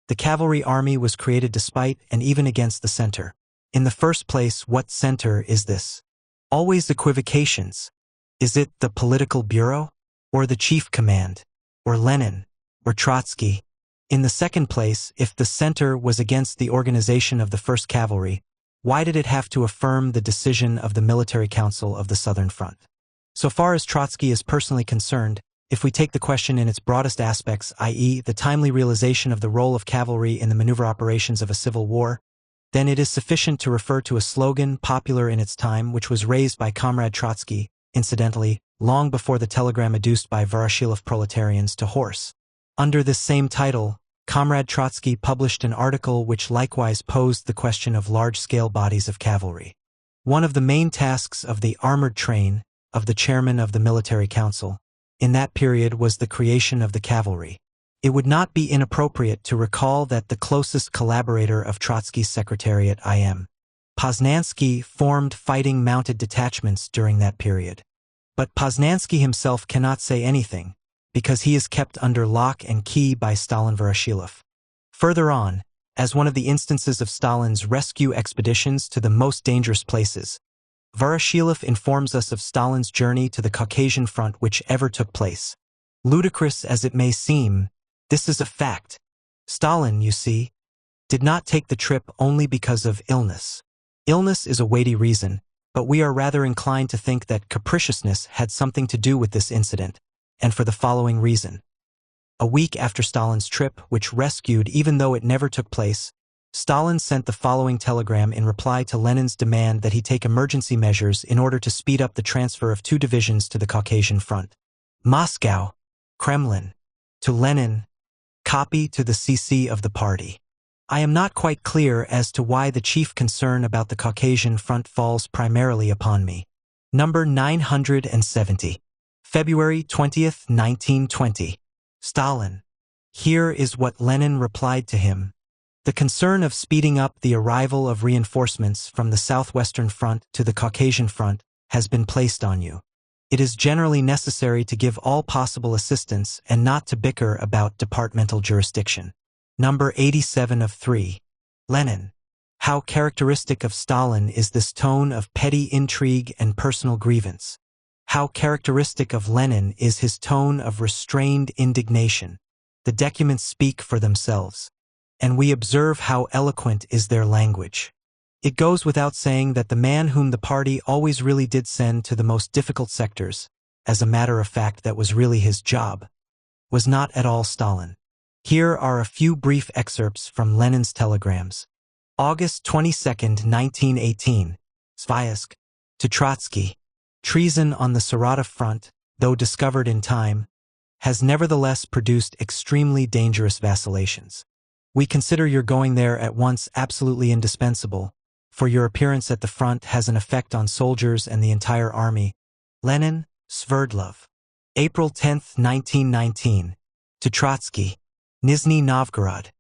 The cavalry army was created despite and even against the center. In the first place, what center is this? Always equivocations. Is it the political bureau? Or the chief command? Or Lenin? Or Trotsky? In the second place, if the center was against the organization of the 1st Cavalry, why did it have to affirm the decision of the Military Council of the Southern Front? So far as Trotsky is personally concerned, if we take the question in its broadest aspects, i.e., the timely realization of the role of cavalry in the maneuver operations of a civil war, then it is sufficient to refer to a slogan popular in its time which was raised by Comrade Trotsky, incidentally, long before the telegram adduced by Voroshilov proletarians to horse. Under this same title, Comrade Trotsky published an article which likewise posed the question of large-scale bodies of cavalry. One of the main tasks of the armored train of the chairman of the Military Council in that period was the creation of the cavalry. It would not be inappropriate to recall that the closest collaborator of Trotsky's secretariat, I.M. Poznansky, formed fighting mounted detachments during that period. But Poznansky himself cannot say anything, because he is kept under lock and key by Stalin Voroshilov. Further on, as one of the instances of Stalin's rescue expeditions to the most dangerous places, Voroshilov informs us of Stalin's journey to the Caucasian front which ever took place. Ludicrous as it may seem, this is a fact. Stalin, you see, did not take the trip only because of illness. Illness is a weighty reason, but we are rather inclined to think that capriciousness had something to do with this incident, and for the following reason. A week after Stalin's trip, which rescued even though it never took place, Stalin sent the following telegram in reply to Lenin's demand that he take emergency measures in order to speed up the transfer of 2 divisions to the Caucasian front. Moscow, Kremlin. To Lenin, copy to the CC of the party. I am not quite clear as to why the chief concern about the Caucasian front falls primarily upon me. Number 970. February 20th, 1920. Stalin. Here is what Lenin replied to him. The concern of speeding up the arrival of reinforcements from the Southwestern Front to the Caucasian Front has been placed on you. It is generally necessary to give all possible assistance and not to bicker about departmental jurisdiction. Number 87 of 3. Lenin. How characteristic of Stalin is this tone of petty intrigue and personal grievance. How characteristic of Lenin is his tone of restrained indignation. The documents speak for themselves. And we observe how eloquent is their language. It goes without saying that the man whom the party always really did send to the most difficult sectors, as a matter of fact that was really his job, was not at all Stalin. Here are a few brief excerpts from Lenin's telegrams. August 22, 1918. Sviazk. To Trotsky. Treason on the Saratov front, though discovered in time, has nevertheless produced extremely dangerous vacillations. We consider your going there at once absolutely indispensable, for your appearance at the front has an effect on soldiers and the entire army. Lenin, Sverdlov. April 10, 1919. To Trotsky. Nizhny Novgorod.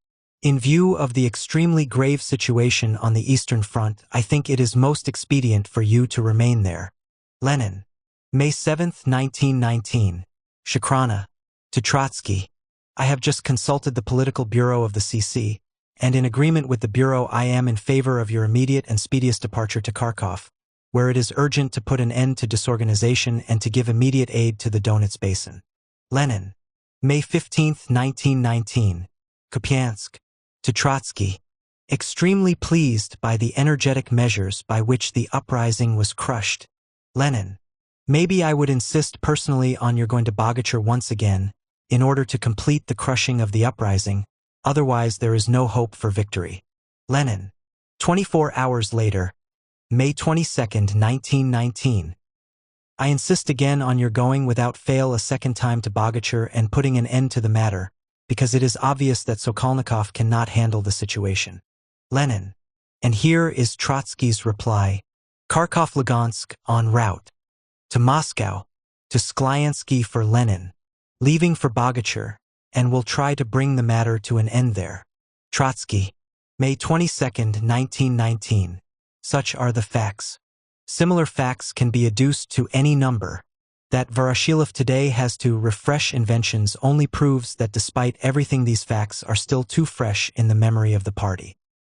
In view of the extremely grave situation on the Eastern Front, I think it is most expedient for you to remain there. Lenin. May 7, 1919. Shakrana. To Trotsky. I have just consulted the political bureau of the CC, and in agreement with the bureau I am in favor of your immediate and speediest departure to Kharkov, where it is urgent to put an end to disorganization and to give immediate aid to the Donets Basin. Lenin. May 15, 1919. Kupiansk. To Trotsky. Extremely pleased by the energetic measures by which the uprising was crushed. Lenin. Maybe I would insist personally on your going to Bogatyr once again, in order to complete the crushing of the uprising, otherwise there is no hope for victory. Lenin. 24 hours later. May 22, 1919. I insist again on your going without fail a second time to Bogatyr and putting an end to the matter, because it is obvious that Sokolnikov cannot handle the situation. Lenin. And here is Trotsky's reply. Kharkov-Lugansk en route. To Moscow. To Sklyansky for Lenin. Leaving for Bogatyr, and will try to bring the matter to an end there. Trotsky. May 22, 1919. Such are the facts. Similar facts can be adduced to any number. That Voroshilov today has to refresh inventions only proves that despite everything these facts are still too fresh in the memory of the party.